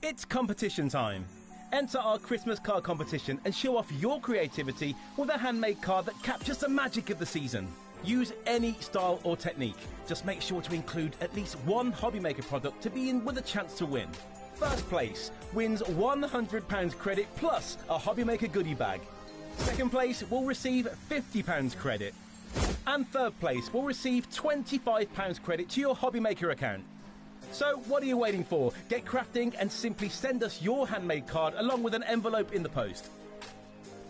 It's competition time. Enter our Christmas card competition and show off your creativity with a handmade card that captures the magic of the season. Use any style or technique. Just make sure to include at least one HobbyMaker product to be in with a chance to win. First place wins £100 credit plus a HobbyMaker goodie bag. Second place will receive £50 credit. And third place will receive £25 credit to your HobbyMaker account. So what are you waiting for? Get crafting and simply send us your handmade card along with an envelope in the post.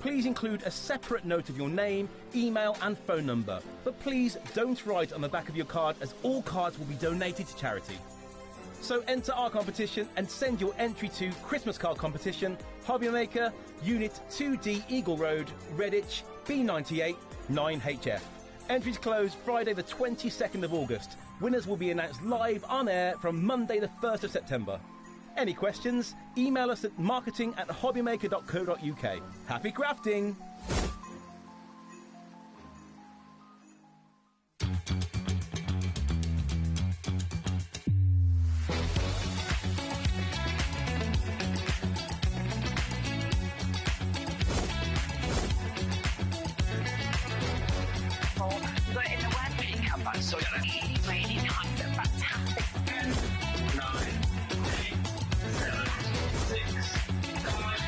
Please include a separate note of your name, email and phone number. But please don't write on the back of your card, as all cards will be donated to charity. So enter our competition and send your entry to Christmas Card Competition, HobbyMaker, Unit 2D Eagle Road, Redditch, B98 9HF. Entries close Friday the 22nd of August. Winners will be announced live on air from Monday the 1st of September. Any questions? Email us at marketing@hobbymaker.co.uk. Happy crafting! So really nice and fantastic. 9, 8, 7, 6, 5,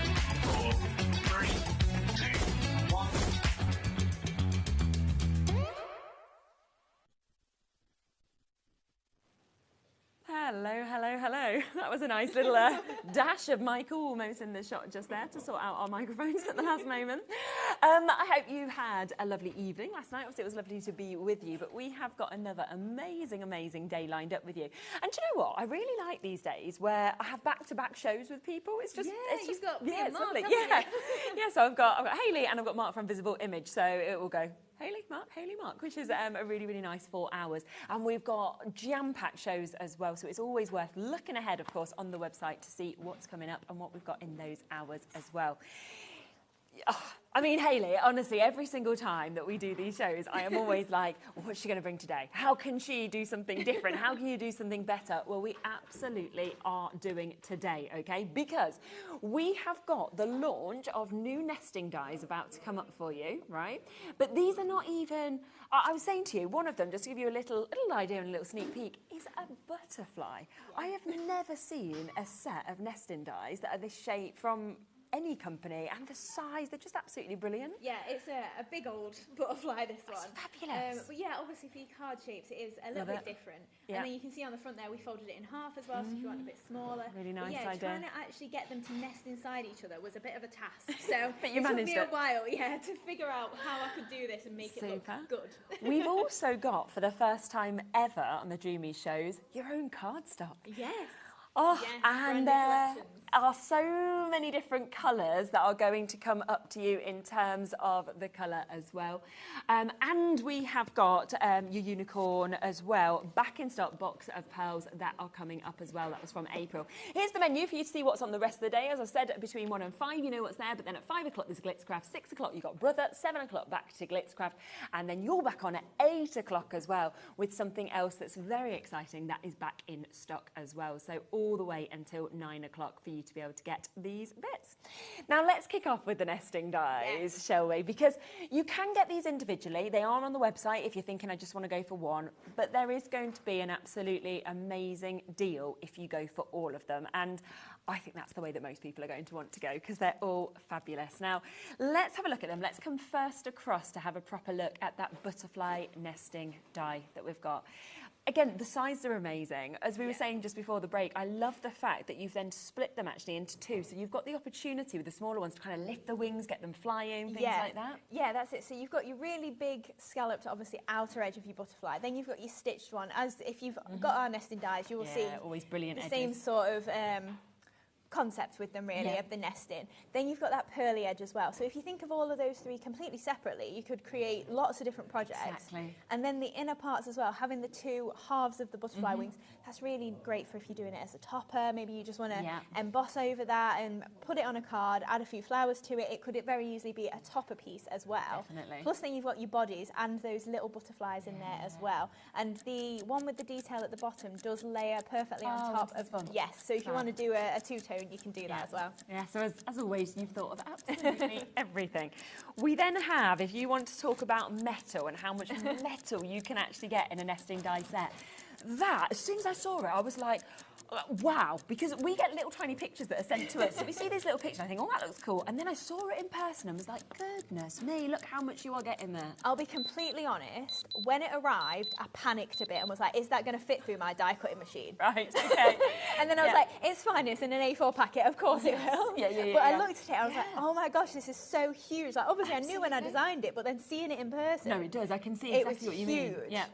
4, 3, 2, 1. Hello, hello, hello. That was a nice little dash of Michael almost in the shot just there to sort out our microphones at the last moment. I hope you had a lovely evening last night. Obviously, it was lovely to be with you, but we have got another amazing, amazing day lined up with you. And do you know what? I really like these days where I have back-to-back shows with people. It's just, you've got yeah, it's Mark, lovely. haven't Yeah, you? yeah. So I've got Hayley and I've got Mark from Visible Image. So it will go Hayley, Mark, which is a really, really nice 4 hours. And we've got jam-packed shows as well. So it's always worth looking ahead, of course, on the website to see what's coming up and what we've got in those hours as well. Oh, I mean, Hayley, honestly, every single time that we do these shows, I am always like, well, what's she going to bring today? How can she do something different? How can you do something better? Well, we absolutely are doing today, okay? Because we have got the launch of new nesting dies about to come up for you, right? But these are not even, I was saying to you, one of them, just to give you a little idea and a little sneak peek, is a butterfly. I have never seen a set of nesting dies that are this shape from any company, and the size, they're just absolutely brilliant. Yeah, it's a big old butterfly, this one. It's fabulous. But yeah, obviously for your card shapes, it is a little bit different. Yeah. And then you can see on the front there, we folded it in half as well, so if you want a bit smaller. Really nice idea. Trying to actually get them to nest inside each other was a bit of a task. So but you it took me a it. while, to figure out how I could do this and make it look good. We've also got, for the first time ever on the Dreamees shows, your own cardstock. Yes. Oh, yes, and there are so many different colours that are going to come up to you in terms of the colour as well. And we have got your unicorn as well, back in stock box of pearls that are coming up as well. That was from April. Here's the menu for you to see what's on the rest of the day. As I said, between 1 and 5, you know what's there, but then at 5 o'clock there's Glitzcraft, 6 o'clock you've got Brother, 7 o'clock back to Glitzcraft, and then you're back on at 8 o'clock as well with something else that's very exciting that is back in stock as well. So all the way until 9 o'clock for you to be able to get these bits. Now let's kick off with the nesting dies, shall we? Because you can get these individually. They are on the website if you're thinking I just want to go for one, but there is going to be an absolutely amazing deal if you go for all of them. And I think that's the way that most people are going to want to go because they're all fabulous. Now, let's have a look at them. Let's come first across to have a proper look at that butterfly nesting die that we've got. Again, the sizes are amazing. As we were saying just before the break, I love the fact that you've then split them actually into two. So you've got the opportunity with the smaller ones to kind of lift the wings, get them flying, things like that. Yeah, that's it. So you've got your really big scalloped, obviously, outer edge of your butterfly. Then you've got your stitched one. As if you've got our nesting dies, you will see always brilliant the edges. same sort of concept with them really of the nesting. Then you've got that pearly edge as well. So if you think of all of those three completely separately, you could create lots of different projects. Exactly. And then the inner parts as well, having the two halves of the butterfly wings, that's really great for if you're doing it as a topper. Maybe you just want to emboss over that and put it on a card, add a few flowers to it. It could very easily be a topper piece as well. Definitely. Plus then you've got your bodies and those little butterflies in there as well. And the one with the detail at the bottom does layer perfectly on top of, fun. yes, so if you want to do a two-tone stone, you can do that as well. Yeah, so as always, you've thought of absolutely everything. We then have, if you want to talk about metal and how much metal you can actually get in a nesting die set, that, as soon as I saw it, I was like, wow, because we get little tiny pictures that are sent to us. So we see these little pictures, and I think, oh, that looks cool. And then I saw it in person and was like, goodness me, look how much you are getting there. I'll be completely honest, when it arrived, I panicked a bit and was like, is that going to fit through my die cutting machine? Right, okay. And then I was like, it's fine, it's in an A4 packet, of course it will. But I looked at it, I was like, oh my gosh, this is so huge. Like, obviously I knew when I designed it, but then seeing it in person. No, it does, I can see exactly what you mean. Yeah.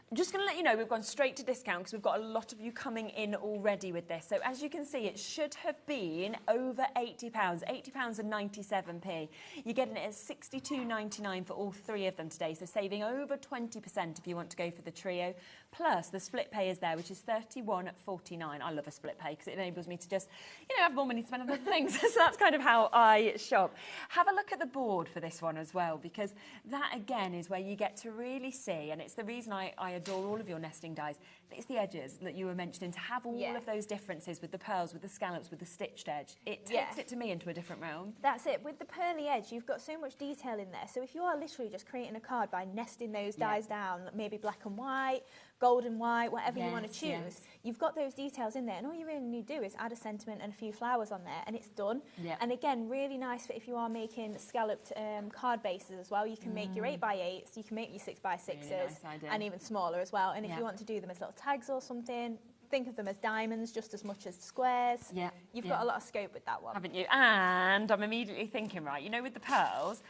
I'm just going to let you know we've gone straight to discount because we've got a lot of you coming in already with this. So as you can see, it should have been over £80, £80 and 97p. You're getting it at £62.99 for all three of them today, so saving over 20% if you want to go for the trio. Plus the split pay is there, which is £31.49. I love a split pay because it enables me to just, you know, have more money to spend on other things. So that's kind of how I shop. Have a look at the board for this one as well, because that again is where you get to really see, and it's the reason I adore all of your nesting dies. It's the edges that you were mentioning, to have all of those differences with the pearls, with the scallops, with the stitched edge. It takes it to me into a different realm. That's it. With the pearly edge, you've got so much detail in there. So if you are literally just creating a card by nesting those dies down, maybe black and white, gold and white, whatever you want to choose, you've got those details in there, and all you really need to do is add a sentiment and a few flowers on there, and it's done. And again, really nice for if you are making scalloped card bases as well. You can make your 8x8s, you can make your 6x6s, really and even smaller as well. And if you want to do them as little tags or something, think of them as diamonds just as much as squares. You've got a lot of scope with that one, haven't you? And I'm immediately thinking, right, you know, with the pearls,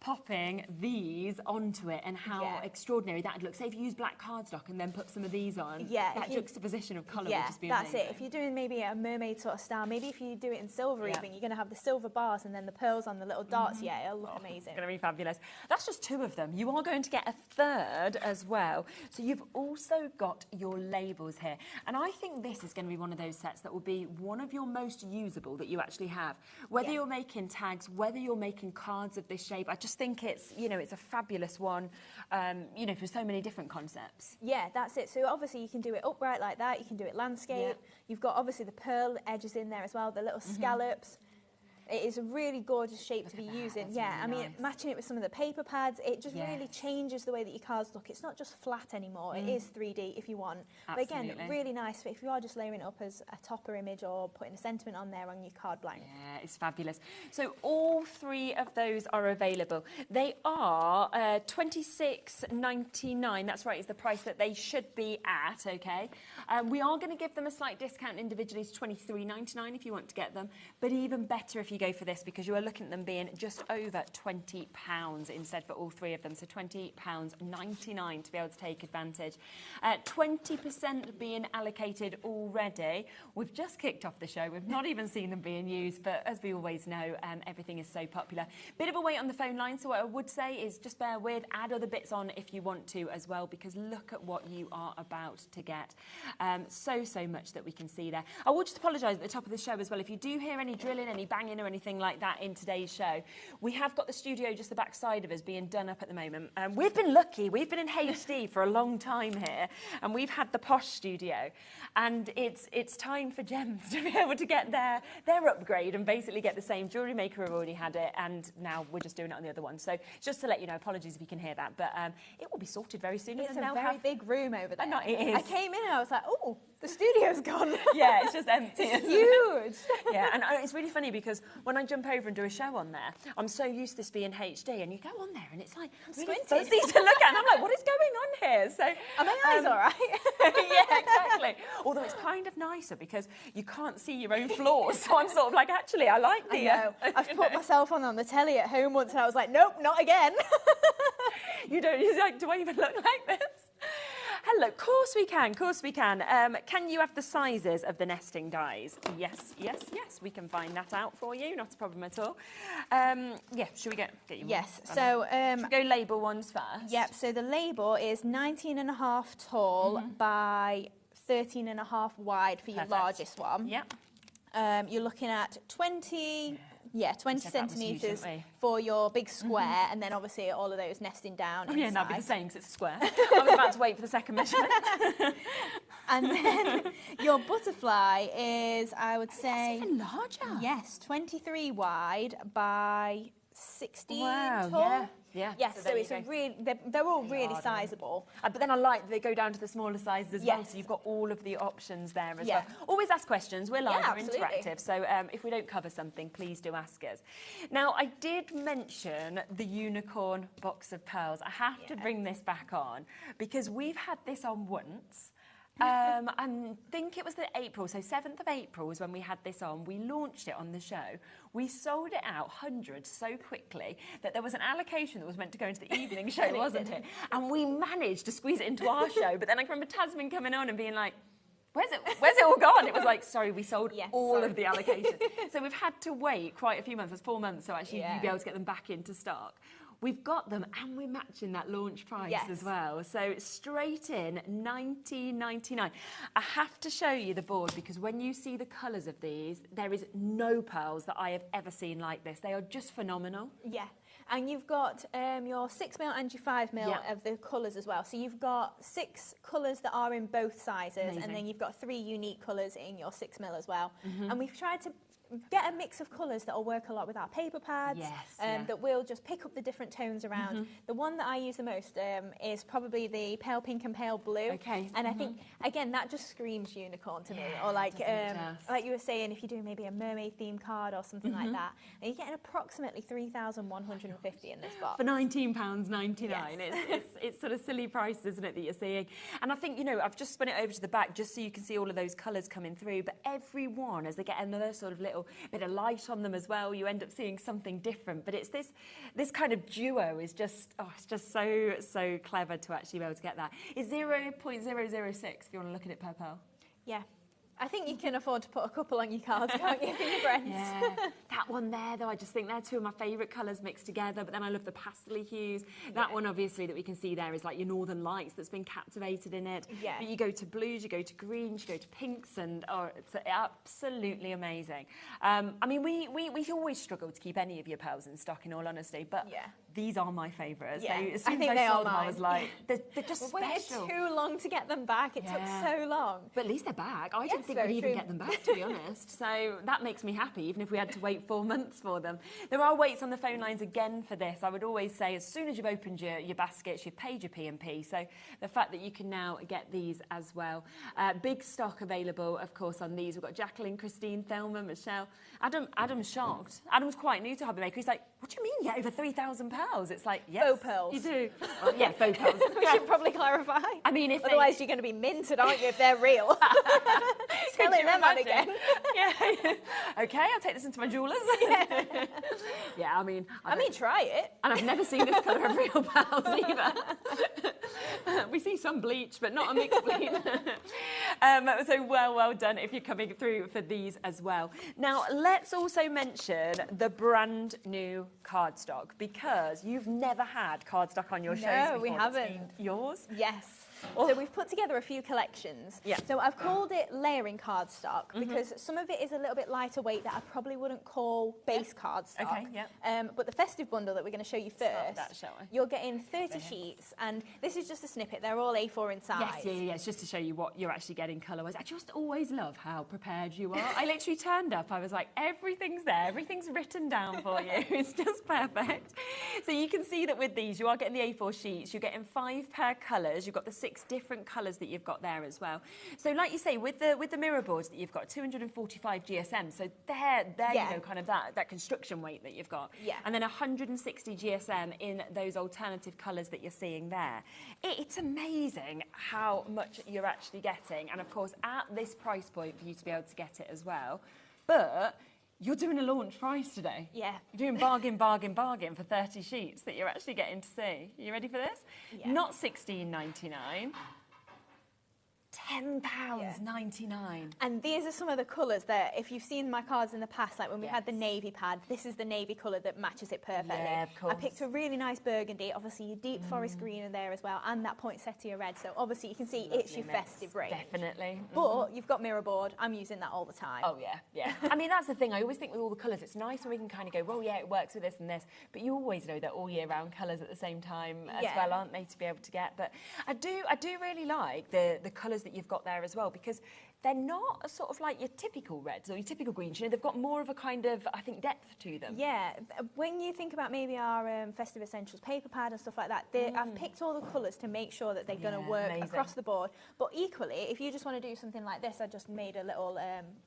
popping these onto it and how extraordinary that would look. Say if you use black cardstock and then put some of these on, that juxtaposition of colour would just be amazing. That's it. If you're doing maybe a mermaid sort of style, maybe if you do it in silver even, you're going to have the silver bars and then the pearls on the little darts. It'll look amazing. It's going to be fabulous. That's just two of them. You are going to get a third as well. So you've also got your labels here. And I think this is going to be one of those sets that will be one of your most usable that you actually have. Whether you're making tags, whether you're making cards of this shape, I just think it's, you know, it's a fabulous one, you know, for so many different concepts. Yeah, that's it. So obviously you can do it upright like that, you can do it landscape. You've got obviously the pearl edges in there as well, the little scallops. It is a really gorgeous shape to be using. I mean, matching it with some of the paper pads, it just really changes the way that your cards look. It's not just flat anymore. It is 3D if you want. Absolutely. But again, really nice for if you are just layering it up as a topper image or putting a sentiment on there on your card blank. Yeah, it's fabulous. So all three of those are available. They are £26.99. That's right, is the price that they should be at, okay? We are going to give them a slight discount individually to £23.99 if you want to get them, but even better if you go for this, because you are looking at them being just over £20 instead for all three of them, so £20.99 to be able to take advantage. 20% being allocated already. We've just kicked off the show, we've not even seen them being used, but as we always know, everything is so popular. Bit of a wait on the phone line, so what I would say is just bear with, add other bits on if you want to as well, because look at what you are about to get. So much that we can see there. I will just apologise at the top of the show as well, if you do hear any drilling, any banging or anything like that in today's show. We have got the studio just the back side of us being done up at the moment. We've been lucky, we've been in HD for a long time here, and we've had the posh studio, and it's time for Gems to be able to get their upgrade and basically get the same. Jewellery Maker have already had it, and now we're just doing it on the other one. So just to let you know, apologies if you can hear that, but it will be sorted very soon. It's a very big room over there. I know, it is. I came in and I was like, oh, the studio's gone. Yeah, it's just empty. It's huge. Yeah, and it's really funny because when I jump over and do a show on there, I'm so used to this being HD, and you go on there and it's like really fuzzy to look at, and I'm like, what is going on here? So are my eyes all right? Yeah, exactly. Although it's kind of nicer because you can't see your own flaws, so I'm sort of like, actually, I like the. I know. I've put myself on the telly at home once, and I was like, nope, not again. You don't. You're like, do I even look like this? Hello, of course we can, Can you have the sizes of the nesting dies? Yes, we can find that out for you, not a problem at all. Yeah, should we get you one? Yes, so... should we go label ones first? Yep, so the label is 19.5 tall by 13.5 wide for your largest one. Yep. You're looking at 20 centimetres for your big square, and then obviously all of those nesting down. Oh yeah, that'd be the same because it's a square. I was about to wait for the second measurement. And then your butterfly is, I would say... That's even larger. Yes, 23 wide by 16 wow, tall. yeah. Yeah, yes, so it's a really, they're all really sizable. But then I like they go down to the smaller sizes as well, Yes. so you've got all of the options there as Yeah. well. Always ask questions, we're live, Yeah, we're absolutely. interactive, so if we don't cover something, please do ask us. Now, I did mention the unicorn box of pearls. I have to bring this back on, because we've had this on once. I think it was the April, so 7th of April was when we had this on. We launched it on the show. We sold it out hundreds so quickly that there was an allocation that was meant to go into the evening show, wasn't it? And we managed to squeeze it into our show. But then I can remember Tasman coming on and being like, where's it all gone? It was like, sorry, we sold all of the allocation. So we've had to wait quite a few months, that's 4 months, so actually you'll be able to get them back into stock. We've got them, and we're matching that launch price as well. So straight in, $19.99. I have to show you the board, because when you see the colours of these, there is no pearls that I have ever seen like this. They are just phenomenal. Yeah, and you've got your 6mm and your 5mm of the colours as well. So you've got 6 colours that are in both sizes, and then you've got 3 unique colours in your 6mm as well. And we've tried to get a mix of colours that will work a lot with our paper pads, that will just pick up the different tones around. The one that I use the most is probably the pale pink and pale blue. Okay. And I think, again, that just screams unicorn to me. Or like you were saying, if you're doing maybe a mermaid themed card or something like that, and you're getting approximately 3,150 in this box. For £19.99. It's sort of silly price, isn't it, that you're seeing? And I think, you know, I've just spun it over to the back just so you can see all of those colours coming through. But every one, as they get another sort of little bit of light on them as well, you end up seeing something different. But it's this kind of duo is just, it's just so clever to actually be able to get that. It's 0.006 if you want to look at it per pearl. Yeah. I think you can afford to put a couple on your cards, can't you, for your friends? Yeah. That one there, though, I just think they're two of my favourite colours mixed together, but then I love the pastel hues. That one, obviously, that we can see there is like your Northern Lights that's been captivated in it. Yeah. But you go to blues, you go to greens, you go to pinks, and it's absolutely amazing. I mean, we always struggle to keep any of your pearls in stock, in all honesty, but these are my favourites. Yeah. As soon I think as they I saw are them, mine. I was like, they're just We waited special. too long to get them back. It took so long. But at least they're back. I didn't think very we'd even true. get them back, to be honest. So that makes me happy, even if we had to wait 4 months for them. There are waits on the phone lines again for this. I would always say, as soon as you've opened your baskets, you've paid your P&P. So the fact that you can now get these as well. Big stock available, of course, on these. We've got Jacqueline, Christine, Thelma, Michelle. Adam's shocked. Adam's quite new to HobbyMaker. He's like, what do you mean you get over £3,000? It's like, yes, Faux pearls. you do. Well, yeah, faux pearls. We should probably clarify. I mean, if otherwise you're going to be minted, aren't you, if they're real? Selling them out again. Yeah. Okay, I'll take this into my jewellers. Yeah, I mean, try it. And I've never seen this colour of real pearls either. We see some bleach, but not a mixed bleach. So well done if you're coming through for these as well. Now, let's also mention the brand new cardstock, because you've never had cardstock on your shows before. No, we haven't. Yours? Yes. So we've put together a few collections. Yeah. So I've called it layering cardstock because some of it is a little bit lighter weight that I probably wouldn't call base cardstock. Okay, yeah. But the festive bundle that we're going to show you first, that, shall we? you're getting 30 sheets, and this is just a snippet. They're all A4 in size. Yes, yeah. It's just to show you what you're actually getting colour-wise. I just always love how prepared you are. I literally turned up. I was like, everything's there. Everything's written down for you. It's just perfect. So you can see that with these, you are getting the A4 sheets. You're getting 5 per colours. You've got the 6 different colours that you've got there as well. So like you say, with the mirror boards that you've got, 245 GSM. So there you know, kind of that construction weight that you've got. Yeah. And then 160 GSM in those alternative colours that you're seeing there. It's amazing how much you're actually getting. And of course, at this price point for you to be able to get it as well. But you're doing a launch price today. Yeah. You're doing bargain for 30 sheets that you're actually getting to see. You ready for this? Yeah. Not £16.99. £10.99. And these are some of the colours that, if you've seen my cards in the past, like when we had the navy pad, this is the navy colour that matches it perfectly. Yeah, of course. I picked a really nice burgundy, obviously your deep forest green in there as well, and that poinsettia red. So obviously you can see it's your festive range. Definitely. But you've got mirror board. I'm using that all the time. Oh, yeah. I mean, that's the thing. I always think with all the colours, it's nice when we can kind of go, well, yeah, it works with this and this. But you always know they're all year round colours at the same time as well, aren't they, to be able to get. But I do really like the colours that that you've got there as well, because they're not sort of like your typical reds or your typical greens. You know, they've got more of a kind of, I think, depth to them. Yeah, when you think about maybe our Festive Essentials paper pad and stuff like that, I've picked all the colours to make sure that they're going to work across the board. But equally, if you just want to do something like this, I just made a little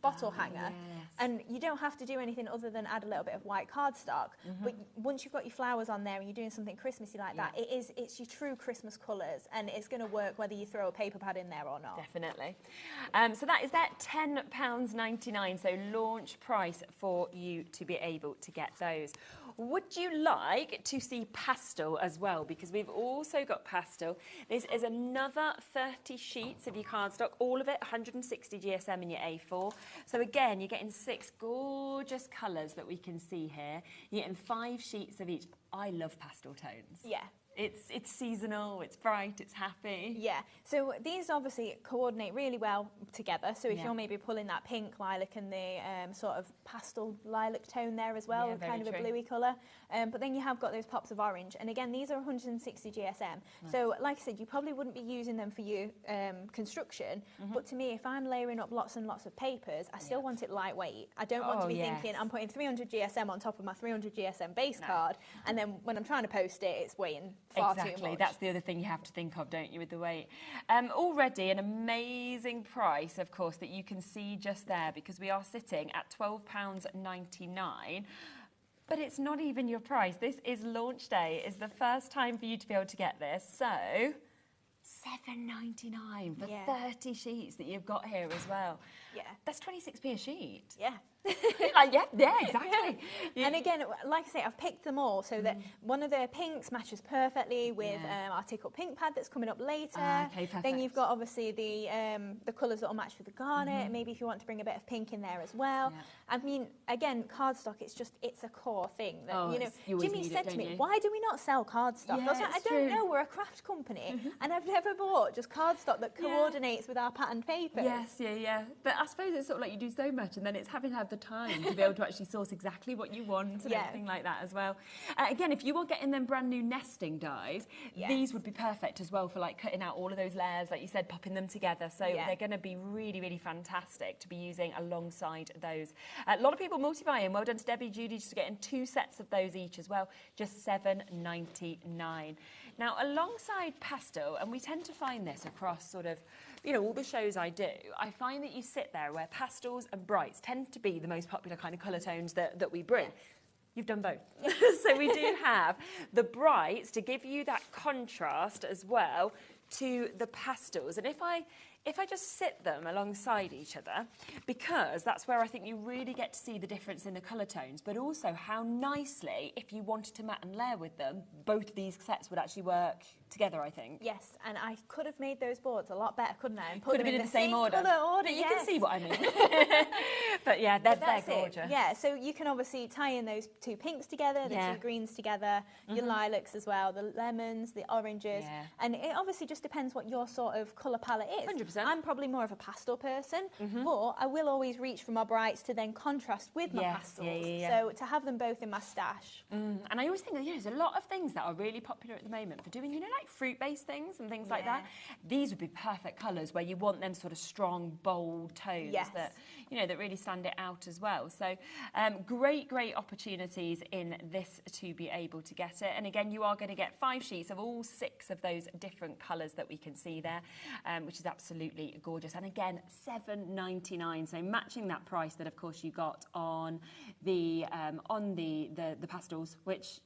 bottle hanger, and you don't have to do anything other than add a little bit of white cardstock. But once you've got your flowers on there and you're doing something Christmassy like that, it's your true Christmas colours, and it's going to work whether you throw a paper pad in there or not. Definitely. So that is that £10.99, so launch price for you to be able to get those. Would you like to see pastel as well? Because we've also got pastel. This is another 30 sheets of your cardstock, all of it 160 GSM in your A4. So again, you're getting 6 gorgeous colours that we can see here. You're getting 5 sheets of each. I love pastel tones. Yeah. It's seasonal, it's bright, it's happy. Yeah, so these obviously coordinate really well together. So if you're maybe pulling that pink lilac and the sort of pastel lilac tone there as well, kind of a bluey colour. But then you have got those pops of orange. And again, these are 160 GSM. Nice. So like I said, you probably wouldn't be using them for your construction. But to me, if I'm layering up lots and lots of papers, I still want it lightweight. I don't want to be thinking, I'm putting 300 GSM on top of my 300 GSM base card. And then when I'm trying to post it, it's weighing far too much. That's the other thing you have to think of, don't you, with the weight. Already an amazing price, of course, that you can see just there, because we are sitting at £12.99. But it's not even your price. This is launch day. It's the first time for you to be able to get this. So £7.99 for 30 sheets that you've got here as well. Yeah. That's 26p a sheet. Yeah. yeah, exactly. And again, like I say, I've picked them all so that one of the pinks matches perfectly with our Tick Up Pink pad that's coming up later. Okay, perfect. Then you've got obviously the colours that will match with the garnet. Maybe if you want to bring a bit of pink in there as well. Yeah. I mean, again, cardstock, it's a core thing. That, Jimmy said to me, why do we not sell cardstock? I was like, I don't know, we're a craft company and I've never bought just cardstock that coordinates with our patterned papers. Yes, But I suppose it's sort of like you do so much and then it's having to have the time to be able to actually source exactly what you want and everything like that as well. Again, if you are getting them brand new nesting dies, these would be perfect as well for like cutting out all of those layers, like you said, popping them together. So they're going to be really, really fantastic to be using alongside those. A lot of people multi-buying. Well done to Debbie, Judy, just getting 2 sets of those each as well, just £7.99. Now, alongside pastel, and we tend to find this across sort of, all the shows I do, I find that you sit there where pastels and brights tend to be the most popular kind of colour tones that we bring. You've done both. So we do have the brights to give you that contrast as well to the pastels. And if I just sit them alongside each other, because that's where I think you really get to see the difference in the colour tones, but also how nicely, if you wanted to mat and layer with them, both of these sets would actually work together, I think. Yes, and I could have made those boards a lot better, couldn't I? And could have been in the same order. But you can see what I mean. But yeah, they're gorgeous. Yeah, so you can obviously tie in those 2 pinks together, the 2 greens together, your lilacs as well, the lemons, the oranges, and it obviously just depends what your sort of colour palette is. 100%. I'm probably more of a pastel person, but I will always reach for my brights to then contrast with my pastels. So to have them both in my stash. And I always think that there's a lot of things that are really popular at the moment for doing, like fruit-based things and things like that. These would be perfect colours where you want them sort of strong, bold tones that, that really stand it out as well. So great opportunities in this to be able to get it. And again, you are going to get 5 sheets of all 6 of those different colours that we can see there, which is absolutely gorgeous. And again, £7.99, so matching that price that of course you got on the pastels, which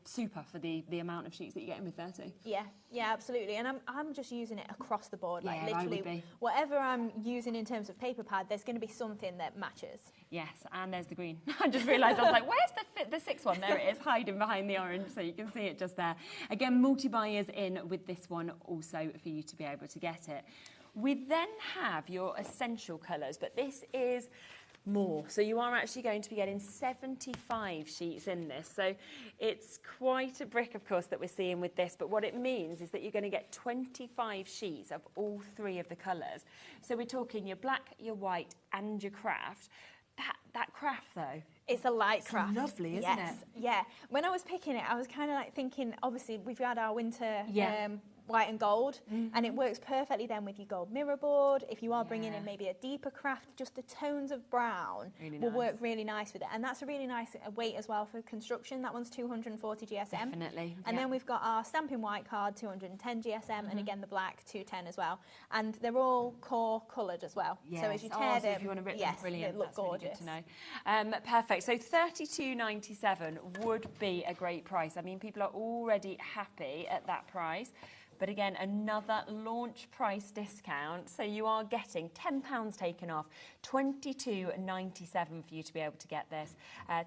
super for the amount of sheets that you're getting with 30. Yeah, absolutely. And I'm just using it across the board, like literally whatever I'm using in terms of paper pad, there's going to be something that matches. Yes, and there's the green. I just realised, I was like, where's the 6th one? There it is, hiding behind the orange, so you can see it just there. Again, multi-buyers in with this one also for you to be able to get it. We then have your essential colours, but this is more. So you are actually going to be getting 75 sheets in this. So it's quite a brick, of course, that we're seeing with this, but what it means is that you're going to get 25 sheets of all 3 of the colours. So we're talking your black, your white and your craft. That craft, though, it's a light craft. Lovely, isn't it? Yeah. When I was picking it, I was kind of like thinking, obviously, we've had our winter white and gold, and it works perfectly then with your gold mirror board. If you are bringing in maybe a deeper craft, just the tones of brown will work really nice with it. And that's a really nice weight as well for construction. That one's 240 GSM. Definitely. And then we've got our stamping white card, 210 GSM, and again the black, 210 as well. And they're all core coloured as well. Yes. So as you tear them, if you want to rip them, brilliant. they look That's gorgeous. Really good to know. Perfect. So $32.97 would be a great price. I mean, people are already happy at that price. But again, another launch price discount. So you are getting £10 taken off, $22.97 for you to be able to get this.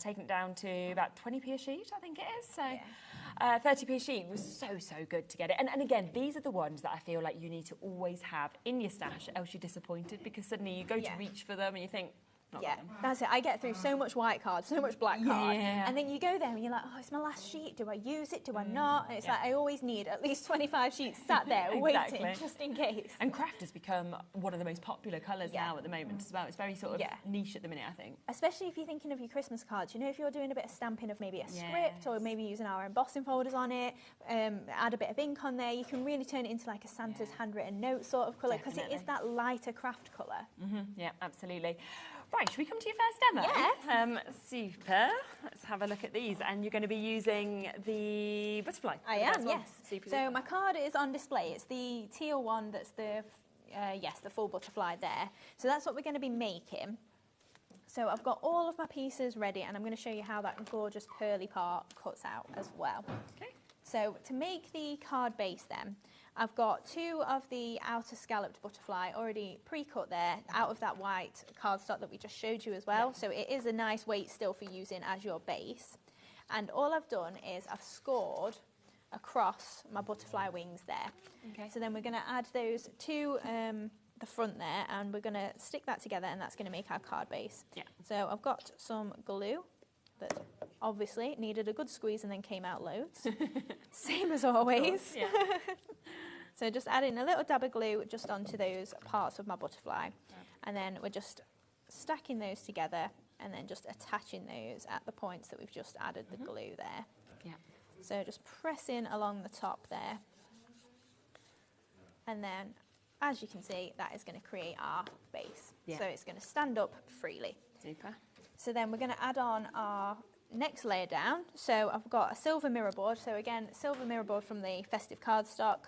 Taking it down to about 20p a sheet, I think it is. So 30p a sheet was so good to get it. And again, these are the ones that I feel like you need to always have in your stash, else you're disappointed, because suddenly you go to reach for them and you think, that's it. I get through so much white card, so much black card, and then you go there and you're like, oh, it's my last sheet. Do I use it? Do I not? And it's like I always need at least 25 sheets sat there waiting just in case. And craft has become one of the most popular colours now at the moment as well. It's very sort of niche at the minute, I think. Especially if you're thinking of your Christmas cards. You know, if you're doing a bit of stamping of maybe a script or maybe using our embossing folders on it, add a bit of ink on there, you can really turn it into like a Santa's handwritten note sort of colour, because it is that lighter craft colour. Yeah, absolutely. Right, should we come to your first demo? Yes. Super. Let's have a look at these. And you're going to be using the butterfly. I am, yes. Super. So my card is on display. It's the teal one that's the, the full butterfly there. So that's what we're going to be making. So I've got all of my pieces ready, and I'm going to show you how that gorgeous pearly part cuts out as well. Okay. So to make the card base then, I've got 2 of the outer scalloped butterfly already pre-cut there out of that white cardstock that we just showed you as well. So it is a nice weight still for using as your base. And all I've done is I've scored across my butterfly wings there. Okay. So then we're going to add those to the front there, and we're going to stick that together, and that's going to make our card base. Yeah. So I've got some glue that obviously needed a good squeeze and then came out loads. Same as always. Yeah. So just adding a little dab of glue just onto those parts of my butterfly. And then we're just stacking those together and then just attaching those at the points that we've just added the glue there. Yeah. So just pressing along the top there. And then, as you can see, that is going to create our base. Yeah. So it's going to stand up freely. Super. So then we're going to add on our next layer down. So I've got a silver mirror board. So again, silver mirror board from the Festive cardstock.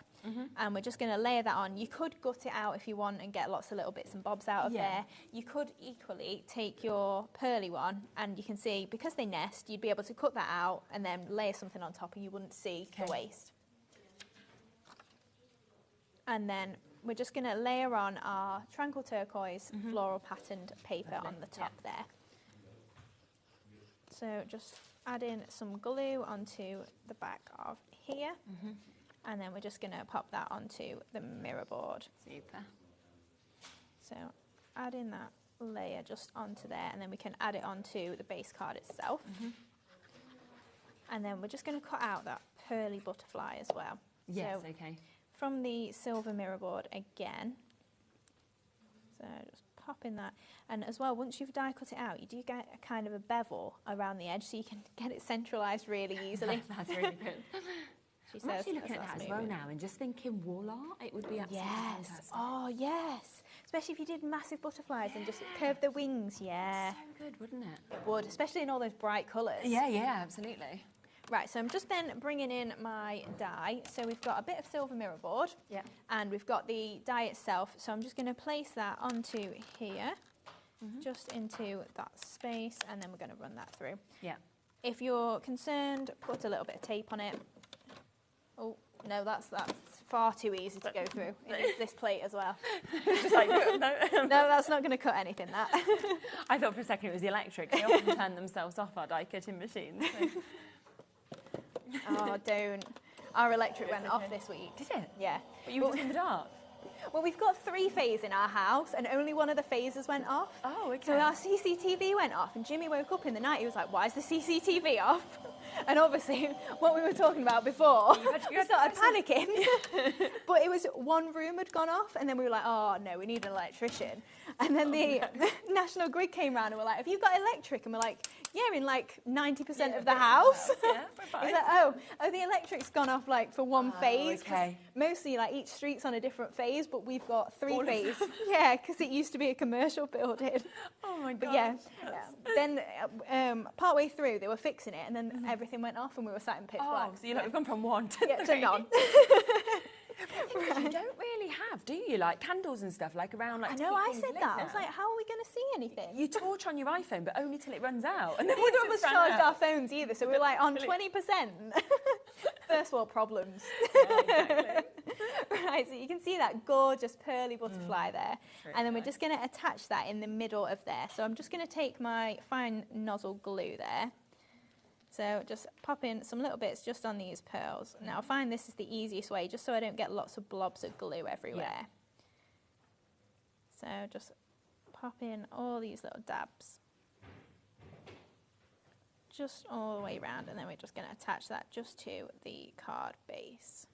And we're just going to layer that on. You could gut it out if you want and get lots of little bits and bobs out of there. You could equally take your pearly one, and you can see, because they nest, you'd be able to cut that out and then layer something on top and you wouldn't see the waste. And then we're just going to layer on our tranquil turquoise floral patterned paper on the top there. So just add in some glue onto the back of here. And then we're just going to pop that onto the mirror board. Super. So add in that layer just onto there, and then we can add it onto the base card itself. And then we're just going to cut out that pearly butterfly as well. Yes, so okay. From the silver mirror board again. So just pop in that. And as well, once you've die cut it out, you do get a kind of a bevel around the edge, so you can get it centralised really easily. That's really good. I'm actually looking at that as well now and just thinking wall art, it would be absolutely fantastic. Oh, yes. Especially if you did massive butterflies and just curved the wings, So good, wouldn't it? It would, especially in all those bright colours. Yeah, absolutely. Right, so I'm just then bringing in my die. So we've got a bit of silver mirror board. Yeah. And we've got the die itself. So I'm just going to place that onto here, just into that space, and then we're going to run that through. Yeah. If you're concerned, put a little bit of tape on it. Oh, no, that's far too easy to go through. It is this plate as well. Just like, no. No, that's not going to cut anything, that. I thought for a second it was the electric. They often turn themselves off, our die cutting machines. So. Oh, don't. Our electric went off this week. Did it? Yeah. But you were just in the dark? Well, we've got 3 phases in our house, and only one of the phases went off. Oh, okay. So our CCTV went off, and Jimmy woke up in the night. He was like, why is the CCTV off? And obviously, what we were talking about before, we started panicking. But it was one room had gone off, and then we were like, oh no, we need an electrician. And then the National Grid came round and were like, have you got electric? And we're like, yeah, in like 90% of the house. Yeah, we're fine. He's like, oh, the electric's gone off like for one phase. Okay. Mostly like each street's on a different phase, but we've got 3 phases. Yeah, because it used to be a commercial building. Oh my god. But yeah, then partway through they were fixing it, and then everything went off, and we were sat in pitch black. So we've gone from 1 to 3. To none. You don't really have, do you? Like candles and stuff, like around like. I know. I said that. I was like, how are we going to see anything? You torch on your iPhone, but only till it runs out, and then we don't have charged our phones either, so we're like on 20%. First world problems. Yeah, exactly. Right, so you can see that gorgeous pearly butterfly there, and then we're just going to attach that in the middle of there. So I'm just going to take my fine nozzle glue there. So just pop in some little bits just on these pearls. Now I find this is the easiest way, just so I don't get lots of blobs of glue everywhere. So just pop in all these little dabs. Just all the way around, and then we're just going to attach that just to the card base.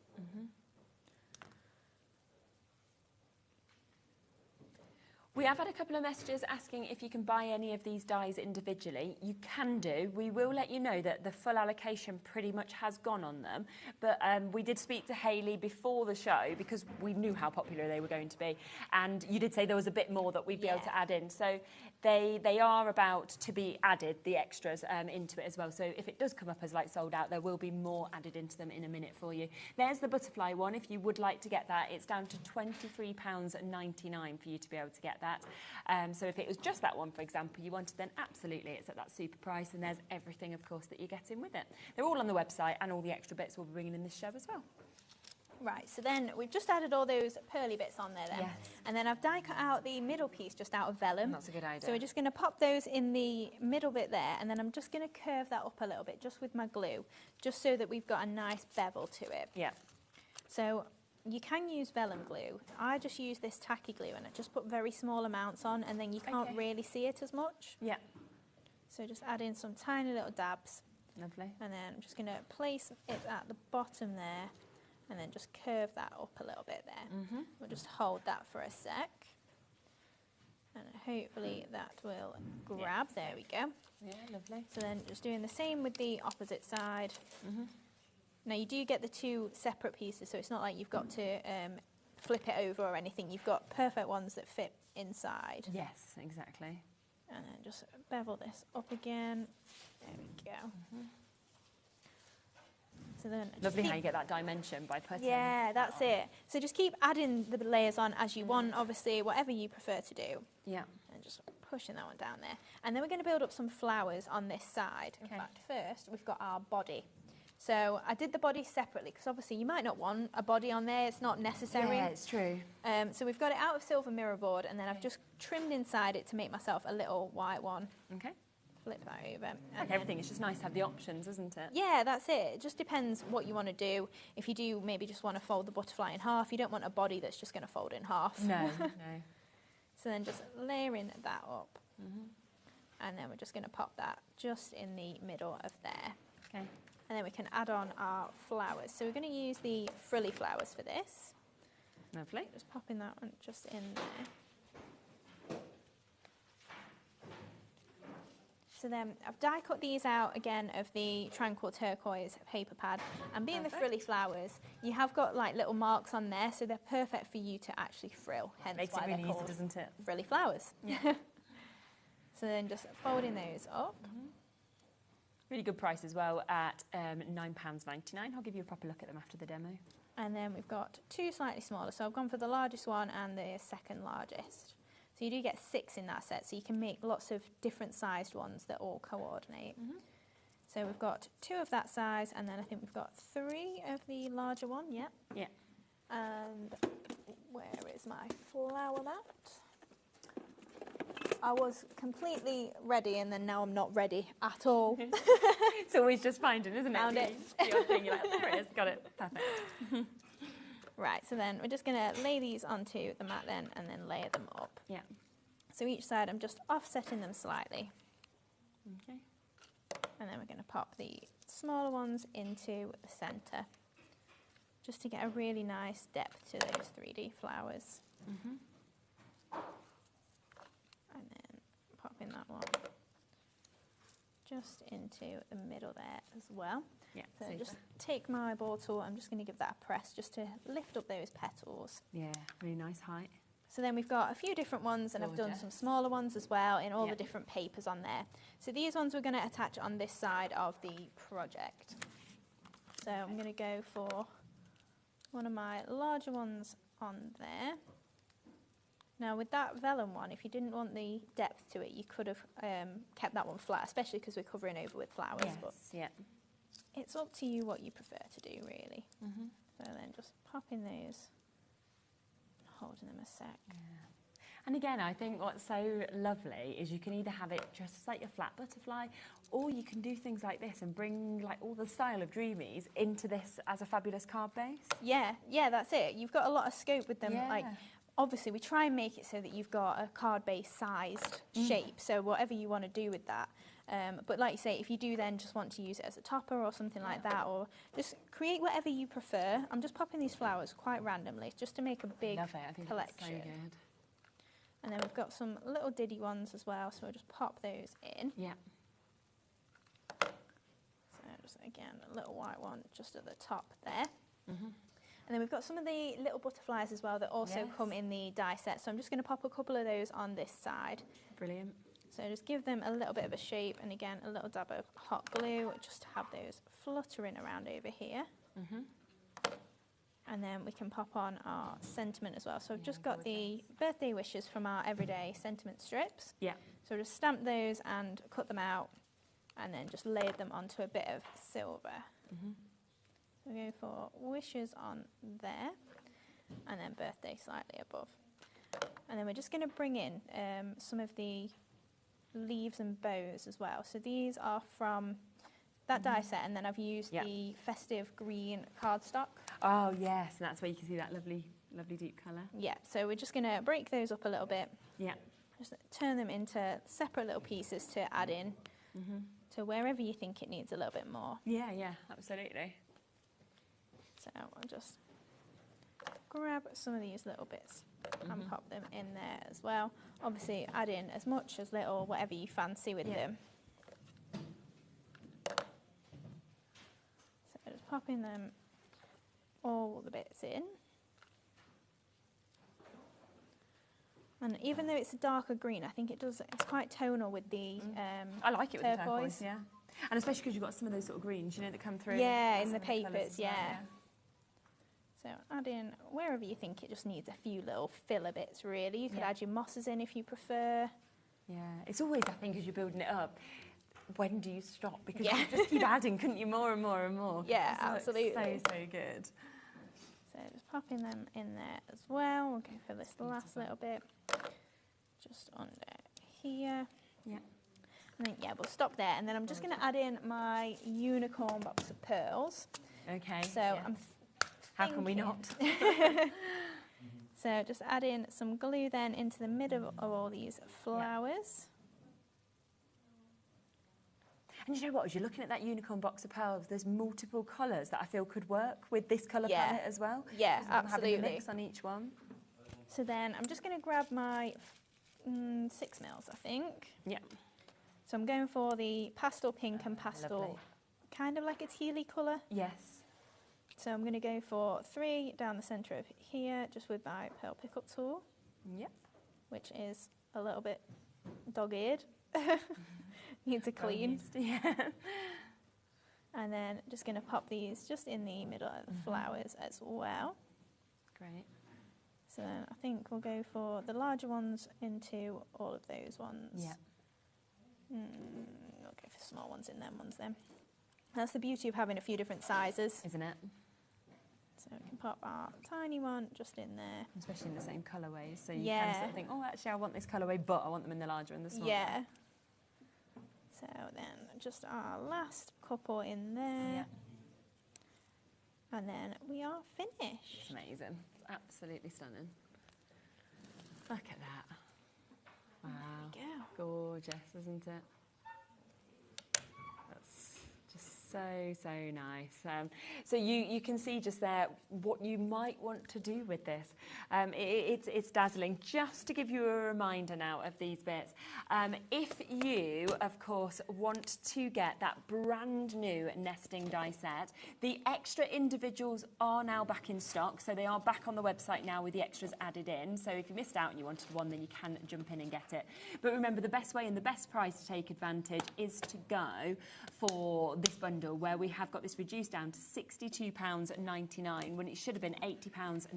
We have had a couple of messages asking if you can buy any of these dies individually. You can do. We will let you know that the full allocation pretty much has gone on them. But we did speak to Hayley before the show because we knew how popular they were going to be. And you did say there was a bit more that we'd be able to add in. So they are about to be added, the extras, into it as well. So if it does come up as like sold out, there will be more added into them in a minute for you. There's the butterfly one. If you would like to get that, it's down to £23.99 for you to be able to get that. So if it was just that one, for example, you wanted, then absolutely it's at that super price, and there's everything, of course, that you're getting with it. They're all on the website, and all the extra bits we'll be bringing in this show as well. Right, so then we've just added all those pearly bits on there then. Yes. And then I've die cut out the middle piece just out of vellum. That's a good idea. So we're just going to pop those in the middle bit there, and then I'm just going to curve that up a little bit just with my glue, just so that we've got a nice bevel to it. Yeah. So you can use vellum glue. I just use this tacky glue, and I just put very small amounts on, and then you can't really see it as much. Yeah. So just add in some tiny little dabs. Lovely. And then I'm just going to place it at the bottom there, and then just curve that up a little bit there. We'll just hold that for a sec, and hopefully that will grab. There we go. Yeah, lovely. So then just doing the same with the opposite side. Now you do get the 2 separate pieces, so it's not like you've got to flip it over or anything. You've got perfect ones that fit inside. Yes, exactly. And then just bevel this up again. There we go. So then Lovely how you get that dimension by putting. Yeah, that's it. So just keep adding the layers on as you want, obviously, whatever you prefer to do. Yeah. And just pushing that one down there. And then we're going to build up some flowers on this side. In fact, first we've got our body. So I did the body separately because obviously you might not want a body on there. It's not necessary. Yeah, it's true. So we've got it out of silver mirror board, and then I've just trimmed inside it to make myself a little white one. Okay. Flip that over. Like everything, it's just nice to have the options, isn't it? Yeah, that's it. It just depends what you want to do. If you do maybe just want to fold the butterfly in half, you don't want a body that's just going to fold in half. No, no. So then just layering that up. And then we're just going to pop that just in the middle of there. Okay. And then we can add on our flowers. So we're going to use the frilly flowers for this. Lovely. Just popping that one just in there. So then I've die cut these out again of the Tranquil Turquoise paper pad. And being the frilly flowers, you have got like little marks on there, so they're perfect for you to actually frill. Hence Makes why it really they're easy, called doesn't it? frilly flowers. Yeah. So then just folding those up. Really good price as well at £9.99. I'll give you a proper look at them after the demo. And then we've got 2 slightly smaller. So I've gone for the largest one and the second largest. So you do get 6 in that set, so you can make lots of different sized ones that all coordinate. So we've got 2 of that size, and then I think we've got 3 of the larger one, yeah. And where is my flower mat? I was completely ready, and then now I'm not ready at all. It's always just finding, isn't it? Found it. The odd thing, you're like, there it is, got it, perfect. Right, so then we're just going to lay these onto the mat then, and then layer them up. Yeah. So each side I'm just offsetting them slightly. Okay. And then we're going to pop the smaller ones into the centre, just to get a really nice depth to those 3D flowers. And then pop in that one just into the middle there as well. Yeah, so super. just take my ball tool, I'm just going to give that a press just to lift up those petals. Yeah, really nice height. So then we've got a few different ones, and I've done some smaller ones as well in all the different papers on there. So these ones we're going to attach on this side of the project. So I'm going to go for one of my larger ones on there. Now with that vellum one, if you didn't want the depth to it, you could have kept that one flat, especially because we're covering over with flowers. Yes, but yeah. it's up to you what you prefer to do, really. So then just pop in those, holding them a sec. And again, I think what's so lovely is you can either have it just like your flat butterfly, or you can do things like this and bring like all the style of Dreamees into this as a fabulous card base. Yeah, that's it. You've got a lot of scope with them. Like, obviously, we try and make it so that you've got a card base sized shape, so whatever you want to do with that. But like you say, if you do then just want to use it as a topper or something like that, or just create whatever you prefer. I'm just popping these flowers quite randomly just to make a big Love it. I think collection. it's so good. And then we've got some little diddy ones as well, so we'll just pop those in. Yeah. So just again, a little white one just at the top there. And then we've got some of the little butterflies as well that also come in the die set. So I'm just going to pop a couple of those on this side. Brilliant. So just give them a little bit of a shape, and again, a little dab of hot glue just to have those fluttering around over here. And then we can pop on our sentiment as well. So I've just got the birthday wishes from our everyday sentiment strips. Yeah. So just stamp those and cut them out, and then just layered them onto a bit of silver. So we go for wishes on there, and then birthday slightly above. And then we're just going to bring in some of the leaves and bows as well. So these are from that die set, and then I've used the Festive green cardstock. Oh yes, and that's where you can see that lovely, lovely deep colour. Yeah, so we're just going to break those up a little bit. Yeah. Just turn them into separate little pieces to add in to wherever you think it needs a little bit more. Yeah, absolutely. So I'll just grab some of these little bits and pop them in there as well. Obviously add in as much as little, whatever you fancy with them. So just popping them all the bits in. And even though it's a darker green, I think it's quite tonal with the I like it with the turquoise. turquoise, yeah. And especially because you've got some of those sort of greens, you know, that come through. Yeah, in some the of colours papers, as well, yeah. So add in wherever you think it just needs a few little filler bits, really. You could add your mosses in if you prefer. Yeah, it's always, I think, as you're building it up, when do you stop? Because you just keep adding, couldn't you, more and more and more? Yeah, So absolutely. So good. So just popping them in there as well. We'll go for this last little bit. Just under here. Yeah. And then, we'll stop there. And then I'm just going to add in my unicorn box of pearls. Okay. So I'm How can we not? So just add in some glue then into the middle of all these flowers. And you know what, as you're looking at that unicorn box of pearls, there's multiple colours that I feel could work with this colour palette as well. Yeah, Having absolutely. a mix on each one. So then I'm just going to grab my 6 mils, I think. Yeah. So I'm going for the pastel pink and pastel, Lovely. kind of like a tealy colour. Yes. So I'm going to go for 3 down the centre of here, just with my pearl pick-up tool. Yep. Which is a little bit dog-eared. Needs a clean. Yeah. And then just going to pop these just in the middle of the flowers as well. Great. So then I think we'll go for the larger ones into all of those ones. Yeah. We'll go for small ones in them ones then. That's the beauty of having a few different sizes. Isn't it? So we can pop our tiny one just in there. Especially in the same colourways. So you kind of sort of think, oh, actually, I want this colourway, but I want them in the larger and the smaller. Yeah. So then just our last couple in there. Yeah. And then we are finished. It's amazing. It's absolutely stunning. Look at that. Wow. There we go. Gorgeous, isn't it? That's just so nice. So you can see just there what you might want to do with this. It's dazzling. Just to give you a reminder now of these bits, if you, of course, want to get that brand new nesting die set, the extra individuals are now back in stock, so they are back on the website now with the extras added in. So if you missed out and you wanted one, then you can jump in and get it. But remember, the best way and the best price to take advantage is to go for this bundle, where we have got this reduced down to £62.99 when it should have been £80.97.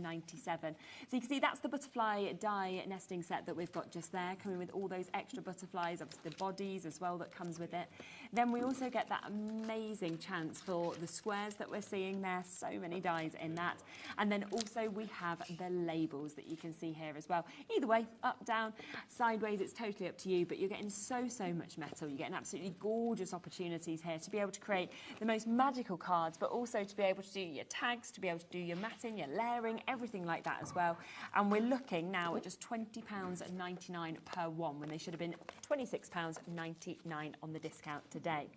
So you can see that's the butterfly die nesting set that we've got just there, coming with all those extra butterflies, obviously the bodies as well that comes with it. Then we also get that amazing chance for the squares that we're seeing there, so many dies in that. And then also we have the labels that you can see here as well. Either way, up, down, sideways, it's totally up to you, but you're getting so much metal. You're getting absolutely gorgeous opportunities here to be able to create the most magical cards, but also to be able to do your tags, to be able to do your matting, your layering, everything like that as well. And we're looking now at just £20.99 per one, when they should have been £26.99 on the discount today.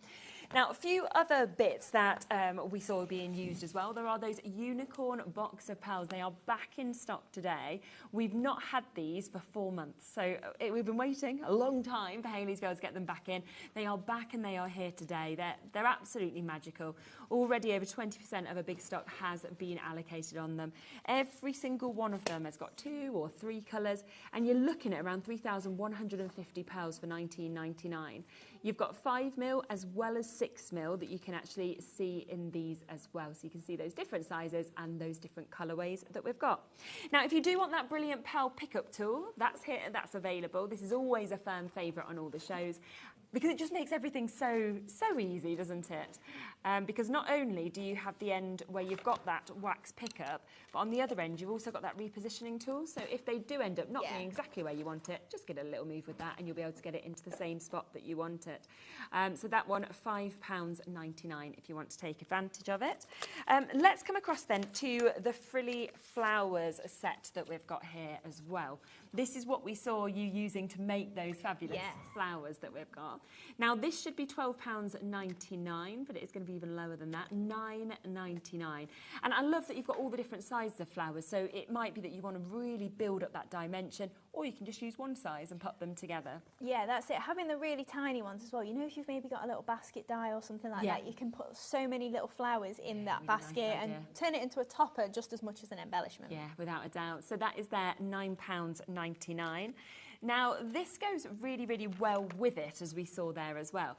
Now, a few other bits that we saw being used as well. There are those unicorn box of pals. They are back in stock today. We've not had these for 4 months, so we've been waiting a long time for Hayley's Girls to get them back in. They are back and they are here today. They're absolutely magical. Already over 20% of a big stock has been allocated on them. Every single one of them has got 2 or 3 colours, and you're looking at around £3,150 for £19.99. You've got 5mm as well as 6mm that you can actually see in these as well. So you can see those different sizes and those different colourways that we've got. Now, if you do want that brilliant Pal pickup tool, that's here, that's available. This is always a firm favourite on all the shows, because it just makes everything so easy, doesn't it? Because not only do you have the end where you've got that wax pickup, but on the other end you've also got that repositioning tool. So if they do end up not being exactly where you want it, just get a little move with that and you'll be able to get it into the same spot that you want it. So that one, £5.99 if you want to take advantage of it. Let's come across then to the frilly flowers set that we've got here as well. This is what we saw you using to make those fabulous flowers that we've got. Now, this should be £12.99, but it is going to be even lower than that, £9.99. And I love that you've got all the different sizes of flowers, so it might be that you want to really build up that dimension, or you can just use one size and put them together. Yeah, that's it. Having the really tiny ones as well. You know, if you've maybe got a little basket die or something like that, you can put so many little flowers in that really basket and turn it into a topper just as much as an embellishment. Yeah, without a doubt. So that is there, £9.99. Now, this goes really well with it, as we saw there as well.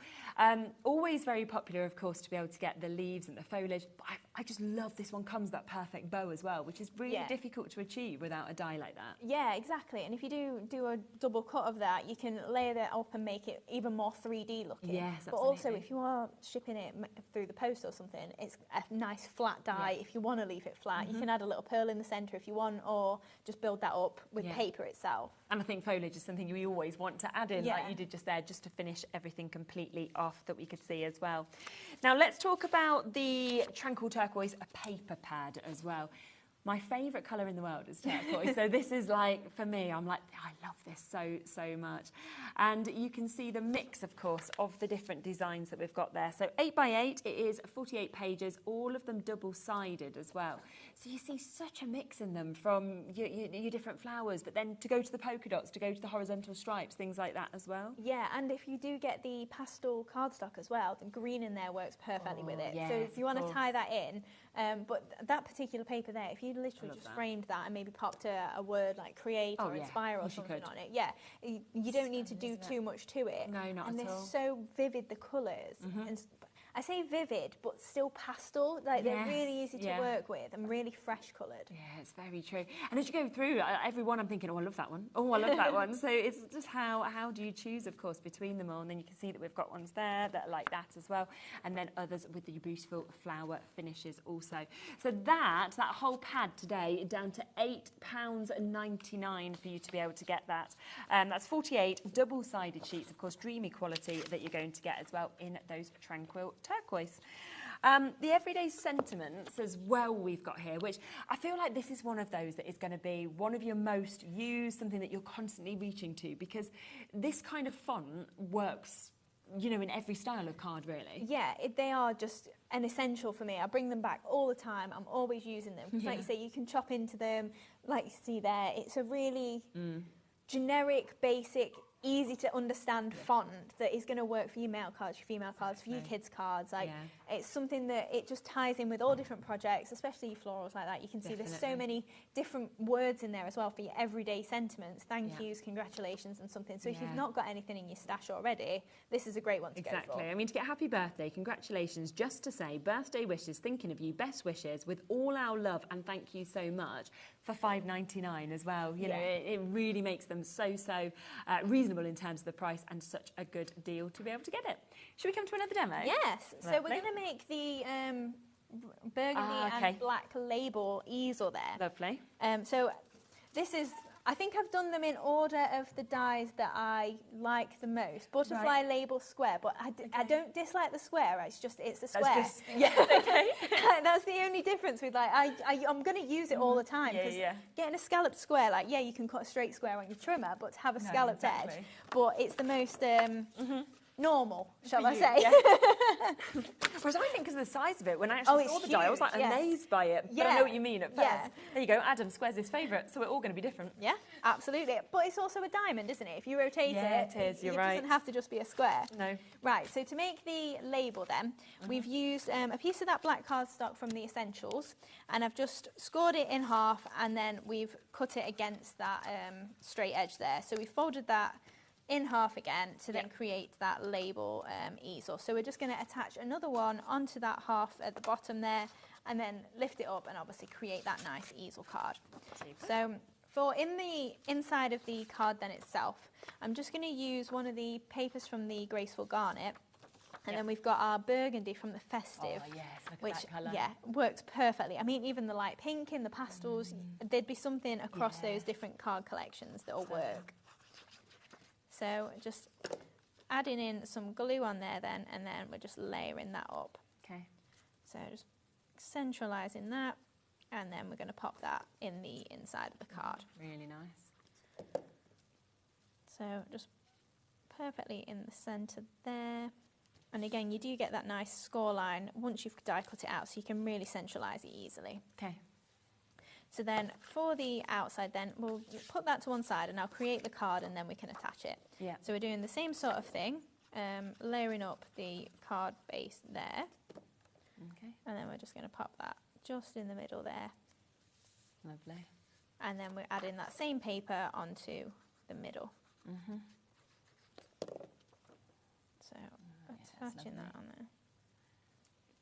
Always very popular, of course, to be able to get the leaves and the foliage, but I just love this one comes that perfect bow as well, which is really difficult to achieve without a die like that. Yeah, exactly. And if you do a double cut of that, you can layer that up and make it even more 3D looking. Yes, but also, if you are shipping it through the post or something, it's a nice flat die. If you want to leave it flat, you can add a little pearl in the centre if you want, or just build that up with paper itself. And I think foliage is something we always want to add in, like you did just there, just to finish everything completely off that we could see as well. Now, let's talk about the Tranquil Turquoise, a paper pad as well. My favourite colour in the world is turquoise, so this is like, for me, I'm like, I love this so much. And you can see the mix, of course, of the different designs that we've got there. So 8x8, it is 48 pages, all of them double-sided as well. So you see such a mix in them from your different flowers, but then to go to the polka dots, to go to the horizontal stripes, things like that as well. Yeah, and if you do get the pastel cardstock as well, the green in there works perfectly with it. Yes, so if you want to tie that in, but that particular paper there, if you literally just framed that and maybe popped a word like create or inspire or something on it, you don't need to do too much to it. No, not at all. And they're so vivid, the colours. And I say vivid, but still pastel. Like they're really easy to work with and really fresh coloured. Yeah, it's very true. And as you go through every one, I'm thinking, oh, I love that one. Oh, I love that one. So it's just how do you choose, of course, between them all? And then you can see that we've got ones there that are like that as well, and then others with the beautiful flower finishes also. So that whole pad today down to £8.99 for you to be able to get that. That's 48 double-sided sheets, of course, dreamy quality that you're going to get as well in those Tranquil Turquoise. The everyday sentiments as well we've got here, which I feel like this is one of those that is going to be one of your most used, something that you're constantly reaching to, because this kind of font works you know, in every style of card, really. Yeah, they are just an essential for me. I bring them back all the time. I'm always using them. Like you say, you can chop into them, like you see there. It's a really generic, basic, easy to understand font that is going to work for your male cards, your female cards, for your kids' cards. Like it's something that it just ties in with all different projects, especially your florals like that. You can see there's so many different words in there as well for your everyday sentiments, thank yous, congratulations, and something. So if you've not got anything in your stash already, this is a great one to go for. Exactly. I mean, to get happy birthday, congratulations, just to say birthday wishes, thinking of you, best wishes, with all our love and thank you so much, for $5.99 as well. You know, it really makes them so reasonable in terms of the price, and such a good deal to be able to get it. Should we come to another demo? Yes. So we're going to make the burgundy and black label easel there. Lovely. So this is, I think I've done them in order of the dies that I like the most. Butterfly label square, but I don't dislike the square. It's a square. That's the only difference with, like, I'm going to use it all the time, because getting a scalloped square, like, you can cut a straight square on your trimmer, but to have a scalloped edge, but it's the most normal, shall I say. Whereas I think because of the size of it, when I actually saw the die, I was like amazed by it. But I know what you mean at first. There you go, Adam, square's his favourite, so we're all going to be different. Yeah, absolutely. But it's also a diamond, isn't it? If you rotate it, it doesn't have to just be a square. No. Right, so to make the label then, we've used a piece of that black cardstock from the Essentials, and I've just scored it in half, and then we've cut it against that straight edge there. So we folded that in half again to then create that label easel. So we're just going to attach another one onto that half at the bottom there, and then lift it up and obviously create that nice easel card. Super. So for in the inside of the card then itself, I'm just going to use one of the papers from the Graceful Garnet, and then we've got our burgundy from the Festive, which works perfectly. I mean, even the light pink in the pastels, there'd be something across those different card collections that'll work. So just adding in some glue on there then, and then we're just layering that up. Okay. So just centralising that, and then we're going to pop that in the inside of the card. Really nice. So just perfectly in the centre there. And again, you do get that nice score line once you've die cut it out, so you can really centralise it easily. Okay. So then for the outside then, we'll put that to one side and I'll create the card and then we can attach it. Yeah. So we're doing the same sort of thing, layering up the card base there. Okay. And then we're just going to pop that just in the middle there. Lovely. And then we're adding that same paper onto the middle. So attaching that on there.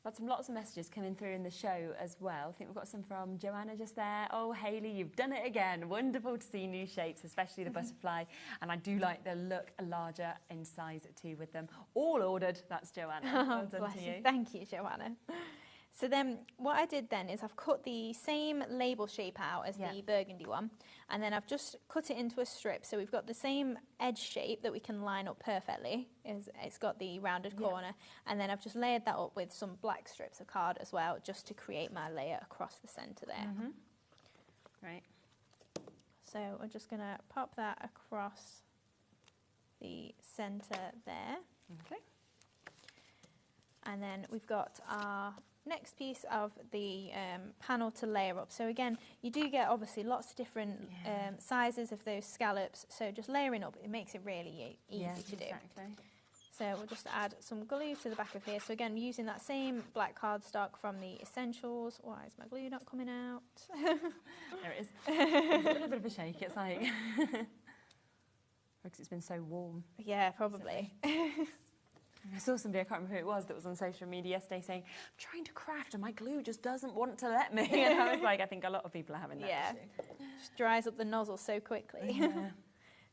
Lots of messages coming through in the show as well. I think we've got some from Joanna just there. Oh, Hayley, you've done it again. Wonderful to see new shapes, especially the butterfly. And I do like the look larger in size too with them. All ordered. That's Joanna. Well done to you. Thank you, Joanna. So then what I did then is I've cut the same label shape out as the burgundy one, and then I've just cut it into a strip. So we've got the same edge shape that we can line up perfectly. It's got the rounded corner, and then I've just layered that up with some black strips of card as well, just to create my layer across the centre there. Right. So we're just going to pop that across the centre there. Okay. And then we've got our next piece of the panel to layer up. So again, you do get obviously lots of different sizes of those scallops, so just layering up, it makes it really easy to do. Exactly. So we'll just add some glue to the back of here. So again, using that same black cardstock from the Essentials. Why is my glue not coming out? There it is. It's a little bit of a shake, it's like, because it's been so warm. Yeah, probably. I saw somebody, I can't remember who it was, that was on social media yesterday saying, I'm trying to craft and my glue just doesn't want to let me. And I was like, I think a lot of people are having that issue. Just dries up the nozzle so quickly.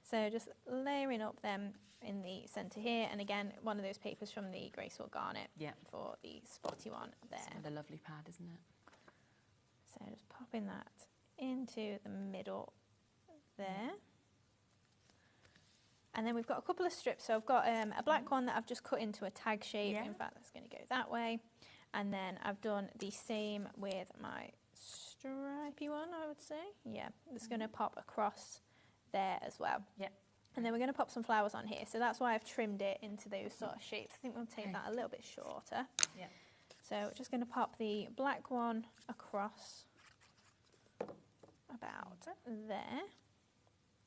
So just layering up them in the centre here. And again, one of those papers from the Graceful Garnet for the spotty one there. It's a lovely pad, isn't it? So just popping that into the middle there. And then we've got a couple of strips. So I've got a black one that I've just cut into a tag shape. In fact, that's going to go that way. And then I've done the same with my stripy one, I would say. Yeah, it's going to pop across there as well. And then we're going to pop some flowers on here. So that's why I've trimmed it into those sort of shapes. I think we'll take that a little bit shorter. Yeah. So we're just going to pop the black one across about there.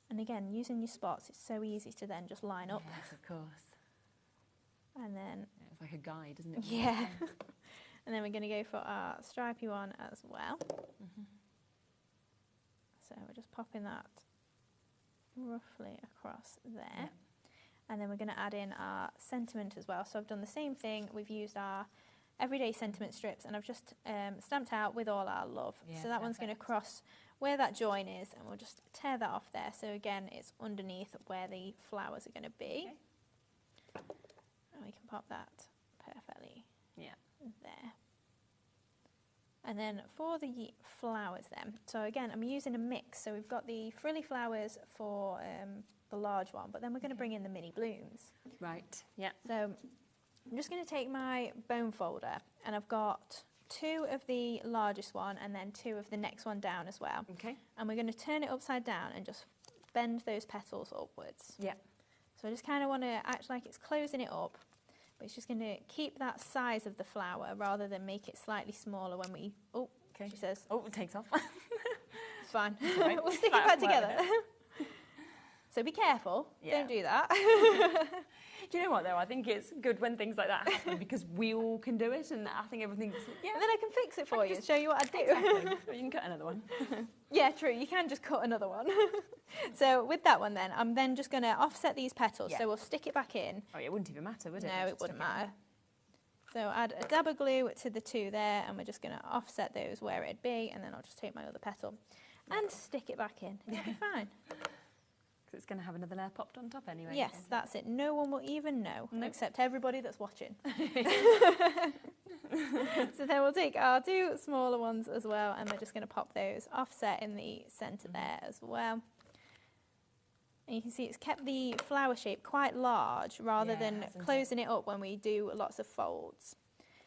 And again, using your spots, it's so easy to then just line up. Yes, of course. And then... Yeah, it's like a guide, isn't it? Yeah. And then we're going to go for our stripy one as well. So we're just popping that roughly across there. Yeah. And then we're going to add in our sentiment as well. So I've done the same thing. We've used our everyday sentiment strips and I've just stamped out with all our love. So that one's going to cross where that join is and we'll just tear that off there. So again, it's underneath where the flowers are going to be. And we can pop that perfectly there. And then for the flowers then, so again, I'm using a mix. So we've got the frilly flowers for the large one, but then we're going to bring in the mini blooms. Right, yeah. So I'm just going to take my bone folder and I've got 2 of the largest one and then 2 of the next one down as well. Okay. And we're going to turn it upside down and just bend those petals upwards. Yeah. So I just kind of want to act like it's closing it up. But it's just going to keep that size of the flower rather than make it slightly smaller when we... Oh, she says. Oh, it takes off. It's fine. We'll stick it back together. So be careful. Yeah. Don't do that. Do you know what, though? I think it's good when things like that happen because we all can do it and I think everything's... Yeah. And then I can fix it for you and show you what I do. Exactly. Or you can cut another one. Yeah, true. You can just cut another one. So with that one then, I'm then just going to offset these petals. So we'll stick it back in. Oh, yeah, it wouldn't even matter, would it? No, it wouldn't matter. So add a dab of glue to the 2 there and we're just going to offset those where it'd be and then I'll just take my other petal and stick it back in. It'll be fine. Because it's going to have another layer popped on top anyway. Yes, that's it. No one will even know, except everybody that's watching. So then we'll take our 2 smaller ones as well and we're just going to pop those offset in the centre there as well. And you can see it's kept the flower shape quite large rather than closing it up when we do lots of folds.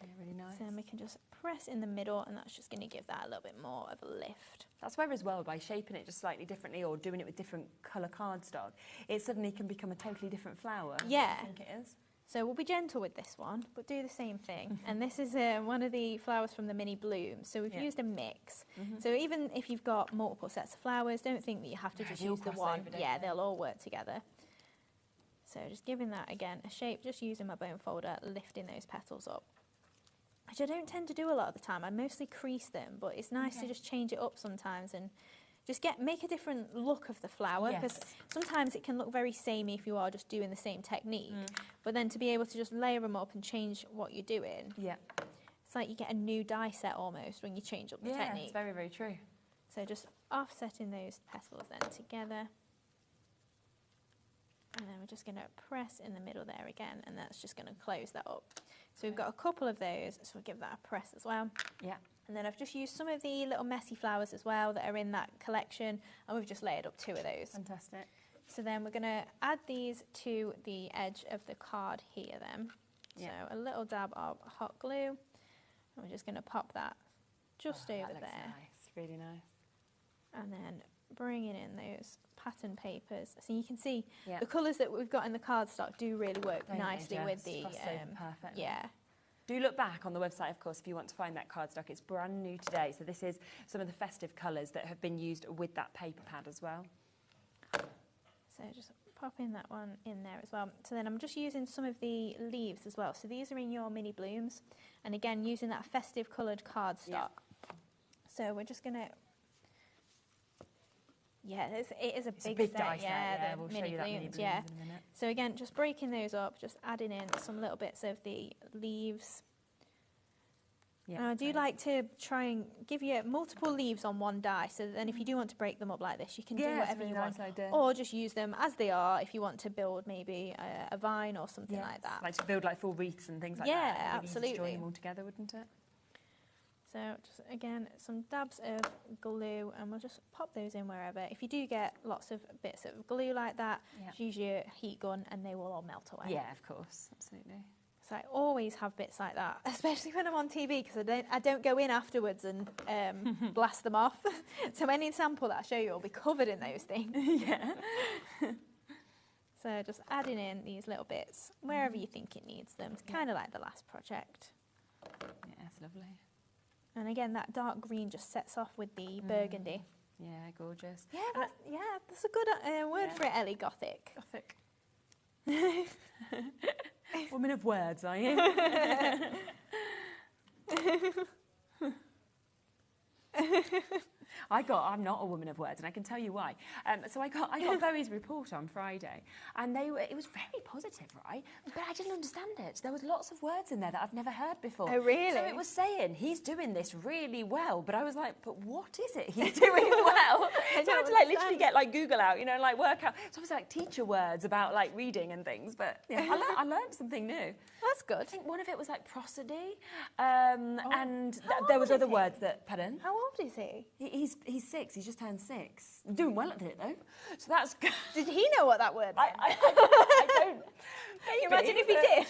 Yeah, really nice. So then we can just press in the middle and that's just going to give that a little bit more of a lift. That's where as well, by shaping it just slightly differently or doing it with different colour cardstock, it suddenly can become a totally different flower. Yeah. I think it is. So we'll be gentle with this one, but do the same thing. And this is one of the flowers from the mini blooms. So we've used a mix. So even if you've got multiple sets of flowers, don't think that you have to just use the one. Yeah, they'll all work together. So just giving that, again, a shape, just using my bone folder, lifting those petals up. Which I don't tend to do a lot of the time. I mostly crease them, but it's nice to just change it up sometimes and just make a different look of the flower, because sometimes it can look very samey if you are just doing the same technique. But then to be able to just layer them up and change what you're doing, it's like you get a new die set almost when you change up the technique. Yeah, it's very, very true. So just offsetting those petals then together. And then we're just going to press in the middle there again, and that's just going to close that up. So we've got a couple of those, so we'll give that a press as well. Yeah. And then I've just used some of the little messy flowers as well that are in that collection, and we've just layered up 2 of those. Fantastic. So then we're going to add these to the edge of the card here then. So a little dab of hot glue, and we're just going to pop that just over there. Nice, really nice. And then bringing in those pattern papers. So you can see the colours that we've got in the cardstock do really work nicely with the... perfect. Yeah. Do look back on the website, of course, if you want to find that cardstock. It's brand new today. So this is some of the festive colours that have been used with that paper pad as well. So just popping that one in there as well. So then I'm just using some of the leaves as well. So these are in your mini blooms. And again, using that festive coloured cardstock. Yeah. So we're just going to... Yeah, it is a big set, die set. Yeah, we'll mini show you that mini blooms, blooms in a minute. So again, just breaking those up, just adding in some little bits of the leaves. Yeah, and I do like to try and give you multiple leaves on one die, so then if you do want to break them up like this, you can do whatever you want. Idea. Or just use them as they are if you want to build maybe a vine or something like that. Like to build like full wreaths and things like that. Yeah, absolutely. Join them all together, wouldn't it? So just again, some dabs of glue, and we'll just pop those in wherever. If you do get lots of bits of glue like that, just use your heat gun and they will all melt away. Yeah, of course, absolutely. So I always have bits like that, especially when I'm on TV, because I don't go in afterwards and blast them off. So any sample that I show you will be covered in those things. Yeah. So just adding in these little bits wherever you think it needs them. It's kind of like the last project. Yeah, it's lovely. And again, that dark green just sets off with the burgundy. Yeah, gorgeous. Yeah, that's a good word for it, Ellie. Gothic. Gothic. Woman of words, are you? I'm not a woman of words, and I can tell you why. So I got Bowie's report on Friday, and it was very positive, right? But I didn't understand it. There was lots of words in there that I've never heard before. Oh, really? So it was saying he's doing this really well, but I was like, but what is it he's doing well? So I had to literally get Google out, work out. So I was teacher words about reading and things. But yeah, I learned something new. That's good. I think one of it was prosody, and there was other words that. Pardon? How old is he? He's 6. He's just turned 6. Doing well at it though. So that's good. Did he know what that word meant? I don't. Can you imagine if he did?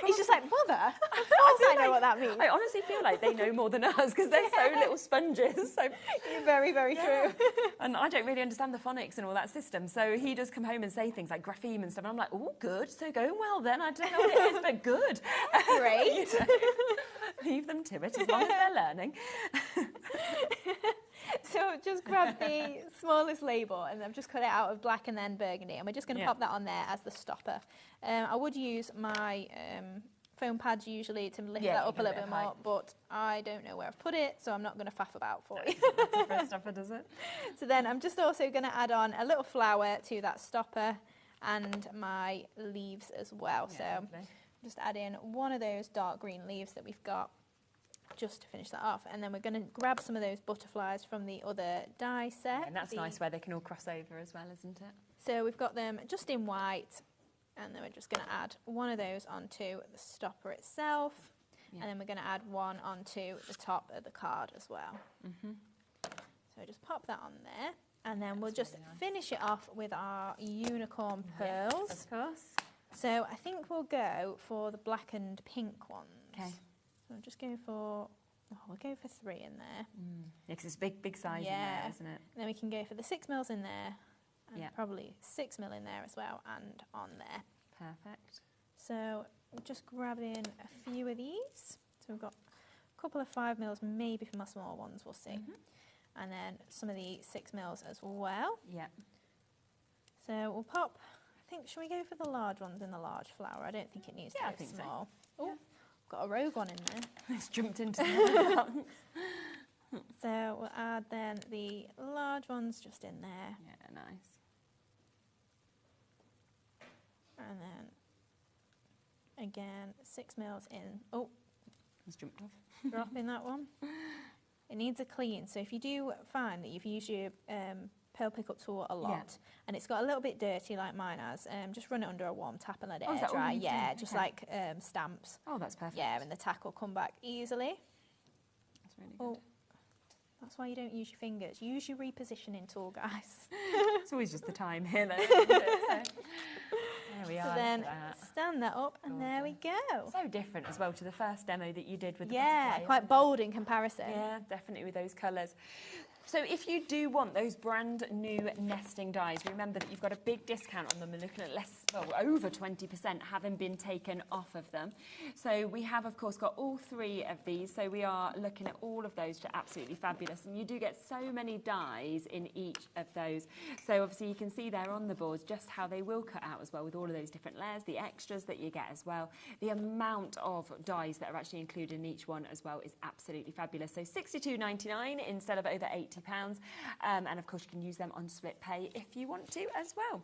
He's just like, Mother, of course I know what that means. I honestly feel like they know more than us because they're so little sponges. So You're very, very true. And I don't really understand the phonics and all that system. So he does come home and say things like grapheme and stuff. And I'm like, oh, good. So going well then. I don't know what it is, but good. Great. Leave them to it as long as they're learning. So just grab the smallest label, and I've just cut it out of black and then burgundy, and we're just going to pop that on there as the stopper. I would use my foam pads usually to lift that up a little bit more, but I don't know where I've put it, so I'm not going to faff about for you. That's the first stopper, does it? So then I'm just also going to add on a little flower to that stopper and my leaves as well. So lovely. Just add in one of those dark green leaves that we've got, just to finish that off, and then we're going to grab some of those butterflies from the other die set. Yeah, and that's nice where they can all cross over as well, isn't it? So we've got them just in white, and then we're just going to add one of those onto the stopper itself, and then we're going to add one onto the top of the card as well. So just pop that on there, and then we'll just finish it off with our unicorn pearls. Yes, of course. So I think we'll go for the black and pink ones. Okay. So I'm just going for, we'll go for 3 in there. Yeah, because it's big size in there, isn't it? And then we can go for the 6 mils in there, and probably 6 mil in there as well, and on there. Perfect. So we'll just grab in a few of these. So we've got a couple of 5 mils, maybe for my small ones, we'll see. And then some of the 6 mils as well. Yeah. So we'll pop, I think, should we go for the large ones in the large flower? I don't think it needs to be small. So. Oh, got a rogue one in there. It's jumped into the box. So we'll add then the large ones just in there. Yeah, nice. And then again, 6 mils in. Oh, It's jumped off. drop in that one. It needs a clean. So if you do find that you've used your pearl pickup tool a lot and it's got a little bit dirty like mine has, just run it under a warm tap and let it air dry. Yeah, just like stamps. Oh, that's perfect. Yeah, and the tack will come back easily. That's really good. Oh, that's why you don't use your fingers. Use your repositioning tool, guys. It's always just the time here, though, isn't it? So, there we are. So then stand that up, and there we go. So different as well to the first demo that you did with the butterfly, quite bold in comparison. Yeah, definitely with those colours. So if you do want those brand new nesting dies, remember that you've got a big discount on them. We're looking at over 20% having been taken off of them. So we have, of course, got all 3 of these. So we are looking at all of those, which are absolutely fabulous. And you do get so many dies in each of those. So obviously you can see there on the boards just how they will cut out as well with all of those different layers, the extras that you get as well. The amount of dies that are actually included in each one as well is absolutely fabulous. So £62.99 instead of over £80. And of course you can use them on split pay if you want to as well.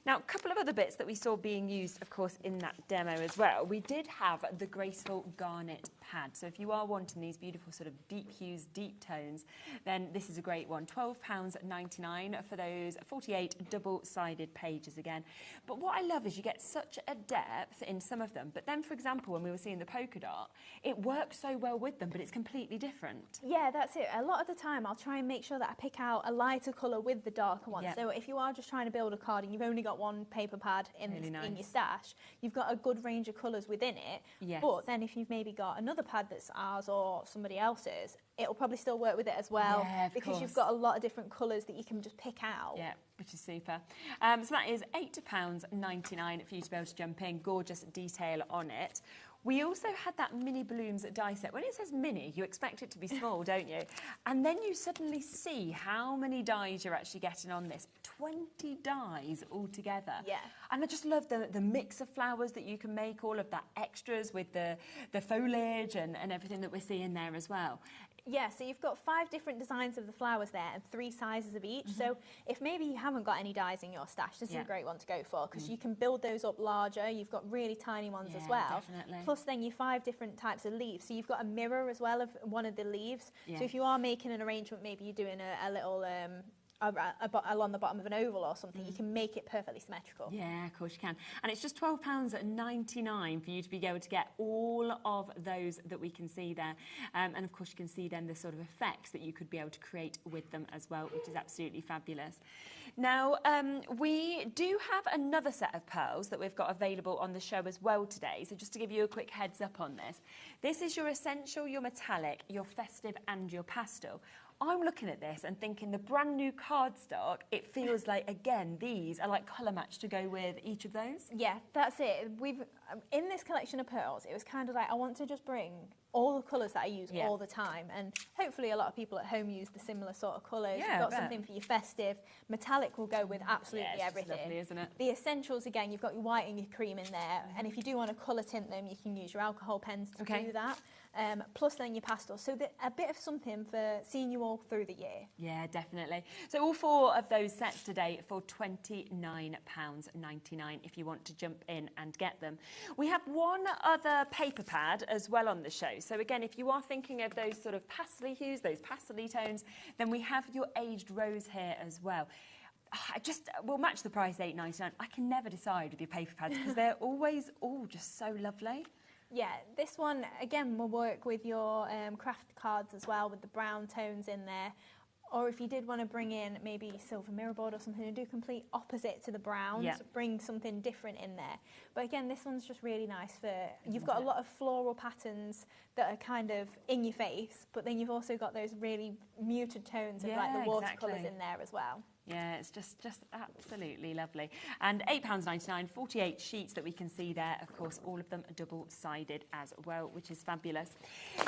Now, a couple of other bits that we saw being used, of course, in that demo as well. We did have the graceful garnet pad. So if you are wanting these beautiful sort of deep hues, deep tones, then this is a great one. £12.99 for those 48 double-sided pages again. But what I love is you get such a depth in some of them. But then, for example, when we were seeing the polka dot, it works so well with them, but it's completely different. Yeah, that's it. A lot of the time I'll try and make make sure that I pick out a lighter colour with the darker one. So if you are just trying to build a card and you've only got one paper pad in your stash, you've got a good range of colours within it. But then if you've maybe got another pad that's ours or somebody else's, it'll probably still work with it as well, because you've got a lot of different colours that you can just pick out. Yeah, which is super. So that is £8.99 for you to be able to jump in. Gorgeous detail on it. We also had that mini blooms die set. When it says mini, you expect it to be small, don't you? And then you suddenly see how many dies you're actually getting on this. 20 dies altogether. Yeah. And I just love the mix of flowers that you can make, all of that extras with the foliage and everything that we're seeing there as well. Yeah, so you've got 5 different designs of the flowers there and 3 sizes of each. So if maybe you haven't got any dies in your stash, this is a great one to go for, because you can build those up larger. You've got really tiny ones as well. Definitely. Plus then your 5 different types of leaves. So you've got a mirror as well of one of the leaves. So if you are making an arrangement, maybe you're doing a little along the bottom of an oval or something, you can make it perfectly symmetrical. Yeah, of course you can. And it's just £12.99 for you to be able to get all of those that we can see there. And of course you can see then the sort of effects that you could be able to create with them as well, which is absolutely fabulous. Now, we do have another set of pearls that we've got available on the show as well today. So just to give you a quick heads up on this. This is your essential, your metallic, your festive and your pastel. I'm looking at this and thinking the brand new cardstock, it feels like, again, these are like colour match to go with each of those. Yeah, that's it. We've in this collection of pearls, it was kind of like, I want to just bring all the colours that I use all the time, and hopefully a lot of people at home use the similar sort of colours. Yeah, you've got something for your festive. Metallic will go with absolutely everything. Lovely, isn't it? The essentials, again, you've got your white and your cream in there, and if you do want to colour tint them, you can use your alcohol pens to do that. Plus then your pastels, so a bit of something for seeing you all through the year. Yeah, definitely. So all 4 of those sets today for £29.99 if you want to jump in and get them. We have one other paper pad as well on the show. So again, if you are thinking of those sort of pastel hues, those pastel tones, then we have your aged rose here as well. We'll match the price, £8.99. I can never decide with your paper pads because they're always all just so lovely. Yeah, this one, again, will work with your craft cards as well, with the brown tones in there. Or if you did want to bring in maybe silver mirror board or something and do complete opposite to the browns, bring something different in there. But again, this one's just really nice for, you've got a lot of floral patterns that are kind of in your face, but then you've also got those really muted tones of like the watercolours in there as well. Yeah, it's just absolutely lovely. And £8.99, 48 sheets that we can see there. Of course, all of them are double-sided as well, which is fabulous.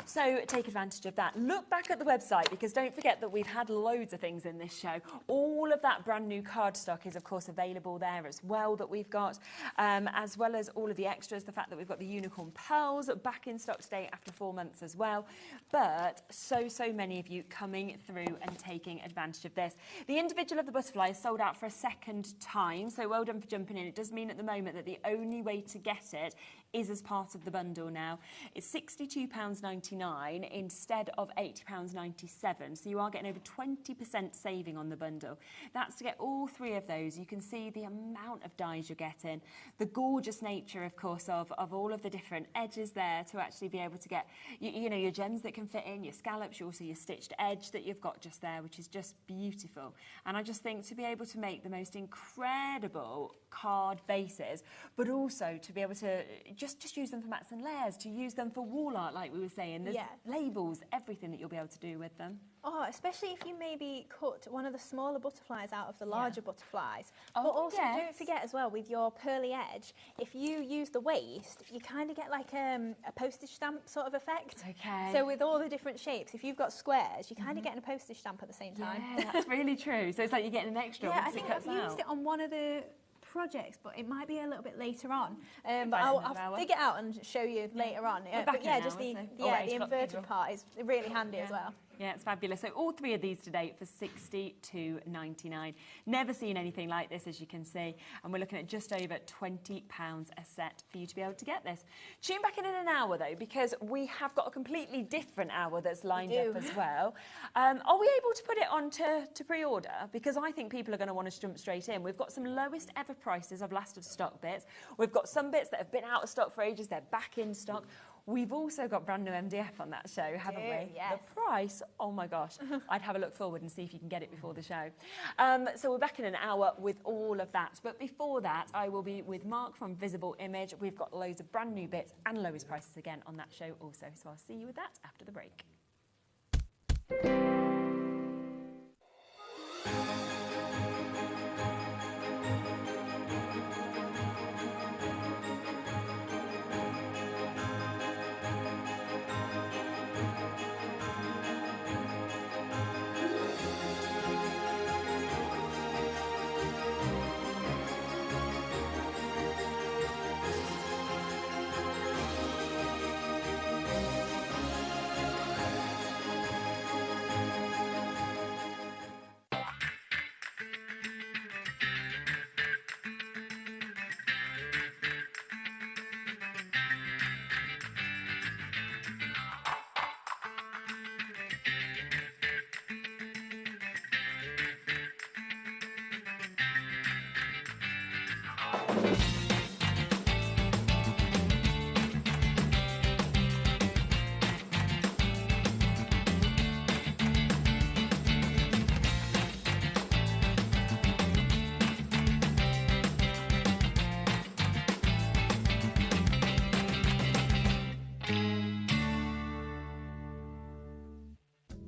So take advantage of that. Look back at the website, because don't forget that we've had loads of things in this show. All of that brand new cardstock is, of course, available there as well that we've got, as well as all of the extras, the fact that we've got the unicorn pearls back in stock today after 4 months as well. But so many of you coming through and taking advantage of this. The individual of the butterfly is sold out for a second time, so well done for jumping in. It does mean at the moment that the only way to get it is as part of the bundle now. It's £62.99 instead of £80.97, so you are getting over 20% saving on the bundle. That's to get all 3 of those. You can see the amount of dies you're getting, the gorgeous nature, of course, of all of the different edges there to actually be able to get, you know, your gems that can fit in, your scallops, also your stitched edge that you've got just there, which is just beautiful. And I just think to be able to make the most incredible card bases, but also to be able to just use them for mats and layers, to use them for wall art, like we were saying. There's labels, everything that you'll be able to do with them. Oh, especially if you maybe cut one of the smaller butterflies out of the larger butterflies. But also don't forget as well, with your pearly edge, if you use the waste, you kind of get like a postage stamp sort of effect. Okay. So with all the different shapes, if you've got squares, you're kind of getting a postage stamp at the same time. Yeah, that's really true. So it's like you're getting an extra I once think it cuts I've out. used it on one of the projects, but it might be a little bit later on. But I'll dig it out and show you later on. But yeah, just the inverted part is really handy as well. Yeah, it's fabulous. So all 3 of these today for £62.99. Never seen anything like this, as you can see. And we're looking at just over £20 a set for you to be able to get this. Tune back in an hour, though, because we have got a completely different hour that's lined up as well. Are we able to put it on to pre-order? Because I think people are going to want to jump straight in. We've got some lowest ever prices of last of stock bits. We've got some bits that have been out of stock for ages. They're back in stock. We've also got brand new MDF on that show, haven't we? Yes. The price, oh my gosh. I'd have a look forward and see if you can get it before the show. So we're back in an hour with all of that. But before that, I will be with Mark from Visible Image. We've got loads of brand new bits and lowest prices again on that show also. So I'll see you with that after the break.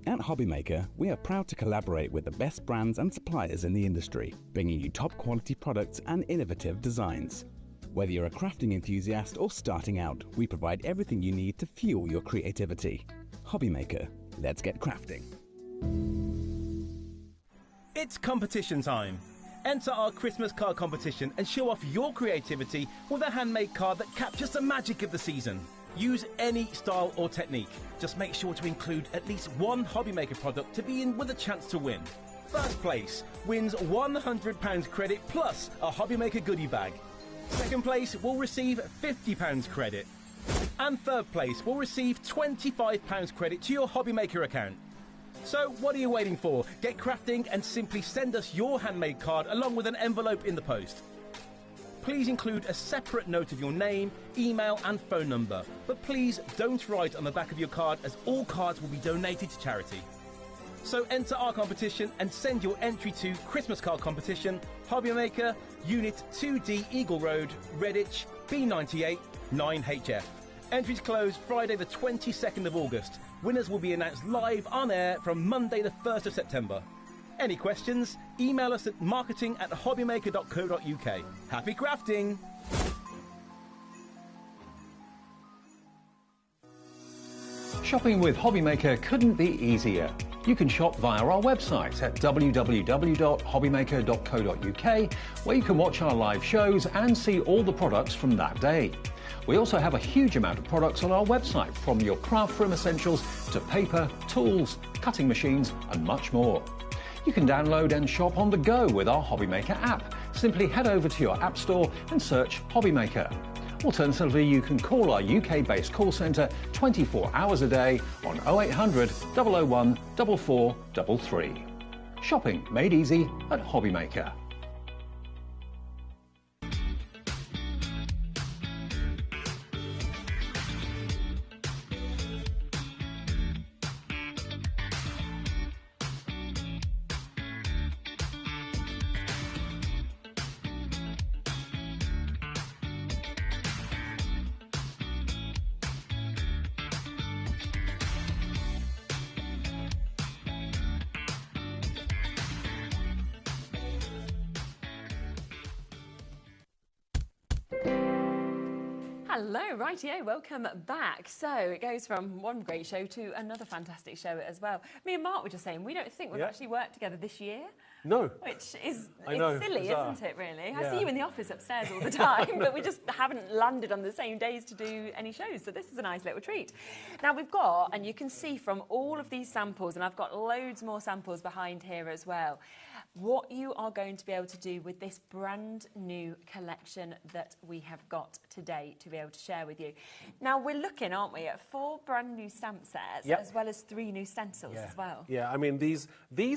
At HobbyMaker, we are proud to collaborate with the best brands and suppliers in the industry, bringing you top quality products and innovative designs. Whether you're a crafting enthusiast or starting out, we provide everything you need to fuel your creativity. HobbyMaker, let's get crafting. It's competition time. Enter our Christmas card competition and show off your creativity with a handmade card that captures the magic of the season. Use any style or technique. Just make sure to include at least one HobbyMaker product to be in with a chance to win. First place wins £100 credit plus a HobbyMaker goodie bag. Second place will receive £50 credit. And third place will receive £25 credit to your HobbyMaker account. So what are you waiting for? Get crafting and simply send us your handmade card along with an envelope in the post. Please include a separate note of your name, email and phone number. But please don't write on the back of your card, as all cards will be donated to charity. So enter our competition and send your entry to Christmas Card Competition, HobbyMaker, Unit 2D Eagle Road, Redditch, B98 9HF. Entries close Friday the 22nd of August. Winners will be announced live on air from Monday the 1st of September. Any questions? Email us at marketing@hobbymaker.co.uk. Happy crafting! Shopping with HobbyMaker couldn't be easier. You can shop via our website at www.hobbymaker.co.uk, where you can watch our live shows and see all the products from that day. We also have a huge amount of products on our website, from your craft room essentials to paper, tools, cutting machines and much more. You can download and shop on the go with our HobbyMaker app. Simply head over to your app store and search HobbyMaker. Alternatively, you can call our UK-based call centre 24 hours a day on 0800 001 4433. Shopping made easy at HobbyMaker. Hello, rightio, welcome back. So it goes from one great show to another fantastic show as well. Me and Mark were just saying, we don't think we've actually worked together this year. No. Which is know, silly, bizarre. isn't it, really? Yeah. I see you in the office upstairs all the time, but we just haven't landed on the same days to do any shows, so this is a nice little treat. Now we've got, and you can see from all of these samples, and I've got loads more samples behind here as well, what you are going to be able to do with this brand new collection that we have got today to be able to share with you. Now we're looking, aren't we, at 4 brand new stamp sets, as well as 3 new stencils as well. Yeah, I mean, these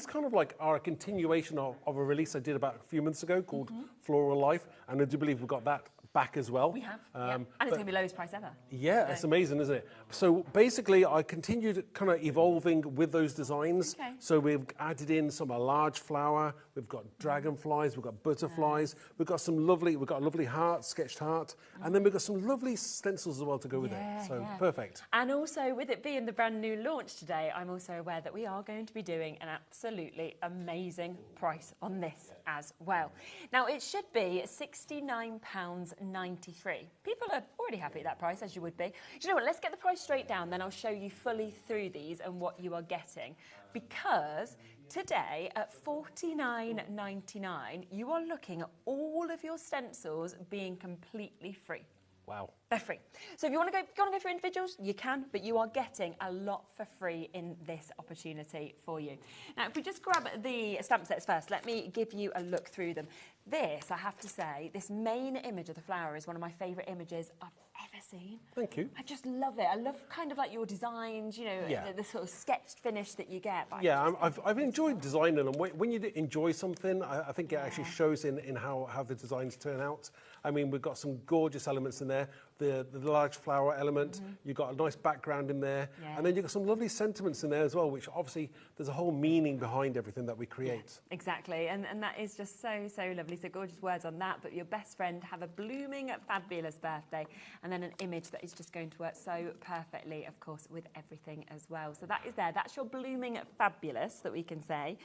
kind of like are a continuation of a release I did about a few months ago called Floral Life, and I do believe we've got that back as well. We have, and it's going to be lowest price ever. Yeah, it's amazing, isn't it? So basically, I continued kind of evolving with those designs. Okay. So we've added in some large flower. We've got dragonflies. We've got butterflies. We've got a lovely heart, sketched heart, and then we've got some lovely stencils as well to go with it. So perfect. And also, with it being the brand new launch today, I'm also aware that we are going to be doing an absolutely amazing price on this as well. Now, it should be £69.93. People are already happy at that price, as you would be. Do you know what? Let's get the price straight down, then I'll show you fully through these and what you are getting. Because today, at £49.99, you are looking at all of your stencils being completely free. Wow. They're free. So if you want to go for individuals, you can, but you are getting a lot for free in this opportunity for you. Now, if we just grab the stamp sets first, let me give you a look through them. This, I have to say, this main image of the flower is one of my favourite images I've ever seen. Thank you. I just love it. I love kind of like your designs, you know, the sort of sketched finish that you get. Yeah, I've enjoyed designing them. When you enjoy something, I think it actually shows in how the designs turn out. I mean, we've got some gorgeous elements in there. The large flower element, you've got a nice background in there, and then you've got some lovely sentiments in there as well, which obviously there's a whole meaning behind everything that we create. Yeah, exactly, and that is just so lovely. So gorgeous words on that, but your best friend have a blooming fabulous birthday, and then an image that is just going to work so perfectly, of course, with everything as well. So that is there. That's your blooming fabulous that we can say.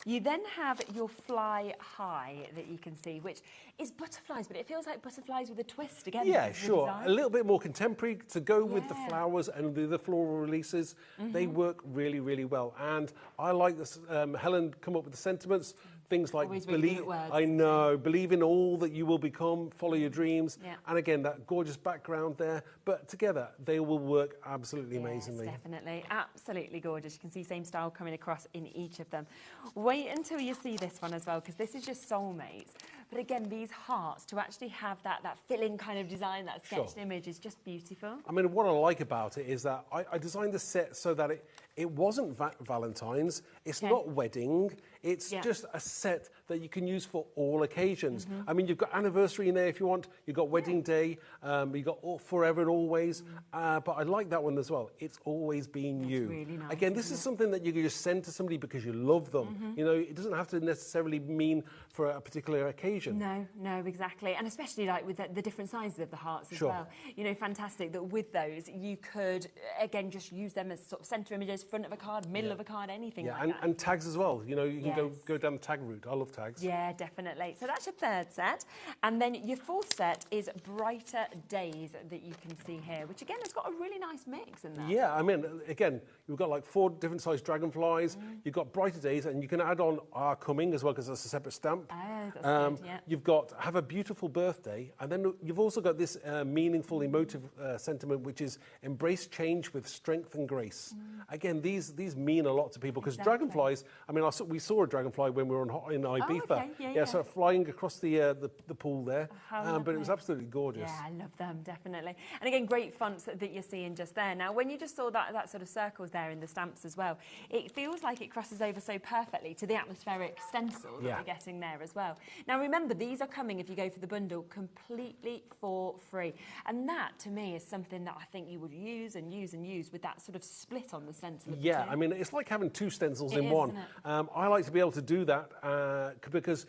You then have your fly high that you can see, which is butterflies, but it feels like butterflies with a twist again. Yeah, sure. A little bit more contemporary to go with the flowers and the floral releases. They work really, really well. And I like this. Helen come up with the sentiments. Things like believe in all that you will become, follow your dreams, and again that gorgeous background there. But together they will work absolutely amazingly. Definitely, absolutely gorgeous. You can see same style coming across in each of them. Wait until you see this one as well, because this is just soulmates. But again, these hearts, to actually have that filling kind of design, that sketched image is just beautiful. I mean, what I like about it is that I designed the set so that it wasn't Valentine's, it's not wedding, it's just a set that you can use for all occasions. I mean, you've got anniversary in there if you want, you've got wedding day, you've got forever and always, but I like that one as well. It's always been you. Really nice, again, this is something that you can just send to somebody because you love them. You know, it doesn't have to necessarily mean for a particular occasion. No, exactly. And especially like with the different sizes of the hearts as well. You know, fantastic that with those you could, again, just use them as sort of centre images, front of a card, middle of a card, anything like that. And tags as well. You know, you can go down the tag route. I love tags. Yeah, definitely. So that's your third set. And then your fourth set is Brighter Days that you can see here, which again has got a really nice mix in there. Yeah, I mean, again, you've got like 4 different sized dragonflies. You've got Brighter Days, and you can add on Are Coming as well, because that's a separate stamp. Oh, that's good, You've got Have a Beautiful Birthday, and then you've also got this meaningful, emotive sentiment, which is Embrace Change with Strength and Grace. Again, these mean a lot to people, because dragonflies, I mean, we saw a dragonfly when we were in Ibiza. So flying across the pool there, but it was absolutely gorgeous. Yeah, I love them, definitely. And again, great fonts that you're seeing just there. Now, when you just saw that sort of circles there in the stamps as well, it feels like it crosses over so perfectly to the atmospheric stencil that we're getting there as well. Now, remember, these are coming, if you go for the bundle, completely for free. And that, to me, is something that I think you would use and use and use with that sort of split on the stencil. Yeah, I mean, it's like having 2 stencils in one. I like to be able to do that because,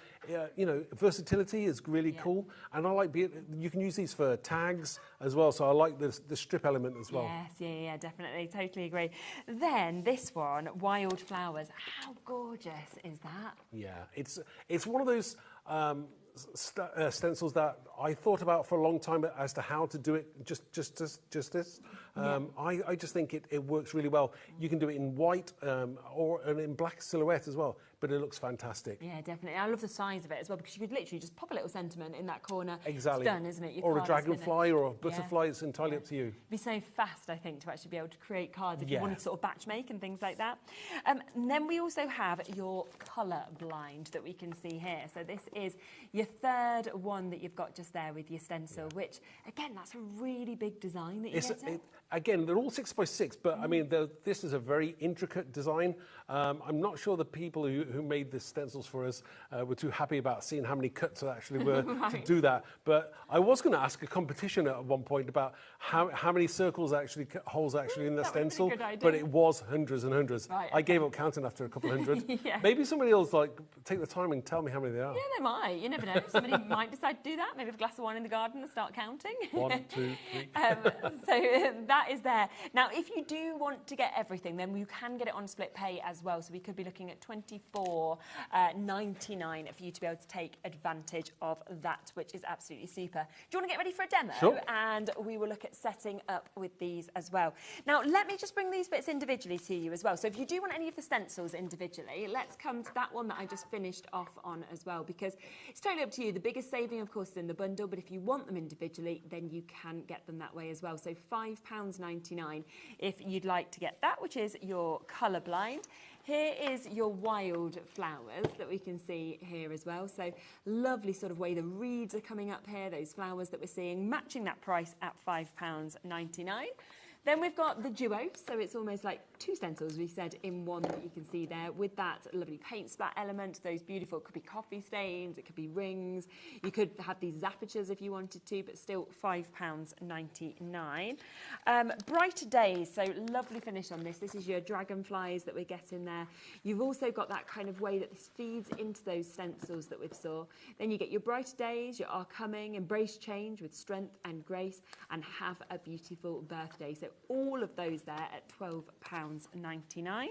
you know, versatility is really cool. And I like you can use these for tags as well. So I like the strip element as well. Yes, definitely. Totally agree. Then this one, Wild Flowers. How gorgeous is that? Yeah, it's one of those stencils that I thought about for a long time as to how to do it just this. I just think it works really well. You can do it in white or in black silhouette as well, but it looks fantastic. Yeah, definitely. I love the size of it as well, because you could literally just pop a little sentiment in that corner. Exactly. It's done, isn't it? Or a dragonfly or a butterfly, it's entirely up to you. It'd be so fast, I think, to actually be able to create cards if you wanted to sort of batch make and things like that. And then we also have your colour blind that we can see here. So this is your third one that you've got just there with your stencil, which, again, that's a really big design that you get. again, they're all 6x6, but I mean, this is a very intricate design. I'm not sure the people who made the stencils for us were too happy about seeing how many cuts there actually were to do that. But I was going to ask a competition at one point about how many circles actually, holes actually in the stencil, but it was hundreds and hundreds. Right, I gave up counting after a couple of hundred. Yeah. Maybe somebody else like take the time and tell me how many there are. Yeah, they might. You never know. Somebody might decide to do that. Maybe have a glass of wine in the garden and start counting. 1, 2, 3. So that is there. Now, if you do want to get everything, then you can get it on split pay as well. So we could be looking at $24.99 for you to be able to take advantage of that, which is absolutely super. Do you want to get ready for a demo? Sure. And we will look at setting up with these as well. Now, let me just bring these bits individually to you as well. So if you do want any of the stencils individually, let's come to that one that I just finished off on as well, because it's totally up to you. The biggest saving, of course, is in the bundle, but if you want them individually, then you can get them that way as well. So £5.99 if you'd like to get that, which is your colourblind. Here is your wild flowers that we can see here as well. So lovely sort of way the reeds are coming up here, those flowers that we're seeing, matching that price at £5.99. Then we've got the duo, so it's almost like 2 stencils, we said, in one that you can see there, with that lovely paint splat element, those beautiful, it could be coffee stains, it could be rings, you could have these zappatures if you wanted to, but still £5.99. Brighter Days, so lovely finish on this. This is your dragonflies that we're getting there. You've also got that kind of way that this feeds into those stencils that we saw. Then you get your Brighter Days, your Are Coming, Embrace Change with Strength and Grace, and Have a Beautiful Birthday. So all of those there at £12.99.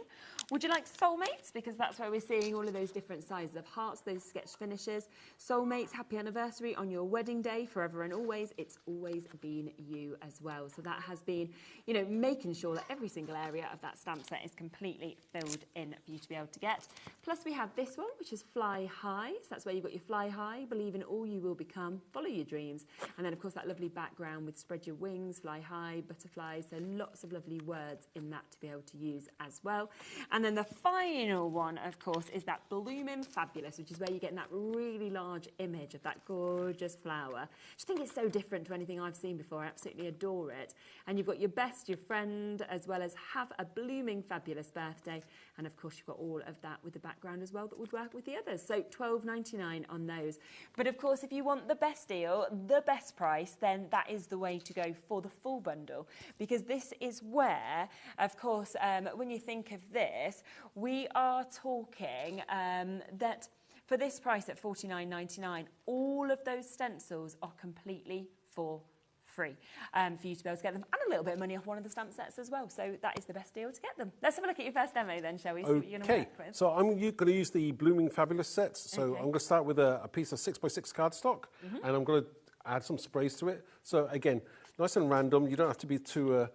Would you like Soulmates? Because that's where we're seeing all of those different sizes of hearts, those sketch finishes. Soulmates, happy anniversary on your wedding day, forever and always. It's always been you as well. So that has been, you know, making sure that every single area of that stamp set is completely filled in for you to be able to get. Plus we have this one, which is Fly High. So that's where you've got your Fly High, believe in all you will become, follow your dreams. And then of course that lovely background with spread your wings, fly high, butterflies. So lots of lovely words in that to be able to use as well. And then the final one, of course, is that Blooming Fabulous, which is where you're getting that really large image of that gorgeous flower. I just think it's so different to anything I've seen before. I absolutely adore it. And you've got your best, your friend, as well as Have a Blooming Fabulous Birthday. And of course, you've got all of that with the background as well that would work with the others. So £12.99 on those. But of course, if you want the best deal, the best price, then that is the way to go for the full bundle. Because this is where, of course, when you think of this, we are talking that for this price at $49.99, all of those stencils are completely for free for you to be able to get them, and a little bit of money off one of the stamp sets as well. So that is the best deal to get them. Let's have a look at your first demo then, shall we? See what you're going to work with. So I'm going to use the Blooming Fabulous sets. So I'm going to start with a piece of 6x6 cardstock, and I'm going to add some sprays to it. So again, nice and random. You don't have to be too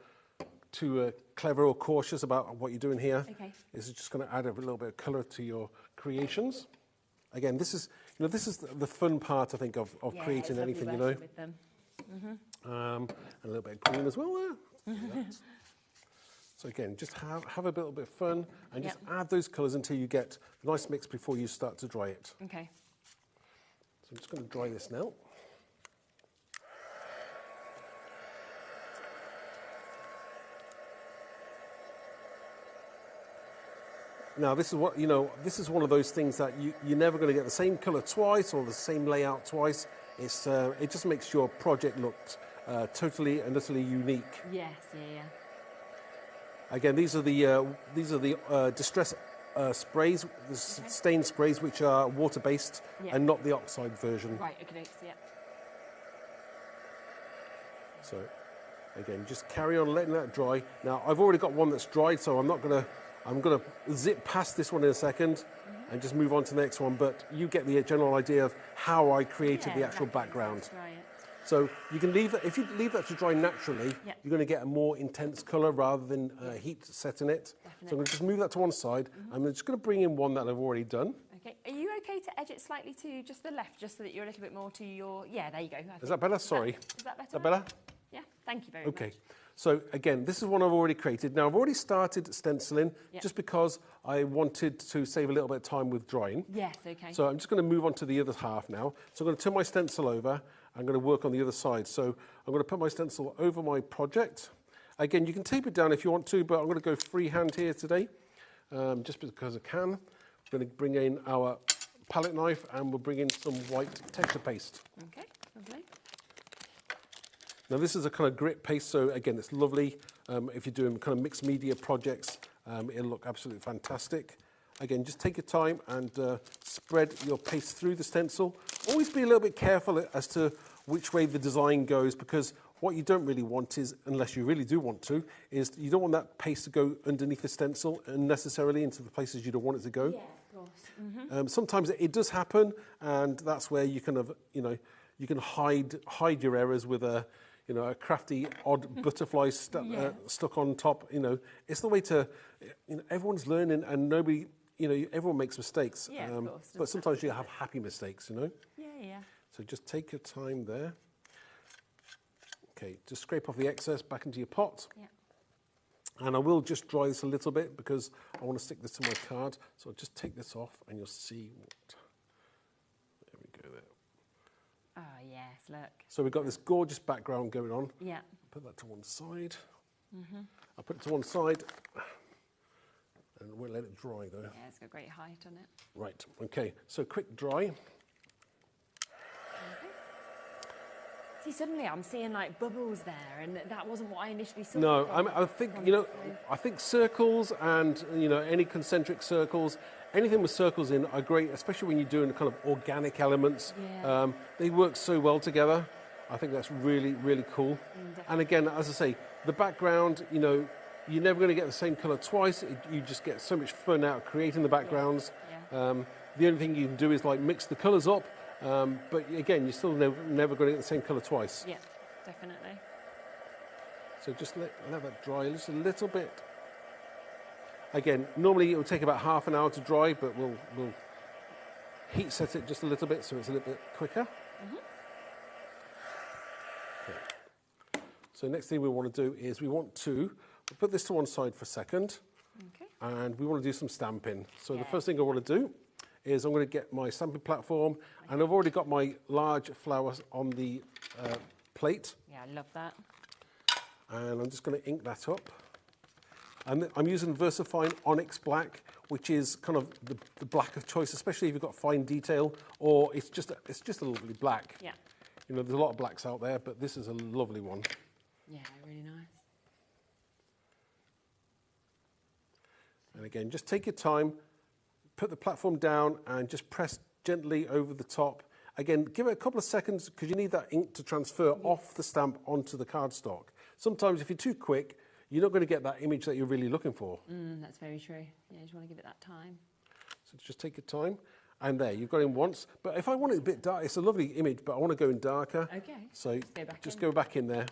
clever or cautious about what you're doing here. Okay. This is just going to add a little bit of colour to your creations. Again, this is the fun part, I think, of creating anything, you know. With them. A little bit of green as well there. So again, just have a little bit of fun and just add those colours until you get a nice mix before you start to dry it. Okay. So I'm just going to dry this now. Now this is what, you know, this is one of those things that you're never going to get the same colour twice or the same layout twice. It's it just makes your project look totally and utterly unique. Yes, yeah. Again, these are the distress sprays, the stain sprays, which are water-based and not the oxide version. Right, okay, yeah. So, again, just carry on letting that dry. Now, I've already got one that's dried, so I'm going to zip past this one in a second and just move on to the next one. But you get the general idea of how I created the actual background. Right. So you can leave it, if you leave that to dry naturally, you're going to get a more intense colour rather than heat set in it. Definitely. So I'm going to just move that to one side. I'm just going to bring in one that I've already done. Okay. Are you okay to edge it slightly to just the left, just so that you're a little bit more to your... Yeah, there you go. Is that better? Sorry. Is that better? Is that better? Yeah, thank you very much. Okay. So again, this is one I've already created. Now I've already started stenciling just because I wanted to save a little bit of time with drying. Yes, okay. So I'm just going to move on to the other half now. So I'm going to turn my stencil over. I'm going to work on the other side. So I'm going to put my stencil over my project. Again, you can tape it down if you want to, but I'm going to go freehand here today, just because I can. I'm going to bring in our palette knife and we'll bring in some white texture paste. Okay, lovely. Now this is a kind of grit paste, so again, it's lovely. If you're doing kind of mixed media projects, it'll look absolutely fantastic. Again, just take your time and spread your paste through the stencil. Always be a little bit careful as to which way the design goes, because what you don't really want is, unless you really do want to, is you don't want that paste to go underneath the stencil unnecessarily into the places you don't want it to go. Yeah, of course. Mm-hmm. Sometimes it does happen, and that's where you kind of, you can hide your errors with a crafty odd butterfly stuck on top. It's the way to, everyone's learning and nobody, everyone makes mistakes. Yeah, of course. But sometimes you have happy mistakes, Yeah. So just take your time there. Okay, just scrape off the excess back into your pot. Yeah. And I will just dry this a little bit because I want to stick this to my card. So I'll just take this off and you'll see what, there we go there. Oh, yes, look. So we've got this gorgeous background going on. Yeah. Put that to one side. Mm-hmm. I'll put it to one side and we'll let it dry though. Yeah, it's got great height on it. Right, okay, so quick dry. See, suddenly I'm seeing like bubbles there, and that wasn't what I initially saw. No, I think, I think circles and, any concentric circles, anything with circles in are great, especially when you're doing kind of organic elements. Yeah. They work so well together. I think that's really, really cool. And again, as I say, the background, you're never going to get the same colour twice. You just get so much fun out of creating the backgrounds. Yeah. The only thing you can do is like mix the colours up. But again, you're still never going to get the same colour twice. Yeah, definitely. So just let that dry just a little bit. Again, normally it will take about half an hour to dry, but we'll heat set it just a little bit so it's a little bit quicker. Mm-hmm. Okay. So next thing we want to do is we'll put this to one side for a second. Okay. And we want to do some stamping. So the first thing I want to do is I'm going to get my stamping platform, and I've already got my large flowers on the plate. Yeah, I love that. And I'm just going to ink that up. And I'm using VersaFine Onyx Black, which is kind of the black of choice, especially if you've got fine detail, or it's just a lovely black. Yeah. There's a lot of blacks out there, but this is a lovely one. Yeah, really nice. And again, just take your time, put the platform down and just press gently over the top. Again, give it a couple of seconds because you need that ink to transfer off the stamp onto the cardstock. Sometimes if you're too quick, you're not going to get that image that you're really looking for. That's very true. Yeah, you just want to give it that time. So just take your time. And there, you've got in once. But if I want it a bit dark, it's a lovely image, but I want to go in darker. Okay. So just go back in there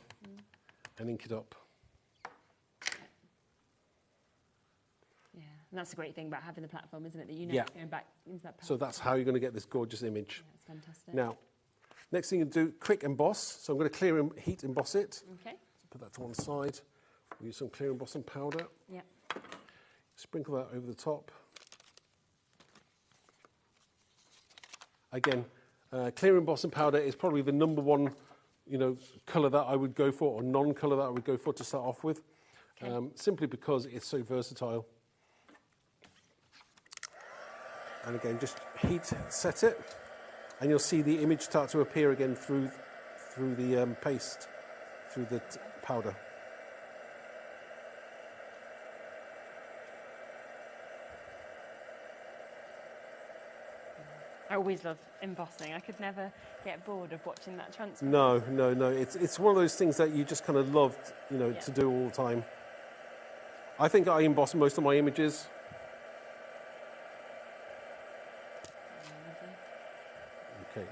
and ink it up. And that's the great thing about having the platform, isn't it? That it's going back into that So that's how you're going to get this gorgeous image. Yeah, it's fantastic. Now, next thing you do, quick emboss. So I'm going to clear and heat emboss it. Okay. So put that to one side. We'll use some clear embossing powder. Yeah. Sprinkle that over the top. Again, clear embossing powder is probably the number one, colour that I would go for, or non-colour that I would go for to start off with, simply because it's so versatile. And again, just heat set it, and you'll see the image start to appear again through the paste, through the powder. I always love embossing. I could never get bored of watching that transfer. No. It's one of those things that you just kind of love, to do all the time. I think I emboss most of my images. Okay.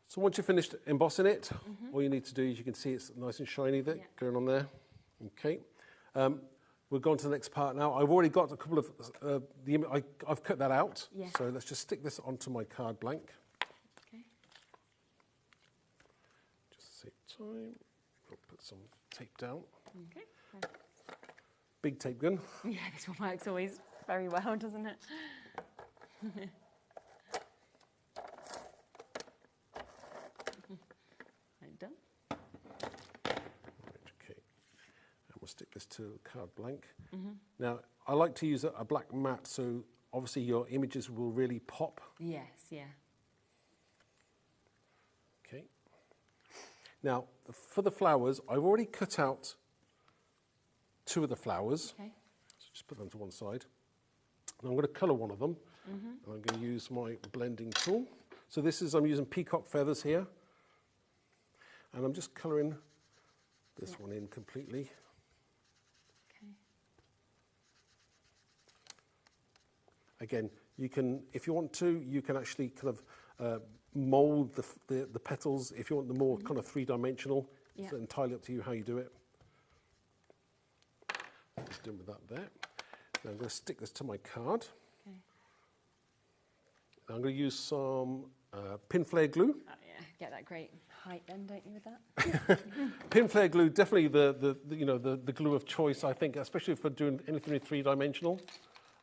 So once you've finished embossing it, all you need to do is you can see it's nice and shiny there, going on there. Okay. We'll go on to the next part now. I've already got a couple of, I've cut that out. Yeah. So let's just stick this onto my card blank. Okay. Just save time. I'll put some tape down. Okay. Big tape gun. Yeah, this one works always very well, doesn't it? Right, done. stick this to card blank. Now, I like to use a black mat, so obviously your images will really pop. Yes, yeah. Okay. Now, for the flowers, I've already cut out 2 of the flowers. Okay. So just put them to one side. And I'm going to colour one of them. And I'm going to use my blending tool. So I'm using peacock feathers here. And I'm just colouring this one in completely. Okay. Again, you can, if you want to, you can actually kind of mould the petals if you want them more kind of three-dimensional. Yeah. It's entirely up to you how you do it. Just doing with that there. Now I'm going to stick this to my card. Okay. Now I'm going to use some pin flare glue. Oh yeah, get that great height then, don't you, with that? Pin flare glue, definitely the glue of choice, I think, especially for doing anything three-dimensional.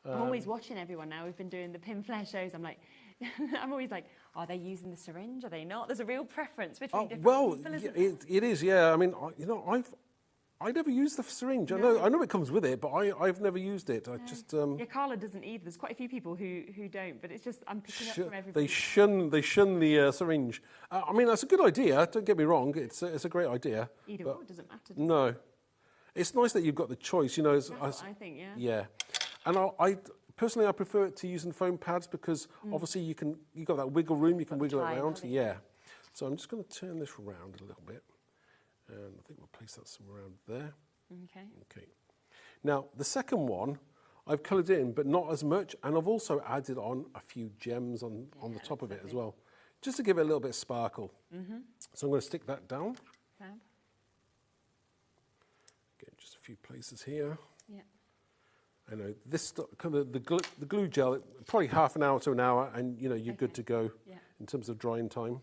I'm always watching everyone now. We've been doing the pin flare shows. I'm like, I'm always like, are they using the syringe? Are they not? There's a real preference between different people, isn't there? It is, yeah. I mean, I never use the syringe. No. I know it comes with it, but I've never used it. I just yeah, Carla doesn't either. There's quite a few people who don't, but it's just I'm picking up from everybody. They shun the syringe. I mean, that's a good idea. Don't get me wrong. It's a great idea. Either or, it doesn't matter. No, it's nice that you've got the choice. You know, That's what I think. Yeah. Yeah, and I personally prefer it to using foam pads because obviously you got that wiggle room. You can wiggle it around. Yeah. So I'm just going to turn this around a little bit. And I think we'll place that somewhere around there. Okay. Okay. Now, the second one, I've coloured in, but not as much. And I've also added on a few gems on the top of it as well, just to give it a little bit of sparkle. So I'm going to stick that down. Fab. Okay, just a few places here. Yeah. I know this kind of the glue gel, probably half an hour to an hour, and you're good to go in terms of drying time.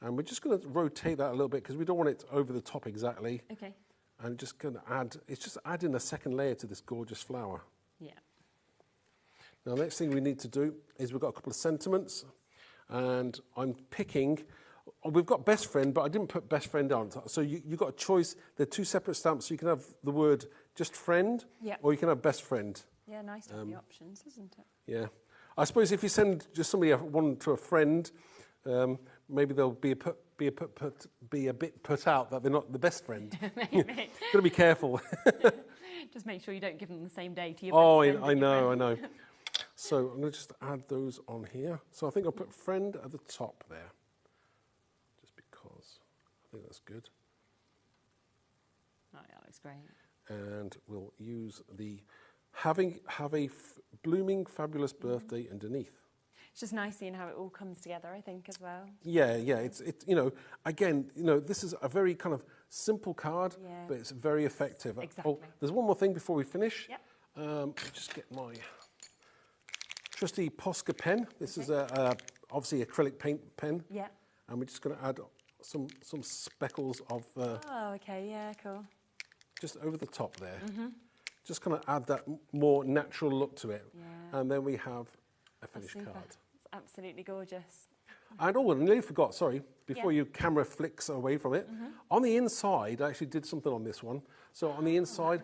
And we're just going to rotate that a little bit because we don't want it over the top exactly. Okay. And just going to it's just adding a second layer to this gorgeous flower. Yeah. Now, the next thing we need to do is we've got a couple of sentiments. And I'm picking, we've got best friend, but I didn't put best friend on. So you've got a choice. They're 2 separate stamps. So you can have the word just friend, or you can have best friend. Yeah, nice to have the options, isn't it? Yeah. I suppose if you send just somebody one to a friend, maybe they'll be a bit put out that they're not the best friend. Got to be careful. Just make sure you don't give them the same day to your best friend. I know. So I'm going to just add those on here. So I think I'll put friend at the top there, just because I think that's good. Oh yeah, looks great. And we'll use the have a blooming fabulous birthday underneath. It's just nice seeing how it all comes together, I think, as well. Yeah. It's again, this is a very kind of simple card, but it's very effective. Exactly. Oh, there's one more thing before we finish. Yep. Just get my trusty Posca pen. This is obviously acrylic paint pen. Yeah. And we're just going to add some speckles of. Oh, okay. Yeah, cool. Just over the top there. Just kind of add that more natural look to it. Yeah. And then we have a finished card. It's absolutely gorgeous. And I nearly forgot, sorry, before your camera flicks away from it. On the inside, I actually did something on this one. So on the inside,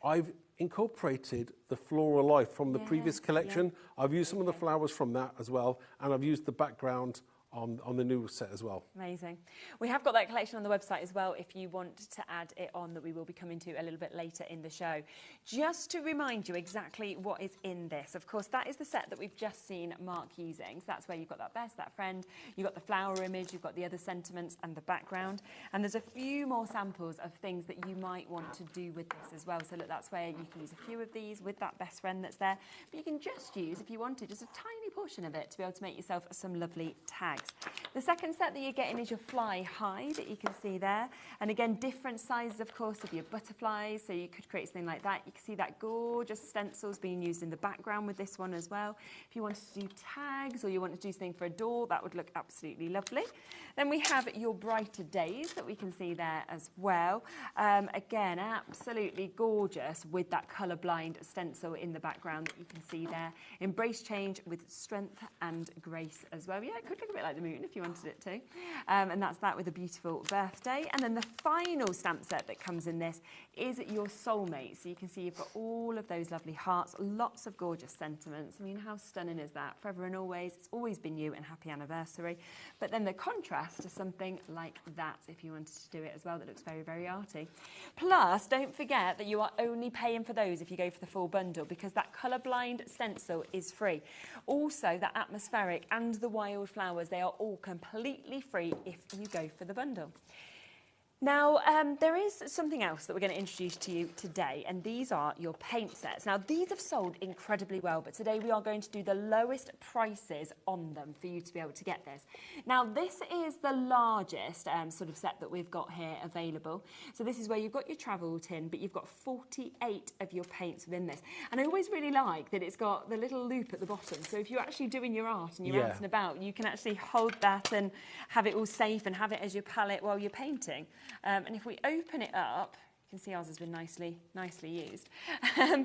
I've incorporated the Floral Life from the previous collection. I've used some of the flowers from that as well. And I've used the background on the new set as well. Amazing. We have got that collection on the website as well if you want to add it on, that we will be coming to a little bit later in the show. Just to remind you exactly what is in this, of course, that is the set that we've just seen Mark using. So that's where you've got that best, that friend, you've got the flower image, you've got the other sentiments and the background. And there's a few more samples of things that you might want to do with this as well. So look, that's where you can use a few of these with that best friend that's there. But you can just use, if you wanted, just a tiny portion of it to be able to make yourself some lovely tags. The second set that you're getting is your fly hide that you can see there. And again, different sizes, of course, of your butterflies. So you could create something like that. You can see that gorgeous stencils being used in the background with this one as well. If you wanted to do tags or you want to do something for a door, that would look absolutely lovely. Then we have your brighter days that we can see there as well. Again, absolutely gorgeous with that colourblind stencil in the background that you can see there. Embrace change with strength and grace as well. Yeah, it could look a bit like like the moon if you wanted it to. And that's that with a beautiful birthday. And then the final stamp set that comes in this is your soulmate. So you can see you've got all of those lovely hearts, lots of gorgeous sentiments. I mean, how stunning is that? Forever and always, it's always been you, and happy anniversary. But then the contrast to something like that, if you wanted to do it as well, that looks very, very arty. Plus, don't forget that you are only paying for those if you go for the full bundle, because that colourblind stencil is free. Also, the atmospheric and the wildflowers, they are all completely free if you go for the bundle. Now, there is something else that we're going to introduce to you today, and these are your paint sets. Now, these have sold incredibly well, but today we are going to do the lowest prices on them for you to be able to get this. Now, this is the largest sort of set that we've got here available. So this is where you've got your travel tin, but you've got 48 of your paints within this. And I always really like that it's got the little loop at the bottom. So if you're actually doing your art and you're out and about, you can actually hold that and have it all safe and have it as your palette while you're painting. And if we open it up, you can see ours has been nicely used.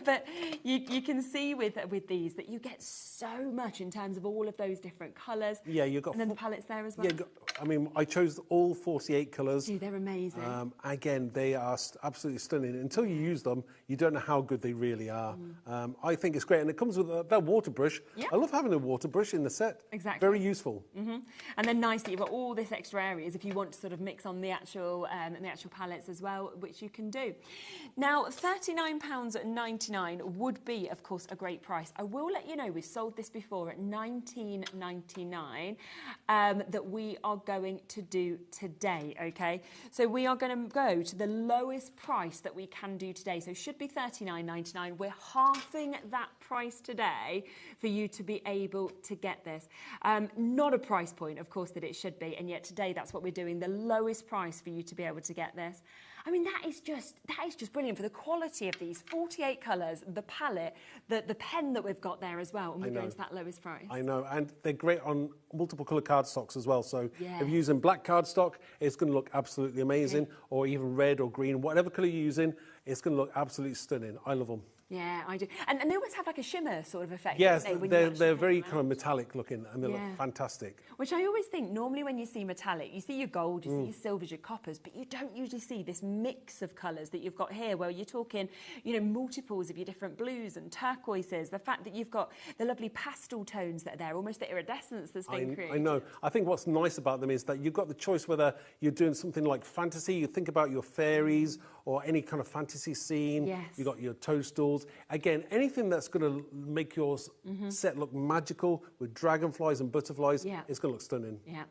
But you can see with these that you get so much in terms of all of those different colours. Yeah, you've got... And then the palettes there as well. Yeah, I mean, I chose all 48 colours. Gee, they're amazing. Again, they are absolutely stunning. Until you use them, you don't know how good they really are. I think it's great. And it comes with that water brush. Yeah. I love having a water brush in the set. Exactly. Very useful. And then nicely, you've got all this extra areas if you want to sort of mix on the actual palettes as well, which you can do. Now, £39.99 would be, of course, a great price. I will let you know we've sold this before at £19.99 that we are going to do today, okay? So we are going to go to the lowest price that we can do today. So it should be £39.99. We're halving that price today for you to be able to get this. Not a price point, of course, that it should be, and yet today that's what we're doing, the lowest price for you to be able to get this. I mean, that is just brilliant for the quality of these 48 colours, the palette, the pen that we've got there as well, and we're going to that lowest price. I know, and they're great on multiple colour cardstocks as well. So if you're using black cardstock, it's going to look absolutely amazing, or even red or green, whatever colour you're using, it's going to look absolutely stunning. I love them. Yeah, I do. And they always have like a shimmer sort of effect. Yes, they're very kind of metallic looking, and they look fantastic. Which I always think, normally when you see metallic, you see your gold, you see your silvers, your coppers, but you don't usually see this mix of colours that you've got here, where you're talking, you know, multiples of your different blues and turquoises, the fact that you've got the lovely pastel tones that are there, almost the iridescence that's been created. I know. I think what's nice about them is that you've got the choice whether you're doing something like fantasy, you think about your fairies, or any kind of fantasy scene. Yes. You've got your toadstools. Again, anything that's going to make your set look magical with dragonflies and butterflies, it's going to look stunning. Yeah.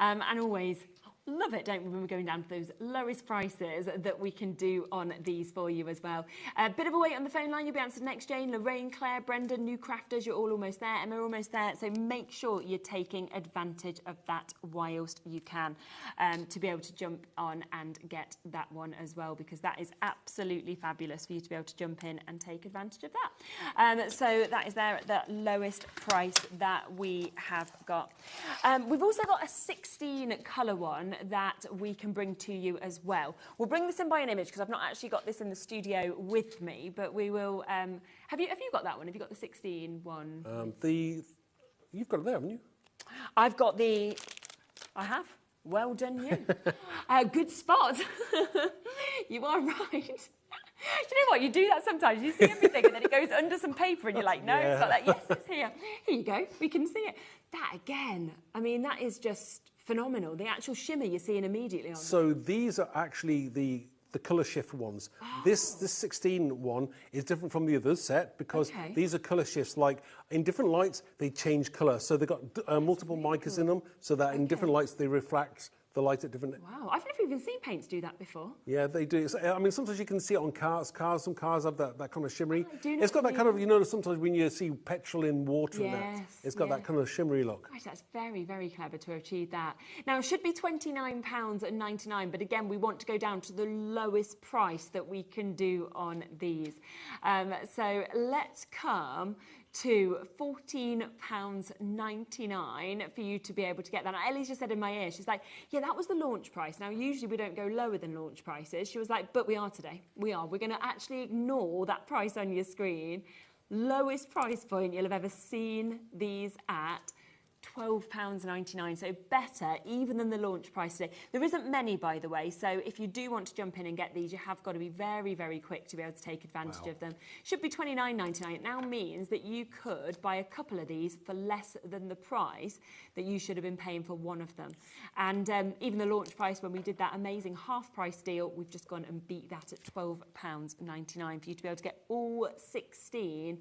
And always love it, don't we, when we're going down to those lowest prices that we can do on these for you as well. A bit of a wait on the phone line. You'll be answered next, Jane, Lorraine, Claire, Brendan, new crafters. You're all almost there. Emma, almost there. So make sure you're taking advantage of that whilst you can to be able to jump on and get that one as well, because that is absolutely fabulous for you to be able to jump in and take advantage of that. So that is there at the lowest price that we have got. We've also got a 16 colour one that we can bring to you as well. We'll bring this in by an image because I've not actually got this in the studio with me, but we will. Have you got that one? Have you got the 16 one? You've got it there, haven't you? I've got the. I have. Well done, you. Good spot. You are right. Do you know what? You do that sometimes. You see everything and then it goes under some paper and you're like, no, it's not that. Yes, it's here. Here you go. We can see it. That again, I mean, that is just phenomenal. The actual shimmer you're seeing immediately on. So these are actually the colour shift ones. This 16 one is different from the other set because these are colour shifts. Like in different lights, they change colour. So they've got multiple micas in them so that in different lights they reflect the light at different... Wow, I've never even seen paints do that before. Yeah, they do. So, I mean, sometimes you can see it on cars. Some cars have that kind of shimmery. It's got that kind of, you know, sometimes when you see petrol in water and that, it's got that kind of shimmery look. Gosh, that's very, very clever to achieve that. Now, it should be £29.99, but again, we want to go down to the lowest price that we can do on these. So let's come to £14.99 for you to be able to get that. Now, Ellie's just said in my ear, she's like, yeah, that was the launch price. Now, usually we don't go lower than launch prices. She was like, but we are today. We are. We're going to actually ignore that price on your screen. Lowest price point you'll have ever seen these at, £12.99, so better even than the launch price today. There isn't many, by the way, so if you do want to jump in and get these, you have got to be very, very quick to be able to take advantage of them. Should be £29.99. It now means that you could buy a couple of these for less than the price that you should have been paying for one of them. And even the launch price, when we did that amazing half-price deal, we've just gone and beat that at £12.99 for you to be able to get all 16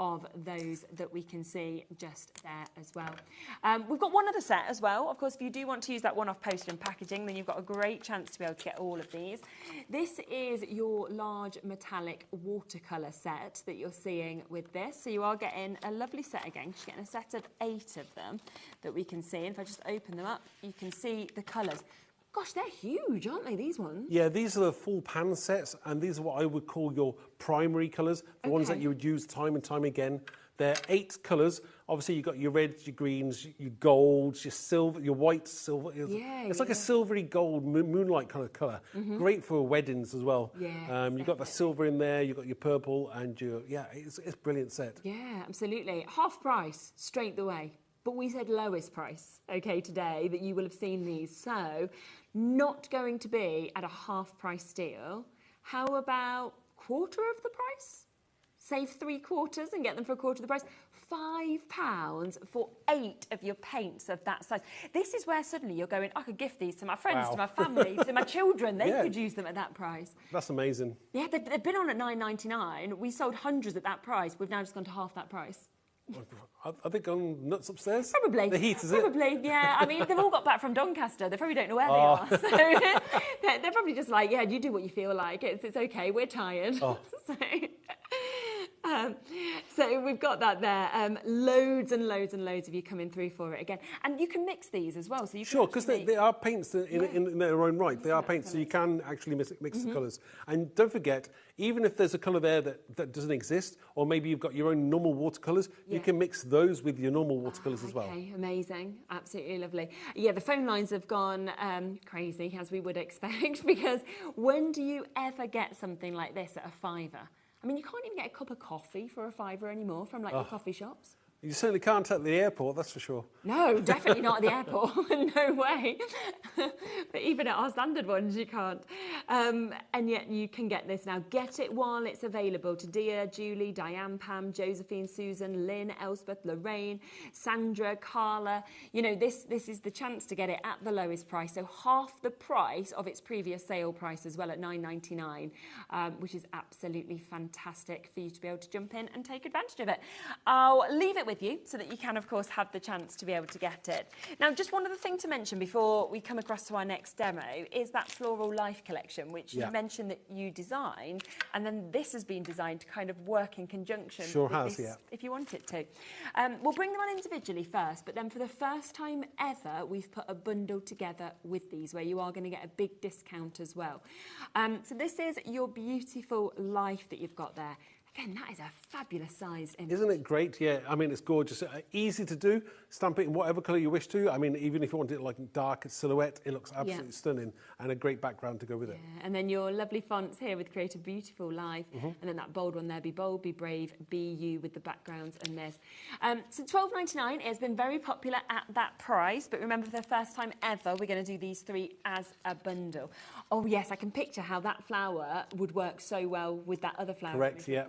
of those that we can see just there as well. We've got one other set as well. Of course, if you do want to use that one-off postage and packaging, then you've got a great chance to be able to get all of these. This is your large metallic watercolour set that you're seeing with this. So you are getting a lovely set again. You're getting a set of 8 of them that we can see. And if I just open them up, you can see the colours. Gosh, they're huge, aren't they, these ones? Yeah, these are the full pan sets, and these are what I would call your primary colours, the ones that you would use time and time again. They're 8 colours. Obviously, you've got your reds, your greens, your golds, your silver, your white, silver. It's like a silvery gold, moonlight kind of colour. Great for weddings as well. Yeah, you've got the silver in there, you've got your purple, and it's a brilliant set. Yeah, absolutely. Half price, straight the way. But we said lowest price, okay, today, that you will have seen these. So, not going to be at a half price deal. How about quarter of the price? Save 3/4 and get them for a quarter of the price. £5 for 8 of your paints of that size. This is where suddenly you're going, I could gift these to my friends, to my family, to my children. They could use them at that price. That's amazing. Yeah, they've been on at £9.99. We sold hundreds at that price. We've now just gone to half that price. Are they going nuts upstairs? Probably. The heat, is it? Probably, yeah. I mean, they've all got back from Doncaster. They probably don't know where they are. So they're probably just like, yeah, you do what you feel like. It's okay. We're tired. So we've got that there. Loads and loads and loads of you coming through for it again. And you can mix these as well. So you can because they are paints in their own right. They are paints, so you can actually mix the colours. And don't forget, even if there's a colour there that doesn't exist, or maybe you've got your own normal watercolours, you can mix those with your normal watercolours as well. Okay, amazing. Absolutely lovely. Yeah, the phone lines have gone crazy, as we would expect, because when do you ever get something like this at a £5? I mean, you can't even get a cup of coffee for a £5 anymore from like your coffee shops. You certainly can't at the airport, that's for sure. No, definitely not at the airport. No way. But even at our standard ones, you can't. And yet you can get this now. Get it while it's available to Dia, Julie, Diane, Pam, Josephine, Susan, Lynn, Elspeth, Lorraine, Sandra, Carla. You know, this is the chance to get it at the lowest price. So half the price of its previous sale price as well at £9.99, which is absolutely fantastic for you to be able to jump in and take advantage of it. I'll leave it with you so that you can, of course, have the chance to be able to get it. Now, just one other thing to mention before we come across to our next demo is that Floral Life collection, which you mentioned that you designed, and then this has been designed to kind of work in conjunction with this, if you want it to. We'll bring them on individually first, but then for the first time ever, we've put a bundle together with these where you are going to get a big discount as well. So this is your beautiful life that you've got there. Again, that is a fabulous sized image. Isn't it great? Yeah, I mean, it's gorgeous. Easy to do. Stamp it in whatever colour you wish to. I mean, even if you want it like dark silhouette, it looks absolutely stunning, and a great background to go with it. And then your lovely fonts here with Create a Beautiful Life, and then that bold one there, Be Bold, Be Brave, Be You with the backgrounds and this. So £12.99 has been very popular at that price, but remember, for the first time ever, we're going to do these 3 as a bundle. Oh yes, I can picture how that flower would work so well with that other flower. Correct, yeah.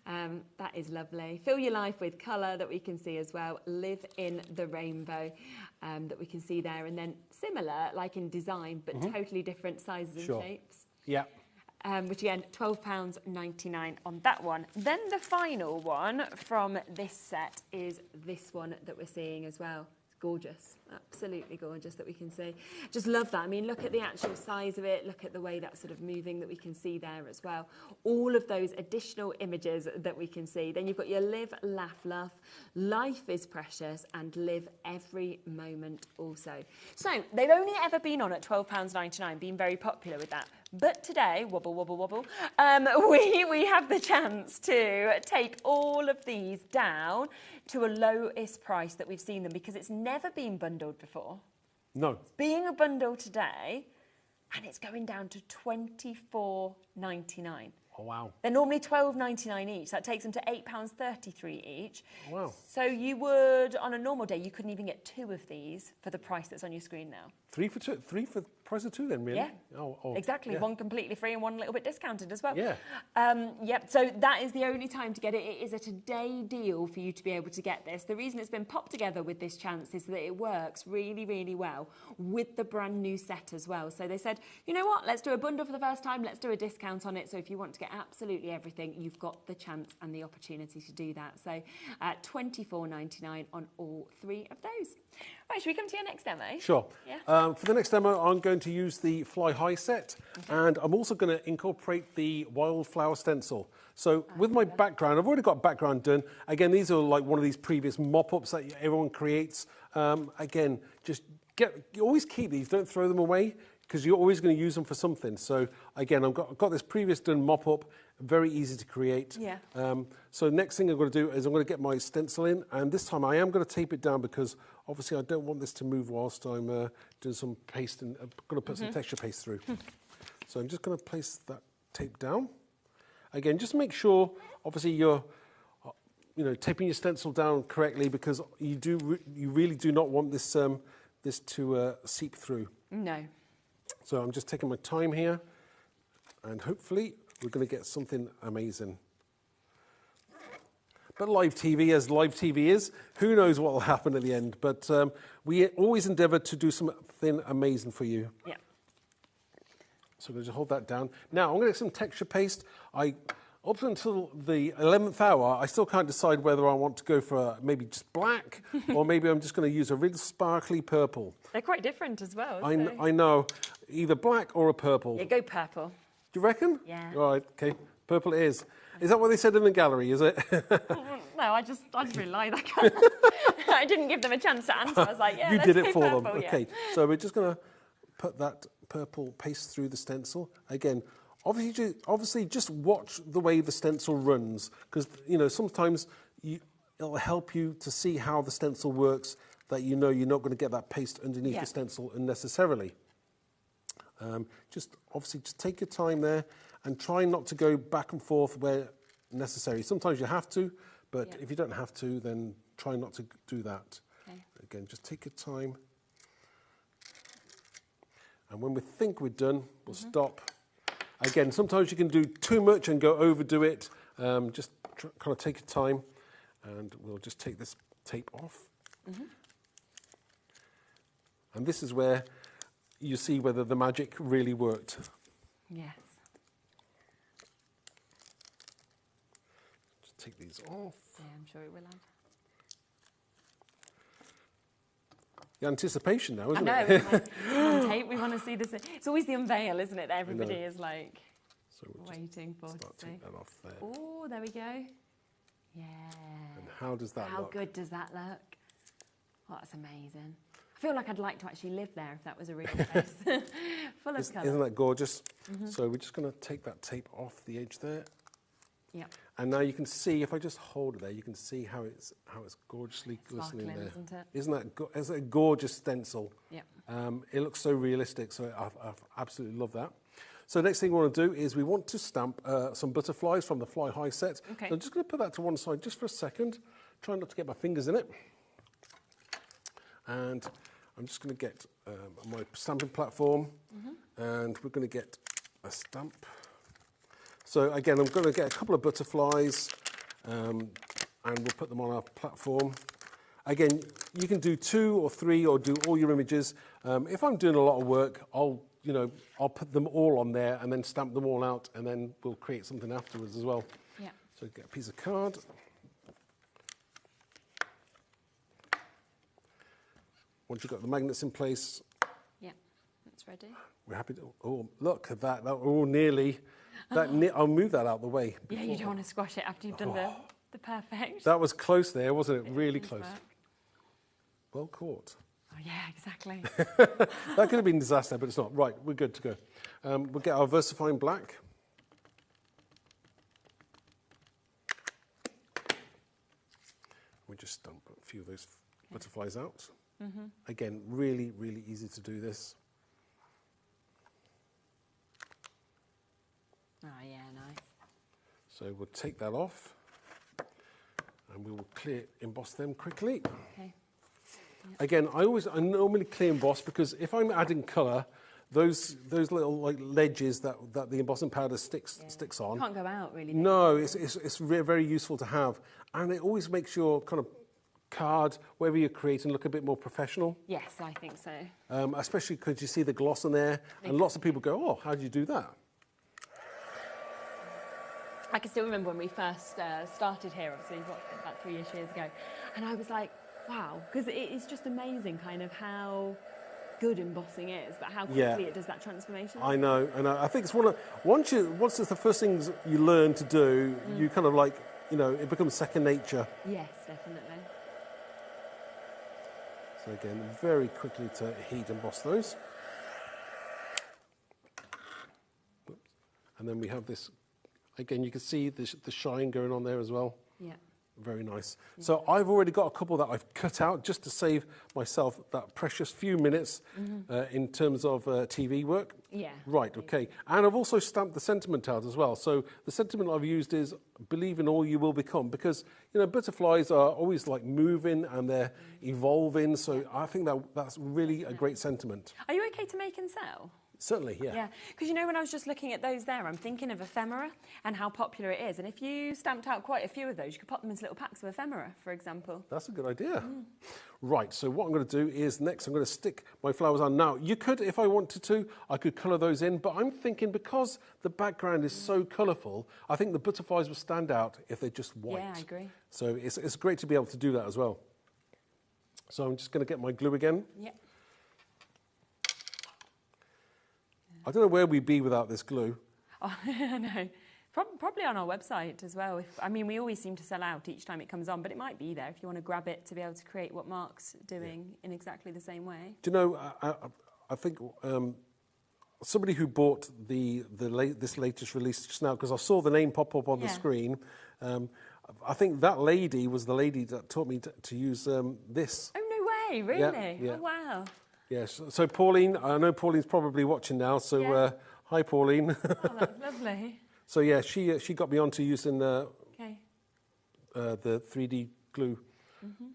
That is lovely. Fill your life with colour that we can see as well. Live in the rainbow that we can see there. And then similar, like in design, but totally different sizes and shapes. Yeah. Which again, £12.99 on that one. Then the final one from this set is this one that we're seeing as well. Gorgeous, absolutely gorgeous that we can see. Just love that. I mean, look at the actual size of it. Look at the way that's sort of moving that we can see there as well. All of those additional images that we can see. Then you've got your Live, Laugh, Love, Life is Precious, and Live Every Moment also. So they've only ever been on at £12.99, been very popular with that. But today, wobble, wobble, wobble, we have the chance to take all of these down to a lowest price that we've seen them, because it's never been bundled before. No. It's being a bundle today, and it's going down to £24.99. Oh, wow. They're normally £12.99 each. That takes them to £8.33 each. Wow. So you would, on a normal day, you couldn't even get 2 of these for the price that's on your screen now. 3 for 2, 3 for the price of 2 then, really? Yeah, exactly. Yeah. One completely free and one a little bit discounted as well. Yeah. Yep, so that is the only time to get it. It is a today deal for you to be able to get this. The reason it's been popped together with this chance is that it works really, really well with the brand new set as well. So they said, you know what, let's do a bundle for the first time, let's do a discount on it. So if you want to get absolutely everything, you've got the chance and the opportunity to do that. So £24.99 on all 3 of those. Right, should we come to your next demo? Sure. Yeah. For the next demo, I'm going to use the Fly High set, and I'm also going to incorporate the Wildflower stencil. So with my background, I've already got background done. Again, these are like one of these previous mop-ups that everyone creates. Again, just always keep these, don't throw them away, because you're always going to use them for something. So again, I've got this previous done mop-up, very easy to create. Yeah. So next thing I'm going to do is I'm going to get my stencil in, and this time I am going to tape it down because obviously I don't want this to move whilst I'm doing some paste, and I'm going to put some texture paste through. So I'm just going to place that tape down. Again, just make sure, obviously you're taping your stencil down correctly, because you really do not want this this to seep through. No. So I'm just taking my time here, and hopefully we're going to get something amazing. But live TV, as live TV is, who knows what will happen at the end. But we always endeavour to do something amazing for you. Yeah. So I'm going to just hold that down. Now I'm going to get some texture paste. Up until the 11th hour, I still can't decide whether I want to go for maybe just black, or maybe I'm just going to use a really sparkly purple. They're quite different as well. I know, either black or a purple. Yeah, go purple. Do you reckon? Yeah. Right, okay. Purple it is. Is that what they said in the gallery, is it? No, I just really like that. I didn't give them a chance to answer. I was like, yeah, You let's did it go for purple, them. yeah. Okay, so we're just going to put that purple paste through the stencil. Again, obviously just watch the way the stencil runs, because, sometimes it'll help you to see how the stencil works, that you're not going to get that paste underneath the stencil unnecessarily. Just take your time there and try not to go back and forth where necessary. Sometimes you have to, but if you don't have to, then try not to do that. Okay. Again, just take your time. And when we think we're done, we'll stop. Again, sometimes you can do too much and go overdo it. Just kind of take your time, and we'll just take this tape off. And this is where you see whether the magic really worked. Yes. Just take these off. Yeah, I'm sure it will have. The anticipation now, isn't I know. it? It's like, on tape, we want to see this. It's always the unveil, isn't it? That everybody is like waiting for. Start taking that off there. Oh, there we go. Yeah. And how does that look? How good does that look? Oh, that's amazing. I feel like I'd like to actually live there if that was a real place. Full of colour. Isn't that gorgeous? So we're just going to take that tape off the edge there. Yeah. And now you can see, if I just hold it there, you can see how it's gorgeously glistening there. Isn't it? Isn't that a gorgeous stencil? Yeah. It looks so realistic, so I've absolutely love that. So next thing we want to do is we want to stamp some butterflies from the Fly High set. Okay. So I'm just going to put that to one side just for a second. Try not to get my fingers in it. And I'm just going to get my stamping platform, and we're going to get a stamp. So again, I'm going to get a couple of butterflies, and we'll put them on our platform. Again, you can do 2 or 3 or do all your images. If I'm doing a lot of work, I'll put them all on there and then stamp them all out, and then we'll create something afterwards as well. Yeah. So get a piece of card. Once you've got the magnets in place, Yeah, that's ready. we're happy to. Oh, look at that! Nearly. I'll move that out of the way. Yeah, you don't want to squash it after you've done the perfect. That was close there, wasn't it? Really close. Work. Well caught. Oh, yeah, exactly. That could have been a disaster, but it's not. Right, we're good to go. We'll get our VersaFine black. We just stamp a few of those butterflies out. Again, really, really easy to do this. Oh, yeah, nice. So we'll take that off and we will clear emboss them quickly. Okay. Again, I normally clear emboss because if I'm adding colour, those little like ledges that the embossing powder sticks on. Can't go out really. No, it's very useful to have, and it always makes your kind of card, whatever you're creating, look a bit more professional. Yes, I think so. Especially because you see the gloss on there, and lots of people go, "Oh, how do you do that?" I can still remember when we first started here, obviously, about 3-ish years ago, and I was like, wow, because it is just amazing kind of how good embossing is, but how quickly it does that transformation. I know. I think it's once it's the first things you learn to do, you kind of like, it becomes second nature. Yes, definitely. So again, very quickly to heat emboss those. And then we have this, again, you can see the shine going on there as well. Yeah. Very nice. So I've already got a couple that I've cut out just to save myself that precious few minutes in terms of TV work. Yeah. Right, okay. And I've also stamped the sentiment out as well. So the sentiment I've used is believe in all you will become, because, butterflies are always like moving and they're evolving. So I think that's really a great sentiment. Are you okay to make and sell? Certainly, yeah. Yeah, because when I was just looking at those there, I'm thinking of ephemera and how popular it is. And if you stamped out quite a few of those, you could pop them into little packs of ephemera, for example. That's a good idea. Right, so what I'm going to do is next I'm going to stick my flowers on. Now, you could, if I wanted to, I could colour those in, but I'm thinking because the background is so colourful, I think the butterflies will stand out if they're just white. Yeah, I agree. So it's great to be able to do that as well. So I'm just going to get my glue again. Yep. I don't know where we'd be without this glue. Oh, no. Probably on our website as well. We always seem to sell out each time it comes on, but it might be there if you want to grab it to be able to create what Mark's doing in exactly the same way. Do you know, I think somebody who bought this latest release just now, because I saw the name pop up on the screen, I think that lady was the lady that taught me to use this. Oh, no way, really? Yeah. Oh, wow. Yes, so Pauline, I know Pauline's probably watching now, so hi Pauline. Oh, that's lovely. So yeah, she got me onto using the 3D glue.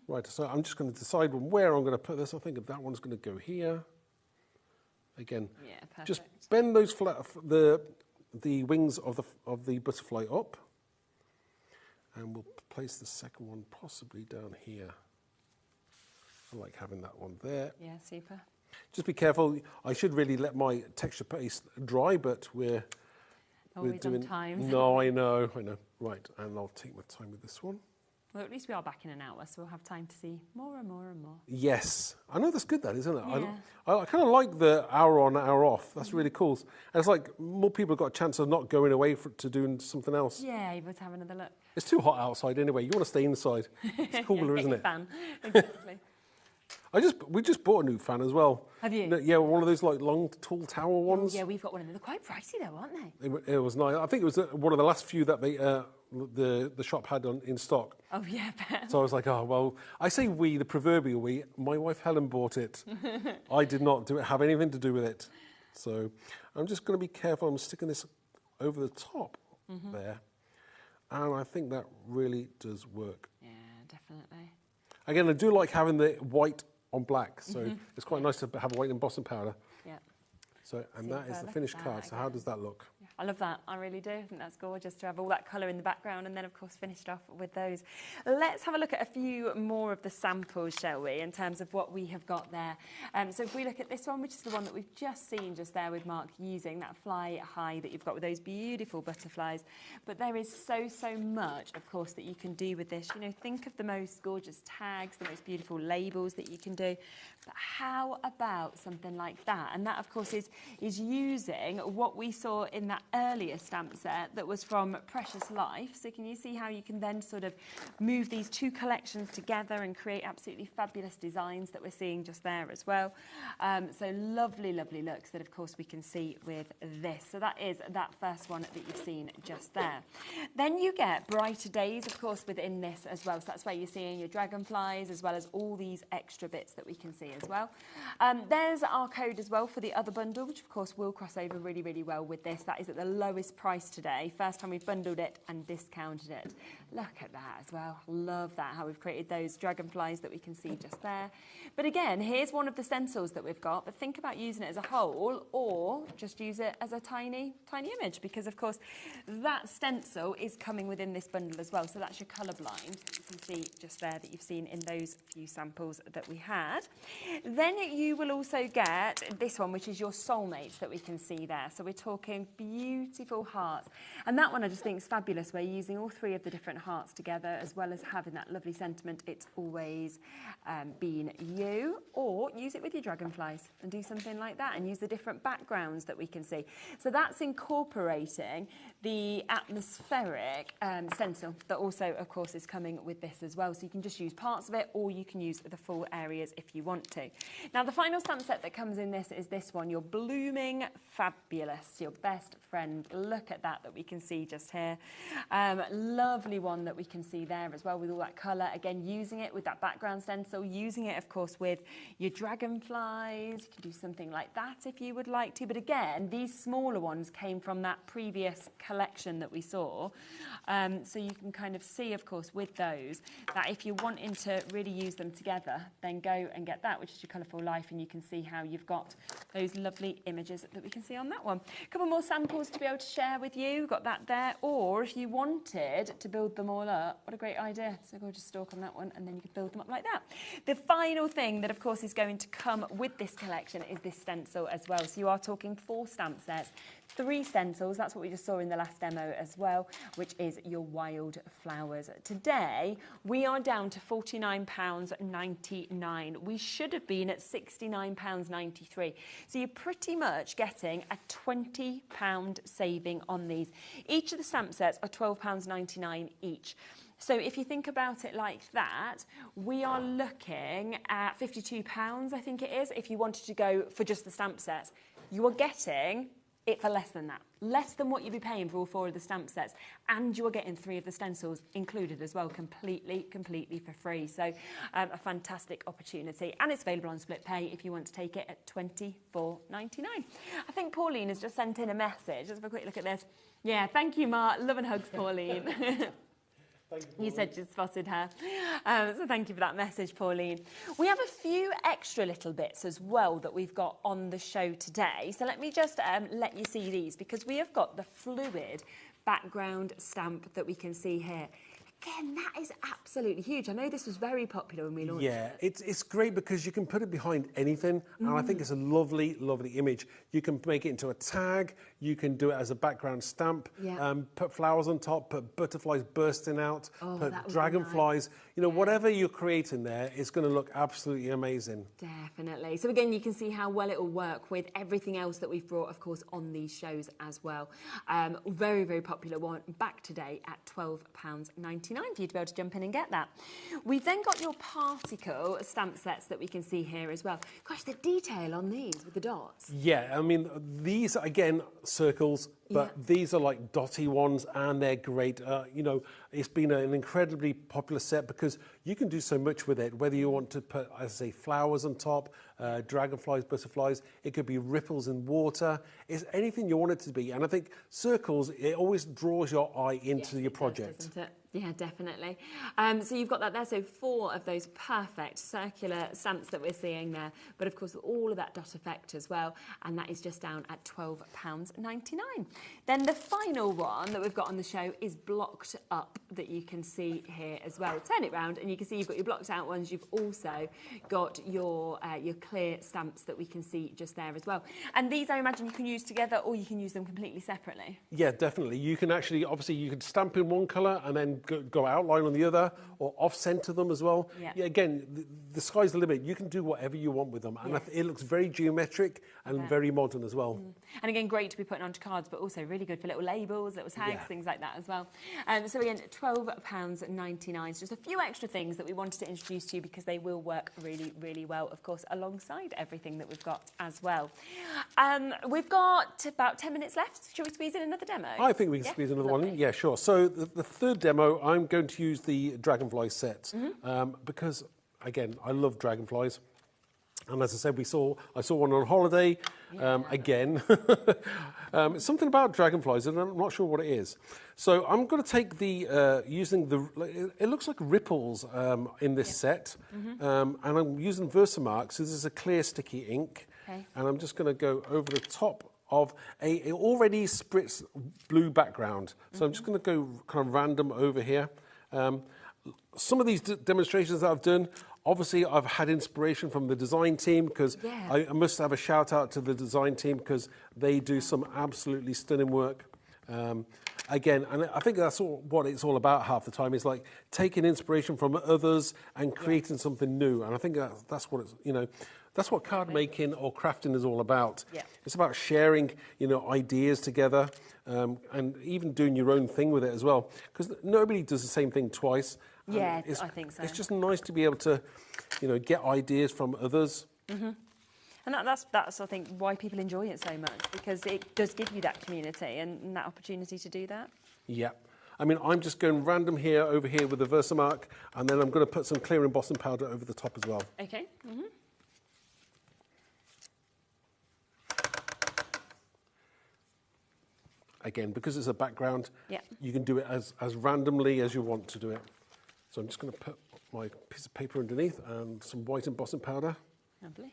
Right, so I'm just going to decide where I'm going to put this. I think that one's going to go here. Again, just bend those the wings of the butterfly up, and we'll place the second one possibly down here. I like having that one there. Yeah, super. Just be careful. I should really let my texture paste dry, but we're doing on time. No, I know. Right, and I'll take my time with this one. Well, at least we are back in an hour, so we'll have time to see more and more and more. Yes, I know that's good. That isn't it? Yeah. I kind of like the hour on, hour off. That's really cool. And it's like more people have got a chance of not going away to doing something else. Yeah, able to have another look. It's too hot outside anyway. You want to stay inside. It's cooler, isn't it? Fan. Exactly. We just bought a new fan as well. Have you? Yeah, one of those like long, tall tower ones. Yeah, we've got one of them. They're quite pricey though, aren't they? It was nice. I think it was one of the last few that the shop had in stock. Oh yeah, bet. So I was like, oh well. I say we, the proverbial we. My wife Helen bought it. I did not have anything to do with it. So I'm just going to be careful. I'm sticking this over the top there, and I think that really does work. Yeah, definitely. Again, I do like having the white on black, so it's quite nice to have a white embossing powder. Yeah. So, and that is the finished card. So how does that look? I love that. I really do. I think that's gorgeous to have all that colour in the background and then, of course, finished off with those. Let's have a look at a few more of the samples, shall we, in terms of what we have got there. So if we look at this one, which is the one that we've just seen just there with Mark using that fly high that you've got with those beautiful butterflies. But there is so much, of course, that you can do with this. Think of the most gorgeous tags, the most beautiful labels that you can do. But how about something like that? And that, of course, is using what we saw in that earlier stamp set that was from Precious Life. So can you see how you can then sort of move these two collections together and create absolutely fabulous designs that we're seeing just there as well. So lovely looks that, of course, we can see with this. So that is that first one that you've seen just there. Then you get brighter days, of course, within this as well. So that's where you're seeing your dragonflies as well as all these extra bits that we can see as well. There's our code as well for the other bundle, which of course will cross over really well with this. That is at at the lowest price today. First time we've bundled it and discounted it. Look at that as well. Love that, how we've created those dragonflies that we can see just there. But again, here's one of the stencils that we've got, but think about using it as a whole or just use it as a tiny, tiny image, because of course that stencil is coming within this bundle as well. So that's your colour blind. You can see just there that you've seen in those few samples that we had. Then you will also get this one, which is your soulmates that we can see there. So we're talking beautiful hearts. And that one I just think is fabulous. We're using all three of the different hearts together, as well as having that lovely sentiment, it's always been you. Or use it with your dragonflies and do something like that and use the different backgrounds that we can see. So that's incorporating the atmospheric stencil that also, of course, is coming with this as well. So you can just use parts of it, or you can use the full areas if you want to. Now, the final stamp set that comes in this is this one, your Blooming Fabulous, your best friend. Look at that we can see just here. Lovely one that we can see there as well with all that colour. Again, using it with that background stencil, using it, of course, with your dragonflies. You can do something like that if you would like to. But again, these smaller ones came from that previous collection that we saw. So you can kind of see, of course, with those, that if you're wanting to really use them together, then go and get that, which is your Colourful Life, and you can see how you've got those lovely images that we can see on that one. A couple more samples to be able to share with you. Got that there. Or if you wanted to build them all up, what a great idea. So go just stalk on that one, and then you could build them up like that. The final thing that, of course, is going to come with this collection is this stencil as well. So you are talking 4 stamp sets, 3 stencils, that's what we just saw in the last demo as well, which is your wild flowers. Today, we are down to £49.99. We should have been at £69.93. So you're pretty much getting a £20 saving on these. Each of the stamp sets are £12.99 each. So if you think about it like that, we are looking at £52, I think it is, if you wanted to go for just the stamp sets. You are getting it for less than that, less than what you'd be paying for all 4 of the stamp sets, and you're getting 3 of the stencils included as well, completely for free. So a fantastic opportunity, and it's available on split pay if you want to take it at £24.99. I think Pauline has just sent in a message. Let's have a quick look at this. Yeah, thank you, Mark. Love and hugs, Pauline. You said you spotted her. So thank you for that message, Pauline. We have a few extra little bits as well that we've got on the show today. So let me just let you see these, because we have got the fluid background stamp that we can see here. Again, that is absolutely huge. I know this was very popular when we launched it. Yeah, it's great because you can put it behind anything, and I think it's a lovely, lovely image. You can make it into a tag, you can do it as a background stamp, put flowers on top, put butterflies bursting out, put dragonflies. Nice. You know, whatever you're creating there, it's going to look absolutely amazing. Definitely. So again, you can see how well it will work with everything else that we've brought, of course, on these shows as well. Very, very popular one, back today at £12.99 for you to be able to jump in and get that. We've then got your particle stamp sets that we can see here as well. Gosh, the detail on these with the dots. Yeah, I mean, these, again, circles, but these are like dotty ones, and they're great. You know, it's been an incredibly popular set because you can do so much with it, whether you want to put, as I say, flowers on top, dragonflies, butterflies. It could be ripples in water. It's anything you want it to be. And I think circles, it always draws your eye into your project. Doesn't it? Yeah, definitely. So you've got that there. So 4 of those perfect circular stamps that we're seeing there. But of course, all of that dot effect as well. And that is just down at £12.99. Then the final one that we've got on the show is blocked up, that you can see here as well. Turn it round and you can see you've got your blocked out ones. You've also got your clear stamps that we can see just there as well. And these, I imagine, you can use together, or you can use them completely separately. Yeah, definitely. You can actually, obviously, you can stamp in one colour and then go outline on the other, or off-centre them as well. Yeah, again, the sky's the limit. You can do whatever you want with them. And it looks very geometric and very modern as well. And again, great to be putting onto cards, but also really good for little labels, little tags, things like that as well. So again, £12.99. So just a few extra things that we wanted to introduce to you because they will work really, really well, of course, alongside everything that we've got as well. We've got about 10 minutes left. Shall we squeeze in another demo? I think we can squeeze another one in. Yeah, sure. So the third demo, I'm going to use the Dragonfly set because, again, I love dragonflies. And as I said, I saw one on holiday, again. It's something about dragonflies, and I'm not sure what it is. So I'm going to take the, using the, it looks like ripples in this set, and I'm using Versamark, so this is a clear sticky ink, and I'm just going to go over the top of a already spritz blue background. So I'm just going to go kind of random over here. Some of these demonstrations that I've done, obviously I've had inspiration from the design team, because I must have a shout out to the design team, because they do some absolutely stunning work. Again, and I think that's what it's all about half the time, is like taking inspiration from others and creating something new. And I think that's what it's, you know, that's what card making or crafting is all about. It's about sharing, you know, ideas together, and even doing your own thing with it as well, because nobody does the same thing twice. Yeah, I think so. It's just nice to be able to, you know, get ideas from others. And that's I think why people enjoy it so much, because it does give you that community and that opportunity to do that. Yeah. I mean, I'm just going random here, over here with the Versamark, and then I'm going to put some clear embossing powder over the top as well. Okay. Again, because it's a background, you can do it as randomly as you want to do it. So I'm just going to put my piece of paper underneath and some white embossing powder. Lovely.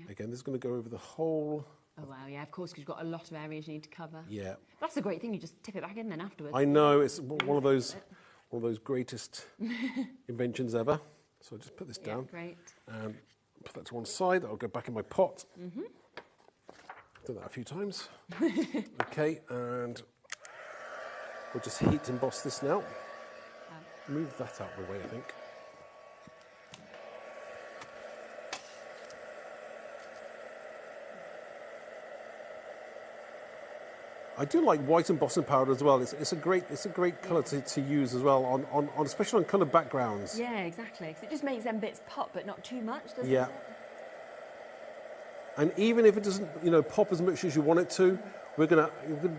Again, this is going to go over the whole. Oh wow, yeah, of course, because you've got a lot of areas you need to cover. Yeah. That's the great thing, you just tip it back in then afterwards. I know, it's one of those greatest inventions ever. So I'll just put this down. Great. And put that to one side. I'll go back in my pot. Done that a few times. Okay, and we'll just heat emboss this now. Move that out of the way, I think. I do like white embossing powder as well. It's a great colour to use as well, on especially on coloured backgrounds. Yeah, exactly. Because it just makes them bits pop, but not too much, doesn't it? And even if it doesn't, you know, pop as much as you want it to, we're gonna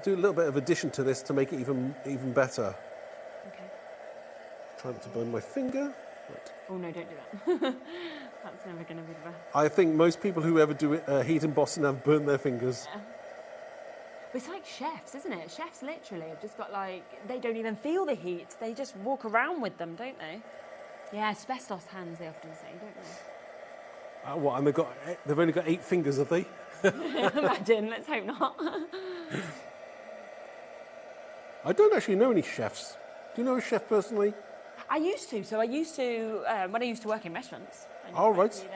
do a little bit of addition to this to make it even better. Okay. Try not to burn my finger. Right. Oh no, don't do that. That's never going to be the best. I think most people who ever do heat embossing have burned their fingers. But it's like chefs, isn't it? Chefs literally have just got like, they don't even feel the heat. They just walk around with them, don't they? Yeah, asbestos hands, they often say, don't they? What? And they've only got 8 fingers, have they? Imagine. Let's hope not. I don't actually know any chefs. Do you know a chef personally? I used to. So I used to when I used to work in restaurants. Oh right.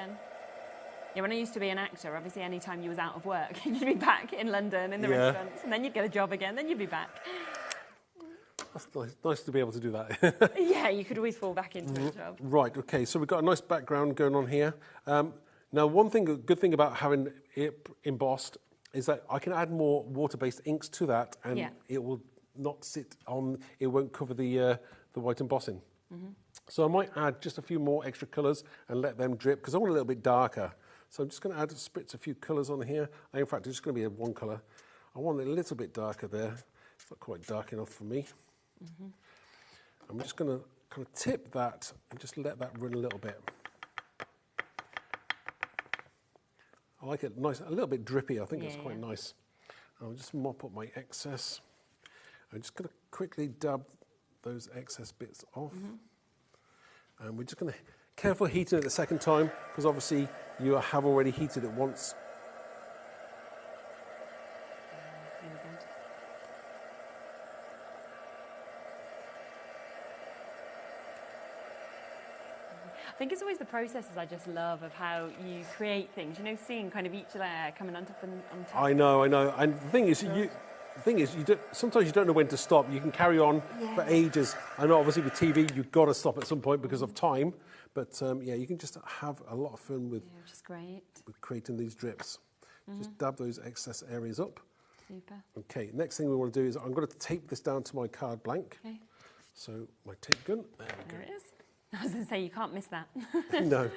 Yeah, when I used to be an actor, obviously any time you was out of work, you'd be back in London in the restaurants, and then you'd get a job again, then you'd be back. That's nice to be able to do that. Yeah, you could always fall back into a job. Right, okay, so we've got a nice background going on here. Now, good thing about having it embossed is that I can add more water-based inks to that, and it will not sit on, it won't cover the white embossing. So I might add just a few more extra colours and let them drip, because I want a little bit darker. So I'm just going to spritz a few colours on here. In fact, it's just going to be one colour. I want it a little bit darker there. It's not quite dark enough for me. I'm just going to kind of tip that and just let that run a little bit. I like it nice, a little bit drippy. I think it's quite nice. I'll just mop up my excess. I'm just going to quickly dab those excess bits off. And we're just going to careful heating it the second time, because obviously you have already heated it once. I think it's always the processes I just love of how you create things. You know, seeing kind of each layer coming on top and on top. I know. And the thing is, sometimes you don't know when to stop. You can carry on for ages. I know, obviously, with TV, you've got to stop at some point because of time. But yeah, you can just have a lot of fun with, which is great, with creating these drips. Just dab those excess areas up. Super. Okay, next thing we want to do is I'm going to tape this down to my card blank. Okay. So my tape gun, there we go. There it is. I was going to say, you can't miss that. No.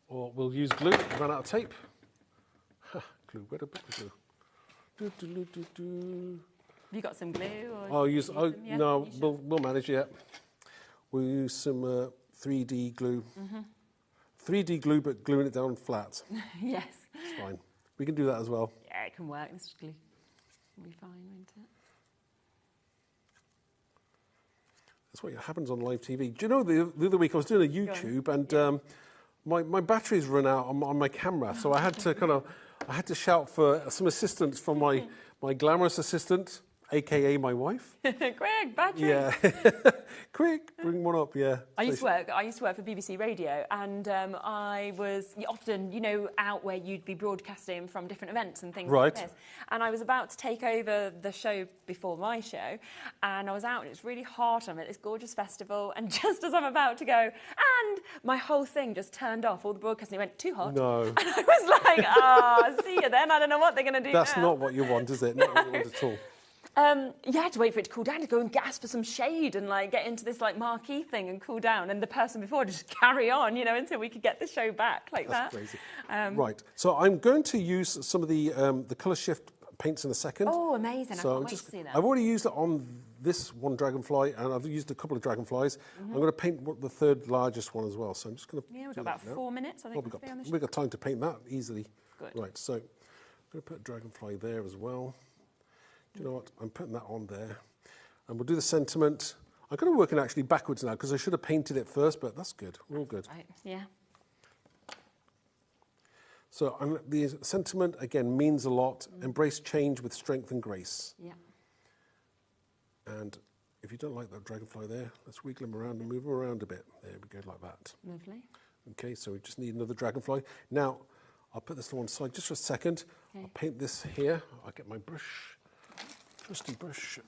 Or we'll use glue, run out of tape. Glue, where did the glue? Have you got some glue? Or I'll use, no, we'll manage it. We'll use some 3D glue. 3D glue, but gluing it down flat. Yes. It's fine. We can do that as well. Yeah, it can work. This glue will be fine, won't it? That's what happens on live TV. Do you know, the other week I was doing a YouTube and my batteries run out on my camera, so I had to shout for some assistance from my glamorous assistant, aka my wife. Quick, battery. Yeah. Quick, bring one up, yeah. I used to work for BBC Radio, and I was often, you know, out where you'd be broadcasting from different events and things like this. And I was about to take over the show before my show, and I was out, and it's really hot. I'm at this gorgeous festival, and just as I'm about to go, and my whole thing just turned off. All the broadcasting went too hot. No. And I was like, see you then. I don't know what they're going to do That's now. not what you want, is it? Not what you want at all. You had to wait for it to cool down to go and gasp for some shade and like get into this like marquee thing and cool down. And the person before just carry on, you know, until we could get the show back like That's that. crazy. Right. So I'm going to use some of the colour shift paints in a second. Oh, amazing! So I can't wait to see that. I've already used it on this one dragonfly, and I've used a couple of dragonflies. I'm going to paint the third largest one as well. So I'm just going to. Yeah, we've got about 4 minutes. I think we've got time to paint that easily. Good. Right. So I'm going to put a dragonfly there as well. Do you know what? I'm putting that on there. And we'll do the sentiment. I'm going to work it actually backwards now because I should have painted it first, but that's good. We're all good. Right, yeah. So the sentiment, again, means a lot. Embrace change with strength and grace. Yeah. And if you don't like that dragonfly there, let's wiggle him around and move him around a bit. There we go, like that. Lovely. Okay, so we just need another dragonfly. Now, I'll put this to one side just for a second. Okay. I'll paint this here. I'll get my brush. Trusty brush,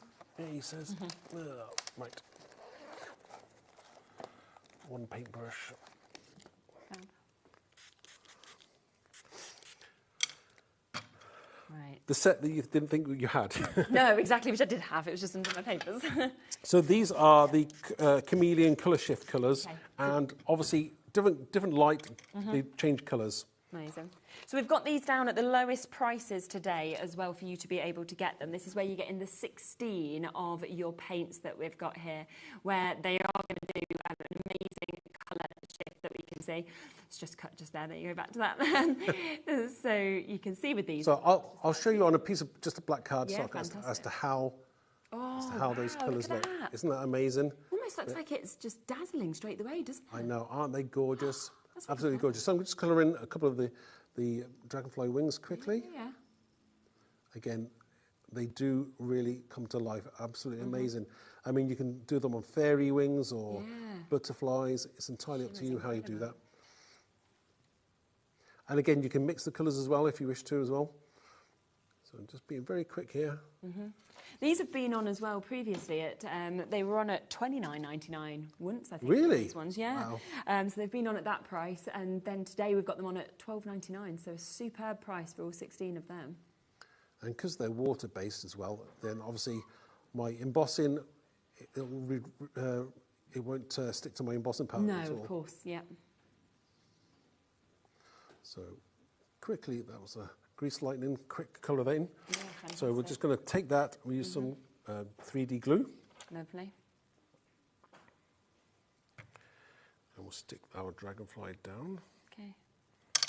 he says. Right. One paintbrush. Right. The set that you didn't think you had. No, exactly, which I did have. It was just under my papers. So these are the chameleon colour shift colours, and obviously different light, they change colours. Amazing. So we've got these down at the lowest prices today as well for you to be able to get them. This is where you get in the 16 of your paints that we've got here, where they are going to do an amazing colour shift that we can see. It's just cut just there you go, back to that. So you can see with these. So I'll show you on a piece of just a black cardstock Yeah, as to how those colours look. That. Isn't that amazing? Almost looks like it's just dazzling straight away, doesn't it? I know, aren't they gorgeous? That's Absolutely gorgeous. So I'm just colouring a couple of the dragonfly wings quickly. Yeah. Again, they do really come to life. Absolutely amazing. I mean, you can do them on fairy wings or butterflies. It's entirely up to you how you do that. And again, you can mix the colours as well if you wish to as well. So I'm just being very quick here. These have been on as well previously. They were on at $29.99 once, I think. Really? These ones, yeah. Wow. So they've been on at that price, and then today we've got them on at $12.99. So a superb price for all 16 of them. And because they're water-based as well, then obviously my embossing, it won't stick to my embossing powder No, at all. of course, yeah. So quickly, that was a grease lightning, quick colour then. Yeah, so we're just going to take that, we use some 3D glue. Lovely. And we'll stick our dragonfly down. Okay. I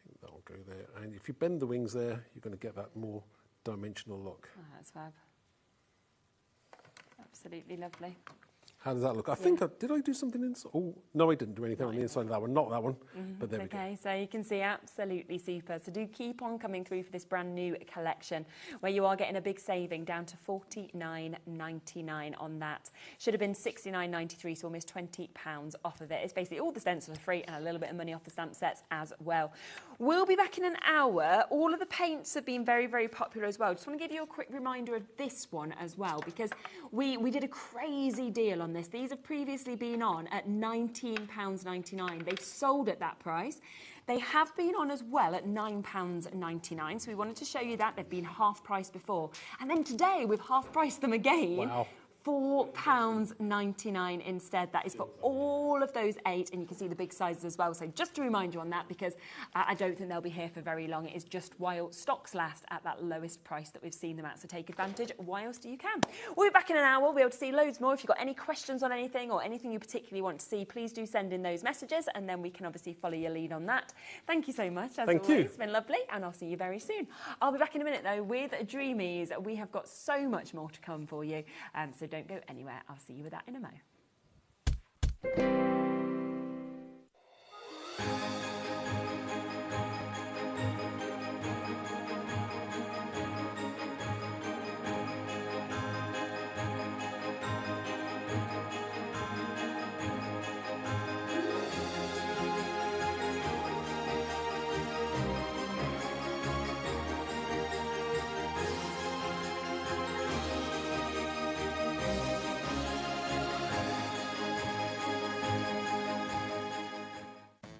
think that'll go there. And if you bend the wings there, you're going to get that more dimensional look. Oh, that's fab. Absolutely lovely. How does that look? I think, did I do something inside? Oh, no, I didn't do anything on the inside of that one. Not that one, but there we go. Okay, so you can see absolutely super. So do keep on coming through for this brand new collection where you are getting a big saving down to $49.99 on that. Should have been $69.93, so almost £20 off of it. It's basically all the stencils are free and a little bit of money off the stamp sets as well. We'll be back in an hour. All of the paints have been very, very popular as well. Just want to give you a quick reminder of this one as well, because we did a crazy deal on this. These have previously been on at £19.99. They've sold at that price. They have been on as well at £9.99. So we wanted to show you that. They've been half price before. And then today we've half priced them again. Wow. £4.99 instead. That is for all of those 8, and you can see the big sizes as well. So just to remind you on that, because I don't think they'll be here for very long. It is just while stocks last at that lowest price that we've seen them at. So take advantage whilst you can. We'll be back in an hour. We'll be able to see loads more. If you've got any questions on anything or anything you particularly want to see, please do send in those messages, and then we can obviously follow your lead on that. Thank you so much. As always, it's been lovely, and I'll see you very soon. I'll be back in a minute though with Dreamees. We have got so much more to come for you, so don't go anywhere. I'll see you with that in a mo.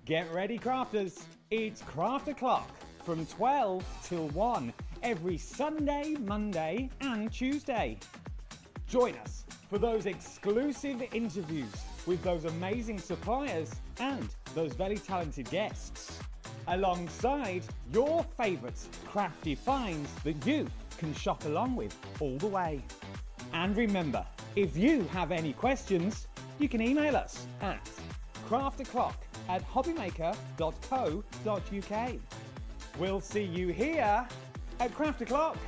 Get ready, crafters. It's Craft O'Clock from 12 till 1 every Sunday, Monday and Tuesday. Join us for those exclusive interviews with those amazing suppliers and those very talented guests, alongside your favourite crafty finds that you can shop along with all the way. And remember, if you have any questions, you can email us at crafto'clock@hobbymaker.co.uk. We'll see you here at Craft O'Clock.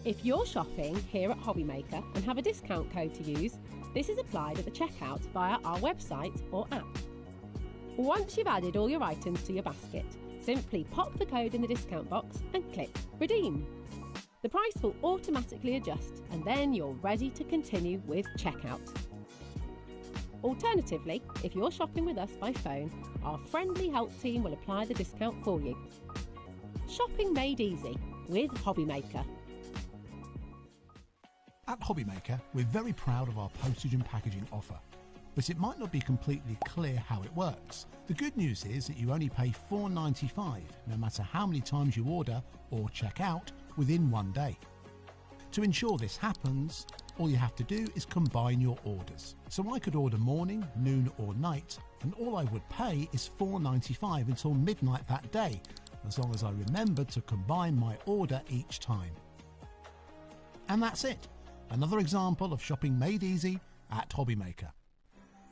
If you're shopping here at HobbyMaker and have a discount code to use, this is applied at the checkout via our website or app. Once you've added all your items to your basket, simply pop the code in the discount box and click Redeem. The price will automatically adjust, and then you're ready to continue with checkout. Alternatively, if you're shopping with us by phone, our friendly help team will apply the discount for you. Shopping made easy with HobbyMaker. At HobbyMaker, we're very proud of our postage and packaging offer, but it might not be completely clear how it works. The good news is that you only pay $4.95 no matter how many times you order or check out within 1 day. To ensure this happens, all you have to do is combine your orders. So I could order morning, noon or night, and all I would pay is $4.95 until midnight that day, as long as I remember to combine my order each time. And that's it. Another example of shopping made easy at HobbyMaker.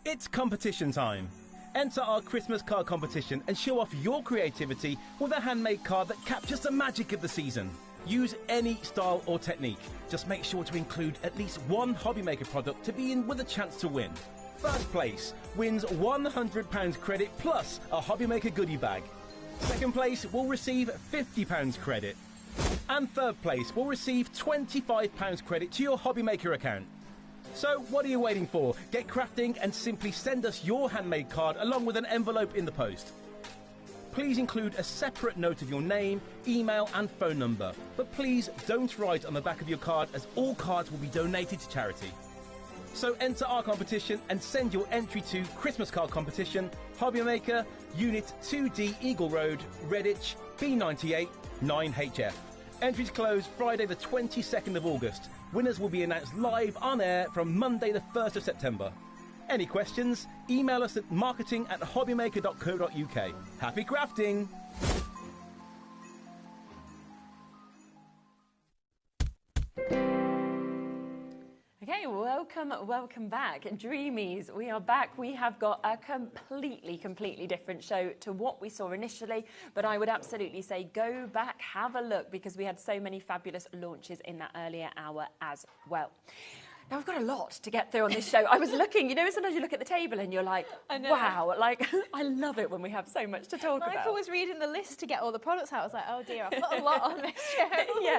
It's competition time. Enter our Christmas card competition and show off your creativity with a handmade card that captures the magic of the season. Use any style or technique. Just make sure to include at least one HobbyMaker product to be in with a chance to win. First place wins £100 credit plus a HobbyMaker goodie bag. Second place will receive £50 credit. And third place will receive £25 credit to your HobbyMaker account. So what are you waiting for? Get crafting and simply send us your handmade card along with an envelope in the post. Please include a separate note of your name, email and phone number. But please don't write on the back of your card, as all cards will be donated to charity. So enter our competition and send your entry to Christmas Card Competition, HobbyMaker, Unit 2D Eagle Road, Redditch, B98 9HF. Entries close Friday the 22nd of August. Winners will be announced live on air from Monday the 1st of September. Any questions? Email us at marketing@hobbymaker.co.uk. Happy crafting! Okay, welcome back. Dreamees, we are back. We have got a completely different show to what we saw initially, but I would absolutely say go back, have a look, because we had so many fabulous launches in that earlier hour as well. Now, we've got a lot to get through on this show. I was looking, you know, sometimes you look at the table and you're like, wow, like, I love it when we have so much to talk about. Michael was reading the list to get all the products out. I was like, oh dear, I've got a lot on this show. Yeah,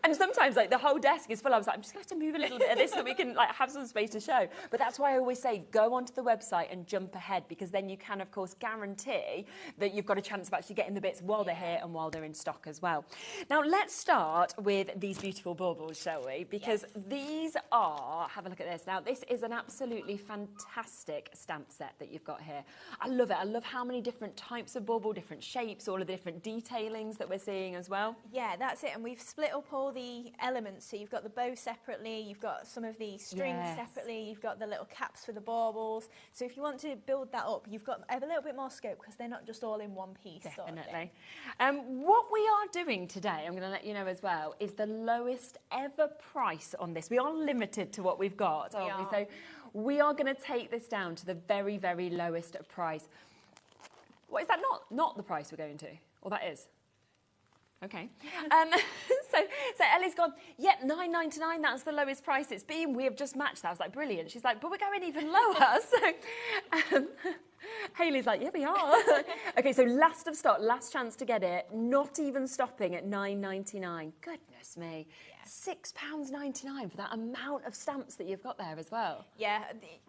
and sometimes, like, the whole desk is full. I was like, I'm just going to have to move a little bit of this so that we can, like, have some space to show. But that's why I always say, go onto the website and jump ahead, because then you can, of course, guarantee that you've got a chance of actually getting the bits while they're here and while they're in stock as well. Now, let's start with these beautiful baubles, shall we? Because these are, have a look at this. Now, this is an absolutely fantastic stamp set that you've got here. I love it. I love how many different types of bauble, different shapes, all of the different detailings that we're seeing as well. Yeah, that's it. And we've split up all the elements. So you've got the bow separately, you've got some of the strings separately, you've got the little caps for the baubles. So if you want to build that up, you've got a little bit more scope because they're not just all in one piece. Definitely. What we are doing today, I'm going to let you know as well, is the lowest ever price on this. We are limited to what we've got, aren't we? So we are going to take this down to the very, very lowest price. What is that? Not the price we're going to? Or that is? Okay. So Ellie's gone, yep, $9.99, that's the lowest price it's been. We have just matched that. I was like, brilliant. She's like, but we're going even lower. So Hayley's like, yeah, we are. Okay, so last of stock, last chance to get it, not even stopping at $9.99. Goodness me. Yeah. £6.99 for that amount of stamps that you've got there as well. Yeah,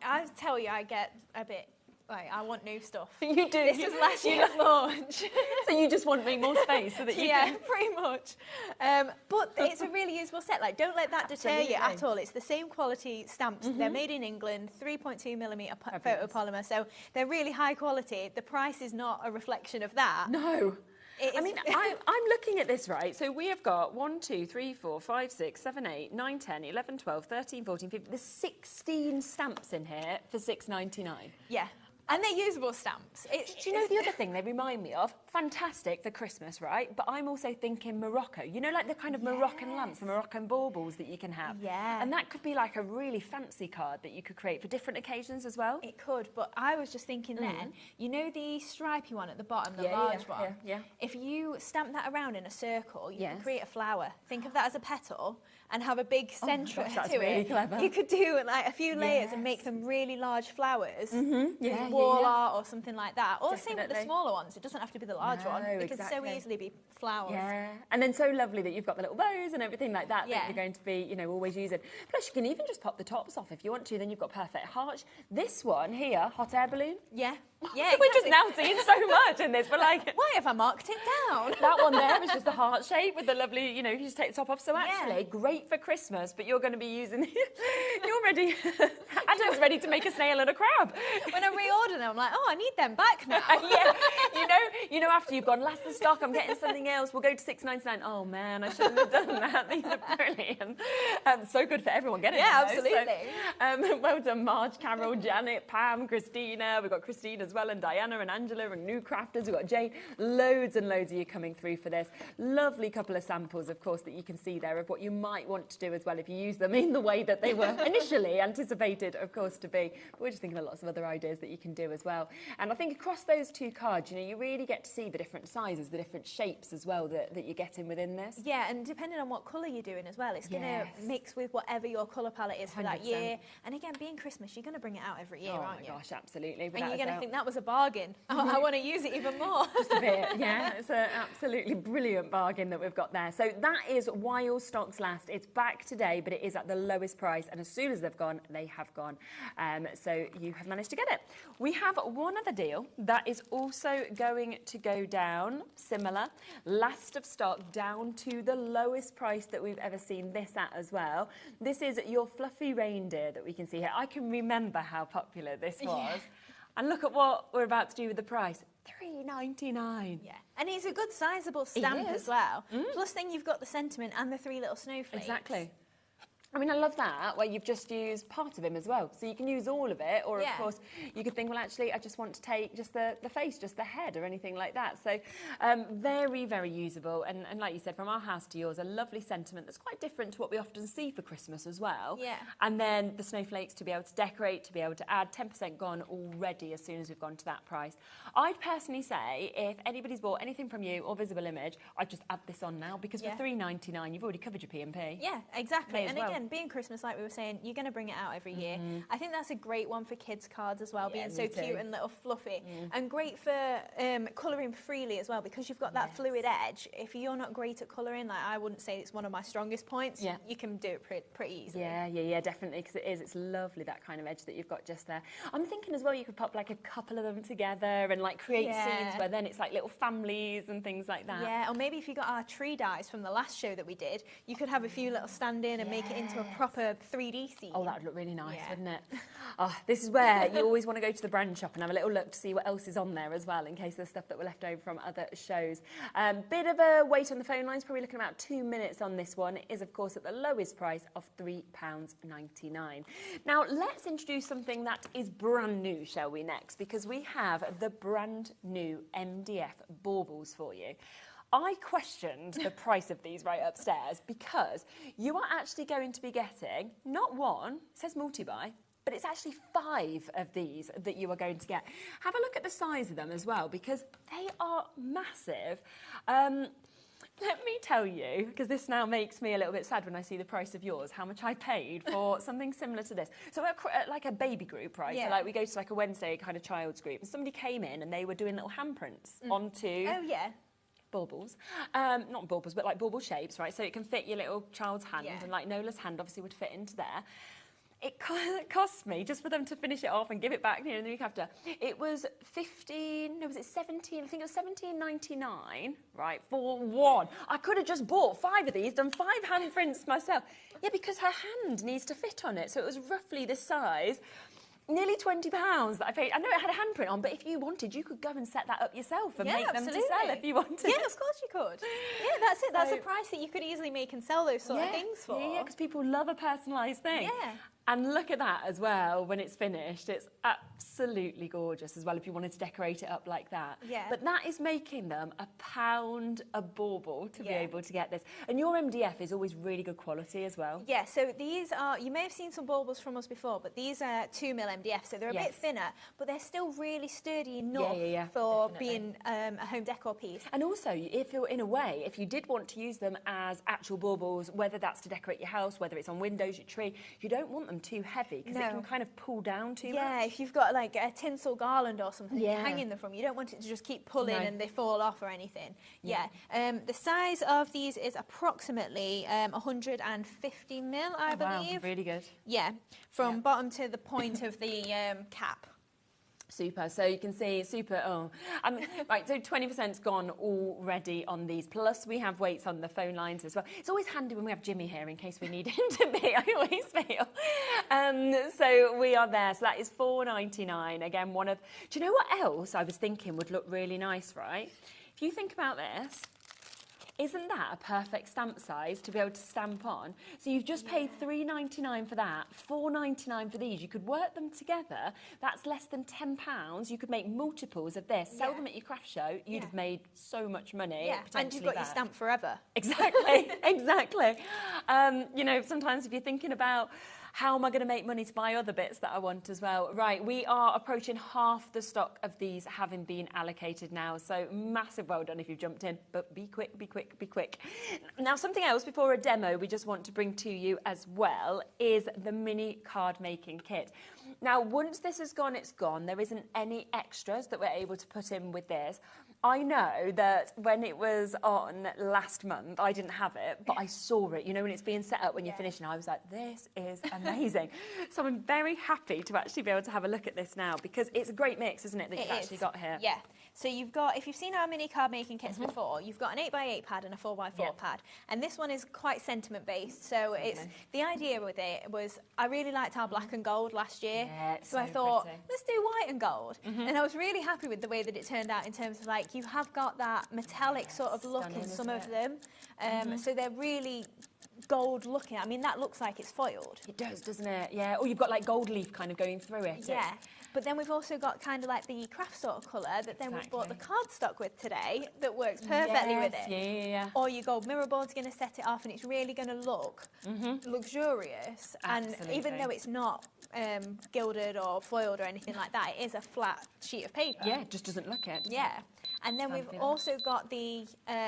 I tell you, I get a bit... Like, I want new stuff. You do. This is last year's launch. So you just want to make more space so that you can... Yeah, pretty much. But it's a really useful set. Like, don't let that deter you at all. It's the same quality stamps. They're made in England, 3.2mm photopolymer, so they're really high quality. The price is not a reflection of that. No. I mean, I'm looking at this, right? So we have got 1, 2, 3, 4, 5, 6, 7, 8, 9, 10, 11, 12, 13, 14, 15. There's 16 stamps in here for $6.99. Yeah. And they're usable stamps. Do you know the other thing they remind me of? Fantastic for Christmas, right? But I'm also thinking Morocco. You know, like the kind of Moroccan lamps, the Moroccan baubles that you can have. Yeah. And that could be like a really fancy card that you could create for different occasions as well. It could, but I was just thinking then, you know the stripy one at the bottom, the large one? Yeah. If you stamp that around in a circle, you can create a flower. Think of that as a petal and have a big centre that's to really it. Clever. You could do like a few layers and make them really large flowers. Wall art or something like that. Or same with the smaller ones. It doesn't have to be the large one. It can so easily be flowers. Yeah, and then so lovely that you've got the little bows and everything like that that you're going to be, you know, always using. Plus, you can even just pop the tops off if you want to. Then you've got perfect hearts. This one here, hot air balloon. Yeah. Yeah, we're just now seeing so much in this. We're like, why have I marked it down? That one there is just a heart shape with the lovely, you know, you just take the top off. So actually, great for Christmas, but you're going to be using, you're ready. Adam's ready to make a snail and a crab. When I reorder them, I'm like, oh, I need them back now. Yeah, you know, after you've gone, last of stock, I'm getting something else. We'll go to $6.99. Oh man, I shouldn't have done that. These are brilliant. So good for everyone getting them. Yeah, absolutely. So, well done, Marge, Carol, Janet, Pam, Christina. We've got Christine as well, and Diana and Angela and new crafters. We've got Jane. Loads and loads of you coming through for this. Lovely couple of samples, of course, that you can see there of what you might want to do as well if you use them in the way that they were initially anticipated, of course, to be. But we're just thinking of lots of other ideas that you can do as well. And I think across those two cards, you know, you really get to see the different sizes, the different shapes as well that you're getting within this. Yeah, and depending on what colour you're doing as well, it's going to mix with whatever your colour palette is for that year. And again, being Christmas, you're going to bring it out every year, aren't you? Oh my gosh, absolutely. And you're going to think that was a bargain. I want to use it even more. Just a bit, yeah. It's an absolutely brilliant bargain that we've got there. So that is while stocks last. It's back today, but it is at the lowest price. And as soon as they've gone, they have gone. So you have managed to get it. We have one other deal that is also going to go down, similar. Last of stock, down to the lowest price that we've ever seen this at as well. This is your fluffy reindeer that we can see here. I can remember how popular this was. And look at what we're about to do with the price. $3.99. Yeah, and he's a good sizable stamp as well. Plus then you've got the sentiment and the 3 little snowflakes. Exactly. I mean, I love that, where you've just used part of him as well. So you can use all of it, or of course, you could think, well, actually, I just want to take just the face, just the head, or anything like that. So very, very usable. And like you said, from our house to yours, a lovely sentiment that's quite different to what we often see for Christmas as well. Yeah. And then the snowflakes to be able to decorate, to be able to add 10% gone already as soon as we've gone to that price. I'd personally say, if anybody's bought anything from you or Visible Image, I'd just add this on now, because for $3.99, you've already covered your P&P. Yeah, exactly. And again, again, being Christmas, like we were saying, you're going to bring it out every year. I think that's a great one for kids' cards as well, being so cute and little fluffy. And great for colouring freely as well, because you've got that fluid edge. If you're not great at colouring, like I wouldn't say it's one of my strongest points, you can do it pretty easily. Yeah, definitely, because it is. It's lovely, that kind of edge that you've got just there. I'm thinking as well, you could pop like a couple of them together and like create scenes where then it's like little families and things like that. Yeah, or maybe if you got our tree dies from the last show that we did, you could have a few little stand in and make it into a proper 3D scene. Oh, that would look really nice, wouldn't it? Oh, this is where you always want to go to the brand shop and have a little look to see what else is on there as well, in case there's stuff that were left over from other shows. Bit of a wait on the phone lines, probably looking about 2 minutes on this one. It is, of course, at the lowest price of £3.99. Now, let's introduce something that is brand new, shall we, next? Because we have the brand new MDF Bbles for you. I questioned the price of these right upstairs because you are actually going to be getting not one, it says multi-buy, but it's actually 5 of these that you are going to get. Have a look at the size of them as well, because they are massive. Let me tell you, because this now makes me a little bit sad when I see the price of yours, how much I paid for something similar to this. So we're like a baby group, right? So like we go to like a Wednesday kind of child's group, and somebody came in and they were doing little handprints onto... Oh, yeah. Baubles, not baubles, but like bauble shapes, right? So it can fit your little child's hand, and like Nola's hand obviously would fit into there. It cost me, just for them to finish it off and give it back in the week after, it was 17, I think it was £17.99, right, for one. I could have just bought 5 of these, done 5 handprints myself. Yeah, because her hand needs to fit on it, so it was roughly this size. Nearly £20 that I paid. I know it had a handprint on, but if you wanted, you could go and set that up yourself and make them to sell if you wanted. Yeah, of course you could. Yeah, that's it. That's a price that you could easily make and sell those sort of things for. Yeah, because people love a personalised thing. Yeah. And look at that as well when it's finished. It's absolutely gorgeous as well if you wanted to decorate it up like that. Yeah. But that is making them £1 a bauble to be able to get this. And your MDF is always really good quality as well. Yeah, so these are, you may have seen some baubles from us before, but these are 2mm MDF, so they're a bit thinner, but they're still really sturdy enough for being a home decor piece. And also, if you're in a way, if you did want to use them as actual baubles, whether that's to decorate your house, whether it's on windows, your tree, you don't want them too heavy because it can kind of pull down too much. Yeah, if you've got like a tinsel garland or something hanging them from, you don't want it to just keep pulling and they fall off or anything. The size of these is approximately 150mm, I believe. Wow, really good. Yeah, from bottom to the point of the cap. Super. So you can see right, so 20%'s gone already on these. Plus we have weights on the phone lines as well. It's always handy when we have Jimmy here in case we need him to be, I always feel. So we are there. So that is £4.99. Again, do you know what else I was thinking would look really nice, right? If you think about this, isn't that a perfect stamp size to be able to stamp on? So you've just paid £3.99 for that, £4.99 for these. You could work them together. That's less than £10. You could make multiples of this, sell them at your craft show. You'd have made so much money. Yeah, and you've got your stamp forever. Exactly, exactly. You know, sometimes if you're thinking about how am I going to make money to buy other bits that I want as well? Right, we are approaching half the stock of these having been allocated now, so massive well done if you've jumped in, but be quick, be quick, be quick. Now, something else before a demo we just want to bring to you as well is the mini card making kit. Now, once this is gone, it's gone. There isn't any extras that we're able to put in with this. I know that when it was on last month, I didn't have it, but I saw it. You know, when it's being set up, when you're finishing, I was like, this is amazing. So I'm very happy to actually be able to have a look at this now because it's a great mix, isn't it, that you've actually got here? Yeah. So you've got, if you've seen our mini card making kits before, you've got an 8x8 pad and a 4x4 pad. And this one is quite sentiment based. So it's, the idea with it was, I really liked our black and gold last year. Yeah, so I thought, let's do white and gold. And I was really happy with the way that it turned out in terms of like, you have got that metallic sort of look in some of them. So they're really gold looking. I mean, that looks like it's foiled. It does, doesn't it? Yeah. Or you've got like gold leaf kind of going through it. Yeah. But then we've also got kind of like the craft sort of colour that then we've bought the cardstock with today that works perfectly with it. Yeah. Or your gold mirror board's going to set it off and it's really going to look luxurious. Absolutely. And even though it's not gilded or foiled or anything like that, it is a flat sheet of paper. Yeah, it just doesn't look it, does it? And then we've also got the,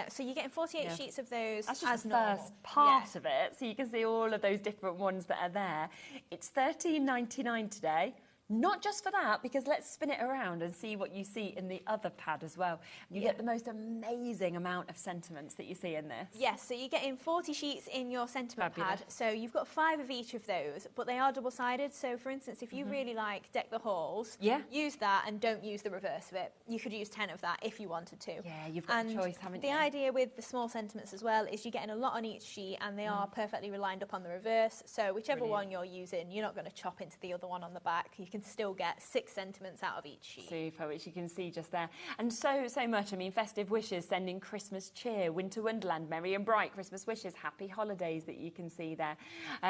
so you're getting 48 sheets of those. That's just as the normal. first part of it, so you can see all of those different ones that are there. It's $13.99 today. Not just for that, because let's spin it around and see what you see in the other pad as well. You get the most amazing amount of sentiments that you see in this. Yes, so you're getting 40 sheets in your sentiment pad. So you've got 5 of each of those, but they are double-sided. So for instance, if you really like Deck the Halls, use that and don't use the reverse of it. You could use 10 of that if you wanted to. Yeah, you've got a choice, haven't you? The idea with the small sentiments as well is you're getting a lot on each sheet and they are perfectly lined up on the reverse. So whichever one you're using, you're not going to chop into the other one on the back. You can still get 6 sentiments out of each sheet. Super, which you can see just there. And so much. I mean, festive wishes, sending Christmas cheer, winter wonderland, merry and bright, Christmas wishes, happy holidays that you can see there.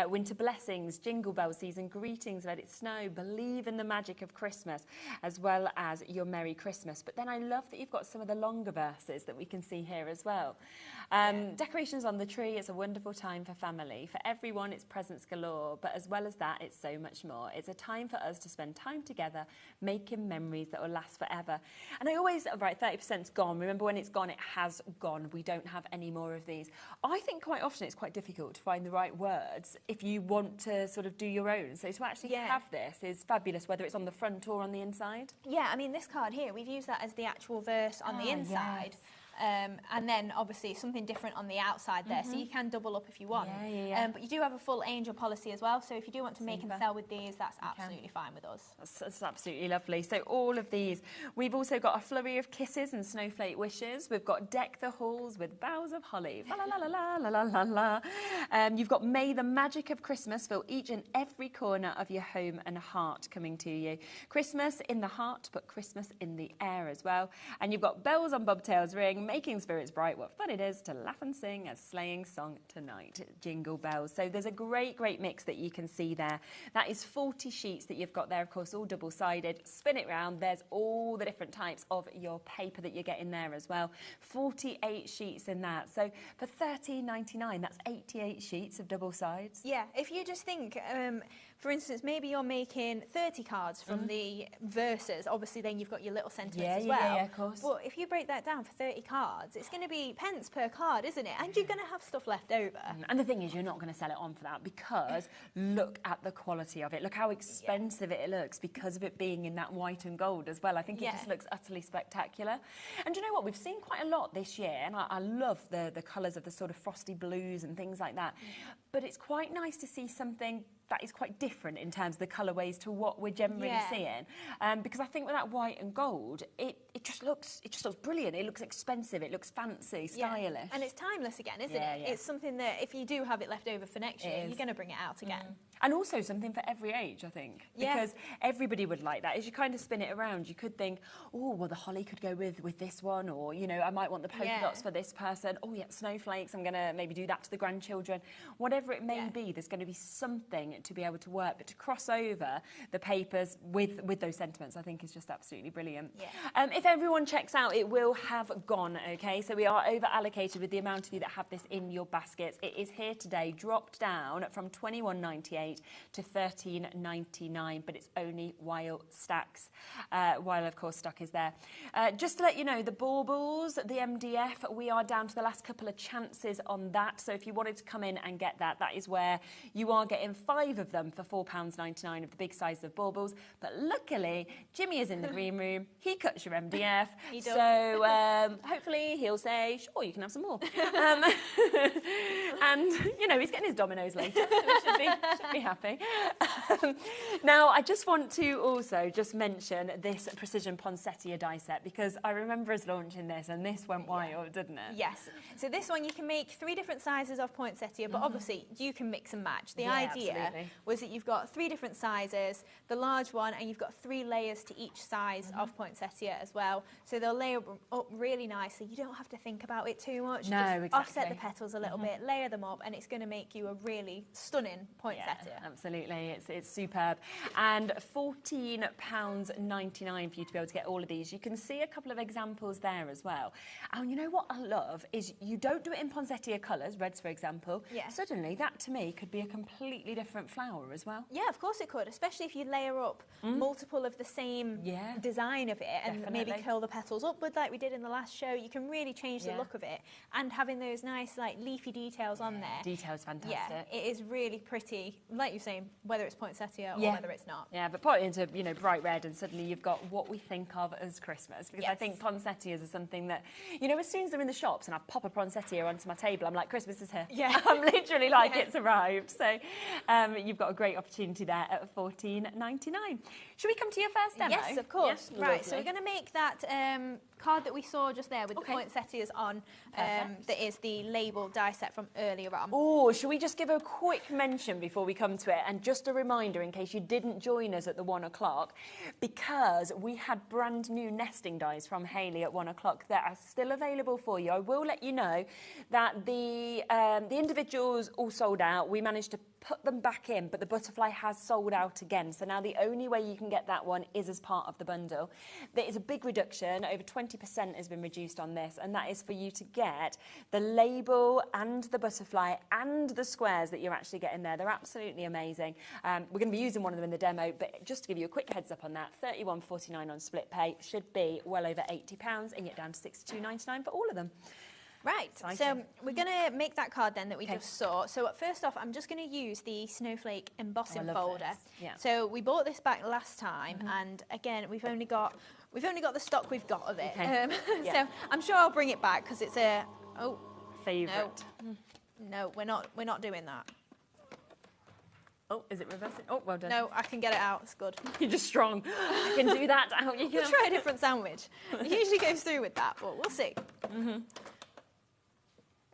Winter blessings, jingle bells, season greetings, let it snow, believe in the magic of Christmas, as well as your Merry Christmas. But then I love that you've got some of the longer verses that we can see here as well. Decorations on the tree, it's a wonderful time for family. For everyone, it's presents galore. But as well as that, it's so much more. It's a time for us to spend time together, making memories that will last forever. And I always, right, 30%'s gone. Remember, when it's gone, it has gone. We don't have any more of these. I think quite often it's quite difficult to find the right words if you want to sort of do your own. So to actually have this is fabulous, whether it's on the front or on the inside. Yeah, I mean, this card here, we've used that as the actual verse on the inside. Yes. And then obviously something different on the outside there, so you can double up if you want. But you do have a full angel policy as well, so if you do want to make and sell with these, that's absolutely fine with us. That's absolutely lovely. So all of these, we've also got a flurry of kisses and snowflake wishes. We've got deck the halls with boughs of holly. La la la la la la la la. You've got may the magic of Christmas fill each and every corner of your home and heart coming to you. Christmas in the heart, but Christmas in the air as well. And you've got bells on bobtails ring, making spirits bright, what fun it is to laugh and sing a sleighing song tonight. Jingle bells. So there's a great mix that you can see there. That is 40 sheets that you've got there, of course, all double-sided. Spin it round. There's all the different types of your paper that you get in there as well. 48 sheets in that. So for $13.99, that's 88 sheets of double sides. Yeah, if you just think, for instance, maybe you're making 30 cards from the verses. Obviously, then you've got your little sentiments as well. Yeah, of course. But if you break that down for 30 cards, it's going to be pence per card, isn't it? And you're going to have stuff left over. And the thing is, you're not going to sell it on for that, because look at the quality of it. Look how expensive it looks because of it being in that white and gold as well. I think it just looks utterly spectacular. And do you know what? We've seen quite a lot this year, and I love the colours of the sort of frosty blues and things like that. But it's quite nice to see something that is quite different in terms of the colourways to what we're generally seeing, because I think with that white and gold, it just looks brilliant. It looks expensive. It looks fancy, stylish, and it's timeless again, isn't it? It's something that if you do have it left over for next year, you're going to bring it out again. And also something for every age, I think, because everybody would like that. As you kind of spin it around, you could think, oh, well, the holly could go with this one, or, you know, I might want the polka dots for this person. Oh, yeah, snowflakes, I'm going to maybe do that to the grandchildren. Whatever it may be, there's going to be something to be able to work, but to cross over the papers with those sentiments, I think is just absolutely brilliant. If everyone checks out, it will have gone, okay? So we are over allocated with the amount of you that have this in your baskets. It is here today, dropped down from $21.98 to $13.99, but it's only while of course stock is there. Just to let you know, the baubles, the MDF, we are down to the last couple of chances on that. So if you wanted to come in and get that, that is where you are getting 5 of them for £4.99 of the big size of baubles. But luckily, Jimmy is in the green room. He cuts your MDF. He does. So hopefully he'll say, sure, you can have some more. And, you know, he's getting his Dominoes later, so he should be happy. Now, I just want to also just mention this Precision Poinsettia die set, because I remember us launching this, and this went wild, didn't it? Yes. So this one, you can make 3 different sizes of poinsettia, but obviously you can mix and match. The idea was that you've got 3 different sizes, the large one, and you've got 3 layers to each size of poinsettia as well. So they'll layer up really nicely. You don't have to think about it too much. No, just exactly. offset the petals a little bit, layer them up, and it's going to make you a really stunning poinsettia. Yeah, absolutely. It's superb. And £14.99 for you to be able to get all of these. You can see a couple of examples there as well. And you know what I love is you don't do it in poinsettia colours, reds for example. Suddenly that to me could be a completely different different flower as well. Yeah, of course it could, especially if you layer up multiple of the same design of it and maybe curl the petals upward like we did in the last show. You can really change the look of it, and having those nice like leafy details on there. Detail's fantastic. Yeah, it is really pretty, like you're saying, whether it's poinsettia or whether it's not. Yeah, but put it into, you know, bright red and suddenly you've got what we think of as Christmas. Because I think poinsettias are something that, you know, as soon as they're in the shops and I pop a poinsettia onto my table, I'm like, Christmas is here. Yeah. I'm literally like, it's arrived. So you've got a great opportunity there at $14.99. Should we come to your first demo? Yes, of course. Right, so we're going to make that card that we saw just there with the poinsettias on. That is the label die set from earlier on. Oh, should we just give a quick mention before we come to it, and just a reminder in case you didn't join us at the 1 o'clock, because we had brand new nesting dies from Hayley at 1 o'clock that are still available for you. I will let you know that the individuals all sold out. We managed to put them back in, but the butterfly has sold out again. So now the only way you can get that one is as part of the bundle. There is a big reduction, over 20% has been reduced on this, and that is for you to get the label and the butterfly and the squares that you're actually getting there. They're absolutely amazing. We're going to be using one of them in the demo, but just to give you a quick heads up on that, $31.49 on split pay, should be well over £80 and get down to $62.99 for all of them. Right, so we're going to make that card then that we just saw. So first off, I'm just going to use the Snowflake embossing folder. Yeah. So we bought this back last time, and again, we've only got the stock we've got of it. So I'm sure I'll bring it back because it's a favourite. No, we're not doing that. Oh, is it reversing? Oh, well done. No, I can get it out. It's good. You're just strong. I can do that. You can. We'll try a different sandwich. It usually goes through with that, but we'll see.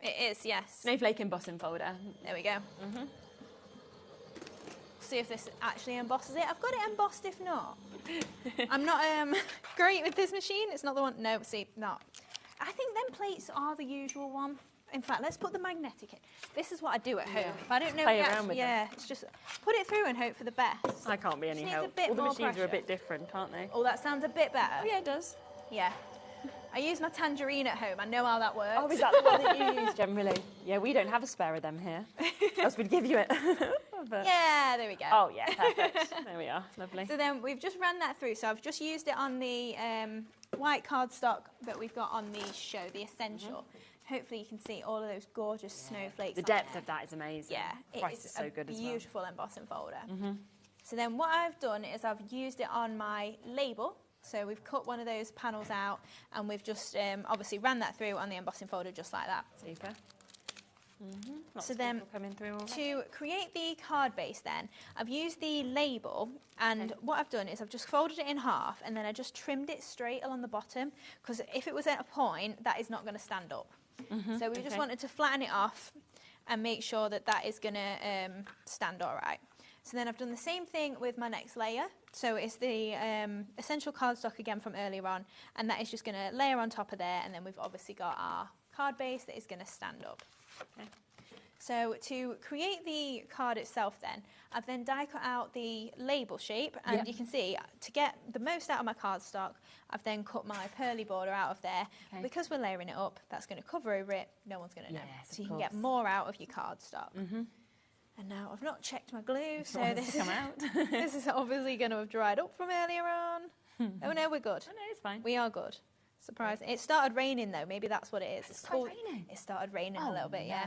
It is, yes. Snowflake embossing folder. There we go. See if this actually embosses it. I've got it embossed if not. I'm not great with this machine. It's not the one. No, see, not. I think them plates are the usual one. In fact, let's put the magnetic in. This is what I do at home. If I don't know, play around with them. it's just put it through and hope for the best. I can't be any help. All the machines are a bit different, aren't they? Oh, that sounds a bit better. Oh, yeah, it does. Yeah. I use my tangerine at home. I know how that works. Oh, is that the one that you use generally? Yeah, we don't have a spare of them here. Else we'd give you it. Yeah, there we go. Oh, yeah, perfect. There we are. Lovely. So then we've just ran that through. So I've just used it on the white cardstock that we've got on the show, the Essential. Hopefully you can see all of those gorgeous snowflakes. The depth of that is amazing. Yeah, Price is so good as well. Beautiful embossing folder. So then what I've done is I've used it on my label. So we've cut one of those panels out and we've just obviously ran that through on the embossing folder just like that. Super. So then to create the card base then, I've used the label and what I've done is I've just folded it in half and then I just trimmed it straight along the bottom because if it was at a point, that is not going to stand up. So we just wanted to flatten it off and make sure that that is going to stand all right. So then I've done the same thing with my next layer. So it's the Essential cardstock again from earlier on, and that is just going to layer on top of there, and then we've obviously got our card base that is going to stand up. So to create the card itself then, I've then die cut out the label shape, and you can see, to get the most out of my cardstock, I've then cut my pearly border out of there. Because we're layering it up, that's going to cover over it, no one's going to know. So you can get more out of your cardstock. And now I've not checked my glue, so this is obviously going to have dried up from earlier on. Oh no, we're good. Oh no, it's fine. We are good. Surprising. It started raining though, maybe that's what it is. It started raining? It started raining a little bit, yeah.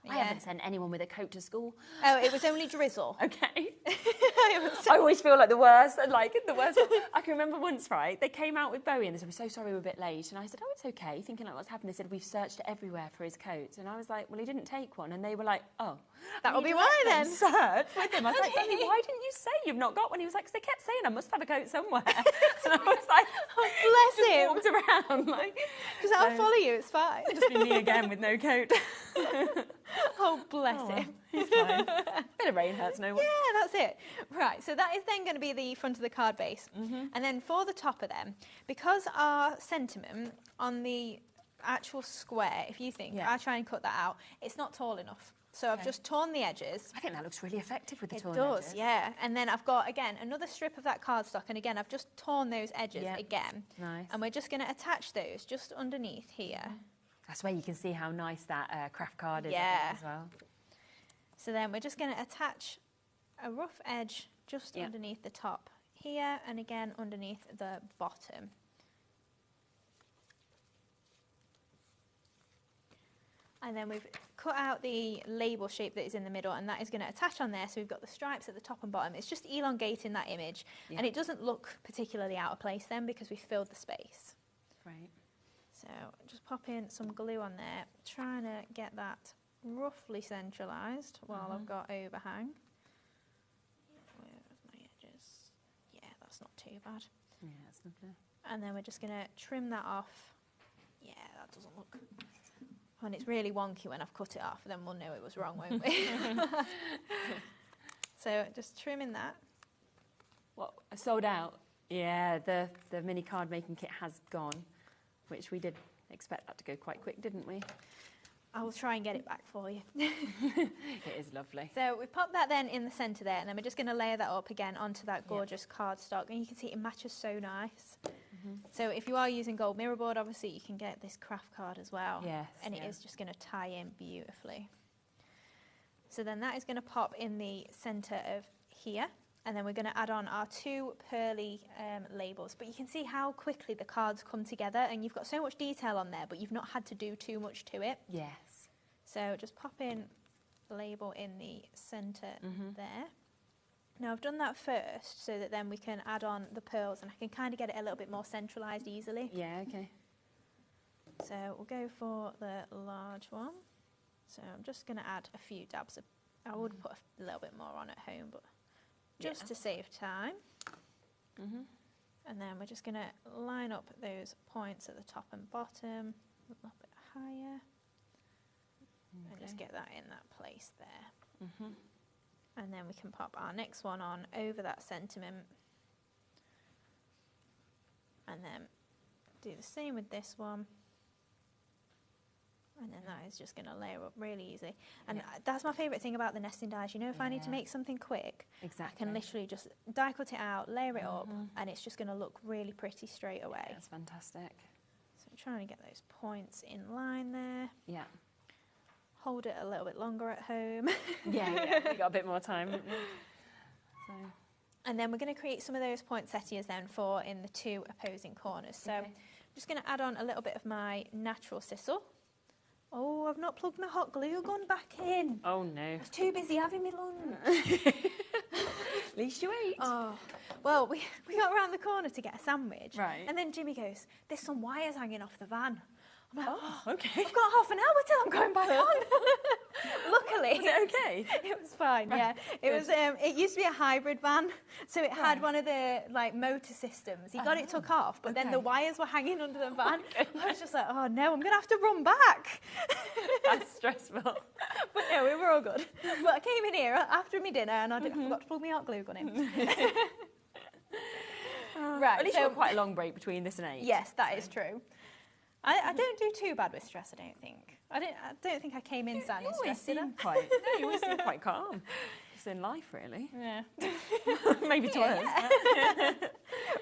I haven't sent anyone with a coat to school. Oh, it was only drizzle. Okay. I always feel like the worst. I can remember once, right, they came out with Bowie and they said, we're so sorry we're a bit late. And I said, oh, it's okay. Thinking like what's happened. They said, we've searched everywhere for his coat. And I was like, well, he didn't take one. And they were like, oh. That'll be why then. Search with him. I was like, Danny, why didn't you say you've not got one? He was like, because they kept saying I must have a coat somewhere. And I was like, oh, bless him. Walked around like. Because I'll follow you, it's fine. It'll just be me again with no coat. Oh, bless him. He's fine. Bit of rain hurts no one. Yeah, that's it. Right, so that is then going to be the front of the card base. And then for the top of them, because our sentiment on the actual square, if you think, I try and cut that out, it's not tall enough. So I've just torn the edges. I think that looks really effective with the torn edges. It does, edges. yeah. And then I've got, again, another strip of that cardstock. And again, I've just torn those edges again. Nice. And we're just going to attach those just underneath here. That's where you can see how nice that craft card is as well. So then we're just going to attach a rough edge just underneath the top here, and again underneath the bottom. And then we've cut out the label shape that is in the middle, and that is going to attach on there. So we've got the stripes at the top and bottom. It's just elongating that image, and it doesn't look particularly out of place then because we filled the space. Right. So just pop in some glue on there, trying to get that roughly centralised while I've got overhang. Where's my edges? Yeah, that's not too bad. Yeah, that's lovely. And then we're just going to trim that off. Yeah, that doesn't look... When it's really wonky when I've cut it off, then we'll know it was wrong, won't we? So just trimming that. What, sold out? Yeah, the mini card making kit has gone, which we did expect that to go quite quick, didn't we? I will try and get it back for you. It is lovely. So we pop that then in the centre there, and then we're just going to layer that up again onto that gorgeous cardstock, and you can see it matches so nice. So if you are using gold mirror board, obviously you can get this craft card as well. Yes, and it is just going to tie in beautifully. So then that is going to pop in the centre of here, and then we're going to add on our 2 pearly labels. But you can see how quickly the cards come together, and you've got so much detail on there, but you've not had to do too much to it. Yes. So just pop in the label in the centre there. Now I've done that first so that then we can add on the pearls, and I can kind of get it a little bit more centralised easily. Yeah, okay. So we'll go for the large one. So I'm just going to add a few dabs of, I would put a little bit more on at home, but just to save time. And then we're just going to line up those points at the top and bottom a little bit higher. And just get that in that place there. And then we can pop our next one on over that sentiment. And then do the same with this one. And then that is just going to layer up really easy. And that's my favourite thing about the nesting dies. You know, if I need to make something quick, I can literally just die cut it out, layer it up, and it's just going to look really pretty straight away. That's fantastic. So I'm trying to get those points in line there. Yeah. Hold it a little bit longer at home. Yeah, we got a bit more time, didn't we? So. And then we're going to create some of those poinsettias then for in the 2 opposing corners. So I'm just going to add on a little bit of my natural sisal. Oh, I've not plugged my hot glue gun back in. Oh no. I was too busy having my lunch. At least you ate. Oh, well, we got around the corner to get a sandwich. Right. And then Jimmy goes, there's some wires hanging off the van. I'm like, oh, okay. I've got half an hour till I'm going back on. Luckily. Was it okay? It was fine, yeah. It was. It used to be a hybrid van, so it had one of the motor systems. He got it took off, but then the wires were hanging under the van. I was just like, oh no, I'm going to have to run back. That's stressful. But no, we were all good. But I came in here after my dinner and I forgot to plug my hot glue gun in. Right. At least you got quite a long break between this and 8. Yes, that is true. I don't do too bad with stress, I don't think. I don't think I came in sounding stressed, did I? You always seem quite calm. Just in life, really. Yeah. Maybe to us.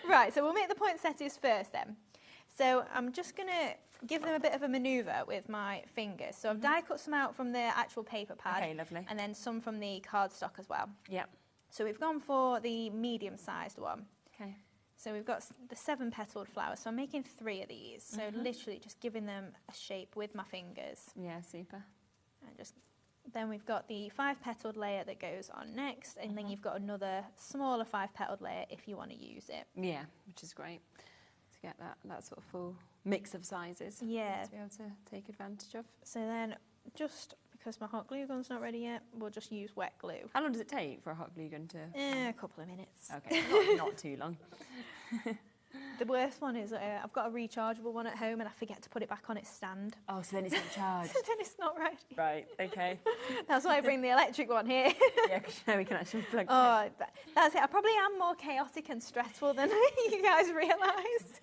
Right, so we'll make the poinsettias first then. So I'm just going to give them a bit of a manoeuvre with my fingers. So I've die cut some out from the actual paper pad. Okay, lovely. And then some from the cardstock as well. Yep. So we've gone for the medium-sized one. Okay. So we've got the 7-petaled flowers. So I'm making 3 of these. So literally just giving them a shape with my fingers. Yeah, super. And just then we've got the 5-petaled layer that goes on next, and then you've got another smaller 5-petaled layer if you want to use it. Yeah, which is great to get that sort of full mix of sizes. Yeah. To be able to take advantage of. So then, just because my hot glue gun's not ready yet, we'll just use wet glue. How long does it take for a hot glue gun to? A couple of minutes. Okay, not too long. The worst one is I've got a rechargeable one at home and I forget to put it back on its stand. Oh, so then it's not charged. So then it's not ready. Right, okay. That's why I bring the electric one here. Yeah, because we can actually plug it. Oh, that's it. I probably am more chaotic and stressful than you guys realised.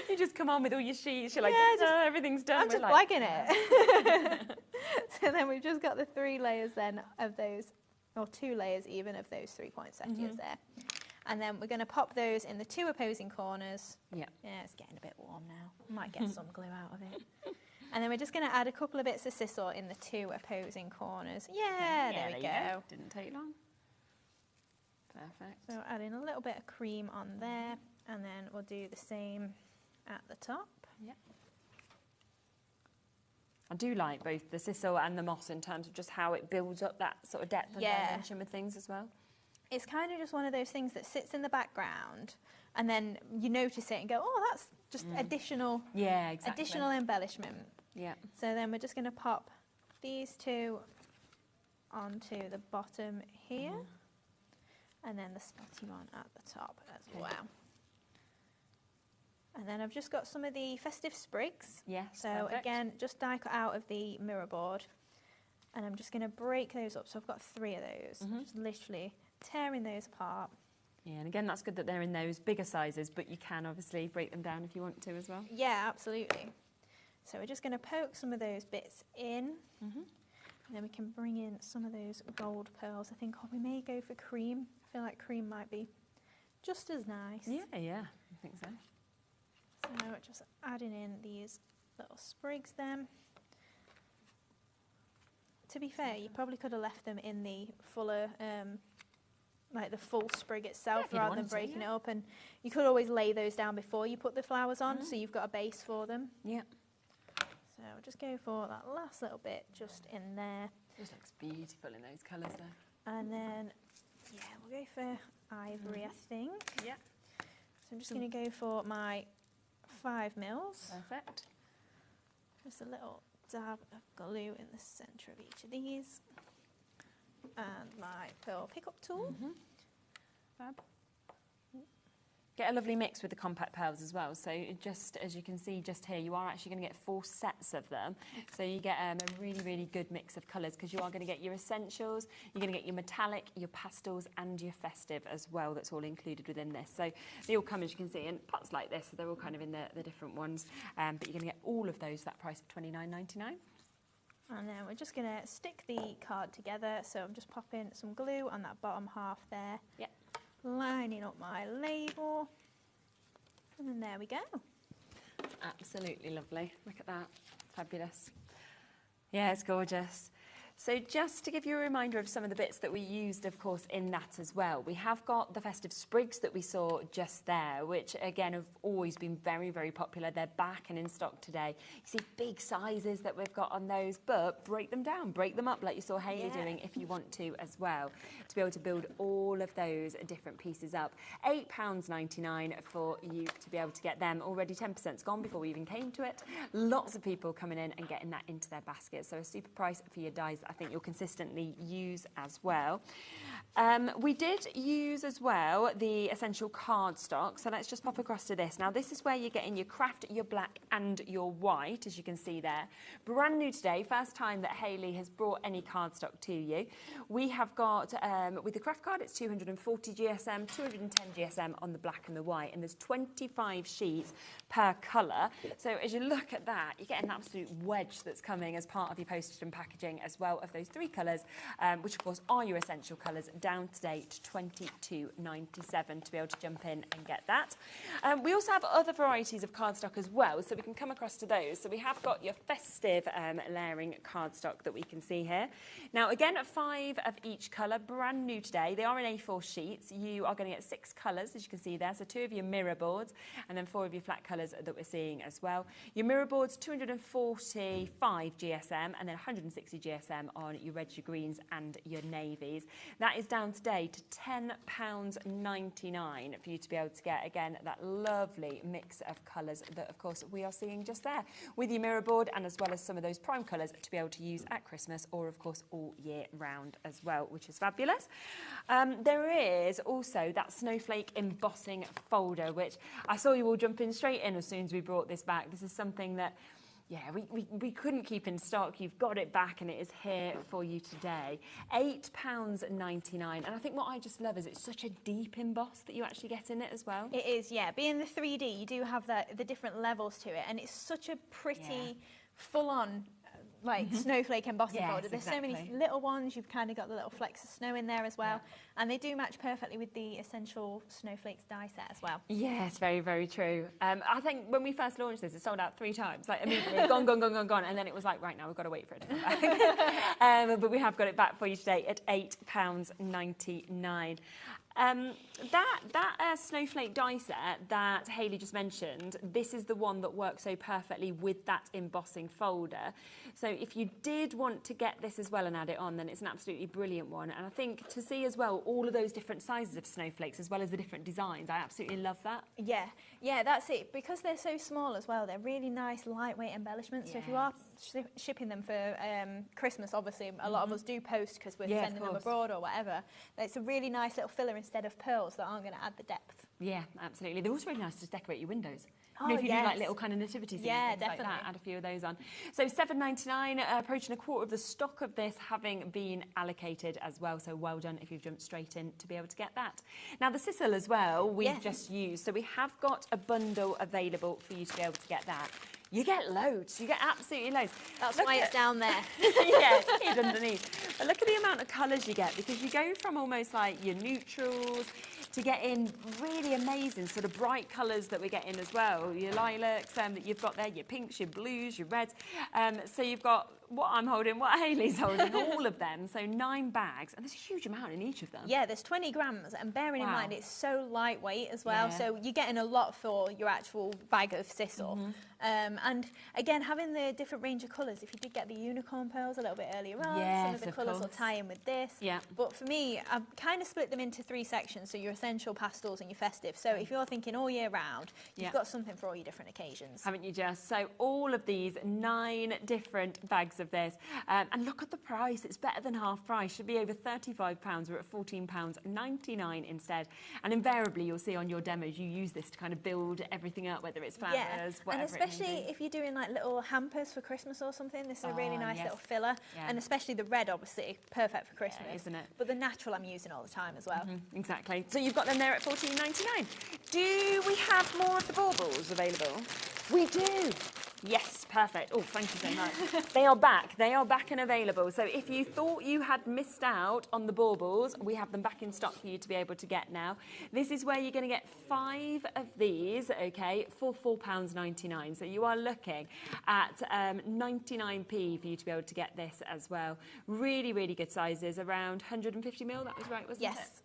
You just come on with all your sheets. You're like, everything's done. I'm just blagging it. So then we've just got the 3 layers then of those, or 2 layers even of those 3 poinsettias there. And then we're going to pop those in the 2 opposing corners. Yeah. Yeah, it's getting a bit warm now. Might get some glue out of it. And then we're just going to add a couple of bits of sisal in the 2 opposing corners. Yeah, there we go. Didn't take long. Perfect. So adding a little bit of cream on there, and then we'll do the same at the top. Yep. I do like both the Sisal and the Moss in terms of just how it builds up that sort of depth and dimension with things as well. It's kind of just one of those things that sits in the background, and then you notice it and go, oh, that's just additional, additional embellishment. Yeah. So then we're just going to pop these two onto the bottom here, and then the spotty one at the top as well. And then I've just got some of the Festive Sprigs. Yes, so perfect. again, just die cut out of the mirror board, and I'm just going to break those up. So I've got 3 of those, just literally tearing those apart. Yeah, and again, that's good that they're in those bigger sizes, but you can obviously break them down if you want to as well. Yeah, absolutely. So we're just going to poke some of those bits in, and then we can bring in some of those gold pearls. I think we may go for cream. I feel like cream might be just as nice. Yeah, I think so. So just adding in these little sprigs then. To be fair, you probably could have left them in the fuller, like the full sprig itself, rather than breaking it up. And you could always lay those down before you put the flowers on, so you've got a base for them. Yeah. So I'll just go for that last little bit just in there. Just looks beautiful in those colours though. And then, yeah, we'll go for ivory, I think. Yeah. So I'm just going to go for my 5 mils. Perfect. Just a little dab of glue in the centre of each of these. And my pearl pickup tool. Fab. Get a lovely mix with the compact pearls as well. So just as you can see just here, you are actually going to get 4 sets of them. So you get a really, really good mix of colours, because you are going to get your essentials, you're going to get your metallic, your pastels and your festive as well. That's all included within this. So they all come, as you can see, in pots like this. So they're all kind of in the different ones. But you're going to get all of those for that price of $29.99. And then we're just going to stick the card together. So I'm just popping some glue on that bottom half there. Yep. Lining up my label, and then there we go. Absolutely lovely. Look at that. Fabulous. Yeah, it's gorgeous. So just to give you a reminder of some of the bits that we used, of course, in that as well. We have got the Festive Sprigs that we saw just there, which, again, have always been very, very popular. They're back and in stock today. You see big sizes that we've got on those, but break them down, break them up like you saw Hayley doing if you want to as well, to be able to build all of those different pieces up. £8.99 for you to be able to get them. Already 10%'s gone before we even came to it. Lots of people coming in and getting that into their baskets. So a super price for your dies that I think you'll consistently use as well. We did use as well the essential cardstock, so let's just pop across to this. Now this is where you're getting your craft, your black and your white, as you can see there. Brand new today, first time that Hayley has brought any cardstock to you. We have got, with the craft card, it's 240 GSM, 210 GSM on the black and the white, and there's 25 sheets per colour. So as you look at that, you're getting an absolute wedge that's coming as part of your postage and packaging as well of those 3 colours, which of course are your essential colours, down today to $22.97 to be able to jump in and get that. We also have other varieties of cardstock as well, so we can come across to those. So we have got your festive layering cardstock that we can see here. Now again, 5 of each colour, brand new today. They are in A4 sheets. You are going to get 6 colours, as you can see there. So 2 of your mirror boards and then 4 of your flat colours that we're seeing as well. Your mirror boards, 245 GSM and then 160 GSM on your reds, your greens and your navies. That is down today to £10.99 for you to be able to get, again, that lovely mix of colours that, of course, we are seeing just there with your mirror board, and as well as some of those prime colours to be able to use at Christmas or, of course, all year round as well, which is fabulous. There is also that Snowflake embossing folder, which I saw you all jumping straight in as soon as we brought this back. This is something that we couldn't keep in stock. You've got it back and it is here for you today. £8.99. And I think what I just love is it's such a deep emboss that you actually get in it as well. It is, yeah. Being the 3D, you do have the different levels to it, and it's such a pretty, full-on snowflake embossing folder. There's so many little ones. You've kind of got the little flecks of snow in there as well, and they do match perfectly with the essential Snowflakes die set as well. Yes, very, very true. I think when we first launched this, it sold out 3 times. Like immediately, gone, and then it was like, right now we've got to wait for it to come back. But we have got it back for you today at £8.99. That Snowflake die set that Hayley just mentioned, this is the one that works so perfectly with that embossing folder. So if you did want to get this as well and add it on, then it's an absolutely brilliant one. And I think to see as well all of those different sizes of snowflakes as well as the different designs, I absolutely love that. Yeah, yeah, that's it. Because they're so small as well, they're really nice, lightweight embellishments. Yes. So if you are shipping them for Christmas, obviously, a lot of us do post because we're sending them abroad or whatever. It's a really nice little filler instead of pearls that aren't going to add the depth. Yeah, absolutely. They're also really nice to decorate your windows. Oh, if you do like little kind of nativity scenes, yeah, things definitely. like that, add a few of those on. So $7.99, approaching a quarter of the stock of this having been allocated as well. So well done if you've jumped straight in to be able to get that. Now the Sisal as well, we've just used. So we have got a bundle available for you to be able to get that. You get loads. You get absolutely loads. That's why it's down there. Yeah, it's hid underneath. But look at the amount of colours you get, because you go from almost like your neutrals to getting really amazing sort of bright colours that we get in as well. Your lilacs that you've got there, your pinks, your blues, your reds. So you've got what I'm holding, what Hayley's holding, all of them. So 9 bags, and there's a huge amount in each of them. Yeah, there's 20 grams, and bearing in mind it's so lightweight as well, so you're getting a lot for your actual bag of Sisal. And again, having the different range of colours, if you did get the unicorn pearls a little bit earlier on, some of the colours will tie in with this. Yeah. But for me, I've kind of split them into 3 sections, so your essential, pastels and your festive. So if you're thinking all year round, you've got something for all your different occasions. Haven't you just? So all of these 9 different bags of this. And look at the price. It's better than half price. Should be over £35. We're at £14.99 instead. And invariably, you'll see on your demos, you use this to kind of build everything up, whether it's flowers, whatever. And especially if you're doing like little hampers for Christmas or something, this is a really nice little filler. And especially the red, obviously, perfect for Christmas. Isn't it? But the natural I'm using all the time as well. Exactly. So you've got them there at £14.99. Do we have more of the baubles available? We do. Yes, perfect. Oh, thank you so much. They are back. They are back and available. So if you thought you had missed out on the baubles, we have them back in stock for you to be able to get now. This is where you're going to get 5 of these, okay, for £4.99. So you are looking at 99p for you to be able to get this as well. Really, really good sizes, around 150ml. That was right, wasn't it? Yes.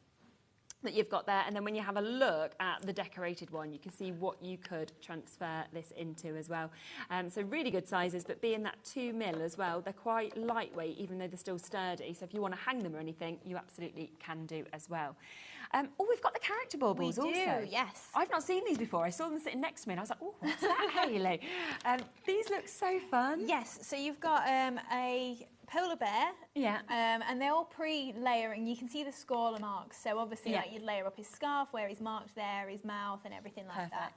That you've got there, and then when you have a look at the decorated one, you can see what you could transfer this into as well. So really good sizes, but being that 2mm as well, they're quite lightweight, even though they're still sturdy. So if you want to hang them or anything, you absolutely can do as well. Oh, we've got the character baubles also. We do, yes. I've not seen these before. I saw them sitting next to me, and I was like, oh, what's that, Hayley? These look so fun. Yes, so you've got a polar bear, and they're all pre-layering. You can see the scaller marks, so obviously like you'd layer up his scarf where he's marked there, his mouth and everything like that.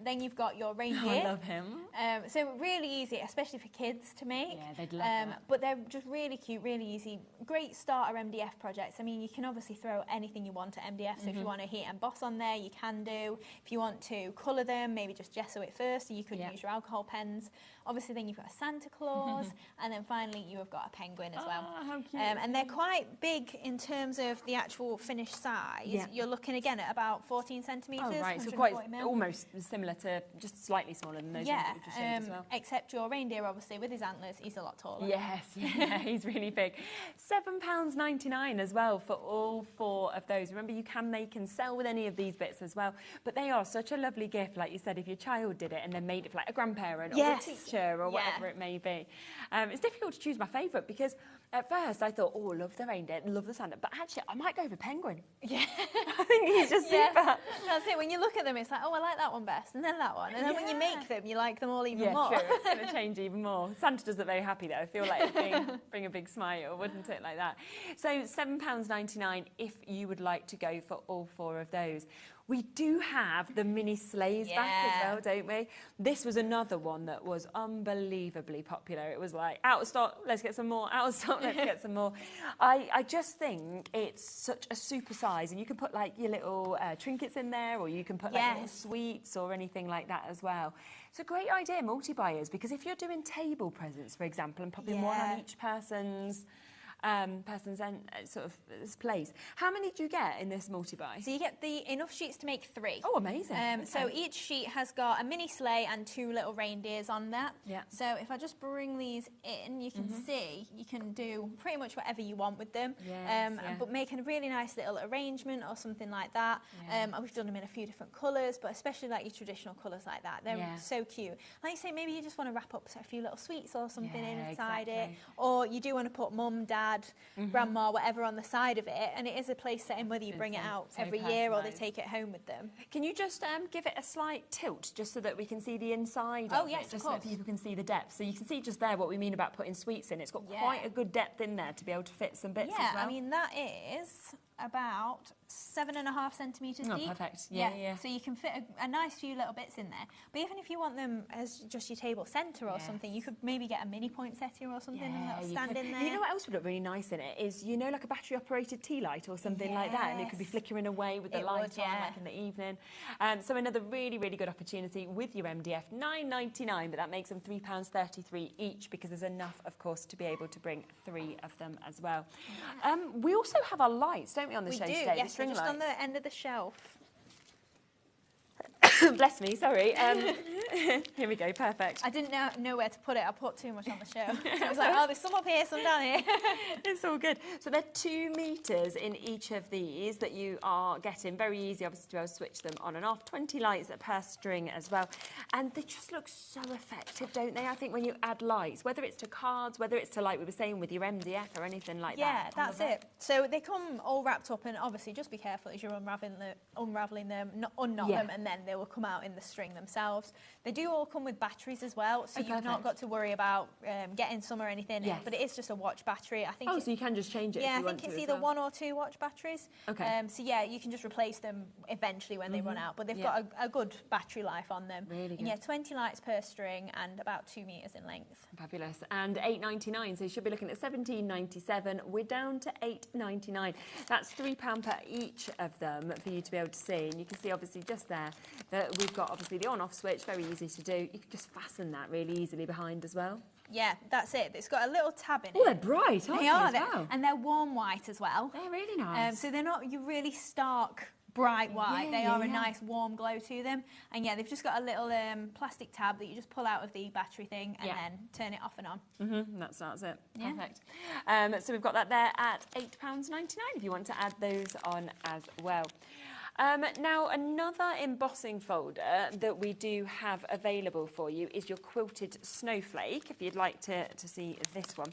Then you've got your reindeer. I love him. So really easy, especially for kids to make. Yeah, they'd love that. But they're just really cute, really easy. Great starter MDF projects. I mean, you can obviously throw anything you want at MDF. So if you want to heat emboss on there, you can do. If you want to colour them, maybe just gesso it first, so you could use your alcohol pens. Obviously, then you've got a Santa Claus, and then finally you have got a penguin as well. How cute. And they're quite big in terms of the actual finished size. Yeah. You're looking again at about 14 centimetres. Oh, right, so 140 quite mil. almost similar to, just slightly smaller than those ones that we just showed as well. Except your reindeer, obviously, with his antlers, he's a lot taller. Yes, yeah, he's really big. £7.99 as well for all 4 of those. Remember, you can make and sell with any of these bits as well. But they are such a lovely gift, like you said, if your child did it and then made it for like a grandparent or a teacher or whatever it may be. It's difficult to choose my favourite because at first I thought, oh, love the reindeer, love the Santa, but actually I might go for penguin. Yeah. I think he's just super. That's it. When you look at them, it's like, oh, I like that one best, and then that one. And then when you make them, you like them all even more. Yeah, true. It's going to change even more. Santa does look very happy, though. I feel like it'd bring a big smile, wouldn't it, like that? So £7.99 if you would like to go for all 4 of those. We do have the mini sleighs back as well, don't we? This was another one that was unbelievably popular. It was like, out of stock, let's get some more. Out of stock, let's get some more. I just think it's such a super size. And you can put like your little trinkets in there, or you can put like little sweets or anything like that as well. It's a great idea, multi-buyers, because if you're doing table presents, for example, and popping one on each person's person's sort of place. How many do you get in this multi-buy? So you get enough sheets to make 3. Oh, amazing. Okay. So each sheet has got a mini sleigh and 2 little reindeers on that. Yeah. So if I just bring these in, you can see you can do pretty much whatever you want with them. Yes, But making a really nice little arrangement or something like that. Yeah. We've done them in a few different colours, but especially like your traditional colours like that. They're so cute. Like you say, maybe you just want to wrap up a few little sweets or something inside it. Or you do want to put mum, dad, grandma, whatever on the side of it. And it is a place setting whether you bring it out every year or they take it home with them. Can you just give it a slight tilt just so that we can see the inside Oh, of yes, it, just of so course. that people can see the depth. So you can see just there what we mean about putting sweets in. It's got quite a good depth in there to be able to fit some bits as well. I mean, that is about 7.5 centimetres deep. Perfect. Yeah. So you can fit a nice few little bits in there. But even if you want them as just your table centre or something, you could maybe get a mini poinsettia or something and that'll stand in there. You know what else would look really nice in it is, you know, like a battery operated tea light or something like that, and it could be flickering away with the light on, like in the evening. So another really, really good opportunity with your MDF, $9.99, but that makes them £3.33 each, because there's enough, of course, to be able to bring 3 of them as well. We also have our lights, don't we, on the show today? Yes, they're just on the end of the shelf. Bless me, sorry. Here we go, perfect. I didn't know where to put it. I put too much on the show. So I was like, oh, there's some up here, some down here. It's all good. So they're 2 metres in each of these that you are getting. Very easy, obviously, to be able to switch them on and off. 20 lights per string as well. And they just look so effective, don't they? I think when you add lights, whether it's to cards, whether it's to, like we were saying, with your MDF or anything like that. Yeah, that's it. So they come all wrapped up, and obviously just be careful as you're unravelling them, unknot them, and then they will come out in the string themselves. They do all come with batteries as well, so you've not got to worry about getting some or anything. Yes. But it is just a watch battery. I think. So you can just change it. Yeah, if you I think it's either 1 or 2 watch batteries. Okay. So yeah, you can just replace them eventually when they run out. But they've got a good battery life on them. Really good. And yeah, 20 lights per string and about 2 metres in length. Fabulous. And $8.99, so you should be looking at $17.97. We're down to $8.99. That's £3 per each of them for you to be able to see. And you can see obviously just there that we've got obviously the on-off switch, very easy to do. You can just fasten that really easily behind as well. Yeah, that's it. It's got a little tab in it. Oh, they're bright, aren't they? As well? And they're warm white as well. They're really nice. So they're not your really stark bright white. They are a nice warm glow to them. And yeah, they've just got a little plastic tab that you just pull out of the battery thing and then turn it off and on. That starts it. Perfect. So we've got that there at £8.99 if you want to add those on as well. Now, another embossing folder that we do have available for you is your quilted snowflake, if you'd like to see this one.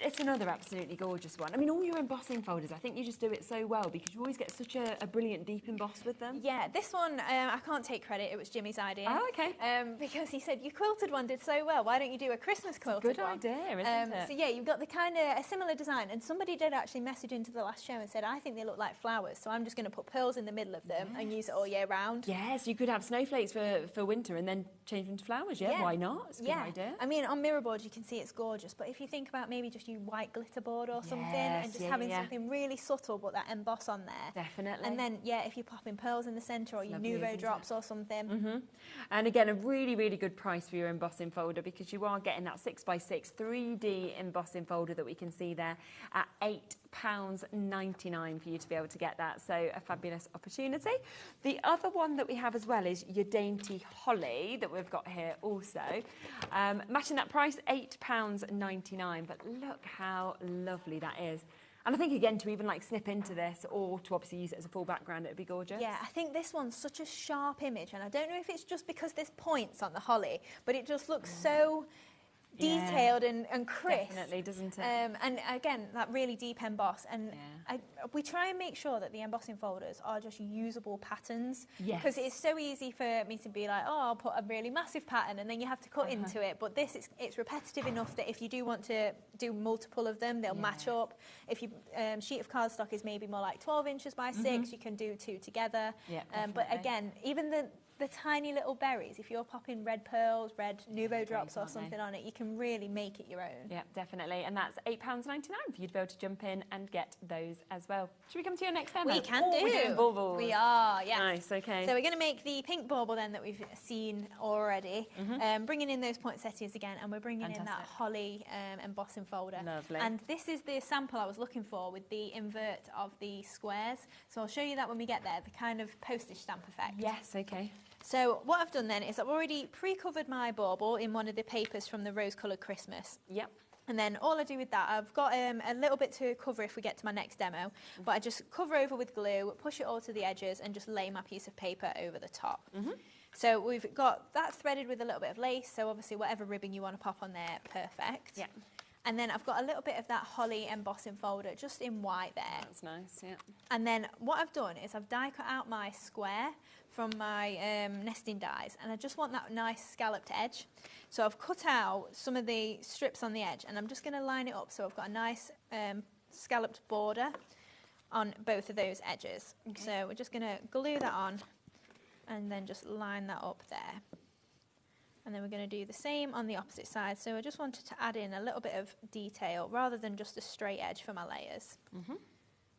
It's another absolutely gorgeous one. I mean, all your embossing folders, I think you just do it so well because you always get such a brilliant deep emboss with them. Yeah, this one, I can't take credit. It was Jimmy's idea. Oh, okay. Because he said, your quilted one did so well. Why don't you do a Christmas quilted one? Good idea, isn't it? So yeah, you've got the kind of a similar design. And somebody did actually message into the last show and said, I think they look like flowers. So I'm just going to put pearls in the middle of them and use it all year round. Yes, you could have snowflakes for winter and then change them to flowers. Yeah, why not? It's a good idea. I mean, on mirror board you can see it's gorgeous, but if you think about maybe just your white glitter board or something and just having something really subtle but that emboss on there. Definitely. And then, if you pop in pearls in the centre or your Nouveau drops or something. And again, a really, really good price for your embossing folder because you are getting that 6x6 3D embossing folder that we can see there at £8.99 for you to be able to get that. So a fabulous opportunity. The other one that we have as well is your dainty holly that we've got here also. Matching that price, £8.99. But look how lovely that is. And I think, again, to even like snip into this or to obviously use it as a full background, it would be gorgeous. Yeah, I think this one's such a sharp image. And I don't know if it's just because there's points on the holly, but it just looks so detailed and crisp. Definitely, doesn't it? And again, that really deep emboss. And we try and make sure that the embossing folders are just usable patterns. Yes. Because it's so easy for me to be like, oh, I'll put a really massive pattern and then you have to cut into it. But this, it's repetitive enough that if you do want to do multiple of them, they'll match up. If your sheet of cardstock is maybe more like 12 inches by 6, you can do 2 together. Yeah, but again, even the tiny little berries, if you're popping red pearls, red Nouveau drops or something on it, you can really make it your own. Yeah, definitely. And that's £8.99 for you to be able to jump in and get those as well. Should we come to your next demo? We can do. We're doing baubles. We are, yes. Nice, okay. So we're going to make the pink bauble then that we've seen already. Bringing in those poinsettias again, and we're bringing in that holly embossing folder. Lovely. And this is the sample I was looking for with the invert of the squares. So I'll show you that when we get there, the kind of postage stamp effect. Yes, okay. So what I've done then is I've already pre-covered my bauble in one of the papers from the Rose Coloured Christmas. Yep. And then all I do with that, I've got a little bit to cover if we get to my next demo, but I just cover over with glue, push it all to the edges and just lay my piece of paper over the top. So we've got that threaded with a little bit of lace, so obviously whatever ribbon you want to pop on there, perfect. Yeah. And then I've got a little bit of that holly embossing folder just in white there. That's nice, yeah. And then what I've done is I've die cut out my square from my nesting dies, and I just want that nice scalloped edge. So I've cut out some of the strips on the edge, and I'm just going to line it up so I've got a nice scalloped border on both of those edges. Okay. So we're just going to glue that on and then just line that up there. And then we're going to do the same on the opposite side. So I just wanted to add in a little bit of detail rather than just a straight edge for my layers.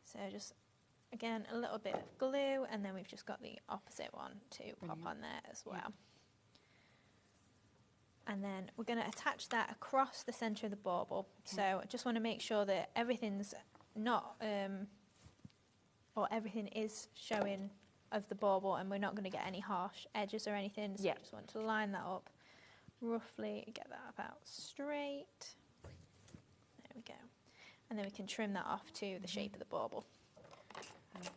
So just, again, a little bit of glue, and then we've just got the opposite one to pop on there as well. And then we're going to attach that across the centre of the bauble. So I just want to make sure that everything's not, or everything is showing of the bauble, and we're not going to get any harsh edges or anything. So I just want to line that up roughly, get that about straight. There we go. And then we can trim that off to the shape of the bauble. So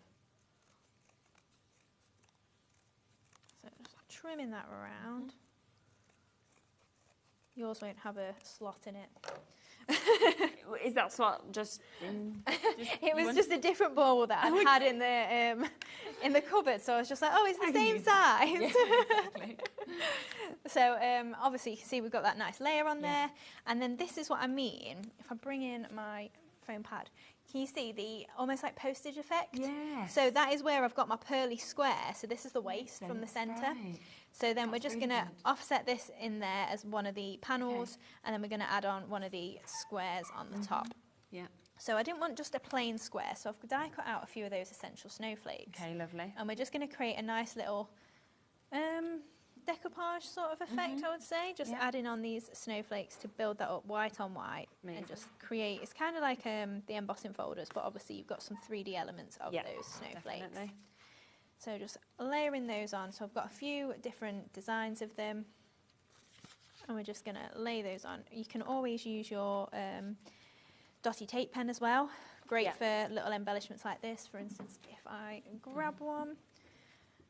just trimming that around. Yours won't have a slot in it. Is that slot just in... It was just a different bauble that I had in the cupboard, so I was just like, oh, it's the same size. Yeah, exactly. So obviously you can see we've got that nice layer on there, and then this is what I mean. If I bring in my foam pad, can you see the almost like postage effect? Yes. So that is where I've got my pearly square. So this is the waist from the centre. Right. So then we're just going to offset this in there as one of the panels, and then we're going to add on one of the squares on the top. Yeah. So I didn't want just a plain square, so I've die cut out a few of those essential snowflakes. Okay, lovely. And we're just going to create a nice little decoupage sort of effect, I would say, just adding on these snowflakes to build that up white on white. Amazing. And just create, it's kind of like the embossing folders, but obviously you've got some 3D elements of those snowflakes. Definitely. So just layering those on. So I've got a few different designs of them, and we're just going to lay those on. You can always use your dotty tape pen as well. Great for little embellishments like this. For instance, if I grab one,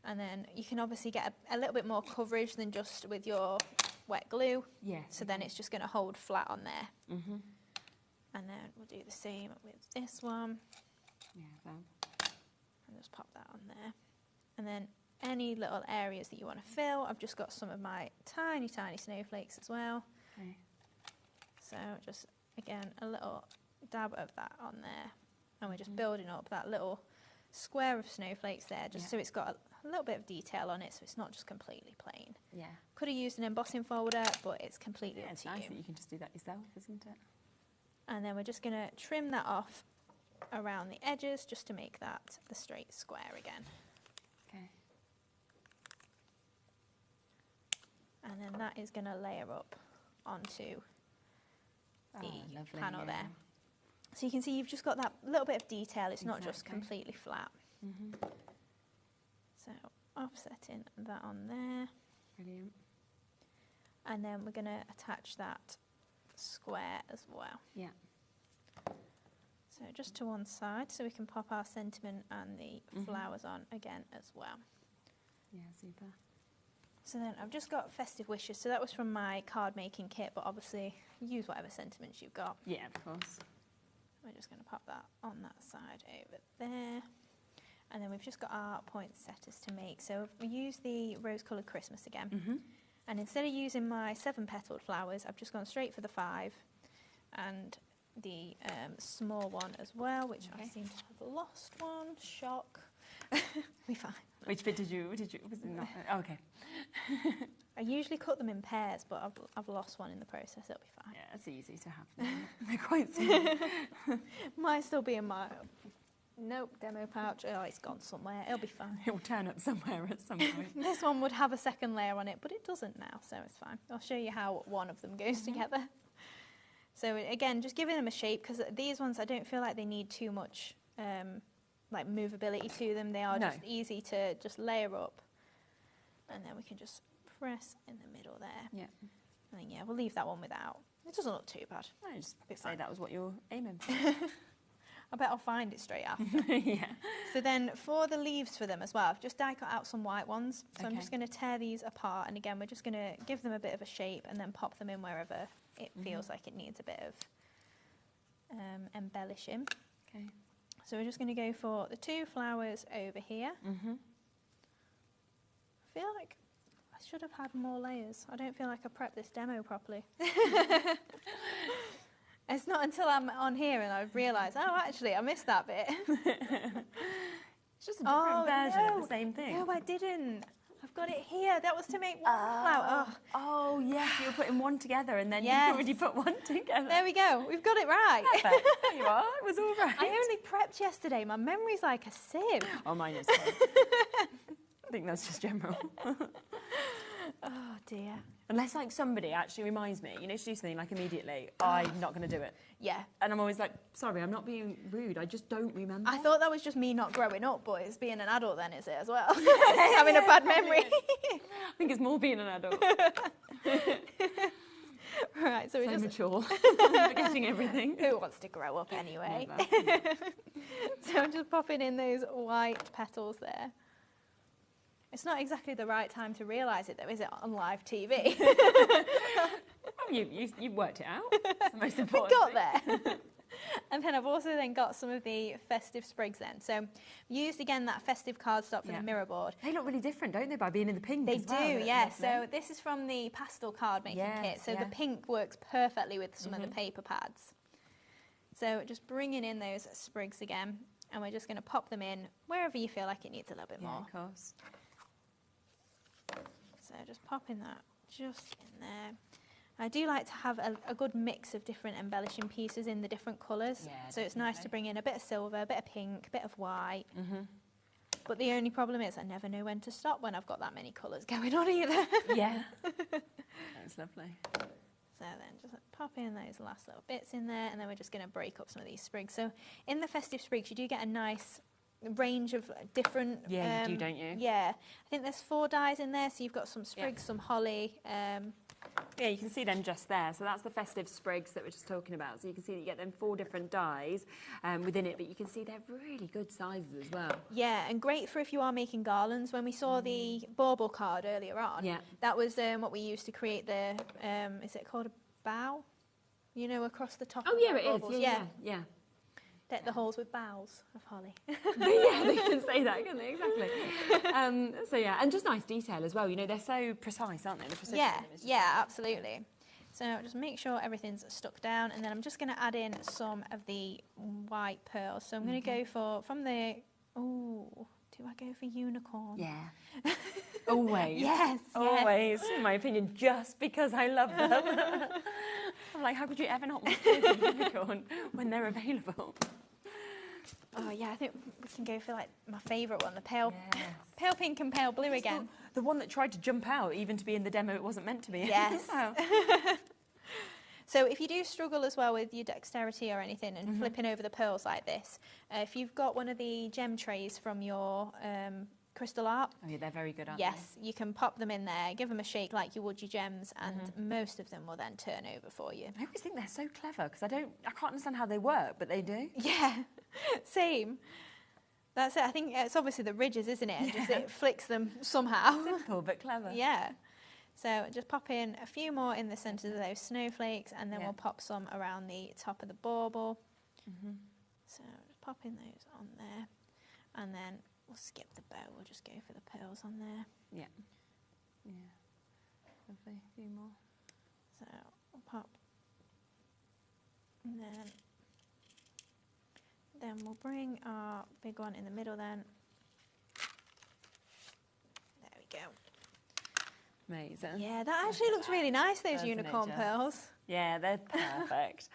and then you can obviously get a little bit more coverage than just with your wet glue. Yes. So then it's just going to hold flat on there. And then we'll do the same with this one. Yeah, and just pop that on there. And then any little areas that you want to fill, I've just got some of my tiny, tiny snowflakes as well. Okay. So just, again, a little dab of that on there. And we're just building up that little square of snowflakes there, just so it's got a little bit of detail on it, so it's not just completely plain. Yeah. Could have used an embossing folder, but it's completely up to It's nice you. that you can just do that yourself, isn't it? And then we're just going to trim that off around the edges just to make that the straight square again. Okay. And then that is going to layer up onto the panel there. So you can see you've just got that little bit of detail. It's not just completely flat. So offsetting that on there. Brilliant. And then we're going to attach that square as well. Yeah. So just to one side, so we can pop our sentiment and the flowers on again as well. Yeah, super. So then I've just got festive wishes. So that was from my card making kit, but obviously use whatever sentiments you've got. Yeah, of course. We're just going to pop that on that side over there. And then we've just got our poinsettias to make. So we use the Rose Coloured Christmas again. And instead of using my 7-petaled flowers, I've just gone straight for the 5 and the small one as well, which I seem to have lost one. Shock. Be fine. Which bit did you, was it not? Oh, okay. I usually cut them in pairs, but I've lost one in the process. It'll be fine. Yeah, it's easy to have. They're quite small. Might still be in my demo pouch. Oh, it's gone somewhere. It'll be fine. It will turn up somewhere at some point. This one would have a second layer on it, but it doesn't now, so it's fine. I'll show you how one of them goes together. So again, just giving them a shape, because these ones I don't feel like they need too much like movability to them. They are just easy to just layer up, and then we can just press in the middle there. Yeah. And then yeah, we'll leave that one without. It doesn't look too bad. I just say that was what you're aiming for. I bet I'll find it straight after. Yeah. So then for the leaves for them as well, I've just die cut out some white ones. So I'm just going to tear these apart, and again, we're just going to give them a bit of a shape and then pop them in wherever it feels like it needs a bit of embellishing. Okay. So we're just going to go for the 2 flowers over here. I feel like I should have had more layers. I don't feel like I prepped this demo properly. It's not until I'm on here and I realise, oh, actually, I missed that bit. It's just a different version of the same thing. No, I didn't. I've got it here. That was to make one flower. Oh, yes, you were putting one together and then you already put one together. There we go. We've got it right. Perfect. There you are. It was all right. I only prepped yesterday. My memory's like a sieve. Oh, mine is too. I think that's just general. Oh, dear. Unless, like, somebody actually reminds me, you know, to do something, like, immediately, I'm not going to do it. Yeah. And I'm always like, sorry, I'm not being rude, I just don't remember. I thought that was just me not growing up, but it's being an adult then, is it, as well? Having a bad memory. I think it's more being an adult. Right, so we're just... mature. Forgetting everything. Who wants to grow up anyway? So I'm just popping in those white petals there. It's not exactly the right time to realise it, though, is it, on live TV? You worked it out. That's the most important We got there. And then I've also then got some of the Festive Sprigs then. So used, again, that Festive cardstock for the mirror board. They look really different, don't they, by being in the pink They as well? do, yes. So this is from the pastel card making kit. So the pink works perfectly with some of the paper pads. So just bringing in those sprigs again, and we're just going to pop them in wherever you feel like it needs a little bit more. Of course. So just popping that just in there. I do like to have a good mix of different embellishing pieces in the different colours. Yeah, so it's nice to bring in a bit of silver, a bit of pink, a bit of white. But the only problem is I never know when to stop when I've got that many colours going on either. Yeah. That's lovely. So then just pop in those last little bits in there, and then we're just going to break up some of these sprigs. So in the Festive Sprigs, you do get a nice range of different... Yeah, you do, don't you? Yeah. I think there's 4 dyes in there, so you've got some sprigs, some holly. Yeah, you can see them just there. So that's the Festive Sprigs that we're just talking about. So you can see that you get them 4 different dyes within it, but you can see they're really good sizes as well. Yeah, and great for if you are making garlands. When we saw the bauble card earlier on, that was what we used to create the, is it called a bow? You know, across the top. Oh, yeah, it is. Yeah. Deck the halls with boughs of holly. Yeah, they can say that, can't they? Exactly. So yeah, and just nice detail as well. You know, they're so precise, aren't they? The precision yeah, absolutely. So just make sure everything's stuck down, and then I'm just going to add in some of the white pearls. So I'm going to go for, from the, do I go for unicorn? Yeah. Always. Yes. Always, in my opinion, just because I love them. I'm like, how could you ever not want to do unicorn when they're available? Oh yeah, I think we can go for like my favourite one, the pale pink and pale blue again. The one that tried to jump out, even to be in the demo it wasn't meant to be in. Yes. So if you do struggle as well with your dexterity or anything and flipping over the pearls like this, if you've got one of the gem trays from your crystal art. Oh yeah, they're very good, aren't they? Yes, you can pop them in there, give them a shake like you would your gems, and most of them will then turn over for you. I always think they're so clever because I can't understand how they work, but they do. Yeah, same. That's it. I think it's obviously the ridges, isn't it? Just it flicks them somehow. Simple but clever. Yeah. So just pop in a few more in the centre of those snowflakes, and then we'll pop some around the top of the bauble. So just pop in those on there, and then we'll skip the bow. We'll just go for the pearls on there. Yeah. Yeah. Lovely. A few more. So we'll pop, and then we'll bring our big one in the middle then, go. Amazing. Yeah, that actually looks really nice, those unicorn pearls. Yeah, they're perfect.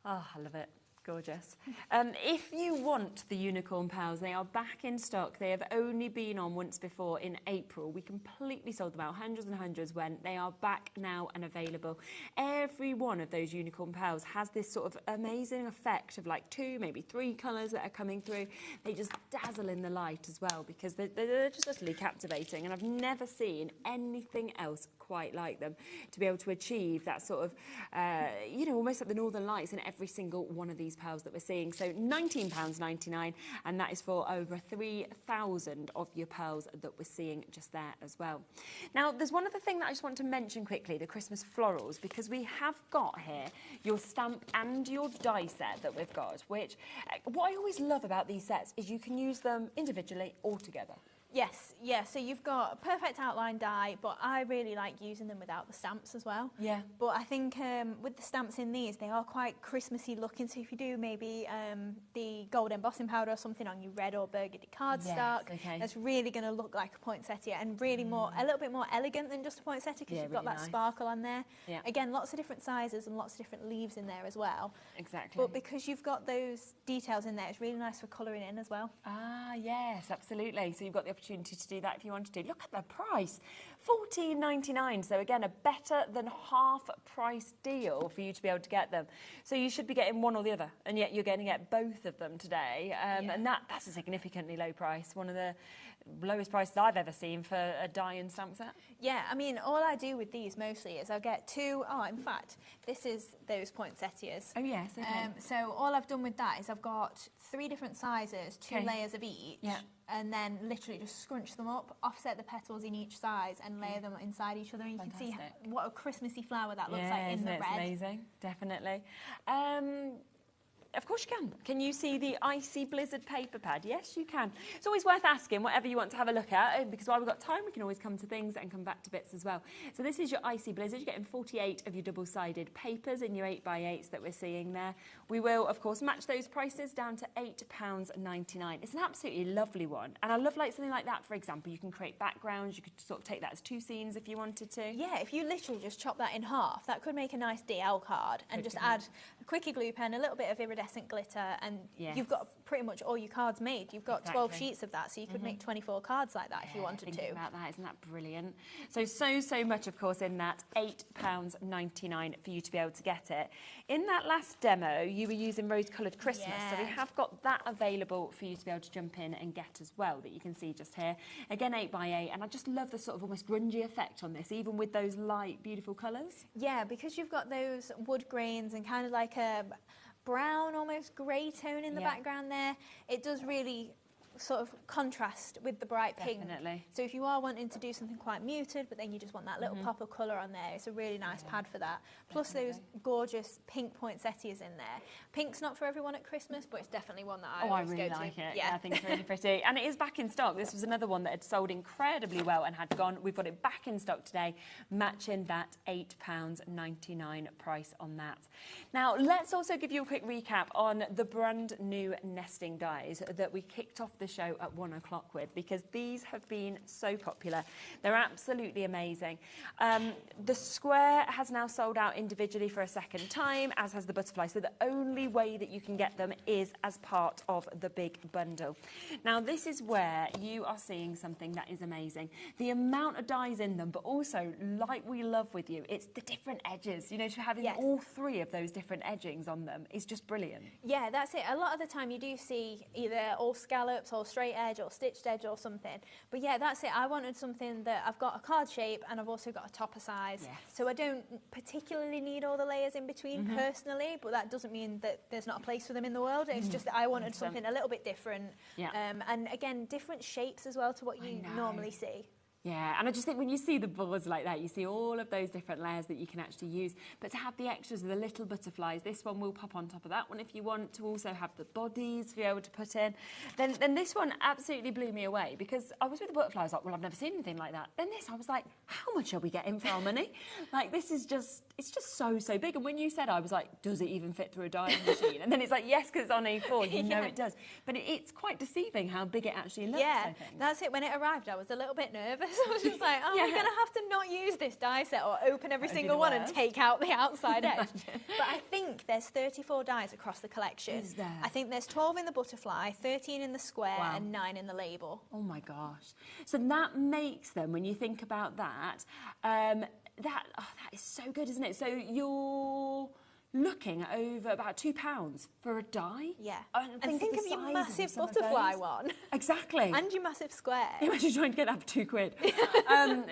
Oh, I love it. Gorgeous. If you want the unicorn pearls, they are back in stock. They have only been on once before in April. We completely sold them out, hundreds and hundreds went. They are back now and available. Every one of those unicorn pearls has this sort of amazing effect of like 2, maybe 3 colours that are coming through. They just dazzle in the light as well because they're just utterly captivating, and I've never seen anything else quite like them, to be able to achieve that sort of, you know, almost like the Northern Lights in every single one of these pearls that we're seeing. So £19.99, and that is for over 3,000 of your pearls that we're seeing just there as well. Now, there's one other thing that I just want to mention quickly, the Christmas florals, because we have got here your stamp and your die set that we've got, which, what I always love about these sets is you can use them individually or together. Yes, yeah, so you've got a perfect outline die, but I really like using them without the stamps as well. Yeah. But I think with the stamps in these, they are quite Christmassy looking, so if you do maybe the gold embossing powder or something on your red or burgundy cardstock, that's really going to look like a poinsettia and really a little bit more elegant than just a poinsettia because you've got that sparkle on there. Yeah. Again, lots of different sizes and lots of different leaves in there as well. Exactly. But because you've got those details in there, it's really nice for colouring in as well. Ah, yes, absolutely. So you've got the opportunity to do that if you wanted to. Look at the price, $14.99. So again, a better than half price deal for you to be able to get them. So you should be getting one or the other, and yet you're going to get both of them today. And that's a significantly low price. One of the lowest prices I've ever seen for a die and stamp set. Yeah, I mean, all I do with these mostly is I'll get 2, in fact, this is those poinsettias. Oh, yes, okay. So all I've done with that is I've got 3 different sizes, 2 layers of each, and then literally just scrunch them up, offset the petals in each size and layer them inside each other. And you can see what a Christmassy flower that looks like in the red. Amazing, definitely. Of course you can. Can you see the Icy Blizzard paper pad? Yes, you can. It's always worth asking whatever you want to have a look at, because while we've got time, we can always come to things and come back to bits as well. So this is your Icy Blizzard. You're getting 48 of your double-sided papers in your 8x8s that we're seeing there. We will, of course, match those prices down to £8.99. It's an absolutely lovely one. And I love like something like that, for example. You can create backgrounds. You could sort of take that as 2 scenes if you wanted to. Yeah, if you literally just chop that in half, that could make a nice DL card and just add a quickie glue pen, a little bit of iridescent glitter, and you've got pretty much all your cards made. You've got 12 sheets of that, so you could make 24 cards like that if you wanted to. About that, isn't that brilliant? So much, of course, in that £8.99 for you to be able to get it. In that last demo, you were using rose-coloured Christmas, so we have got that available for you to be able to jump in and get as well, that you can see just here. Again, 8x8, and I just love the sort of almost grungy effect on this, even with those light, beautiful colours. Yeah, because you've got those wood grains and kind of like a brown, almost grey tone in the background there. It does really sort of contrast with the bright pink. Definitely. So if you are wanting to do something quite muted, but then you just want that little pop of colour on there, it's a really nice pad for that. Plus those gorgeous pink poinsettias in there. Pink's not for everyone at Christmas, but it's definitely one that I always really go like to. it. Yeah, I think it's really pretty. And it is back in stock. This was another one that had sold incredibly well and had gone. We've got it back in stock today, matching that £8.99 price on that. Now, let's also give you a quick recap on the brand new nesting dies that we kicked off the show at 1 o'clock with, because these have been so popular. They're absolutely amazing. The square has now sold out individually for a second time, as has the butterfly. So the only way that you can get them is as part of the big bundle. Now, this is where you are seeing something that is amazing. The amount of dies in them, but also, like we love with you, it's the different edges. You know, to having all 3 of those different edgings on them is just brilliant. Yeah, that's it. A lot of the time you do see either all scallops or straight edge or stitched edge or something. But yeah, that's it. I wanted something that I've got a card shape and I've also got a topper size. So I don't particularly need all the layers in between personally, but that doesn't mean that there's not a place for them in the world. It's just that I wanted something a little bit different. And again, different shapes as well to what you normally see. Yeah, and I just think when you see the boards like that, you see all of those different layers that you can actually use. But to have the extras of the little butterflies, this one will pop on top of that one if you want to also have the bodies to be able to put in. Then this one absolutely blew me away, because I was with the butterflies like, well, I've never seen anything like that. Then this, I was like, how much are we getting for our money? Like, this is just it's just so big. And when you said, I was like, does it even fit through a dyeing machine? And then it's like, yes, because it's on A4, you know it does. But it's quite deceiving how big it actually looks, I think. That's it. When it arrived, I was a little bit nervous. I was just like, we're going to have to not use this die set or open every single one and take out the outside edge. But I think there's 34 dies across the collection. Is there? I think there's 12 in the butterfly, 13 in the square, and 9 in the label. Oh my gosh. So that makes them, when you think about that, that is so good, isn't it? So you're looking at over about £2 for a die. Yeah. And think of your massive butterfly one. Exactly. And your massive square. Imagine trying to get that for £2.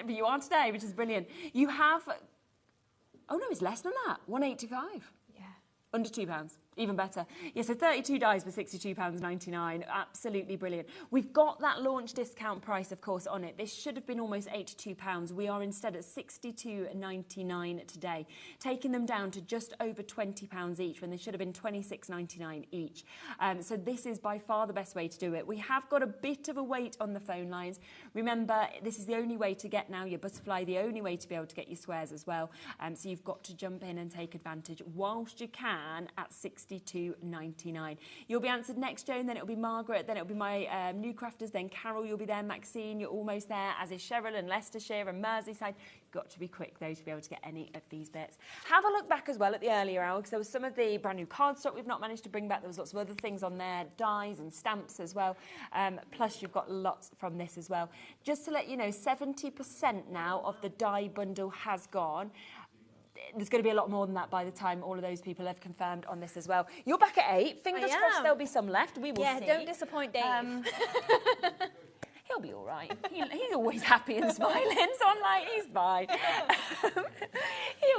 But you are today, which is brilliant. You have, oh no, it's less than that, £1.85. Yeah. Under £2. Even better. Yeah, so 32 dies for £62.99. Absolutely brilliant. We've got that launch discount price, of course, on it. This should have been almost £82. We are instead at £62.99 today, taking them down to just over £20 each when they should have been £26.99 each. So this is by far the best way to do it. We have got a bit of a wait on the phone lines. Remember, this is the only way to get now your butterfly, the only way to be able to get your squares as well. So you've got to jump in and take advantage whilst you can at £62.99. You'll be answered next, Joan, then it'll be Margaret, then it'll be my new crafters, then Carol, you'll be there, Maxine, you're almost there, as is Cheryl and Leicestershire and Merseyside. Got to be quick, though, to be able to get any of these bits. Have a look back as well at the earlier hour, because there was some of the brand new cardstock we've not managed to bring back. There was lots of other things on there, dies and stamps as well. Plus, you've got lots from this as well. Just to let you know, 70% now of the die bundle has gone. There's going to be a lot more than that by the time all of those people have confirmed on this as well. You're back at 8. Fingers crossed there'll be some left. We will see. Yeah, don't disappoint Dave. He'll be all right. He's always happy and smiling, so I'm like, he's fine.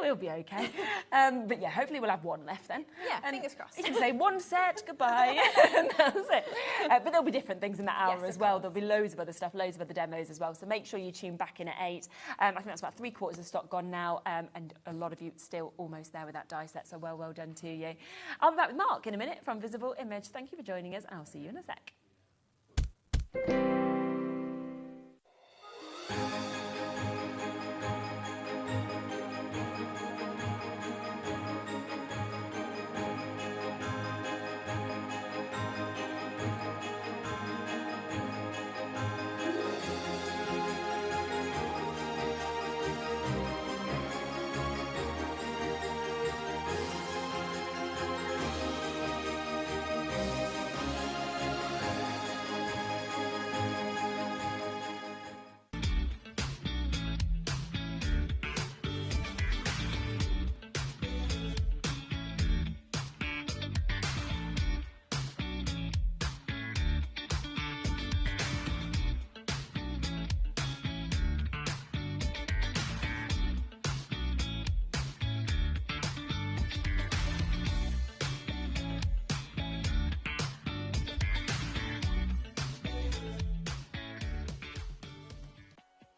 He'll be okay. But yeah, hopefully we'll have one left then. Yeah, fingers crossed. He's going to say one set, goodbye, and that's it. But there'll be different things in that hour as well. There'll be loads of other stuff, loads of other demos as well. So make sure you tune back in at 8. I think that's about 3/4 of stock gone now, and a lot of you still almost there with that die set, so well done to you. I'll be back with Mark in a minute from Visible Image. Thank you for joining us, and I'll see you in a sec.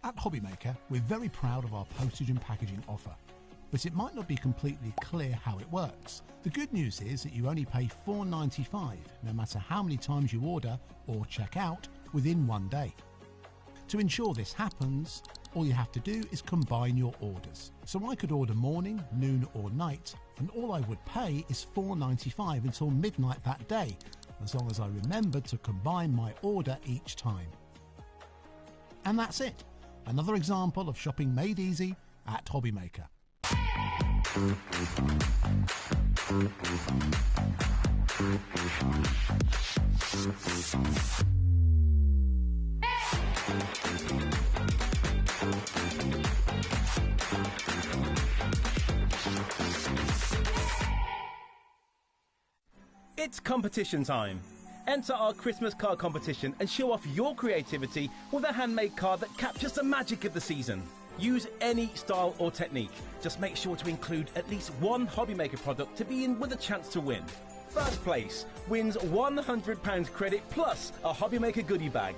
At HobbyMaker, we're very proud of our postage and packaging offer, but it might not be completely clear how it works. The good news is that you only pay $4.95 no matter how many times you order or check out within one day. To ensure this happens, all you have to do is combine your orders. So I could order morning, noon or night, and all I would pay is $4.95 until midnight that day, as long as I remembered to combine my order each time. And that's it. Another example of shopping made easy at HobbyMaker. It's competition time. Enter our Christmas card competition and show off your creativity with a handmade card that captures the magic of the season. Use any style or technique. Just make sure to include at least one HobbyMaker product to be in with a chance to win. First place wins £100 credit plus a HobbyMaker goodie bag.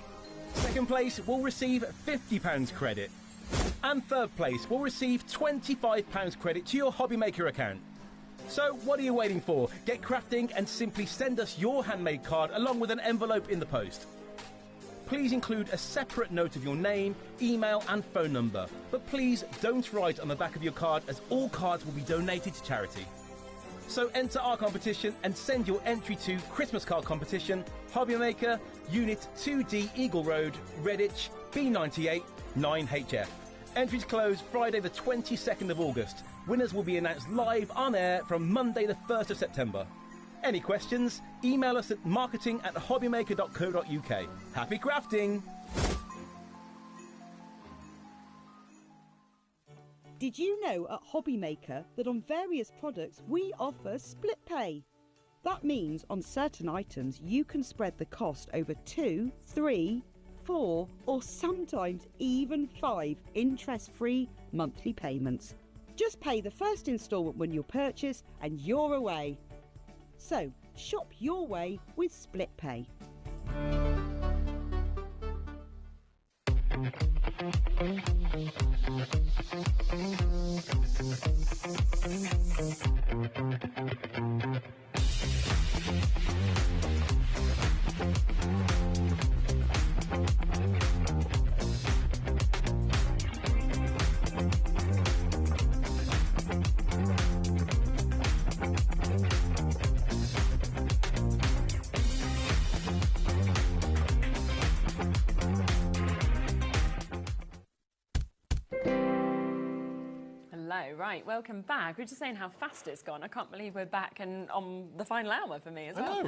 Second place will receive £50 credit. And third place will receive £25 credit to your HobbyMaker account. So what are you waiting for? Get crafting and simply send us your handmade card along with an envelope in the post. please include a separate note of your name, email and phone number. But please don't write on the back of your card, as all cards will be donated to charity. So enter our competition and send your entry to Christmas Card Competition, HobbyMaker, Unit 2D Eagle Road, Redditch, B98 9HF. Entries close Friday the 22nd of August. Winners will be announced live on air from Monday the 1st of September. Any questions? Email us at marketing@hobbymaker.co.uk. Happy crafting! Did you know at HobbyMaker that on various products we offer split pay? That means on certain items you can spread the cost over 2, 3, 4 or sometimes even 5 interest-free monthly payments. Just pay the first instalment when you purchase and you're away. So shop your way with split pay. Right, welcome back. We were just saying how fast it's gone. I can't believe we're back and on the final hour for me as well.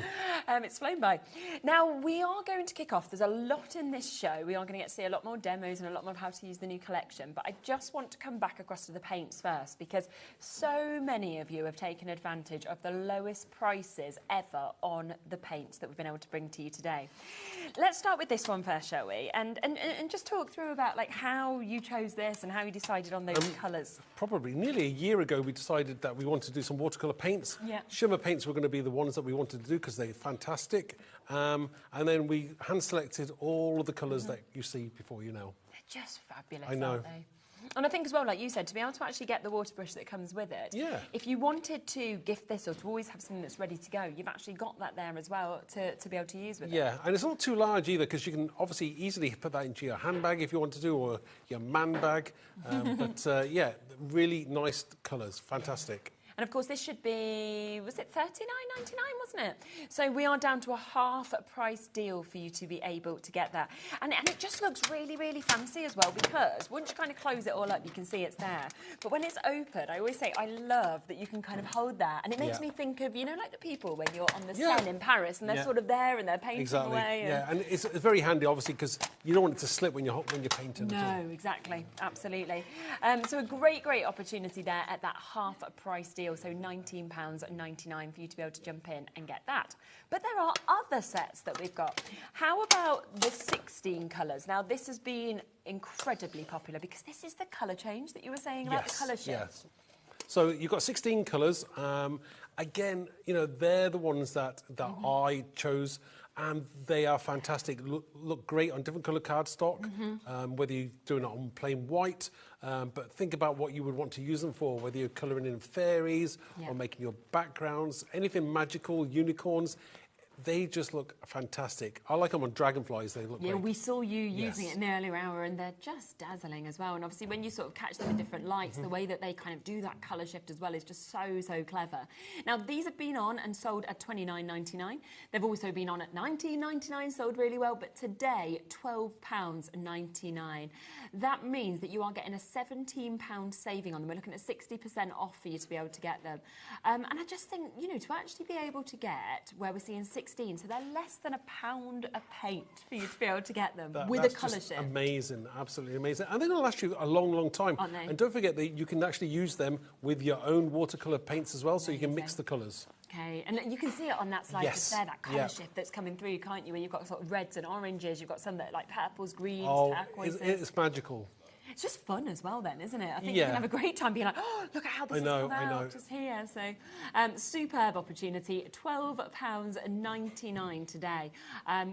It's flown by. Now, we are going to kick off. There's a lot in this show. We are going to get to see a lot more demos and a lot more of how to use the new collection. But I just want to come back across to the paints first, because so many of you have taken advantage of the lowest prices ever on the paints that we've been able to bring to you today. Let's start with this one first, shall we? And just talk through about like how you chose this and how you decided on those colours. Probably nearly a year ago we decided that we wanted to do some watercolour paints. Shimmer paints were going to be the ones that we wanted to do because they're fantastic. And then we hand selected all of the colours that you see before you now. They're just fabulous, I know. aren't they? And I think as well, like you said, to be able to actually get the water brush that comes with it, if you wanted to gift this or to always have something that's ready to go, you've actually got that there as well to be able to use with it. Yeah, and it's not too large either, because you can obviously easily put that into your handbag if you want to do, or your man bag. Yeah, really nice colours, fantastic. And of course, this should be, was it $39.99, wasn't it? So we are down to a half price deal for you to be able to get that. And it just looks really, really fancy as well, because once you kind of close it all up, you can see it's there. But when it's open, I always say I love that you can kind of hold that. And it makes me think of, you know, like the people when you're on the Seine in Paris and they're sort of there and they're painting away. Yeah, and it's very handy, obviously, because you don't want it to slip when you're painting. No, exactly, absolutely. So a great, great opportunity there at that half price deal. So £19.99 for you to be able to jump in and get that. But there are other sets that we've got. How about the 16 colours? Now, this has been incredibly popular because this is the colour change that you were saying about the colour shift. Yes. So you've got 16 colours. Again, you know, they're the ones that I chose. And they are fantastic, look great on different colour cardstock, whether you're doing it on plain white, but think about what you would want to use them for, whether you're colouring in fairies or making your backgrounds, anything magical, unicorns. They just look fantastic. I like them on dragonflies. They look great. We saw you using it in the earlier hour, and they're just dazzling as well. And obviously, when you sort of catch them in different lights, the way that they kind of do that colour shift as well is just so, so clever. Now, these have been on and sold at $29.99. They've also been on at $19.99, sold really well. But today, £12.99. That means that you are getting a £17 saving on them. We're looking at 60% off for you to be able to get them. And I just think, you know, to actually be able to get where we're seeing 16, so they're less than £1 a paint for you to be able to get them with a colour shift. Amazing, absolutely amazing. And they're going to last you a long, long time. Aren't they? And don't forget that you can actually use them with your own watercolour paints as well, so you can mix the colours. Okay, and you can see it on that slide just there, that colour shift that's coming through, can't you? Where you've got sort of reds and oranges, you've got some that are like purples, greens, turquoises. It's magical. It's just fun as well then, isn't it? I think you can have a great time being like, oh, look at how this has come out just here. So, superb opportunity, £12.99 today.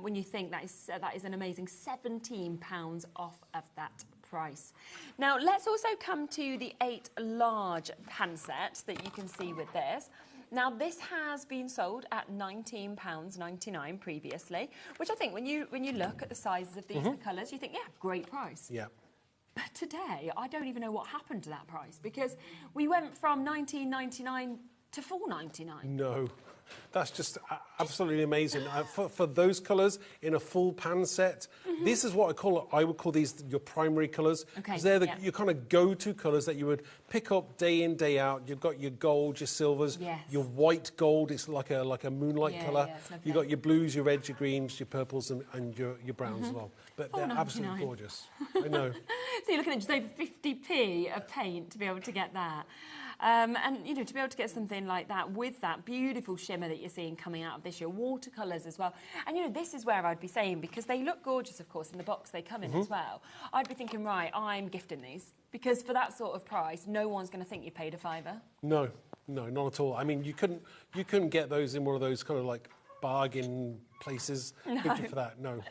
When you think that is an amazing £17 off of that price. Now, let's also come to the 8 large hand set that you can see with this. Now, this has been sold at £19.99 previously, which I think when you look at the sizes of these, the colours, you think, yeah, great price. Yeah. But today, I don't even know what happened to that price, because we went from £19.99 to £4.99. No. That's just absolutely amazing. For those colours in a full pan set, this is what I would call these your primary colours. Because they're your kind of go-to colours that you would pick up day in, day out. You've got your gold, your silvers, your white gold. It's like a moonlight colour. You've got your blues, your reds, your greens, your purples, and your browns as well. But they're absolutely gorgeous. I know. So you're looking at just over 50p of paint to be able to get that. And, you know, to be able to get something like that with that beautiful shimmer that you're seeing coming out of this, your watercolours as well. And, you know, this is where I'd be saying, because they look gorgeous, of course, in the box they come in as well, I'd be thinking, right, I'm gifting these. Because for that sort of price, no one's going to think you paid a £5. No, not at all. I mean, you couldn't get those in one of those kind of like bargain places for that, no.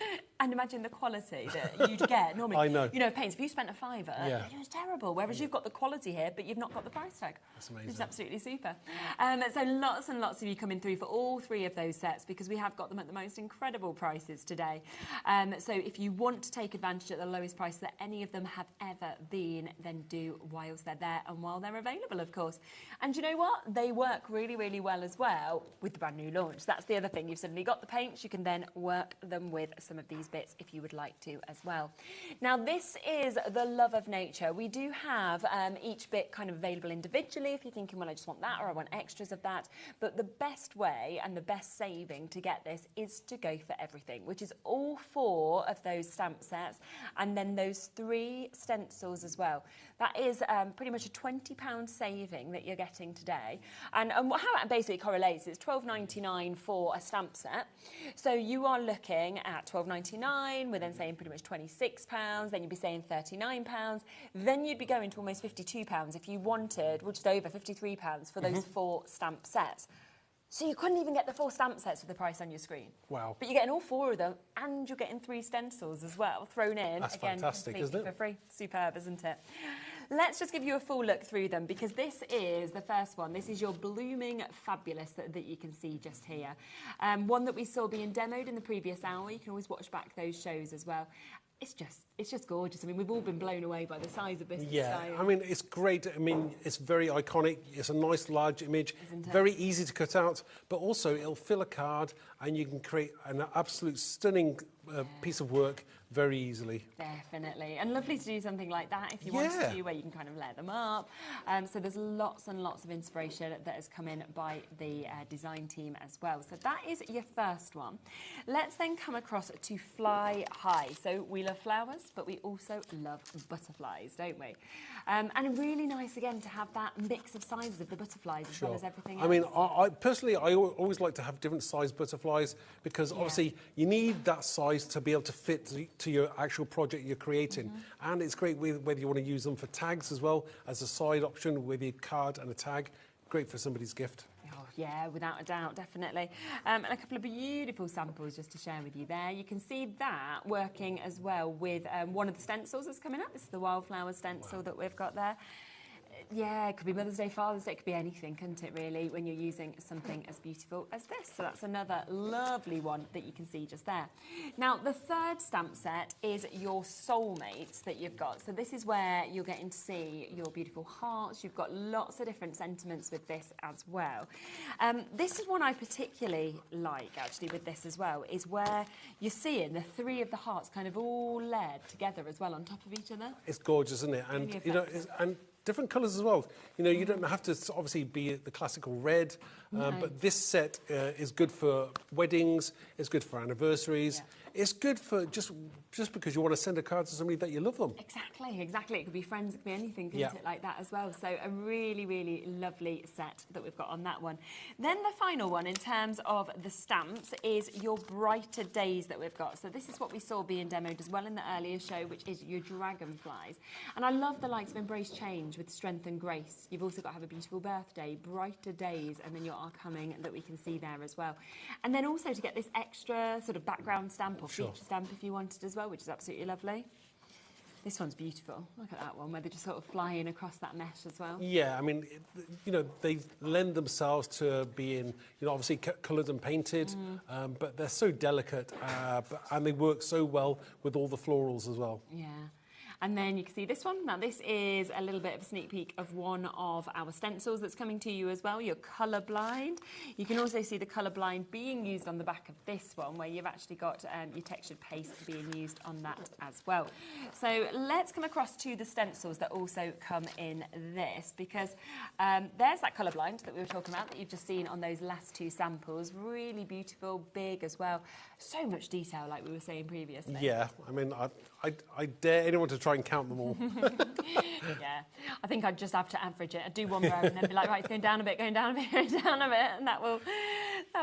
And imagine the quality that you'd get normally. I know. You know, paints, if you spent a £5, it was terrible. Whereas you've got the quality here, but you've not got the price tag. That's amazing. Which is absolutely super. So lots and lots of you coming through for all three of those sets, because we have got them at the most incredible prices today. So if you want to take advantage at the lowest price that any of them have ever been, then do whilst they're there and while they're available, of course. And you know what? They work really, really well as well with the brand new launch. That's the other thing. You've suddenly got the paints. You can then work them with some of these bits if you would like to as well. Now, this is the Love of Nature. We do have each bit kind of available individually if you're thinking, well, I just want that or I want extras of that. But the best way and the best saving to get this is to go for everything, which is all 4 of those stamp sets and then those 3 stencils as well. That is pretty much a £20 saving that you're getting today. And how that basically correlates is £12.99 for a stamp set. So you are looking at £12.99. We're then saying pretty much £26, then you'd be saying £39, then you'd be going to almost £52 if you wanted, well, just over £53 for those 4 stamp sets. So you couldn't even get the 4 stamp sets for the price on your screen. Wow. But you're getting all 4 of them, and you're getting 3 stencils as well, thrown in. That's again, fantastic, isn't it? For free. Superb, isn't it? Let's just give you a full look through them, because this is the first one. This is your Blooming Fabulous that you can see just here. One that we saw being demoed in the previous hour. You can always watch back those shows as well. It's just gorgeous. I mean, we've all been blown away by the size of this. Yeah, I mean, it's great. I mean, it's very iconic. It's a nice, large image. Very easy to cut out, but also it'll fill a card and you can create an absolute stunning piece of work very easily. Definitely. And lovely to do something like that if you want to, where you can kind of layer them up. So there's lots and lots of inspiration that has come in by the design team as well. So that is your first one. Let's then come across to Fly High. So we love flowers, but we also love butterflies, don't we? And really nice, again, to have that mix of sizes of the butterflies as well as everything else. I mean, I personally, I always like to have different size butterflies, because obviously you need that size to be able to fit to your actual project you're creating. And it's great whether you want to use them for tags as well as a side option with a card and a tag. Great for somebody's gift. Oh, yeah, without a doubt, definitely. And a couple of beautiful samples just to share with you there. You can see that working as well with one of the stencils that's coming up. This is the Wildflower stencil that we've got there. Yeah, it could be Mother's Day, Father's Day, it could be anything, couldn't it, really, when you're using something as beautiful as this. So that's another lovely one that you can see just there. Now, the third stamp set is your Soulmates that you've got. So this is where you're getting to see your beautiful hearts. You've got lots of different sentiments with this as well. This is one I particularly like, actually, with this as well, is where you're seeing the 3 of the hearts kind of all layered together as well on top of each other. It's gorgeous, isn't it? And, Really you know, and different colours as well. You know, you don't have to obviously be the classical red, but this set is good for weddings, it's good for anniversaries, it's good for just because you want to send a card to somebody that you love them. Exactly. It could be friends, it could be anything, couldn't it, like that as well. So a really, really lovely set that we've got on that one. Then the final one in terms of the stamps is your Brighter Days that we've got. So this is what we saw being demoed as well in the earlier show, which is your Dragonflies. And I love the likes of Embrace Change with Strength and Grace. You've also got to have a beautiful birthday, Brighter Days, and then your Are Coming that we can see there as well. And then also to get this extra sort of background stamp or feature stamp if you wanted as well, which is absolutely lovely. This one's beautiful. Look at that one, where they're just sort of flying across that mesh as well. Yeah, I mean, you know, they lend themselves to being, you know, obviously coloured and painted, but they're so delicate, and they work so well with all the florals as well. Yeah. And then you can see this one. Now, this is a little bit of a sneak peek of one of our stencils that's coming to you as well. You're colour blind. You can also see the colour blind being used on the back of this one, where you've actually got your textured paste being used on that as well. So let's come across to the stencils that also come in this, because there's that colour blind that we were talking about that you've just seen on those last two samples. Really beautiful, big as well. So much detail, like we were saying previously. Yeah, I mean, I dare anyone to try and count them all. Yeah, I think I'd just have to average it. I'd do one row and then be like, right, it's going down a bit, going down a bit, going down a bit, and that will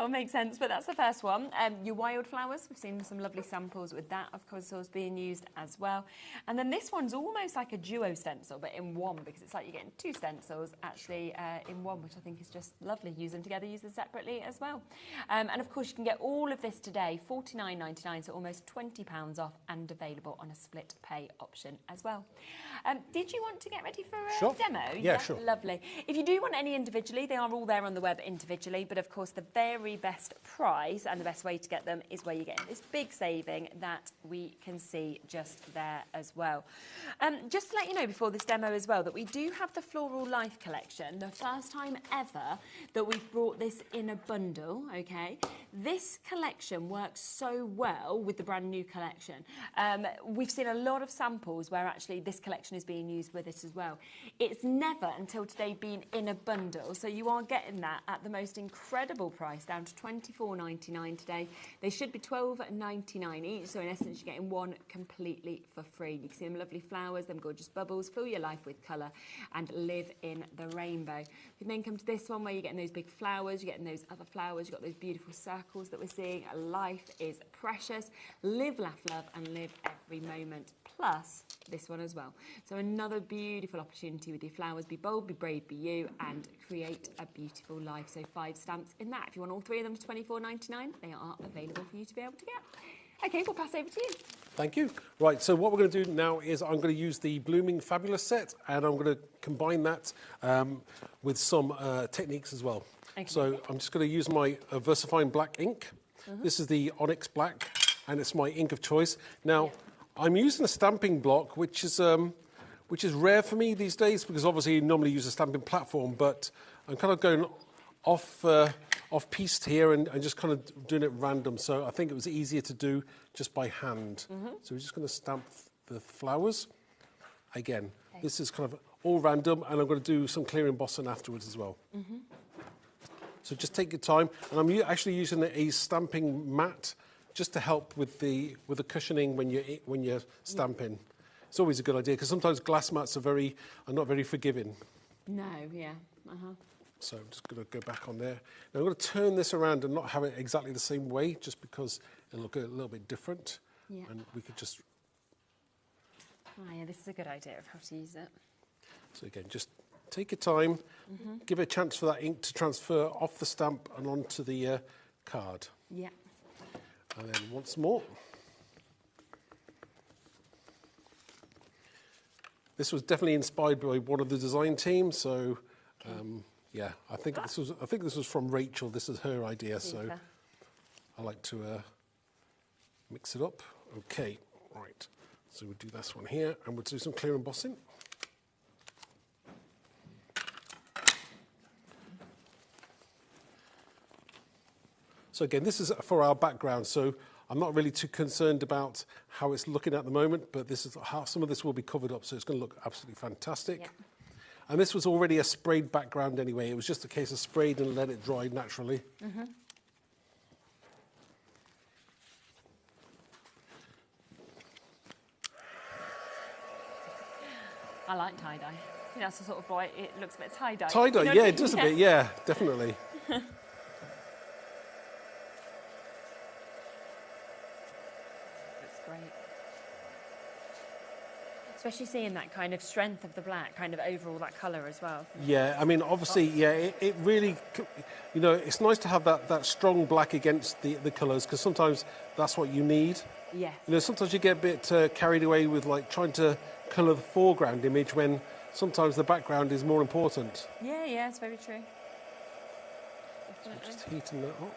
make sense. But that's the first one. Your wildflowers, we've seen some lovely samples with that, of course, being used as well. And then this one's almost like a duo stencil, but in one, because it's like you're getting two stencils actually in one, which I think is just lovely. Use them together, use them separately as well. And of course, you can get all of this today, $49.99, so almost £20 off, and available on a split pay option as well. Did you want to get ready for a demo? Yeah, sure. Lovely. If you do want any individually, they are all there on the web individually, but of course the very best price and the best way to get them is where you're getting this big saving that we can see just there as well. Just to let you know before this demo as well, that we do have the Floral Life collection, the first time ever that we've brought this in a bundle, okay? This collection works so well with the brand new collection. We've seen a lot of samples where actually this collection is being used with it as well. It's never until today been in a bundle, so you are getting that at the most incredible price, down to $24.99 today. They should be $12.99 each, so in essence you're getting one completely for free. You can see them lovely flowers, them gorgeous bubbles, fill your life with colour and live in the rainbow. You can then come to this one where you're getting those big flowers, you're getting those other flowers, you've got those beautiful circles that we're seeing. Life is precious. Live, laugh, love and live every moment. Plus this one as well. So another beautiful opportunity with your flowers. Be bold, be brave, be you, and create a beautiful life. So 5 stamps in that. If you want all 3 of them for $24.99, they are available for you to be able to get. Okay, we'll pass over to you. Thank you. Right, so what we're going to do now is I'm going to use the Blooming Fabulous set, and I'm going to combine that with some techniques as well. Okay. So I'm just going to use my VersaFine black ink. This is the Onyx Black, and it's my ink of choice. Now, I'm using a stamping block, which is rare for me these days, because obviously you normally use a stamping platform, but I'm kind of going off-piste here and just kind of doing it random. So I think it was easier to do just by hand. So we're just going to stamp the flowers. Again, this is kind of all random, and I'm going to do some clear embossing afterwards as well. So just take your time, and I'm actually using a stamping mat just to help with the cushioning when you're stamping. It's always a good idea, because sometimes glass mats are not very forgiving. No, yeah. So I'm just going to go back on there. Now I'm going to turn this around and not have it exactly the same way, just because it'll look a little bit different. Yeah. And we could just... Oh yeah, this is a good idea of how to use it. So again, just take your time, give it a chance for that ink to transfer off the stamp and onto the card. Yeah. And then once more. This was definitely inspired by one of the design team, so yeah, I think this was from Rachel. This is her idea, so I like to mix it up. Okay, right. So we'll do this one here, and we'll do some clear embossing. So again, this is for our background, so I'm not really too concerned about how it's looking at the moment, but this is how some of this will be covered up, so it's going to look absolutely fantastic. Yeah. And this was already a sprayed background anyway. It was just a case of sprayed and let it dry naturally. I like tie-dye. I think that's the sort of boy, it looks a bit tie-dye. Tie-dye, you know yeah, it does a bit, yeah, definitely. Especially seeing that kind of strength of the black, kind of overall that colour as well. Yeah, I mean, obviously, yeah, it really, you know, it's nice to have that strong black against the colours, because sometimes that's what you need. Yes. You know, sometimes you get a bit carried away with like trying to colour the foreground image when sometimes the background is more important. Yeah, yeah, it's very true. So just heating that up.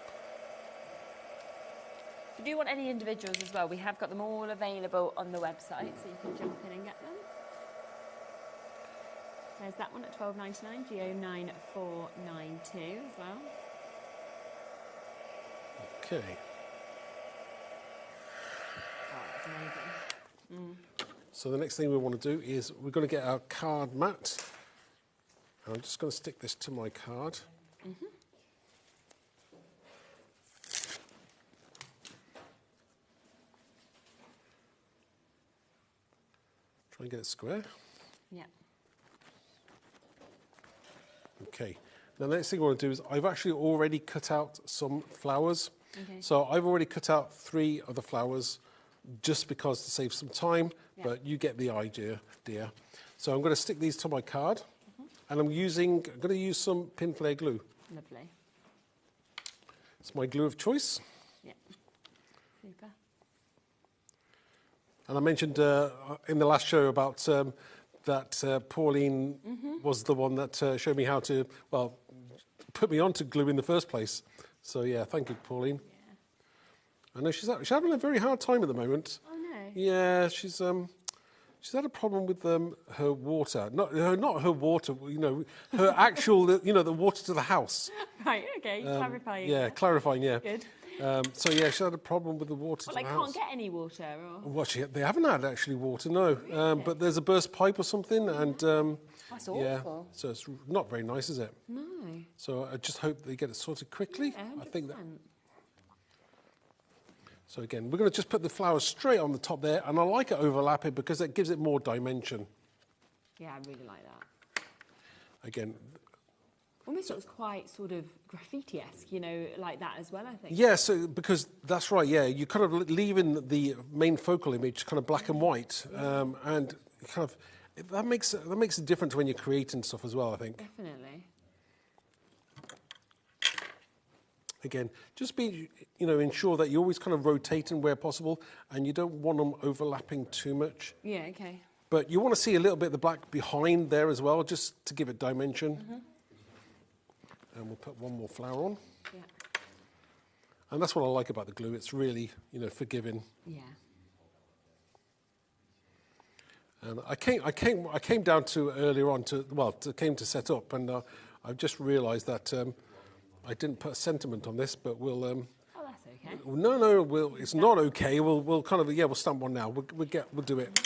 If you do want any individuals as well, we have got them all available on the website, so you can jump in and get them. There's that one at £12.99, GO9492 as well. Okay. Oh, that's amazing. So the next thing we want to do is we're going to get our card mat. And I'm just going to stick this to my card. Try and get it square. Yeah. Okay. Now the next thing I want to do is I've actually already cut out some flowers. Okay. So I've already cut out 3 of the flowers just because to save some time, but you get the idea, dear. So I'm going to stick these to my card, and I'm going to use some pin flare glue. Lovely. It's my glue of choice. Yeah. Super. And I mentioned in the last show about that Pauline was the one that showed me how to, well, put me onto glue in the first place. So yeah, thank you, Pauline. Yeah. I know she's having a very hard time at the moment. Oh no. Yeah, she's had a problem with her water. Not her water, you know, her actual, you know, the water to the house. Right. Okay. Clarifying. Yeah, clarifying. Yeah. Good. So yeah, she had a problem with the water to the house. Well, they can't get any water, or? Well, they haven't had actually water, no. Really? But there's a burst pipe or something, and That's yeah, awful. so it's not very nice, is it? No. So I just hope they get it sorted quickly. Yeah, I think that. 100%. So again, we're going to just put the flowers straight on the top there, and I like it overlapping because it gives it more dimension. Yeah, I really like that. Again. Almost looks quite sort of graffiti-esque, you know, like that as well, I think. Yeah, so because that's right, yeah, you kind of leaving the main focal image kind of black and white, and kind of that makes a difference when you're creating stuff as well, I think. Definitely. Again, just ensure that you're always kind of rotating where possible, and you don't want them overlapping too much. Yeah, okay. But you want to see a little bit of the black behind there as well, just to give it dimension. And we'll put one more flower on. Yeah. And that's what I like about the glue. It's really, you know, forgiving. Yeah. And I came down to earlier on came to set up, and I've just realised that I didn't put a sentiment on this, but we'll. Oh, that's okay. No, it's not okay. We'll kind of we'll stamp one now. We'll do it.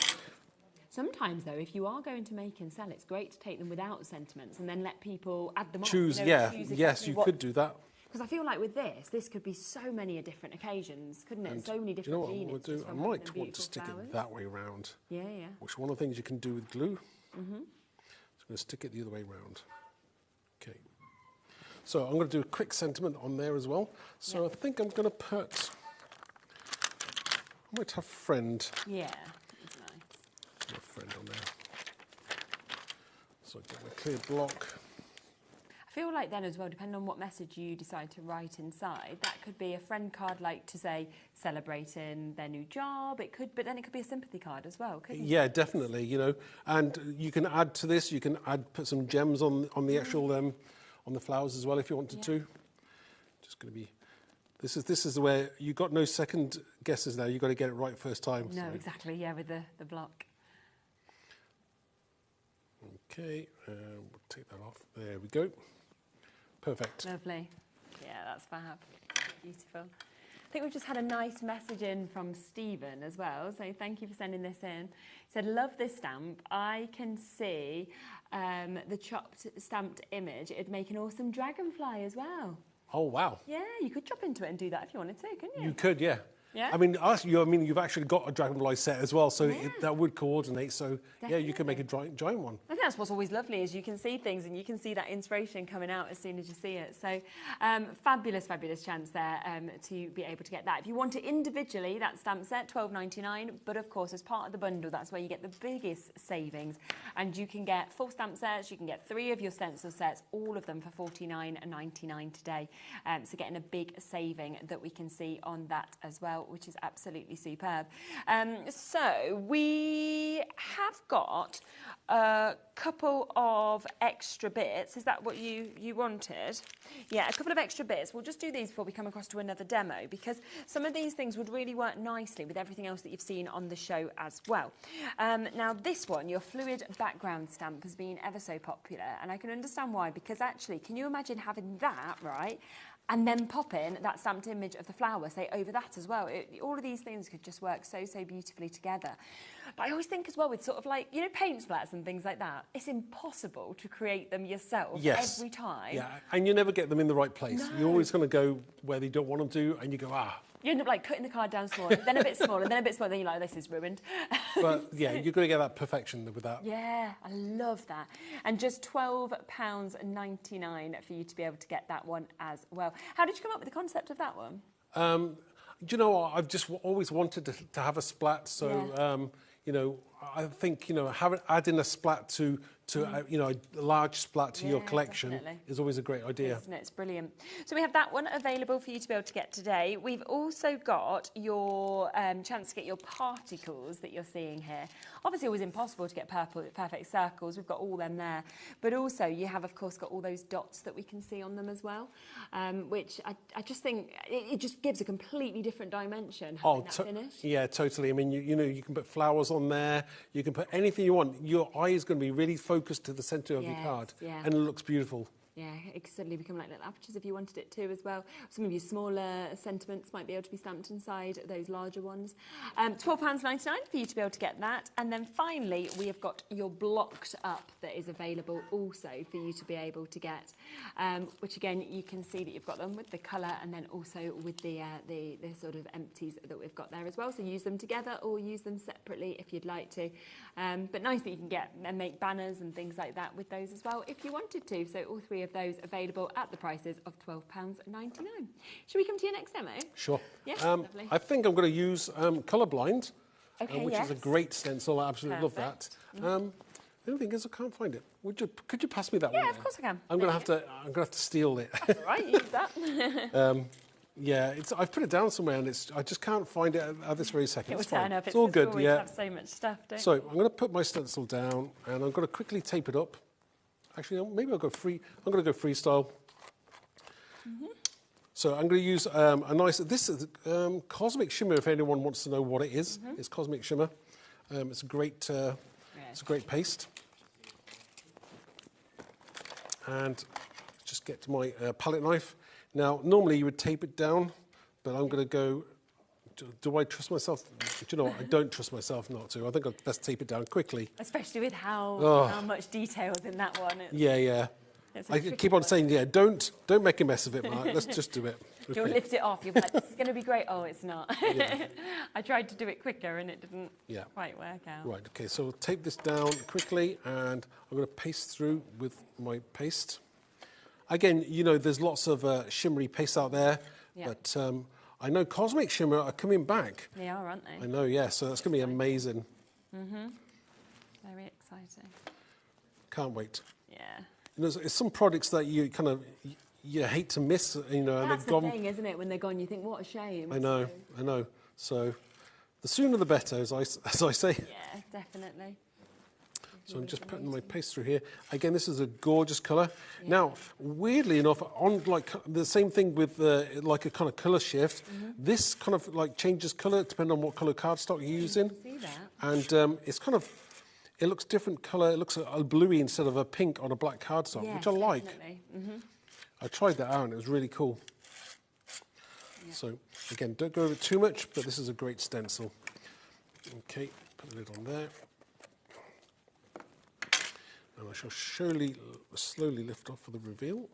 Sometimes, though, if you are going to make and sell, it's great to take them without sentiments and then let people add them Choose, on. You know, yeah, choose yes, you could do that. Because I feel like with this could be so many different occasions, couldn't it? And so many do you know different what units. we'll do? I might want to stick it that way round. Yeah, yeah. Which one of the things you can do with glue. So I'm going to stick it the other way round. Okay. So I'm going to do a quick sentiment on there as well. So I think I'm going to put. I might have friend. Yeah, that's nice. A friend on there. So get my clear block. I feel like then as well, depending on what message you decide to write inside, that could be a friend card, like to say celebrating their new job. But then it could be a sympathy card as well, couldn't it? Yeah, definitely. You know, and you can add to this. You can put some gems on the actual on the flowers as well if you wanted to. Just going to be. This is where you got no second guesses now. You got to get it right first time. No, so. exactly. Yeah, with the block. Okay, we'll take that off. There we go. Perfect. Lovely. Yeah, that's fab. Beautiful. I think we've just had a nice message in from Stephen as well, so thank you for sending this in. He said, love this stamp. I can see the chopped stamped image. It'd make an awesome dragonfly as well. Oh, wow. Yeah, you could chop into it and do that if you wanted to, couldn't you? You could, yeah. Yeah. I mean, you've actually got a Dragonfly set as well, so that would coordinate. So yeah, you can make a giant one. I think that's what's always lovely is you can see things and you can see that inspiration coming out as soon as you see it. So fabulous chance there to be able to get that. If you want it individually, that stamp set, $12.99. But of course, as part of the bundle, that's where you get the biggest savings. And you can get full stamp sets, you can get 3 of your stencil sets, all of them for $49.99 today. So getting a big saving that we can see on that as well, which is absolutely superb. So we have got a couple of extra bits. Is that what you wanted? Yeah, a couple of extra bits. We'll just do these before we come across to another demo, because some of these things would really work nicely with everything else that you've seen on the show as well. Now this one, your fluid background stamp, has been ever so popular, and I can understand why, because actually, can you imagine having that, right? And then pop in that stamped image of the flower, say, over that as well. All of these things could just work so beautifully together. But I always think as well with sort of like, you know, paint splats and things like that, it's impossible to create them yourself every time. Yeah, and you never get them in the right place. No. You're always going to go where you don't want them to, and you go, You end up like cutting the card down smaller, then a bit smaller, then a bit smaller, then you're like, this is ruined. But yeah, you're going to get that perfection with that. Yeah, I love that. And just £12.99 for you to be able to get that one as well. How did you come up with the concept of that one? Do you know what? I've just always wanted to have a splat, so you know, I think, you know, adding a splat to you know, a large splat to your collection is always a great idea. Isn't it? It's brilliant. So we have that one available for you to be able to get today. We've also got your chance to get your particles that you're seeing here. Obviously, it was impossible to get perfect circles. We've got all them there. But also, you have, of course, got all those dots that we can see on them as well, which I just think it just gives a completely different dimension having that finish. Yeah, totally. I mean, you know, you can put flowers on there. You can put anything you want. Your eye is going to be really focused to the centre of your card, and it looks beautiful. Yeah, it could suddenly become like little apertures if you wanted it to as well. Some of your smaller sentiments might be able to be stamped inside those larger ones. £12.99 for you to be able to get that. And then finally, we have got your blocked up that is available also for you to be able to get, which again, you can see that you've got them with the colour and then also with the sort of empties that we've got there as well. So use them together or use them separately if you'd like to. But nice that you can get and make banners and things like that with those as well if you wanted to. So all 3 of those available at the prices of £12.99. Should we come to your next demo? Sure. Yeah, lovely. I think I'm going to use Colourblind, Okay, which is a great stencil. I absolutely love that. The only thing is I can't find it. Could you pass me that one? Yeah, of course I can. I'm going to have to steal it. That's all right, use that. Yeah, I've put it down somewhere and I just can't find it at this very second. It will it's fine. turn up. It's all good. Always have so much stuff, don't So I'm going to put my stencil down and I'm going to quickly tape it up. Actually, maybe I'll go free. I'm going to go freestyle. So I'm going to use a nice. This is Cosmic Shimmer. If anyone wants to know what it is, it's Cosmic Shimmer. It's a great. It's a great paste. And just get to my palette knife. Now, normally you would tape it down, but I'm going to go. Do I trust myself? Do you know what? I don't trust myself not to. I think I'll best tape it down quickly. Especially with how much detail's in that one. Yeah. I keep on saying, don't make a mess of it, Mark. Let's just do it. You'll lift it off. You'll be like, this is going to be great. Oh, it's not. I tried to do it quicker and it didn't quite work out. Right, okay, so I'll tape this down quickly and I'm going to paste through with my paste. Again, you know, there's lots of shimmery paste out there, but I know Cosmic Shimmer are coming back. They are, aren't they? I know, yeah, so that's going to be amazing. Very exciting. Can't wait. Yeah. You know, it's some products that you kind of you hate to miss, you know, and that's they've gone. That's the thing, isn't it? When they're gone, you think, what a shame. I know. So the sooner the better, as I say. Yeah, definitely. So I'm just putting my paste through here. Again, this is a gorgeous colour. Yeah. Now, weirdly enough, on like the same thing with like a kind of colour shift, this kind of like changes colour depending on what colour cardstock you're using. See that? And it's kind of, it looks different colour. It looks a bluey instead of a pink on a black cardstock, which I like. I tried that out and it was really cool. Yeah. So again, don't go over it too much, but this is a great stencil. Okay, put the lid on there. And I shall slowly lift off for the reveal.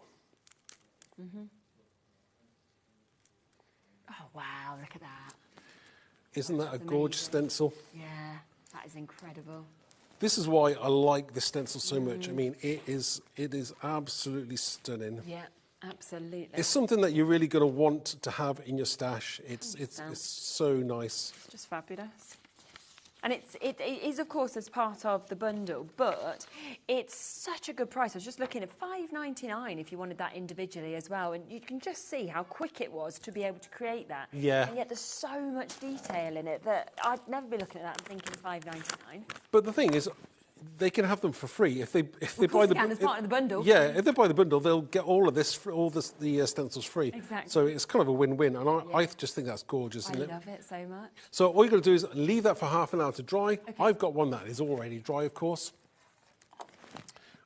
Oh, wow, look at that. Isn't that a gorgeous stencil? Yeah, that is incredible. This is why I like this stencil so much. I mean, it is absolutely stunning. Yeah, absolutely. It's something that you're really going to want to have in your stash. It's so nice. It's just fabulous. And it is, of course, as part of the bundle, but it's such a good price. I was just looking at $5.99 if you wanted that individually as well. And you can just see how quick it was to be able to create that. Yeah. And yet there's so much detail in it that I'd never be looking at that and thinking $5.99. But the thing is, they can have them for free if they buy the as part of the bundle. Yeah, if they buy the bundle, they'll get all of this, the stencils free. Exactly. So it's kind of a win-win, and I just think that's gorgeous, isn't it? I love it so much. So all you've got to do is leave that for half an hour to dry. Okay. I've got one that is already dry, of course,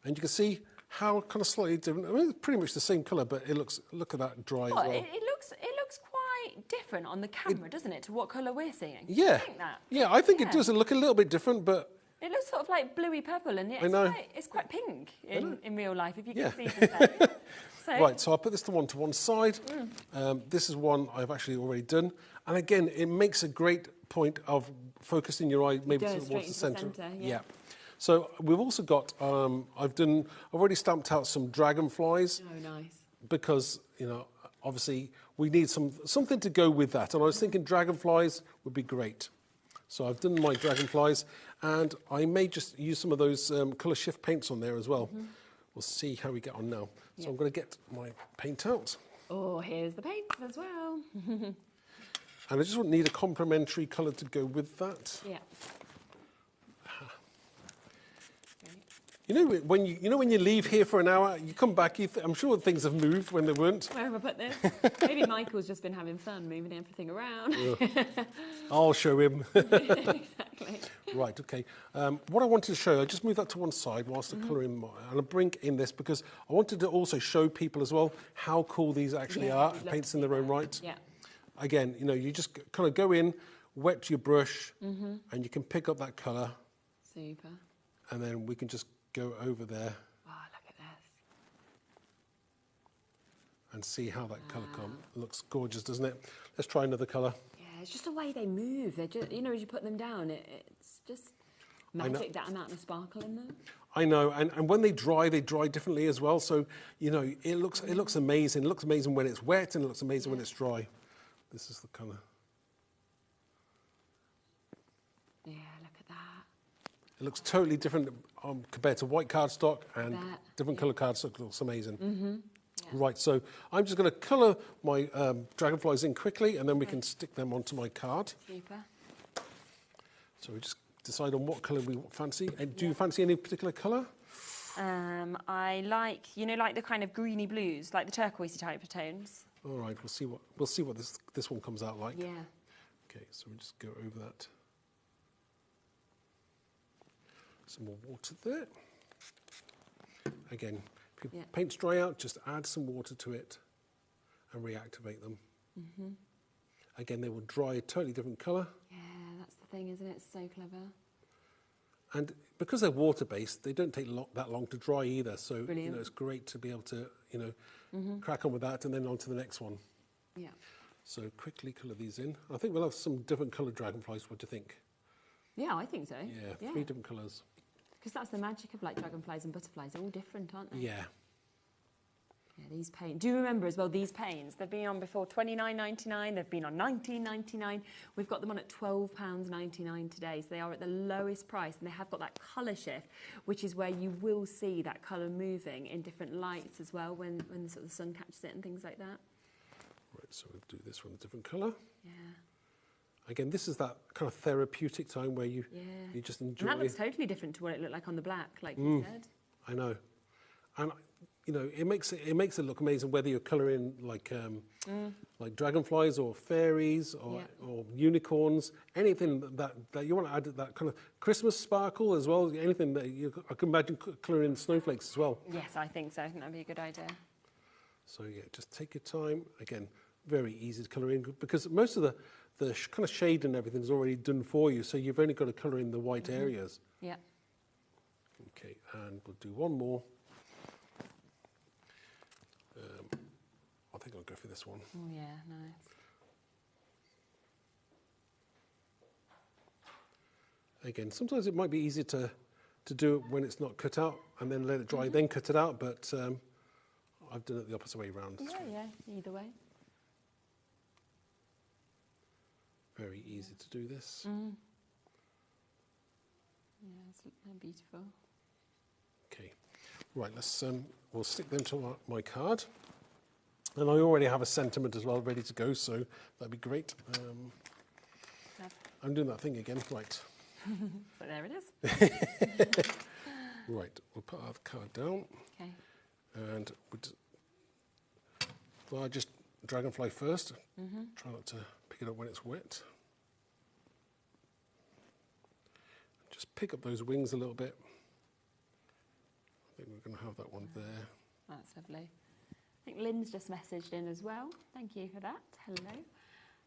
and you can see how kind of slightly different. I mean, it's pretty much the same colour, but look at that dry as well. It looks quite different on the camera, doesn't it, to what colour we're seeing? Yeah. I think that. Yeah, I think it does look a little bit different, but. It looks sort of like bluey purple, and it's quite pink in real life, if you can see the so. Right, so I'll put this to one side. This is one I've actually already done. And again, it makes a great point of focusing your eye maybe towards the centre. Yeah. So we've also got, I've already stamped out some dragonflies. Oh, nice. Because, obviously we need something to go with that. And I was thinking dragonflies would be great. So I've done my dragonflies, and I may just use some of those colour shift paints on there as well. We'll see how we get on now. So I'm going to get my paint out. Oh, here's the paint as well. And I just need a complementary colour to go with that. Yeah. When you leave here for an hour, you come back. I'm sure things have moved when they weren't. Where have I put this? Maybe Michael's just been having fun moving everything around. I'll show him. Exactly. Right. Okay. What I wanted to show, I just moved that to one side whilst the colour in, and I bring in this because I wanted to also show people as well how cool these actually are. Paints in their own right. Yeah. Again, you just kind of go in, wet your brush, and you can pick up that colour. Super. And then we can just go over there. Oh, look at this. And see how that colour looks gorgeous, doesn't it? Let's try another colour. Yeah, it's just the way they move. They're just, as you put them down, it's just magic, that amount of sparkle in them. I know, and when they dry differently as well. So, it looks amazing. It looks amazing when it's wet, and it looks amazing when it's dry. This is the colour. Yeah, look at that. It looks totally different compared to white cardstock, and different colour cardstock looks amazing. Right, so I'm just going to colour my dragonflies in quickly, and then we can stick them onto my card. Super. So we just decide on what colour we fancy. And do you fancy any particular colour? I like, like the kind of greeny blues, like the turquoisey type of tones. All right, we'll see what this one comes out like. Yeah. Okay, so we'll just go over that. Some more water there. Again, if your paints dry out, just add some water to it and reactivate them. Again, they will dry a totally different colour. Yeah, that's the thing, isn't it? It's so clever. And because they're water-based, they don't take that long to dry either. So it's great to be able to crack on with that and then on to the next one. Yeah. So quickly colour these in. I think we'll have some different coloured dragonflies. What do you think? Yeah, I think so. Yeah, 3 different colours. Because that's the magic of like dragonflies and butterflies. They're all different, aren't they? Yeah. Yeah, these paints. Do you remember as well, these paints? They've been on before $29.99. They've been on $19.99. We've got them on at £12.99 today. So they are at the lowest price, and they have got that colour shift, which is where you will see that colour moving in different lights as well when the sort of the sun catches it and things like that. Right, so we'll do this one a different colour. Yeah. Again, this is that kind of therapeutic time where you just enjoy. And that looks totally different to what it looked like on the black, like you said. I know, and it makes it look amazing whether you're colouring like dragonflies or fairies or unicorns, anything that you want to add that kind of Christmas sparkle as well. Anything that I can imagine colouring snowflakes as well. Yes, I think so. I think that'd be a good idea. So yeah, just take your time. Again, very easy to colour in because most of the kind of shade and everything is already done for you, so you've only got to colour in the white areas. Yeah. Okay, and we'll do one more. I think I'll go for this one. Oh yeah, nice. Again, sometimes it might be easier to do it when it's not cut out and then let it dry, then cut it out, but I've done it the opposite way around. Yeah, either way. Very easy to do this. Yeah, they're beautiful. Okay, right, we'll stick them to my card. And I already have a sentiment as well ready to go, so that'd be great. I'm doing that thing again, right. So there it is. Right, we'll put our card down. Okay. And well, I just Dragonfly first. Try not to pick it up when it's wet. Just pick up those wings a little bit. I think we're going to have that one there. That's lovely. I think Lynn's just messaged in as well. Thank you for that. Hello.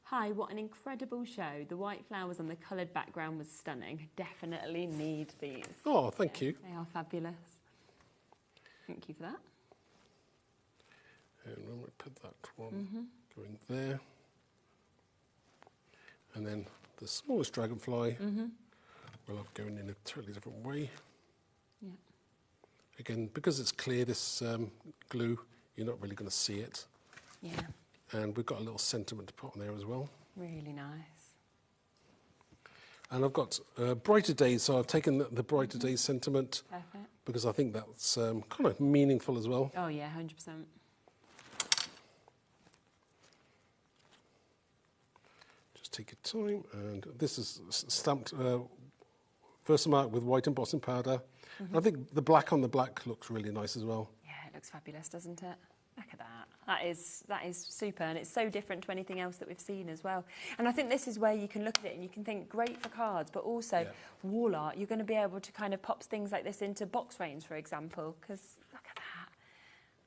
Hi, what an incredible show. The white flowers on the coloured background was stunning. Definitely need these. Oh, thank you. They are fabulous. Thank you for that. And I'm going to put that one going there. And then the smallest dragonfly will have going in a totally different way. Yeah. Again, because it's clear, this glue, you're not really going to see it. Yeah. And we've got a little sentiment to put on there as well. Really nice. And I've got Brighter Days, so I've taken the Brighter Days sentiment. Perfect. Because I think that's kind of meaningful as well. Oh yeah, 100%. Just take your time, and this is stamped first mark with white embossing powder. I think the black on the black looks really nice as well. Yeah, it looks fabulous, doesn't it? Look at that. That is super, and it's so different to anything else that we've seen as well. And I think this is where you can look at it and you can think great for cards, but also wall art. You're going to be able to kind of pop things like this into box frames, for example, because look at that.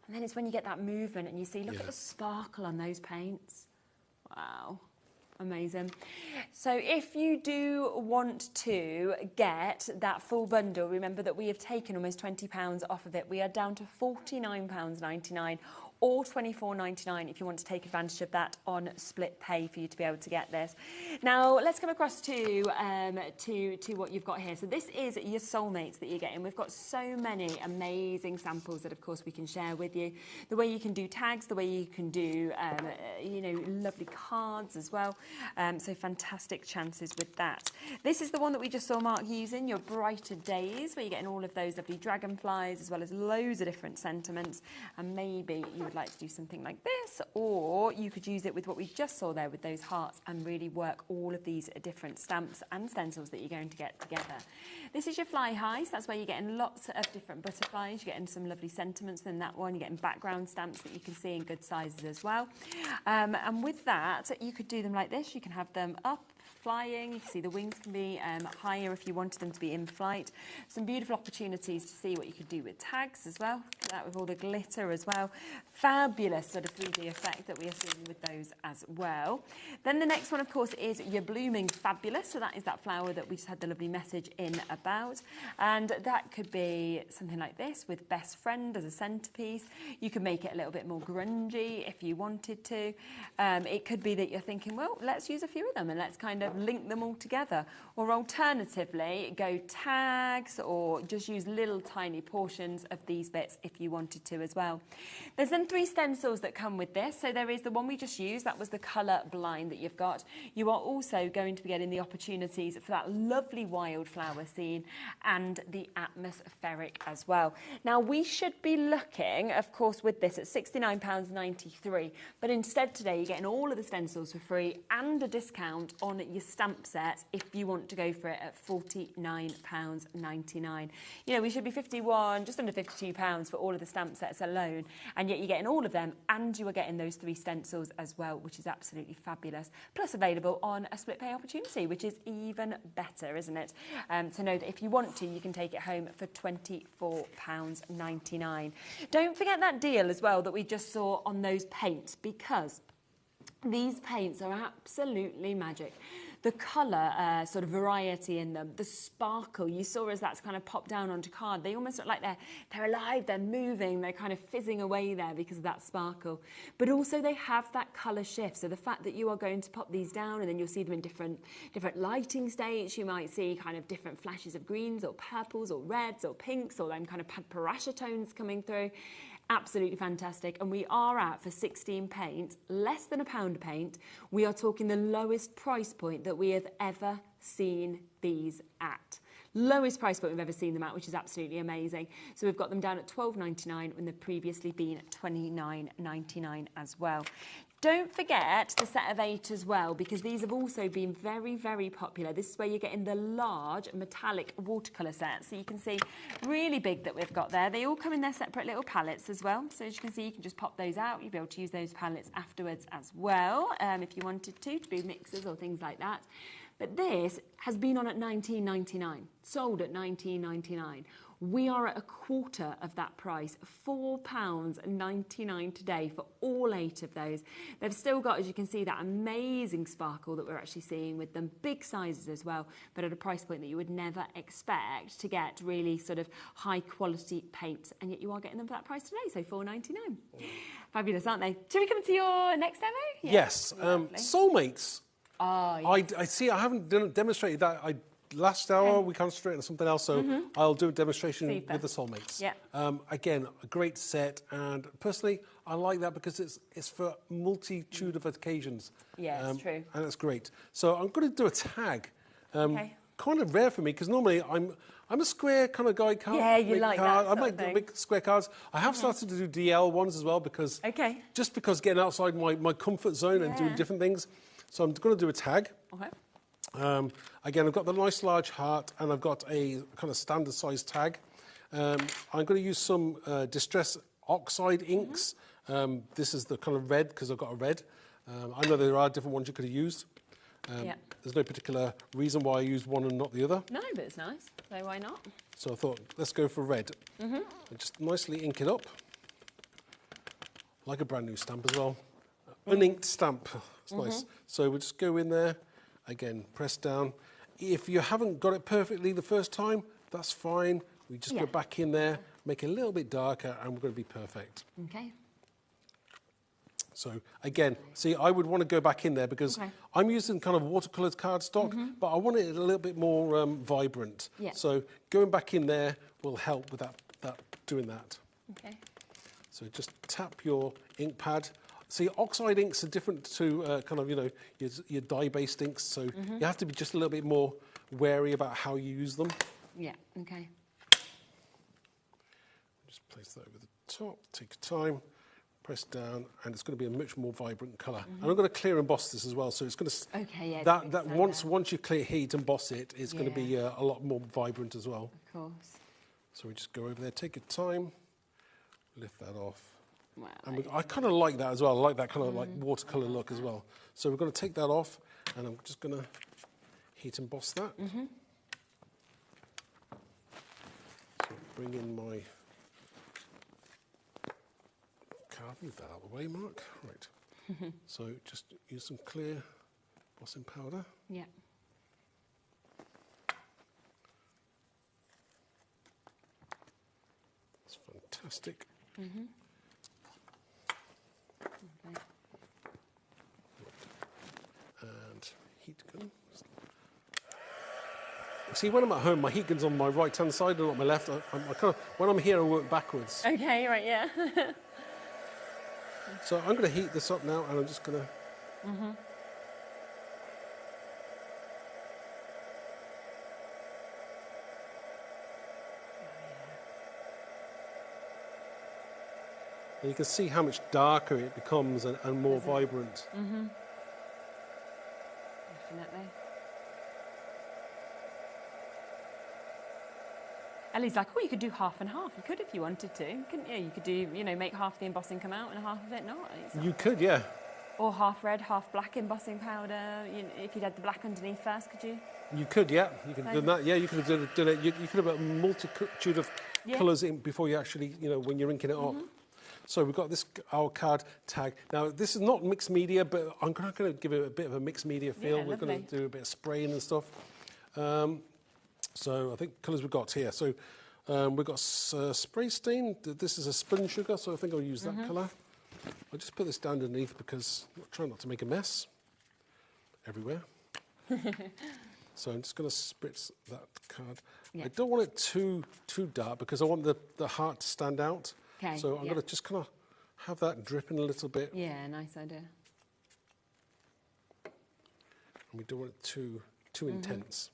And then it's when you get that movement and you see, look at the sparkle on those paints. Wow. Amazing. So if you do want to get that full bundle, remember that we have taken almost £20 off of it. We are down to £49.99 or £24.99 if you want to take advantage of that on split pay for you to be able to get this. Now let's come across to what you've got here. So this is your soulmates that you're getting. We've got so many amazing samples that of course we can share with you. The way you can do tags, the way you can do you know, lovely cards as well. So fantastic chances with that. This is the one that we just saw Mark using, your Brighter Days, where you're getting all of those lovely dragonflies as well as loads of different sentiments, and maybe you would like to do something like this, or you could use it with what we just saw there with those hearts and really work all of these different stamps and stencils that you're going to get together. This is your Fly High, so that's where you're getting lots of different butterflies. You're getting some lovely sentiments in that one. You're getting background stamps that you can see in good sizes as well. And with that, you could do them like this. You can have them up, flying. You can see the wings can be higher if you wanted them to be in flight. Some beautiful opportunities to see what you could do with tags as well. Look at that with all the glitter as well. Fabulous sort of 3D effect that we are seeing with those as well. Then the next one, of course, is your Blooming Fabulous. So that is that flower that we just had the lovely message in about. And that could be something like this with Best Friend as a centerpiece. You could make it a little bit more grungy if you wanted to. It could be that you're thinking, well, let's use a few of them and let's kind of link them all together. Or alternatively, go tags or just use little tiny portions of these bits if you wanted to as well. There's then 3 stencils that come with this. So there is the one we just used, that was the colour blind that you've got. You are also going to be getting the opportunities for that lovely wildflower scene and the atmospheric as well. Now we should be looking, of course, with this at £69.93, but instead today you're getting all of the stencils for free and a discount on your stamp set if you want to go for it at £49.99. You know, we should be 51, just under £52 for all of the stamp sets alone, and yet you're getting all of them and you are getting those 3 stencils as well, which is absolutely fabulous. Plus available on a split pay opportunity, which is even better, isn't it? To know that if you want to, you can take it home for £24.99. Don't forget that deal as well that we just saw on those paints, because these paints are absolutely magic. the colour sort of variety in them, the sparkle. You saw as that's kind of popped down onto card, they almost look like they're alive, they're moving, they're kind of fizzing away there because of that sparkle. But also they have that colour shift. So the fact that you are going to pop these down and then you'll see them in different lighting states. You might see kind of different flashes of greens or purples or reds or pinks or them kind of parasha tones coming through. Absolutely fantastic. And we are out for 16 paints, less than £1 a paint. We are talking the lowest price point that we have ever seen these at. Lowest price point we've ever seen them at, which is absolutely amazing. So we've got them down at £12.99 when they've previously been £29.99 as well. Don't forget the set of 8 as well, because these have also been very, very popular. This is where you're getting the large metallic watercolour set. So you can see really big that we've got there. They all come in their separate little palettes as well. So as you can see, you can just pop those out. You'll be able to use those palettes afterwards as well, if you wanted to do mixers or things like that. But this has been on at $19.99, sold at $19.99. We are at a quarter of that price, £4.99 today for all 8 of those. They've still got, as you can see, that amazing sparkle that we're actually seeing with them, big sizes as well, but at a price point that you would never expect to get really sort of high quality paints, and yet you are getting them for that price today, so £4.99. Fabulous, aren't they? Shall we come to your next demo? Yes, Soulmates. Oh, yes. I see, I haven't demonstrated that. Last hour we concentrated on something else, so I'll do a demonstration with the Soulmates. Yeah. Again, a great set, and personally, I like that because it's for multitude of occasions. Yeah, it's true. And it's great. So I'm going to do a tag. Okay. Kind of rare for me because normally I'm a square kind of guy. Yeah, you like that I like big square cards. I have started to do DL ones as well because just because getting outside my comfort zone and doing different things. So I'm going to do a tag. Okay. Again, I've got the nice large heart and I've got a kind of standard size tag. I'm going to use some Distress Oxide inks. This is the kind of red because I've got a red. I know there are different ones you could have used. There's no particular reason why I used one and not the other. No, but it's nice. So why not? So I thought, let's go for red. And just nicely ink it up. Like a brand new stamp as well. Uninked stamp. It's nice. So we'll just go in there. Again, press down. If you haven't got it perfectly the first time, that's fine. We just go back in there, make it a little bit darker, and we're going to be perfect. Okay. So again, see, I would want to go back in there because I'm using kind of watercoloured cardstock, but I want it a little bit more vibrant. Yeah. So going back in there will help with doing that. Okay. So just tap your ink pad. See, oxide inks are different to kind of, your dye-based inks, so you have to be just a little bit more wary about how you use them. Yeah, okay. Just place that over the top, take your time, press down, and it's going to be a much more vibrant colour. And I'm going to clear emboss this as well, so it's going to... Okay, yeah. Once you clear heat emboss it, it's going to be a lot more vibrant as well. Of course. So we just go over there, take your time, lift that off. Wow, and I kind of like that as well. I like that kind of like watercolour look as well. So we're going to take that off, and I'm just going to heat emboss that. So bring in my card. Move that out of the way, Mark. Right. So just use some clear embossing powder. Yeah. That's fantastic. And heat gun. See, when I'm at home, my heat gun's on my right-hand side and not my left. I kind of, when I'm here, I work backwards. Okay, right, yeah. So I'm going to heat this up now, and I'm just going to... And you can see how much darker it becomes and more vibrant. Definitely. Ellie's like, oh, you could do half and half. You could if you wanted to, couldn't you? You could do, make half the embossing come out and half of it not. You could, yeah. Or half red, half black embossing powder. If you'd had the black underneath first, could you? You could, yeah. You could have done that. Yeah, you could have done it. You could have a multitude of colours in before you actually, when you're inking it up. So we've got this, our card tag. Now, this is not mixed media, but I'm going to give it a bit of a mixed media feel. We're going to do a bit of spraying and stuff. So I think colours we've got here. So we've got spray stain. This is a spun sugar, so I think I'll use that colour. I'll just put this down underneath because I'm trying not to make a mess everywhere. So I'm just going to spritz that card. Yeah. I don't want it too dark because I want the heart to stand out. Okay. So I'm going to just kind of have that dripping a little bit. Yeah, nice idea. And we don't want it too intense.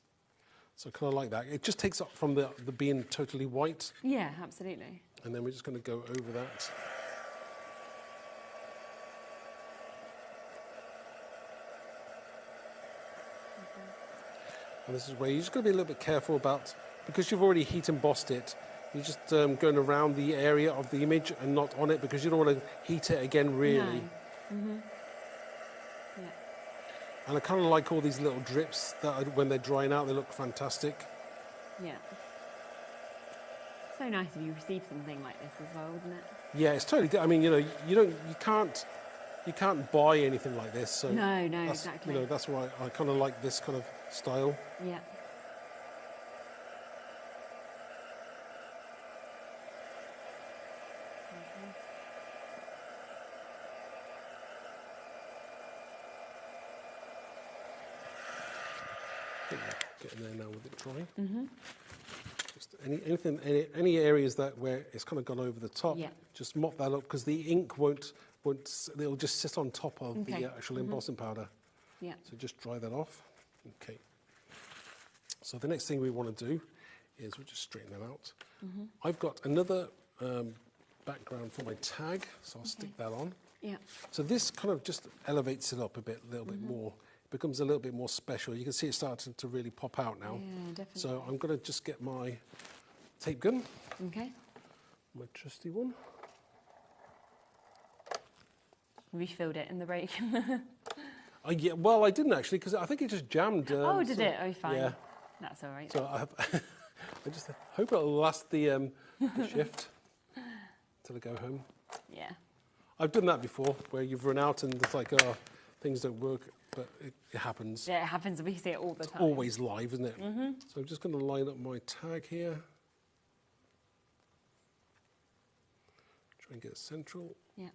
So kind of like that. It just takes up from the being totally white. Yeah, absolutely. And then we're just going to go over that. And this is where you're just going to be a little bit careful about, because you've already heat embossed it, you're just going around the area of the image and not on it, because you don't want to heat it again, really. No. Yeah. And I kind of like all these little drips that when they're drying out, they look fantastic. Yeah. So nice if you receive something like this as well, wouldn't it? Yeah, it's totally. I mean, you know, you can't buy anything like this. So no, exactly. You know, that's why I kind of like this kind of style. Yeah. Getting there now with it drying. Just any areas where it's kind of gone over the top, just mop that up because the ink won't. It'll just sit on top of the actual embossing powder. Yeah. So just dry that off. Okay. So the next thing we want to do is we'll just straighten that out. I've got another background for my tag, so I'll stick that on. Yeah. So this kind of just elevates it up a little bit more. Becomes a little bit more special. You can see it starting to really pop out now. Yeah, definitely. So I'm going to just get my tape gun. Okay. My trusty one. Refilled it in the break. Yeah, well, I didn't actually because I think it just jammed. Did it? Oh, fine. Yeah. That's all right. So I just hope it'll last the shift till I go home. Yeah. I've done that before, where you've run out and it's like, things don't work. But it happens. Yeah, it happens. We see it all the time. It's always live, isn't it? So I'm just going to line up my tag here. Try and get it central. Yeah.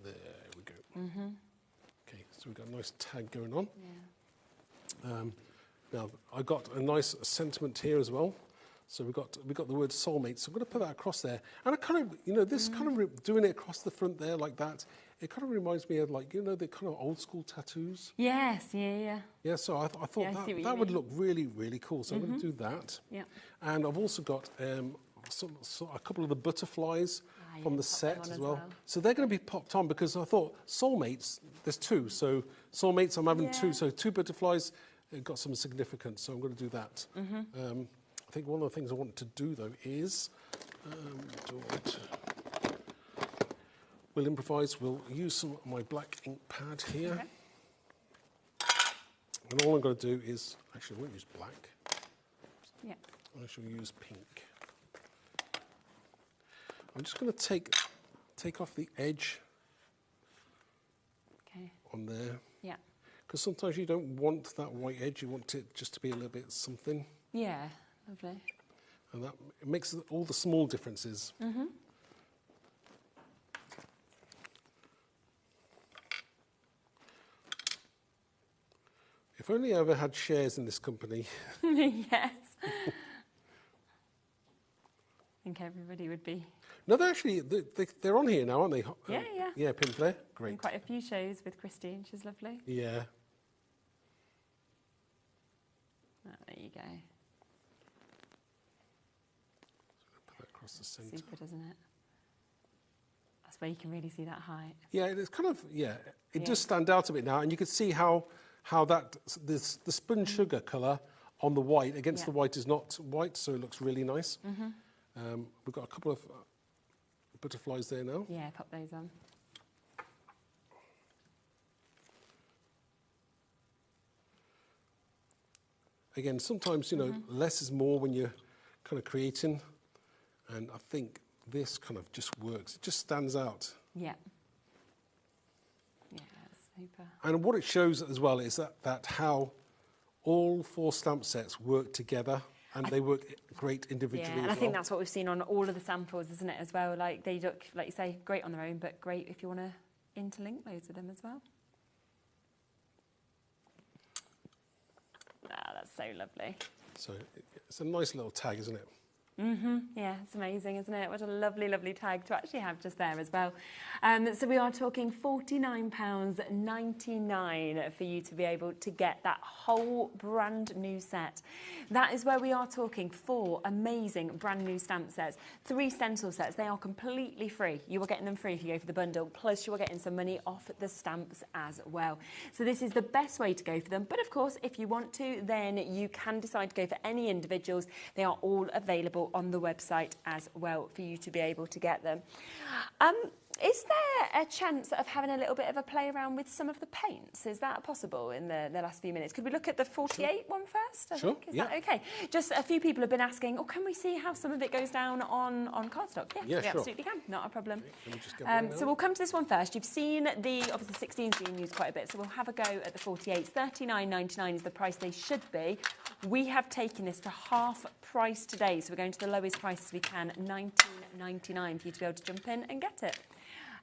There we go. Okay, so we've got a nice tag going on. Yeah. Now, I got a nice sentiment here as well. So we got the word soulmate. So I'm going to put that across there. And I kind of, you know, this kind of doing it across the front there like that, it kind of reminds me of like, you know, the kind of old school tattoos. Yes, yeah. Yeah, so I thought that would look really, really cool. So I'm going to do that. Yeah. And I've also got a couple of the butterflies from the set as well. So they're going to be popped on because I thought soulmates, there's two. So soulmates, I'm having two. So two butterflies, it got some significance. So I'm going to do that. I think one of the things I want to do, though, is we'll improvise. We'll use some of my black ink pad here. Okay. And all I'm going to do is, actually, I won't use black. Yeah. I shall use pink. I'm just going to take off the edge on there. Yeah. Because sometimes you don't want that white edge. You want it just to be a little bit something. Yeah. Lovely. And that it makes all the small differences. If only I ever had shares in this company. Yes. I think everybody would be. No, they're on here now, aren't they? Yeah. Yeah, Pinflair. Great. And quite a few shows with Christine. She's lovely. Yeah. Oh, there you go. The centre. Super, doesn't it? That's where you can really see that height. Yeah, it's kind of it does stand out a bit now, and you can see how that the spun sugar colour on the white against the white is not white, so it looks really nice. We've got a couple of butterflies there now. Yeah, pop those on. again, sometimes, you know, less is more when you're kind of creating. And I think this kind of just works. It just stands out. Yeah. Yeah, super. And what it shows as well is that how all 4 stamp sets work together, and they work great individually. Yeah, and I think that's what we've seen on all of the samples, isn't it, as well? Like, they look, like you say, great on their own, but great if you want to interlink loads of them as well. Ah, that's so lovely. So it's a nice little tag, isn't it? Yeah, it's amazing, isn't it? What a lovely, lovely tag to actually have just there as well. So we are talking £49.99 for you to be able to get that whole brand new set. That is where we are talking 4 amazing brand new stamp sets, 3 stencil sets. They are completely free. You are getting them free if you go for the bundle, plus you are getting some money off the stamps as well. So this is the best way to go for them. But of course, if you want to, then you can decide to go for any individuals. They are all available on the website as well for you to be able to get them. Is there a chance of having a little bit of a play around with some of the paints? Is that possible in the last few minutes? Could we look at the 48 one first? I think. Is that okay? Just a few people have been asking, oh, can we see how some of it goes down on cardstock? Yeah, we absolutely can. Not a problem. Okay, so we'll come to this one first. You've seen obviously 16's being used quite a bit, so we'll have a go at the 48s. $39.99 is the price they should be. We have taken this to half price today, so we're going to the lowest prices we can, $19.99 for you to be able to jump in and get it.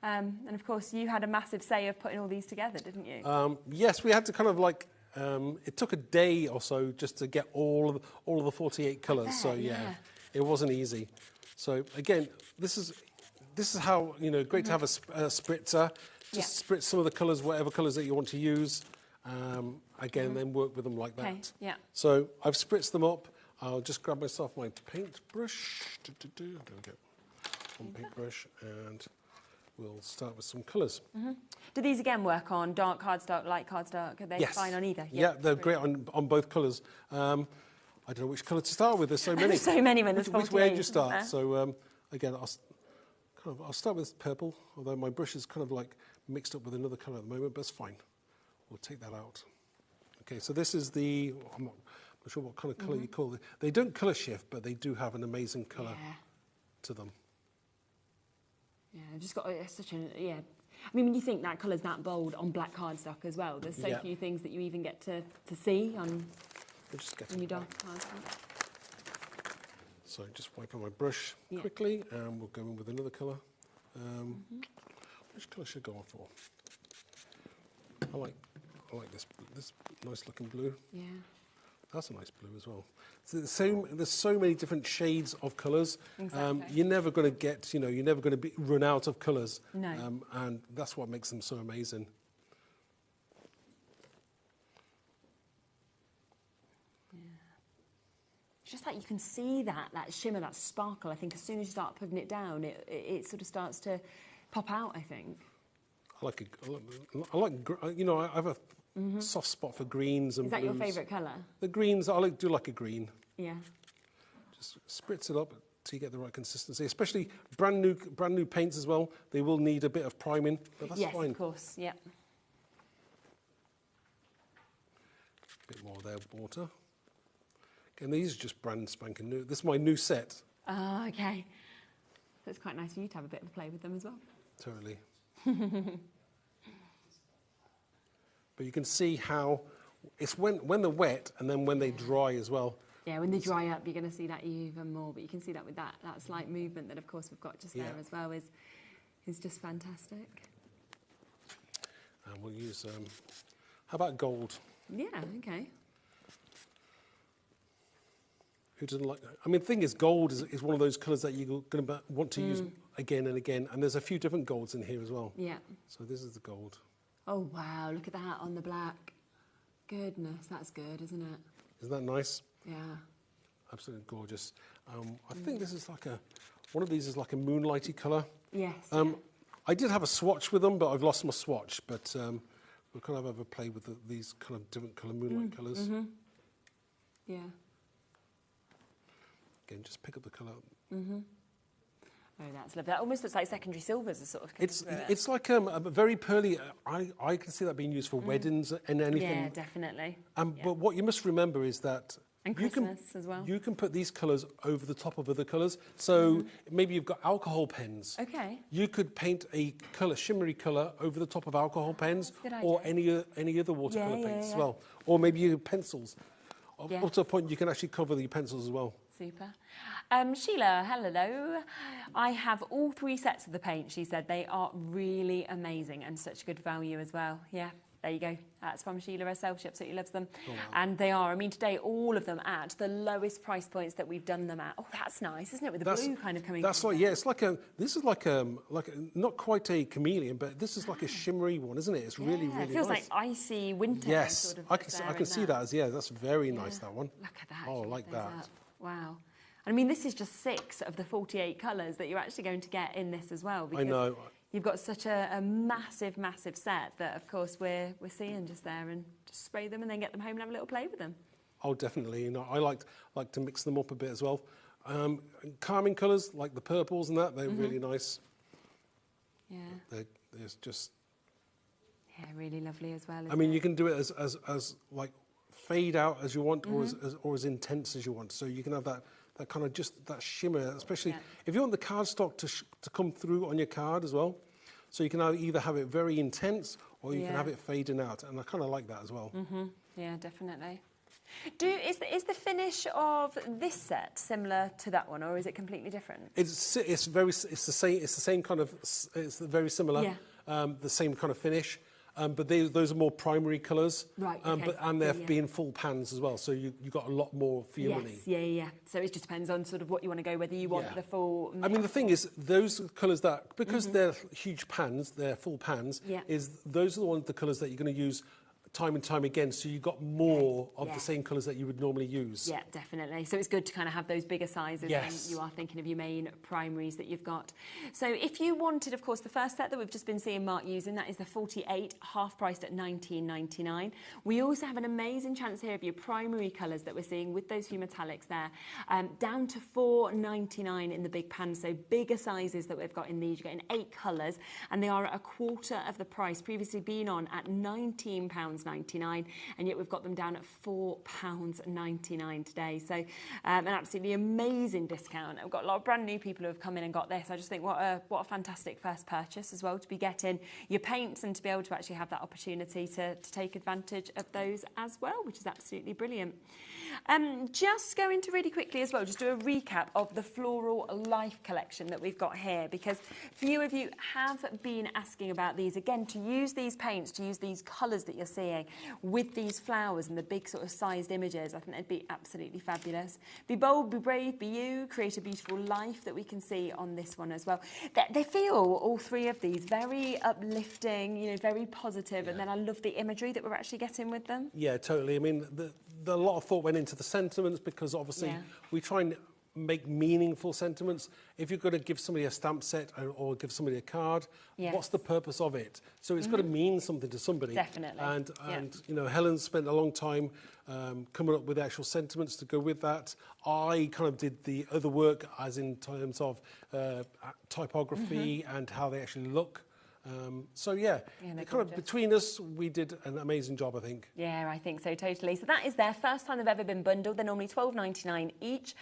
And of course, you had a massive say of putting all these together, didn't you? Yes, we had to kind of like, it took a day or so just to get all of the 48 colours. So yeah, it wasn't easy. So again, this is how, you know, great to have a spritzer. Just spritz some of the colours, whatever colours that you want to use. Again, then work with them like that. Yeah. So I've spritzed them up. I'll just grab myself my paintbrush. There we go. One paintbrush, and we'll start with some colours. Do these again work on dark cardstock, light cardstock? Are they fine on either? Yeah, they're great on both colours. I don't know which colour to start with. There's so many. There's so many when there's 48. Which way do you start? So again, I'll start with purple, although my brush is kind of like mixed up with another colour at the moment, but it's fine. We'll take that out. Okay, so this is the, I'm not sure what kind of colour you call it. They don't colour shift, but they do have an amazing colour to them. Yeah, I've just got such a, I mean, when you think that colour's that bold on black cardstock as well, there's so few things that you even get to see on your dark cardstock. So just wipe on my brush quickly, and we'll go in with another colour. Which colour should I go on for? I like this nice looking blue. Yeah. That's a nice blue as well. So there's so many different shades of colours. Exactly. You're never going to get, you're never going to run out of colours. No. And that's what makes them so amazing. Yeah. It's just like you can see that shimmer, that sparkle. I think as soon as you start putting it down, it sort of starts to pop out, I think. I have a soft spot for greens and blues. Is that your favourite colour? The greens, I do like a green. Yeah. Just spritz it up till you get the right consistency. Especially brand new paints as well. They will need a bit of priming, but that's fine. Yes, of course. Yeah. A bit more there, water. Again, these are just brand spanking new. This is my new set. Oh, okay. So it's quite nice for you to have a bit of a play with them as well. Totally. But you can see how it's when they're wet and then when they dry as well. Yeah, when they dry up, you're going to see that even more. But you can see that with that slight movement that, of course, we've got just there as well is just fantastic. And we'll use, how about gold? Yeah, okay. Who doesn't like that? I mean, the thing is, gold is one of those colours that you're going to want to use again and again. And there's a few different golds in here as well. Yeah. So this is the gold. Oh, wow, look at that on the black. Goodness, that's good, isn't it? Isn't that nice? Yeah. Absolutely gorgeous. I think this is like one of these is like a moonlighty colour. Yes. I did have a swatch with them, but I've lost my swatch. But we'll kind of have a play with these kind of different colour moonlight colours. Yeah. Again, just pick up the colour. Oh, that's lovely. That almost looks like secondary silvers are sort of It's like a very pearly. I can see that being used for weddings and anything. Yeah, definitely. But what you must remember is that and Christmas as well. You can put these colours over the top of other colours. So maybe you've got alcohol pens. Okay. You could paint a colour, shimmery colour, over the top of alcohol pens, Good idea. or any other watercolour paints as well, or maybe your pencils. Up to a point, you can actually cover your pencils as well. Super. Sheila, hello. I have all 3 sets of the paint, she said. They are really amazing and such good value as well. Yeah, there you go. That's from Sheila herself. She absolutely loves them. Oh, wow. And they are, I mean, today, all of them at the lowest price points that we've done them at. Oh, that's nice, isn't it? With the blue kind of coming That's like, yeah, it's like this is like not quite a chameleon, but this is like a shimmery one, isn't it? It's really, really it feels nice. like icy winter. Yes, sort of I can see that as, that's very nice, that one. Look at that. Oh, I like that. Up. Wow. I mean, this is just 6 of the 48 colours that you're actually going to get in this as well. Because I know. You've got such a massive, massive set that, of course, we're seeing just there, and just spray them and then get them home and have a little play with them. Oh, definitely. You know, I like to mix them up a bit as well. Calming colours like the purples and that, they're really nice. Yeah. There's just. Yeah, really lovely as well. I mean, you can do it as like fade out as you want, or as intense as you want. So you can have that kind of just that shimmer, especially if you want the cardstock to come through on your card as well. So you can either have it very intense or you can have it fading out, and I kind of like that as well. Yeah, definitely. Is the finish of this set similar to that one, or is it completely different? It's the same kind of, it's very similar. The same kind of finish. But those are more primary colours, right? Okay. And they're being full pans as well, so you got a lot more for your money. Yeah. So it just depends on sort of what you want to go, whether you want the full. I mean, the thing is, those colours because they're huge pans, they're full pans. Those are the colours that you're going to use time and time again, so you've got more of the same colours that you would normally use. Yeah, definitely. So it's good to kind of have those bigger sizes when you are thinking of your main primaries that you've got. So if you wanted, of course, the first set that we've just been seeing Mark using, that is the 48, half priced at $19.99. We also have an amazing chance here of your primary colours that we're seeing with those few metallics there, down to $4.99 in the big pan. So bigger sizes that we've got in these. You're getting 8 colours, and they are at a quarter of the price, previously been on at £19.99, and yet we've got them down at £4.99 today. So an absolutely amazing discount. I've got a lot of brand new people who have come in and got this. I just think what a fantastic first purchase as well, to be getting your paints and to be able to actually have that opportunity to take advantage of those as well, which is absolutely brilliant. Just going to really quickly as well, just do a recap of the Floral Life collection that we've got here, because a few of you have been asking about these. Again, to use these paints, to use these colours that you're seeing with these flowers and the big sort of sized images, I think they'd be absolutely fabulous. Be bold, be brave, be you, create a beautiful life that we can see on this one as well. They feel, all 3 of these, very uplifting, you know, very positive, and then I love the imagery that we're actually getting with them. Yeah, totally. I mean, a lot of thought went into the sentiments, because obviously we try and make meaningful sentiments. If you're going to give somebody a stamp set or give somebody a card, what's the purpose of it? So it's got to mean something to somebody. Definitely. And you know, Helen spent a long time coming up with actual sentiments to go with that. I kind of did the other work, as in terms of typography and how they actually look. Kind of between us, we did an amazing job, I think. Yeah, I think so, totally. So that is their first time they've ever been bundled. They're normally $12.99 each.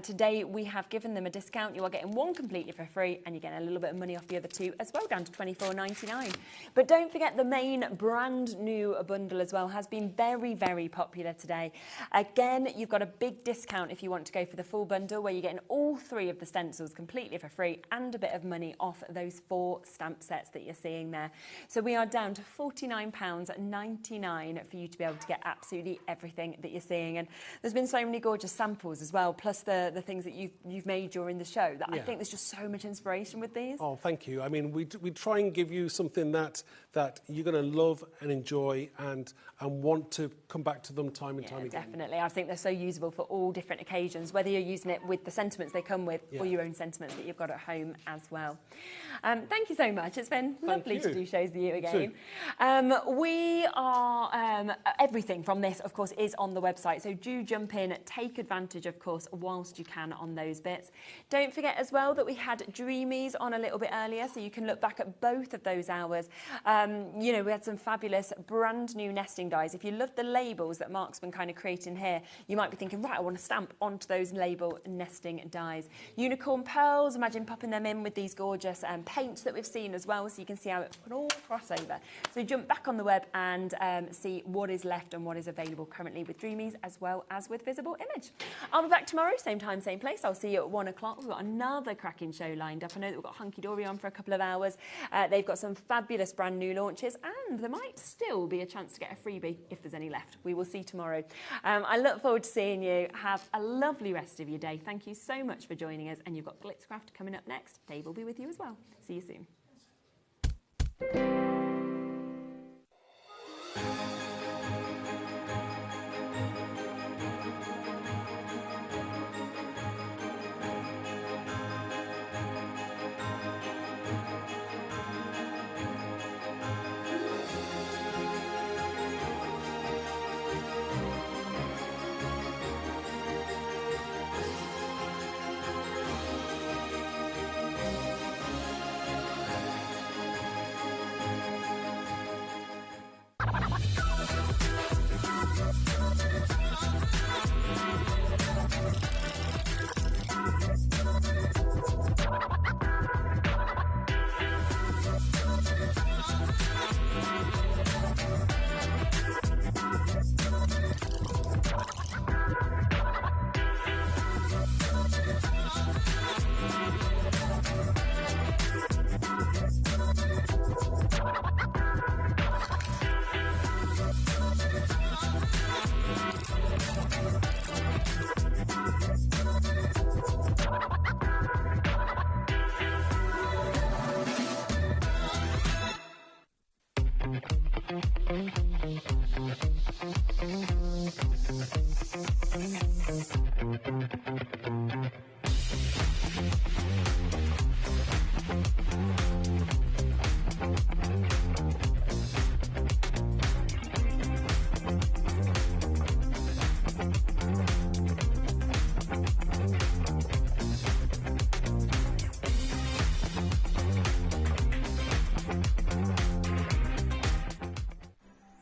Today, we have given them a discount. You are getting one completely for free, and you're getting a little bit of money off the other 2 as well, down to $24.99. But don't forget, the main brand new bundle as well has been very, very popular today. Again, you've got a big discount if you want to go for the full bundle, where you're getting all 3 of the stencils completely for free and a bit of money off those 4 stamp sets that you're seeing there. So we are down to £49.99 for you to be able to get absolutely everything that you're seeing. And there's been so many gorgeous samples as well, plus the things that you've made during the show, that I think there's just so much inspiration with these. Oh, thank you. I mean, we try and give you something that you're going to love and enjoy and want to come back to them time and time again. Definitely. I think they're so usable for all different occasions, whether you're using it with the sentiments they come with or your own sentiments that you've got at home as well. Thank you so much. It's been again. Lovely to do shows with you again. Soon. We are, everything from this, of course, is on the website. So do jump in, take advantage, of course, whilst you can on those bits. Don't forget as well that we had Dreamees on a little bit earlier, so you can look back at both of those hours. You know, we had some fabulous brand new nesting dies. If you love the labels that Mark's been kind of creating here, you might be thinking, right, I want to stamp onto those label nesting dies. Unicorn pearls, imagine popping them in with these gorgeous paints that we've seen as well, so you can see how it can all cross over. So jump back on the web and see what is left and what is available currently with Dreamees as well as with Visible Image. I'll be back tomorrow, same time, same place. I'll see you at 1 o'clock. We've got another cracking show lined up. I know that we've got Hunky Dory on for a couple of hours. They've got some fabulous brand new launches, and there might still be a chance to get a freebie if there's any left. We will see tomorrow. I look forward to seeing you. Have a lovely rest of your day. Thank you so much for joining us, and you've got Glitzcraft coming up next. Dave will be with you as well. See you soon.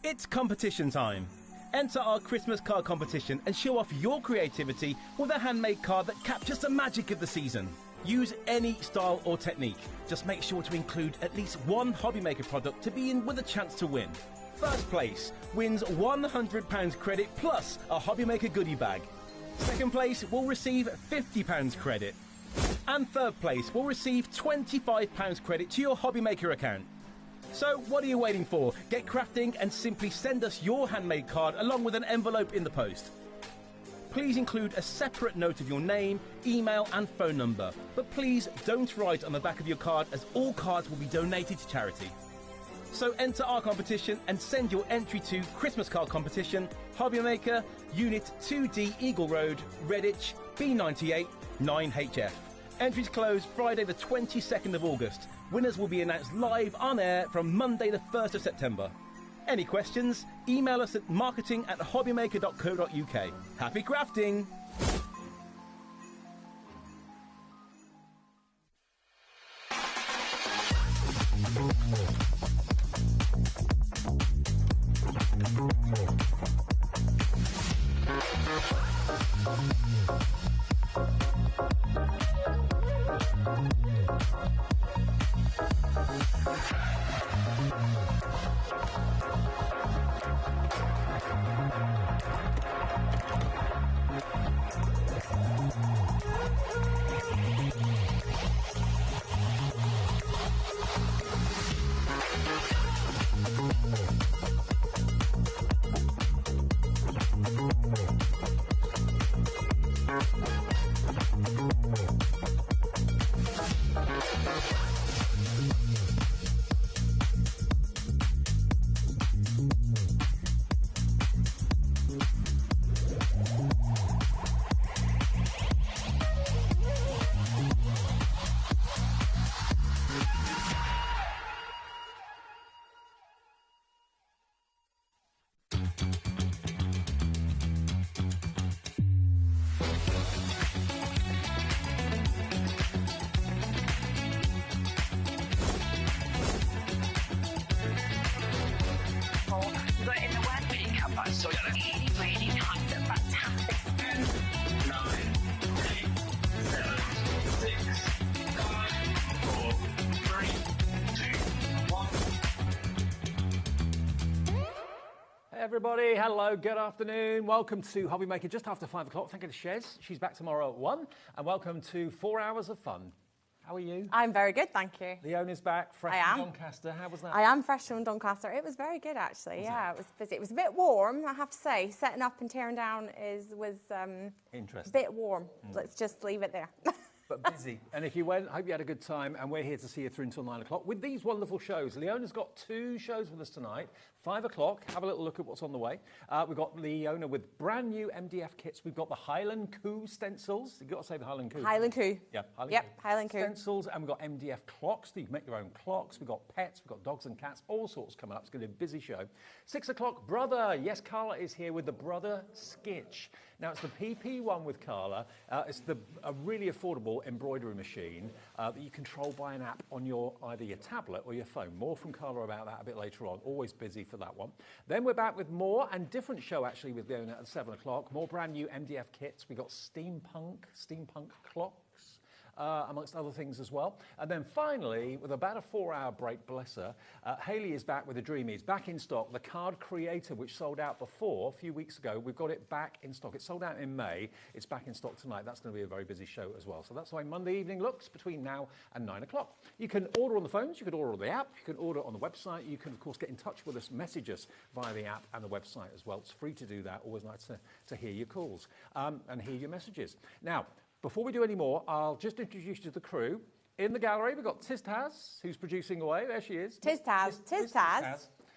It's competition time. Enter our Christmas card competition and show off your creativity with a handmade card that captures the magic of the season. Use any style or technique. Just make sure to include at least one HobbyMaker product to be in with a chance to win. First place wins £100 credit plus a HobbyMaker goodie bag. Second place will receive £50 credit. And third place will receive £25 credit to your HobbyMaker account. So what are you waiting for? Get crafting and simply send us your handmade card along with an envelope in the post. Please include a separate note of your name, email and phone number. But please don't write on the back of your card, as all cards will be donated to charity. So enter our competition and send your entry to Christmas Card Competition, HobbyMaker, Unit 2D Eagle Road, Redditch, B98 9HF. Entries close Friday the 22nd of August. Winners will be announced live on air from Monday the 1st of September. Any questions? Email us at marketing@hobbymaker.co.uk. Happy crafting! for. We've got it in the working cupboard, so we've got a really nice and fantastic spoon. 9, 8, 7, 6, 5, 4, 3, 2, 1. Hey everybody, hello, good afternoon. Welcome to HobbyMaker just after 5 o'clock. Thank you to Shez. She's back tomorrow at 1. And welcome to 4 hours of fun. How are you? I'm very good, thank you. Leona's back, fresh from Doncaster. How was that? I am fresh from Doncaster. It was very good, actually. It was busy. It was a bit warm, I have to say. Setting up and tearing down was interesting. A bit warm. Let's just leave it there. But busy. And if you went, I hope you had a good time. And we're here to see you through until 9 o'clock with these wonderful shows. Leona's got 2 shows with us tonight. 5 o'clock, have a little look at what's on the way. We've got Leona with brand new MDF kits. We've got the Highland Cow Stencils. You've got to say the Highland Cow. Highland Cow. Yeah, Highland Yep, Cow. Highland Cow. Stencils, and we've got MDF clocks. So you can make your own clocks. We've got pets, we've got dogs and cats, all sorts coming up. It's going to be a busy show. 6 o'clock, Brother. Yes, Carla is here with the Brother Skitch. Now, it's the PP one with Carla. It's a really affordable embroidery machine that you control by an app on either your tablet or your phone. More from Carla about that a bit later on. Always busy for that one. Then we're back with more and different show, actually, with Leona at 7 o'clock. More brand new MDF kits. We've got Steampunk clocks. Amongst other things as well. And then finally, with about a 4-hour break, bless her, Hayley is back with the Dreamees, back in stock. The card creator, which sold out before, a few weeks ago, we've got it back in stock. It sold out in May. It's back in stock tonight. That's going to be a very busy show as well. So that's the way Monday evening looks between now and 9 o'clock. You can order on the phones. You can order on the app. You can order on the website. You can, of course, get in touch with us, message us via the app and the website as well. It's free to do that. Always nice to hear your calls and hear your messages. Now, before we do any more, I'll just introduce you to the crew. In the gallery, we've got Taz, who's producing away. There she is. Taz.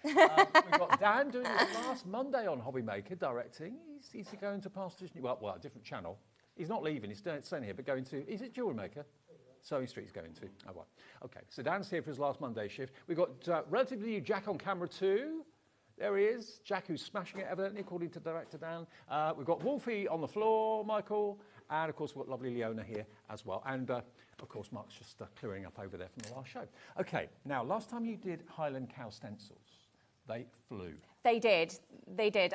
We've got Dan doing his last Monday on HobbyMaker, directing. Is he going to Pastures New? Well, a different channel. He's not leaving. He's staying here, but going to. Is it Jewelry Maker? Sewing Street he's going to. Oh, well. Okay, so Dan's here for his last Monday shift. We've got relatively new Jack on camera too. There he is. Jack, who's smashing it, evidently, according to director Dan. We've got Wolfie on the floor, Michael. And, of course, we've got lovely Leona here as well. And, of course, Mark's just clearing up over there from the last show. OK, now, last time you did Highland Cow Stencils, they flew. They did.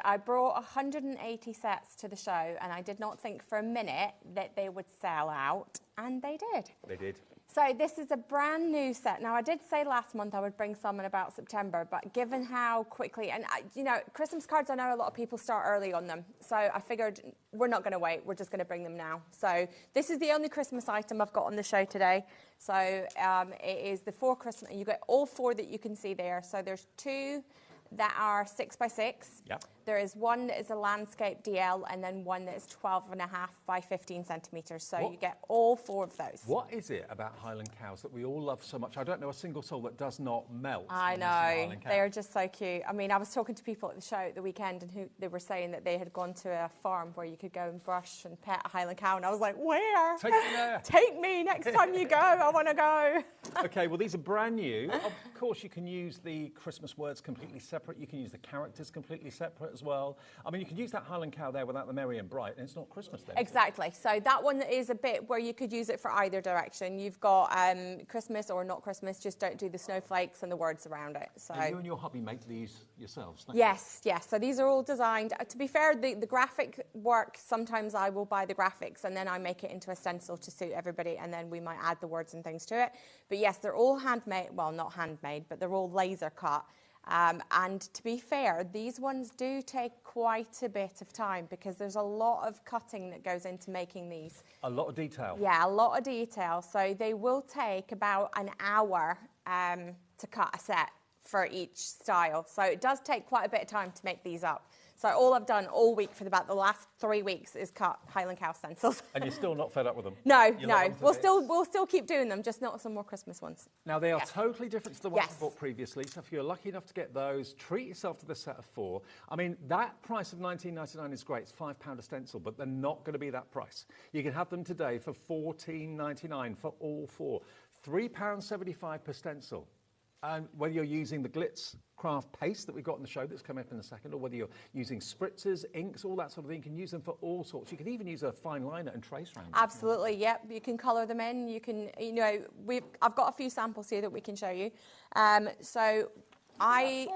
I brought 180 sets to the show, and I did not think for a minute that they would sell out, and they did. They did. So this is a brand new set. Now, I did say last month I would bring some in about September, but given how quickly, and Christmas cards, I know a lot of people start early on them. So I figured we're not going to wait. We're just going to bring them now. So this is the only Christmas item I've got on the show today. So it is the 4 Christmas. You get all 4 that you can see there. So there's 2 that are 6x6. Yep. There is one that is a landscape DL, and then one that is 12.5 by 15 centimetres. So you get all 4 of those. What is it about Highland Cows that we all love so much? I don't know a single soul that does not melt. I know. They are just so cute. I mean, I was talking to people at the show at the weekend, and they were saying that they had gone to a farm where you could go and brush and pet a Highland cow, and I was like, where? Take me there. Take me next time you go. I want to go. OK, well, these are brand new. Of course, you can use the Christmas words completely separate. You can use the characters completely separate as well. I mean, you could use that Highland Cow there without the merry and bright, and it's not Christmas then. Exactly. So that one is a bit where you could use it for either direction. You've got Christmas or not Christmas, just don't do the snowflakes and the words around it. So and you and your hubby make these yourselves, don't yes, you? Yes. So these are all designed. To be fair, the graphic work, sometimes I will buy the graphics and then I make it into a stencil to suit everybody, and then we might add the words and things to it. But yes, they're all handmade. Well, not handmade, but they're all laser cut. And to be fair, these ones do take quite a bit of time because there's a lot of cutting that goes into making these. A lot of detail. Yeah, a lot of detail. So they will take about an hour to cut a set for each style. So it does take quite a bit of time to make these up. So all I've done all week for about the last 3 weeks is cut Highland Cow stencils. And you're still not fed up with them? No. We'll still keep doing them, just not some more Christmas ones. Now, they are totally different to the ones I bought previously. So if you're lucky enough to get those, treat yourself to the set of 4. I mean, that price of $19.99 is great. It's £5 a stencil, but they're not going to be that price. You can have them today for $14.99 for all 4. £3.75 per stencil. And whether you're using the Glitzcraft paste that we've got in the show that's coming up in a second, or whether you're using spritzers, inks, all that sort of thing, you can use them for all sorts. You can even use a fine liner and trace around them. Absolutely, yep. You can colour them in. You can, I've got a few samples here that we can show you. So I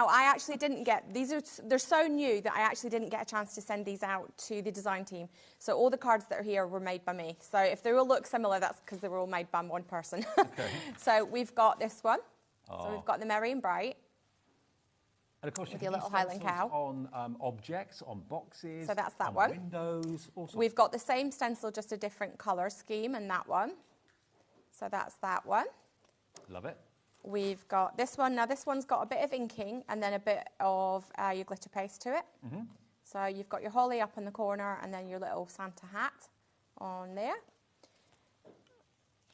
actually didn't get they're so new that I actually didn't get a chance to send these out to the design team. So all the cards that are here were made by me. So if they all look similar, that's because they were all made by one person. Okay. So we've got this one. Oh. So we've got the Merry and Bright. And of course, you can use Highland Cow on objects, on boxes. So that's that on one. Windows. Also. We've got the same stencil, just a different colour scheme, and that one. So that's that one. Love it. We've got this one. Now this one's got a bit of inking and then a bit of your glitter paste to it. Mm-hmm. So you've got your holly up in the corner and then your little Santa hat on there.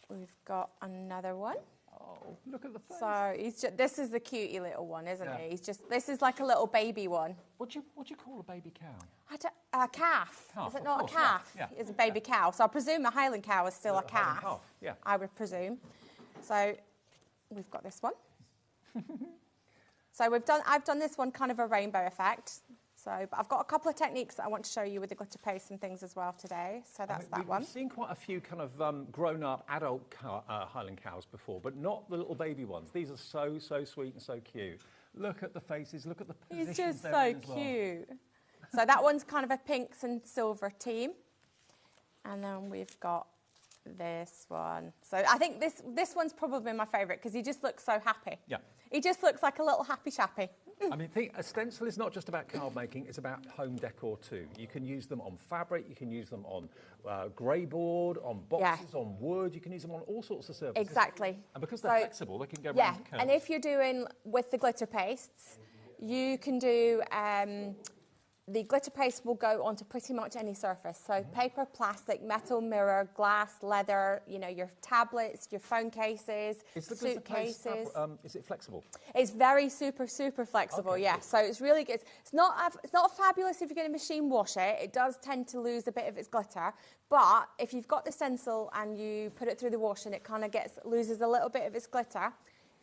We've got another one. Oh, look at the face. So this is the cutie little one, isn't he? This is like a little baby one. What do you call a baby cow? A calf. Is it not a calf? Yeah. It's a baby cow. So I presume a Highland cow is still a calf. Yeah. I would presume. So we've got this one. So I've done this one kind of a rainbow effect. So, but I've got a couple of techniques that I want to show you with the glitter paste and things as well today. So that's that one. We've seen quite a few kind of grown-up adult Highland cows before, but not the little baby ones. These are so sweet and so cute. Look at the faces, look at the positions. He's just so cute. So that one's kind of a pinks and silver team. And then we've got this one. So I think this one's probably my favourite because he just looks so happy. Yeah. He just looks like a little happy chappy. I mean, a stencil is not just about card making, it's about home decor too. You can use them on fabric, you can use them on grey board, on boxes, on wood, you can use them on all sorts of surfaces. Exactly. And because they're flexible, they can go around the curves. And if you're doing with the glitter pastes, you can do... the glitter paste will go onto pretty much any surface. So paper, plastic, metal, mirror, glass, leather, your tablets, your phone cases, suitcases. Is it flexible? It's very super flexible, yeah. So it's really good. It's not fabulous if you're going to machine wash it. It does tend to lose a bit of its glitter. But if you've got the stencil and you put it through the wash and it kind of loses a little bit of its glitter,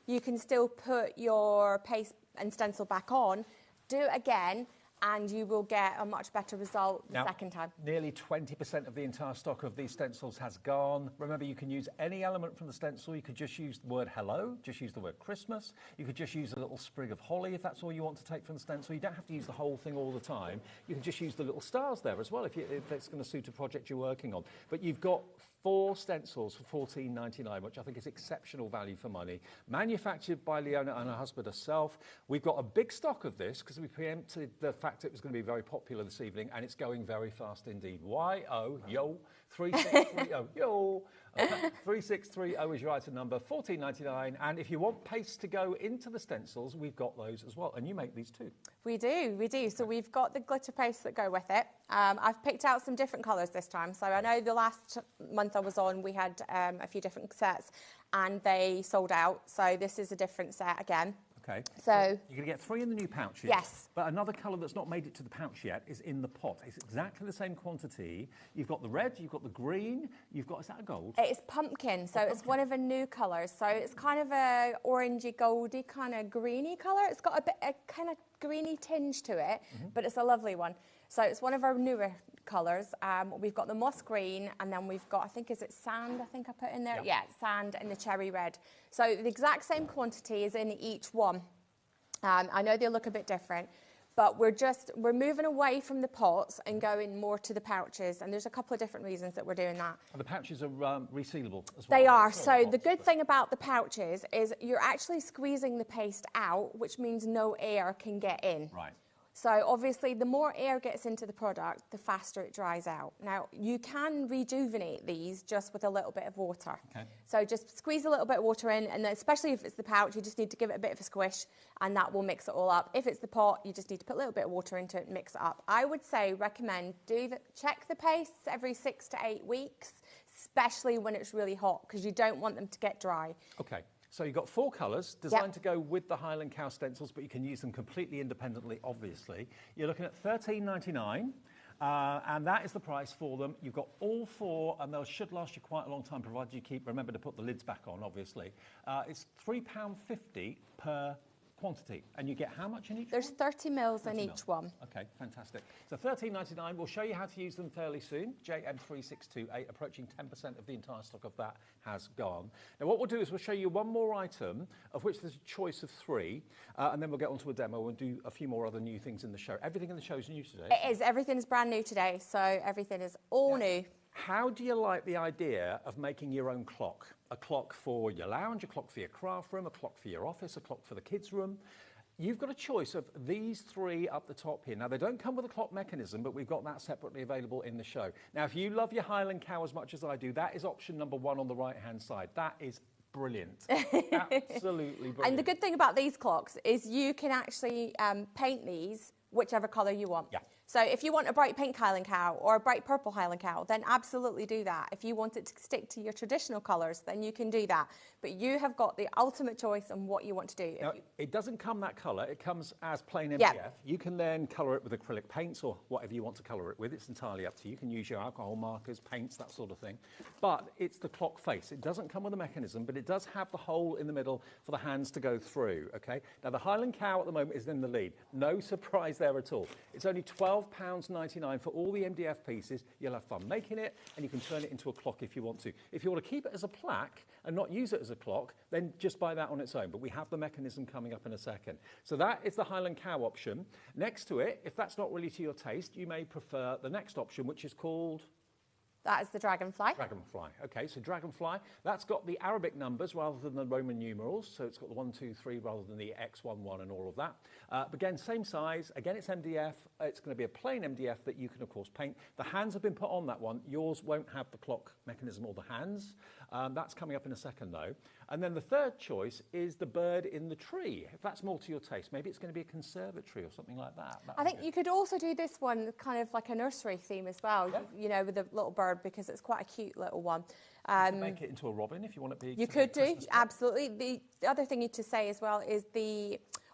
you can still put your paste and stencil back on, do it again, and you will get a much better result the second time. Nearly 20% of the entire stock of these stencils has gone. Remember, you can use any element from the stencil. You could just use the word hello, just use the word Christmas. You could just use a little sprig of holly if that's all you want to take from the stencil. You don't have to use the whole thing all the time. You can just use the little stars there as well if it's going to suit a project you're working on. But you've got 4 stencils for $14.99, which I think is exceptional value for money. Manufactured by Leona and her husband herself. We've got a big stock of this because we preempted the fact it was going to be very popular this evening, and it's going very fast indeed. YO 3630 yo 3630 is your item number, $14.99. And if you want paste to go into the stencils, we've got those as well. And you make these too. We do. So we've got the glitter paste that go with it. I've picked out some different colours this time. So I know the last month I was on, we had a few different sets and they sold out. So this is a different set again. Okay. So you're going to get 3 in the new pouches. Yes. But another colour that's not made it to the pouch yet is in the pot. It's exactly the same quantity. You've got the red, you've got the green, you've got, is that a gold? It's pumpkin, so it's one of the new colours. So it's kind of a orangey, goldy, kind of greeny colour. It's got a kind of greeny tinge to it, but it's a lovely one. So it's one of our newer colours. We've got the moss green, and then we've got, I think, is it sand, I think I put in there? Yep. Yeah, sand and the cherry red. So the exact same quantity is in each one. I know they look a bit different, but we're moving away from the pots and going more to the pouches, and there's a couple of different reasons that we're doing that. And the pouches are resealable as well? They are. So the good thing about the pouches is you're actually squeezing the paste out, which means no air can get in. Right. So obviously the more air gets into the product, the faster it dries out. Now you can rejuvenate these just with a little bit of water. Okay. So just squeeze a little bit of water in, and especially if it's the pouch, you just need to give it a bit of a squish and that will mix it all up. If it's the pot, you just need to put a little bit of water into it and mix it up. I would say recommend check the pastes every 6 to 8 weeks, especially when it's really hot, because you don't want them to get dry. Okay. So you've got 4 colours designed to go with the Highland Cow stencils, but you can use them completely independently, obviously. You're looking at $13.99, and that is the price for them. You've got all 4, and they should last you quite a long time, provided you remember to put the lids back on, obviously. It's £3.50 per quantity. And you get how much in each There's one? 30 mils in each one. Okay, fantastic. So $13.99. We'll show you how to use them fairly soon. JM3628, approaching 10% of the entire stock of that has gone. Now, what we'll do is we'll show you one more item, of which there's a choice of 3, and then we'll get onto a demo and do a few more other new things in the show. Everything in the show is new today. It is. Everything's brand new today, so everything is all new. How do you like the idea of making your own clock? A clock for your lounge, a clock for your craft room, a clock for your office, a clock for the kids' room. You've got a choice of these 3 up the top here. Now, they don't come with a clock mechanism, but we've got that separately available in the show. Now, if you love your Highland Cow as much as I do, that is option number 1 on the right-hand side. That is brilliant. Absolutely brilliant. And the good thing about these clocks is you can actually paint these whichever colour you want. Yeah. So if you want a bright pink Highland Cow or a bright purple Highland Cow, then absolutely do that. If you want it to stick to your traditional colours, then you can do that. But you have got the ultimate choice on what you want to do. Now, it doesn't come that colour, it comes as plain MDF. Yeah. You can then colour it with acrylic paints or whatever you want to colour it with. It's entirely up to you. You can use your alcohol markers, paints, that sort of thing. But it's the clock face. It doesn't come with a mechanism, but it does have the hole in the middle for the hands to go through, okay? Now, the Highland Cow at the moment is in the lead. No surprise there at all. It's only £12.99 for all the MDF pieces. You'll have fun making it, and you can turn it into a clock if you want to. If you want to keep it as a plaque and not use it as a clock, then just buy that on its own. But we have the mechanism coming up in a second. So that is the Highland Cow option. Next to it, if that's not really to your taste, you may prefer the next option, which is called... That is the Dragonfly. Dragonfly. Okay, so Dragonfly, that's got the Arabic numbers rather than the Roman numerals. So it's got the 1, 2, 3 rather than the X11 and all of that. But again, same size. Again, it's MDF. It's going to be a plain MDF that you can, of course, paint. The hands have been put on that one. Yours won't have the clock mechanism or the hands. That's coming up in a second, though. And then the third choice is the bird in the tree. If that's more to your taste, maybe it's going to be a conservatory or something like that. I think you could also do this one kind of like a nursery theme as well, Yeah. you know, with a little bird, because it's quite a cute little one. You can make it into a robin if you want it to be. You could do, absolutely. The other thing to say as well is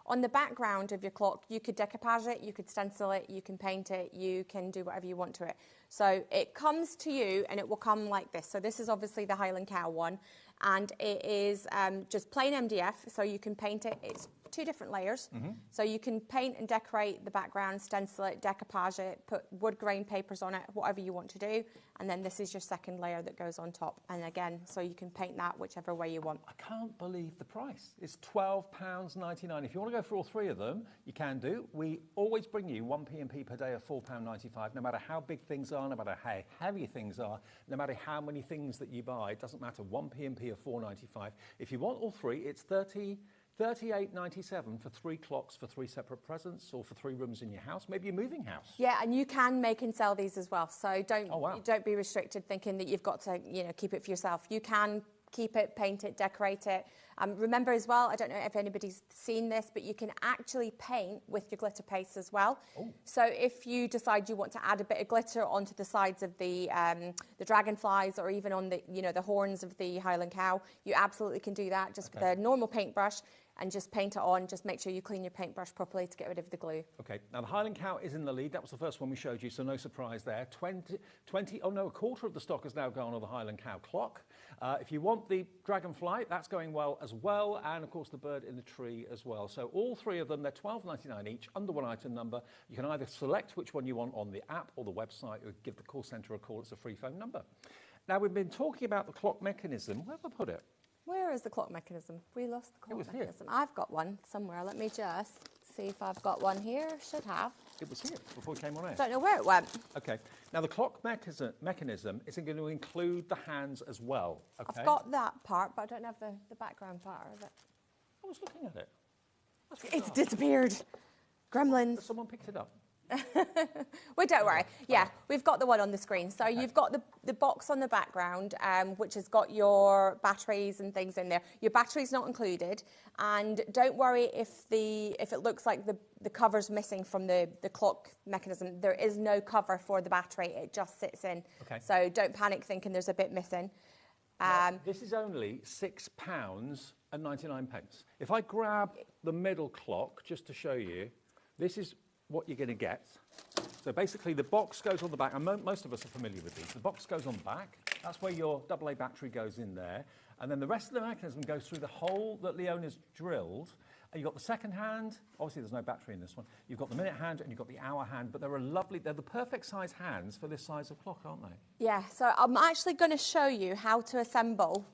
on the background of your clock, you could decoupage it, you could stencil it, you can paint it, you can do whatever you want to it. So it comes to you and it will come like this. So this is obviously the Highland Cow one, and it is just plain MDF, so you can paint it. It's 2 different layers. So you can paint and decorate the background, stencil it, decoupage it, put wood grain papers on it, whatever you want to do. And then this is your second layer that goes on top. And again, so you can paint that whichever way you want. I can't believe the price. It's £12.99. If you want to go for all 3 of them, you can do. We always bring you 1 P&P per day of £4.95, no matter how big things are, no matter how heavy things are, no matter how many things that you buy. It doesn't matter. 1 P&P of £4.95. If you want all 3, it's $38.97 for 3 clocks for 3 separate presents, or for 3 rooms in your house, maybe a moving house. Yeah, and you can make and sell these as well. So don't wow. don't be restricted thinking that you've got to keep it for yourself. You can keep it, paint it, decorate it. Remember as well, I don't know if anybody's seen this, but you can actually paint with your glitter paste as well. Oh. So if you decide you want to add a bit of glitter onto the sides of the dragonflies, or even on the the horns of the Highland Cow, you absolutely can do that just with a normal paintbrush. And just paint it on. Just make sure you clean your paintbrush properly to get rid of the glue. Okay, now the Highland Cow is in the lead. That was the first one we showed you, so no surprise there. A quarter of the stock has now gone on the Highland Cow clock. If you want the Dragonfly, that's going well as well, and of course the bird in the tree as well. So all 3 of them, they're $12.99 each, under 1 item number. You can either select which one you want on the app or the website, or give the call centre a call. It's a free phone number. Now, we've been talking about the clock mechanism. Where have I put it? Where is the clock mechanism? We lost the clock mechanism. Here. I've got one somewhere. Let me just see if I've got one here. Should have. It was here before we came on air. Don't know where it went. Okay. Now, the clock mechanism is going to include the hands as well. Okay. I've got that part, but I don't have the background part of it. I was looking at it. It's disappeared. Gremlins. Someone picked it up. Well, don't worry. Yeah, we've got the one on the screen. So you've got the box on the background, which has got your batteries and things in there. Your battery's not included, and don't worry if it looks like the cover's missing from the clock mechanism. There is no cover for the battery. It just sits in. Okay. So don't panic thinking there's a bit missing. This is only £6.99. If I grab the middle clock just to show you, this is what you're going to get. So basically the box goes on the back, and most of us are familiar with these. The box goes on the back. That's where your AA battery goes in there. And then the rest of the mechanism goes through the hole that Leona's drilled You've got the second hand. Obviously, there's no battery in this one. You've got the minute hand and you've got the hour hand, but they're the perfect size hands for this size of clock, aren't they? Yeah, so I'm actually going to show you how to assemble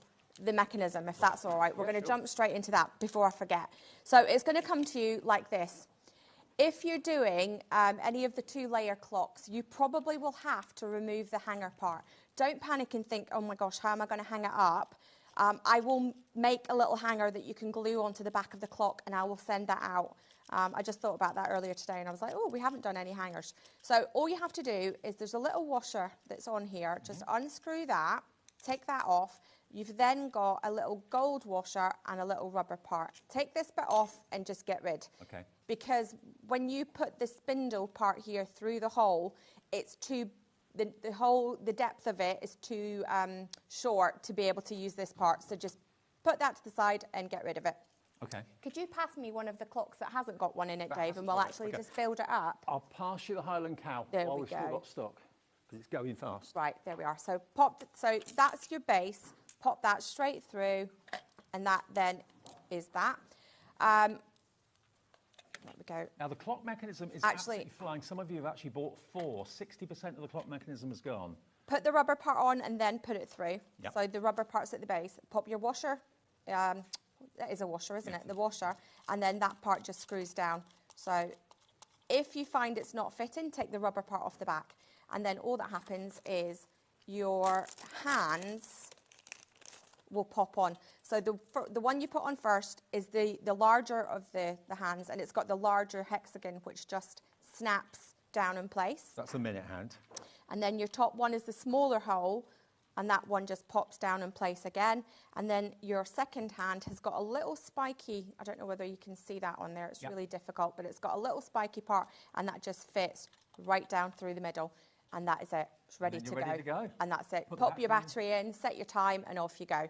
the mechanism, if that's all right. We're going to jump straight into that before I forget. So it's going to come to you like this. If you're doing any of the 2-layer clocks, you probably will have to remove the hanger part. Don't panic and think, oh my gosh, how am I going to hang it up? I will make a little hanger that you can glue onto the back of the clock, and I will send that out. I just thought about that earlier today, and I was like, oh, we haven't done any hangers. So all you have to do is there's a little washer that's on here. Just unscrew that, take that off. You've then got a little gold washer and a little rubber part. Take this bit off and just get rid. Okay. Because when you put the spindle part here through the hole, it's too... The depth of it is too short to be able to use this part. So just put that to the side and get rid of it. Okay. Could you pass me one of the clocks that hasn't got one in it, Dave, and we'll actually just build it up? I'll pass you the Highland Cow while we've still got stock, because it's going fast. Right, there we are. So so that's your base. Pop that straight through, and that then is that. There we go. Now, the clock mechanism is absolutely flying. Some of you have actually bought 4. 60% of the clock mechanism has gone. Put the rubber part on and then put it through. Yep. So the rubber part's at the base. Pop your washer. That is a washer, isn't it? The washer. And then that part just screws down. So if you find it's not fitting, take the rubber part off the back. And then all that happens is your hands will pop on. So the one you put on first is the larger of the hands, and it's got the larger hexagon which just snaps down in place. That's the minute hand. And then your top one is the smaller hole, and that one just pops down in place again. And then your second hand has got a little spiky, I don't know whether you can see that on there, it's really difficult, but it's got a little spiky part, and that just fits right down through the middle. And that is it. It's ready to go. And that's it. Pop your battery in, set your time, and off you go.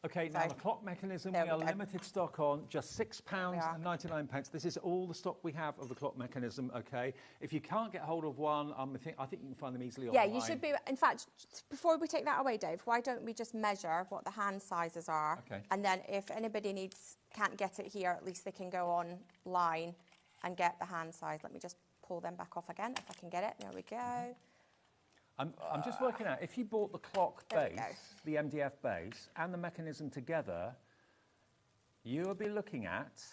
Okay, now the clock mechanism, we are limited stock on, just £6.99. This is all the stock we have of the clock mechanism, okay? If you can't get hold of one, I think you can find them easily online. Yeah, you should be, in fact, before we take that away, Dave, why don't we just measure what the hand sizes are? Okay. And then if anybody can't get it here, at least they can go online and get the hand size. Let me just pull them back off again, if I can get it. There we go. I'm just working out, if you bought the clock base, the MDF base, and the mechanism together, you will be looking at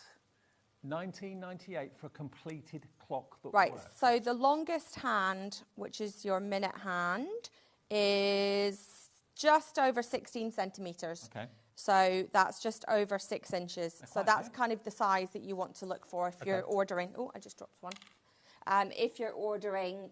$19.98 for a completed clock that works. So the longest hand, which is your minute hand, is just over 16 centimetres. Okay. So that's just over 6 inches. So that's kind of the size that you want to look for if you're ordering. Oh, I just dropped one. If you're ordering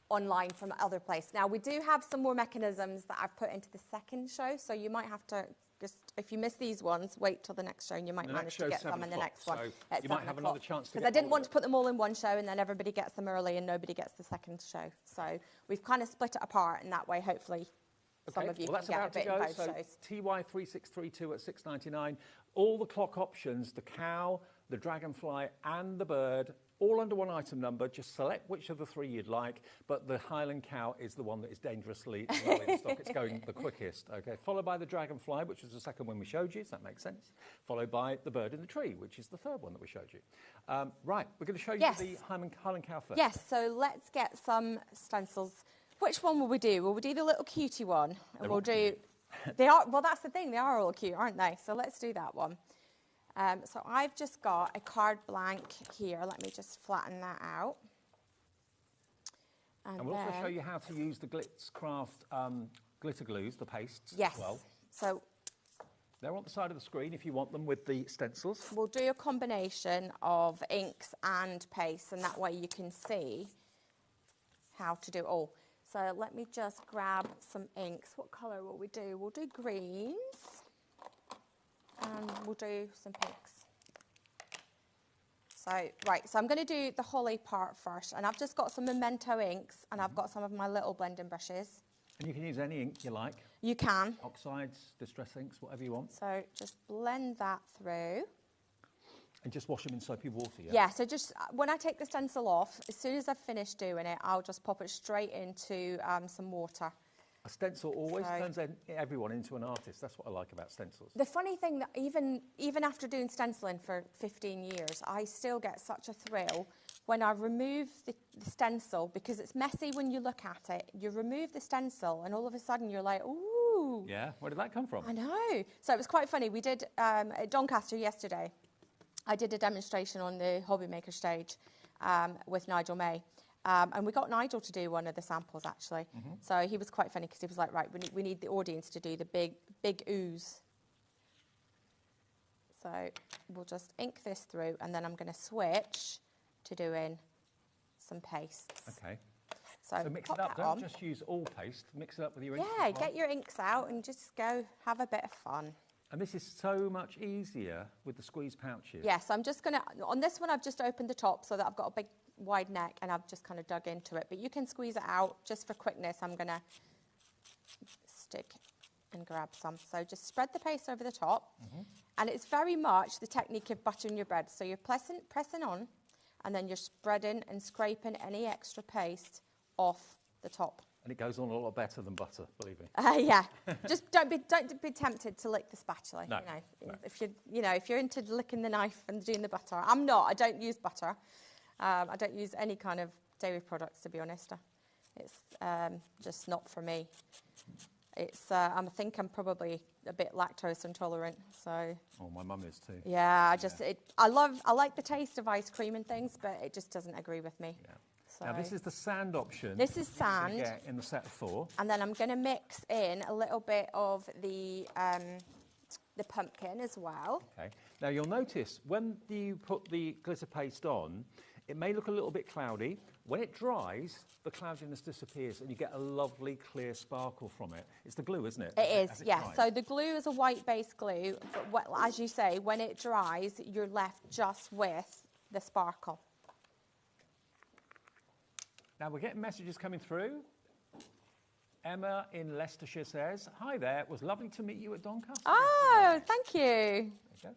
online from other place. Now, we do have some more mechanisms that I've put into the second show, so you might have to just, if you miss these ones, wait till the next show and you might manage to get some in the next one. So you might have another chance to get because I didn't want to put them all in one show and then everybody gets them early and nobody gets the second show. So we've kind of split it apart, and that way, hopefully, some of you can get a bit in both shows. TY3632 at $6.99. All the clock options, the cow, the dragonfly, and the bird, all under one item number. Just select which of the 3 you'd like, but the Highland Cow is the one that is dangerously well in stock. It's going the quickest, okay? Followed by the dragonfly, which was the second one we showed you, so that makes sense. Followed by the bird in the tree, which is the third one that we showed you. Right, we're going to show you the Highland Cow first. Yes, so let's get some stencils. Which one will we do? Will we do the little cutie one? And we'll do... They are, well, that's the thing, they are all cute, aren't they? So let's do that one. So I've just got a card blank here. Let me just flatten that out. And we'll also show you how to use the Glitzcraft glitter glues, the pastes as well. So they're on the side of the screen if you want them with the stencils. We'll do a combination of inks and paste, and that way you can see how to do it all. So let me just grab some inks. What colour will we do? We'll do greens. And we'll do some pinks. So, right, so I'm going to do the holly part first. And I've just got some Memento inks, and I've got some of my little blending brushes. And you can use any ink you like. You can. Oxides, distress inks, whatever you want. So just blend that through. And just wash them in soapy water, yeah? Yeah, so just when I take the stencil off, as soon as I've finished doing it, I'll just pop it straight into some water. A stencil always turns everyone into an artist. That's what I like about stencils. The funny thing that even after doing stenciling for 15 years, I still get such a thrill when I remove the stencil, because it's messy when you look at it. You remove the stencil and all of a sudden you're like, ooh. Yeah, where did that come from? I know. So it was quite funny. We did at Doncaster yesterday, I did a demonstration on the HobbyMaker stage with Nigel May. And we got Nigel to do one of the samples, actually. So he was quite funny because he was like, right, we need the audience to do the big ooze. So we'll just ink this through, and then I'm going to switch to doing some pastes. Okay. So mix it up. Don't just use all paste. Mix it up with your inks. Yeah, get your inks out and just go have a bit of fun. And this is so much easier with the squeeze pouches. Yes, I'm just going to, on this one, I've just opened the top so that I've got a big wide neck, and I've just kind of dug into it. But you can squeeze it out just for quickness. I'm going to stick and grab some. So just spread the paste over the top. And it's very much the technique of buttering your bread. So you're pressing on, and then you're spreading and scraping any extra paste off the top. And it goes on a lot better than butter, believe me. Yeah, just don't be tempted to lick the spatula. No, if you're into licking the knife and doing the butter, I'm not. I don't use butter. I don't use any kind of dairy products, to be honest. It's just not for me. It's I think I'm probably a bit lactose intolerant, so. Oh, my mum is too. Yeah, I like the taste of ice cream and things, but it just doesn't agree with me. Yeah. So. Now, this is the sand option. This is sand. You get in the set of 4. And then I'm going to mix in a little bit of the pumpkin as well. Okay. Now, you'll notice when you put the glitter paste on, it may look a little bit cloudy. When it dries, the cloudiness disappears and you get a lovely clear sparkle from it. It's the glue, isn't it? It is, yes. So the glue is a white-based glue, but as you say, when it dries, you're left just with the sparkle. Now, we're getting messages coming through. Emma in Leicestershire says, hi there, it was lovely to meet you at Doncaster. Oh, thank you. There you go.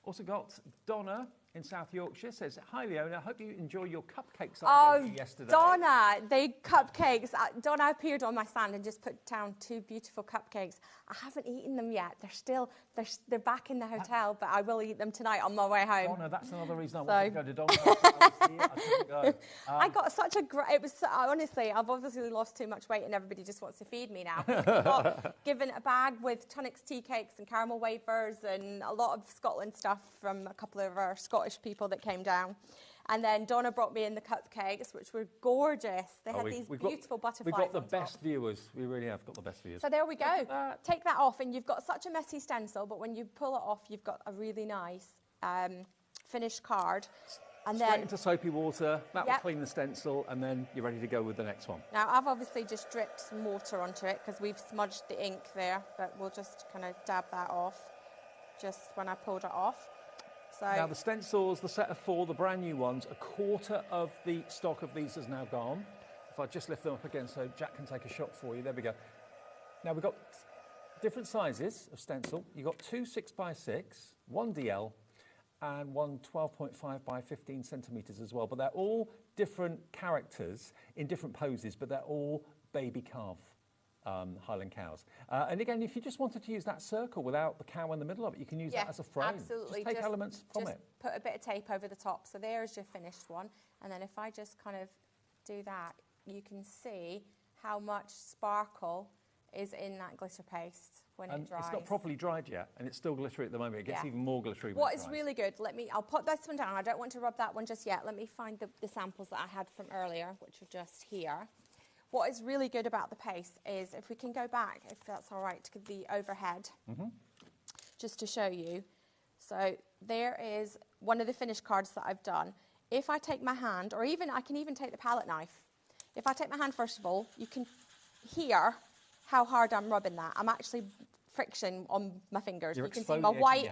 Also got Donna in South Yorkshire says, hi Leona, hope you enjoy your cupcakes I gave you yesterday. Donna, the cupcakes. Donna appeared on my stand and just put down 2 beautiful cupcakes. I haven't eaten them yet. They're back in the hotel, but I will eat them tonight on my way home. Donna, that's another reason I wanted to go to Doncaster. I couldn't go. I got such a great, honestly, I've obviously lost too much weight and everybody just wants to feed me now. I got given a bag with Tunnocks tea cakes and caramel wafers and a lot of Scotland stuff from a couple of our Scottish people that came down. And then Donna brought me in the cupcakes, which were gorgeous. They had these beautiful butterflies. We've got the best viewers. We really have got the best viewers. So there we go. Take that off, and you've got such a messy stencil, but when you pull it off, you've got a really nice finished card. And Straight then into soapy water, that will clean the stencil, and then you're ready to go with the next one. Now, I've obviously just dripped some water onto it because we've smudged the ink there, but we'll just kind of dab that off just when I pulled it off. So now, the stencils, the set of 4, the brand new ones, a quarter of the stock of these is now gone. If I just lift them up again so Jack can take a shot for you. There we go. Now, we've got different sizes of stencil. You've got 2 6x6, 1 DL, and 1 12.5 by 15 centimetres as well. But they're all different characters in different poses, but they're all baby calf Highland cows. And again, if you just wanted to use that circle without the cow in the middle of it, you can use that as a frame. Absolutely. Just take elements from it. Put a bit of tape over the top. So there's your finished one. And then if I just kind of do that, you can see how much sparkle is in that glitter paste when it dries. It's not properly dried yet, and it's still glittery at the moment. It gets even more glittery when What it is dries. really good, I'll put this one down. I don't want to rub that one just yet. Let me find the samples that I had from earlier, which are just here. What is really good about the paste is, if we can go back, if that's all right, to the overhead, just to show you. So there is one of the finished cards that I've done. If I take my hand, or even I can even take the palette knife. If I take my hand, first of all, you can hear how hard I'm rubbing that. I'm actually friction on my fingers. You can see my white,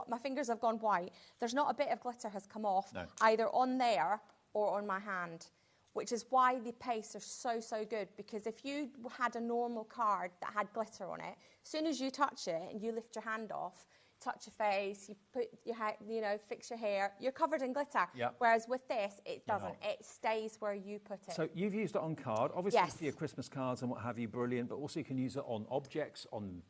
my fingers have gone white. There's not a bit of glitter has come off, either on there or on my hand, which is why the pastes are so good, because if you had a normal card that had glitter on it, as soon as you touch it and you lift your hand off, touch your face, you put your hair, you know, fix your hair, you're covered in glitter. Yep. Whereas with this, it doesn't. It stays where you put it. So you've used it on card, obviously Yes. for your Christmas cards and what have you, brilliant, but also you can use it on objects, on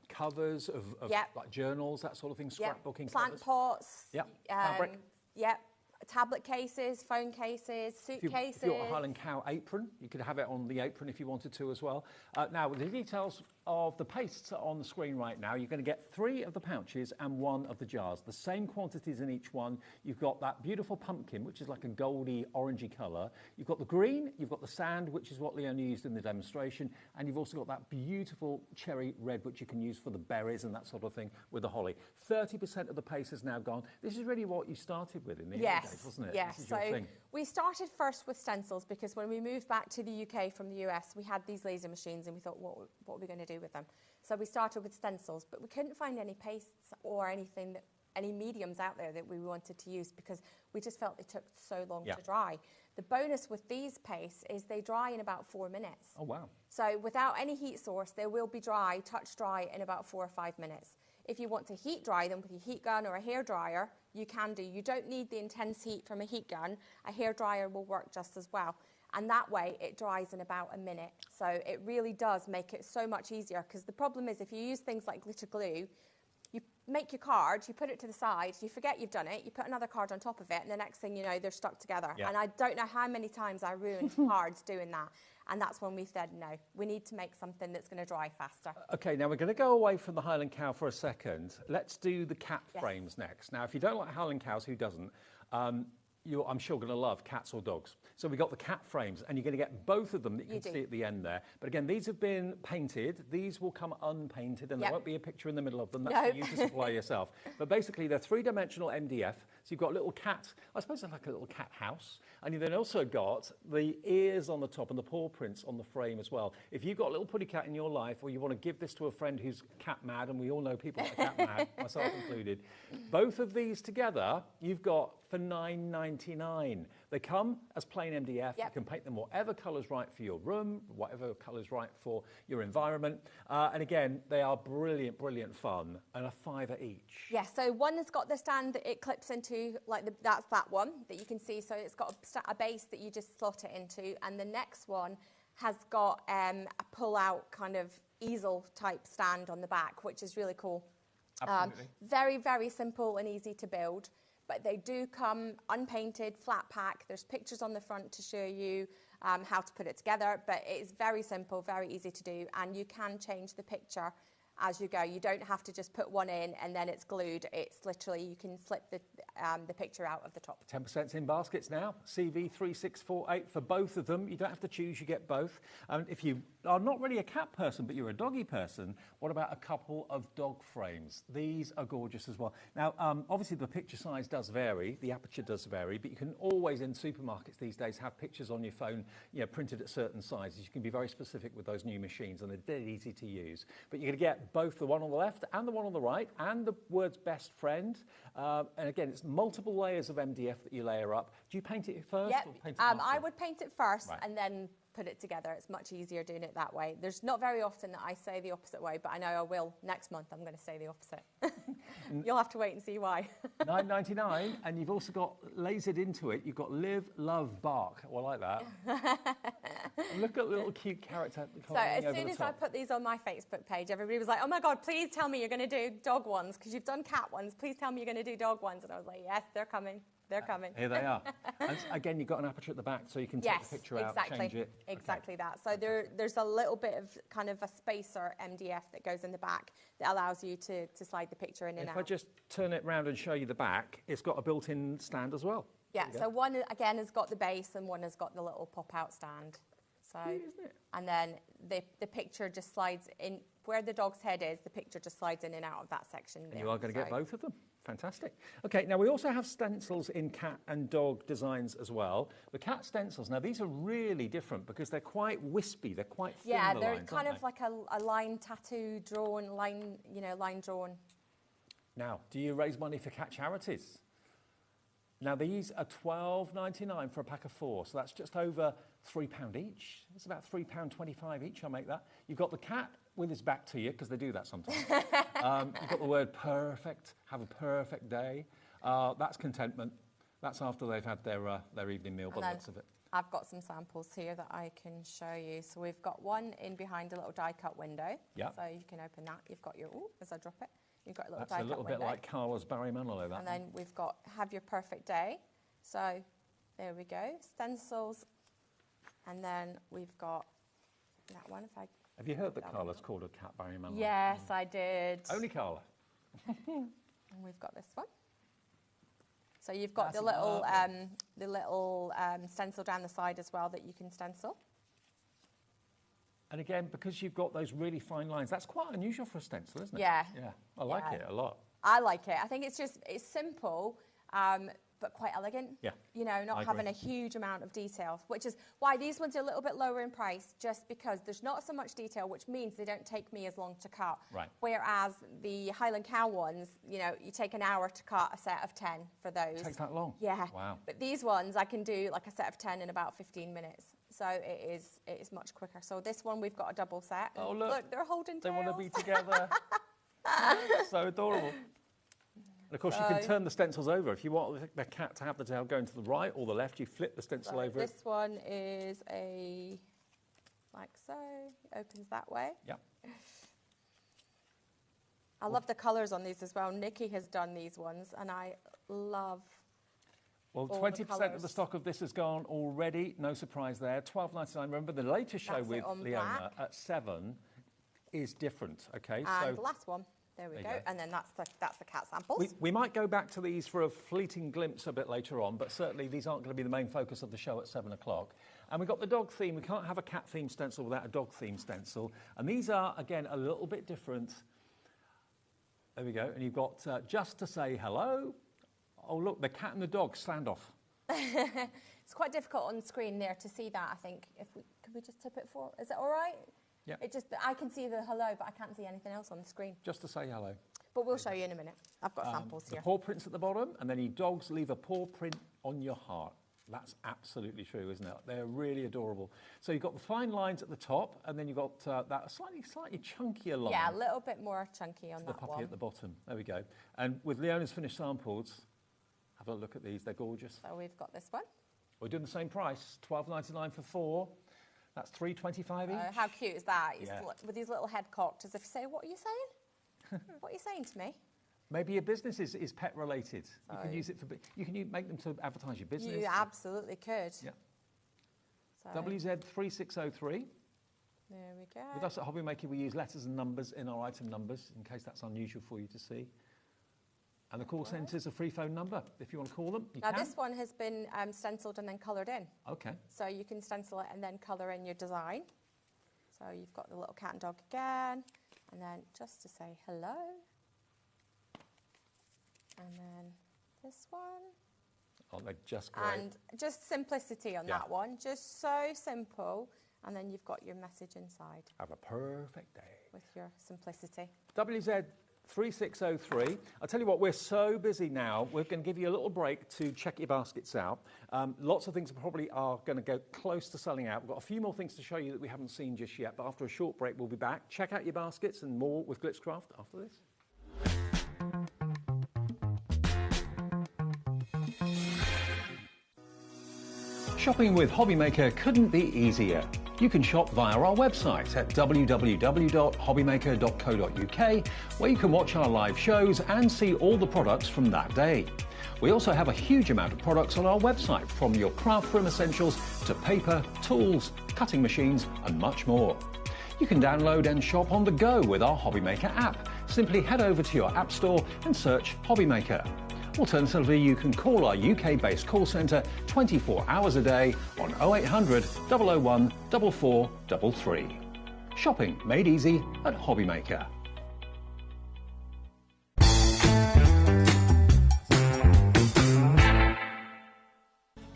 covers of Yep. like journals, that sort of thing, scrapbooking Plant covers. pots. Yep. Fabric. Yep. Tablet cases, phone cases, suitcases. If you've got a Highland Cow apron, you could have it on the apron if you wanted to as well. Now, with the details of the pastes are on the screen right now. You're going to get 3 of the pouches and 1 of the jars. The same quantities in each one. You've got that beautiful pumpkin, which is like a goldy, orangey colour. You've got the green, you've got the sand, which is what Leona used in the demonstration, and you've also got that beautiful cherry red, which you can use for the berries and that sort of thing with the holly. 30% of the paste is now gone. This is really what you started with in the early days, wasn't it? Yes, This is your thing. we started first with stencils because when we moved back to the UK from the US, we had these laser machines and we thought, what are we going to do with them? So we started with stencils, but we couldn't find any pastes or anything any mediums out there that we wanted to use because we just felt it took so long to dry. The bonus with these pastes is they dry in about 4 minutes. Oh, wow. So without any heat source, they will be dry, touch dry in about 4 or 5 minutes. If you want to heat dry them with a heat gun or a hairdryer, you can do. You don't need the intense heat from a heat gun. A hairdryer will work just as well. And that way it dries in about a minute. So it really does make it so much easier because the problem is if you use things like glitter glue, you make your card, you put it to the side, you forget you've done it, you put another card on top of it, and the next thing you know, they're stuck together. Yeah. And I don't know how many times I ruined cards doing that. And that's when we said, no, we need to make something that's going to dry faster. Okay, now we're going to go away from the Highland Cow for a second. Let's do the cat frames next. Now, if you don't like Highland Cows, who doesn't? You're, I'm sure, going to love cats or dogs. So we've got the cat frames, and you're going to get both of them that you can see at the end there. But again, these have been painted. These will come unpainted, and there won't be a picture in the middle of them. That's for you to supply yourself. But basically, they're 3-dimensional MDF. So you've got a little cat, I suppose it's like a little cat house. And you've then also got the ears on the top and the paw prints on the frame as well. If you've got a little putty cat in your life, or you want to give this to a friend who's cat mad, and we all know people that are cat mad, myself included, both of these together, you've got for $9.99. They come as plain MDF. You can paint them whatever colour's right for your room, whatever colour's right for your environment. And again, they are brilliant, brilliant fun, and a $5 each. Yeah, so one has got the stand that it clips into, like that's that one that you can see. So it's got a base that you just slot it into, and the next one has got a pull-out kind of easel type stand on the back, which is really cool. Absolutely. Very, very simple and easy to build. But they do come unpainted, flat pack. There's pictures on the front to show you how to put it together. But it's very simple, very easy to do. And you can change the picture as you go. You don't have to just put one in and then it's glued. It's literally, you can slip the picture out of the top. 10% in baskets now. CV3648 for both of them. You don't have to choose, you get both. If you are not really a cat person, but you're a doggy person, what about a couple of dog frames? These are gorgeous as well. Now, obviously the picture size does vary, the aperture does vary, but you can always in supermarkets these days have pictures on your phone, you know, printed at certain sizes. You can be very specific with those new machines, and they're dead easy to use. But you're going to get both the one on the left and the one on the right, and the words best friend. And again, it's multiple layers of MDF that you layer up. Do you paint it first? Yep. Or paint it after? I would paint it first and then put it together. It's much easier doing it that way. There's not very often that I say the opposite way, but I know I will. Next month, I'm going to say the opposite. You'll have to wait and see why. $9.99, and you've also got lasered into it. You've got live, love, bark. Well, I like that. And look at the little cute character. So as soon as I put these on my Facebook page, everybody was like, "Oh my God, please tell me you're going to do dog ones because you've done cat ones. Please tell me you're going to do dog ones." And I was like, "Yes, they're coming. They're coming." Here they are. And again, you've got an aperture at the back, so you can take the picture out, change it. Exactly that. So there's a little bit of kind of a spacer MDF that goes in the back that allows you to slide the picture in and out. If I just turn it round and show you the back, it's got a built-in stand as well. Yeah, so one, again, has got the base and one has got the little pop-out stand. So, and then the picture just slides in, where the dog's head is, the picture just slides in and out of that section there. And you are going to get both of them. Fantastic. Okay, now we also have stencils in cat and dog designs as well. The cat stencils, now these are really different because they're quite wispy, they're quite thin. Yeah, the they're lines, kind aren't of like a line tattoo drawn, line drawn. Now, do you raise money for cat charities? Now these are £12.99 for a pack of 4, so that's just over £3 each. It's about £3.25 each, I'll make that. You've got the cat with his back to you, because they do that sometimes. You've got the word perfect, have a perfect day. That's contentment. That's after they've had their evening meal, by the looks of it. I've got some samples here that I can show you. So we've got one in behind a little die cut window. Yeah. So you can open that. You've got your, as I drop it, you've got a little That's die a cut little window. bit like Carla's Barry Manilow, that. And then we've got have your perfect day. So there we go, stencils. And then we've got that one. Have you heard that Carla's called a cat Barry Manilow? Yes, I did. Only Carla. And we've got this one. So you've got the little stencil down the side as well that you can stencil. And again, because you've got those really fine lines, that's quite unusual for a stencil, isn't it? Yeah. Yeah, I like it a lot. I like it. I think it's simple, but quite elegant. Yeah. You know, not having a huge amount of detail, which is why these ones are a little bit lower in price, just because there's not so much detail, which means they don't take me as long to cut. Right. Whereas the Highland Cow ones, you know, you take an hour to cut a set of 10 for those. It takes that long? Yeah. Wow. But these ones, I can do like a set of 10 in about 15 minutes. So it is much quicker. So this one, we've got a double set. Oh, look. They're holding tails. They want to be together. So adorable. And of course, you can turn the stencils over. If you want the cat to have the tail going to the right or the left, you flip the stencil over. This one is like so. It opens that way. Yep. I love the colours on these as well. Nikki has done these ones, and I love. Well, 20% of the stock of this has gone already. No surprise there. £12.99. Remember, the latest show with Leona at 7 is different. Okay. And the last one. There we go. And then that's the cat samples. We might go back to these for a fleeting glimpse a bit later on, but certainly these aren't going to be the main focus of the show at 7 o'clock. And we've got the dog theme. We can't have a cat theme stencil without a dog theme stencil. And these are, again, a little bit different. There we go. And you've got just to say hello. Oh, look, the cat and the dog standoff. It's quite difficult on screen there to see that, I think. Could we just tip it forward? Is it all right? Yeah. I can see the hello, but I can't see anything else on the screen. Just to say hello. But we'll show you in a minute. I've got samples here. The paw prints at the bottom, and then your dogs leave a paw print on your heart. That's absolutely true, isn't it? They're really adorable. So you've got the fine lines at the top, and then you've got that slightly chunkier line. Yeah, a little bit more chunky on that one. The puppy at the bottom. There we go. And with Leona's finished samples, have a look at these. They're gorgeous. So we've got this one. We're doing the same price, £12.99 for 4. That's $3.25 each. How cute is that? Yeah. With his little head cocked, as if to say, "What are you saying? What are you saying to me?" Maybe your business is pet related. You can use it for. You can make them to advertise your business. You absolutely could. Yeah. So, WZ3603. There we go. With us at HobbyMaker, we use letters and numbers in our item numbers, in case that's unusual for you to see. And the call centre is a free phone number. If you want to call them, you can. Now, this one has been stenciled and then coloured in. Okay. So you can stencil it and then colour in your design. So you've got the little cat and dog again. And then just to say hello. And then this one. Oh, they're just great. And just simplicity on that one. Just so simple. And then you've got your message inside. Have a perfect day. With your simplicity. WZ3603. I'll tell you what, we're so busy now, we're going to give you a little break to check your baskets out. Lots of things probably are going to go close to selling out. We've got a few more things to show you that we haven't seen just yet, but after a short break we'll be back. Check out your baskets and more with Glitzcraft after this. Shopping with HobbyMaker couldn't be easier. You can shop via our website at www.hobbymaker.co.uk, where you can watch our live shows and see all the products from that day. We also have a huge amount of products on our website, from your craft room essentials to paper, tools, cutting machines and much more. You can download and shop on the go with our HobbyMaker app. Simply head over to your app store and search HobbyMaker. Alternatively, you can call our UK-based call centre 24 hours a day on 0800 001 4433. Shopping made easy at HobbyMaker.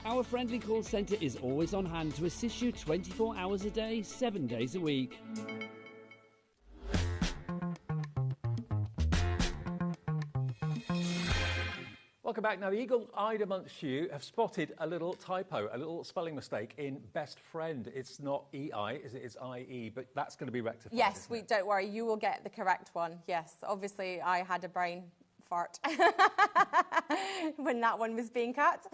Our friendly call centre is always on hand to assist you 24 hours a day, 7 days a week. welcome back. Now, the eagle-eyed amongst you have spotted a little typo, a little spelling mistake in best friend. It's not EI, is it? It's IE, but that's going to be rectified. Yes, don't worry, you will get the correct one. Yes, obviously I had a brain fart when that one was being cut.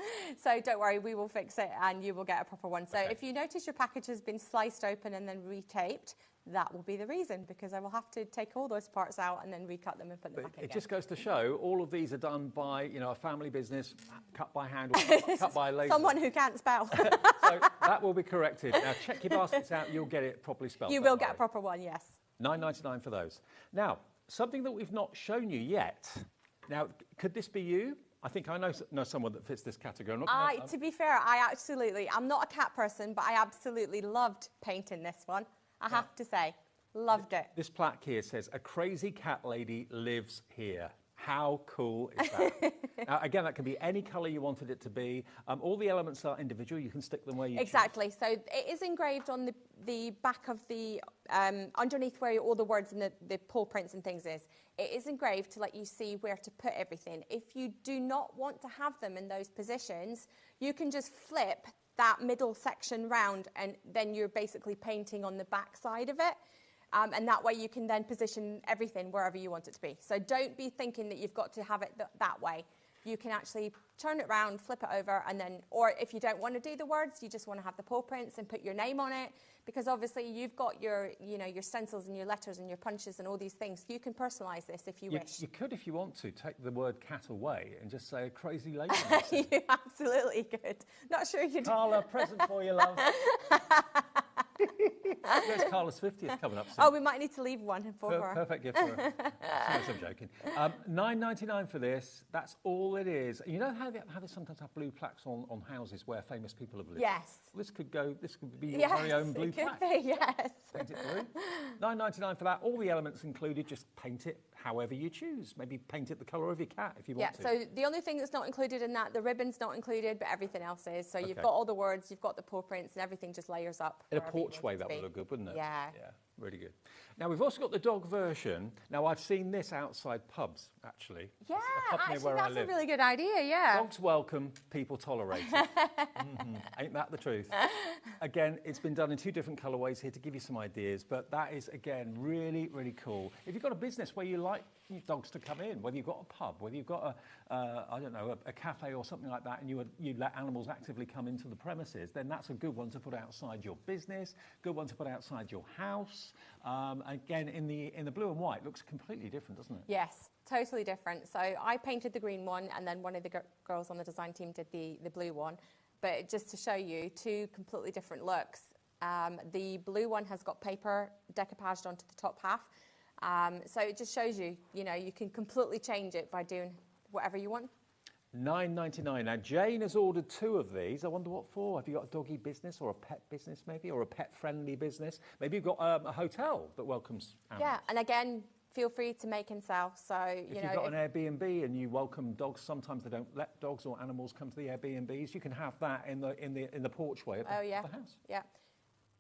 So don't worry, we will fix it and you will get a proper one. So if you notice your package has been sliced open and then retaped, that will be the reason, because I will have to take all those parts out and then recut them and put them back again. It just goes to show all of these are done by, you know, a family business, cut by hand or cut by laser. Someone who can't spell. So that will be corrected. Now check your baskets out, you'll get it properly spelled. You will get a proper one, yes. $9.99 for those. Now, something that we've not shown you yet. Now, could this be you? I think I know someone that fits this category. To be fair, I'm not a cat person, but I absolutely loved painting this one. I have to say, loved it. This plaque here says, "A crazy cat lady lives here." How cool is that? Now, again, that can be any colour you wanted it to be. All the elements are individual. You can stick them where you Exactly. So it is engraved on the back of the, underneath where all the words and the paw prints and things is. It is engraved to let you see where to put everything. If you do not want to have them in those positions, you can just flip that middle section round, and then you're basically painting on the back side of it. And that way you can then position everything wherever you want it to be. So don't be thinking that you've got to have it that way. You can actually turn it around, flip it over, and then, or if you don't want to do the words, you just want to have the paw prints and put your name on it, because obviously you've got your, you know, your stencils and your letters and your punches and all these things. You can personalise this if you wish. You could, if you want to, take the word cat away and just say a crazy lady. You absolutely could. Not sure you do. Carla, present for you, love. There's Carla's 50th coming up soon. Oh, we might need to leave one for her. Perfect gift for her. I'm joking. $9.99 for this. That's all it is. You know how they sometimes have blue plaques on houses where famous people have lived? Yes. This could be your very own blue plaque. Be, yes. Paint it blue. $9.99 for that. All the elements included. Just paint it however you choose. Maybe paint it the colour of your cat if you want to. Yeah, so the only thing that's not included in that, the ribbon's not included, but everything else is. So you've got all the words, you've got the paw prints, and everything just layers up. In a porchway, that would look good, wouldn't it? Yeah. Yeah, really good. Now, we've also got the dog version. Now, I've seen this outside pubs, actually. Yeah, actually, where that's a really good idea, yeah. Dogs welcome, people tolerated. Ain't that the truth? Again, it's been done in 2 different colourways here to give you some ideas, but that is, again, really, really cool. If you've got a business where you like dogs to come in, whether you've got a pub, whether you've got a cafe or something like that, and you let animals actively come into the premises, then that's a good one to put outside your business, good one to put outside your house. Again, in the blue and white, looks completely different, doesn't it? Yes, totally different. So I painted the green one, and then one of the girls on the design team did the blue one. But just to show you, 2 completely different looks. The blue one has got paper decoupaged onto the top half. So it just shows you, you can completely change it by doing whatever you want. $9.99. Now, Jane has ordered 2 of these. I wonder what for. Have you got a doggy business or a pet business maybe, or a pet-friendly business? Maybe you've got a hotel that welcomes animals. Yeah, and again, feel free to make and sell. So, if you've got an Airbnb and you welcome dogs, sometimes they don't let dogs or animals come to the Airbnbs. You can have that in the porchway of the house. Yeah.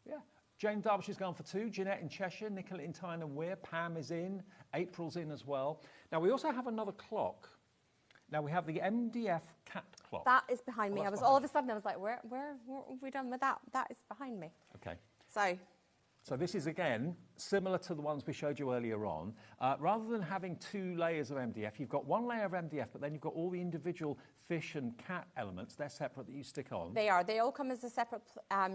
Yeah. Jane Derbyshire's gone for 2, Jeanette in Cheshire, Nicola in Tyne and Weir, Pam is in, April's in as well. Now, we also have another clock. Now, we have the MDF cat clock. That is behind me. All of a sudden, I was like, where have we done with that? That is behind me. Okay. So this is, again, similar to the ones we showed you earlier on. Rather than having 2 layers of MDF, you've got 1 layer of MDF, but then you've got all the individual fish and cat elements. They're separate that you stick on. They are. They all come as a separate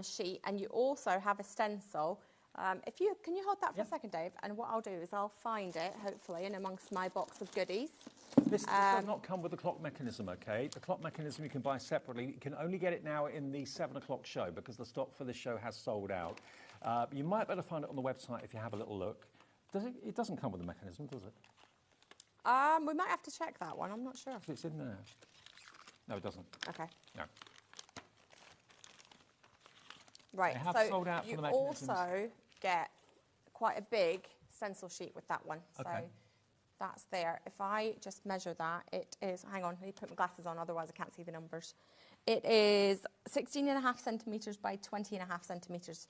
sheet, and you also have a stencil. Can you hold that for a second, Dave? And what I'll do is I'll find it, hopefully, in amongst my box of goodies. This does not come with the clock mechanism, okay? The clock mechanism you can buy separately. You can only get it now in the 7 o'clock show because the stock for this show has sold out. You might better find it on the website if you have a little look. It doesn't come with a mechanism, does it? We might have to check that one. I'm not sure. It's in there. No, it doesn't. Okay. No. Right, they have so sold out for you the mechanisms. also get quite a big stencil sheet with that one. Okay. So that's there. If I just measure that, it is, hang on, I need to put my glasses on, otherwise I can't see the numbers. It is 16.5 centimetres by 20.5 centimetres.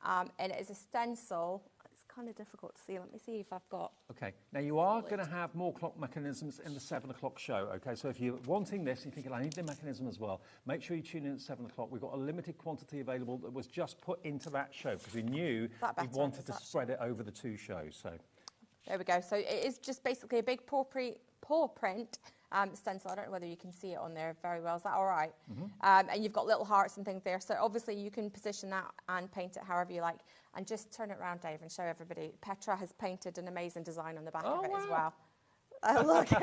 And it is a stencil. It's kind of difficult to see. Let me see if I've got... Okay, now you are going to have more clock mechanisms in the 7 o'clock show, okay? So if you're wanting this and you're thinking, I need the mechanism as well, make sure you tune in at 7 o'clock. We've got a limited quantity available that was just put into that show because we knew we wanted to spread it over the 2 shows, so... There we go. So it is just basically a big paw print stencil. I don't know whether you can see it on there very well. Is that all right? And you've got little hearts and things there. So obviously you can position that and paint it however you like. And just turn it around, Dave, and show everybody. Petra has painted an amazing design on the back of it as well. Oh, look. Isn't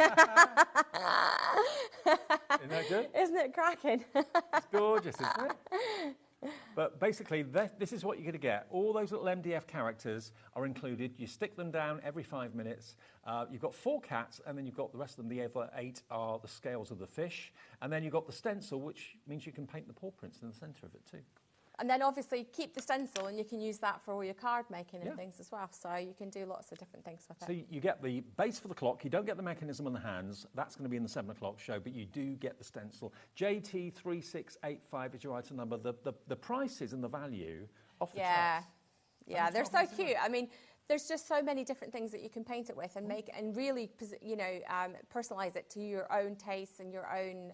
that good? Isn't it cracking? It's gorgeous, isn't it? But basically, this is what you're going to get. All those little MDF characters are included. You stick them down every 5 minutes. You've got 4 cats, and then you've got the rest of them. The other 8 are the scales of the fish. And then you've got the stencil, which means you can paint the paw prints in the centre of it too. And then obviously keep the stencil and you can use that for all your card making and things as well. So you can do lots of different things with it. So you get the base for the clock. You don't get the mechanism on the hands. That's going to be in the 7 o'clock show, but you do get the stencil. JT3685 is your item number. The prices and the value off the charts. Yeah, they're so cute. I mean, there's just so many different things that you can paint it with and make and really, you know, personalize it to your own tastes and your own,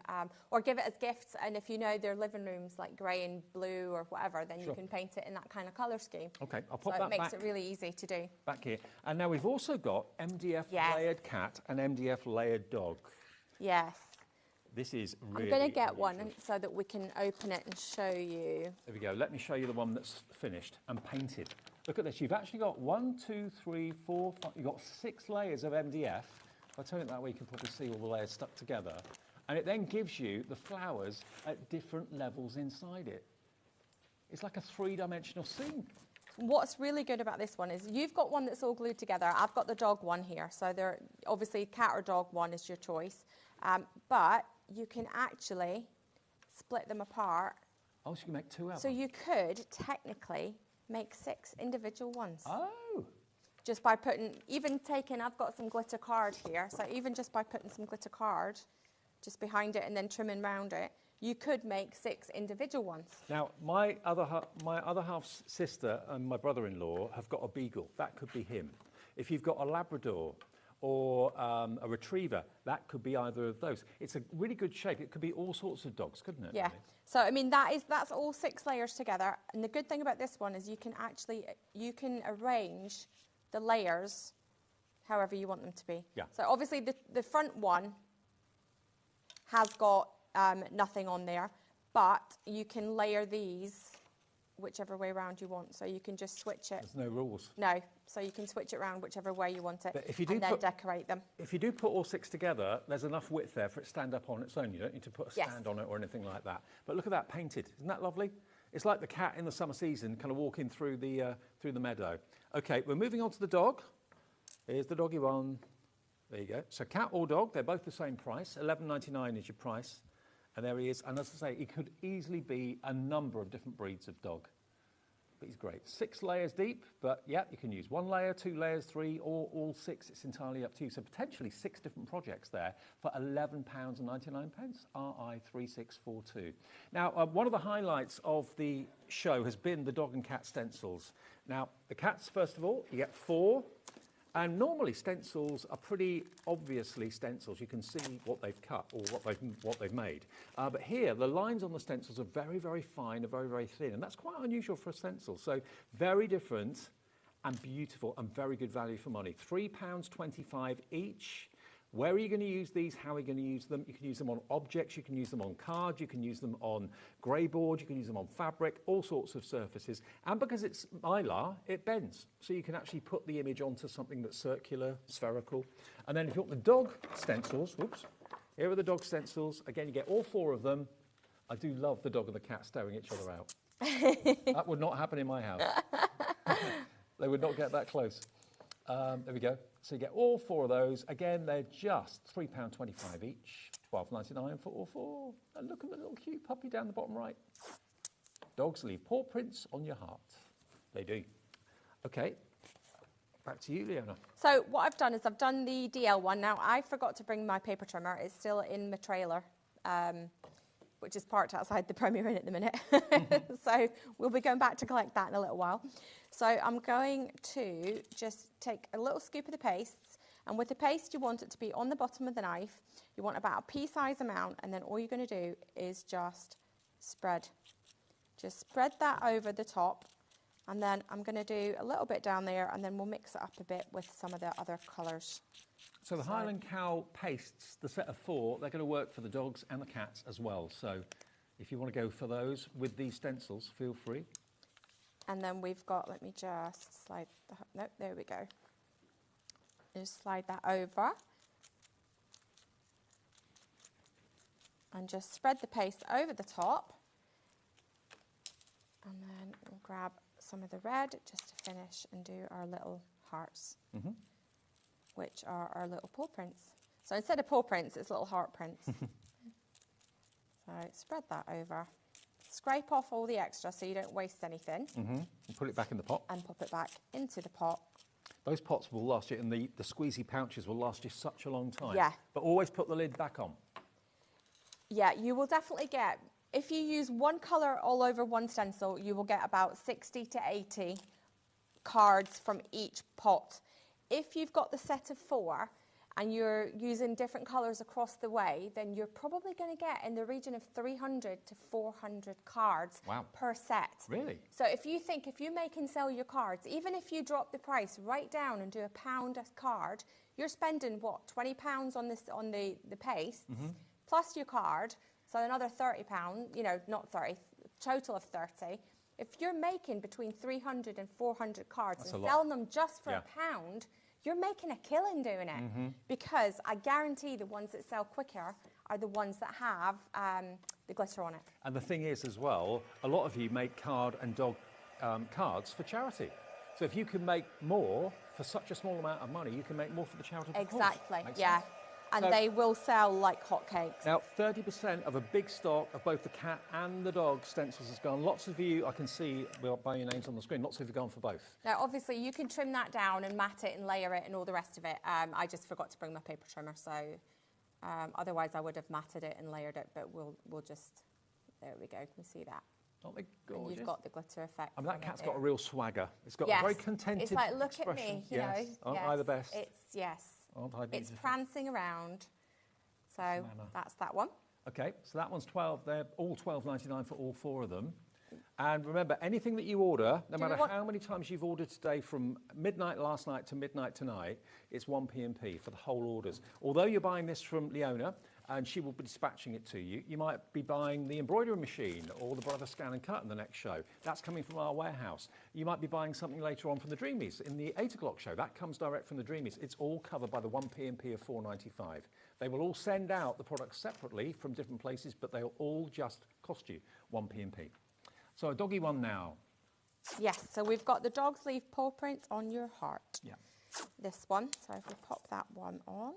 or give it as gifts. And if you know their living rooms like grey and blue or whatever, then you can paint it in that kind of colour scheme. Okay, I'll pop that back. So it makes it really easy to do. Back here. And now we've also got MDF layered cat and MDF layered dog. Yes. This is really I'm going to get one so that we can open it and show you. There we go. Let me show you the one that's finished and painted. Look at this. You've actually got 1, 2, 3, 4, 5. You've got 6 layers of MDF. If I turn it that way, you can probably see all the layers stuck together. And it then gives you the flowers at different levels inside it. It's like a 3-dimensional scene. What's really good about this one is you've got one that's all glued together. I've got the dog one here. So they're obviously cat or dog one is your choice. But you can actually split them apart. Oh, so you can make 2 out of So them. you could technically make 6 individual ones. Oh. Just by putting, even taking, I've got some glitter card here, so even just by putting some glitter card just behind it and then trimming around it, you could make 6 individual ones. Now, my other half's sister and my brother-in-law have got a beagle. That could be him. If you've got a Labrador or a retriever, that could be either of those. It's a really good shape. It could be all sorts of dogs, couldn't it? Yeah. Really? So, I mean, that's all 6 layers together. And the good thing about this one is you can arrange the layers however you want them to be. Yeah. So obviously the front one has got nothing on there, but you can layer these whichever way around you want. So you can just switch it. There's no rules. No. So you can switch it around whichever way you want it But if you do and then decorate them. If you do put all 6 together, there's enough width there for it to stand up on its own. You don't need to put a stand on it or anything like that. But look at that painted. Isn't that lovely? It's like the cat in the summer season kind of walking through the meadow. Okay, we're moving on to the dog. Here's the doggy one. There you go. So cat or dog, they're both the same price. $11.99 is your price. And there he is. And as I say, he could easily be a number of different breeds of dog. But he's great. 6 layers deep, but yeah, you can use 1 layer, 2 layers, 3, or all 6. It's entirely up to you. So potentially 6 different projects there for £11.99, RI3642. Now, one of the highlights of the show has been the dog and cat stencils. Now, the cats, first of all, you get 4. And normally stencils are pretty obviously stencils. You can see what they've cut or what they've made. But here, the lines on the stencils are very, very fine and very, very thin. And that's quite unusual for a stencil. So very different and beautiful and very good value for money. £3.25 each. Where are you going to use these? How are you going to use them? You can use them on objects, you can use them on cards, you can use them on grey board, you can use them on fabric, all sorts of surfaces. And because it's mylar, it bends. So you can actually put the image onto something that's circular, spherical. And then if you want the dog stencils, whoops, here are the dog stencils. Again, you get all 4 of them. I do love the dog and the cat staring each other out. That would not happen in my house. They would not get that close. There we go. So you get all 4 of those. Again, they're just £3.25 each, £12.99 for all 4. And look at the little cute puppy down the bottom right. Dogs leave paw prints on your heart. They do. Okay, back to you, Leona. So what I've done is I've done the DL one. Now, I forgot to bring my paper trimmer. It's still in my trailer. which is parked outside the Premier Inn at the minute. So we'll be going back to collect that in a little while. So I'm going to just take a little scoop of the pastes, and with the paste you want it to be on the bottom of the knife. You want about a pea-size amount, and then all you're going to do is just spread. Just spread that over the top, and then I'm going to do a little bit down there, and then we'll mix it up a bit with some of the other colours. So the Highland Cow pastes, the set of 4, they're going to work for the dogs and the cats as well. So if you want to go for those with these stencils, feel free. And then we've got, let me just slide, no, there we go. Just slide that over. And just spread the paste over the top. And then we'll grab some of the red just to finish and do our little hearts, which are our little paw prints. So instead of paw prints, it's little heart prints. So spread that over. Scrape off all the extra so you don't waste anything. And put it back in the pot. And pop it back into the pot. Those pots will last you, and the squeezy pouches will last you such a long time. Yeah. But always put the lid back on. Yeah, you will definitely get, if you use one colour all over one stencil, you will get about 60 to 80 cards from each pot. If you've got the set of 4 and you're using different colours across the way, then you're probably going to get in the region of 300 to 400 cards per set. Really? So if you think, if you make and sell your cards, even if you drop the price right down and do £1 a card, you're spending, what, £20 on this, on the paste, plus your card, so another £30, you know, not 30, total of 30. If you're making between 300 and 400 cards and selling them just for £1, you're making a killing doing it, because I guarantee the ones that sell quicker are the ones that have the glitter on it. And the thing is as well, a lot of you make card and dog cards for charity. So if you can make more for such a small amount of money, you can make more for the charity. Exactly, yeah. And so, they will sell like hotcakes. Now, 30% of a big stock of both the cat and the dog stencils has gone. Lots of you, I can see by your names on the screen, lots of you have gone for both. Now, obviously, you can trim that down and mat it and layer it and all the rest of it. I just forgot to bring my paper trimmer, so otherwise I would have matted it and layered it, but we'll just, there we go, can you see that? Aren't they gorgeous? And you've got the glitter effect. I mean, that cat's got a real swagger. It's got a very contented It's like, look expression. at me, you know. Aren't I the best? It's, Aren't I it's prancing around. So that's that one. Okay, so that one's 12. They're all $12.99 for all 4 of them. And remember, anything that you order, no matter how many times you've ordered today, from midnight last night to midnight tonight, it's 1 P&P for the whole orders. Although you're buying this from Leona, and she will be dispatching it to you, you might be buying the embroidery machine or the Brother Scan and Cut in the next show. That's coming from our warehouse. You might be buying something later on from the Dreamees in the 8 o'clock show. That comes direct from the Dreamees. It's all covered by the 1 P&P of $4.95. They will all send out the products separately from different places, but they'll all just cost you 1 P&P. So a doggy one now. Yes, so we've got the dog's leaf paw prints on your heart. Yeah. This one, so if we pop that one on.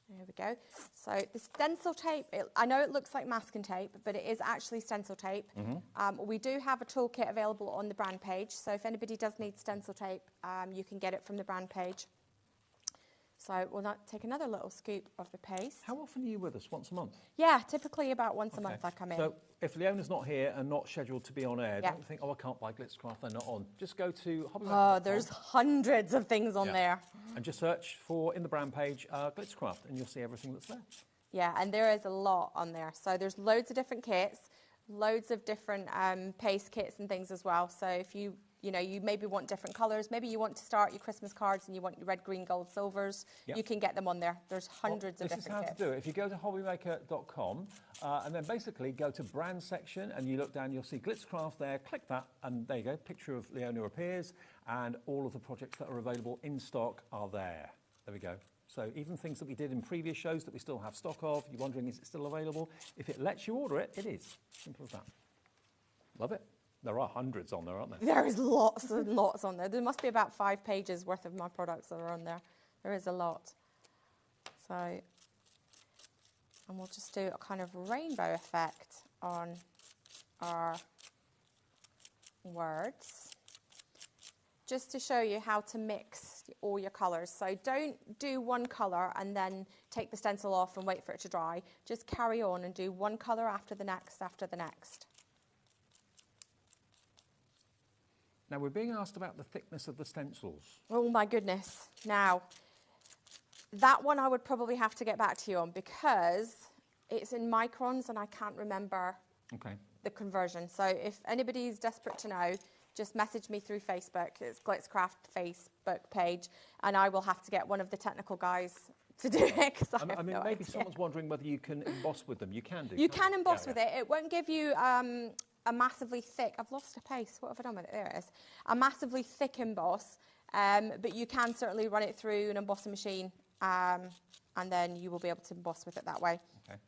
There we go. So the stencil tape, I know it looks like masking tape, but it is actually stencil tape. We do have a toolkit available on the brand page, so if anybody does need stencil tape, you can get it from the brand page. So we'll take another little scoop of the paste. How often are you with us? Once a month? Yeah, typically about once a month I come in. So if Leona's not here and not scheduled to be on air, don't think, oh, I can't buy Glitzcraft, they're not on. Just go to HobbyMaker. Oh, there's hundreds of things on there. And just search for, in the brand page, Glitzcraft, and you'll see everything that's there. Yeah, and there is a lot on there. So there's loads of different kits, loads of different paste kits and things as well. So if you maybe want different colours, maybe you want to start your Christmas cards and you want your red, green, gold, silvers, you can get them on there. There's hundreds of different kits. This is how to do it. If you go to hobbymaker.com and then basically go to brand section and you look down, you'll see Glitzcraft there, click that, and there you go, picture of Leona appears, and all of the projects that are available in stock are there. There we go. So even things that we did in previous shows that we still have stock of, you're wondering, is it still available? If it lets you order it, it is. Simple as that. Love it. There are hundreds on there, aren't there? There is lots and lots on there. There must be about 5 pages worth of my products that are on there. There is a lot. So, and we'll just do a kind of rainbow effect on our words, just to show you how to mix all your colours. So don't do one colour and then take the stencil off and wait for it to dry. Just carry on and do one colour after the next, after the next. Now, we're being asked about the thickness of the stencils. Oh my goodness. Now, that one I would probably have to get back to you on because it's in microns and I can't remember the conversion. So if anybody's desperate to know, just message me through Facebook. It's Glitzcraft Facebook page, and I will have to get one of the technical guys to do it. I mean, maybe someone's wondering whether you can emboss with them. You can do. You can emboss with it. It won't give you a massively thick. I've lost a pace. What have I done with it? There it is. A massively thick emboss, but you can certainly run it through an embossing machine, and then you will be able to emboss with it that way. Okay.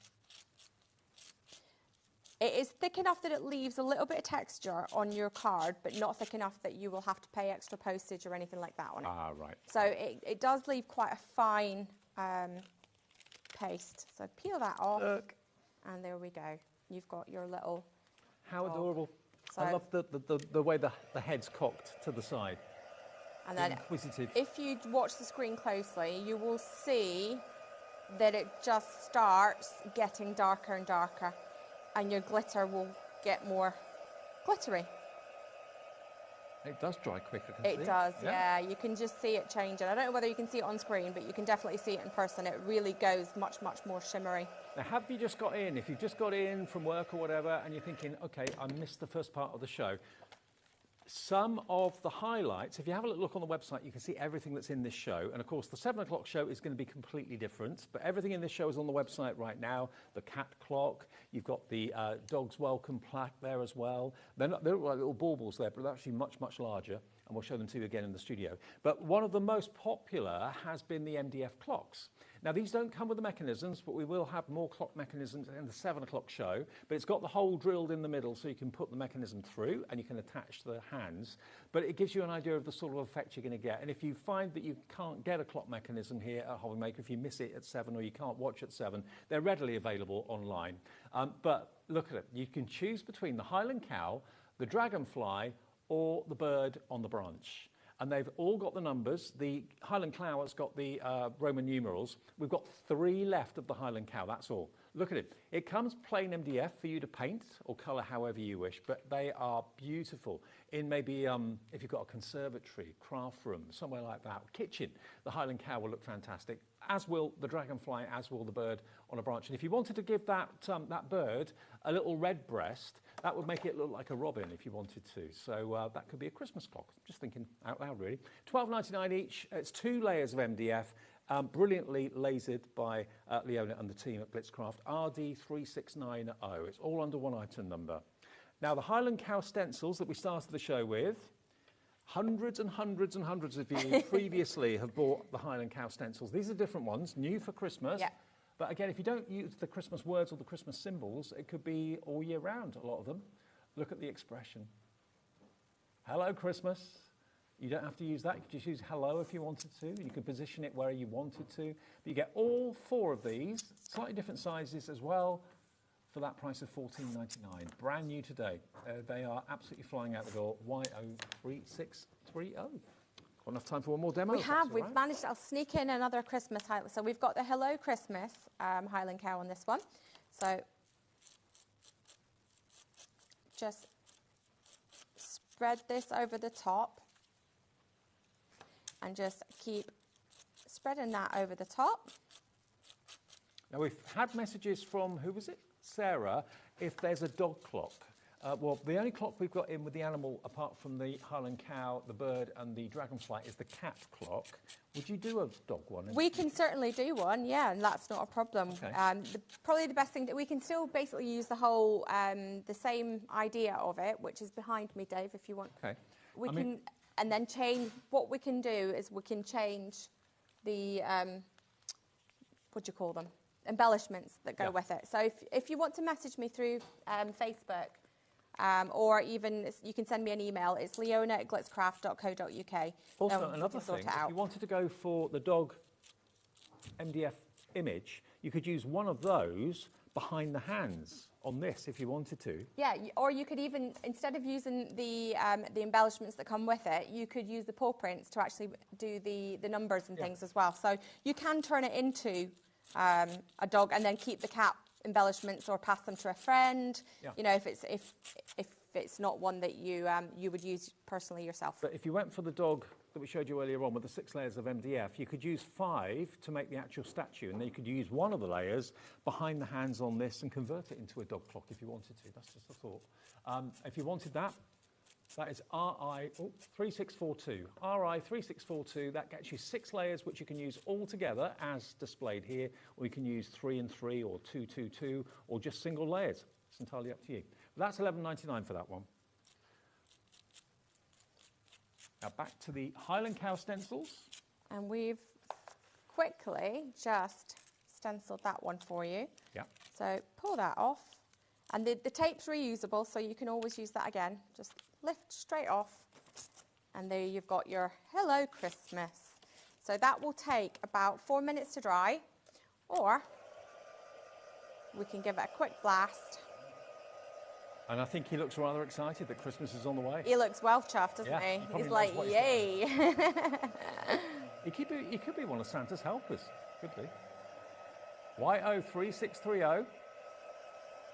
It is thick enough that it leaves a little bit of texture on your card, but not thick enough that you will have to pay extra postage or anything like that on it. Ah, right. So it does leave quite a fine paste. So peel that off, and there we go. You've got your little... How adorable. So I love the way the head's cocked to the side. And then inquisitive. If you watch the screen closely, you will see that it just starts getting darker and darker, and your glitter will get more glittery. It does dry quicker. It does, yeah. You can just see it changing. I don't know whether you can see it on screen, but you can definitely see it in person. It really goes much, much more shimmery. Now, have you just got in? If you've just got in from work or whatever, and you're thinking, okay, I missed the first part of the show, some of the highlights, if you have a little look on the website, you can see everything that's in this show. And of course, the 7 o'clock show is going to be completely different, but everything in this show is on the website right now. The cat clock, you've got the dog's welcome plaque there as well. They're like little baubles there, but they're actually much, much larger. And we'll show them to you again in the studio. But one of the most popular has been the MDF clocks. Now, these don't come with the mechanisms, but we will have more clock mechanisms in the 7 o'clock show. But it's got the hole drilled in the middle, so you can put the mechanism through and you can attach the hands. But it gives you an idea of the sort of effect you're going to get. And if you find that you can't get a clock mechanism here at HobbyMaker, if you miss it at 7 or you can't watch at 7, they're readily available online. But look at it. You can choose between the Highland Cow, the Dragonfly, or the bird on the branch. And they've all got the numbers. The Highland Cow has got the Roman numerals. We've got 3 left of the Highland Cow, that's all. Look at it. It comes plain MDF for you to paint or colour however you wish, but they are beautiful. In maybe, if you've got a conservatory, craft room, somewhere like that, kitchen, the Highland Cow will look fantastic, as will the Dragonfly, as will the bird on a branch. And if you wanted to give that, that bird a little red breast, that would make it look like a robin if you wanted to. So that could be a Christmas clock. Just thinking out loud, really. $12.99 each. It's 2 layers of MDF, brilliantly lasered by Leona and the team at Glitzcraft. RD3690. It's all under one item number. Now, the Highland Cow Stencils that we started the show with, hundreds and hundreds and hundreds of you previously have bought the Highland Cow Stencils. These are different ones, new for Christmas. Yeah. But again, if you don't use the Christmas words or the Christmas symbols, it could be all year round, a lot of them. Look at the expression. Hello, Christmas. You don't have to use that. You could just use hello if you wanted to. You could position it where you wanted to. But you get all 4 of these, slightly different sizes as well, for that price of $14.99. Brand new today. They are absolutely flying out the door. YO3630. Got enough time for one more demo? We have. We've managed. I'll sneak in another Christmas highlight. So we've got the Hello Christmas Highland Cow on this one. So just spread this over the top and just keep spreading that over the top. Now, we've had messages from, who was it? Sarah, if there's a dog clock. Well, the only clock we've got in with the animal, apart from the Highland Cow, the bird and the Dragonfly, is the cat clock. Would you do a dog one? We can certainly do one, yeah, and that's not a problem. Okay. Probably the best thing, that we can still basically use the whole, the same idea of it, which is behind me, Dave, if you want. Okay. And then change, what we can do is we can change the, what do you call them? Embellishments that go with it. So if you want to message me through Facebook, or even you can send me an email, it's leona@glitzcraft.co.uk. Also, another thing, if you wanted to go for the dog MDF image, you could use one of those behind the hands on this if you wanted to. Yeah, or you could even, instead of using the embellishments that come with it, you could use the paw prints to actually do the numbers and things as well. So you can turn it into a dog and then keep the cat embellishments or pass them to a friend. Yeah. You know, if it's not one that you would use personally yourself. But if you went for the dog that we showed you earlier on with the 6 layers of MDF, you could use 5 to make the actual statue, and then you could use one of the layers behind the hands on this and convert it into a dog clock if you wanted to. That's just a thought. If you wanted that, that is RI3642. RI3642, that gets you 6 layers which you can use all together as displayed here, or you can use 3 and 3 or 2, 2, 2, or just single layers. It's entirely up to you. But that's $11.99 for that one. Now back to the Highland Cow Stencils. And we've quickly just stenciled that one for you. Yeah. So pull that off. And the tape's reusable, so you can always use that again. Just lift straight off. And there you've got your Hello Christmas. So that will take about 4 minutes to dry, or we can give it a quick blast. And I think he looks rather excited that Christmas is on the way. He looks well chuffed, doesn't he? He's like, yay. He could be one of Santa's helpers, could be. YO3630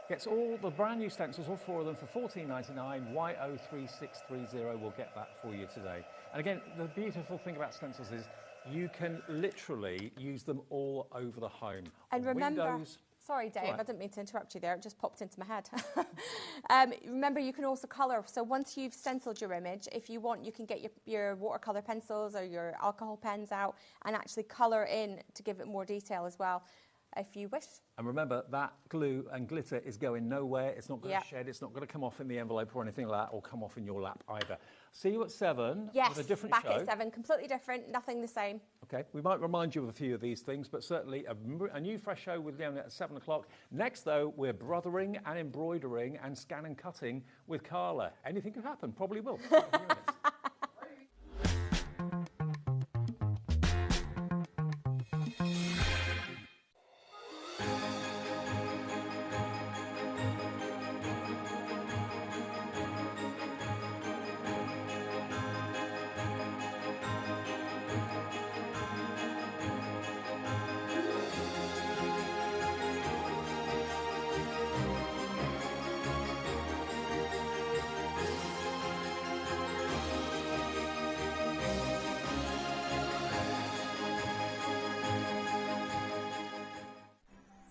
gets all the brand new stencils, all 4 of them, for $14.99. YO3630 will get that for you today. And again, the beautiful thing about stencils is you can literally use them all over the home. And remember... Windows. Sorry, Dave, I didn't mean to interrupt you there. It just popped into my head. Remember, you can also colour. So once you've stenciled your image, if you want, you can get your watercolour pencils or your alcohol pens out and actually colour in to give it more detail as well, if you wish. And remember, that glue and glitter is going nowhere. It's not going to shed. It's not going to come off in the envelope or anything like that, or come off in your lap either. See you at 7 yes, with a different back show. at 7, completely different, nothing the same. Okay, we might remind you of a few of these things, but certainly a new fresh show with Leon at 7 o'clock. Next, though, we're brothering and embroidering and scan and cutting with Carla. Anything could happen, probably will.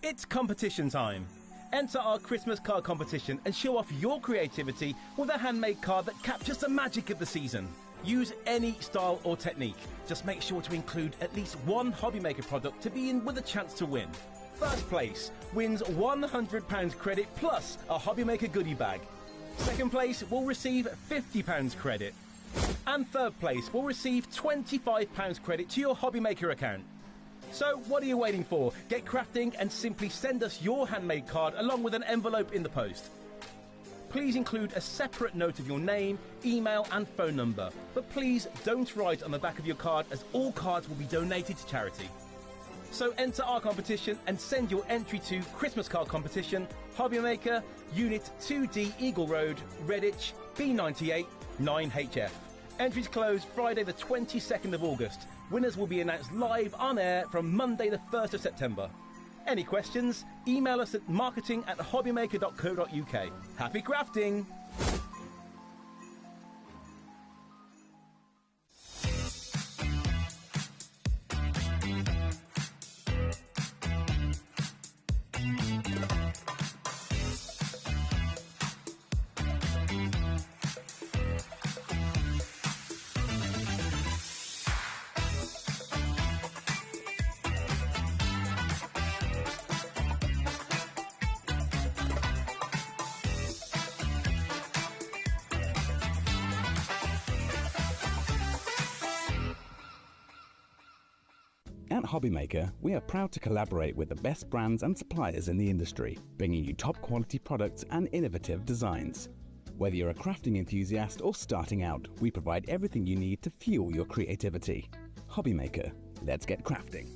It's competition time. Enter our Christmas card competition and show off your creativity with a handmade card that captures the magic of the season. Use any style or technique. Just make sure to include at least one HobbyMaker product to be in with a chance to win. First place wins £100 credit plus a HobbyMaker goodie bag. Second place will receive £50 credit. And third place will receive £25 credit to your HobbyMaker account. So what are you waiting for? Get crafting and simply send us your handmade card along with an envelope in the post. Please include a separate note of your name, email and phone number. But please don't write on the back of your card, as all cards will be donated to charity. So enter our competition and send your entry to Christmas Card Competition, HobbyMaker, Unit 2D Eagle Road, Redditch, B98 9HF. Entries close Friday the 22nd of August. Winners will be announced live on air from Monday the 1st of September. Any questions? Email us at marketing@hobbymaker.co.uk. Happy crafting! At HobbyMaker, we are proud to collaborate with the best brands and suppliers in the industry, bringing you top quality products and innovative designs. Whether you're a crafting enthusiast or starting out, we provide everything you need to fuel your creativity. HobbyMaker, let's get crafting.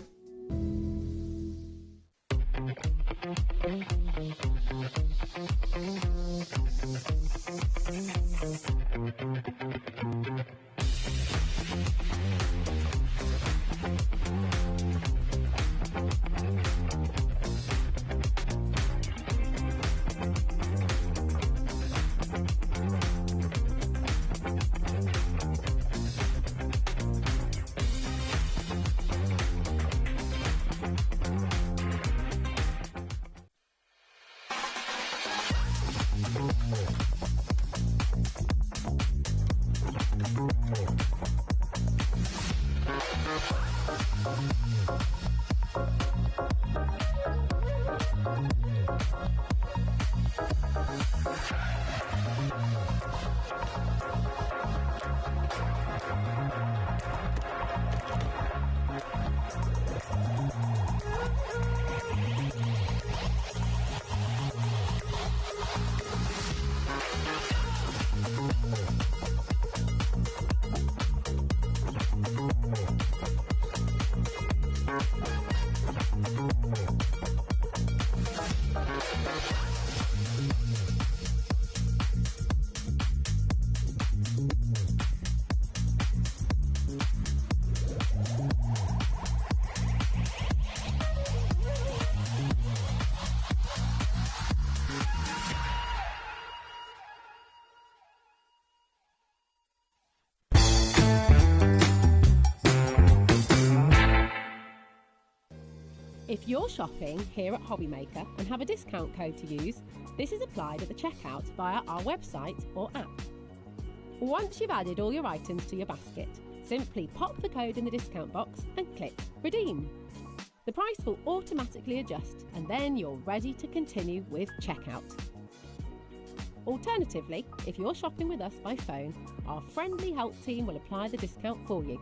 If you're shopping here at HobbyMaker and have a discount code to use, this is applied at the checkout via our website or app. Once you've added all your items to your basket, simply pop the code in the discount box and click Redeem. The price will automatically adjust and then you're ready to continue with checkout. Alternatively, if you're shopping with us by phone, our friendly help team will apply the discount for you.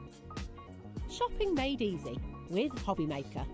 Shopping made easy with HobbyMaker.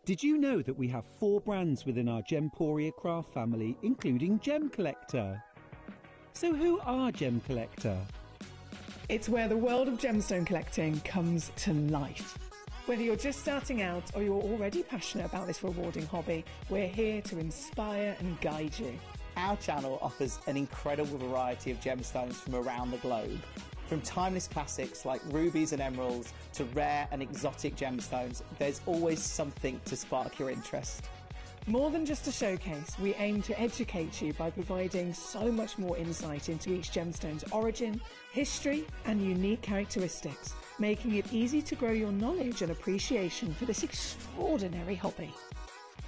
Did you know that we have 4 brands within our Gemporia craft family, including Gem Collector? So who are Gem Collector? It's where the world of gemstone collecting comes to life. Whether you're just starting out or you're already passionate about this rewarding hobby, we're here to inspire and guide you. Our channel offers an incredible variety of gemstones from around the globe. From timeless classics like rubies and emeralds to rare and exotic gemstones, there's always something to spark your interest. More than just a showcase, we aim to educate you by providing so much more insight into each gemstone's origin, history, and unique characteristics, making it easy to grow your knowledge and appreciation for this extraordinary hobby.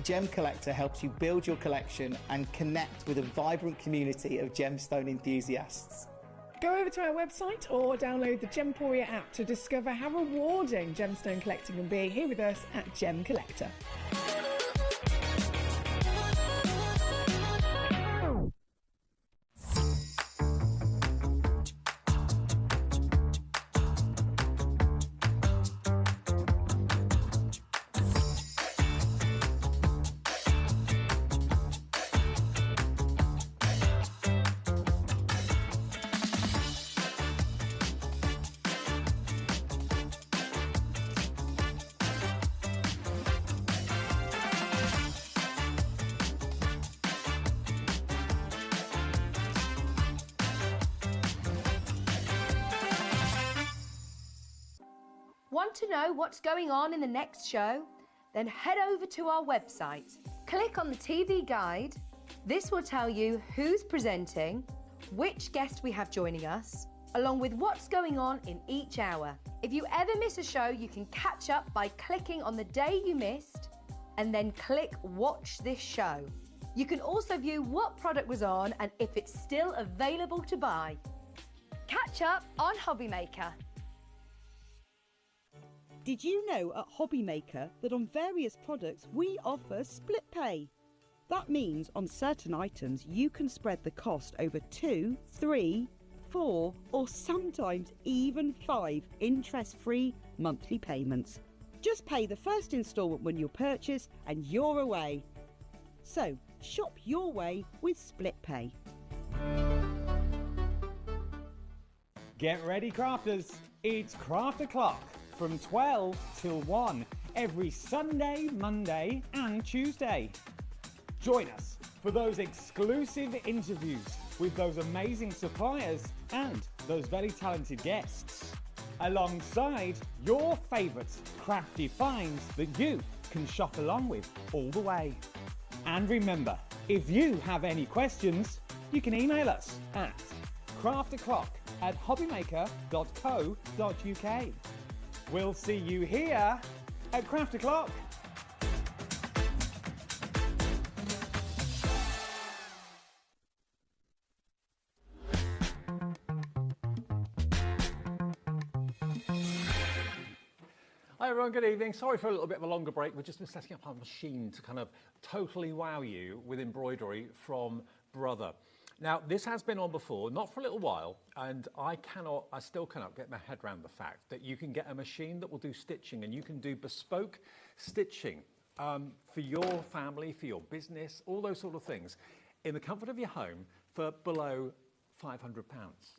Gem Collector helps you build your collection and connect with a vibrant community of gemstone enthusiasts. Go over to our website or download the Gemporia app to discover how rewarding gemstone collecting can be here with us at Gem Collector. Want to know what's going on in the next show? Then head over to our website. Click on the TV guide. This will tell you who's presenting, which guest we have joining us, along with what's going on in each hour. If you ever miss a show, you can catch up by clicking on the day you missed and then click Watch This Show. You can also view what product was on and if it's still available to buy. Catch up on HobbyMaker. Did you know at HobbyMaker that on various products we offer split pay? That means on certain items you can spread the cost over 2, 3, 4 or sometimes even 5 interest-free monthly payments. Just pay the first instalment when you purchase and you're away. So shop your way with split pay. Get ready, crafters. It's Craft O'Clock from 12 till 1 every Sunday, Monday and Tuesday. Join us for those exclusive interviews with those amazing suppliers and those very talented guests, alongside your favourite crafty finds that you can shop along with all the way. And remember, if you have any questions, you can email us at craftoclock@hobbymaker.co.uk. We'll see you here at Craft O'Clock. Hi everyone, good evening. Sorry for a little bit of a longer break. We've just been setting up our machine to kind of totally wow you with embroidery from Brother. Now, this has been on before, not for a little while, and I still cannot get my head around the fact that you can get a machine that will do stitching, and you can do bespoke stitching for your family, for your business, all those sort of things, in the comfort of your home for below £500.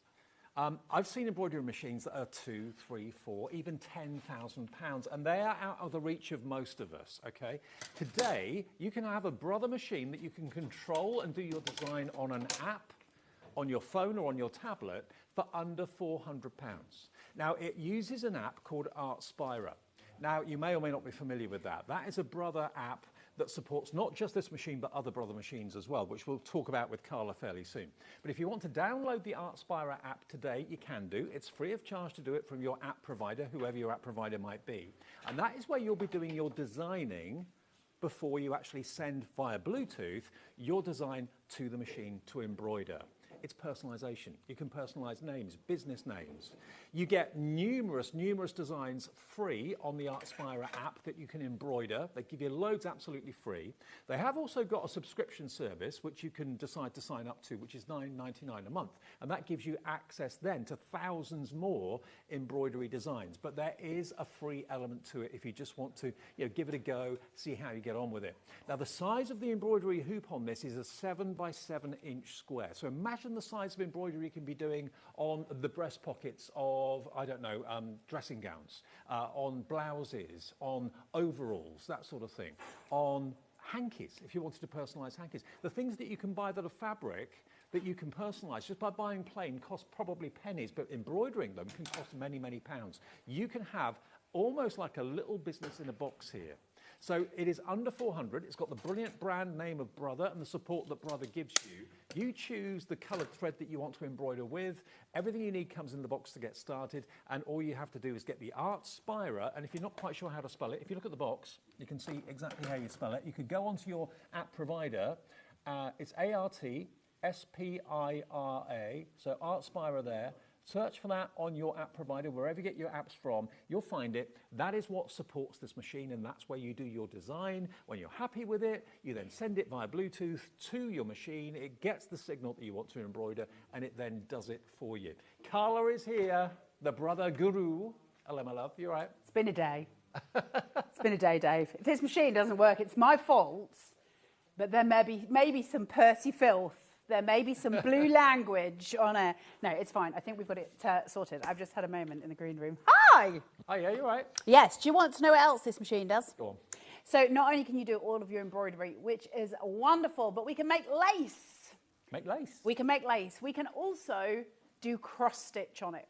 I've seen embroidery machines that are £2,000, £3,000, £4,000, even £10,000, and they are out of the reach of most of us, okay? Today, you can have a Brother machine that you can control and do your design on an app, on your phone or on your tablet for under £400. Now, it uses an app called Artspira. Now, you may or may not be familiar with that. That is a Brother app that supports not just this machine, but other Brother machines as well, which we'll talk about with Carla fairly soon. But if you want to download the Artspira app today, you can do. It's free of charge to do it from your app provider, whoever your app provider might be. And that is where you'll be doing your designing before you actually send via Bluetooth your design to the machine to embroider. It's personalization. You can personalize names, business names. You get numerous designs free on the Artspira app that you can embroider. They give you loads absolutely free. They have also got a subscription service which you can decide to sign up to, which is $9.99 a month. And that gives you access then to thousands more embroidery designs. But there is a free element to it if you just want to give it a go, see how you get on with it. Now, the size of the embroidery hoop on this is a 7 by 7 inch square. So imagine the size of embroidery you can be doing on the breast pockets of, I don't know, dressing gowns, on blouses, on overalls, that sort of thing, on hankies, if you wanted to personalise hankies. The things that you can buy that are fabric that you can personalise just by buying plain cost probably pennies, but embroidering them can cost many, many pounds. You can have almost like a little business in a box here. So it is under 400. It's got the brilliant brand name of Brother and the support that Brother gives you. You choose the coloured thread that you want to embroider with. Everything you need comes in the box to get started, and all you have to do is get the Artspira, and if you're not quite sure how to spell it, if you look at the box, you can see exactly how you spell it. You could go onto your app provider. It's ARTSPIRA, so Artspira there. Search for that on your app provider, wherever you get your apps from, you'll find it. That is what supports this machine, and that's where you do your design. When you're happy with it, you then send it via Bluetooth to your machine. It gets the signal that you want to embroider, and it then does it for you. Carla is here, the Brother guru. Hello, my love. You all right? It's been a day. It's been a day, Dave. If this machine doesn't work, it's my fault, but there may be some Percy filth. There may be some blue language on it. No, it's fine. I think we've got it sorted. I've just had a moment in the green room. Hi! Oh, yeah, you're right. Yes. Do you want to know what else this machine does? Go on. So not only can you do all of your embroidery, which is wonderful, but we can make lace. Make lace? We can make lace. We can also do cross-stitch on it.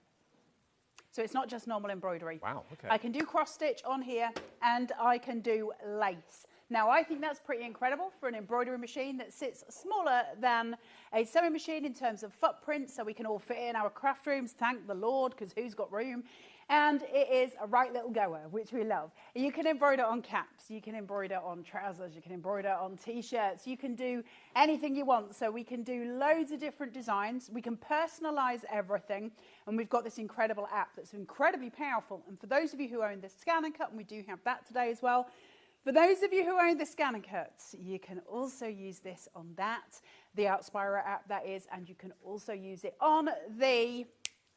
So it's not just normal embroidery. Wow, okay. I can do cross-stitch on here, and I can do lace. Now, I think that's pretty incredible for an embroidery machine that sits smaller than a sewing machine in terms of footprint, so we can all fit in our craft rooms, thank the Lord, because who's got room? And it is a right little goer, which we love. You can embroider on caps, you can embroider on trousers, you can embroider on T-shirts, you can do anything you want. So we can do loads of different designs, we can personalize everything, and we've got this incredible app that's incredibly powerful. And for those of you who own the Scan and Cut, and we do have that today as well, for those of you who own the Scan and Cuts, you can also use this on that, the Artspira app that is, and you can also use it on the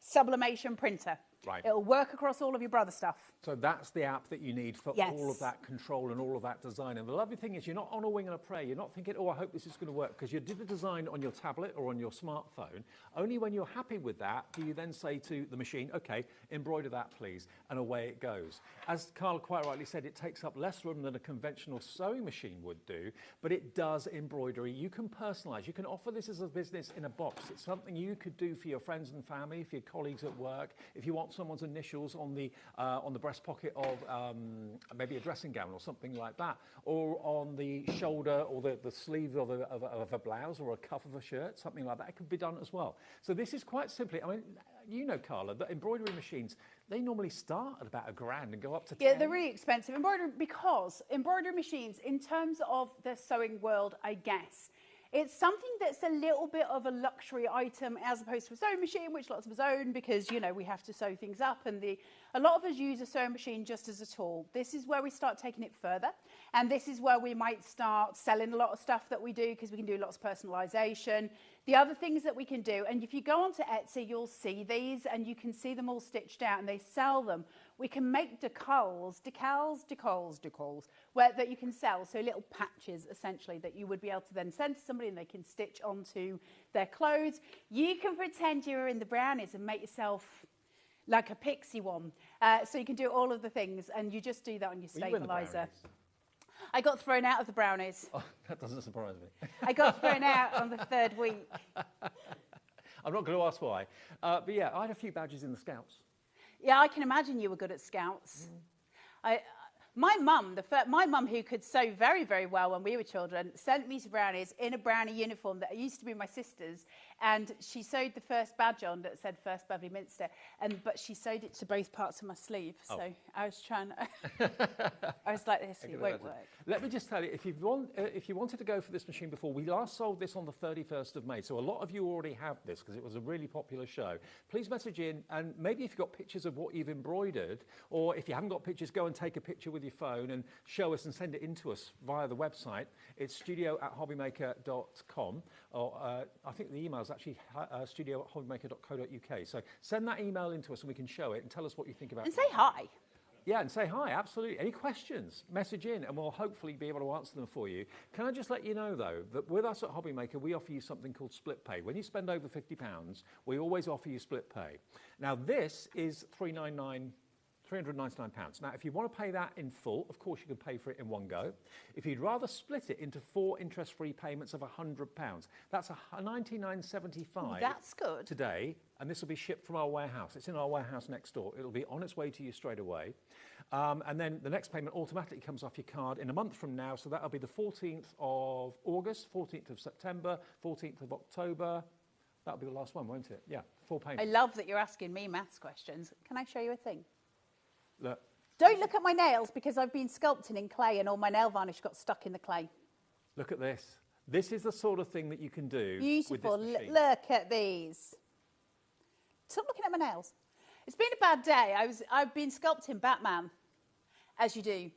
sublimation printer. Right. It'll work across all of your brother stuff. So that's the app that you need for Yes. all of that control and all of that design. And the lovely thing is you're not on a wing and a prayer. You're not thinking, oh, I hope this is going to work, because you do the design on your tablet or on your smartphone. Only when you're happy with that do you then say to the machine, OK, embroider that, please, and away it goes. As Carl quite rightly said, it takes up less room than a conventional sewing machine would do, but it does embroidery. You can personalise. You can offer this as a business in a box. It's something you could do for your friends and family, for your colleagues at work, if you want someone's initials on the breast pocket of maybe a dressing gown or something like that, or on the shoulder or the sleeve of a blouse or a cuff of a shirt, something like that. It could be done as well. So this is quite simply, I mean, you know, Carla, that embroidery machines, they normally start at about $1,000 and go up to 10. Yeah, they're really expensive. Embroidery machines, in terms of the sewing world, I guess, it's something that's a little bit of a luxury item as opposed to a sewing machine, which lots of us own because, you know, we have to sew things up, and a lot of us use a sewing machine just as a tool. This is where we start taking it further, and this is where we might start selling a lot of stuff that we do, because we can do lots of personalisation. The other things that we can do, and if you go onto Etsy, you'll see these, and you can see them all stitched out, and they sell them. We can make decals, that you can sell, so little patches, essentially, that you would be able to then send to somebody and they can stitch onto their clothes. You can pretend you're in the brownies and make yourself like a pixie one. So you can do all of the things, and you just do that on your stabilizer. I got thrown out of the brownies. Oh, that doesn't surprise me. I got thrown out on the 3rd week. I'm not going to ask why. But yeah, I had a few badges in the Scouts. Yeah, I can imagine you were good at Scouts. My mum, who could sew very, very well when we were children, sent me to Brownies in a brownie uniform that used to be my sister's, and she sewed the first badge on that said First Beverley Minster, but she sewed it to both parts of my sleeve. Oh. So I was trying to, I was like this, it won't work. Let me just tell you, if you wanted to go for this machine before, we last sold this on the 31st of May, so a lot of you already have this because it was a really popular show. Please message in, and maybe if you've got pictures of what you've embroidered, or if you haven't got pictures, go and take a picture with your phone and show us and send it in to us via the website. It's studio@hobbymaker.com, or I think the email is actually studio@hobbymaker.co.uk. So send that email in to us and we can show it and tell us what you think about it. And say hi. Yeah, and say hi, absolutely. Any questions, message in and we'll hopefully be able to answer them for you. Can I just let you know, though, that with us at HobbyMaker, we offer you something called split pay. When you spend over £50, we always offer you split pay. Now, this is £399. Now, if you want to pay that in full, of course, you can pay for it in one go. If you'd rather split it into 4 interest-free payments of £100, that's $99.75. That's good. Today, and this will be shipped from our warehouse. It's in our warehouse next door. It'll be on its way to you straight away. And then the next payment automatically comes off your card in a month from now, so that'll be the 14th of August, 14th of September, 14th of October. That'll be the last one, won't it? Yeah, 4 payments. I love that you're asking me maths questions. Can I show you a thing? Look. Don't look at my nails because I've been sculpting in clay and all my nail varnish got stuck in the clay. Look at this. This is the sort of thing that you can do. Beautiful. With this machine. Look at these. Stop looking at my nails. It's been a bad day. I've been sculpting Batman, as you do,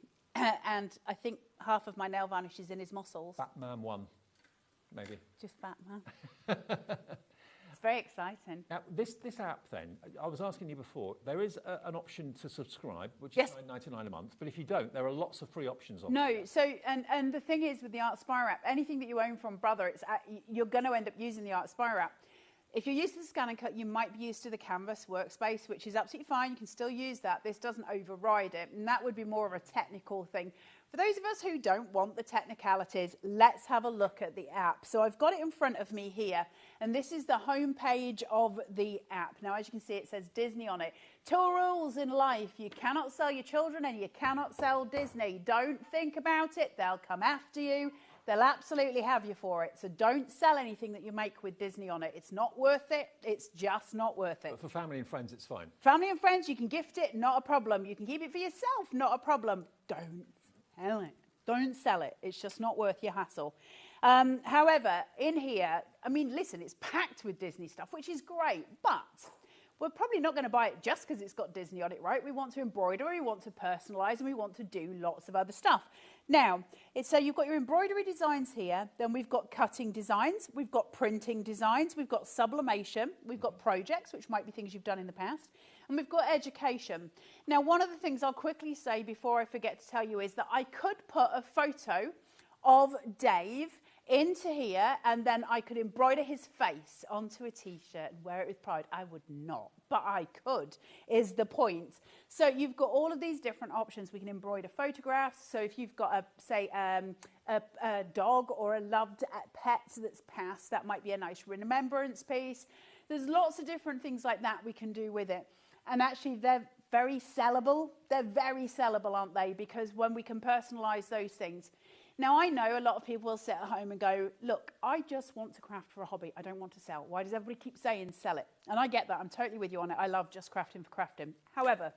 and I think half of my nail varnish is in his muscles. Batman 1, maybe. Just Batman. It's very exciting. Now, this app then, I was asking you before, there is an option to subscribe, which is $9.99 a month, but if you don't, there are lots of free options on No, so, and the thing is with the Artspire app, anything that you own from Brother, you're going to end up using the Artspire app. If you're used to the Scan and Cut, you might be used to the Canvas workspace, which is absolutely fine. You can still use that. This doesn't override it, and that would be more of a technical thing. For those of us who don't want the technicalities, let's have a look at the app. So I've got it in front of me here, and this is the home page of the app. Now, as you can see, it says Disney on it. 2 rules in life. You cannot sell your children and you cannot sell Disney. Don't think about it. They'll come after you. They'll absolutely have you for it. So don't sell anything that you make with Disney on it. It's not worth it. It's just not worth it. But for family and friends, it's fine. Family and friends, you can gift it, not a problem. You can keep it for yourself, not a problem. Don't sell it. Don't sell it. It's just not worth your hassle. However, in here, I mean, listen, it's packed with Disney stuff, which is great. But we're probably not going to buy it just because it's got Disney on it, right? We want to embroider, we want to personalise, and we want to do lots of other stuff. Now, so you've got your embroidery designs here, then we've got cutting designs, we've got printing designs, we've got sublimation, we've got projects, which might be things you've done in the past, and we've got education. Now, one of the things I'll quickly say before I forget to tell you is that I could put a photo of Dave into here, and then I could embroider his face onto a t-shirt and wear it with pride. I would not, but I could, is the point. So you've got all of these different options. We can embroider photographs. So if you've got a dog or a loved pet that's passed, that might be a nice remembrance piece. There's lots of different things like that we can do with it. And actually they're very sellable. They're very sellable, aren't they? Because when we can personalize those things. Now, I know a lot of people will sit at home and go, look, I just want to craft for a hobby. I don't want to sell. Why does everybody keep saying sell it? And I get that. I'm totally with you on it. I love just crafting for crafting. However,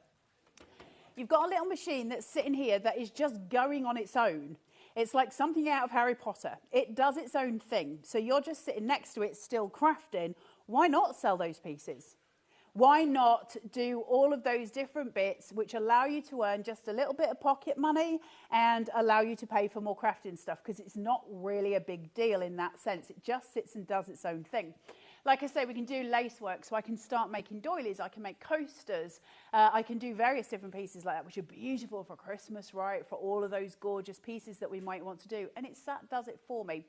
you've got a little machine that's sitting here that is just going on its own. It's like something out of Harry Potter. It does its own thing. So you're just sitting next to it still crafting. Why not sell those pieces? Why not do all of those different bits which allow you to earn just a little bit of pocket money and allow you to pay for more crafting stuff? Because it's not really a big deal in that sense. It just sits and does its own thing. Like I say, we can do lace work, so I can start making doilies, I can make coasters, I can do various different pieces like that, which are beautiful for Christmas, right? For all of those gorgeous pieces that we might want to do. And it does it for me.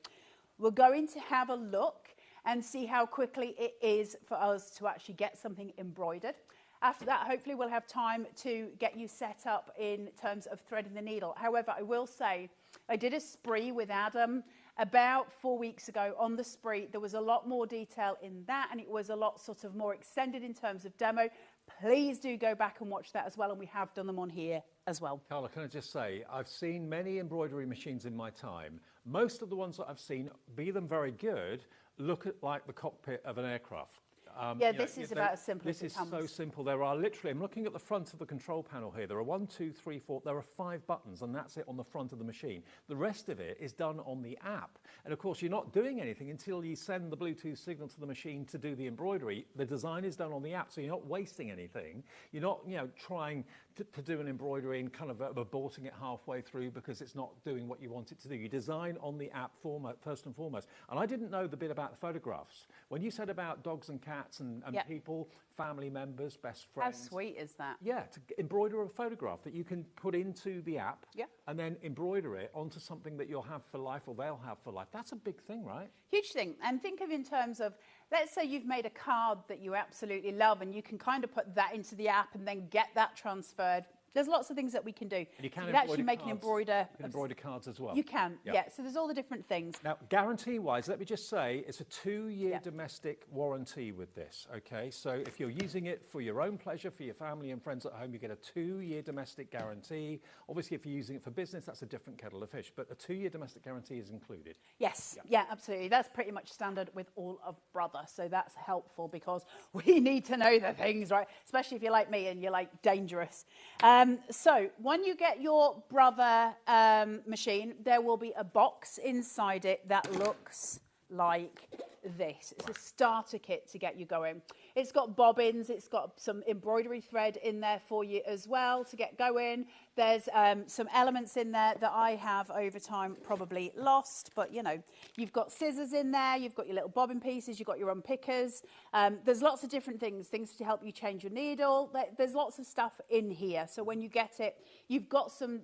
We're going to have a look and see how quickly it is for us to actually get something embroidered. After that, hopefully we'll have time to get you set up in terms of threading the needle. However, I will say, I did a spree with Adam about 4 weeks ago. On the spree, there was a lot more detail in that, and it was a lot sort of more extended in terms of demo. Please do go back and watch that as well, and we have done them on here as well. Carla, can I just say, I've seen many embroidery machines in my time. Most of the ones that I've seen, be them very good, look at like the cockpit of an aircraft. This is about as simple as it comes. This is so simple. There are literally, I'm looking at the front of the control panel here. There are 1, 2, 3, 4, there are 5 buttons, and that's it on the front of the machine. The rest of it is done on the app. And of course, you're not doing anything until you send the Bluetooth signal to the machine to do the embroidery. The design is done on the app, so you're not wasting anything. You're not, trying to do an embroidery and kind of aborting it halfway through because it's not doing what you want it to do. You design on the app first and foremost. And I didn't know the bit about the photographs. When you said about dogs and cats and people, family members, best friends. How sweet is that? Yeah, to embroider a photograph that you can put into the app and then embroider it onto something that you'll have for life or they'll have for life. That's a big thing, right? Huge thing. And think of in terms of, let's say you've made a card that you absolutely love and you can kind of put that into the app and then get that transferred. There's lots of things that we can do. You can actually make an embroider. You can embroider cards as well. You can, yeah. So there's all the different things. Now, guarantee-wise, let me just say, it's a 2-year domestic warranty with this, okay? So if you're using it for your own pleasure, for your family and friends at home, you get a 2-year domestic guarantee. Obviously, if you're using it for business, that's a different kettle of fish, but a 2-year domestic guarantee is included. Yes, yeah, absolutely. That's pretty much standard with all of Brother, so that's helpful because we need to know the things, right? Especially if you're like me and you're like dangerous. So when you get your Brother machine, there will be a box inside it that looks like this. It's a starter kit to get you going. It's got bobbins, it's got some embroidery thread in there for you as well to get going. There's some elements in there that I have over time probably lost, but you've got scissors in there, you've got your little bobbin pieces, you've got your unpickers. There's lots of different things to help you change your needle. There's lots of stuff in here. So when you get it, you've got some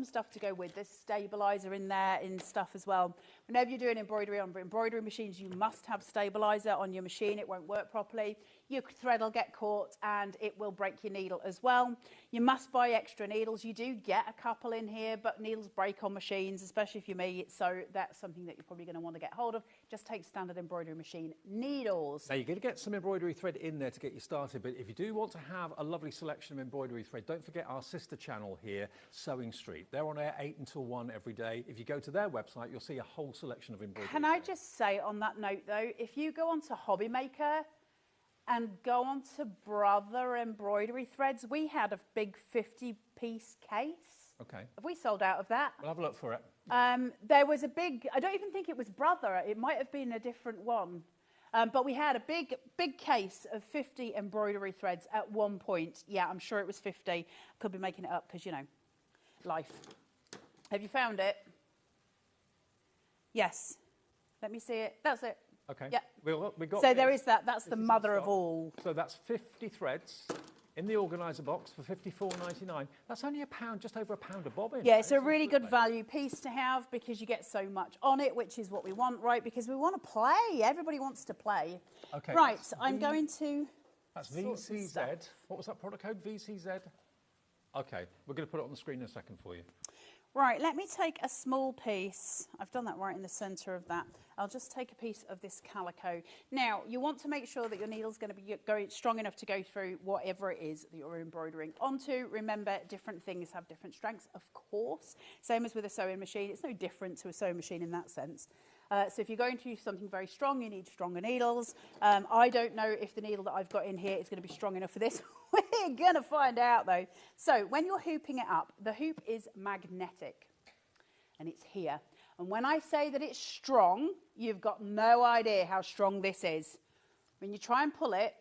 stuff to go with. There's stabilizer in there and stuff as well. Whenever you're doing embroidery on embroidery machines, you must have stabilizer on your machine. It won't work properly. Your thread will get caught and it will break your needle as well. You must buy extra needles. You do get a couple in here, but needles break on machines, especially if you're me. So that's something that you're probably going to want to get hold of. Just take standard embroidery machine needles. Now, you're going to get some embroidery thread in there to get you started, but if you do want to have a lovely selection of embroidery thread, don't forget our sister channel here, Sewing Street. They're on air 8 until 1 every day. If you go to their website, you'll see a whole selection of embroidery Can I just say on that note, though, if you go onto HobbyMaker and go on to Brother embroidery threads, we had a big 50-piece case. Okay. Have we sold out of that? We'll have a look for it. There was a big, I don't even think it was Brother, it might have been a different one. But we had a big case of 50 embroidery threads at one point. Yeah, I'm sure it was 50. Could be making it up because, you know, life. Have you found it? Yes. Let me see it. That's it. Okay. Yeah. We got so there is that. That's the mother of all. So that's 50 threads in the organiser box for £54.99. That's only £1, just over £1 a bobbin. Yeah, it's a really good value piece to have because you get so much on it, which is what we want, right? Because we want to play. Everybody wants to play. Okay. Right, I'm going to... That's VCZ. What was that product code? VCZ? Okay, we're going to put it on the screen in a second for you. Right, let me take a small piece. I've done that right in the centre of that. I'll just take a piece of this calico. Now, you want to make sure that your needle's going to be going strong enough to go through whatever it is that you're embroidering onto. Remember, different things have different strengths, of course. Same as with a sewing machine. It's no different to a sewing machine in that sense. So if you're going to use something very strong, you need stronger needles. I don't know if the needle that I've got in here is going to be strong enough for this. We're going to find out, though. So when you're hooping it up, the hoop is magnetic, and it's here. And when I say that it's strong, you've got no idea how strong this is. When you try and pull it,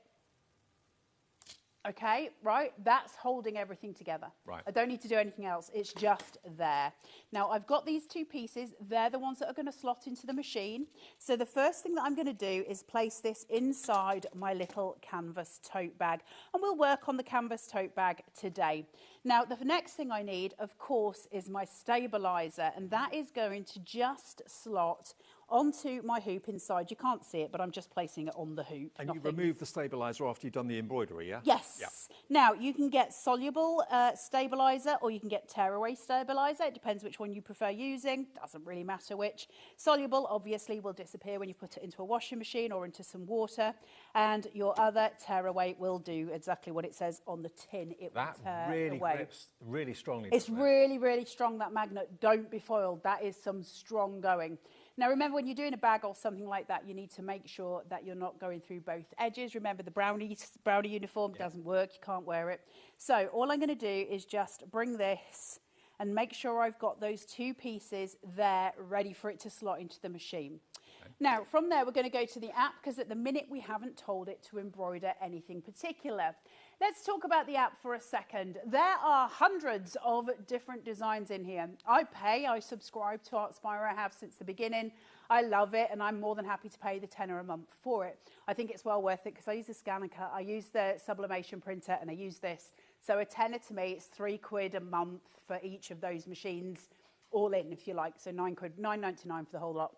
okay, right, that's holding everything together. Right. I don't need to do anything else. It's just there. Now, I've got these two pieces. They're the ones that are going to slot into the machine. So the first thing that I'm going to do is place this inside my little canvas tote bag. And we'll work on the canvas tote bag today. Now, the next thing I need, of course, is my stabilizer. And that is going to just slot onto my hoop inside. You can't see it, but I'm just placing it on the hoop. And you remove the stabiliser after you've done the embroidery, yeah? Yes. Yep. Now, you can get soluble stabiliser or you can get tearaway stabiliser. It depends which one you prefer using. Doesn't really matter which. Soluble, obviously, will disappear when you put it into a washing machine or into some water. And your other tearaway will do exactly what it says on the tin. It will tear really away. grips really strongly. It's really, really strong, that magnet. Don't be foiled. That is some strong going. Now, remember, when you're doing a bag or something like that, you need to make sure that you're not going through both edges. Remember, the brownie uniform doesn't work. You can't wear it. So all I'm going to do is just bring this and make sure I've got those two pieces there ready for it to slot into the machine. Okay. Now, from there, we're going to go to the app because at the minute we haven't told it to embroider anything particular. Let's talk about the app for a second. There are hundreds of different designs in here. I subscribe to Artspire. I have since the beginning. I love it, and I'm more than happy to pay the £10 a month for it. I think it's well worth it because I use the scan and cut, I use the sublimation printer, and I use this. So a tenner to me is £3 a month for each of those machines, all in, if you like. So £9.99 for the whole lot.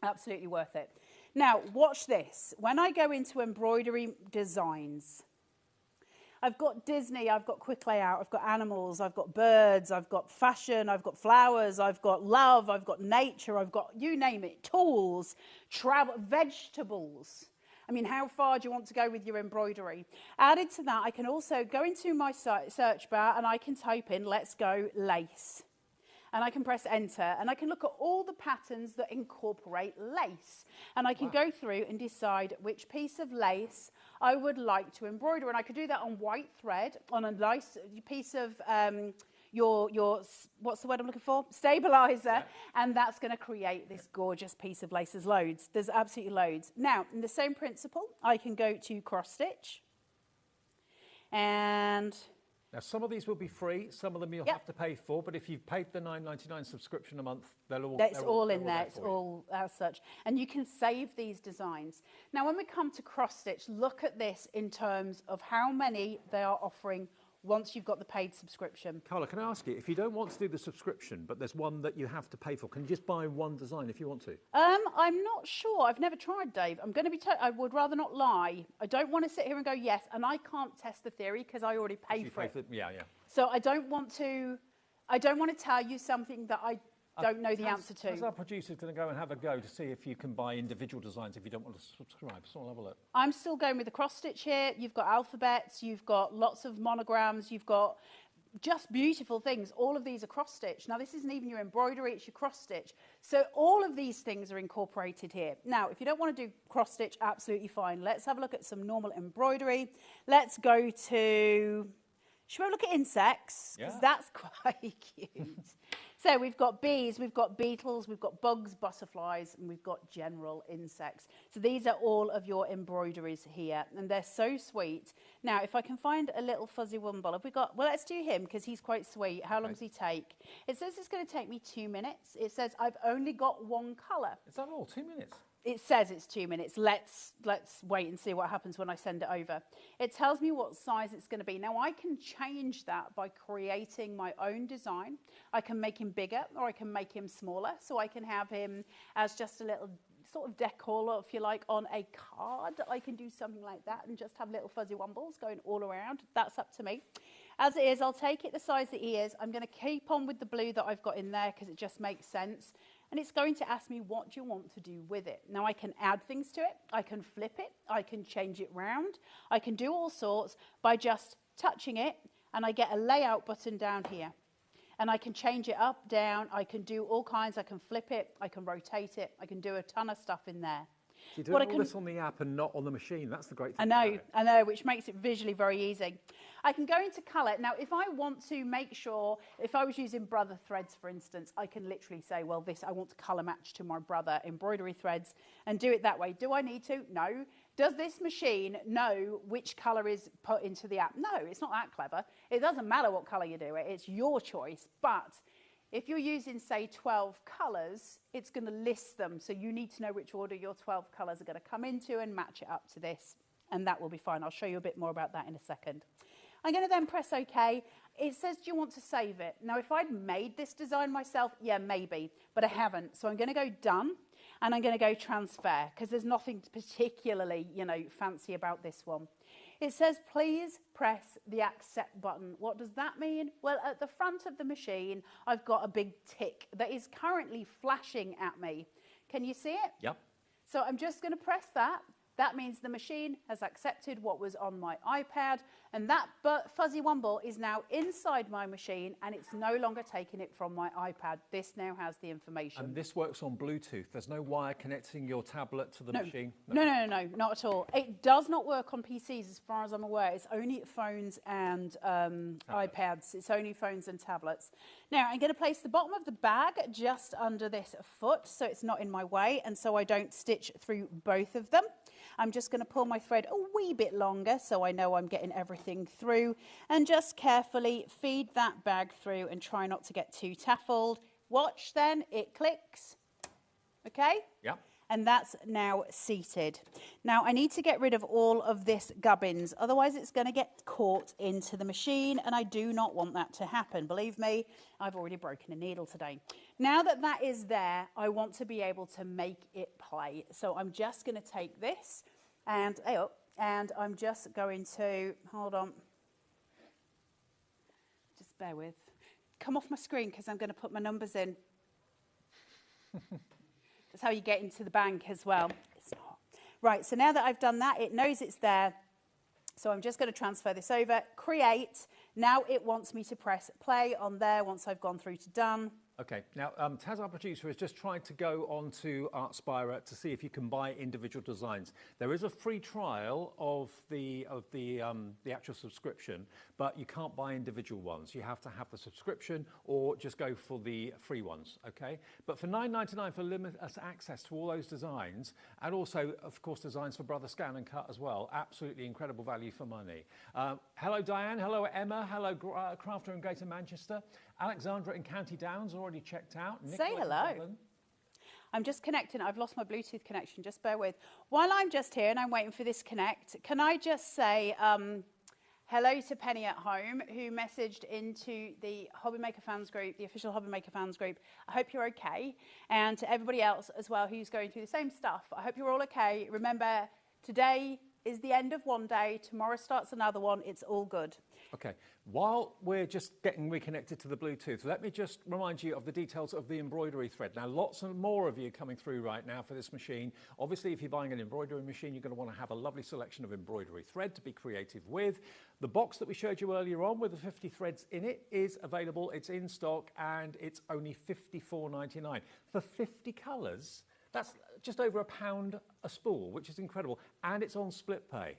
Absolutely worth it. Now, watch this. When I go into embroidery designs, I've got Disney, I've got quick layout, I've got animals, I've got birds, I've got fashion, I've got flowers, I've got love, I've got nature, I've got, you name it, tools, travel, vegetables. I mean, how far do you want to go with your embroidery? Added to that, I can also go into my search bar and I can type in, let's go, lace. And I can press enter and I can look at all the patterns that incorporate lace. And I can go through and decide which piece of lace I would like to embroider. And I could do that on white thread, on a nice piece of your what's the word I'm looking for? Stabilizer. Yeah. And that's going to create this gorgeous piece of lace. There's loads. There's absolutely loads. Now, in the same principle, I can go to cross stitch. And now, some of these will be free, some of them you'll have to pay for, but if you've paid the $9.99 subscription a month, it's all in there. It's all as such. And you can save these designs. Now, when we come to cross-stitch, look at this in terms of how many they are offering once you've got the paid subscription. Carla, can I ask you, if you don't want to do the subscription, but there's one that you have to pay for, can you just buy one design if you want to? I'm not sure. I've never tried, Dave. I'm going to be I would rather not lie. I don't want to sit here and go yes, and I can't test the theory because I already paid for it. Yeah. So I don't want to tell you something that I don't know the answer to. How's our producer's going to go and have a go to see if you can buy individual designs if you don't want to subscribe? So I'll have a look. I'm still going with the cross stitch here. You've got alphabets, you've got lots of monograms, you've got just beautiful things. All of these are cross stitch. Now, this isn't even your embroidery, it's your cross stitch. So all of these things are incorporated here. Now, if you don't want to do cross stitch, absolutely fine. Let's have a look at some normal embroidery. Let's go to, should we look at insects? Because that's quite cute. So we've got bees, we've got beetles, we've got bugs, butterflies, and we've got general insects. So these are all of your embroideries here, and they're so sweet. Now, if I can find a little fuzzy wumble, have we got, well, let's do him because he's quite sweet. How long does he take? It says it's going to take me 2 minutes. It says I've only got one colour. Is that all? 2 minutes? It says it's 2 minutes. Let's wait and see what happens when I send it over. It tells me what size it's going to be. Now, I can change that by creating my own design. I can make him bigger or I can make him smaller. So I can have him as just a little sort of decor, if you like, on a card. I can do something like that and just have little fuzzy wumbles going all around. That's up to me. As it is, I'll take it the size that he is. I'm going to keep on with the blue that I've got in there because it just makes sense. And it's going to ask me, what do you want to do with it? Now, I can add things to it. I can flip it. I can change it round. I can do all sorts by just touching it, and I get a layout button down here. And I can change it up, down. I can do all kinds. I can flip it. I can rotate it. I can do a ton of stuff in there. So you do all this on the app and not on the machine. That's the great thing. I know, which makes it visually very easy. I can go into colour. Now, if I want to make sure, if I was using brother threads, for instance, I can literally say, well, this, I want to colour match to my brother embroidery threads and do it that way. Do I need to? No. Does this machine know which colour is put into the app? No, it's not that clever. It doesn't matter what colour you do it. It's your choice. But if you're using, say, 12 colours, it's going to list them. So you need to know which order your 12 colours are going to come into and match it up to this. And that will be fine. I'll show you a bit more about that in a second. I'm going to then press OK. It says, do you want to save it? Now, if I'd made this design myself, yeah, maybe. But I haven't. So I'm going to go Done. And I'm going to go Transfer, because there's nothing particularly, fancy about this one. It says, please press the accept button. What does that mean? Well, at the front of the machine, I've got a big tick that is currently flashing at me. Can you see it? Yep. So I'm just going to press that. That means the machine has accepted what was on my iPad, and that fuzzy wumble is now inside my machine, and it's no longer taking it from my iPad. This now has the information. And this works on Bluetooth. There's no wire connecting your tablet to the machine? No, not at all. It does not work on PCs as far as I'm aware. It's only phones and iPads. It's only phones and tablets. Now, I'm going to place the bottom of the bag just under this foot so it's not in my way and so I don't stitch through both of them. I'm just going to pull my thread a wee bit longer so I know I'm getting everything through and just carefully feed that bag through and try not to get too taffled. Watch then, it clicks. Okay? Yeah. And that's now seated. Now I need to get rid of all of this gubbins, otherwise it's going to get caught into the machine and I do not want that to happen. Believe me, I've already broken a needle today. Now that that is there, I want to be able to make it play. So I'm just going to take this and I'm just going to, hold on, just bear with, come off my screen because I'm going to put my numbers in. That's how you get into the bank as well. It's not. Right, so now that I've done that, it knows it's there. So I'm just going to transfer this over, create. Now it wants me to press play on there once I've gone through to done. Okay, now Taz, our producer, is just trying to go on to Artspira to see if you can buy individual designs. There is a free trial of the actual subscription, but you can't buy individual ones. You have to have the subscription or just go for the free ones, okay? But for $9.99 for limitless access to all those designs, and also, of course, designs for Brother Scan and Cut as well, absolutely incredible value for money. Hello, Diane. Hello, Emma. Hello, Crafter in Greater Manchester. Alexandra in County Downs already checked out. Say hello. I'm just connecting. I've lost my Bluetooth connection. Just bear with. While I'm just here and I'm waiting for this connect, can I just say hello to Penny at home, who messaged into the HobbyMaker fans group, the official HobbyMaker fans group. I hope you're okay. And to everybody else as well who's going through the same stuff, I hope you're all okay. Remember, today is the end of one day. Tomorrow starts another one. It's all good. Okay, while we're just getting reconnected to the Bluetooth, let me just remind you of the details of the embroidery thread. Now, lots and more of you coming through right now for this machine. Obviously, if you're buying an embroidery machine, you're going to want to have a lovely selection of embroidery thread to be creative with. The box that we showed you earlier on with the 50 threads in it is available. It's in stock and it's only $54.99 for 50 colours. That's just over £1 a spool, which is incredible, and it's on split pay.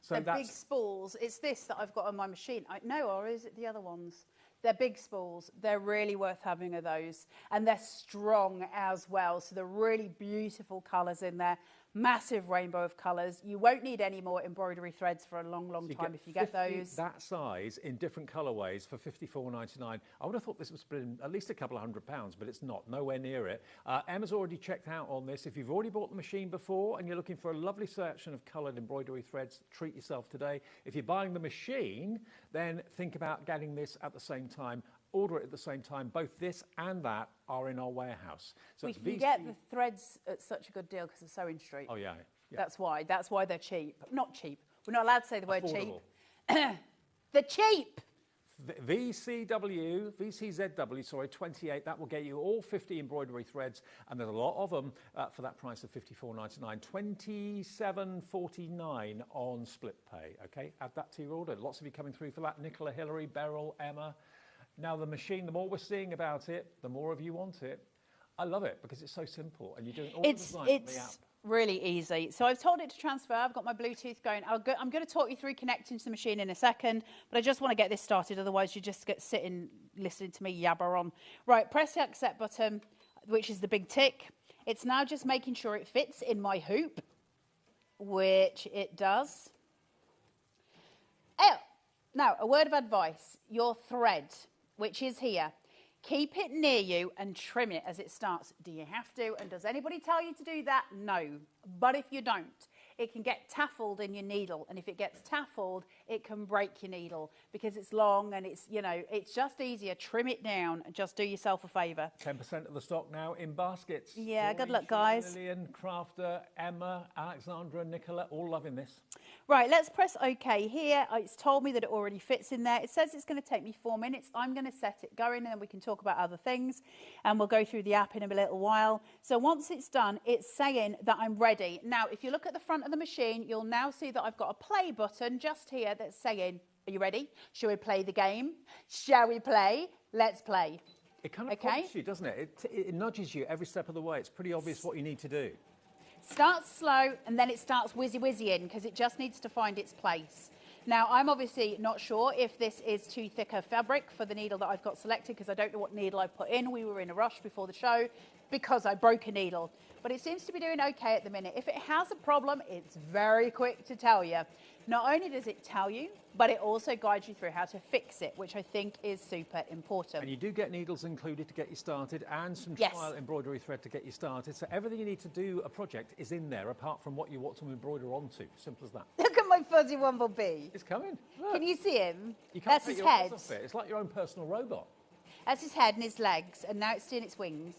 So They're big spools. It's this that I've got on my machine. No, or is it the other ones? They're big spools. They're really worth having of those. And they're strong as well. So they're really beautiful colours in there. Massive rainbow of colours. You won't need any more embroidery threads for a long, long time if you get those. That size in different colourways for $54.99. I would have thought this was at least a couple of £100, but it's not, nowhere near it. Emma's already checked out on this. If you've already bought the machine before and you're looking for a lovely selection of coloured embroidery threads, treat yourself today. If you're buying the machine, then think about getting this at the same time. Order it at the same time. Both this and that are in our warehouse. So we can get the threads at such a good deal because they're sewing street. Oh, yeah. That's why they're cheap. Not cheap. We're not allowed to say the word Affordable. cheap. They're cheap. VCZW, sorry, 28. That will get you all 50 embroidery threads, and there's a lot of them for that price of $54.99. $27.49 on split pay. Okay, add that to your order. Lots of you coming through for that. Nicola, Hillary, Beryl, Emma. Now the machine, the more we're seeing about it, the more of you want it. I love it because it's so simple, and you're doing all the design on the app. Really easy. So I've told it to transfer. I've got my Bluetooth going. I'm going to talk you through connecting to the machine in a second, but I just want to get this started. Otherwise, you just get sitting listening to me yabber on. Right, press the accept button, which is the big tick. It's now just making sure it fits in my hoop, which it does. Oh, now a word of advice. Your thread, which is here, keep it near you and trim it as it starts. Do you have to? And does anybody tell you to do that? No. But if you don't, it can get taffled in your needle. And if it gets taffled, it can break your needle because it's long and it's, you know, it's just easier. Trim it down and just do yourself a favour. 10% of the stock now in baskets. Yeah, good luck, Corey, guys. Lillian, Crafter, Emma, Alexandra, Nicola, all loving this. Right, let's press OK here. It's told me that it already fits in there. It says it's going to take me 4 minutes. I'm going to set it going and then we can talk about other things. And we'll go through the app in a little while. So once it's done, it's saying that I'm ready. Now, if you look at the front of the machine, you'll now see that I've got a play button just here that's saying, are you ready? Shall we play the game? Shall we play? Let's play. It kind of prompts you, doesn't it? It nudges you every step of the way. It's pretty obvious what you need to do. Starts slow and then it starts whizzy-whizzy-ing because it just needs to find its place. Now, I'm obviously not sure if this is too thick a fabric for the needle that I've got selected because I don't know what needle I put in. We were in a rush before the show because I broke a needle. But it seems to be doing okay at the minute. If it has a problem, it's very quick to tell you. Not only does it tell you, but it also guides you through how to fix it, which I think is super important. And you do get needles included to get you started and some trial embroidery thread to get you started. So everything you need to do a project is in there, apart from what you want to embroider onto. Simple as that. Look at my fuzzy Wumblebee. It's coming. Look. Can you see him? You can't That's take his your eyes head. off it. It's like your own personal robot. That's his head and his legs, and now it's doing its wings.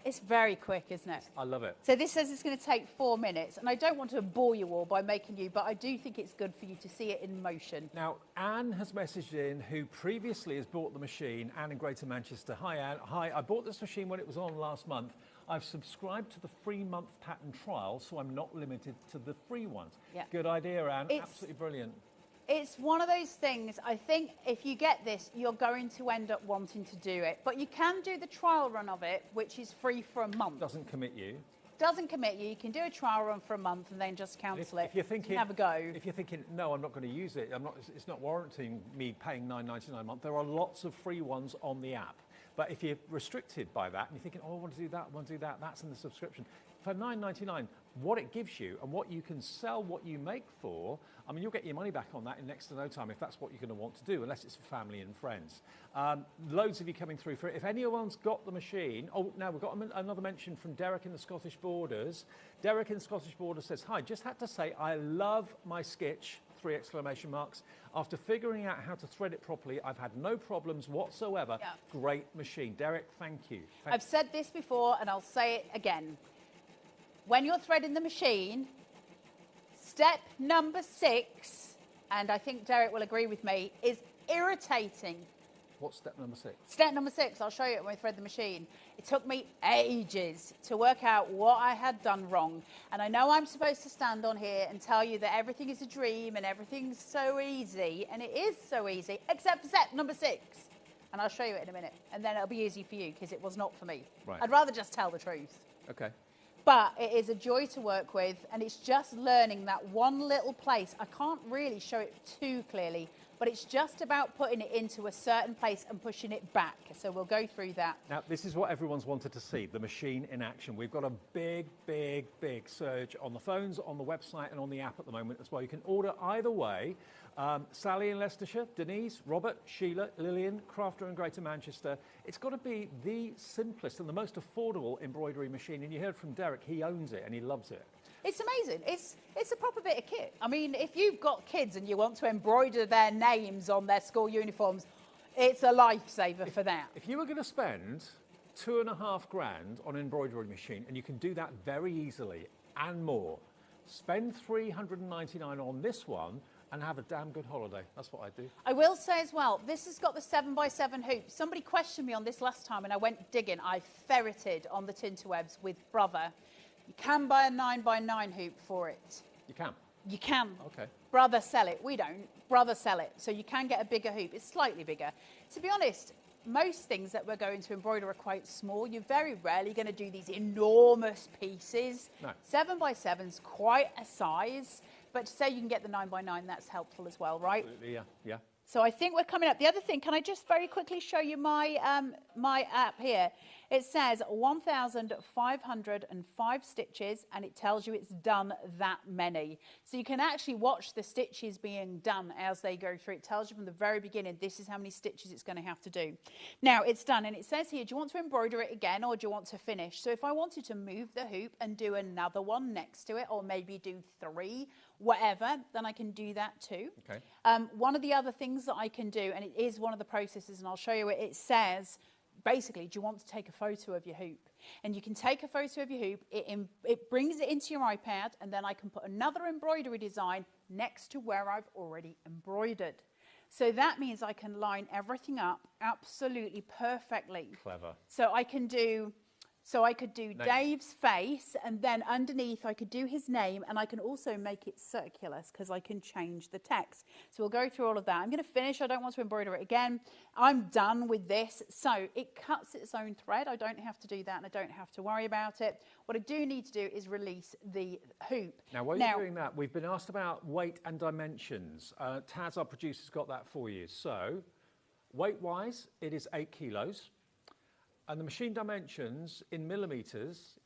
It's very quick, isn't it? I love it. So this says it's going to take 4 minutes, and I don't want to bore you all by making you, but I do think it's good for you to see it in motion. Now, Anne has messaged in, who previously has bought the machine. Anne in Greater Manchester. Hi, Anne. Hi, I bought this machine when it was on last month. I've subscribed to the free-month pattern trial, so I'm not limited to the free ones. Yeah. Good idea, Anne. It's- Absolutely brilliant. It's one of those things, I think if you get this, you're going to end up wanting to do it. But you can do the trial run of it, which is free for a month. Doesn't commit you. Doesn't commit you. You can do a trial run for a month and then just cancel it. If you're thinking, have a go. If you're thinking, no, I'm not going to use it, it's not warranting me paying $9.99 a month, there are lots of free ones on the app. But if you're restricted by that and you're thinking, oh, I want to do that, I want to do that, that's in the subscription. For $9.99, what it gives you and what you can sell what you make for, I mean, you'll get your money back on that in next to no time if that's what you're going to want to do, unless it's for family and friends. Loads of you coming through for it. If anyone's got the machine, oh, now we've got another mention from Derek in the Scottish Borders. Derek in the Scottish Borders says, hi, just had to say I love my sketch, 3 exclamation marks. After figuring out how to thread it properly, I've had no problems whatsoever. Yeah. Great machine. Derek, thank you. I've said this before and I'll say it again. When you're threading the machine, step number 6, and I think Derek will agree with me, is irritating. What's step number 6? Step number 6, I'll show you it when we thread the machine. It took me ages to work out what I had done wrong. And I know I'm supposed to stand on here and tell you that everything is a dream and everything's so easy, and it is so easy, except for step number 6. And I'll show you it in a minute, and then it'll be easy for you, because it was not for me. Right. I'd rather just tell the truth. Okay. But it is a joy to work with, and it's just learning that one little place. I can't really show it too clearly, but it's just about putting it into a certain place and pushing it back. So we'll go through that. Now, this is what everyone's wanted to see, the machine in action. We've got a big, big, big surge on the phones, on the website, and on the app at the moment as well. You can order either way. Sally in Leicestershire, Denise, Robert, Sheila, Lillian, Crafter in Greater Manchester. It's got to be the simplest and the most affordable embroidery machine. And you heard from Derek, he owns it and he loves it. It's amazing. It's a proper bit of kit. I mean, if you've got kids and you want to embroider their names on their school uniforms, it's a lifesaver for that. If you were going to spend $2,500 on an embroidery machine, and you can do that very easily and more, spend $399 on this one and have a damn good holiday. That's what I do. I will say as well, this has got the 7x7 hoop. Somebody questioned me on this last time and I went digging. I ferreted on the Tinterwebs with Brother. You can buy a 9x9 hoop for it. You can? You can. Okay. Brother sell it. We don't. Brother sell it. So you can get a bigger hoop. It's slightly bigger. To be honest, most things that we're going to embroider are quite small. You're very rarely going to do these enormous pieces. No. 7x7's quite a size. But to say you can get the 9x9, that's helpful as well, right? Absolutely, yeah, yeah. So I think we're coming up. The other thing, can I just very quickly show you my my app here? It says 1,505 stitches, and it tells you it's done that many. So you can actually watch the stitches being done as they go through. It tells you from the very beginning, this is how many stitches it's going to have to do. Now, it's done, and it says here, do you want to embroider it again, or do you want to finish? So if I wanted to move the hoop and do another one next to it, or maybe do 3, whatever, then I can do that too. Okay. One of the other things that I can do, and it is one of the processes, and I'll show you it says, basically, do you want to take a photo of your hoop? And you can take a photo of your hoop, it brings it into your iPad, and then I can put another embroidery design next to where I've already embroidered. So that means I can line everything up absolutely perfectly. Clever. So I can do... So I could do Dave's face, and then underneath I could do his name, and I can also make it circular because I can change the text. So we'll go through all of that. I'm going to finish. I don't want to embroider it again. I'm done with this. So it cuts its own thread. I don't have to do that, and I don't have to worry about it. What I do need to do is release the hoop. Now, while you're doing that, we've been asked about weight and dimensions. Taz, our producer's got that for you. So weight-wise, it is 8 kilos. And the machine dimensions in millimetres,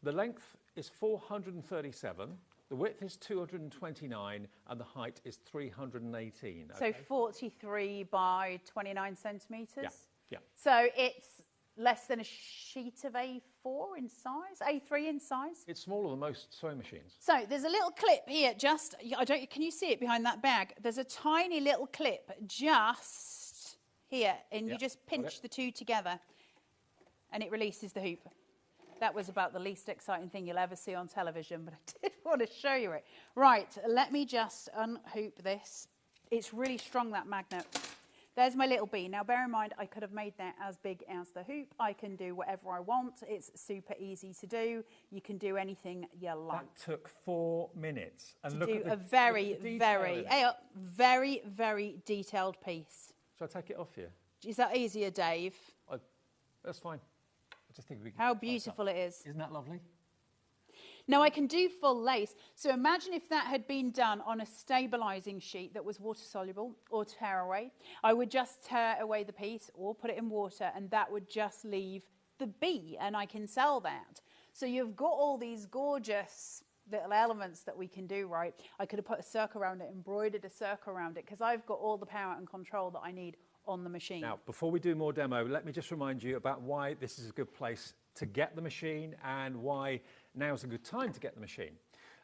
the length is 437, the width is 229, and the height is 318. Okay? So 43 by 29 centimetres? Yeah, yeah. So it's less than a sheet of A4 in size, A3 in size? It's smaller than most sewing machines. So there's a little clip here, just, can you see it behind that bag? There's a tiny little clip just here, and you just pinch the two together. And it releases the hoop. That was about the least exciting thing you'll ever see on television, but I did want to show you it. Right, let me just unhoop this. It's really strong, that magnet. There's my little bee. Now, bear in mind, I could have made that as big as the hoop. I can do whatever I want. It's super easy to do. You can do anything you like. That took 4 minutes. And to look do at a very, very detailed piece. Shall I take it off you? Is that easier, Dave? That's fine. Just think we can How beautiful it is. Isn't that lovely? Now I can do full lace. So imagine if that had been done on a stabilising sheet that was water soluble or tear away. I would just tear away the piece or put it in water, and that would just leave the bee, and I can sell that. So you've got all these gorgeous little elements that we can do, right? I could have put a circle around it, embroidered a circle around it, because I've got all the power and control that I need on the machine. Now, before we do more demo, let me just remind you about why this is a good place to get the machine and why now's a good time to get the machine.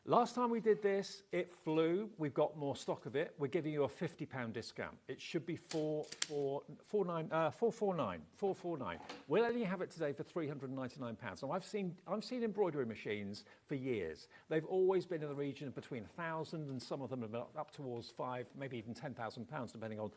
Last time we did this, it flew. We've got more stock of it. We're giving you a £50 discount. It should be $449. We'll only have it today for £399. Now, I've seen embroidery machines for years. They've always been in the region of between £1,000 and some of them are up towards £5,000, maybe even £10,000, depending on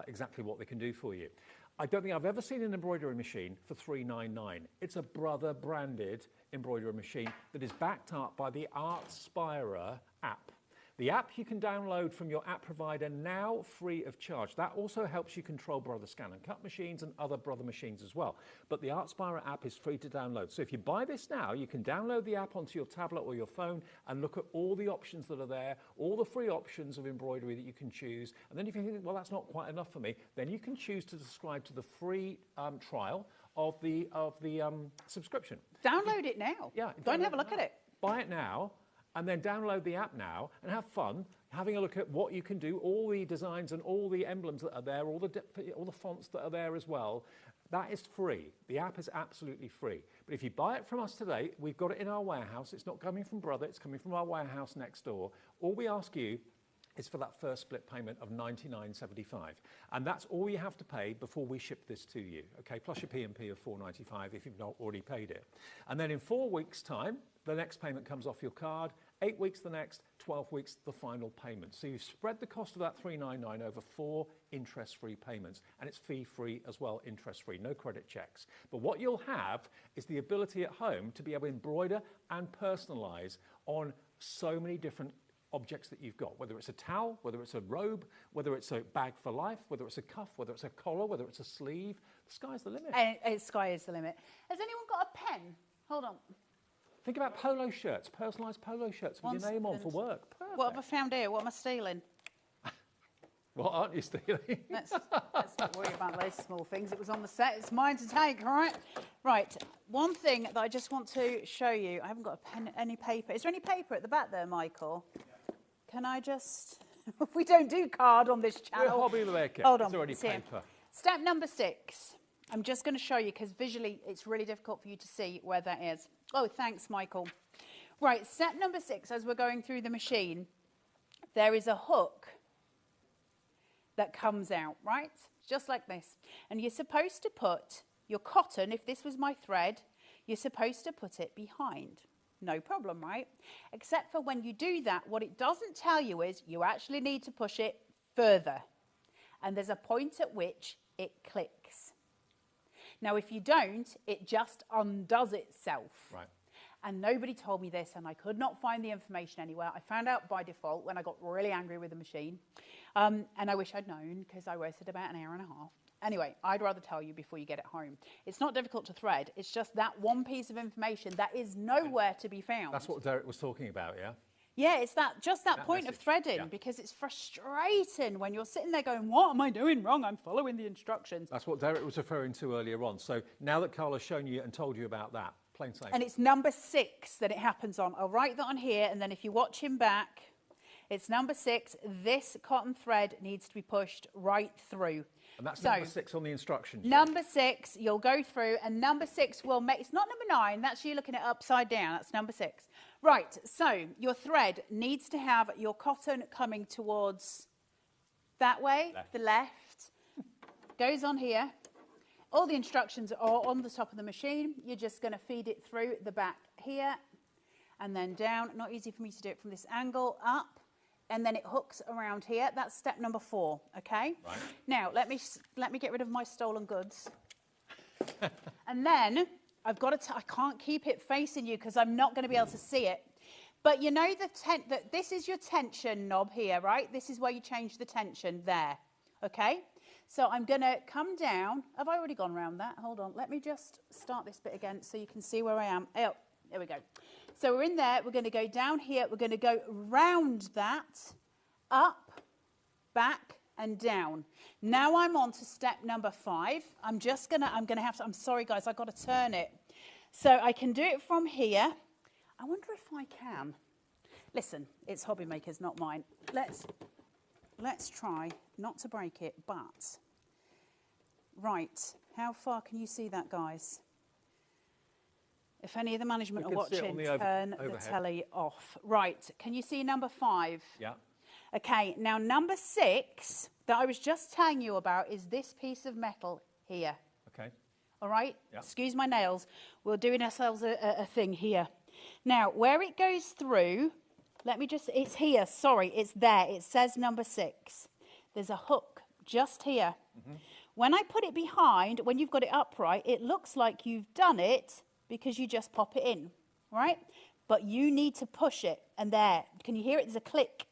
exactly what they can do for you. I don't think I've ever seen an embroidery machine for $399. It's a Brother branded embroidery machine that is backed up by the Artspira app. The app you can download from your app provider now free of charge. That also helps you control Brother Scan and Cut machines and other Brother machines as well. But the Artspira app is free to download. So if you buy this now, you can download the app onto your tablet or your phone and look at all the options that are there, all the free options of embroidery that you can choose. And then if you think, well, that's not quite enough for me, then you can choose to subscribe to the free trial of the subscription. Download it now. Yeah. Go and have a look at it. Buy it now, and then download the app now and have fun having a look at what you can do, all the designs and all the emblems that are there, all the fonts that are there as well. That is free. The app is absolutely free. But if you buy it from us today, we've got it in our warehouse. It's not coming from Brother, it's coming from our warehouse next door. All we ask you is for that first split payment of $99.75. And that's all you have to pay before we ship this to you, okay? Plus your P&P of $4.95 if you've not already paid it. And then in 4 weeks' time, the next payment comes off your card, 8 weeks the next, 12 weeks the final payment. So you've spread the cost of that $399 over 4 interest-free payments, and it's fee-free as well, interest-free, no credit checks. But what you'll have is the ability at home to be able to embroider and personalize on so many different objects that you've got, whether it's a towel, whether it's a robe, whether it's a bag for life, whether it's a cuff, whether it's a collar, whether it's a sleeve. The sky's the limit. Sky is the limit. Has anyone got a pen? Hold on. Think about polo shirts, personalised polo shirts with your name on for work. Perfect. What have I found here? What am I stealing? What aren't you stealing? Let's not worry about those small things. It was on the set. It's mine to take, all right? Right. One thing that I just want to show you. I haven't got a pen, any paper. Is there any paper at the back there, Michael? Can I just... we don't do card on this channel. We're HobbyMaker. Hold on. It's already paper. Step number 6. I'm just going to show you because visually it's really difficult for you to see where that is. Oh, thanks, Michael. Right, step number 6, as we're going through the machine, there is a hook that comes out, right? Just like this. And you're supposed to put your cotton, if this was my thread, you're supposed to put it behind. No problem, right? Except for when you do that, what it doesn't tell you is you actually need to push it further. And there's a point at which it clicks. Now, if you don't, it just undoes itself. Right. And nobody told me this, and I could not find the information anywhere. I found out by default when I got really angry with the machine. And I wish I'd known, because I wasted about an hour and a half. Anyway, I'd rather tell you before you get it home. It's not difficult to thread. It's just that one piece of information that is nowhere to be found. That's what Derek was talking about, yeah? Yeah, it's just that point of threading, because it's frustrating when you're sitting there going, what am I doing wrong? I'm following the instructions. That's what Derek was referring to earlier on. So now that Carla's shown you and told you about that, plain sailing. And it's number 6 that it happens on. I'll write that on here, and then if you watch him back, it's number 6. This cotton thread needs to be pushed right through. And that's number 6 on the instructions. Number 6, you'll go through, and number 6 will make, it's not number 9, that's you looking at upside down, that's number 6. Right, so your thread needs to have your cotton coming towards that way, the left, goes on here. All the instructions are on the top of the machine. You're just going to feed it through the back here, and then down. Not easy for me to do it from this angle, up. And then it hooks around here. That's step number 4, okay? Right. Now, let me get rid of my stolen goods. And then I've got to, I can't keep it facing you because I'm not going to be able to see it. But you know that this is your tension knob here, right? This is where you change the tension there, okay? So I'm going to come down. Have I already gone around that? Hold on. Let me just start this bit again so you can see where I am. Oh, there we go. So we're in there, we're going to go down here, we're going to go round that, up, back, and down. Now I'm on to step number 5. I'm sorry guys, I've got to turn it. So I can do it from here. I wonder if I can. Listen, it's HobbyMaker's, not mine. Let's try not to break it, but, right, how far can you see that, guys? If any of the management are watching, turn the telly off. Right, can you see number 5? Yeah. Okay, now number 6 that I was just telling you about is this piece of metal here. Okay. All right? Yeah. Excuse my nails. We're doing ourselves a thing here. Now, where it goes through, it's here, sorry, it's there. It says number 6. There's a hook just here. Mm-hmm. When I put it behind, when you've got it upright, it looks like you've done it because you just pop it in, right? But you need to push it, and there. Can you hear it? There's a click.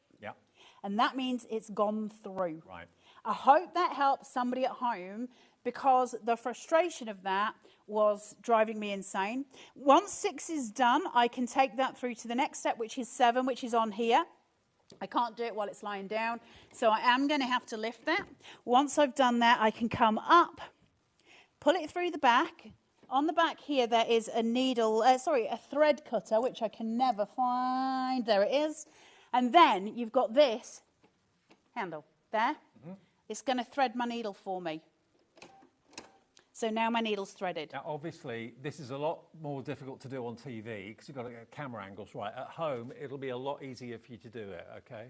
and that means it's gone through. Right. I hope that helps somebody at home, because the frustration of that was driving me insane. Once 6 is done, I can take that through to the next step, which is 7, which is on here. I can't do it while it's lying down, so I am going to have to lift that. Once I've done that, I can come up, pull it through the back. On the back here, there is a needle, a thread cutter, which I can never find. There it is. And then you've got this handle there. Mm-hmm. It's going to thread my needle for me. So now my needle's threaded. Now, obviously, this is a lot more difficult to do on TV because you've got to get camera angles right. At home, it'll be a lot easier for you to do it, okay?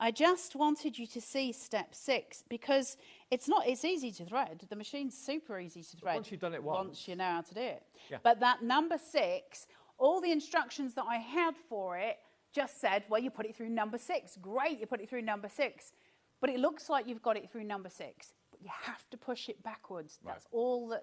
I just wanted you to see step 6 because it's easy to thread. The machine's super easy to thread. But once you've done it once you know how to do it. Yeah. But that number 6, all the instructions that I had for it just said, well, you put it through number 6. Great, you put it through number 6. But it looks like you've got it through number 6. But you have to push it backwards. Right.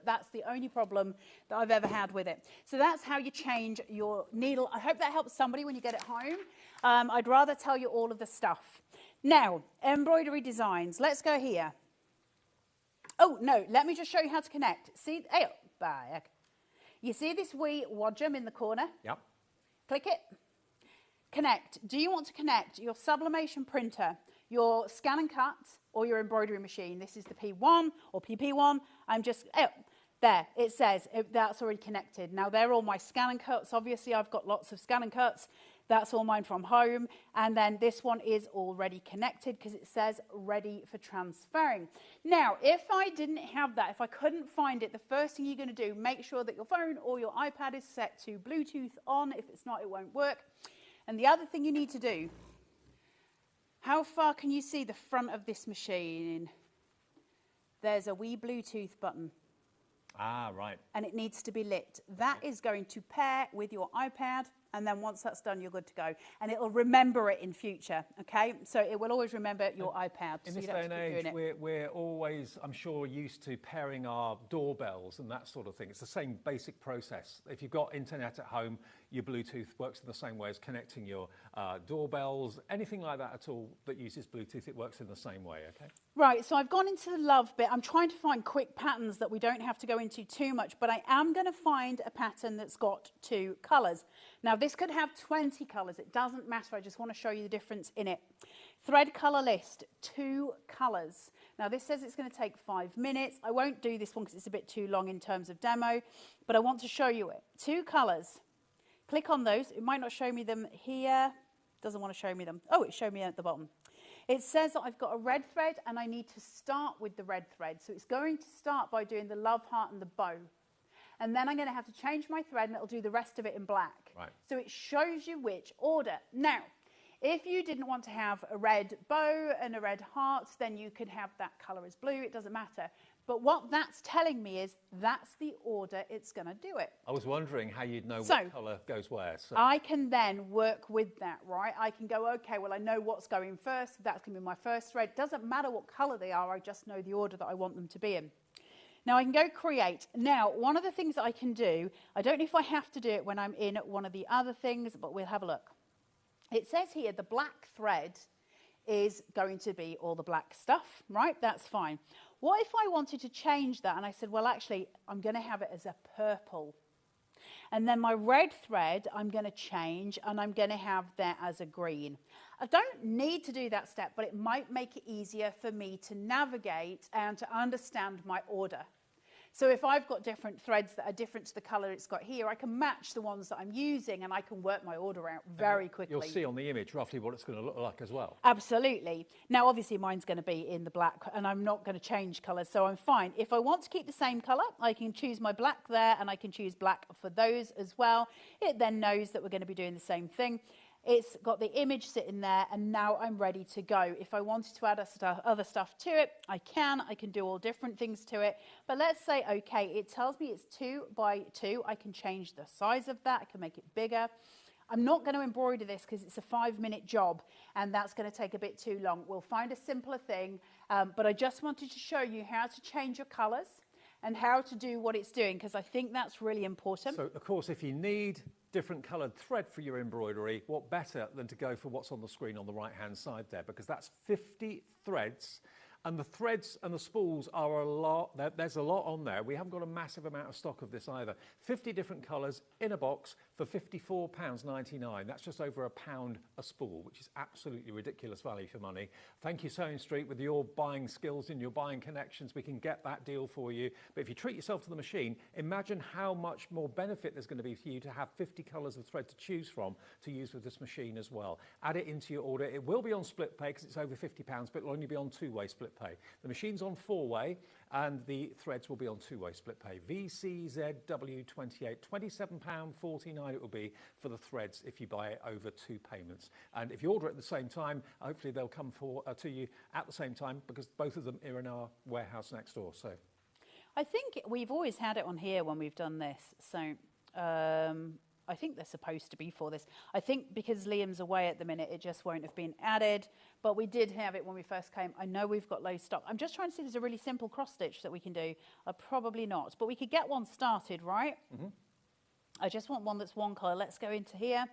That's the only problem that I've ever had with it. So that's how you change your needle. I hope that helps somebody when you get it home. I'd rather tell you all of the stuff. Now, embroidery designs. Let's go here. Oh, no, let me just show you how to connect. See, back. You see this wee wadgem in the corner? Yep. Click it. Connect. Do you want to connect your sublimation printer, your scan and cut, or your embroidery machine? This is the P1 or PP1. I'm just, there, it says that's already connected. Now, they're all my scan and cuts. Obviously, I've got lots of scan and cuts. That's all mine from home. And then this one is already connected because it says ready for transferring. Now, if I didn't have that, if I couldn't find it, the first thing you're going to do, make sure that your phone or your iPad is set to Bluetooth on. If it's not, it won't work. And the other thing you need to do, how far can you see the front of this machine? There's a wee Bluetooth button. Ah, right. And it needs to be lit. That is going to pair with your iPad, and then once that's done, you're good to go. And it'll remember it in future, okay? So it will always remember your iPad. In so this day and age, we're always, I'm sure, used to pairing our doorbells and that sort of thing. It's the same basic process. If you've got internet at home, your Bluetooth works in the same way as connecting your doorbells. Anything like that at all that uses Bluetooth, it works in the same way, okay? Right, so I've gone into the love bit. I'm trying to find quick patterns that we don't have to go into too much, but I am going to find a pattern that's got 2 colours. Now, this could have 20 colours. It doesn't matter. I just want to show you the difference in it. Thread colour list, 2 colours. Now, this says it's going to take 5 minutes. I won't do this one because it's a bit too long in terms of demo, but I want to show you it. 2 colours. Click on those. It might not show me them here. Doesn't want to show me them. Oh, it showed me at the bottom. It says that I've got a red thread and I need to start with the red thread. So it's going to start by doing the love heart and the bow. And then I'm going to have to change my thread and it'll do the rest of it in black. Right. So it shows you which order. Now, if you didn't want to have a red bow and a red heart, then you could have that colour as blue. It doesn't matter. But what that's telling me is that's the order it's going to do it. I was wondering how you'd know what colour goes where. So I can then work with that, right? I can go, okay, well, I know what's going first. That's going to be my first thread. It doesn't matter what colour they are. I just know the order that I want them to be in. Now, I can go create. Now, one of the things that I can do, I don't know if I have to do it when I'm in one of the other things, but we'll have a look. It says here the black thread is going to be all the black stuff, right? That's fine. What if I wanted to change that and I said, well, actually, I'm going to have it as a purple. And then my red thread, I'm going to change and I'm going to have that as a green. I don't need to do that step, but it might make it easier for me to navigate and to understand my order. So if I've got different threads that are different to the colour it's got here, I can match the ones that I'm using and I can work my order out very quickly. You'll see on the image roughly what it's going to look like as well. Absolutely. Now, obviously, mine's going to be in the black and I'm not going to change colours, so I'm fine. If I want to keep the same colour, I can choose my black there and I can choose black for those as well. It then knows that we're going to be doing the same thing. It's got the image sitting there, and now I'm ready to go. If I wanted to add other stuff to it, I can do all different things to it. But let's say, okay, it tells me it's 2 by 2. I can change the size of that. I can make it bigger. I'm not going to embroider this because it's a 5-minute job, and that's going to take a bit too long. We'll find a simpler thing, but I just wanted to show you how to change your colours and how to do what it's doing, because I think that's really important. So, of course, if you need different coloured thread for your embroidery, what better than to go for what's on the screen on the right-hand side there, because that's 50 threads. And the threads and the spools are a lot. There's a lot on there. We haven't got a massive amount of stock of this either. 50 different colours in a box for £54.99. That's just over £1 a spool, which is absolutely ridiculous value for money. Thank you, Sewing Street. With your buying skills and your buying connections, we can get that deal for you. But if you treat yourself to the machine, imagine how much more benefit there's going to be for you to have 50 colours of thread to choose from to use with this machine as well. Add it into your order. It will be on split pay because it's over £50, but it'll only be on two-way split pay. The machine's on four-way and the threads will be on two-way split pay. VCZW28, £27.49 it will be for the threads if you buy it over two payments. And if you order it at the same time, hopefully they'll come to you at the same time, because both of them are in our warehouse next door. So, I think we've always had it on here when we've done this. So I think they're supposed to be for this. I think because Liam's away at the minute, it just won't have been added. But we did have it when we first came. I know we've got low stock. I'm just trying to see if there's a really simple cross stitch that we can do. Probably not, but we could get one started, right? Mm-hmm. I just want one that's one colour. Let's go into here.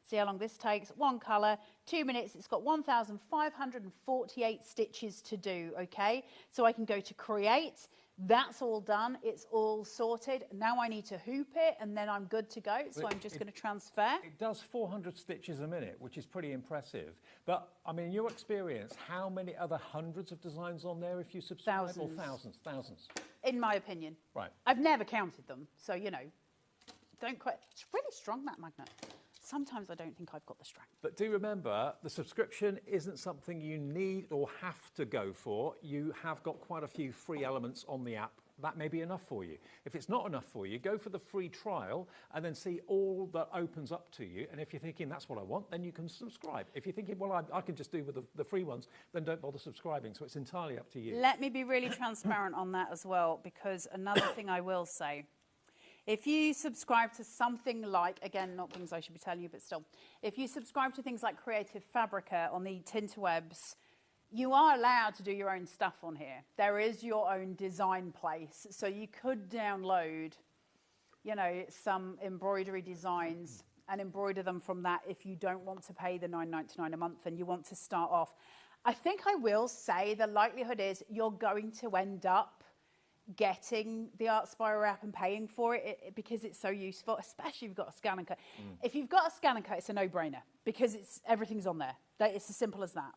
See how long this takes. One colour, 2 minutes. It's got 1,548 stitches to do, okay? So I can go to create. That's all done. It's all sorted. Now I need to hoop it, and then I'm good to go. So I'm just going to transfer. It does 400 stitches a minute, which is pretty impressive. But, I mean, in your experience, how many other hundreds of designs on there if you subscribe? Thousands. Or thousands? Thousands. In my opinion. Right. I've never counted them. So, you know, don't quite. It's really strong, that magnet. Sometimes I don't think I've got the strength. But do remember, the subscription isn't something you need or have to go for. You have got quite a few free elements on the app. That may be enough for you. If it's not enough for you, go for the free trial and then see all that opens up to you. And if you're thinking that's what I want, then you can subscribe. If you're thinking, well, I can just do with the free ones, then don't bother subscribing. So it's entirely up to you. Let me be really transparent on that as well, because another thing I will say, if you subscribe to something like, again, not things I should be telling you, but still, if you subscribe to things like Creative Fabrica on the Tinterwebs, you are allowed to do your own stuff on here. There is your own design place. So you could download, you know, some embroidery designs and embroider them from that if you don't want to pay the $9.99 a month and you want to start off. I think I will say the likelihood is you're going to end up getting the ArtSpire app and paying for it because it's so useful, especially if you've got a scan and cut. If you've got a scan and cut, it's a no-brainer because everything's on there. It's as simple as that.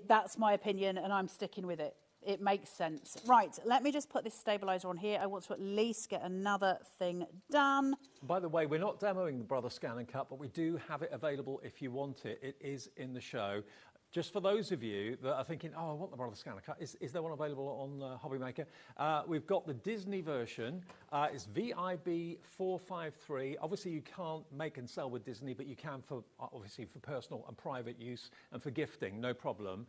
That's my opinion, and I'm sticking with it. It makes sense. Right, let me just put this stabilizer on here. I want to at least get another thing done. By the way, we're not demoing the Brother Scan and Cut, but we do have it available if you want it. It is in the show. Just for those of you that are thinking, oh, I want the Brother Scanner Cut, is there one available on HobbyMaker? We've got the Disney version. It's VIB 453. Obviously, you can't make and sell with Disney, but you can for obviously for personal and private use and for gifting, no problem.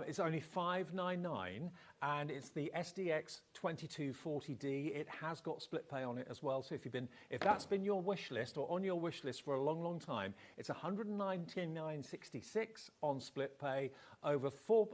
It's only $5.99, and it's the SDX 2240D. It has got split pay on it as well. So if that's been your wish list or on your wish list for a long, long time, it's $199.66 on split pay over three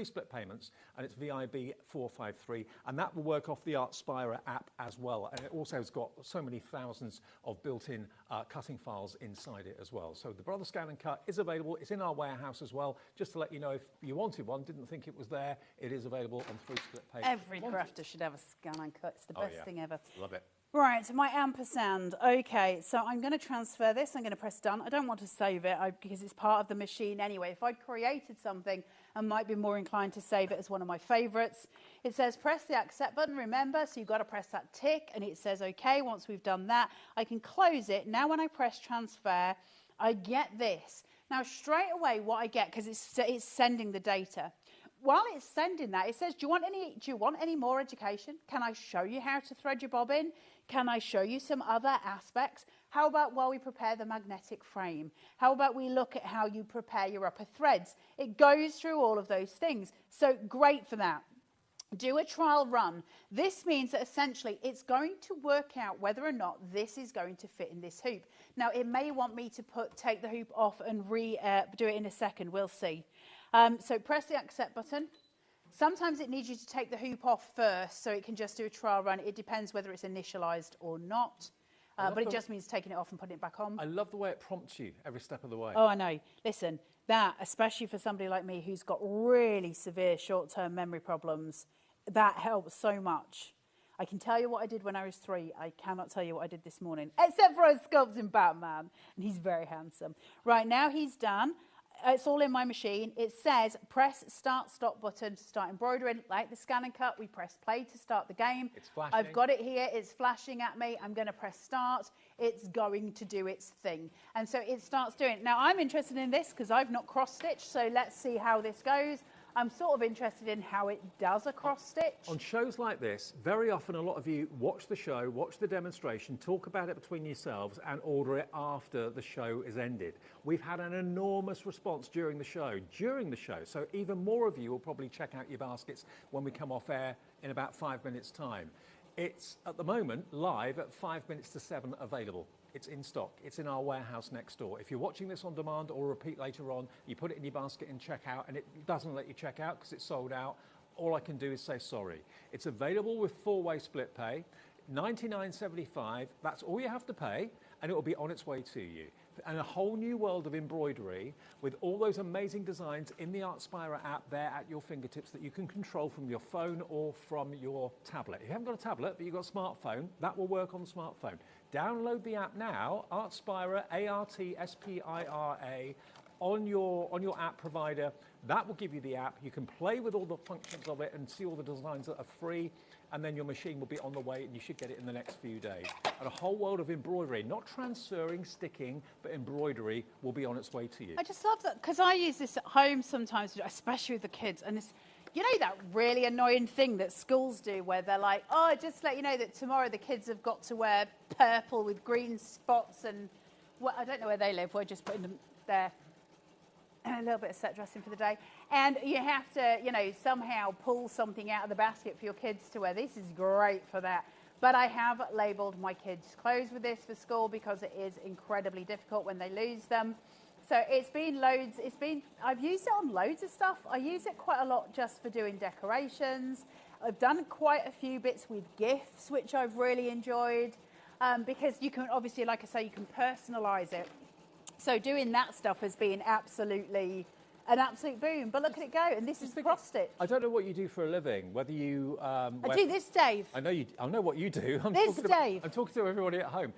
split payments, and it's VIB 453, and that will work off the ArtSpire app as well. And it also has got so many thousands of built-in cutting files inside it as well. So the Brother Scan and Cut is available. It's in our warehouse as well. Just to let you know, if you wanted one, didn't think it was there, it is available on 3 split pay. Every crafter should have a scan and cut. It's the best thing ever. Love it. Right, my ampersand. Okay, so I'm going to transfer this. I'm going to press done. I don't want to save it because it's part of the machine anyway. If I'd created something, I might be more inclined to save it as one of my favorites. It says press the accept button, remember, so you've got to press that tick, and it says okay. Once we've done that, I can close it. Now when I press transfer, I get this. Now straight away what I get, because it's sending the data, while it's sending that, it says, do you want any more education? Can I show you how to thread your bobbin? Can I show you some other aspects? How about while we prepare the magnetic frame? How about we look at how you prepare your upper threads? It goes through all of those things. So great for that. Do a trial run. This means that essentially it's going to work out whether or not this is going to fit in this hoop. Now, it may want me to take the hoop off and do it in a second. We'll see. So press the accept button. Sometimes it needs you to take the hoop off first so it can just do a trial run. It depends whether it's initialized or not. but it just means taking it off and putting it back on. I love the way it prompts you every step of the way. Oh, I know. Listen, that, especially for somebody like me who's got really severe short-term memory problems, that helps so much. I can tell you what I did when I was 3. I cannot tell you what I did this morning, except for I was sculpting Batman, and he's very handsome. Right, now he's done. It's all in my machine. It says press start stop button to start embroidering. Like the scan and cut, we press play to start the game. It's flashing. I've got it here. It's flashing at me. I'm going to press start. It's going to do its thing. And so it starts doing it. Now, I'm interested in this because I've not cross-stitched, so let's see how this goes. I'm sort of interested in how it does a cross-stitch. On shows like this, very often a lot of you watch the show, watch the demonstration, talk about it between yourselves and order it after the show is ended. We've had an enormous response during the show, so even more of you will probably check out your baskets when we come off air in about 5 minutes' time. It's, at the moment, live at 5 minutes to 7 available. It's in stock. It's in our warehouse next door. If you're watching this on demand or repeat later on, you put it in your basket and check out, and it doesn't let you check out because it's sold out, all I can do is say sorry. It's available with 4-way split pay, $99.75. That's all you have to pay, and it will be on its way to you. And a whole new world of embroidery with all those amazing designs in the Artspira app there at your fingertips that you can control from your phone or from your tablet. If you haven't got a tablet, but you've got a smartphone, that will work on the smartphone. Download the app now, Artspira, A-R-T-S-P-I-R-A, on your app provider. That will give you the app. You can play with all the functions of it and see all the designs that are free, and then your machine will be on the way and you should get it in the next few days. And a whole world of embroidery, not transferring, sticking, but embroidery will be on its way to you. I just love that, because I use this at home sometimes, especially with the kids, and it's, you know, that really annoying thing that schools do where they're like, oh, just let you know that tomorrow the kids have got to wear purple with green spots, and well, I don't know where they live, we're just putting them there. A little bit of set dressing for the day, and you have to, you know, somehow pull something out of the basket for your kids to wear. This is great for that. But I have labelled my kids' clothes with this for school because it is incredibly difficult when they lose them. So it's been loads. I've used it on loads of stuff. I use it quite a lot just for doing decorations. I've done quite a few bits with gifts, which I've really enjoyed, because you can obviously, like I say, you can personalise it. So doing that stuff has been absolutely an absolute boom. But look at it go, and this is cross stitch. I don't know what you do for a living, whether you... I do this, Dave. I know what you do. I'm talking to everybody at home.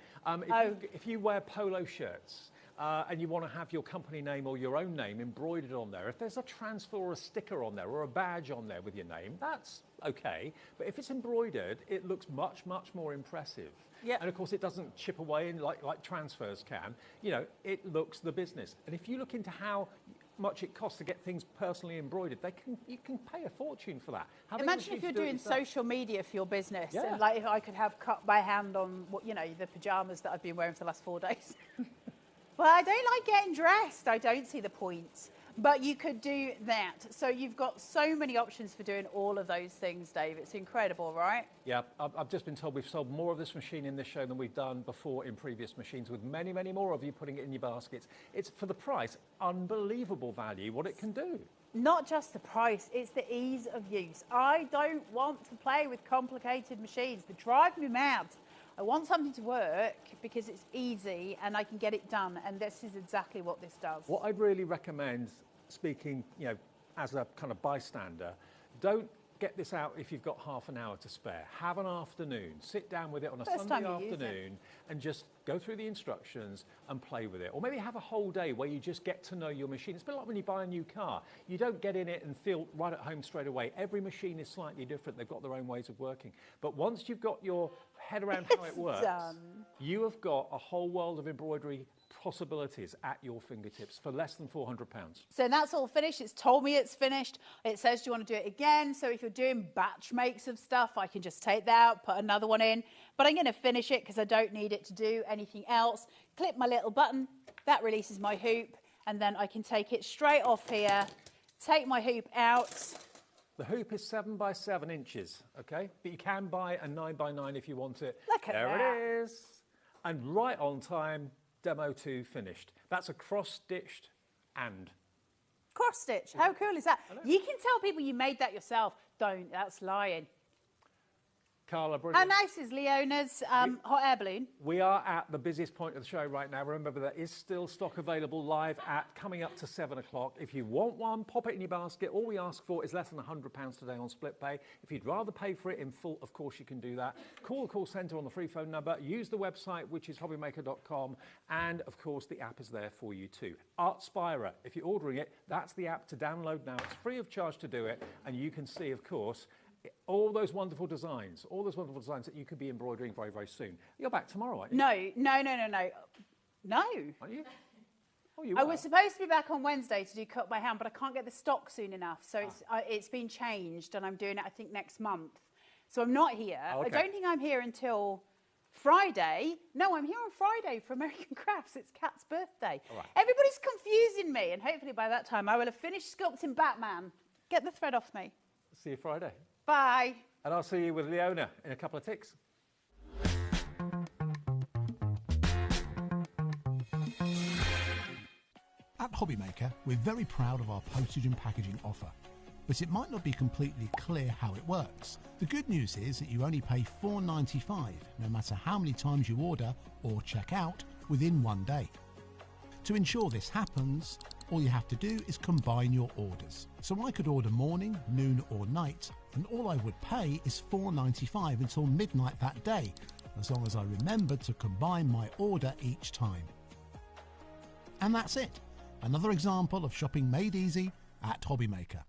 If you wear polo shirts and you want to have your company name or your own name embroidered on there, if there's a transfer or a sticker on there or a badge on there with your name, that's okay. But if it's embroidered, it looks much, much more impressive. Yep. And of course, it doesn't chip away like transfers can. You know, it looks the business. And if you look into how much it costs to get things personally embroidered, you can pay a fortune for that. Imagine if you're doing social media for your business, and like if I could have cut by hand on the pajamas that I've been wearing for the last 4 days. Well, I don't like getting dressed. I don't see the point. But you could do that. So you've got so many options for doing all of those things, Dave. It's incredible, right? Yeah, I've just been told we've sold more of this machine in this show than we've done before in previous machines, with many, many more of you putting it in your baskets. It's, for the price, unbelievable value, what it can do. Not just the price, it's the ease of use. I don't want to play with complicated machines. They drive me mad. I want something to work because it's easy and I can get it done, and this is exactly what this does. What I'd really recommend, speaking, as a kind of bystander, don't get this out if you've got half an hour to spare. Have an afternoon. Sit down with it on a Sunday afternoon and just go through the instructions and play with it. Or maybe have a whole day where you just get to know your machine. It's a bit like when you buy a new car. You don't get in it and feel right at home straight away. Every machine is slightly different. They've got their own ways of working. But once you've got your head around how it works, you have got a whole world of embroidery possibilities at your fingertips for less than £400. So that's all finished. It's told me it's finished. It says, do you want to do it again? So if you're doing batch makes of stuff, I can just take that out, put another one in. But I'm going to finish it because I don't need it to do anything else. Click my little button. That releases my hoop. And then I can take it straight off here, take my hoop out. The hoop is 7 by 7 inches, okay? But you can buy a 9 by 9 if you want it. Look at that. There it is. And right on time. Demo 2 finished. That's a cross-stitched and. Cross-stitch. How cool is that? You can tell people you made that yourself. Don't. That's lying. Carla, brilliant. How nice is Leona's hot air balloon? We are at the busiest point of the show right now. Remember, there is still stock available live at coming up to 7 o'clock. If you want one, pop it in your basket. All we ask for is less than £100 today on split pay. If you'd rather pay for it in full, of course you can do that. Call the call centre on the free phone number. Use the website, which is hobbymaker.com. And, of course, the app is there for you too. Artspira, if you're ordering it, that's the app to download now. It's free of charge to do it. And you can see, of course, all those wonderful designs that you could be embroidering very, very soon. You're back tomorrow, aren't you? No. Aren't you? Oh, you I are. was supposed to be back on Wednesday to do Cut by Hand, but I can't get the stock soon enough. So it's been changed, and I'm doing it, I think, next month. So I'm not here. Oh, okay. I don't think I'm here until Friday. No, I'm here on Friday for American Crafts. It's Kat's birthday. All right. Everybody's confusing me, and hopefully by that time I will have finished sculpting Batman. Get the thread off me. See you Friday. Bye. And I'll see you with Leona in a couple of ticks. At HobbyMaker, we're very proud of our postage and packaging offer, but it might not be completely clear how it works. The good news is that you only pay $4.95 no matter how many times you order or check out within 1 day. To ensure this happens, all you have to do is combine your orders. So I could order morning, noon or night, and all I would pay is $4.95 until midnight that day, as long as I remembered to combine my order each time. And that's it. Another example of shopping made easy at HobbyMaker.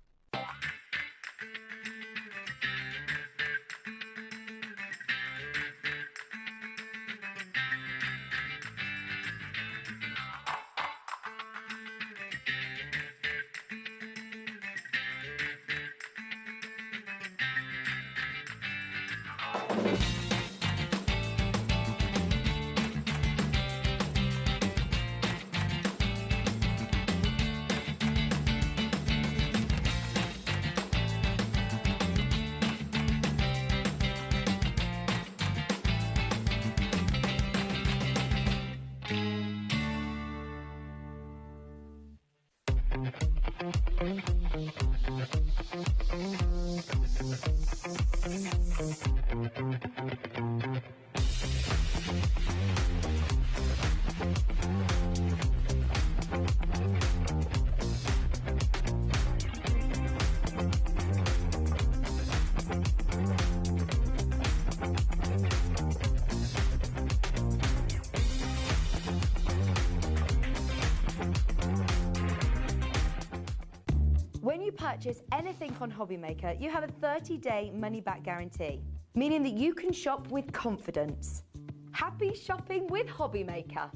When you purchase anything on HobbyMaker, you have a 30-day money-back guarantee, meaning that you can shop with confidence. Happy shopping with HobbyMaker.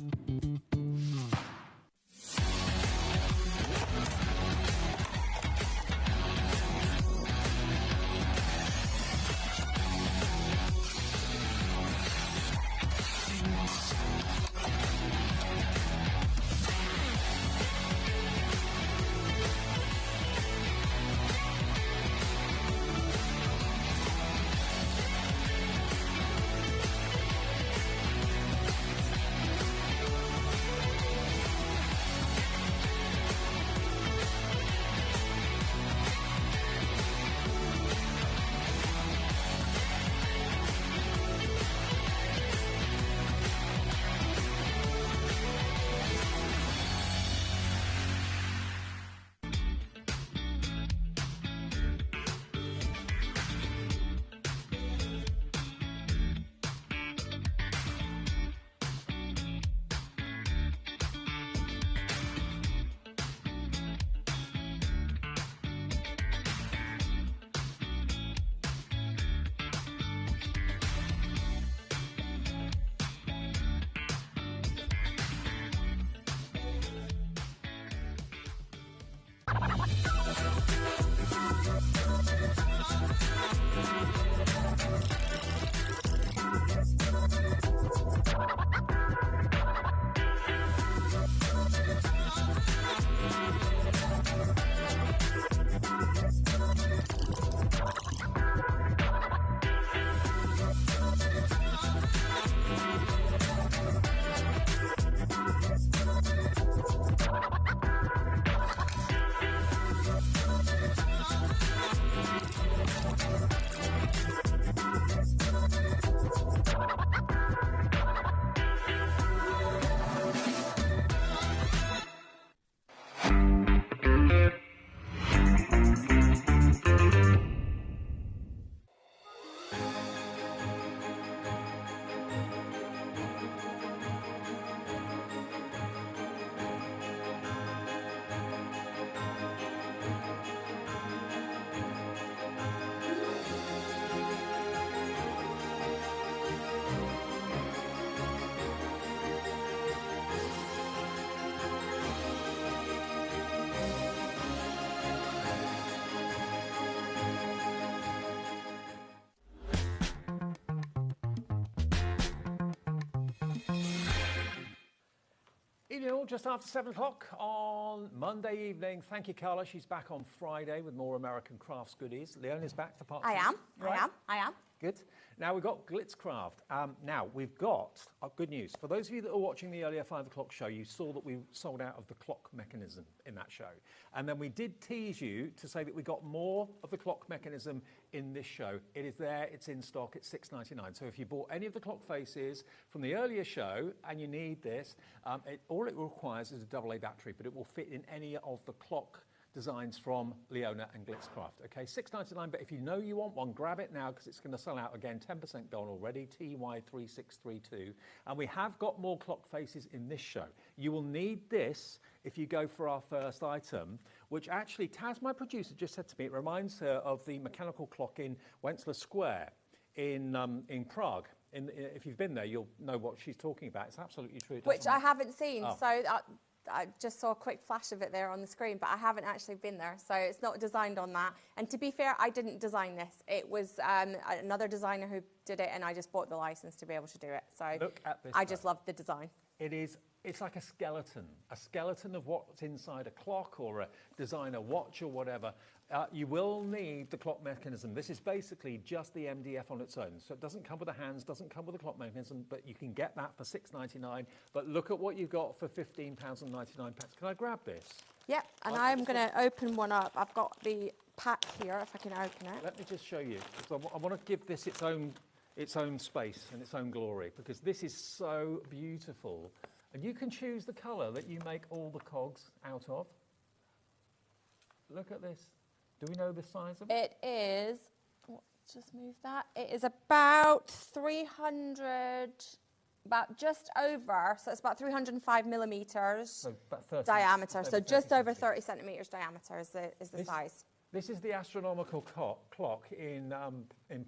evening all, just after 7 o'clock on Monday evening. Thank you, Carla. She's back on Friday with more American crafts goodies. Leona's back for part 2. I am. Good. Now we've got Glitzcraft. Now we've got good news. For those of you that are watching the earlier 5 o'clock show, you saw that we sold out of the clock mechanism in that show. And then we did tease you to say that we got more of the clock mechanism in this show. It is there, it's in stock, it's $6.99. So if you bought any of the clock faces from the earlier show and you need this, all it requires is a AA battery, but it will fit in any of the clock designs from Leona and Glitzcraft. Okay, $6.99, but if you know you want one, grab it now because it's going to sell out again. 10% gone already, TY3632. And we have got more clock faces in this show. You will need this if you go for our first item, which actually Taz, my producer, just said to me, it reminds her of the mechanical clock in Wenceslas Square in Prague. If you've been there, you'll know what she's talking about. It's absolutely true. Which I haven't seen, so I just saw a quick flash of it there on the screen, but I haven't actually been there, so it's not designed on that. And to be fair, I didn't design this. It was another designer who did it, and I just bought the license to be able to do it. So look at this. I just love the design. It's like a skeleton of what's inside a clock or a designer watch or whatever. You will need the clock mechanism. This is basically just the MDF on its own. So it doesn't come with the hands, doesn't come with the clock mechanism, but you can get that for $6.99. But look at what you've got for £15.99. Can I grab this? Yep, and I'm going to open one up. I've got the pack here, if I can open it. Let me just show you. I want to give this its own space and its own glory, because this is so beautiful. And you can choose the colour that you make all the cogs out of. Look at this. Do we know the size of it? It is, just move that. It is about 300, about just over, so it's about 305 millimetres so about 30, diameter. So just over 30 centimetres diameter is the size. This is the astronomical clock in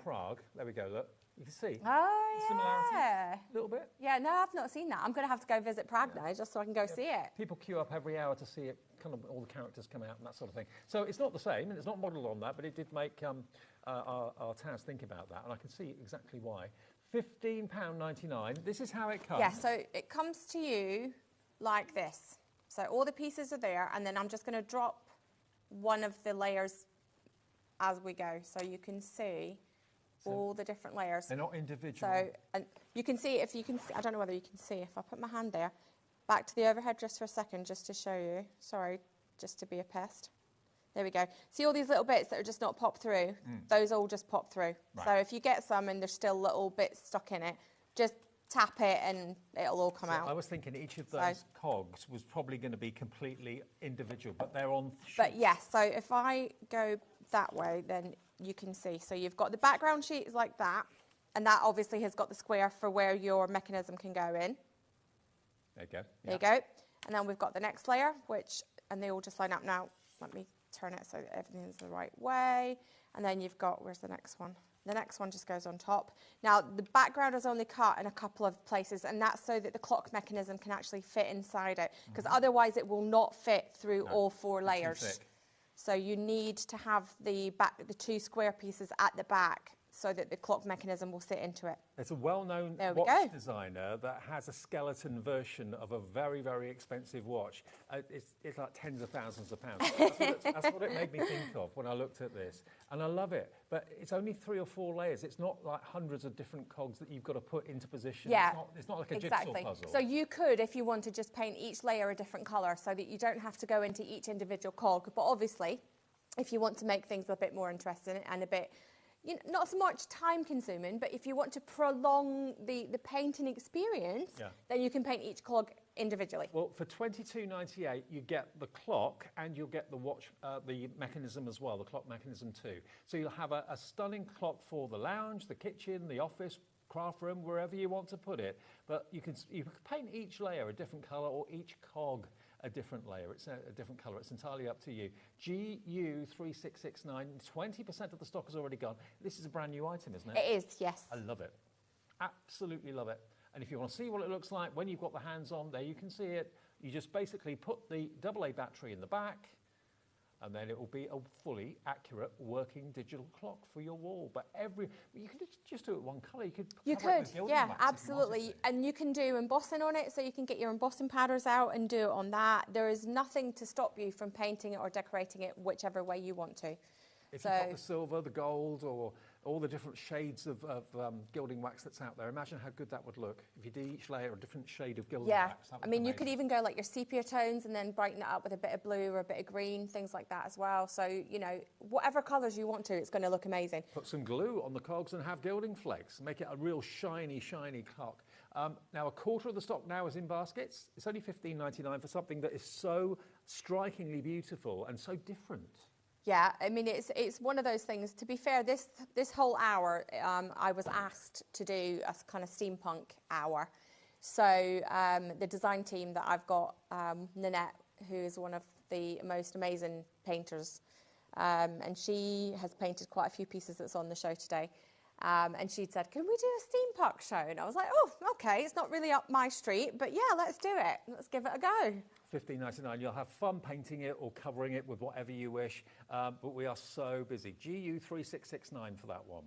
Prague. There we go, look. You can see. Oh, yeah. A little bit. Yeah, no, I've not seen that. I'm going to have to go visit Prague now just so I can go see it. People queue up every hour to see it, kind of all the characters come out and that sort of thing. So it's not the same, and it's not modelled on that, but it did make our Taz think about that, and I can see exactly why. £15.99. This is how it comes. Yeah, so it comes to you like this. So all the pieces are there, and then I'm just going to drop one of the layers as we go, so you can see all the different layers. They're not individual. So, and you can see, if you can see, I don't know whether you can see, if I put my hand there, back to the overhead just for a second, just to show you. Sorry, just to be a pest. There we go. See all these little bits that are just not popped through? Those all just pop through. Right. So if you get some and there's still little bits stuck in it, just tap it and it'll all come out. I was thinking each of those cogs was probably going to be completely individual, but they're on sheets. But yes, so if I go that way, then you can see. So you've got the background sheet is like that, and that obviously has got the square for where your mechanism can go in. There you go. There you go. And then we've got the next layer, and they all just line up. Now, let me turn it so that everything's the right way. And then you've got, where's the next one? The next one just goes on top. Now, the background is only cut in a couple of places, and that's so that the clock mechanism can actually fit inside it, because otherwise it will not fit through all 4 layers. So you need to have the 2 square pieces at the back so that the clock mechanism will sit into it. There's a well-known watch designer that has a skeleton version of a very, very expensive watch. It's like tens of thousands of pounds. That's what it made me think of when I looked at this. And I love it. But it's only 3 or 4 layers. It's not like hundreds of different cogs that you've got to put into position. Yeah, it's not like a jigsaw puzzle. So you could, if you want to, just paint each layer a different colour so that you don't have to go into each individual cog. But obviously, if you want to make things a bit more interesting and a bit, not so much time consuming, but if you want to prolong the painting experience, then you can paint each clog individually. Well, for $22.98, you get the clock and you'll get the watch, the mechanism as well, the clock mechanism too. So you'll have a stunning clock for the lounge, the kitchen, the office, craft room, wherever you want to put it. But you can paint each layer a different colour or each cog a different layer. It's a different colour. It's entirely up to you. GU3669, 20% of the stock has already gone. This is a brand new item, isn't it? It is, yes. I love it. Absolutely love it. And if you want to see what it looks like when you've got the hands on, there you can see it. You just basically put the AA battery in the back, and then it will be a fully accurate working digital clock for your wall. But you can just do it one colour. You could, yeah, absolutely. And you can do embossing on it, so you can get your embossing powders out and do it on that. There is nothing to stop you from painting it or decorating it whichever way you want to. If you've got the silver, the gold, or all the different shades of gilding wax that's out there, imagine how good that would look if you did each layer a different shade of gilding wax. I mean, you could even go like your sepia tones and then brighten it up with a bit of blue or a bit of green, things like that as well. So, you know, whatever colours you want to, it's going to look amazing. Put some glue on the cogs and have gilding flakes. Make it a real shiny, shiny clock. Now, a quarter of the stock now is in baskets. It's only $15.99 for something that is so strikingly beautiful and so different. Yeah, I mean, it's one of those things. To be fair, this whole hour, I was asked to do a kind of steampunk hour. So the design team that I've got, Nanette, who is one of the most amazing painters, and she has painted quite a few pieces that's on the show today. And she'd said, can we do a steampunk show? And I was like, oh, okay, it's not really up my street, but yeah, let's do it. Let's give it a go. $15.99. You'll have fun painting it or covering it with whatever you wish, but we are so busy. GU3669 for that one.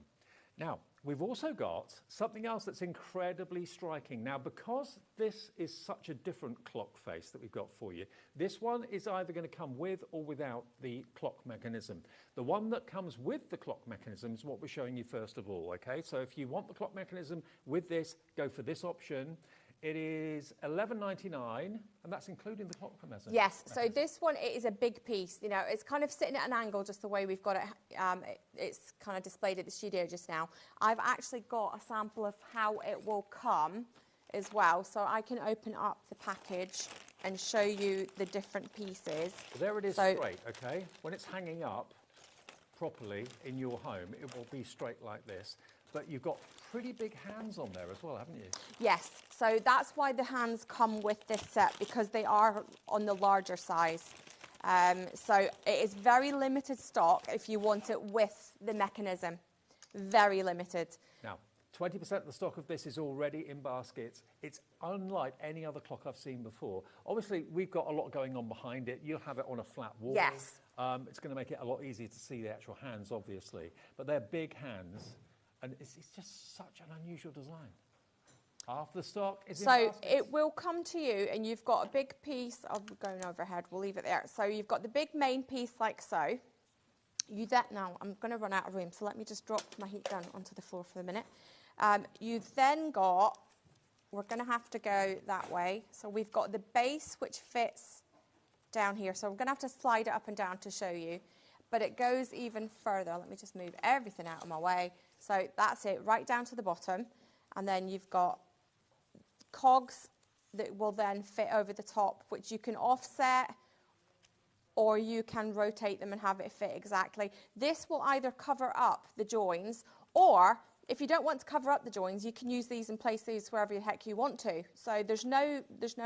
Now, we've also got something else that's incredibly striking. Now, because this is such a different clock face that we've got for you, this one is either going to come with or without the clock mechanism. The one that comes with the clock mechanism is what we're showing you first of all, okay? So if you want the clock mechanism with this, go for this option. It is $11.99, and that's including the clock mechanism. Yes, so this one, it is a big piece. You know, it's kind of sitting at an angle just the way we've got it. It's kind of displayed at the studio just now. I've actually got a sample of how it will come as well, so I can open up the package and show you the different pieces. So there it is straight, okay? When it's hanging up properly in your home, it will be straight like this. But you've got pretty big hands on there as well, haven't you? Yes, so that's why the hands come with this set, because they are on the larger size. So it is very limited stock if you want it with the mechanism. Very limited. Now, 20% of the stock of this is already in baskets. It's unlike any other clock I've seen before. Obviously, we've got a lot going on behind it. You'll have it on a flat wall. Yes. It's going to make it a lot easier to see the actual hands, obviously. But they're big hands. And it's just such an unusual design. Half the stock is in baskets. So it will come to you, and you've got a big piece of going overhead. We'll leave it there. So you've got the big main piece like so. Now, I'm going to run out of room, so let me just drop my heat gun onto the floor for a minute. You've then got, we're going to have to go that way. So we've got the base, which fits down here. So we're going to have to slide it up and down to show you. But it goes even further. Let me just move everything out of my way. So that's it, right down to the bottom. And then you've got cogs that will then fit over the top, which you can offset or you can rotate them and have it fit exactly. This will either cover up the joins, or if you don't want to cover up the joins, you can use these and place these wherever the heck you want to. So there's no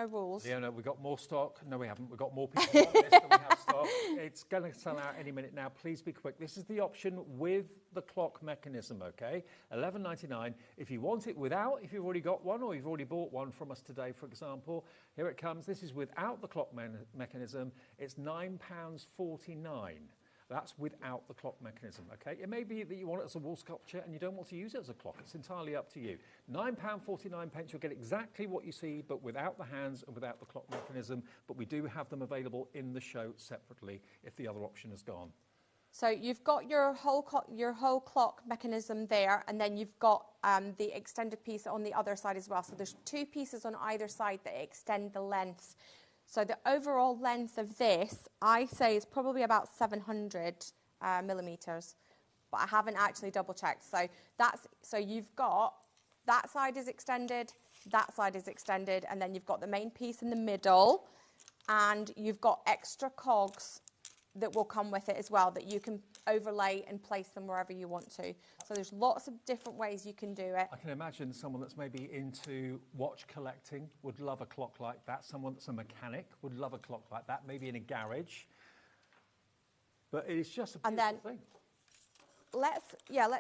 rules. Yeah, no, we've got more stock. No, we haven't. We've got more people like this than we have stock. It's going to sell out any minute now. Please be quick. This is the option with the clock mechanism, okay? $11.99. If you want it without, if you've already got one or you've already bought one from us today, for example, here it comes. This is without the clock mechanism. It's £9.49. That's without the clock mechanism, okay? It may be that you want it as a wall sculpture and you don't want to use it as a clock. It's entirely up to you. £9.49, you'll get exactly what you see, but without the hands and without the clock mechanism. But we do have them available in the show separately if the other option is gone. So you've got your whole clock mechanism there, and then you've got the extended piece on the other side as well. So there's two pieces on either side that extend the length. So the overall length of this, I say, is probably about 700 millimeters, but I haven't actually double checked. So you've got that side is extended, that side is extended, and then you've got the main piece in the middle, and you've got extra cogs that will come with it as well that you can overlay and place them wherever you want to. So there's lots of different ways you can do it. I can imagine someone that's maybe into watch collecting would love a clock like that. Someone that's a mechanic would love a clock like that, maybe in a garage. But it is just a beautiful thing. Let's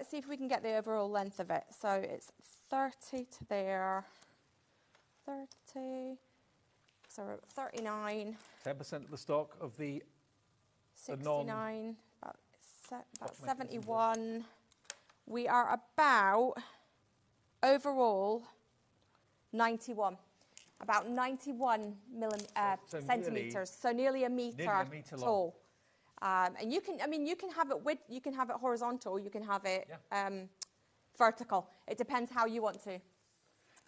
see if we can get the overall length of it. So it's 30 to there, 30, so 39. 10% of the stock of the 69, about 71. We are about, overall, 91. About 91 centimetres, so nearly a metre tall. And you can, I mean, you can have it horizontal, you can have it vertical. It depends how you want to.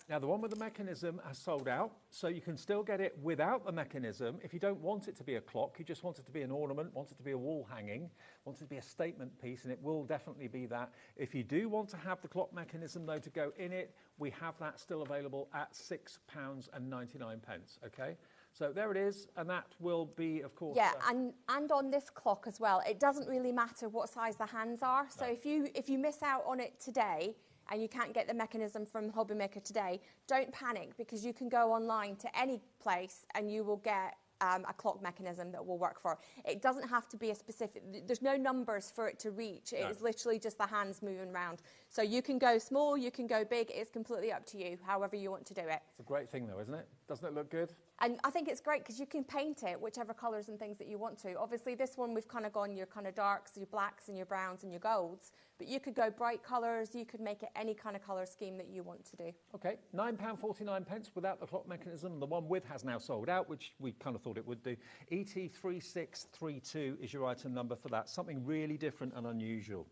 Now, the one with the mechanism has sold out, so you can still get it without the mechanism. If you don't want it to be a clock, you just want it to be an ornament, want it to be a wall hanging, want it to be a statement piece, and it will definitely be that. If you do want to have the clock mechanism, though, to go in it, we have that still available at £6.99, okay? So there it is, and that will be, of course... Yeah, and on this clock as well, it doesn't really matter what size the hands are. So if you miss out on it today, and you can't get the mechanism from HobbyMaker today, don't panic, because you can go online to any place and you will get a clock mechanism that will work for it. It doesn't have to be a specific, there's no numbers for it to reach. It is literally just the hands moving around. So you can go small, you can go big, it's completely up to you, however you want to do it. It's a great thing though, isn't it? Doesn't it look good? And I think it's great because you can paint it whichever colours and things that you want to. Obviously this one we've kind of gone your kind of darks, your blacks and your browns and your golds, but you could go bright colours, you could make it any kind of colour scheme that you want to do. Okay, £9.49 without the clock mechanism. The one with has now sold out, which we kind of thought it would do. ET3632 is your item number for that, something really different and unusual.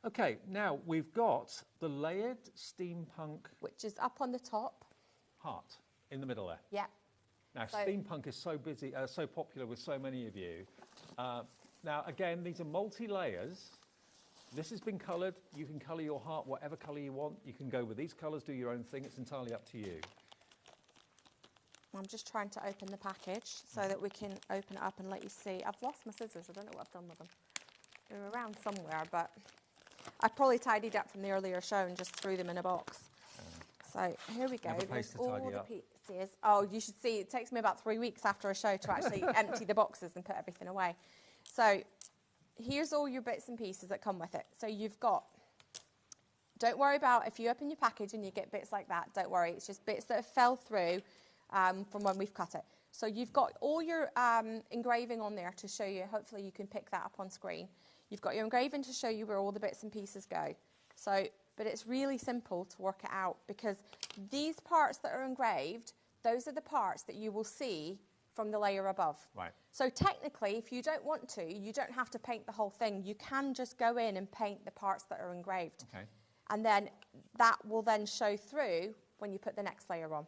Okay, now we've got the layered steampunk... Which is up on the top. Heart, in the middle there. Yeah. Now, steampunk is so busy, so popular with so many of you. Now, again, these are multi-layers. This has been coloured. You can colour your heart whatever colour you want. You can go with these colours, do your own thing. It's entirely up to you. I'm just trying to open the package so that we can open it up and let you see. I've lost my scissors. I don't know what I've done with them. They're around somewhere, but I probably tidied up from the earlier show and just threw them in a box. So here we go. There's all the pieces. Oh, you should see, it takes me about 3 weeks after a show to actually empty the boxes and put everything away. So here's all your bits and pieces that come with it. So you've got, don't worry about if you open your package and you get bits like that, don't worry. It's just bits that have fell through from when we've cut it. So you've got all your engraving on there to show you, hopefully you can pick that up on screen. You've got your engraving to show you where all the bits and pieces go. So, but it's really simple to work it out because these parts that are engraved, those are the parts that you will see from the layer above. Right. So technically, if you don't want to, you don't have to paint the whole thing. You can just go in and paint the parts that are engraved. Okay. And then that will then show through when you put the next layer on.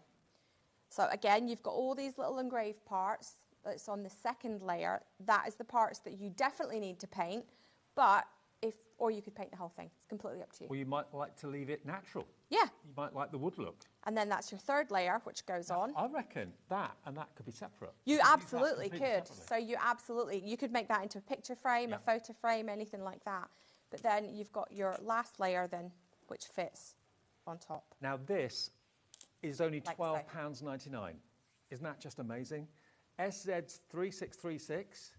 So again, you've got all these little engraved parts that's on the second layer. That is the parts that you definitely need to paint, but or you could paint the whole thing. It's completely up to you. Or you might like to leave it natural. Yeah. You might like the wood look. And then that's your third layer, which goes on. I reckon that and that could be separate. You absolutely could. So you could make that into a picture frame, a photo frame, anything like that. But then you've got your last layer then, which fits on top. Now this is only £12.99. Isn't that just amazing? SZ3636.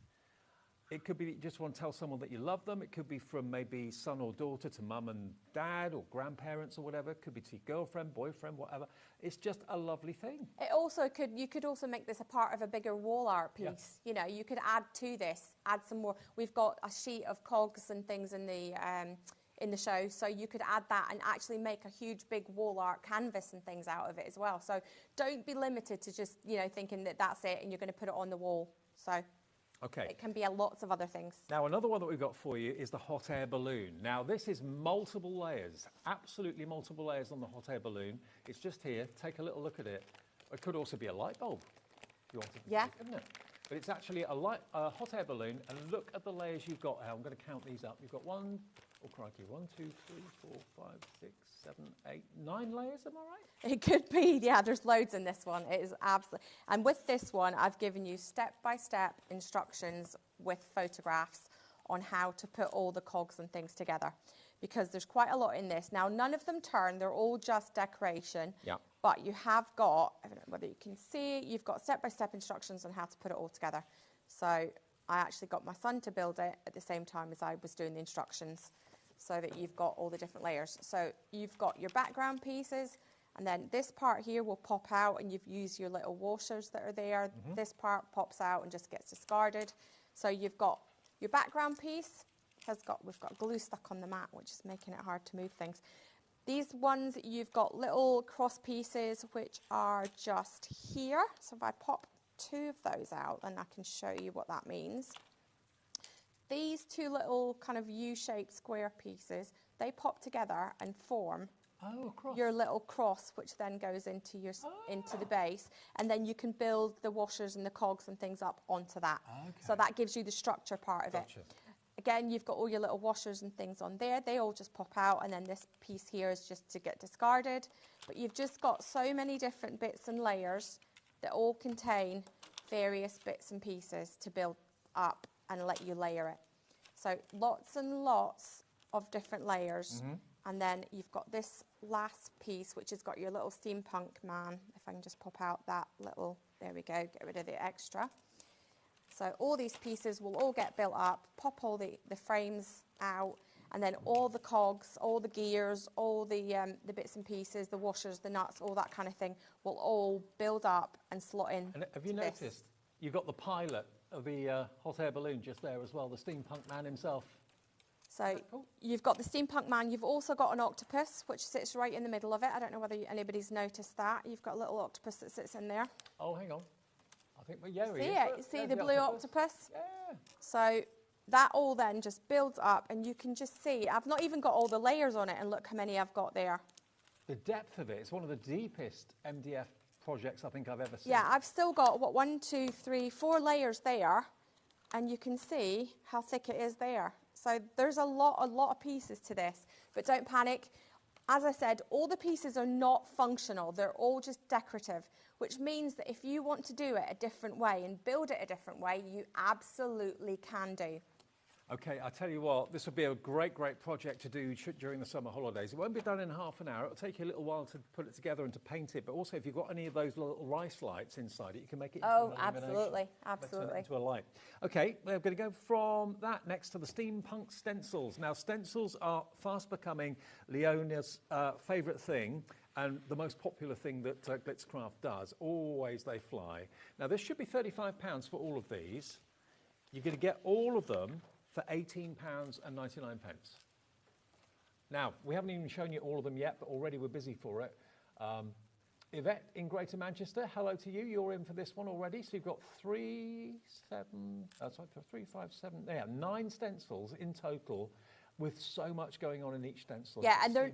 It could be that you just want to tell someone that you love them. It could be from maybe son or daughter to mum and dad or grandparents or whatever. It could be to your girlfriend, boyfriend, whatever. It's just a lovely thing. It also could, you could also make this a part of a bigger wall art piece. You know, you could add to this, add some more. We've got a sheet of cogs and things in the show, so you could add that and actually make a huge big wall art canvas and things out of it as well. So don't be limited to just, you know, thinking that that's it and you're going to put it on the wall. So. Okay. It can be lots of other things. Now, another one that we've got for you is the hot air balloon. Now, this is multiple layers, absolutely multiple layers on the hot air balloon. It's just here. Take a little look at it. It could also be a light bulb, if you wanted to, couldn't it? But it's actually a hot air balloon, and look at the layers you've got. I'm going to count these up. You've got 1, 2, 3, 4, 5, 6, 7, 8, 9 layers, am I right? It could be, yeah, there's loads in this one. It is absolutely, and with this one, I've given you step-by-step instructions with photographs on how to put all the cogs and things together, because there's quite a lot in this. Now, none of them turn, they're all just decoration, but you have got, I don't know whether you can see, you've got step-by-step instructions on how to put it all together. So I actually got my son to build it at the same time as I was doing the instructions, so that you've got all the different layers. So you've got your background pieces, and then this part here will pop out, and you've used your little washers that are there. This part pops out and just gets discarded. So you've got Your background piece we've got glue stuck on the mat, which is making it hard to move things. These ones, you've got little cross pieces which are just here. So if I pop 2 of those out, then I can show you what that means. These 2 little kind of U-shaped square pieces, they pop together and form your little cross, which then goes into into the base, and then you can build the washers and the cogs and things up onto that. So that gives you the structure part of it. Again, you've got all your little washers and things on there. They all just pop out, and then this piece here is just to get discarded. But you've just got so many different bits and layers that all contain various bits and pieces to build up and let you layer it. So lots and lots of different layers. And then you've got this last piece, which has got your little steampunk man. If I can just pop out that little, there we go, get rid of the extra. So all these pieces will all get built up, pop all the frames out, and then all the cogs, all the gears, all the bits and pieces, the washers, the nuts, all that kind of thing will all build up and slot in. And have you noticed, you've got the pilot of the hot air balloon just there as well, the steampunk man himself. So you've got the steampunk man. You've also got an octopus, which sits right in the middle of it. I don't know whether anybody's noticed that. You've got a little octopus that sits in there. Oh, hang on. I think, well, yeah, see it? You see the blue octopus? Yeah. So that all then just builds up, and you can just see. I've not even got all the layers on it, and look how many I've got there. The depth of it is one of the deepest MDF projects I think I've ever seen. Yeah, I've still got, 1, 2, 3, 4 layers there, and you can see how thick it is there. So there's a lot of pieces to this, but don't panic. As I said, all the pieces are not functional. They're all just decorative, which means that if you want to do it a different way and build it a different way, you absolutely can do. Okay, I tell you what, this would be a great project to do during the summer holidays. It won't be done in half an hour. It'll take you a little while to put it together and to paint it. But also, if you've got any of those little rice lights inside it, you can make it into an illumination. Absolutely. Into a light. Okay, we're going to go from that next to the steampunk stencils. Now, stencils are fast becoming Leona's favourite thing, and the most popular thing that Glitzcraft does. Always they fly. Now, this should be £35 for all of these. You're going to get all of them for £18.99. Now, we haven't even shown you all of them yet, but already we're busy for it. Yvette in Greater Manchester, hello to you. You're in for this one already. So you've got 9 stencils in total, with so much going on in each stencil. Yeah, and they're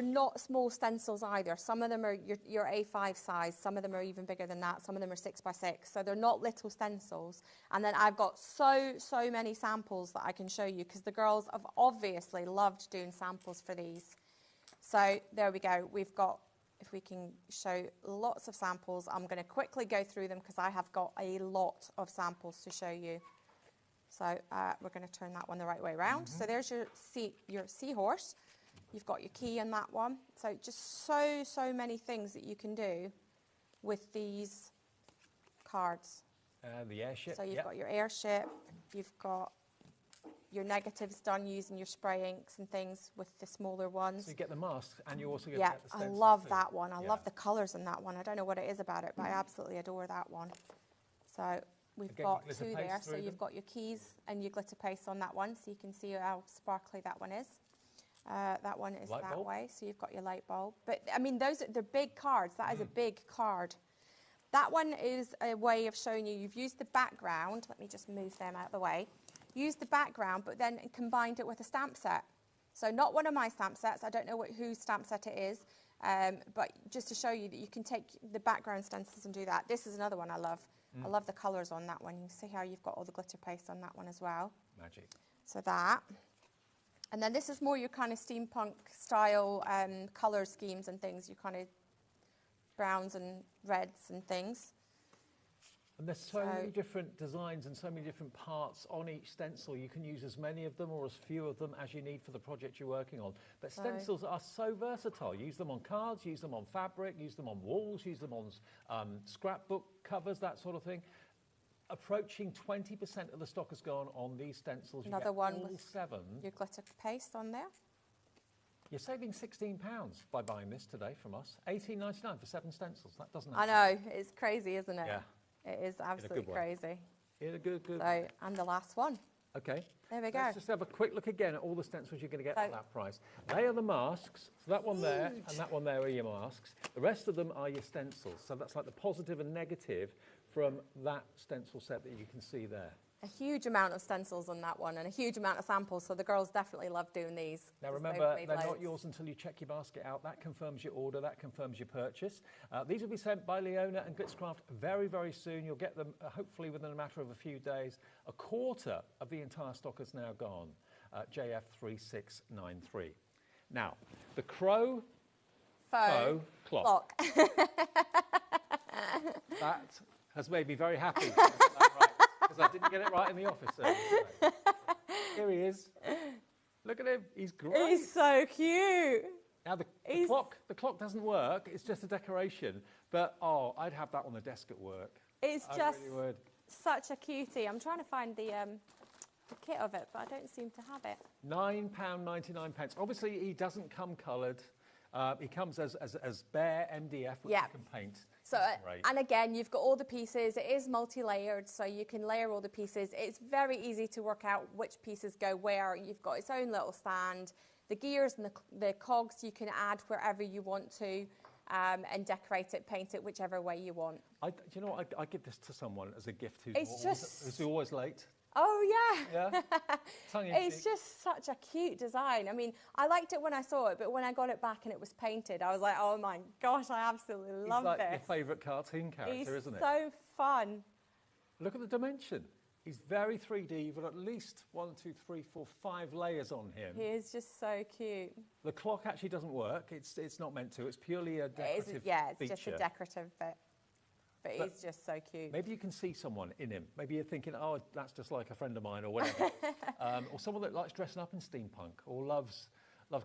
not small stencils either. Some of them are your A5 size. Some of them are even bigger than that. Some of them are 6x6. So they're not little stencils. And then I've got so many samples that I can show you, because the girls have obviously loved doing samples for these. So there we go. We've got, if we can show lots of samples, I'm going to quickly go through them because I have got a lot of samples to show you. So we're going to turn that one the right way around. So there's your seahorse. You've got your key in that one. So just so many things that you can do with these cards. The airship. So you've got your airship. You've got your negatives done using your spray inks and things with the smaller ones. So you get the masks, and you also get the stencils. I love that one. I love the colours in that one. I don't know what it is about it, but I absolutely adore that one. So we've got 2 there. So you've got your keys and your glitter paste on that one, so you can see how sparkly that one is. That one is light that bulb. Way, so you've got your light bulb. But I mean, they're big cards. That is a big card. That one is a way of showing you've used the background. Let me just move them out of the way. Use the background, but then combined it with a stamp set. So not one of my stamp sets. I don't know whose stamp set it is, but just to show you that you can take the background stencils and do that. This is another one I love. I love the colours on that one. You can see how you've got all the glitter paste on that one as well. Magic. So that. And then this is more your kind of steampunk style colour schemes and things, your kind of browns and reds and things. And there's so many different designs and so many different parts on each stencil. You can use as many of them or as few of them as you need for the project you're working on. But stencils are so versatile. Use them on cards, use them on fabric, use them on walls, use them on scrapbook covers, that sort of thing. Approaching 20% of the stock has gone on these stencils. Another you get one all with 7. Your glitter paste on there. You're saving £16 by buying this today from us. $18.99 for 7 stencils. That doesn't. I know, it's crazy, isn't it? Yeah. It is absolutely crazy. In a good. So, and the last one. Okay. There we go. Let's just have a quick look again at all the stencils you're going to get at that price. They are the masks. So that one there and that one there are your masks. The rest of them are your stencils. So that's like the positive and negative from that stencil set that you can see there. A huge amount of stencils on that one and a huge amount of samples, so the girls definitely love doing these. Now remember, they're not yours until you check your basket out. That confirms your order, that confirms your purchase. These will be sent by Leona and Glitzcraft very, very soon. You'll get them hopefully within a matter of a few days. A quarter of the entire stock is now gone, JF3693. Now, the Crow Faux Clock. That has made me very happy. Because I didn't get it right in the office. Here he is. Look at him. He's great. He's so cute. Now, the clock doesn't work. It's just a decoration. But, oh, I'd have that on the desk at work. It's I just really would. such a cutie. I'm trying to find the kit of it, but I don't seem to have it. £9.99. Obviously, he doesn't come coloured. He comes as bare MDF, which you can paint. So, and again, you've got all the pieces. It is multi-layered, so you can layer all the pieces. It's very easy to work out which pieces go where. You've got its own little stand. The gears and the cogs you can add wherever you want to, and decorate it, paint it whichever way you want. Do you know what? I give this to someone as a gift who's always late. Oh, yeah. Yeah. It's just such a cute design. I mean, I liked it when I saw it, but when I got it back and it was painted, I was like, oh my gosh, I absolutely love this. He's like your favourite cartoon character, isn't it? He's so fun. Look at the dimension. He's very 3D. You've got at least 1, 2, 3, 4, 5 layers on him. He is just so cute. The clock actually doesn't work. It's not meant to. It's purely a decorative it's just a decorative bit. But he's just so cute. Maybe you can see someone in him. Maybe you're thinking, oh, that's just like a friend of mine or whatever. Or someone that likes dressing up in steampunk or loves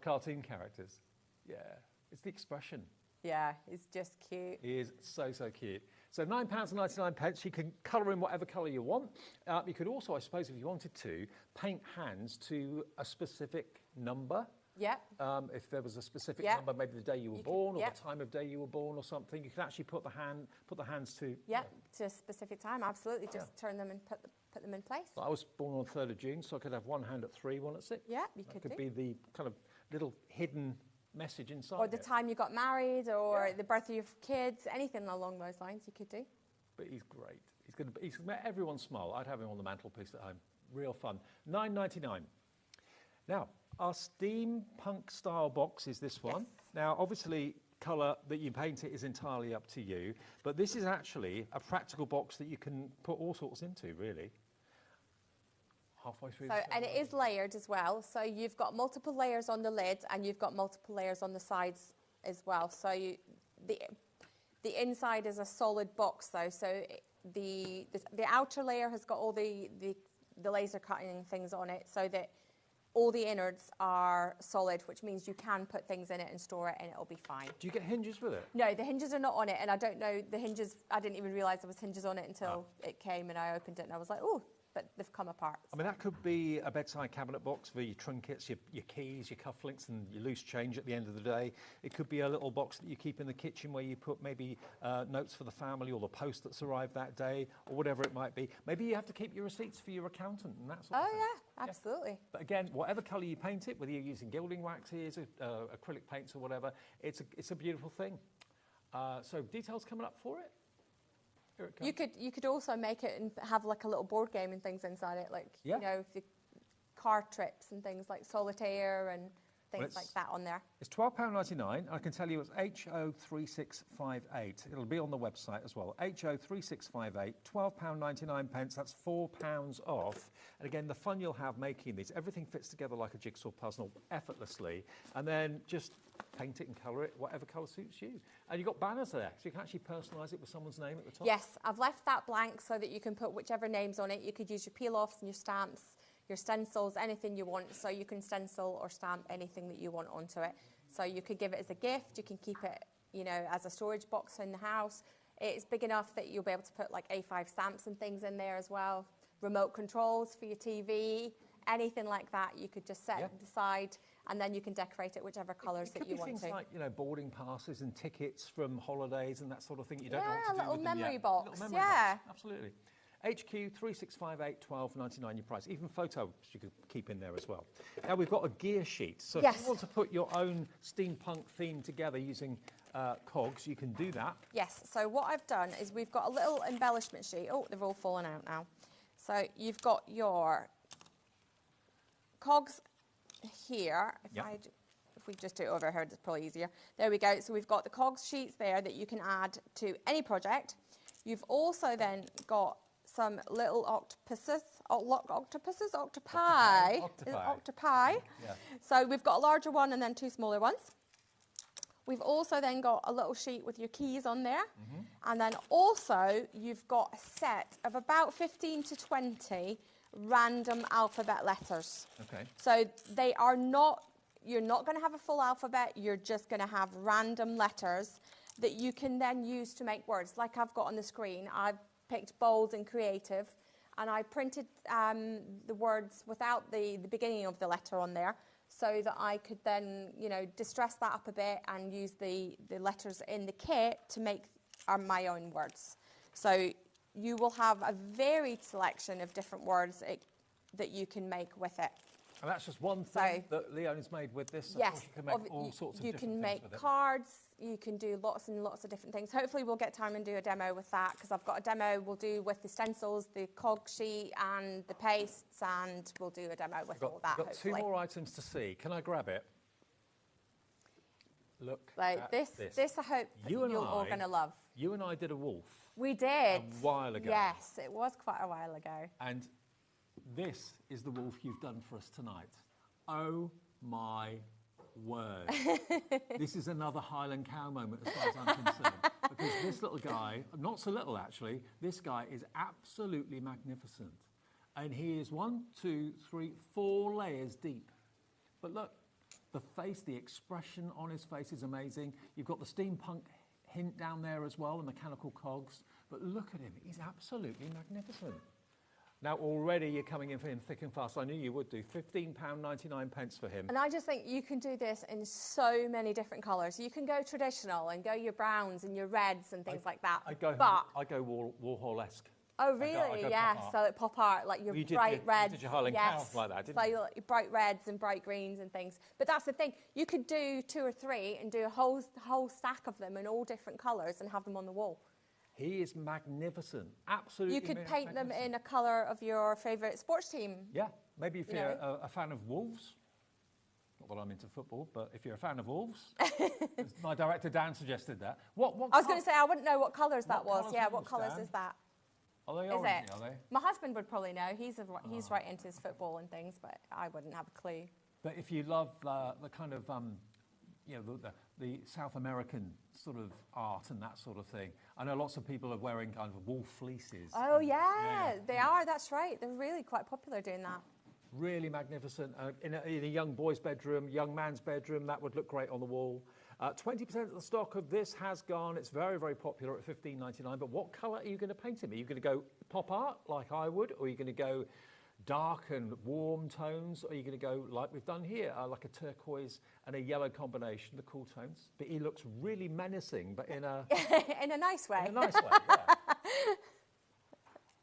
cartoon characters. Yeah, it's the expression. Yeah, he's just cute. He is so, so cute. So £9.99. You can colour in whatever colour you want. You could also, I suppose, if you wanted to, paint hands to a specific number. Yeah. If there was a specific number, maybe the day you were born or the time of day you were born or something, you could actually put the hands to... Yeah, to a specific time, absolutely. Just turn them and put them in place. I was born on 3rd of June, so I could have one hand at 3, one at 6. Yeah, you could be the kind of little hidden message inside. Or the time you got married, or the birth of your kids, anything along those lines you could do. But he's great. He's made everyone smile. I'd have him on the mantelpiece at home. Real fun. £9.99. Now, our steampunk style box is this one. Yes. Now, obviously, colour that you paint it is entirely up to you, but this is actually a practical box that you can put all sorts into, really. Halfway through. And it is layered as well. So you've got multiple layers on the lid, and you've got multiple layers on the sides as well. So the inside is a solid box, though. So the outer layer has got all the laser cutting things on it, so that all the innards are solid, which means you can put things in it and store it and it'll be fine. Do you get hinges with it? No, the hinges are not on it, and I don't know the hinges. I didn't even realise there was hinges on it until it came and I opened it and I was like, oh, but they've come apart. I mean, that could be a bedside cabinet box for your trinkets, your keys, your cufflinks and your loose change at the end of the day. It could be a little box that you keep in the kitchen where you put maybe notes for the family or the post that's arrived that day or whatever it might be. Maybe you have to keep your receipts for your accountant and that sort of thing. Yeah, absolutely. Yeah. But again, whatever colour you paint it, whether you're using gilding waxes, acrylic paints or whatever, it's a beautiful thing. So details coming up for it? You could also make it and have like a little board game and things inside it, like you know, the car trips and things like solitaire and things like that on there. It's £12.99. I can tell you it's HO3658. It'll be on the website as well. HO3658, £12.99. That's £4 off. And again, the fun you'll have making these, everything fits together like a jigsaw puzzle effortlessly, and then just paint it and colour it, whatever colour suits you. And you've got banners there, so you can actually personalise it with someone's name at the top. Yes, I've left that blank so that you can put whichever names on it. You could use your peel-offs and your stamps, your stencils, anything you want. So you can stencil or stamp anything that you want onto it. So you could give it as a gift. You can keep it, you know, as a storage box in the house. It's big enough that you'll be able to put like A5 stamps and things in there as well. Remote controls for your TV, anything like that. You could just set it aside, and then you can decorate it whichever colours that you want to. Things like, you know, boarding passes and tickets from holidays and that sort of thing. You don't know what to do with them yet. Little memory memory box. box. Absolutely. HQ 3658 12.99 your price. Even photos you could keep in there as well. Now we've got a gear sheet. So if you want to put your own steampunk theme together using cogs, you can do that. Yes, so what I've done is we've got a little embellishment sheet. Oh, they've all fallen out now. So you've got your cogs here. If we just do it over here, it's probably easier. There we go. So we've got the cogs sheets there that you can add to any project. You've also then got some little octopi. Yeah. So we've got a larger one and then two smaller ones. We've also then got a little sheet with your keys on there. And then also you've got a set of about 15 to 20 random alphabet letters. Okay. So they are not, you're not going to have a full alphabet, you're just going to have random letters that you can then use to make words. Like I've got on the screen, I've picked bold and creative, and I printed the words without the beginning of the letter on there, so that I could then, you know, distress that up a bit and use the letters in the kit to make my own words. So you will have a varied selection of different words that you can make with it. And that's just one thing that Leonie's made with this. Yes, you can make all sorts of you different can things make with it. cards, you can do lots and lots of different things. Hopefully we'll get time and do a demo with that, because I've got a demo we'll do with the stencils, the cog sheet and the pastes, and we'll do a demo with all that, We've got hopefully. two more items to see. Can I grab it? Look Like at this I hope you're all going to love. You and I did a wolf. We did. A while ago. Yes, it was quite a while ago. And this is the wolf you've done for us tonight. Oh my word. This is another Highland Cow moment as far as I'm concerned. Because this little guy, not so little actually, this guy is absolutely magnificent. And he is 1, 2, 3, 4 layers deep. But look, the face, the expression on his face is amazing. You've got the steampunk hint down there as well, the mechanical cogs. But look at him, he's absolutely magnificent. Now already you're coming in for him thick and fast. I knew you would do. £15.99 for him. And I just think you can do this in so many different colours. You can go traditional and go your browns and your reds and things like that. I go Warhol-esque. Oh, really? I go Yeah, pop art. so like pop art, like your You did bright reds. You did your Highland Cow like that, didn't so you? your bright reds and bright greens and things. But that's the thing. You could do 2 or 3 and do a whole stack of them in all different colours and have them on the wall. He is magnificent, absolutely. You could paint them in a colour of your favourite sports team. Yeah, maybe if you're a fan of Wolves. Not that I'm into football, but if you're a fan of Wolves, my director Dan suggested that. What I was going to say, I wouldn't know what colours that was. Yeah, what colours is that? Are they Is orangey, it? are they? My husband would probably know. He's right into his football and things, but I wouldn't have a clue. But if you love the kind of, you know, the South American sort of art and that sort of thing, I know lots of people are wearing kind of wool fleeces. Oh, yeah, they are. That's right. They're really quite popular doing that. Really magnificent. In a young boy's bedroom, young man's bedroom, that would look great on the wall. 20% of the stock of this has gone. It's very, very popular at £15.99. But what colour are you going to paint him? Are you going to go pop art like I would? Or are you going to go dark and warm tones? Or are you going to go like we've done here, like a turquoise and a yellow combination, the cool tones? But he looks really menacing, but in a... in a nice way. In a nice way, yeah.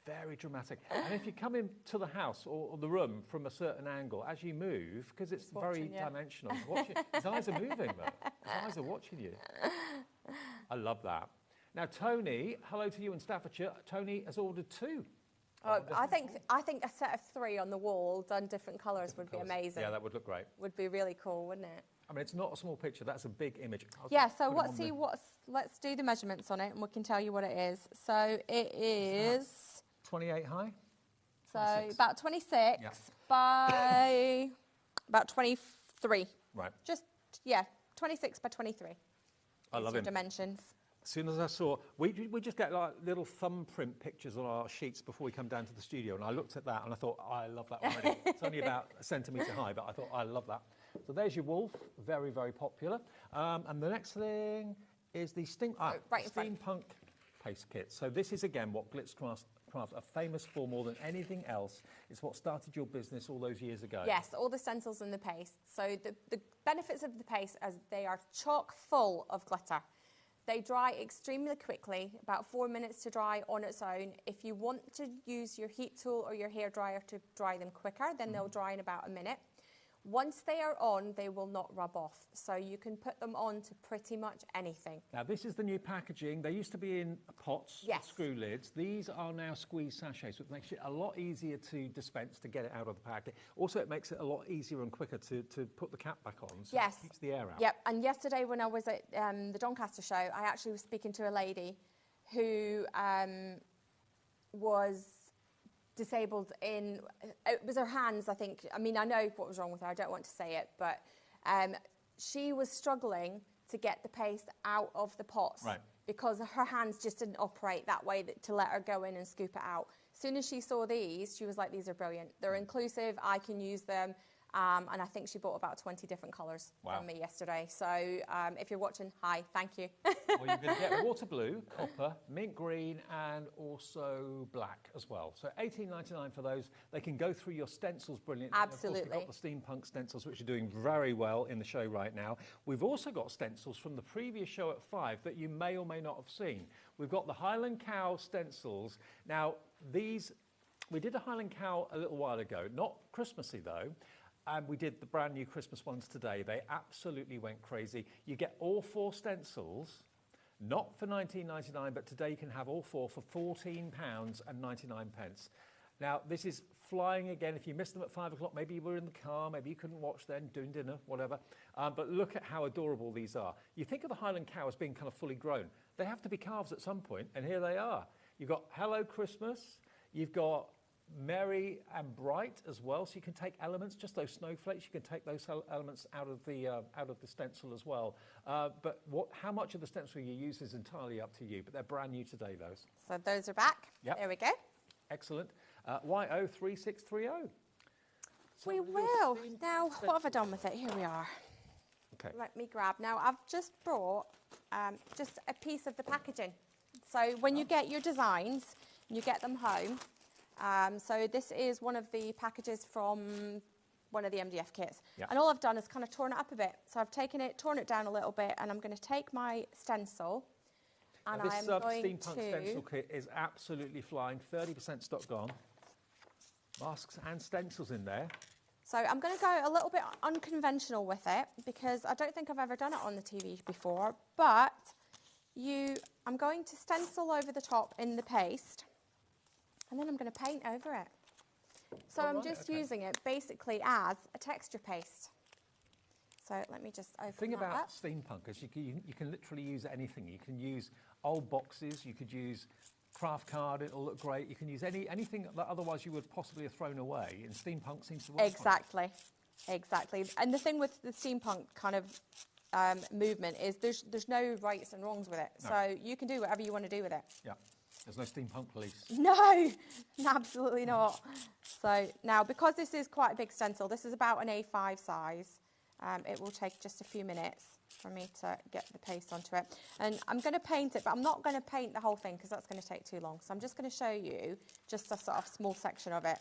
Very dramatic. And if you come into the house or the room from a certain angle, as you move, because it's very dimensional, his eyes are moving, though. His eyes are watching you. I love that. Now, Tony, hello to you in Staffordshire. Tony has ordered 2. Oh, I think a set of 3 on the wall, done different colours, would be amazing. Yeah, that would look great. Would be really cool, wouldn't it? I mean, it's not a small picture. That's a big image. Yeah, so let's do the measurements on it and we can tell you what it is. So it is... 28 high? So 26. About 26 by about 23. Right. Just, yeah, 26 by 23. I love him. Dimensions. As soon as I saw, we just get like little thumbprint pictures on our sheets before we come down to the studio, and I looked at that and I thought, I love that already. It's only about a centimetre high, but I thought, I love that. So there's your wolf, very, very popular. And the next thing is the Steampunk paste kit. So this is, again, what Glitzcraft are famous for more than anything else. It's what started your business all those years ago. Yes, all the stencils and the paste. So the benefits of the paste is they are chock full of glitter. They dry extremely quickly, about 4 minutes to dry on its own. If you want to use your heat tool or your hairdryer to dry them quicker, then they'll dry in about a minute. Once they are on, they will not rub off. So you can put them on to pretty much anything. Now, this is the new packaging. They used to be in pots with screw lids. These are now squeeze sachets, which makes it a lot easier to dispense, to get it out of the packet. Also, it makes it a lot easier and quicker to put the cap back on, so it keeps the air out. Yep, and yesterday when I was at the Doncaster show, I actually was speaking to a lady who was disabled in, it was her hands, I think. I mean, I know what was wrong with her, I don't want to say it, but she was struggling to get the paste out of the pots because her hands just didn't operate that way to let her go in and scoop it out. As soon as she saw these, she was like, these are brilliant. They're inclusive, I can use them. And I think she bought about 20 different colours from me yesterday. So if you're watching, hi, thank you. Well, you're going to get water blue, copper, mint green, and also black as well. So $18.99 for those. They can go through your stencils brilliantly. Absolutely. And of course, we've got the Steampunk stencils, which are doing very well in the show right now. We've also got stencils from the previous show at 5 that you may or may not have seen. We've got the Highland Cow stencils. Now, these, we did a Highland Cow a little while ago, not Christmassy though. And we did the brand new Christmas ones today. They absolutely went crazy. You get all 4 stencils, not for $19.99, but today you can have all 4 for £14.99. Now, this is flying again. If you missed them at 5 o'clock, maybe you were in the car, maybe you couldn't watch then, doing dinner, whatever. But look at how adorable these are. You think of the Highland Cow as being kind of fully grown. They have to be calves at some point, and here they are. You've got Hello Christmas. You've got Merry and Bright as well, so you can take elements, just those snowflakes, you can take those elements out of the stencil as well. But how much of the stencil you use is entirely up to you, but they're brand new today, those. So those are back. Yep. There we go. Excellent. YO3630. So we will. Now, what have I done with it? Here we are. Okay. Let me grab. Now, I've just brought just a piece of the packaging. So when you get your designs, you get them home. So this is one of the packages from one of the MDF kits. Yep. And all I've done is kind of torn it up a bit. So I've taken it, torn it down a little bit, and I'm going to take my stencil. And this I'm going Steampunk stencil kit is absolutely flying. 30% stock gone. Masks and stencils in there. So I'm going to go a little bit unconventional with it because I don't think I've ever done it on the TV before. But I'm going to stencil over the top in the paste. And then I'm going to paint over it. So I'm just using it basically as a texture paste. So let me just open that up. The thing about Steampunk is you can literally use anything. You can use old boxes, you could use craft card, it'll look great. You can use anything that otherwise you would possibly have thrown away, and Steampunk seems to work. Exactly. And the thing with the Steampunk kind of movement is there's no rights and wrongs with it. No. So you can do whatever you want to do with it. Yeah. There's no steampunk police. No, absolutely not. So now, because this is quite a big stencil, this is about an A5 size, it will take just a few minutes for me to get the paste onto it. And I'm going to paint it, but I'm not going to paint the whole thing because that's going to take too long. So I'm just going to show you just a sort of small section of it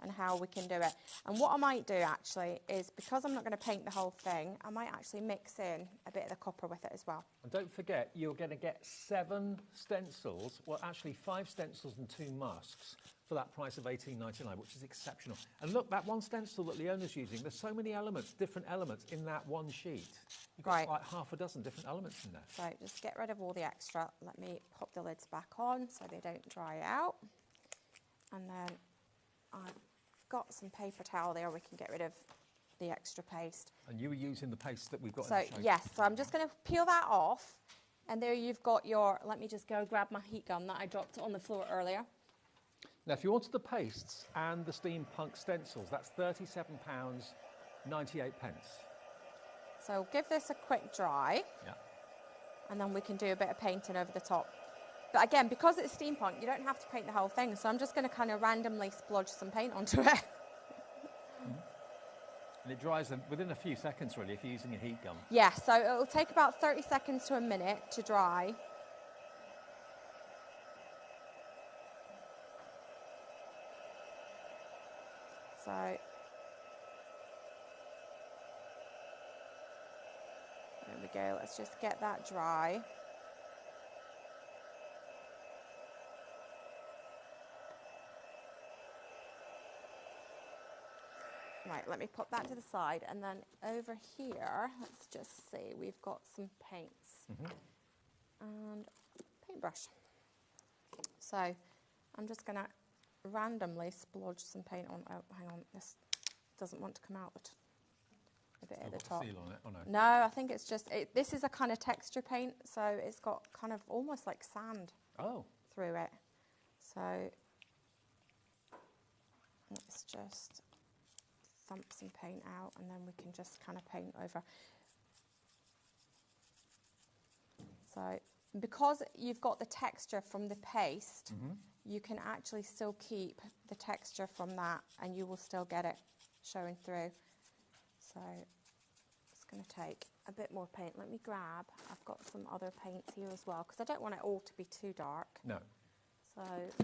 and how we can do it. And what I might do actually is, because I'm not going to paint the whole thing, I might actually mix in a bit of the copper with it as well. And don't forget, you're going to get 7 stencils, well actually 5 stencils and 2 masks for that price of $18.99, which is exceptional. And look, that one stencil that Leona's using, there's so many elements, different elements in that one sheet. You've got like half a dozen different elements in there. So just get rid of all the extra. Let me pop the lids back on so they don't dry out. And then I've got some paper towel there, we can get rid of the extra paste. And you were using the paste that we've got so in the show. Yes, so I'm just going to peel that off, and there you've got your, let me just go grab my heat gun that I dropped on the floor earlier. Now if you wanted the pastes and the Steampunk stencils, that's £37.98. So give this a quick dry. Yeah. And then we can do a bit of painting over the top. But again, because it's steampunk, you don't have to paint the whole thing. So I'm just going to kind of randomly splodge some paint onto it. And it dries within a few seconds, really, if you're using a heat gun. Yeah, so it'll take about 30 seconds to a minute to dry. So there we go. Let's just get that dry. Right, let me pop that to the side, and then over here, let's just see, we've got some paints and paintbrush. So I'm just going to randomly splodge some paint on. Oh, hang on, this doesn't want to come out a bit at the top. Seal on it, or no? No, I think it's just, this is a kind of texture paint, so it's got kind of almost like sand through it. So let's just thump some paint out, and then we can just kind of paint over. So because you've got the texture from the paste, you can actually still keep the texture from that, and you will still get it showing through. So it's going to take a bit more paint. Let me grab, I've got some other paints here as well, because I don't want it all to be too dark. No. So,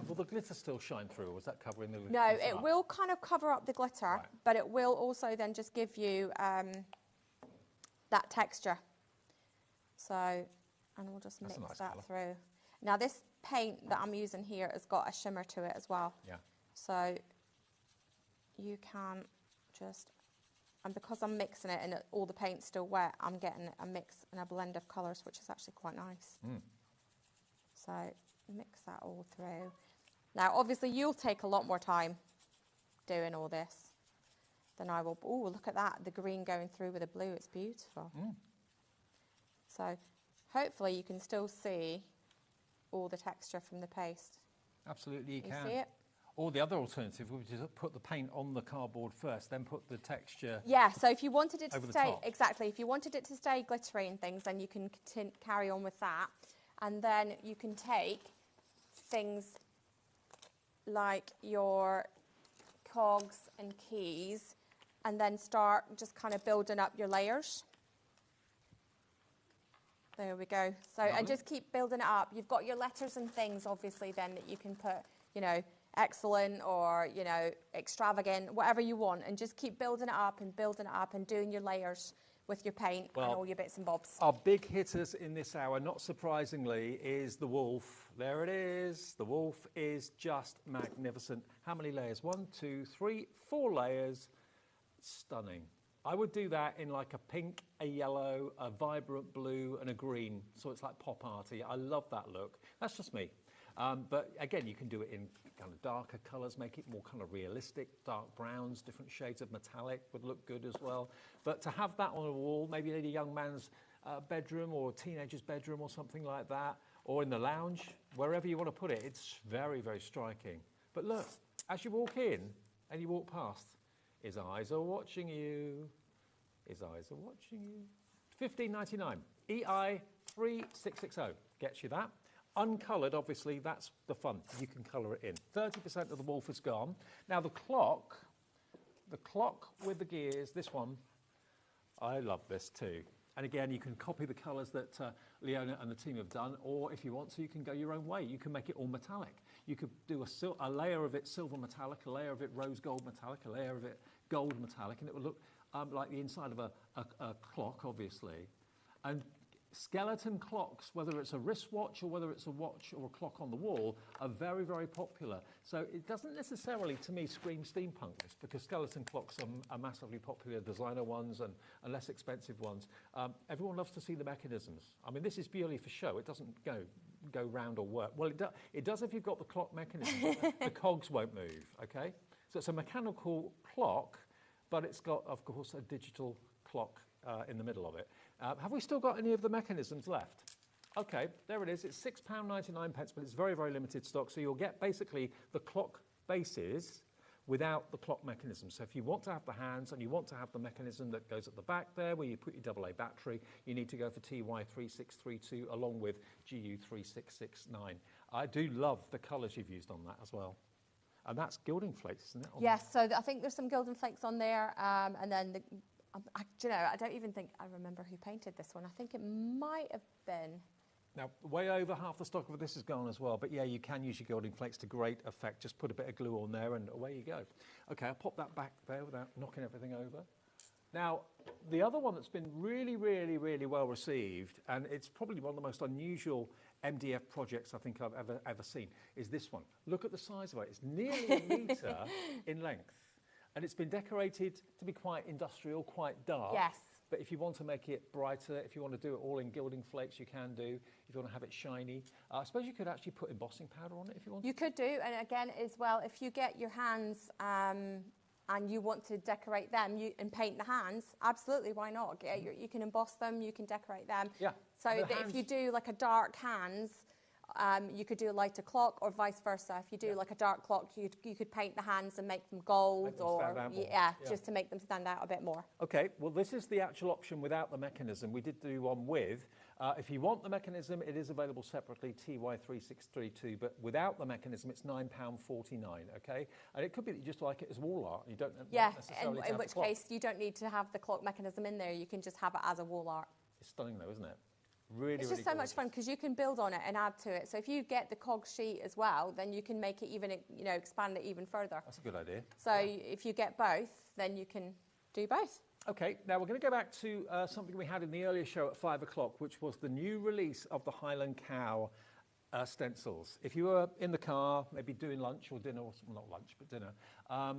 will the glitter still shine through, or was that covering the glitter? No, it will kind of cover up the glitter, but it will also then just give you that texture. So, and we'll just mix that through. Now this paint that I'm using here has got a shimmer to it as well. Yeah. So you can just, and because I'm mixing it and all the paint's still wet, I'm getting a mix and a blend of colours, which is actually quite nice. So mix that all through. Now obviously you'll take a lot more time doing all this than I will. Oh, look at that, the green going through with the blue, it's beautiful. So hopefully you can still see all the texture from the paste. Absolutely, you can. See it? Or the other alternative would be to put the paint on the cardboard first, then put the texture. Yeah, so if you wanted it to over the stay, top. exactly, if you wanted it to stay glittery and things, then you can carry on with that. And then you can take things like your cogs and keys and then start just kind of building up your layers. There we go. So, and just keep building it up. You've got your letters and things, obviously, then that you can put, you know, excellent or, you know, extravagant, whatever you want, and just keep building it up and doing your layers with your paint and all your bits and bobs. Our big hitters in this hour, not surprisingly, is the wolf. There it is. The wolf is just magnificent. How many layers? 1, 2, 3, 4 layers. Stunning. I would do that in like a pink, a yellow, a vibrant blue, and a green. So it's like pop arty. I love that look. That's just me. But again, you can do it in kind of darker colours, make it more kind of realistic, dark browns, different shades of metallic would look good as well. But to have that on a wall, maybe in a young man's bedroom or a teenager's bedroom or something like that, or in the lounge, wherever you want to put it, it's very, very striking. But look, as you walk in and you walk past, his eyes are watching you. His eyes are watching you. $15.99. EI 3660 gets you that. Uncoloured, obviously, that's the fun. You can colour it in. 30% of the wolf is gone. Now the clock with the gears, this one, I love this too. And again, you can copy the colours that Leona and the team have done, or if you want to, you can go your own way. You can make it all metallic. You could do a layer of it silver metallic, a layer of it rose gold metallic, a layer of it gold metallic, and it would look like the inside of a clock, obviously. And skeleton clocks, whether it's a wristwatch or whether it's a watch or a clock on the wall, are very, very popular. So it doesn't necessarily, to me, scream steampunk, because skeleton clocks are massively popular, designer ones and less expensive ones. Everyone loves to see the mechanisms. I mean, this is purely for show. It doesn't go round or work. Well, it does if you've got the clock mechanism. The cogs won't move, okay? So it's a mechanical clock, but it's got, of course, a digital clock in the middle of it. Have we still got any of the mechanisms left? Okay, there it is. It's £6.99, but it's very, very limited stock. So you'll get basically the clock bases without the clock mechanism. So if you want to have the hands and you want to have the mechanism that goes at the back there where you put your AA battery, you need to go for TY3632 along with GU3669. I do love the colours you've used on that as well. And that's gilding flakes, isn't it? Yes, so I think there's some gilding flakes on there, and then do you know, I don't even think I remember who painted this one. I think it might have been. Now, way over half the stock of this is gone as well, but yeah, you can use your gilding flakes to great effect. Just put a bit of glue on there and away you go. Okay, I'll pop that back there without knocking everything over. Now, the other one that's been really, really, really well received, and it's probably one of the most unusual MDF projects I think I've ever seen, is this one. Look at the size of it. It's nearly a metre in length. And it's been decorated to be quite industrial, quite dark. Yes. But if you want to make it brighter, if you want to do it all in gilding flakes, you can do. If you want to have it shiny, I suppose you could actually put embossing powder on it if you want. You could do, and again, as well, if you get your hands and you want to decorate them and paint the hands, absolutely, why not? You can emboss them, you can decorate them. Yeah. So if you do like a dark hands, you could do a lighter clock, or vice versa. If you do like a dark clock, you could paint the hands and make them gold, just to make them stand out a bit more. Okay, well this is the actual option without the mechanism. We did do one with. If you want the mechanism, it is available separately, TY3632, but without the mechanism, it's £9.49, okay? And it could be that you just like it as wall art. You don't necessarily in which case you don't need to have the clock mechanism in there. You can just have it as a wall art. It's stunning though, isn't it? Really, it's just so much fun because you can build on it and add to it. So if you get the cog sheet as well, then you can make it even, expand it even further. That's a good idea. So if you get both, then you can do both. Okay, now we're going to go back to something we had in the earlier show at 5 o'clock, which was the new release of the Highland Cow stencils. If you were in the car, maybe doing lunch or dinner, or not lunch, but dinner,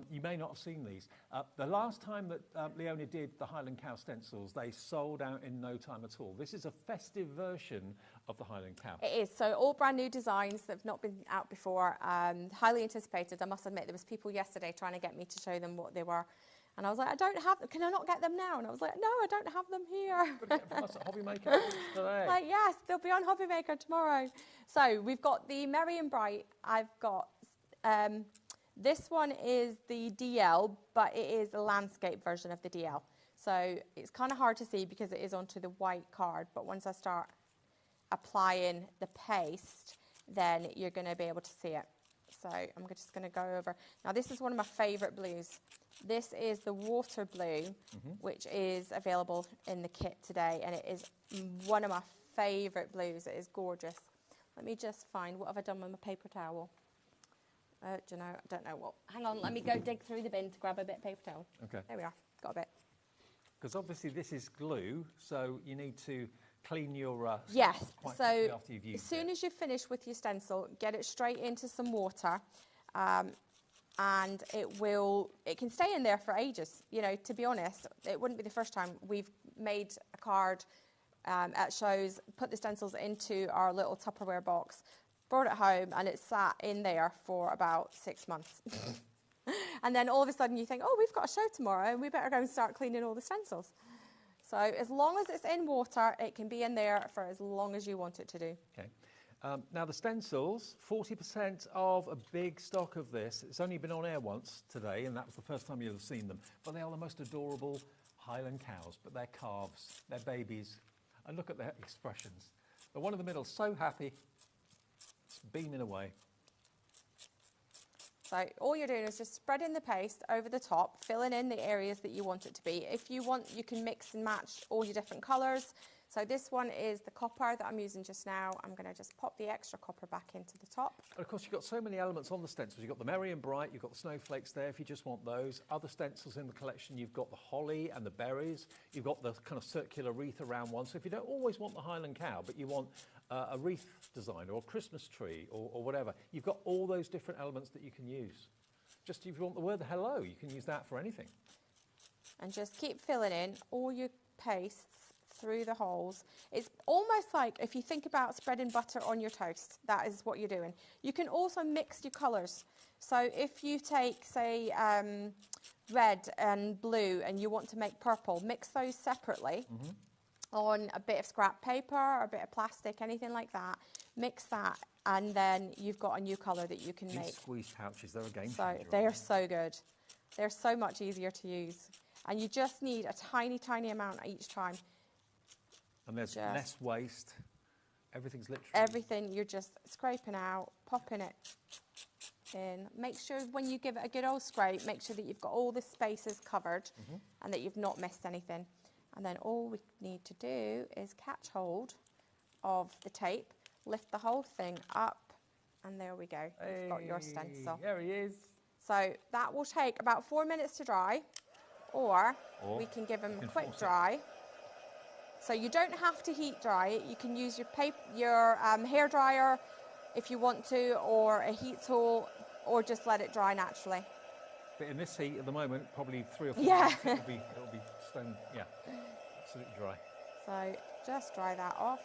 you may not have seen these. The last time that Leona did the Highland Cow stencils, they sold out in no time at all. This is a festive version of the Highland Cow. It is, so all brand new designs that have not been out before, highly anticipated. I must admit, there was people yesterday trying to get me to show them what they were. And I was like, I don't have them. Can I not get them now? And I was like, no, I don't have them here. But get from us at HobbyMaker today. Like, yes, they'll be on HobbyMaker tomorrow. So we've got the Merry and Bright. I've got, this one is the DL, but it is a landscape version of the DL. So it's kind of hard to see because it is onto the white card. But once I start applying the paste, then you're going to be able to see it. So I'm just going to go over. Now, this is one of my favourite blues. This is the water blue, which is available in the kit today, and it is one of my favourite blues. It is gorgeous. Let me just find, what have I done with my paper towel? Do you know, I don't know what. Hang on, let me go dig through the bin to grab a bit of paper towel. Okay. There we are, got a bit. Because obviously this is glue, so you need to clean your yes, quite so after you've used as soon as you finish with your stencil, get it straight into some water, and it can stay in there for ages. You know, to be honest, it wouldn't be the first time we've made a card at shows, put the stencils into our little Tupperware box, brought it home, and it sat in there for about 6 months. And then all of a sudden you think, oh, we've got a show tomorrow, and we better go and start cleaning all the stencils. So as long as it's in water, it can be in there for as long as you want it to do. Okay. Now the stencils, 40% of a big stock of this. It's only been on air once today, and that was the first time you'll have seen them. But they are the most adorable Highland cows, but they're calves, they're babies. And look at their expressions. The one in the middle, so happy, it's beaming away. So all you're doing is just spreading the paste over the top, filling in the areas that you want it to be. If you want, you can mix and match all your different colours. So this one is the copper that I'm using just now. I'm going to just pop the extra copper back into the top. And of course, you've got so many elements on the stencils. You've got the Merry and Bright, you've got the snowflakes there if you just want those. Other stencils in the collection, you've got the holly and the berries. You've got the kind of circular wreath around one. So if you don't always want the Highland Cow, but you want a wreath design or a Christmas tree or whatever, you've got all those different elements that you can use. Just if you want the word hello, you can use that for anything. And just keep filling in all your pastes through the holes. It's almost like if you think about spreading butter on your toast, that is what you're doing. You can also mix your colours. So if you take, say, red and blue and you want to make purple, mix those separately on a bit of scrap paper or a bit of plastic, anything like that. Mix that, and then you've got a new colour that you can make. Squeeze pouches, they're a game changer. So they are so good. They're so much easier to use. And you just need a tiny, tiny amount each time. And there's less waste. Everything's literally... Everything, you're just scraping out, popping it in. Make sure when you give it a good old scrape, make sure that you've got all the spaces covered and that you've not missed anything. And then all we need to do is catch hold of the tape, lift the whole thing up, and there we go. You've got your stencil. There he is. So that will take about 4 minutes to dry, or we can give them a quick dry. So you don't have to heat dry it. You can use your hair dryer if you want to, or a heat tool, or just let it dry naturally. But in this heat at the moment, probably 3 or 4 Yeah. minutes, it'll be stone, yeah, absolutely dry. So just dry that off.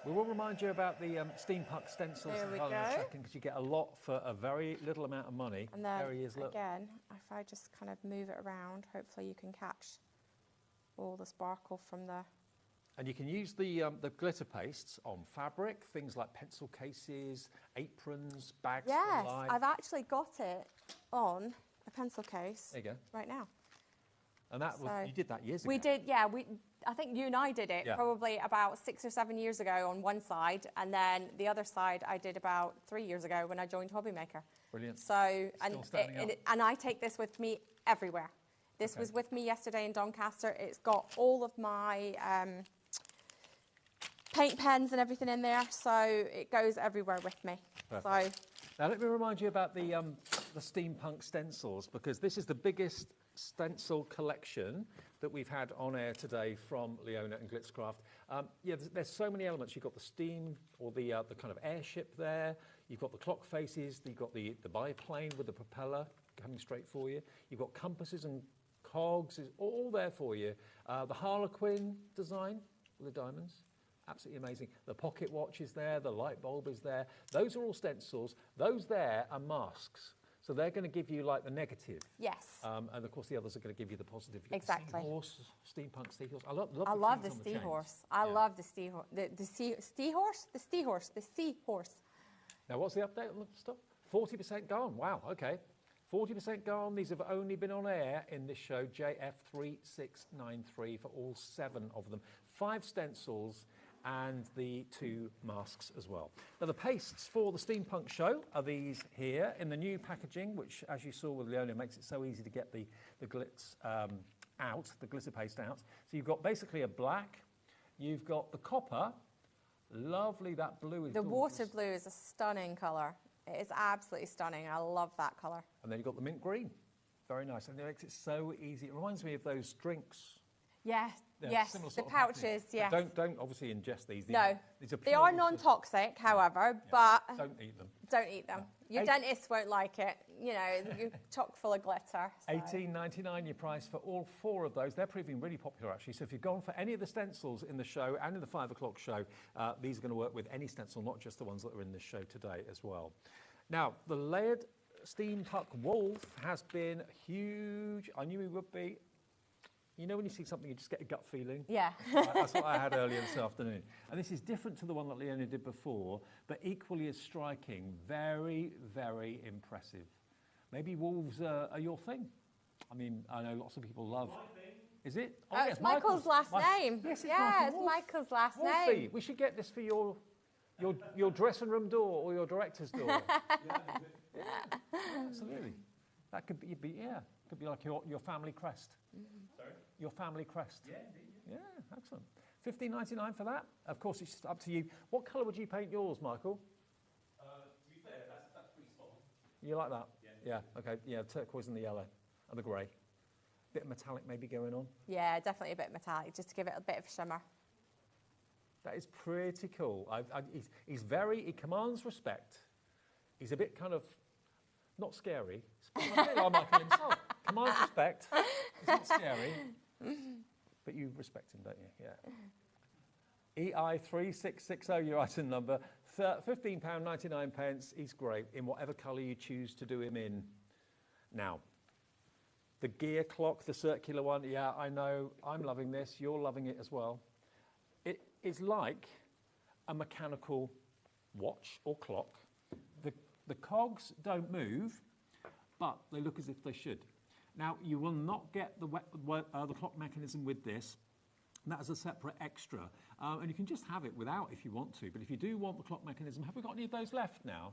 We will remind you about the Steampunk Stencils There we in a go. second, because you get a lot for a very little amount of money. And then there he is, look. again, if I just kind of move it around, hopefully you can catch all the sparkle from the... And you can use the glitter pastes on fabric, things like pencil cases, aprons, bags Yes, for life. I've actually got it on a pencil case There you go. right now. And that was, So- you did that years ago. We did, yeah. I think you and I did it Yeah. probably about 6 or 7 years ago on one side, and then the other side I did about 3 years ago when I joined HobbyMaker. Brilliant. So, Still standing up. and I take this with me everywhere. This Okay. was with me yesterday in Doncaster. It's got all of my paint pens and everything in there, so it goes everywhere with me. Perfect. So, Now let me remind you about the Steampunk Stencils, because this is the biggest stencil collection that we've had on air today from Leona and Glitzcraft. Yeah, there's so many elements. You've got the steam or the kind of airship there. You've got the clock faces. You've got the biplane with the propeller coming straight for you. You've got compasses and cogs, is all there for you. The Harlequin design with the diamonds. Absolutely amazing. The pocket watch is there, the light bulb is there. Those are all stencils. Those there are masks. So they're going to give you like the negative. yes. And of course the others are going to give you the positive. You've got Exactly. the Seahorse, Steampunk Seahorse. I love I the love the trees on chains. seahorse. I love the seahorse. The seahorse. Now what's the update on the stuff? 40% gone. Wow, okay. 40% gone. These have only been on air in this show, JF3693, for all 7 of them. 5 stencils and the 2 masks as well. Now the pastes for the Steampunk show are these here in the new packaging, which as you saw with Leona makes it so easy to get the glitz out, the glitter paste out. So you've got basically a black, you've got the copper, lovely, that blue is The gorgeous. water blue is a stunning colour. It is absolutely stunning. I love that colour. And then you've got the mint green, very nice, and it makes it so easy. It reminds me of those drinks. Yeah, They're yes, similar the sort of packaging. pouches, yes. Don't obviously ingest these. No, these are they are purely for- non-toxic, however, but Don't eat them. don't eat them. Your Eight- dentist won't like it. You know, you're chock full of glitter. So. $18.99 your price for all 4 of those. They're proving really popular actually. So if you've gone for any of the stencils in the show and in the 5 o'clock show, these are going to work with any stencil, not just the ones that are in this show today as well. Now the layered Steampunk Wolf has been huge. I knew he would be. You know when you see something, you just get a gut feeling? Yeah. That's what I had earlier this afternoon. And this is different to the one that Leona did before, but equally as striking. Very, very impressive. Maybe wolves are your thing. I mean, I know lots of people love... Is it? Oh, yes, it's Michael's last name. Yes, it's yeah, it's Michael. Michael's last Wolfie. name. We should get this for your dressing room door or your director's door. Yeah, absolutely. That could be could be like your family crest. Sorry? Your family crest. Yeah, indeed. Yeah, excellent. $15.99 for that. Of course, it's up to you. What colour would you paint yours, Michael? To be fair, that's pretty spot on. You like that? Yeah. Yeah. Okay. Yeah. Turquoise and the yellow and the grey. Bit of metallic maybe going on. Yeah, definitely a bit metallic, just to give it a bit of shimmer. That is pretty cool. He commands respect. He's a bit kind of, not scary. He's a bit like Michael himself. Commands respect. He's not scary. But you respect him, don't you? Yeah. EI3660, your item number. £15.99. He's great in whatever colour you choose to do him in. Now, the gear clock, the circular one, yeah, I know. I'm loving this. You're loving it as well. It is like a mechanical watch or clock. The cogs don't move, but they look as if they should. Now, you will not get the clock mechanism with this. That is a separate extra. And you can just have it without if you want to. But if you do want the clock mechanism, have we got any of those left now?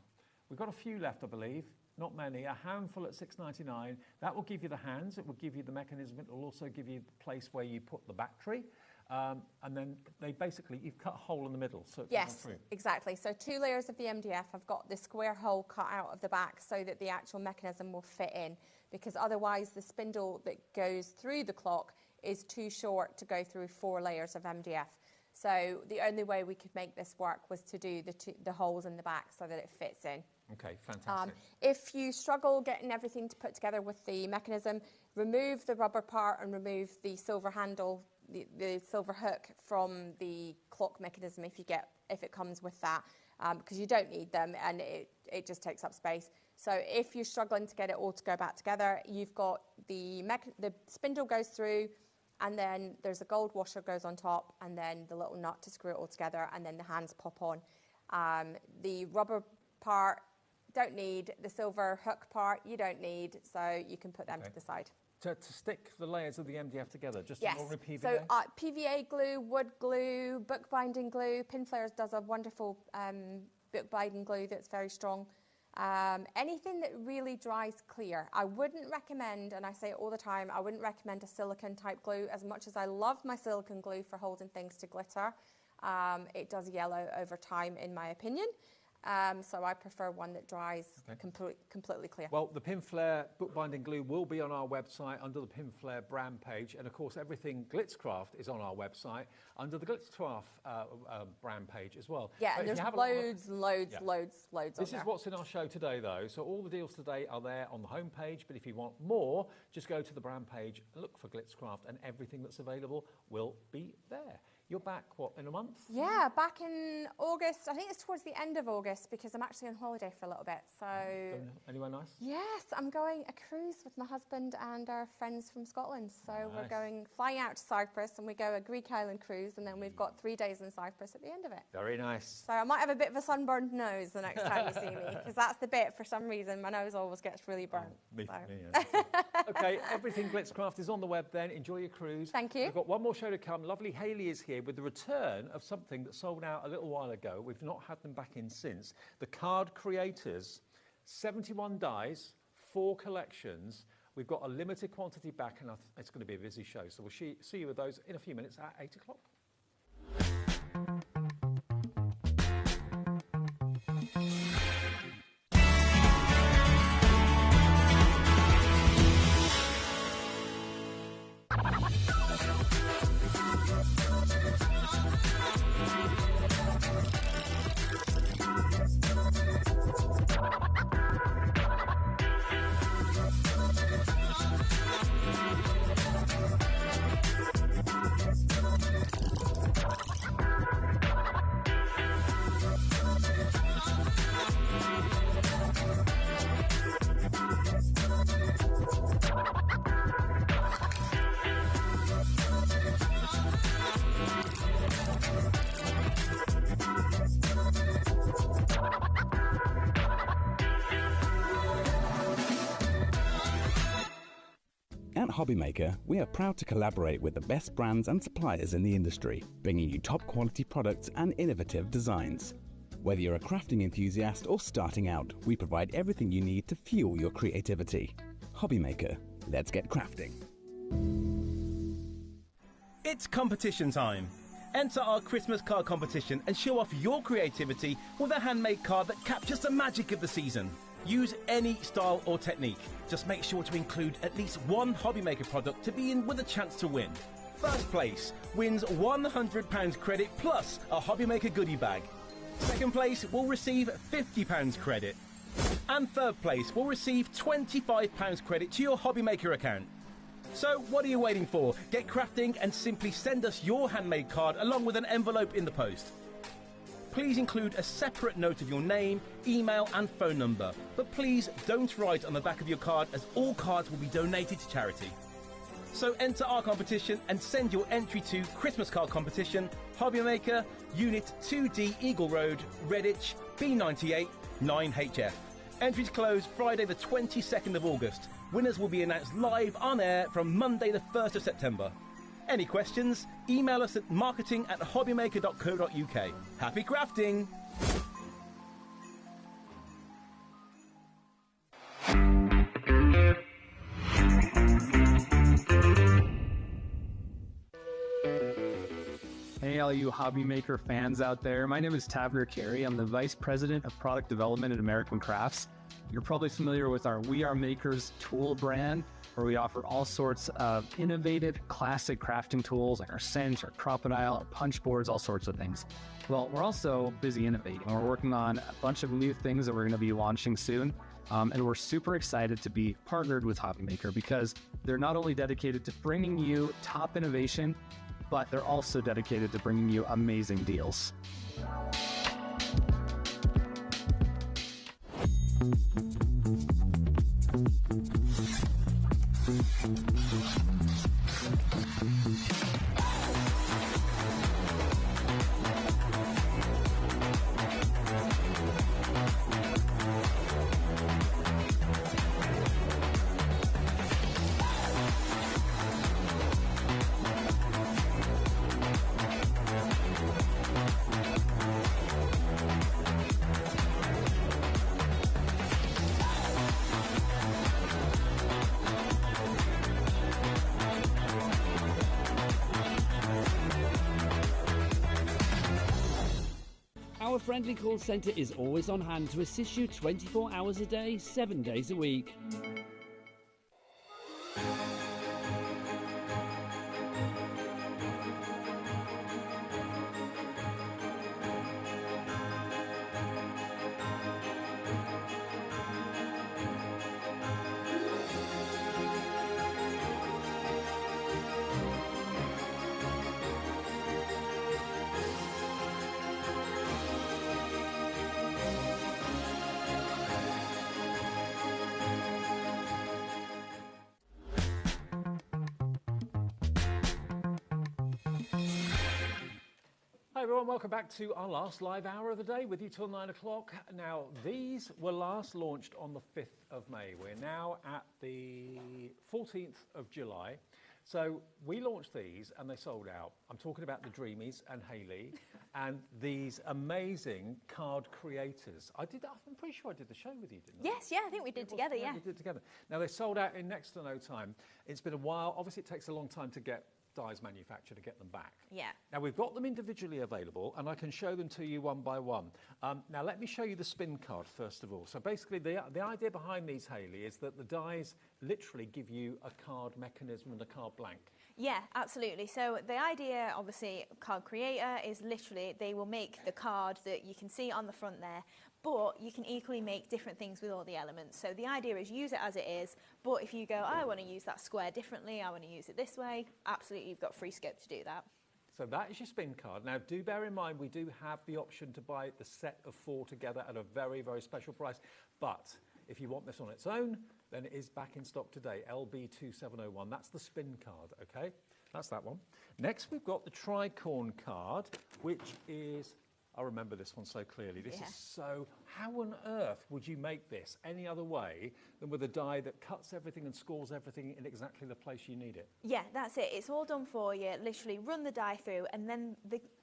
We've got a few left, I believe. Not many. A handful at $6.99. That will give you the hands. It will give you the mechanism. It will also give you the place where you put the battery. And then you've cut a hole in the middle. So it Yes, through. exactly. So 2 layers of the MDF. I've got the square hole cut out of the back so that the actual mechanism will fit in, because otherwise the spindle that goes through the clock is too short to go through 4 layers of MDF. So the only way we could make this work was to do the holes in the back so that it fits in. Okay, fantastic. If you struggle getting everything to put together with the mechanism, remove the rubber part and remove the silver handle, the silver hook from the clock mechanism if it comes with that, because you don't need them and it just takes up space. So if you're struggling to get it all to go back together, you've got the spindle goes through, and then there's a gold washer goes on top, and then the little nut to screw it all together, and then the hands pop on. The rubber part, don't need. The silver hook part, you don't need, so you can put them to the side. To stick the layers of the MDF together, just yes. ordinary PVA? So PVA glue, wood glue, bookbinding glue. Pinflares does a wonderful bookbinding glue that's very strong. Anything that really dries clear. I wouldn't recommend, and I say it all the time, I wouldn't recommend a silicone type glue. As much as I love my silicone glue for holding things to glitter, it does yellow over time in my opinion. So I prefer one that dries completely clear. Well, the Pinflare bookbinding glue will be on our website under the Pinflare brand page, and of course everything Glitzcraft is on our website under the Glitzcraft brand page as well. Yeah, and there's loads on This is what's in our show today though, so all the deals today are there on the home page, but if you want more, just go to the brand page, look for Glitzcraft, and everything that's available will be there. You're back, what, in a month? Yeah, back in August. I think it's towards the end of August because I'm actually on holiday for a little bit. So anywhere nice? Yes, I'm going a cruise with my husband and our friends from Scotland. So we're flying out to Cyprus, and we go a Greek island cruise, and then we've got 3 days in Cyprus at the end of it. Very nice. So I might have a bit of a sunburned nose the next time you see me, because that's the bit, for some reason, my nose always gets really burnt. Okay, everything Glitzcraft is on the web then. Enjoy your cruise. Thank you. We've got one more show to come. Lovely Hayley is here with the return of something that sold out a little while ago. We've not had them back in since. The Card Creators, 71 dies, 4 collections. We've got a limited quantity back, and it's going to be a busy show. So we'll see you with those in a few minutes at 8 o'clock. At HobbyMaker, we are proud to collaborate with the best brands and suppliers in the industry, bringing you top quality products and innovative designs. Whether you're a crafting enthusiast or starting out, we provide everything you need to fuel your creativity. HobbyMaker, let's get crafting. It's competition time. Enter our Christmas card competition and show off your creativity with a handmade card that captures the magic of the season. Use any style or technique. Just make sure to include at least one HobbyMaker product to be in with a chance to win. First place wins £100 credit plus a HobbyMaker goodie bag. Second place will receive £50 credit. And third place will receive £25 credit to your HobbyMaker account. So what are you waiting for? Get crafting and simply send us your handmade card along with an envelope in the post. Please include a separate note of your name, email and phone number. But please don't write on the back of your card, as all cards will be donated to charity. So enter our competition and send your entry to Christmas Card Competition, HobbyMaker, Unit 2D Eagle Road, Redditch, B98 9HF. Entries close Friday the 22nd of August. Winners will be announced live on air from Monday the 1st of September. Any questions? Email us at marketing@hobbymaker.co.uk. Happy crafting! Hey, all you HobbyMaker fans out there. My name is Tavner Carey. I'm the Vice President of Product Development at American Crafts. You're probably familiar with our We Are Makers tool brand, where we offer all sorts of innovative, classic crafting tools like our cinch, our crocodile, our punch boards, all sorts of things. Well, we're also busy innovating. We're working on a bunch of new things that we're going to be launching soon. And we're super excited to be partnered with HobbyMaker because they're not only dedicated to bringing you top innovation, but they're also dedicated to bringing you amazing deals. Our friendly call centre is always on hand to assist you 24 hours a day, 7 days a week. Hi everyone, welcome back to our last live hour of the day with you till 9 o'clock. Now, these were last launched on the 5th of May. We're now at the 14th of July. So we launched these and they sold out. I'm talking about the Dreamees and Hayley and these amazing card creators. I'm pretty sure I did the show with you, didn't I? Yes, yeah, I think we did together, yeah. We did together. Now, they sold out in next to no time. It's been a while. Obviously, it takes a long time to get dies manufactured to get them back. Yeah. Now we've got them individually available and I can show them to you one by one. Now let me show you the spin card first of all. So basically the idea behind these, Hayley, is that the dies literally give you a card mechanism and a card blank. Yeah, absolutely. So the idea, obviously, card creator is literally they will make the card that you can see on the front there, but you can equally make different things with all the elements. So the idea is use it as it is, but if you go, I want to use that square differently, I want to use it this way, absolutely, you've got free scope to do that. So that is your spin card. Now, do bear in mind, we do have the option to buy the set of 4 together at a very, very special price. But if you want this on its own, then it is back in stock today, LB2701. That's the spin card, okay? That's that one. Next, we've got the tricorn card, which is, I remember this one so clearly. This is so, how on earth would you make this any other way than with a die that cuts everything and scores everything in exactly the place you need it? Yeah, that's it. It's all done for you. Literally run the die through, and then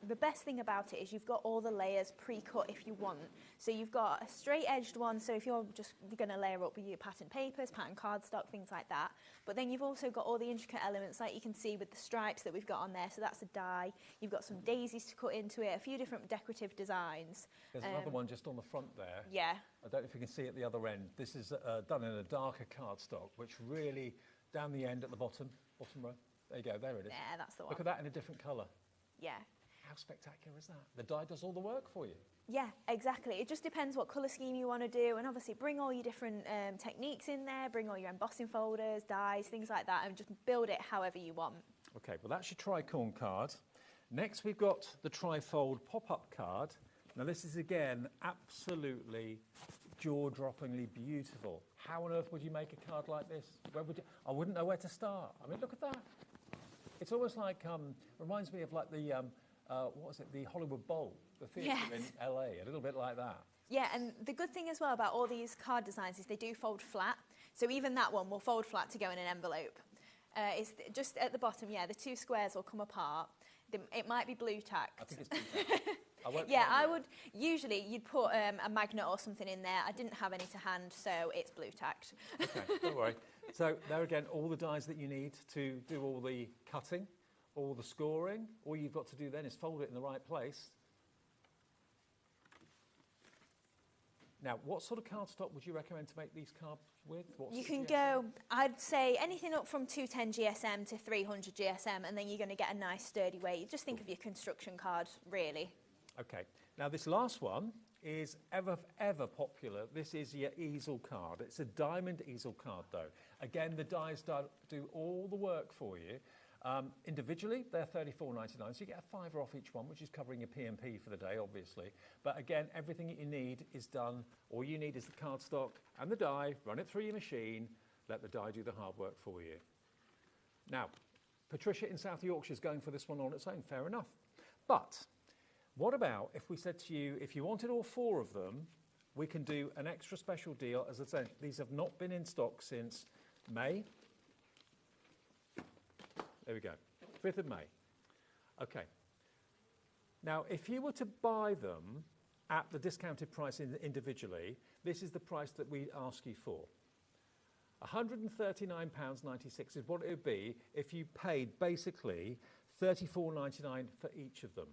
the best thing about it is you've got all the layers pre-cut if you want. So you've got a straight-edged one, so if you're just going to layer up with your pattern papers, pattern cardstock, things like that. But then you've also got all the intricate elements like you can see with the stripes that we've got on there. So that's a die. You've got some daisies to cut into it, a few different decorative designs. There's another one just on the front there. Yeah. I don't know if you can see at the other end. This is done in a darker cardstock, which really, down the end at the bottom row. There you go, there it is. Yeah, that's the one. Look at that in a different colour. Yeah. How spectacular is that? The die does all the work for you. Yeah, exactly. It just depends what colour scheme you want to do, and obviously bring all your different techniques in there, bring all your embossing folders, dies, things like that, and just build it however you want. Okay, well that's your tricorn card. Next we've got the trifold pop-up card. Now this is again absolutely jaw-droppingly beautiful. How on earth would you make a card like this? Where would you? I wouldn't know where to start. I mean, look at that. It's almost like, reminds me of like the, what was it, the Hollywood Bowl, the theatre in LA, a little bit like that. Yeah, and the good thing as well about all these card designs is they do fold flat. So even that one will fold flat to go in an envelope. It's just at the bottom, yeah, the two squares will come apart. It might be blue tacked. I think it's blue tacked. I would, usually you'd put a magnet or something in there. I didn't have any to hand, so it's blue tacked. Okay, don't worry. So there again, all the dies that you need to do all the cutting. or the scoring. All you've got to do then is fold it in the right place. Now, what sort of cardstock would you recommend to make these cards with? You can go, I'd say, anything up from 210 GSM to 300 GSM, and then you're going to get a nice sturdy weight. Just think of your construction card, really. Okay. Now, this last one is ever popular. This is your easel card. It's a diamond easel card, though. Again, the dies do all the work for you. Individually, they're $34.99, so you get a $5 off each one, which is covering your P&P for the day, obviously. But again, everything that you need is done. All you need is the cardstock and the die, run it through your machine, let the die do the hard work for you. Now, Patricia in South Yorkshire is going for this one on its own, fair enough. But what about if we said to you, if you wanted all 4 of them, we can do an extra special deal. As I said, these have not been in stock since May. There we go, 5th of May. Okay. Now, if you were to buy them at the discounted price individually, this is the price that we ask you for. £139.96 is what it would be if you paid basically $34.99 for each of them.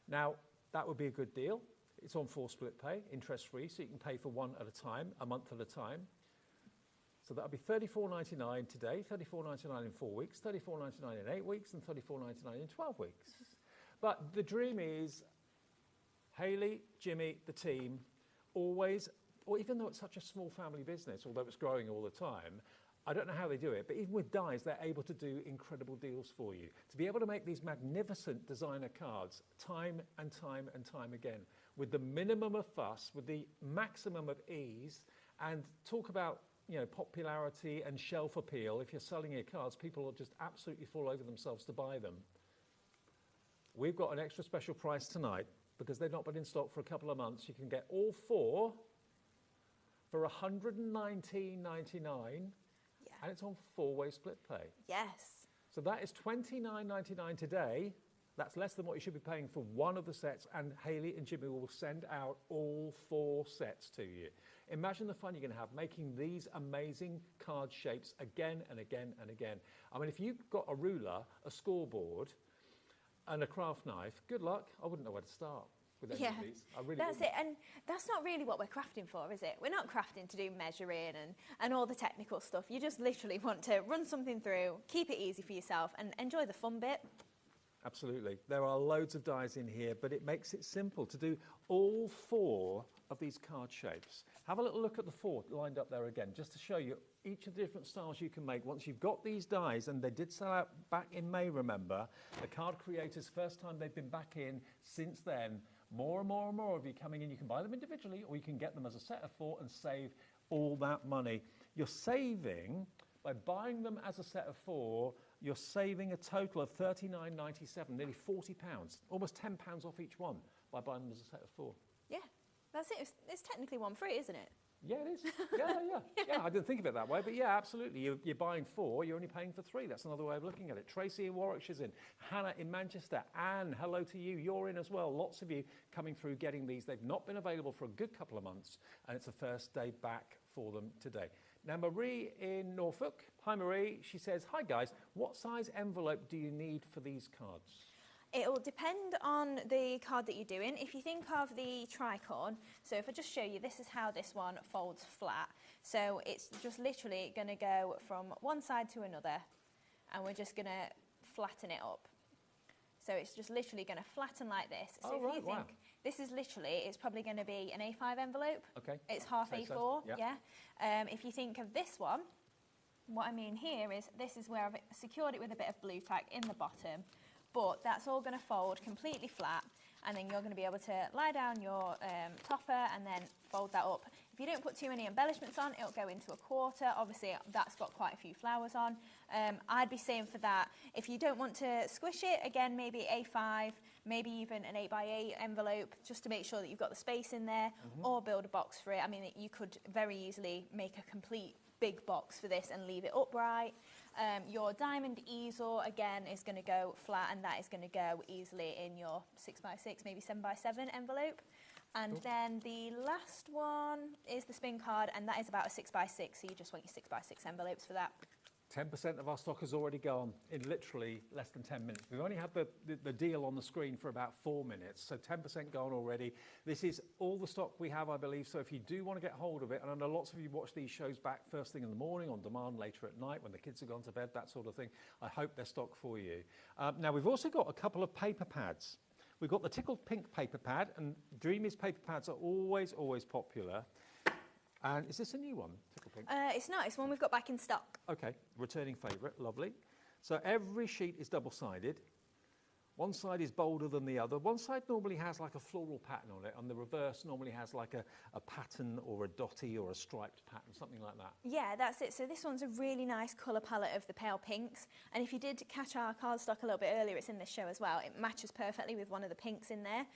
Now, that would be a good deal. It's on 4 split pay, interest-free, so you can pay for one at a time, a month at a time. So that would be $34.99 today, $34.99 in 4 weeks, $34.99 in 8 weeks, and $34.99 in 12 weeks. But the Dreamees, Hayley, Jimmy, the team, always, or even though it's such a small family business, although it's growing all the time, I don't know how they do it, but even with dies, they're able to do incredible deals for you. To be able to make these magnificent designer cards time and time and time again, with the minimum of fuss, with the maximum of ease, and talk about popularity and shelf appeal. If you're selling your cards, people will just absolutely fall over themselves to buy them. We've got an extra special price tonight because they've not been in stock for a couple of months. You can get all 4 for $119.99, and it's on 4-way split pay. Yes. So that is $29.99 today. That's less than what you should be paying for one of the sets, and Hayley and Jimmy will send out all 4 sets to you. Imagine the fun you're going to have making these amazing card shapes again and again and again. I mean, if you've got a ruler, a scoreboard, and a craft knife, good luck. I wouldn't know where to start with any of these. I really That's wouldn't. it, and that's not really what we're crafting for, is it? We're not crafting to do measuring and all the technical stuff. You just literally want to run something through, keep it easy for yourself, and enjoy the fun bit. Absolutely. There are loads of dies in here, but it makes it simple to do all 4 of these card shapes. Have a little look at the 4 lined up there again, just to show you each of the different styles you can make. Once you've got these dies, and they did sell out back in May, remember, the card creators, first time they've been back in since then, more and more and more of you coming in. You can buy them individually, or you can get them as a set of 4 and save all that money. You're saving, by buying them as a set of 4, you're saving a total of $39.97, nearly £40, almost £10 off each one by buying them as a set of 4. Yeah, that's it. It's technically 1 free, isn't it? Yeah, it is. Yeah, I didn't think of it that way, but yeah, absolutely. You're buying 4, you're only paying for 3. That's another way of looking at it. Tracy in Warwickshire's in. Hannah in Manchester. Anne, hello to you. You're in as well. Lots of you coming through getting these. They've not been available for a good couple of months, and it's the first day back for them today. Now, Marie in Norfolk. Hi, Marie. She says, hi, guys. What size envelope do you need for these cards? It will depend on the card that you're doing. If you think of the tricorn, so if I just show you, this is how this one folds flat. So it's just literally going to go from one side to another, and we're just going to flatten it up. So it's just literally going to flatten like this. So if you think, this is literally, it's probably going to be an A5 envelope. Okay. It's half A4, so. yeah. If you think of this one, what I mean here is, this is where I've secured it with a bit of blue tack in the bottom. But that's all going to fold completely flat, and then you're going to be able to lie down your topper and then fold that up. If you don't put too many embellishments on, it'll go into a quarter. Obviously, that's got quite a few flowers on. I'd be saying for that, if you don't want to squish it, again, maybe A5, maybe even an 8x8 envelope, just to make sure that you've got the space in there, or build a box for it. I mean, you could very easily make a complete big box for this and leave it upright. Your diamond easel, again, is going to go flat, and that is going to go easily in your 6x6, maybe 7x7 envelope. And then the last one is the spin card, and that is about a 6x6, so you just want your 6x6 envelopes for that. 10% of our stock has already gone in literally less than 10 minutes. We've only had the deal on the screen for about 4 minutes, so 10% gone already. This is all the stock we have, I believe, so if you do want to get hold of it, and I know lots of you watch these shows back first thing in the morning, on demand later at night, when the kids have gone to bed, that sort of thing, I hope they're stocked for you. Now, we've also got a couple of paper pads. We've got the Tickled Pink paper pad, and Dreamees paper pads are always popular. And is this a new one, Tickle Pink? It's not. It's one we've got back in stock. Okay, returning favourite, lovely. So every sheet is double-sided. One side is bolder than the other. One side normally has like a floral pattern on it, and the reverse normally has like a pattern or a dotty or a striped pattern, something like that. Yeah, that's it. So this one's a really nice colour palette of the pale pinks. And if you did catch our cardstock a little bit earlier, it's in this show as well. It matches perfectly with one of the pinks in there.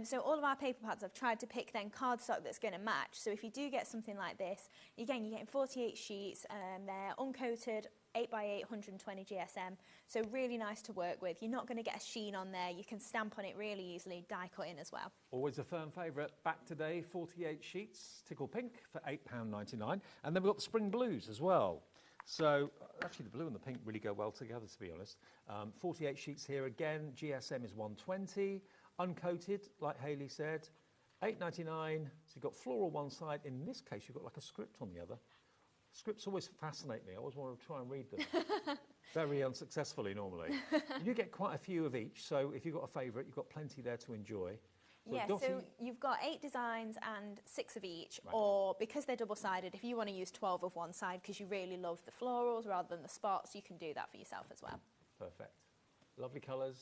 So all of our paper pads, I've tried to pick then cardstock that's going to match. So if you do get something like this, again, you're getting 48 sheets, they're uncoated, 8x8, 120 GSM, so really nice to work with. You're not going to get a sheen on there. You can stamp on it really easily, die cut in as well. Always a firm favourite. Back today, 48 sheets, Tickle Pink for £8.99. And then we've got the Spring Blues as well. So actually the blue and the pink really go well together, to be honest. 48 sheets here again, GSM is 120, uncoated, like Hayley said, £8.99. So you've got floral one side. In this case, you've got like a script on the other. Scripts always fascinate me. I always want to try and read them. Very unsuccessfully, normally. You get quite a few of each, so if you've got a favourite, you've got plenty there to enjoy. So yeah, so you've got 8 designs and 6 of each, right. Or because they're double-sided, if you want to use 12 of one side because you really love the florals rather than the spots, you can do that for yourself as well. Perfect. Lovely colours.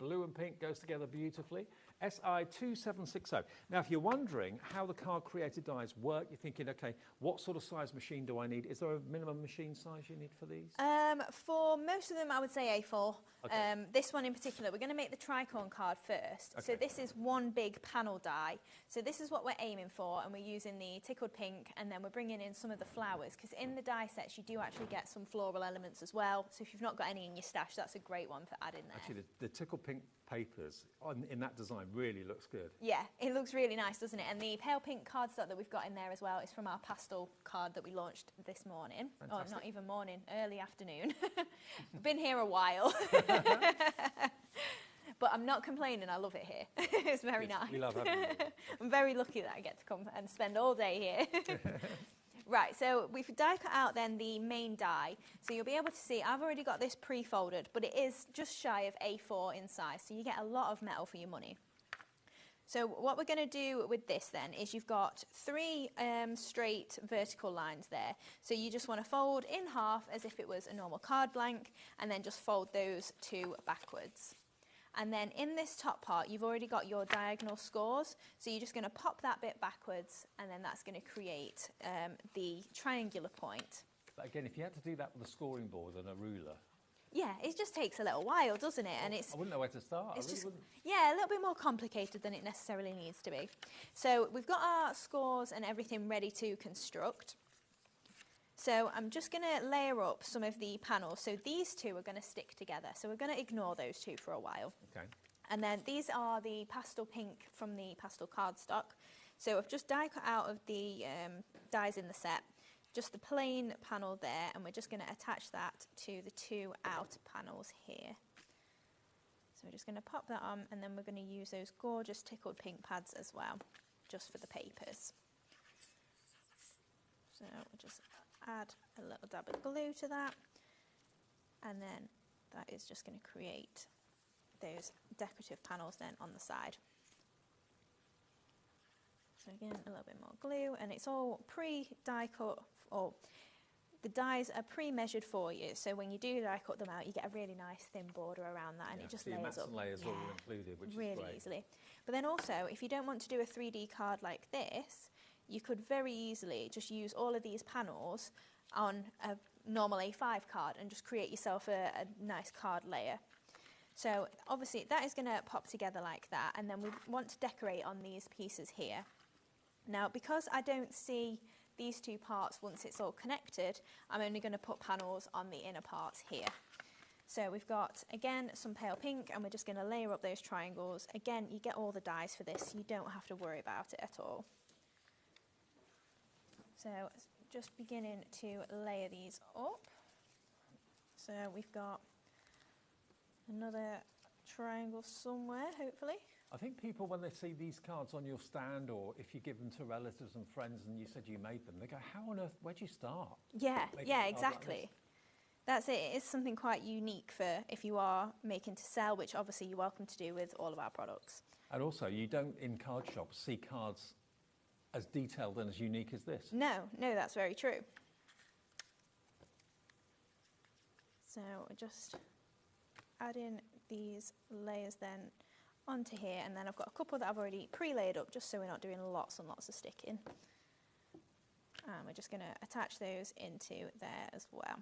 Blue and pink goes together beautifully. SI2760. Now, if you're wondering how the card creator dies work, you're thinking, okay, what sort of size machine do I need? Is there a minimum machine size you need for these? For most of them, I would say A4. Okay. This one in particular, we're going to make the tricorn card first. Okay. So this is one big panel die. So this is what we're aiming for, and we're using the Tickled Pink, and then we're bringing in some of the flowers, because in the die sets, you do actually get some floral elements as well. So if you've not got any in your stash, that's a great one for adding there. Actually, the Tickled Pink papers in that design really looks good. Yeah, it looks really nice, doesn't it? And the pale pink cardstock that we've got in there as well is from our pastel card that we launched this morning. Fantastic. Oh, not even morning, early afternoon. Been here a while. But I'm not complaining, I love it here. It's very nice. We love having you. I'm very lucky that I get to come and spend all day here. Right, so we've die cut out then the main die. So you'll be able to see, I've already got this pre-folded, but it is just shy of A4 in size, so you get a lot of metal for your money. So what we're going to do with this then is you've got 3 straight vertical lines there. So you just want to fold in half as if it was a normal card blank, and then just fold those 2 backwards. And then in this top part, you've already got your diagonal scores. So you're just going to pop that bit backwards, and then that's going to create the triangular point. But again, if you had to do that with a scoring board and a ruler. Yeah, it just takes a little while, doesn't it? And it's, I wouldn't know where to start. It's just, yeah, a little bit more complicated than it necessarily needs to be. So we've got our scores and everything ready to construct. So I'm just going to layer up some of the panels. So these 2 are going to stick together. So we're going to ignore those 2 for a while. Okay. And then these are the pastel pink from the pastel cardstock. So I've just die cut out of the dies in the set, just the plain panel there, and we're just going to attach that to the 2 outer panels here. So we're just going to pop that on, and then we're going to use those gorgeous Tickled Pink pads as well, just for the papers. So we'll just add a little dab of glue to that, and then that is just going to create those decorative panels then on the side. So again, a little bit more glue, and it's all pre-die cut, or the dies are pre-measured for you, so when you do die cut them out, you get a really nice thin border around that, and it just layers layers up. And layers all included, which really is great. Easily. But then also, if you don't want to do a 3D card like this, you could very easily just use all of these panels on a normal A5 card and just create yourself a nice card layer. So obviously that is going to pop together like that, and then we want to decorate on these pieces here. Now, because I don't see these 2 parts once it's all connected, I'm only going to put panels on the inner parts here. So we've got, again, some pale pink, and we're just going to layer up those triangles. Again, you get all the dies for this, you don't have to worry about it at all. So just beginning to layer these up. So we've got another triangle somewhere, hopefully. I think people, when they see these cards on your stand, or if you give them to relatives and friends and you said you made them, they go, how on earth, where'd you start? Yeah, Making yeah, a card like exactly. this? That's it. It is something quite unique for if you are making to sell, which obviously you're welcome to do with all of our products. And also, you don't, in card shops, see cards as detailed and as unique as this. No, that's very true. So we're just adding these layers then onto here, and then I've got a couple that I've already pre-laid up just so we're not doing lots and lots of sticking. And we're just going to attach those into there as well.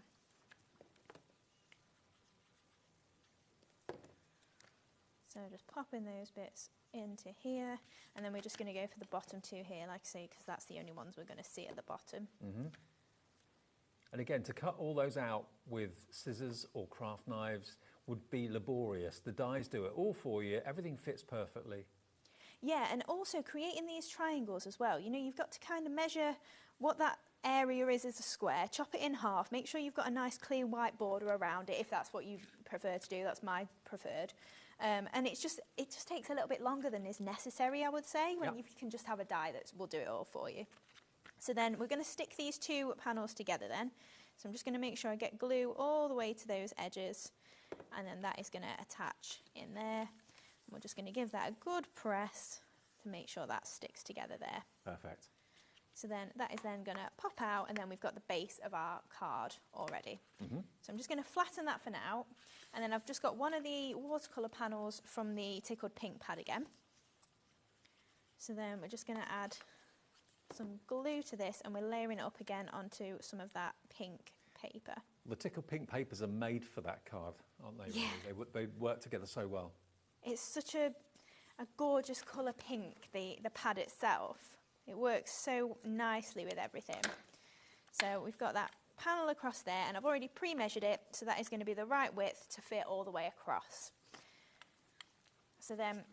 So just popping those bits into here, and then we're just going to go for the bottom two here, like I say, because that's the only ones we're going to see at the bottom. Mm-hmm. And again, to cut all those out with scissors or craft knives would be laborious. The dies do it all for you. Everything fits perfectly. Yeah, and also creating these triangles as well. You know, you've got to kind of measure what that area is as a square, chop it in half, make sure you've got a nice clean white border around it if that's what you prefer to do. That's my preferred. And it just takes a little bit longer than is necessary, I would say, when you can just have a die that will do it all for you. So then we're going to stick these two panels together then. So I'm just going to make sure I get glue all the way to those edges, and then that is going to attach in there. And we're just going to give that a good press to make sure that sticks together there. Perfect. So then that is then going to pop out, and then we've got the base of our card already. Mm-hmm. So I'm just going to flatten that for now, and then I've just got one of the watercolour panels from the Tickled Pink pad again. So then we're just going to add some glue to this, and we're layering it up again onto some of that pink paper. The Tickled Pink papers are made for that card, aren't they? Yeah. Really? They work together so well. It's such a gorgeous colour pink, the pad itself. It works so nicely with everything. So we've got that panel across there, and I've already pre-measured it, so that is going to be the right width to fit all the way across. So then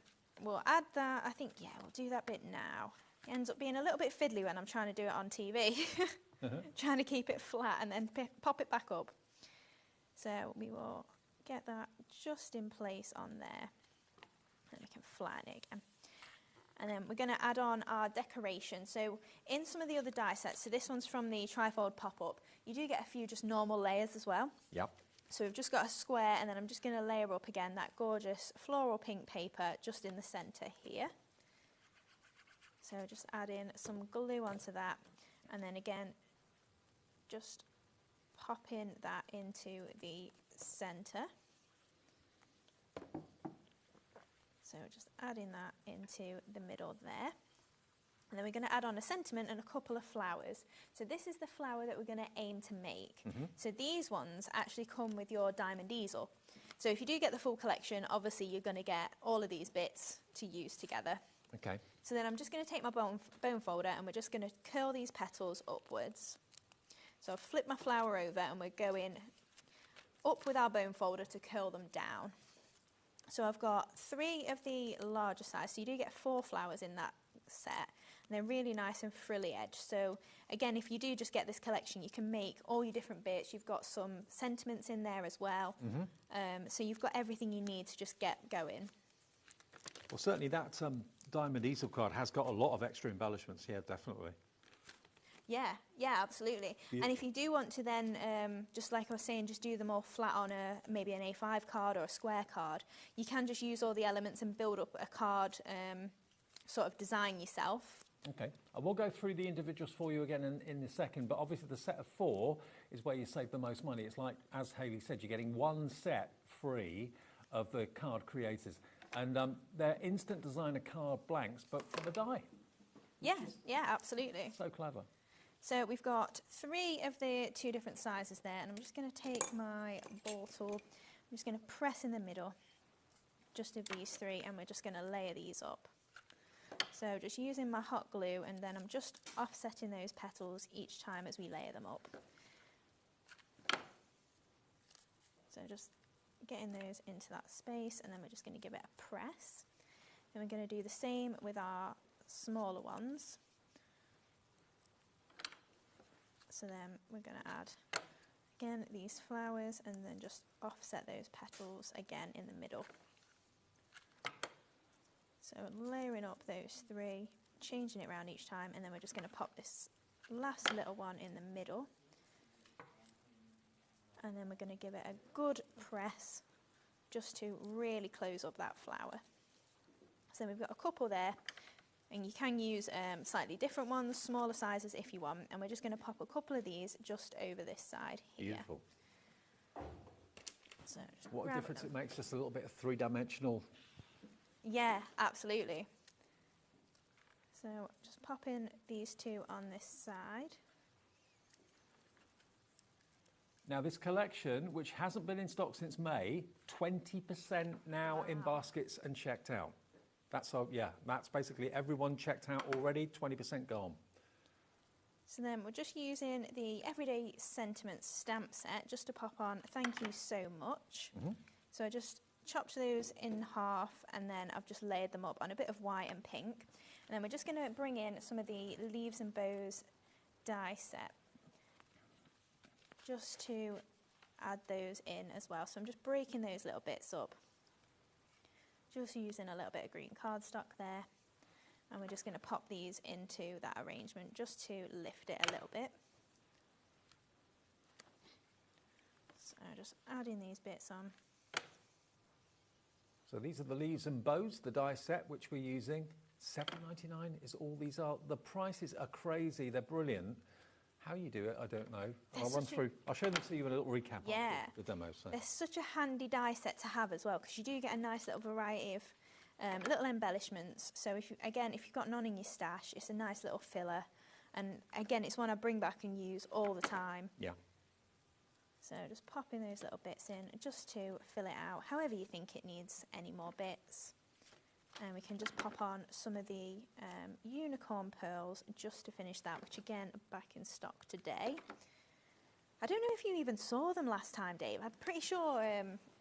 we'll add that. I think, yeah, we'll do that bit now. It ends up being a little bit fiddly when I'm trying to do it on TV. Trying to keep it flat and then pop it back up. So we will get that just in place on there. And we can flatten it again. And then we're going to add on our decoration. So in some of the other die sets, so this one's from the trifold pop-up, you do get a few just normal layers as well. Yep. So we've just got a square, and then I'm just going to layer up again that gorgeous floral pink paper just in the centre here. So just add in some glue onto that, and then again, just popping that into the centre. So just adding that into the middle there. And then we're going to add on a sentiment and a couple of flowers. So this is the flower that we're going to aim to make. Mm-hmm. So these ones actually come with your diamond easel. So if you do get the full collection, obviously you're going to get all of these bits to use together. Okay. So then I'm just going to take my bone folder, and we're just going to curl these petals upwards. So I've flipped my flower over, and we're going up with our bone folder to curl them down. So I've got 3 of the larger size, so you do get 4 flowers in that set, and they're really nice and frilly edge. So again, if you do just get this collection, you can make all your different bits. You've got some sentiments in there as well. Mm-hmm. So you've got everything you need to just get going. Well, certainly that diamond easel card has got a lot of extra embellishments. Yeah, definitely. Yeah, absolutely. Yeah. And if you do want to then, just like I was saying, just do them all flat on maybe an A5 card or a square card, you can just use all the elements and build up a card sort of design yourself. Okay, I will go through the individuals for you again in a second, but obviously the set of 4 is where you save the most money. It's like, as Hayley said, you're getting 1 set free of the card creators. And they're instant designer card blanks, but for the die. Yeah, absolutely. So clever. So we've got 3 of the 2 different sizes there, and I'm just going to take my ball tool. I'm just going to press in the middle, just of these 3, and we're just going to layer these up. So just using my hot glue, and then I'm just offsetting those petals each time as we layer them up. So just getting those into that space, and then we're just going to give it a press. Then we're going to do the same with our smaller ones. So then we're going to add, in these flowers and then just offset those petals again in the middle. So layering up those 3, changing it around each time, and then we're just going to pop this last little one in the middle. And then we're going to give it a good press just to really close up that flower. So we've got a couple there, and you can use slightly different ones, smaller sizes if you want, and we're just going to pop a couple of these just over this side here. Beautiful. So just What a grab difference them. it makes, just a little bit of three-dimensional. Yeah, absolutely. So just pop in these 2 on this side. Now this collection, which hasn't been in stock since May, 20% now in baskets and checked out. That's that's basically everyone checked out already, 20% gone. So then we're just using the Everyday Sentiments stamp set just to pop on thank you so much. So I just chopped those in half and then I've just layered them up on a bit of white and pink. And then we're just going to bring in some of the Leaves and Bows die set just to add those in as well. So I'm just breaking those little bits up. Just using a little bit of green cardstock there. And we're just going to pop these into that arrangement just to lift it a little bit. So just adding these bits on. So these are the Leaves and Bows, the die set, which we're using. $7.99 is all these are. The prices are crazy, they're brilliant. How you do it, I don't know. I'll show them to you in a little recap after the demo. So. They're such a handy die set to have as well, because you do get a nice little variety of little embellishments. So if you've got none in your stash, it's a nice little filler. And again, it's one I bring back and use all the time. Yeah. So just popping those little bits in just to fill it out, however you think it needs any more bits. And we can just pop on some of the unicorn pearls just to finish that, which again are back in stock today. I don't know if you even saw them last time, Dave. I'm pretty sure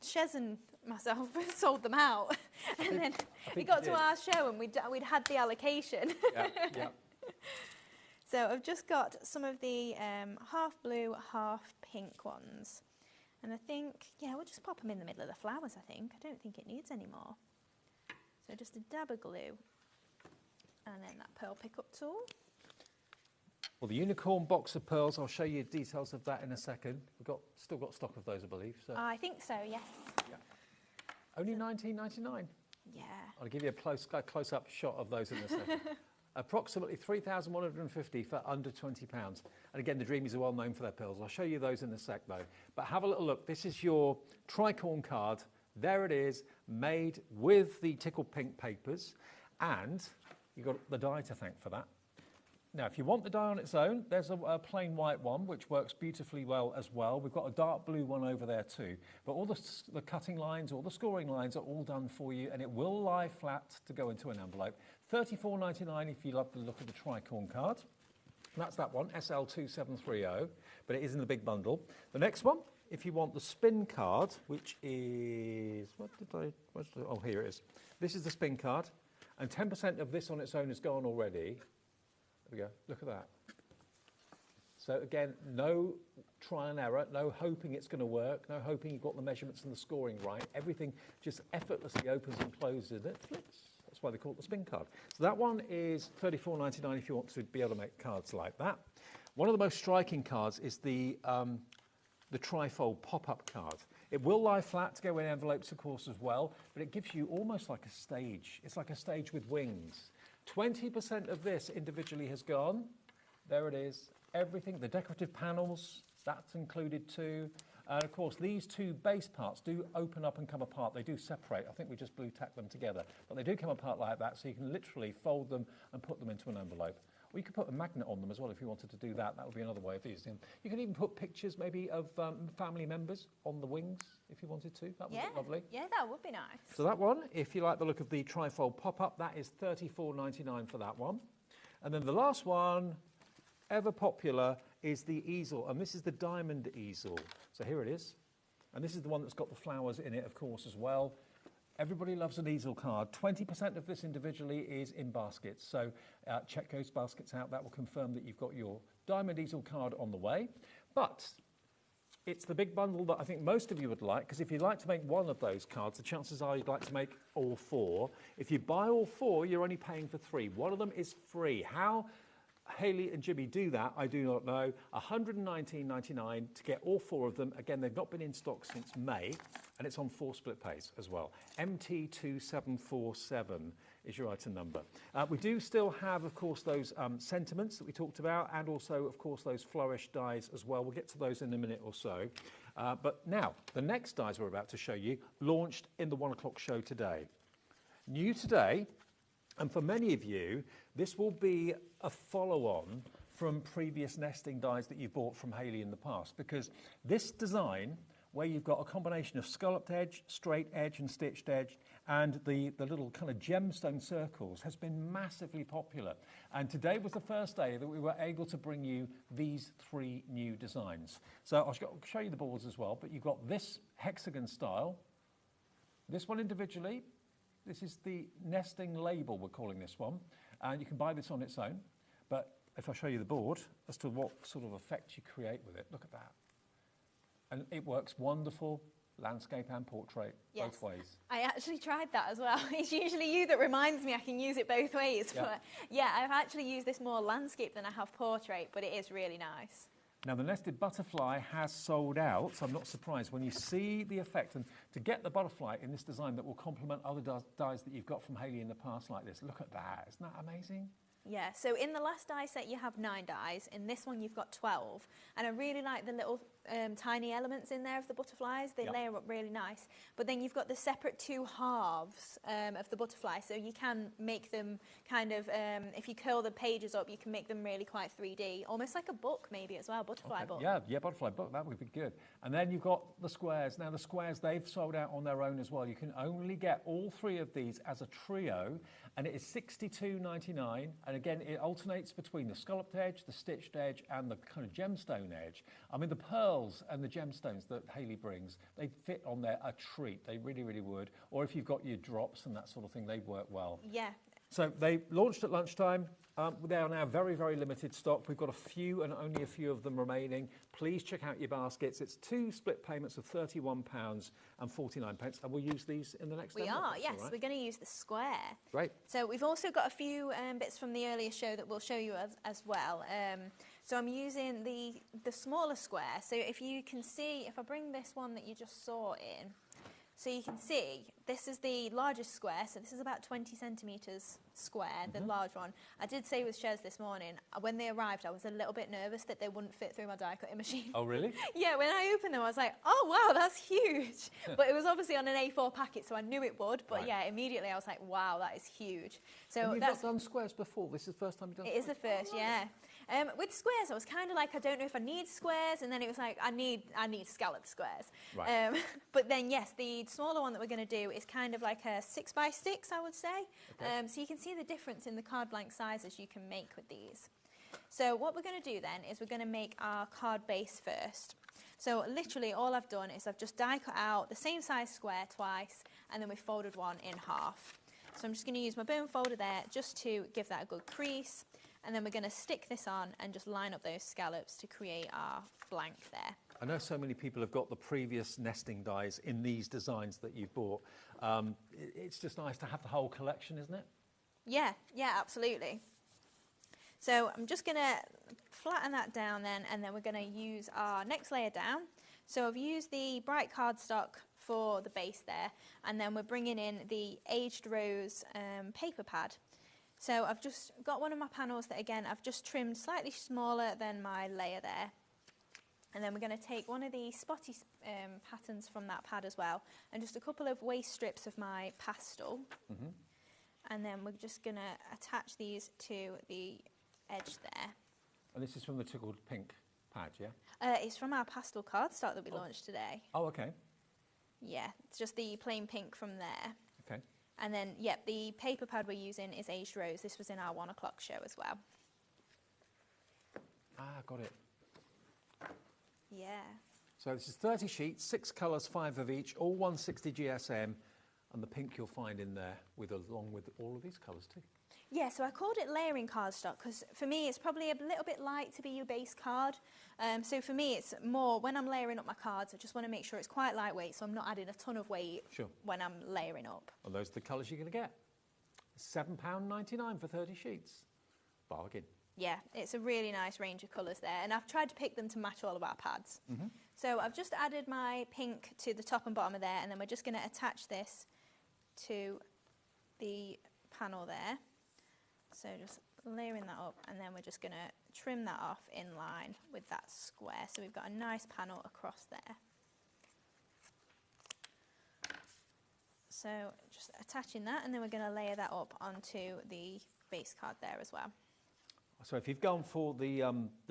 Shez and myself sold them out. And then we got to our show and we'd had the allocation. Yeah. So I've just got some of the half blue, half pink ones. And I think, we'll just pop them in the middle of the flowers, I think. I don't think it needs any more. So just a dab of glue and then that pearl pickup tool. Well, the unicorn box of pearls, I'll show you details of that in a second. We've still got stock of those, I believe. So. I think so, yes. Yeah. Only $19.99. Yeah. I'll give you a close-up shot of those in a second. Approximately 3,150 for under £20. And again, the Dreamees are well known for their pearls. I'll show you those in a sec, though. But have a little look. This is your tricorn card. There it is, made with the tickled pink papers, and you've got the die to thank for that. Now, if you want the die on its own, there's a plain white one, which works beautifully well as well. We've got a dark blue one over there too. But all the cutting lines, all the scoring lines are all done for you, and it will lie flat to go into an envelope. $34.99 if you love the look of the tricorn card. That's that one, SL2730, but it is in the big bundle. The next one, if you want the spin card, which is, oh, here it is. This is the spin card, and 10% of this on its own is gone already. There we go, look at that. So again, no trial and error, no hoping it's going to work, no hoping you've got the measurements and the scoring right. Everything just effortlessly opens and closes and it flips. That's why they call it the spin card. So that one is $34.99 if you want to be able to make cards like that. One of the most striking cards is the trifold pop-up card. It will lie flat to go in envelopes, of course, as well, but it gives you almost like a stage. It's like a stage with wings. 20% of this individually has gone. There it is. Everything, the decorative panels, that's included too. And of course, these two base parts do open up and come apart. They do separate. I think we just blue tack them together. But they do come apart like that, so you can literally fold them and put them into an envelope. Or you could put a magnet on them as well if you wanted to do that. That would be another way of using them. You can even put pictures maybe of family members on the wings if you wanted to. That would be lovely. Yeah, that would be nice. So that one, if you like the look of the trifold pop-up, that is $34.99 for that one. And then the last one, ever popular, is the easel. And this is the diamond easel. So here it is. And this is the one that's got the flowers in it, of course, as well. Everybody loves an easel card. 20% of this individually is in baskets. So check those baskets out. That will confirm that you've got your diamond easel card on the way. But It's the big bundle that I think most of you would like, because if you'd like to make one of those cards, the chances are you'd like to make all 4. If you buy all 4, you're only paying for 3. One of them is free. How Hayley and Jimmy do that, I do not know. $119.99 to get all 4 of them. Again, they've not been in stock since May, and it's on 4 split pays as well. MT2747 is your item number. We do still have, of course, those sentiments that we talked about, and also, of course, those flourish dies as well. We'll get to those in a minute or so. But now, the next dies we're about to show you launched in the 1 o'clock show today. New today, and for many of you, this will be a follow-on from previous nesting dies that you've bought from Hayley in the past, because this design, where you've got a combination of scalloped edge, straight edge and stitched edge, and the little kind of gemstone circles, has been massively popular. And today was the first day that we were able to bring you these 3 new designs. So I'll show you the boards as well, but you've got this hexagon style, this one individually. This is the nesting label, we're calling this one, and you can buy this on its own. But if I show you the board as to what sort of effect you create with it, look at that. And it works wonderful, landscape and portrait, both ways. I actually tried that as well. It's usually you that reminds me I can use it both ways. Yeah. But yeah, I've actually used this more landscape than I have portrait, but it is really nice. Now, the nested butterfly has sold out, so I'm not surprised when you see the effect. And to get the butterfly in this design that will complement other dies that you've got from Hayley in the past like this, look at that. Isn't that amazing? Yeah, so in the last die set you have 9 dies, in this one you've got 12, and I really like the little tiny elements in there of the butterflies. They layer up really nice, but then you've got the separate 2 halves of the butterfly, so you can make them kind of, if you curl the pages up, you can make them really quite 3D, almost like a book maybe as well, butterfly book. Yeah, butterfly book, that would be good. And then you've got the squares. Now the squares, they've sold out on their own as well. You can only get all 3 of these as a trio, and it is $62.99, and again it alternates between the scalloped edge, the stitched edge, and the kind of gemstone edge. I mean, the pearls and the gemstones that Hayley brings, they fit on there a treat. They really, really would. Or if you've got your drops and that sort of thing, they work well. Yeah. So they launched at lunchtime. They are now very, very limited stock. We've got a few and only a few of them remaining. Please check out your baskets. It's 2 split payments of £31.49, and we'll use these in the next demo. We are, yes. Right. We're going to use the square. Great. So we've also got a few bits from the earlier show that we'll show you as well. So I'm using the smaller square. So if you can see, if I bring this one that you just saw in, so you can see, this is the largest square, so this is about 20 centimetres square, the large one. I did say with Shez this morning, when they arrived, I was a little bit nervous that they wouldn't fit through my die cutting machine. Oh, really? Yeah, when I opened them, I was like, oh, wow, that's huge. But it was obviously on an A4 packet, so I knew it would. But yeah, immediately I was like, wow, that is huge. So and you've not done squares before? This is the first time you've done squares? It is the first, yeah. With squares, I was kind of like, I don't know if I need squares, and then it was like, I need scalloped squares. Right. But then, yes, the smaller one that we're going to do is kind of like a 6x6, I would say. Okay. So you can see the difference in the card blank sizes you can make with these. So what we're going to do then is we're going to make our card base first. So literally all I've done is I've just die cut out the same size square twice, and then we folded one in half. So I'm just going to use my bone folder there just to give that a good crease. And then we're going to stick this on and just line up those scallops to create our blank there. I know so many people have got the previous nesting dies in these designs that you've bought. It's just nice to have the whole collection, isn't it? Yeah, absolutely. So I'm just going to flatten that down then, and then we're going to use our next layer down. So I've used the bright cardstock for the base there, and then we're bringing in the aged rose paper pad. So I've just got one of my panels that, again, I've just trimmed slightly smaller than my layer there. And then we're going to take one of the spotty patterns from that pad as well, and just a couple of waste strips of my pastel. And then we're just going to attach these to the edge there. And this is from the tickled pink pad, yeah? It's from our pastel cardstock that we launched today. Oh, okay. Yeah, it's just the plain pink from there. Okay. And then, the paper pad we're using is aged rose. This was in our 1 o'clock show as well. Ah, got it. Yeah. So this is 30 sheets, 6 colours, 5 of each, all 160 GSM, and the pink you'll find in there along with all of these colours too. Yeah, so I called it layering cardstock because for me it's probably a little bit light to be your base card. So for me it's more, when I'm layering up my cards, I just want to make sure it's quite lightweight so I'm not adding a ton of weight when I'm layering up. Well, those are the colours you're going to get. £7.99 for 30 sheets. Bargain. Yeah, it's a really nice range of colours there, and I've tried to pick them to match all of our pads. So I've just added my pink to the top and bottom of there, and then we're just going to attach this to the panel there. So just layering that up, and then we're just going to trim that off in line with that square. So we've got a nice panel across there. So just attaching that, and then we're going to layer that up onto the base card there as well. So if you've gone for the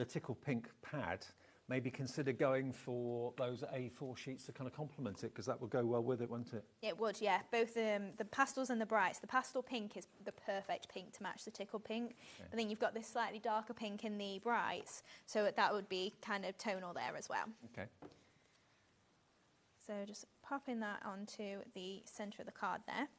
Tickle Pink pad, maybe consider going for those A4 sheets to kind of complement it, because that would go well with it, wouldn't it? It would, yeah. Both the pastels and the brights. The pastel pink is the perfect pink to match the Tickle Pink. Okay. But then you've got this slightly darker pink in the brights, so that would be kind of tonal there as well. Okay. So just popping that onto the centre of the card there.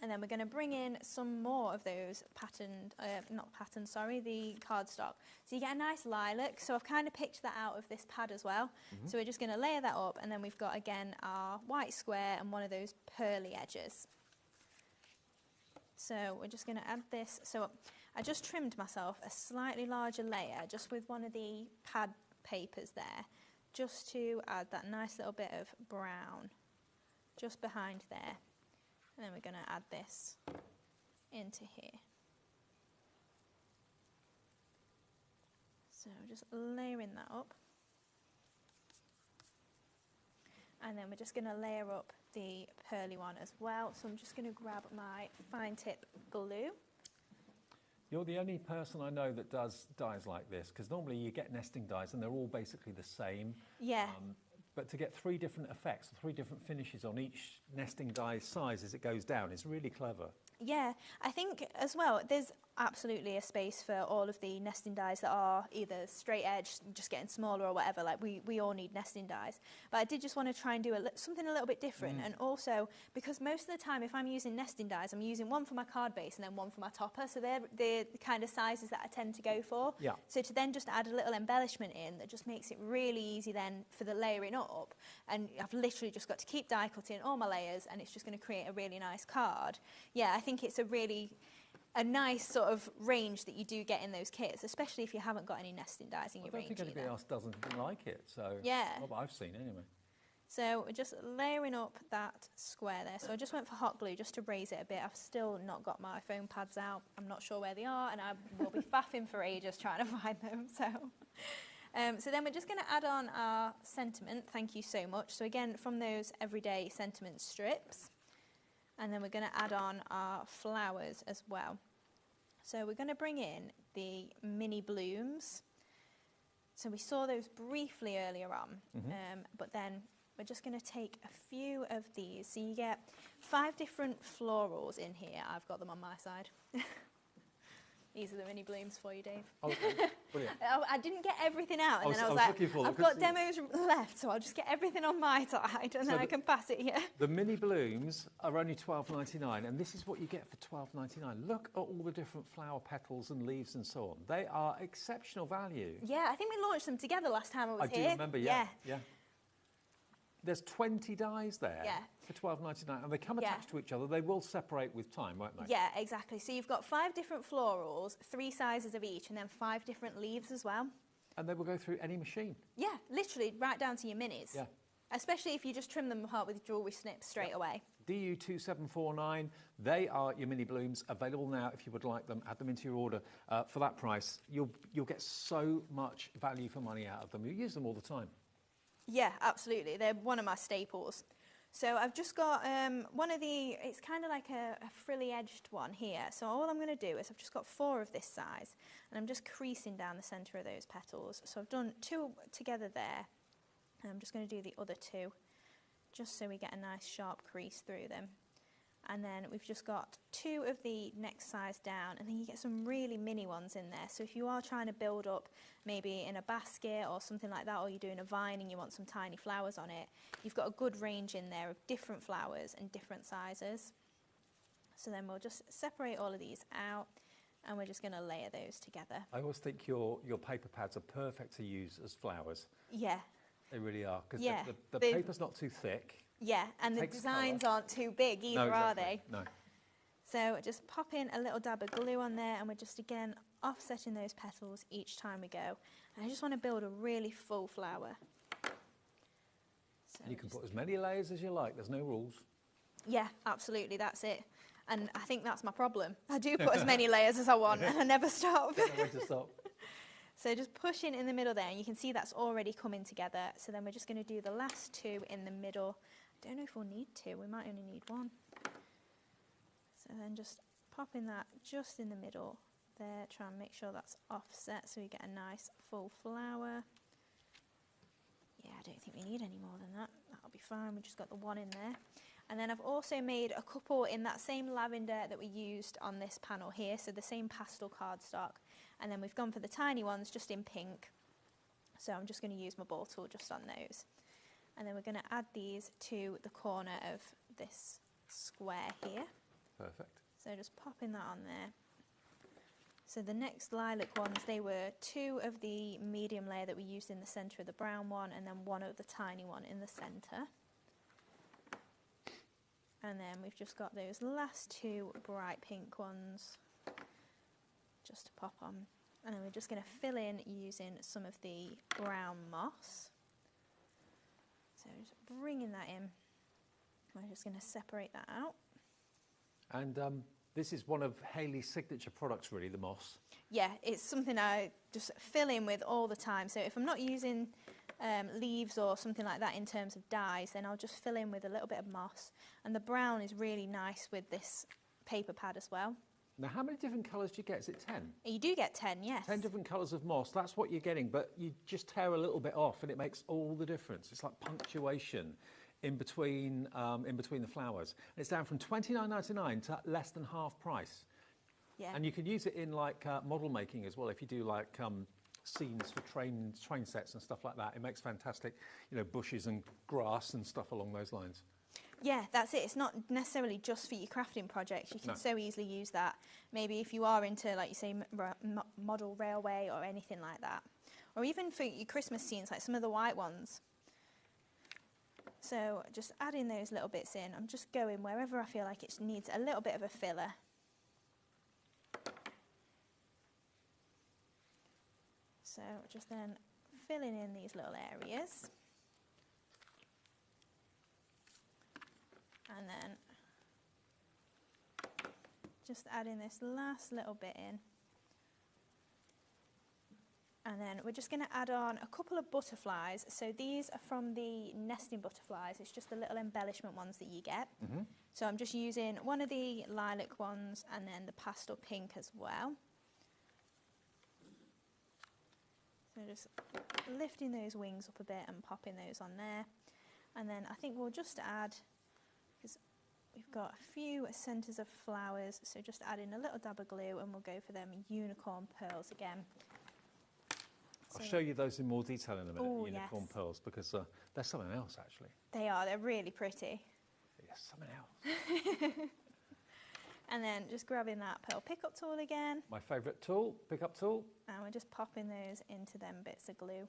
And then we're going to bring in some more of those patterned, the cardstock. So you get a nice lilac. So I've kind of picked that out of this pad as well. So we're just going to layer that up, and then we've got again our white square and one of those pearly edges. So we're just going to add this. So I just trimmed myself a slightly larger layer just with one of the pad papers there, just to add that nice little bit of brown just behind there. And then we're going to add this into here. So just layering that up. And then we're just going to layer up the pearly one as well. So I'm just going to grab my fine tip glue. You're the only person I know that does dies like this, because normally you get nesting dies and they're all basically the same. Yeah. But to get 3 different effects, 3 different finishes on each nesting die size as it goes down is really clever. Yeah, I think as well, there's absolutely a space for all of the nesting dies that are either straight edge, just getting smaller or whatever. Like we all need nesting dies. But I did just want to try and do something a little bit different. And also, because most of the time if I'm using nesting dies, I'm using one for my card base and then one for my topper. So they're the kind of sizes that I tend to go for. Yeah. So to then just add a little embellishment in, that just makes it really easy then for the layering up. And I've literally just got to keep die cutting all my layers, and it's just going to create a really nice card. Yeah, I think it's a nice sort of range that you do get in those kits, especially if you haven't got any nesting dies in your range. I don't think anybody else doesn't like it, so yeah. Not that I've seen anyway. So we're just layering up that square there. So I just went for hot glue just to raise it a bit. I've still not got my foam pads out. I'm not sure where they are, and I will be faffing for ages trying to find them. So then we're just going to add on our sentiment. Thank you so much. So again, from those everyday sentiment strips. And then we're going to add on our flowers as well. So we're going to bring in the mini blooms. So we saw those briefly earlier on, but then we're just going to take a few of these. So you get 5 different florals in here. I've got them on my side. These are the mini blooms for you, Dave. Okay, brilliant. I didn't get everything out, and then I was like, I've got demos left, so I'll just get everything on my side, and then I can pass it here. The mini blooms are only $12.99, and this is what you get for $12.99. Look at all the different flower petals and leaves and so on. They are exceptional value. Yeah, I think we launched them together last time I was here. I do remember, yeah. There's 20 dies there for $12.99, and they come attached to each other. They will separate with time, won't they? Yeah, exactly. So you've got 5 different florals, 3 sizes of each, and then 5 different leaves as well. And they will go through any machine. Yeah, literally right down to your minis. Yeah. Especially if you just trim them apart with jewellery snips straight away. DU2749, they are your mini blooms, available now if you would like them. Add them into your order for that price. You'll get so much value for money out of them. You use them all the time. Yeah, absolutely. They're one of my staples. So I've just got one of the, it's kind of like a frilly-edged one here. So all I'm going to do is I've just got 4 of this size, and I'm just creasing down the centre of those petals. So I've done 2 together there, and I'm just going to do the other 2, just so we get a nice sharp crease through them. And then we've just got 2 of the next size down, and then you get some really mini ones in there. So if you are trying to build up maybe in a basket or something like that, or you're doing a vine and you want some tiny flowers on it, you've got a good range in there of different flowers and different sizes. So then we'll just separate all of these out, and we're just going to layer those together. I always think your paper pads are perfect to use as flowers. Yeah. They really are, because Yeah, the paper's not too thick. Yeah, and the Takes designs colour. aren't too big either, No, are exactly. they? No. So just pop in a little dab of glue on there, and we're just again offsetting those petals each time we go. And I just want to build a really full flower. So You can put as many layers as you like, there's no rules. yeah, absolutely, that's it. And I think that's my problem. I do put as many layers as I want, and I never stop. Don't know when to stop. So just push in the middle there, and you can see that's already coming together. So then we're just going to do the last two in the middle. I don't know if we'll need two, we might only need one. So then just pop in that just in the middle there, try and make sure that's offset so we get a nice full flower. Yeah, I don't think we need any more than that. That'll be fine, we just got the one in there. And then I've also made a couple in that same lavender that we used on this panel here, so the same pastel cardstock. And then we've gone for the tiny ones just in pink. So I'm just going to use my ball tool just on those. And then we're going to add these to the corner of this square here. Perfect. So just popping that on there. So the next lilac ones, they were two of the medium layer that we used in the centre of the brown one, and then one of the tiny one in the centre. And then we've just got those last two bright pink ones just to pop on. And then we're just going to fill in using some of the brown moss. So just bringing that in. We're just going to separate that out. And this is one of Hayley's signature products, really, the moss. Yeah, it's something I just fill in with all the time. So if I'm not using leaves or something like that in terms of dyes, then I'll just fill in with a little bit of moss. And the brown is really nice with this paper pad as well. Now, how many different colours do you get? Is it 10? You do get 10, yes. 10 different colours of moss, that's what you're getting, but you just tear a little bit off and it makes all the difference. It's like punctuation in between the flowers. And it's down from $29.99 to less than half price. Yeah. And you can use it in like model making as well. If you do like scenes for train sets and stuff like that, it makes fantastic, you know, bushes and grass and stuff along those lines. Yeah, that's it. It's not necessarily just for your crafting projects. You can so easily use that. Maybe if you are into, like you say, model railway or anything like that. Or even for your Christmas scenes, like some of the white ones. So just adding those little bits in. I'm just going wherever I feel like it needs a little bit of a filler. So just then filling in these little areas. And then just adding this last little bit in. And then we're just going to add on a couple of butterflies. So these are from the nesting butterflies. It's just the little embellishment ones that you get. Mm-hmm. So I'm just using one of the lilac ones and then the pastel pink as well. So just lifting those wings up a bit and popping those on there. And then I think we'll just add, because we've got a few centres of flowers, so just add in a little dab of glue and we'll go for them unicorn pearls again. I'll show you those in more detail in a minute, Ooh, the unicorn yes. pearls, because they're something else, actually. They are, they're really pretty. Yes, something else. And then just grabbing that pearl pickup tool again. My favourite tool, pickup tool. And we're just popping those into them bits of glue.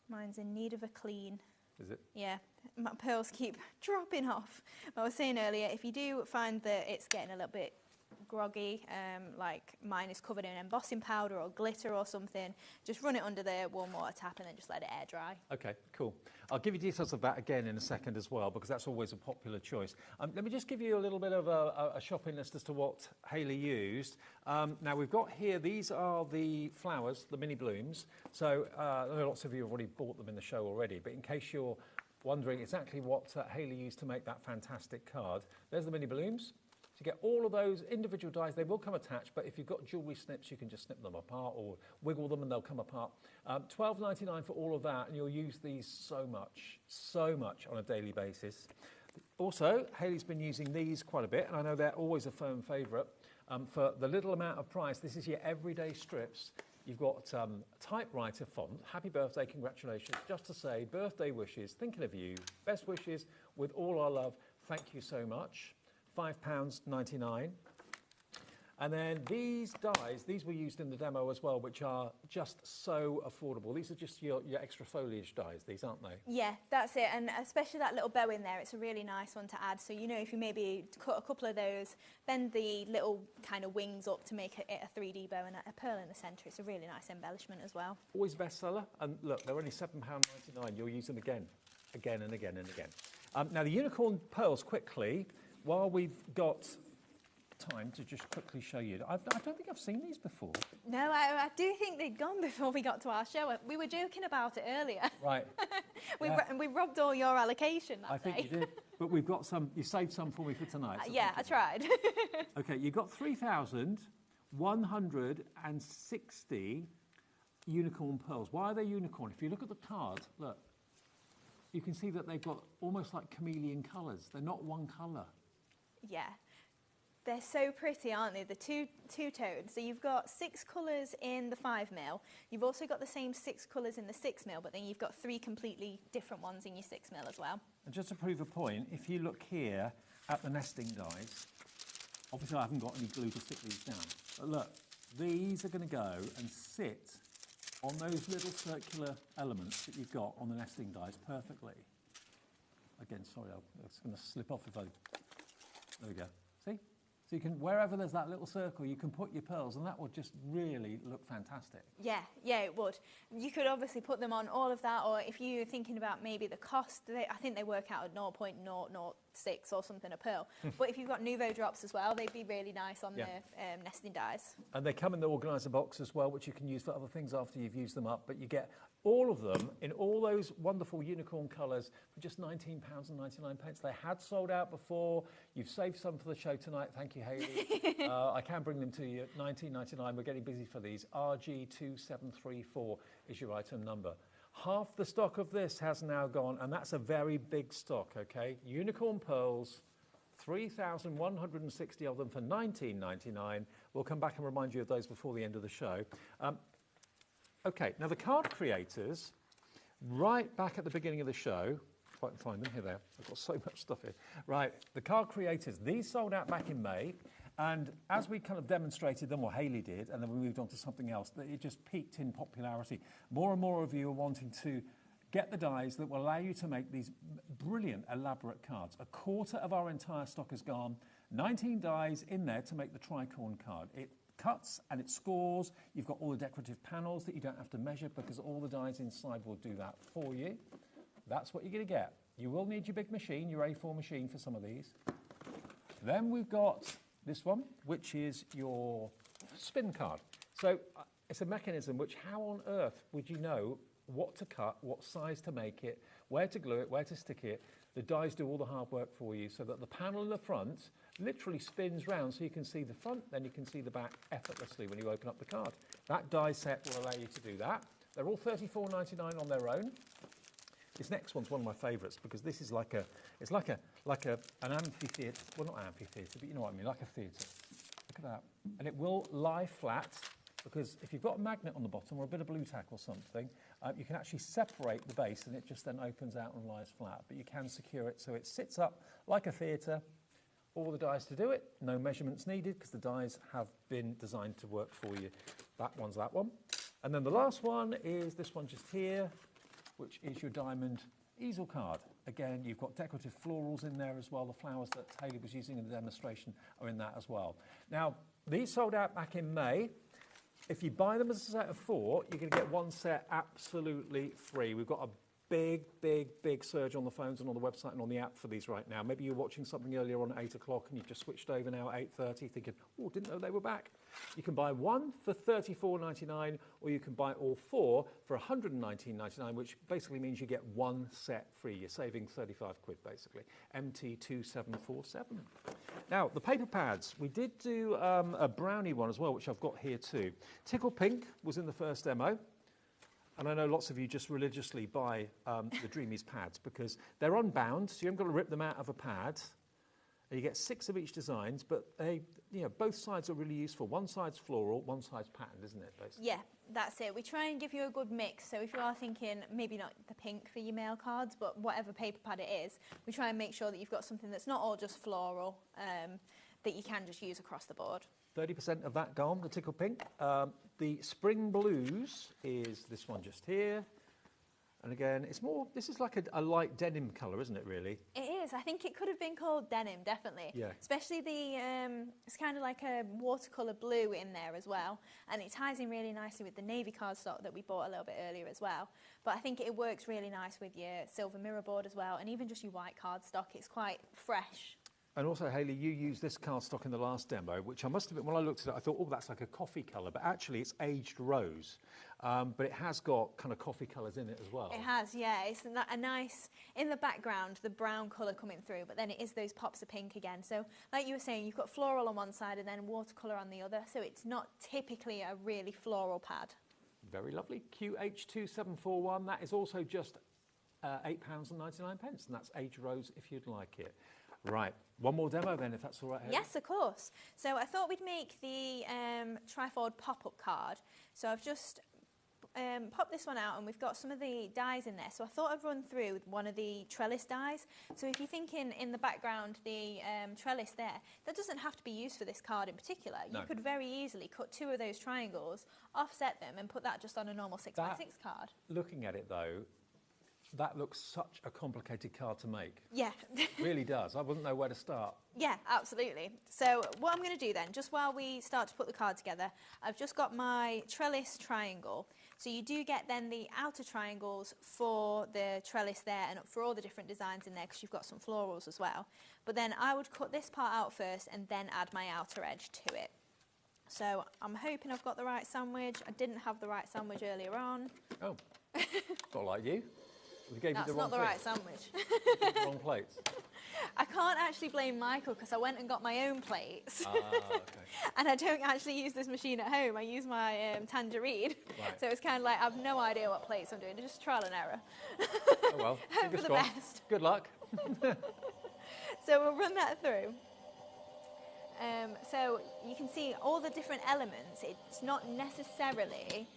Mine's in need of a clean. Is it? Yeah, my pearls keep dropping off. I was saying earlier, if you do find that it's getting a little bit groggy, like mine is covered in embossing powder or glitter or something, just run it under the warm water tap and then just let it air dry. Okay, cool. I'll give you details of that again in a second as well, because that's always a popular choice. Let me just give you a little bit of a shopping list as to what Hayley used. Now we've got here, these are the flowers, the mini blooms. So I know lots of you have already bought them in the show already, but in case you're wondering exactly what Hayley used to make that fantastic card, there's the mini blooms. So you get all of those individual dies. They will come attached, but if you've got jewellery snips, you can just snip them apart or wiggle them and they'll come apart. $12.99 for all of that, and you'll use these so much on a daily basis. Also, Hayley's been using these quite a bit, and I know they're always a firm favourite. For the little amount of price, this is your everyday strips. You've got typewriter font, happy birthday, congratulations, just to say birthday wishes, thinking of you, best wishes with all our love, thank you so much. £5.99. And then these dies, these were used in the demo as well, which are just so affordable. These are just your extra foliage dies, these, aren't they? Yeah, that's it. And especially that little bow in there, it's a really nice one to add. So, you know, if you maybe cut a couple of those, bend the little kind of wings up to make it a 3D bow and a pearl in the centre, it's a really nice embellishment as well. Always bestseller. And look, they're only £7.99. You'll use them again and again and again. Now, the unicorn pearls, quickly, while we've got time to just quickly show you. I don't think I've seen these before. No, I do think they'd gone before we got to our show. We were joking about it earlier. Right. We robbed all your allocation that I think day. you did. But we've got some, you saved some for me for tonight. So yeah, I tried. Okay, you've got 3,160 unicorn pearls. Why are they unicorn? If you look at the card, look, you can see that they've got almost like chameleon colours. They're not one colour. Yeah. They're so pretty, aren't they? The two-toned. So you've got 6 colours in the 5mm. You've also got the same 6 colours in the 6mm, but then you've got 3 completely different ones in your 6mm as well. And just to prove a point, if you look here at the nesting dies, obviously I haven't got any glue to stick these down, but look, these are going to go and sit on those little circular elements that you've got on the nesting dies perfectly. Again, sorry, it's going to slip off if I... There we go. See? So you can, wherever there's that little circle, you can put your pearls, and that will just really look fantastic. Yeah, it would. You could obviously put them on all of that, or if you're thinking about maybe the cost, I think they work out at 0.006 or something a pearl. But if you've got Nouveau drops as well, they'd be really nice on the nesting dies. And they come in the organiser box as well, which you can use for other things after you've used them up, but you get all of them in all those wonderful unicorn colours for just £19.99. They had sold out before. You've saved some for the show tonight. Thank you, Hayley. I can bring them to you at £19.99. We're getting busy for these. RG2734 is your item number. Half the stock of this has now gone, and that's a very big stock, okay? Unicorn pearls, 3,160 of them for £19.99. We'll come back and remind you of those before the end of the show. Okay, now the card creators, right back at the beginning of the show, if I can find them, here they are, I've got so much stuff here. Right, the card creators, these sold out back in May, and as we kind of demonstrated them, or Hayley did, and then we moved on to something else, that it just peaked in popularity. More and more of you are wanting to get the dies that will allow you to make these brilliant, elaborate cards. A quarter of our entire stock is gone, 19 dies in there to make the tricorn card. It cuts and it scores. You've got all the decorative panels that you don't have to measure because all the dies inside will do that for you. That's what you're going to get. You will need your big machine, your A4 machine for some of these. Then we've got this one, which is your spin card. So it's a mechanism which, how on earth would you know what to cut, what size to make it, where to glue it, where to stick it? The dies do all the hard work for you so that the panel in the front literally spins round so you can see the front, then you can see the back effortlessly when you open up the card. That die set will allow you to do that. They're all £34.99 on their own. This next one's one of my favourites because this is like an amphitheatre, well not amphitheatre, but you know what I mean, like a theatre. Look at that. And it will lie flat because if you've got a magnet on the bottom or a bit of blue tack or something, you can actually separate the base and it just then opens out and lies flat. But you can secure it so it sits up like a theatre. All the dies to do it, no measurements needed because the dies have been designed to work for you. That one's that one. And then the last one is this one just here, which is your diamond easel card. Again, you've got decorative florals in there as well. The flowers that Hayley was using in the demonstration are in that as well. Now, these sold out back in May. If you buy them as a set of 4, you're going to get one set absolutely free. We've got a big surge on the phones and on the website and on the app for these right now. Maybe you're watching something earlier on at 8 o'clock and you've just switched over now at 8:30 thinking, oh, didn't know they were back. You can buy one for $34.99 or you can buy all 4 for $119.99, which basically means you get one set free. You're saving 35 quid basically. MT2747. Now, the paper pads. We did do a brownie one as well, which I've got here too. Tickle Pink was in the first demo. And I know lots of you just religiously buy the Dreamees pads because they're unbound, so you haven't got to rip them out of a pad. And you get 6 of each designs, but they, both sides are really useful. One side's floral, one side's patterned, isn't it, basically? Yeah, that's it. We try and give you a good mix. So if you are thinking maybe not the pink for your mail cards, but whatever paper pad it is, we try and make sure that you've got something that's not all just floral, that you can just use across the board. 30% of that gone, the tickle pink. The spring blues is this one just here. And again, it's more, this is like a light denim colour, isn't it, really? It is. I think it could have been called denim, definitely. Yeah. Especially it's kind of like a watercolour blue in there as well. And it ties in really nicely with the navy cardstock that we bought a little bit earlier as well. But I think it works really nice with your silver mirror board as well. And even just your white cardstock, it's quite fresh. And also, Hayley, you used this cardstock in the last demo, which I must admit, when I looked at it, I thought, oh, that's like a coffee colour. But actually, it's aged rose. But it has got kind of coffee colours in it as well. It has, yeah. It's a nice, in the background, the brown colour coming through, but then it is those pops of pink again. So, like you were saying, you've got floral on one side and then watercolour on the other. So it's not typically a really floral pad. Very lovely. QH2741, that is also just £8.99, and that's aged rose if you'd like it. Right, one more demo then, if that's all right, Hayley. Yes, of course. So I thought we'd make the trifold pop-up card. So I've just popped this one out, and we've got some of the dies in there. So I thought I'd run through one of the trellis dies. So if you're thinking in the background, the trellis there, that doesn't have to be used for this card in particular. No. You could very easily cut 2 of those triangles, offset them, and put that just on a normal 6x6 card. Looking at it, though, that looks such a complicated card to make. Yeah. Really does. I wouldn't know where to start. Yeah, absolutely. So what I'm going to do then, just while we start to put the card together, I've just got my trellis triangle. So you do get then the outer triangles for the trellis there and for all the different designs in there, because you've got some florals as well. But then I would cut this part out first and then add my outer edge to it. So I'm hoping I've got the right sandwich. I didn't have the right sandwich earlier on. Oh, not like you. That's not the right sandwich. Wrong plates. I can't actually blame Michael because I went and got my own plates. Okay. And I don't actually use this machine at home. I use my tangerine. Right. So it's kind of like I've no idea what plates I'm doing. It's just trial and error. Oh well, Hope for the best. Good luck. So we'll run that through. So you can see all the different elements. It's not necessarily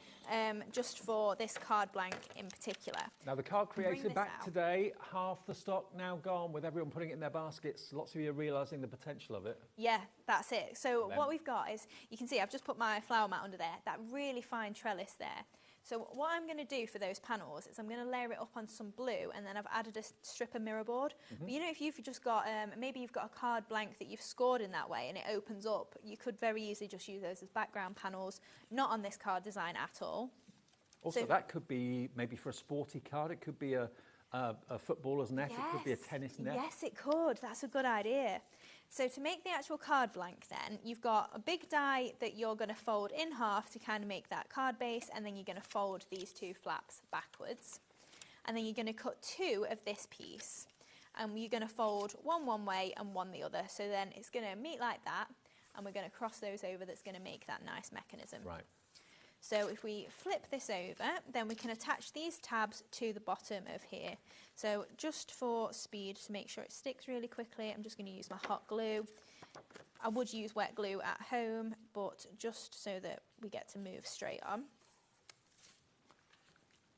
just for this card blank in particular. Now the card created back today, half the stock now gone with everyone putting it in their baskets. Lots of you are realising the potential of it. Yeah, that's it. So what we've got is, you can see I've just put my flower mat under there, that really fine trellis there. So what I'm going to do for those panels is I'm going to layer it up on some blue, and then I've added a strip of mirror board. But you know, if you've just got, maybe you've got a card blank that you've scored in that way and it opens up, you could very easily just use those as background panels, not on this card design at all. Also, So- that could be maybe for a sporty card. It could be a footballer's net. Yes. It could be a tennis net. Yes, it could. That's a good idea. So to make the actual card blank then, you've got a big die that you're going to fold in half to kind of make that card base, and then you're going to fold these 2 flaps backwards. And then you're going to cut 2 of this piece, and you're going to fold one way and one the other. So then it's going to meet like that, and we're going to cross those over. That's going to make that nice mechanism. Right. So if we flip this over, then we can attach these tabs to the bottom of here. So just for speed, to make sure it sticks really quickly, I'm just going to use my hot glue. I would use wet glue at home, but just so that we get to move straight on.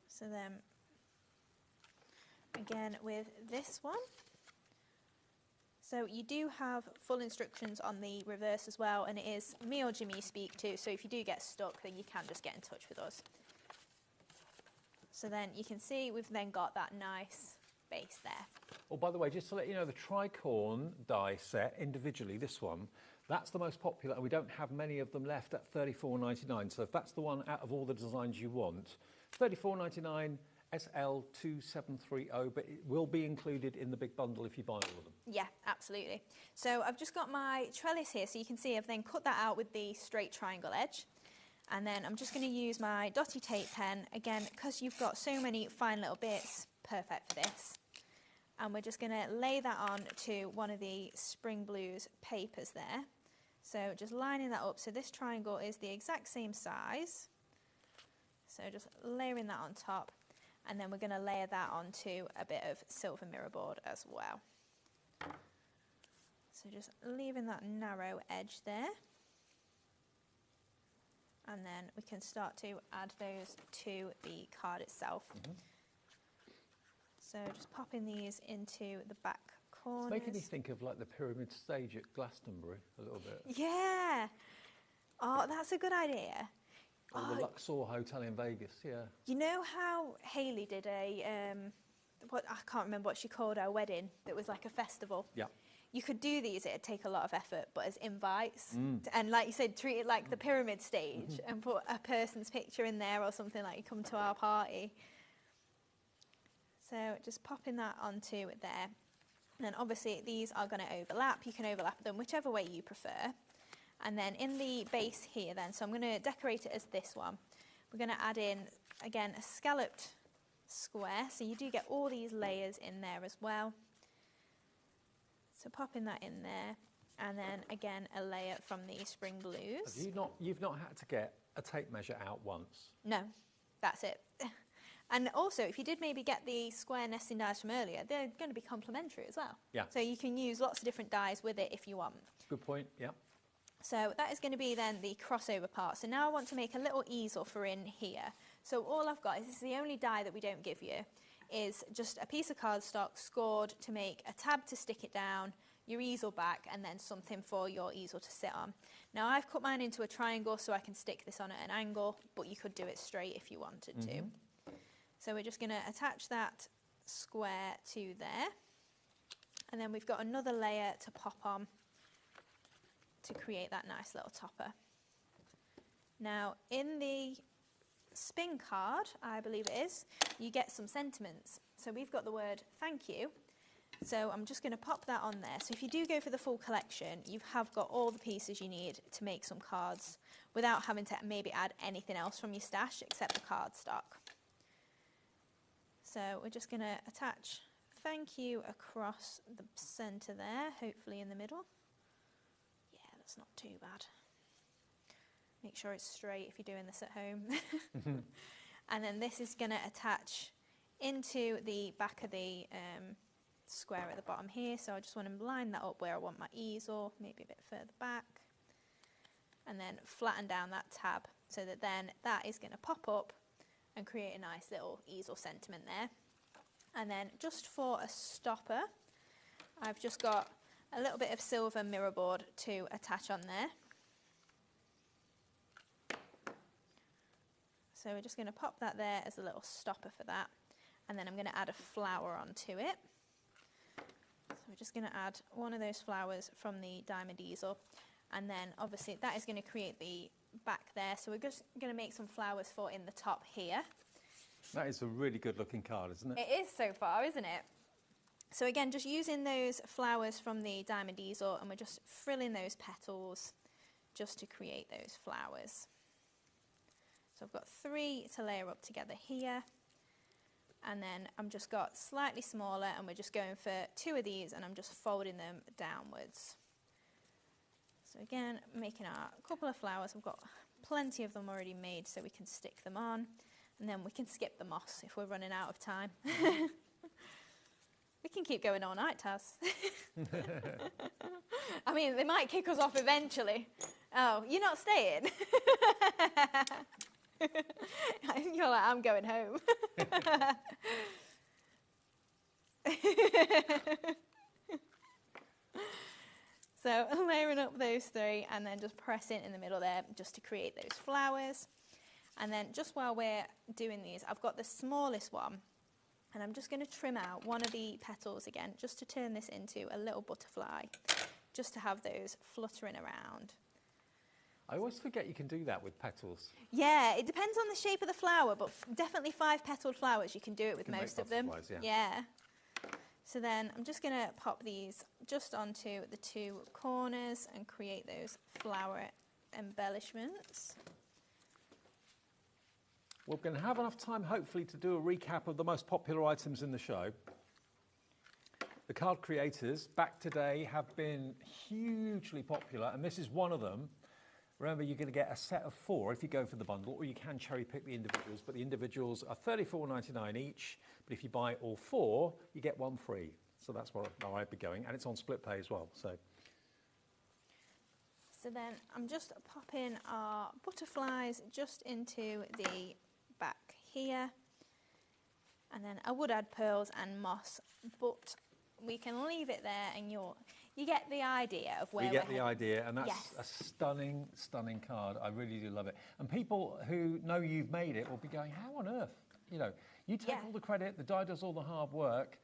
So then, again with this one. So you do have full instructions on the reverse as well, and it is me or Jimmy you speak to, so if you do get stuck, then you can just get in touch with us. So then you can see we've then got that nice base there. Oh, by the way, just to let you know, the tricorn die set individually, this one, that's the most popular, and we don't have many of them left at $34.99. So if that's the one out of all the designs you want, $34.99. SL2730, but it will be included in the big bundle if you buy all of them. Yeah, absolutely. So I've just got my trellis here, so you can see I've then cut that out with the straight triangle edge. And then I'm just going to use my dotty tape pen, again, because you've got so many fine little bits, perfect for this. And we're just going to lay that on to one of the Spring Blues papers there. So just lining that up, so this triangle is the exact same size. So just layering that on top. And then we're going to layer that onto a bit of silver mirror board as well. So So just leaving that narrow edge there. And then we can start to add those to the card itself. So just popping these into the back corners. It's making me think of like the pyramid stage at Glastonbury a little bit. Yeah. Oh, that's a good idea. Or the Luxor Hotel in Vegas, yeah. You know how Hayley did a, what I can't remember what she called her wedding, that was like a festival? Yeah. You could do these, it'd take a lot of effort, but as invites. And like you said, treat it like the pyramid stage and put a person's picture in there or something, like you come to our party. So just popping that onto there. And then obviously these are going to overlap. You can overlap them whichever way you prefer. And then in the base here then, so I'm going to decorate it as this one. We're going to add in, again, a scalloped square. So you do get all these layers in there as well. So popping that in there. And then again, a layer from the spring blues. You've not had to get a tape measure out once? No, that's it. And also, if you did maybe get the square nesting dies from earlier, they're going to be complementary as well. Yeah. So you can use lots of different dies with it if you want. Good point, yeah. So that is going to be then the crossover part. So now I want to make a little easel for in here. So all I've got is, this is the only die that we don't give you, is just a piece of cardstock scored to make a tab to stick it down, your easel back, and then something for your easel to sit on. Now I've cut mine into a triangle so I can stick this on at an angle, but you could do it straight if you wanted to. So we're just going to attach that square to there. And then we've got another layer to pop on to create that nice little topper. Now in the spin card, I believe it is, you get some sentiments. So we've got the word thank you. So I'm just going to pop that on there. So if you do go for the full collection, you have got all the pieces you need to make some cards without having to maybe add anything else from your stash except the cardstock. So we're just going to attach thank you across the centre there, hopefully in the middle. Yeah, that's not too bad. Make sure it's straight if you're doing this at home. And then this is going to attach into the back of the square at the bottom here. So I just want to line that up where I want my easel, maybe a bit further back. And then flatten down that tab so that then that is going to pop up and create a nice little easel sentiment there. And then just for a stopper, I've just got a little bit of silver mirror board to attach on there. So we're just going to pop that there as a little stopper for that. And then I'm going to add a flower onto it. So we're just going to add one of those flowers from the diamond easel. And then obviously that is going to create the back there. So we're just going to make some flowers for in the top here. That is a really good looking card, isn't it? It is so far, isn't it? So again, just using those flowers from the diamond easel, and we're just frilling those petals just to create those flowers. So I've got 3 to layer up together here. And then I'm just got slightly smaller, and we're just going for 2 of these, and I'm just folding them downwards. So again, making our couple of flowers. I've got plenty of them already made, so we can stick them on. And then we can skip the moss if we're running out of time. We can keep going all night, Taz. I mean, they might kick us off eventually. Oh, you're not staying? You're like, I'm going home. So layering up those 3 and then just pressing in the middle there just to create those flowers. And then just while we're doing these, I've got the smallest one, and I'm just going to trim out one of the petals again, just to turn this into a little butterfly, just to have those fluttering around. I always forget you can do that with petals. Yeah, it depends on the shape of the flower, but definitely 5-petaled flowers, you can do it with most of them. Yeah. So then I'm just going to pop these just onto the 2 corners and create those flower embellishments. We're going to have enough time, hopefully, to do a recap of the most popular items in the show. The card creators, back today, have been hugely popular, and this is one of them. Remember, you're going to get a set of 4 if you go for the bundle, or you can cherry pick the individuals, but the individuals are $34.99 each, but if you buy all 4, you get 1 free. So that's where I'd be going, and it's on split pay as well. So So then I'm just popping our butterflies just into the back here. And then I would add pearls and moss, but we can leave it there and you get the idea of where we get the heading. idea, and that's Yes. a stunning, stunning card. I really do love it. And people who know you've made it will be going, how on earth? You know, you take all the credit, the die does all the hard work.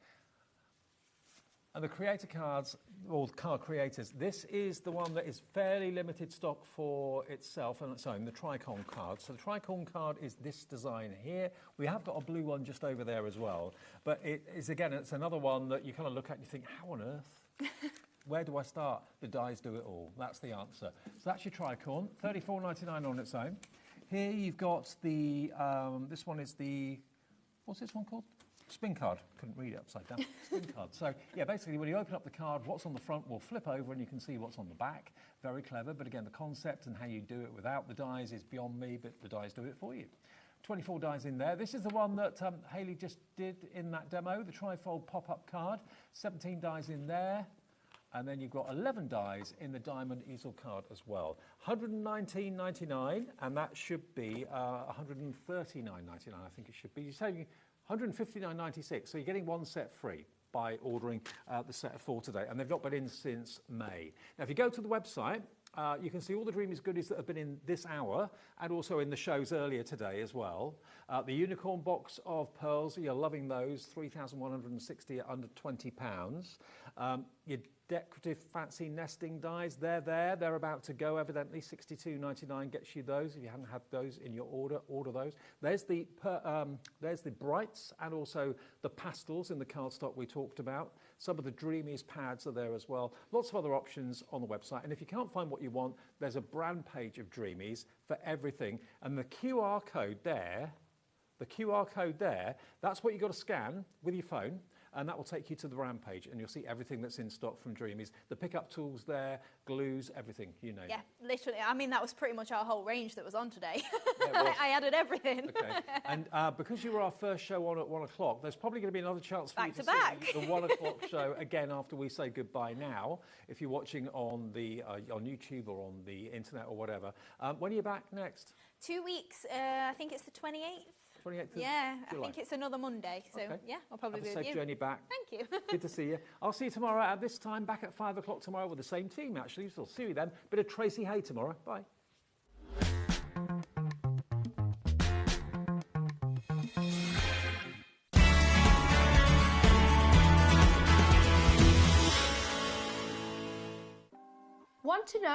And the creator cards, or card creators, this is the one that is fairly limited stock for itself on its own, the Tricorn card. So the Tricorn card is this design here. We have got a blue one just over there as well. But it is, again, it's another one that you kind of look at and you think, how on earth? Where do I start? The dies do it all. That's the answer. So that's your Tricorn, $34.99 on its own. Here you've got the, this one is the, what's this one called? Spin card. Couldn't read it upside down. Spin card. So, yeah, basically when you open up the card, what's on the front will flip over and you can see what's on the back. Very clever, but again, the concept and how you do it without the dies is beyond me, but the dies do it for you. 24 dies in there. This is the one that Hayley just did in that demo, the trifold pop-up card. 17 dies in there. And then you've got 11 dies in the diamond easel card as well. $119.99, and that should be $139.99, I think it should be. You're saving $159.96, so you're getting one set free by ordering the set of 4 today, and they've not been in since May. Now, if you go to the website, you can see all the Dreamees goodies that have been in this hour and also in the shows earlier today as well. The unicorn box of pearls, you're loving those, 3,160 at under £20. Your decorative fancy nesting dies, they're about to go evidently. $62.99 gets you those. If you haven't had those in your order those. There's the brights and also the pastels in the cardstock we talked about. Some of the Dreamees pads are there as well. Lots of other options on the website. And if you can't find what you want, there's a brand page of Dreamees for everything. And the QR code there, that's what you've got to scan with your phone. And that will take you to the brand page, and you'll see everything that's in stock from Dreamees. The pickup tools there, glues, everything, you name it. Yeah, literally. I mean, that was pretty much our whole range that was on today. Yeah, I added everything. Okay. And because you were our first show on at 1 o'clock, there's probably going to be another chance for you to see the 1 o'clock show again after we say goodbye now, if you're watching on the on YouTube or on the internet or whatever. When are you back next? 2 weeks. I think it's the 28th. 28th of yeah, July. I think it's another Monday. So, yeah, I'll probably be with you. Safe journey back. Thank you. Good to see you. I'll see you tomorrow at this time, back at 5 o'clock tomorrow with the same team, actually. So I'll see you then. Bit of Tracy Hay tomorrow. Bye. Want to know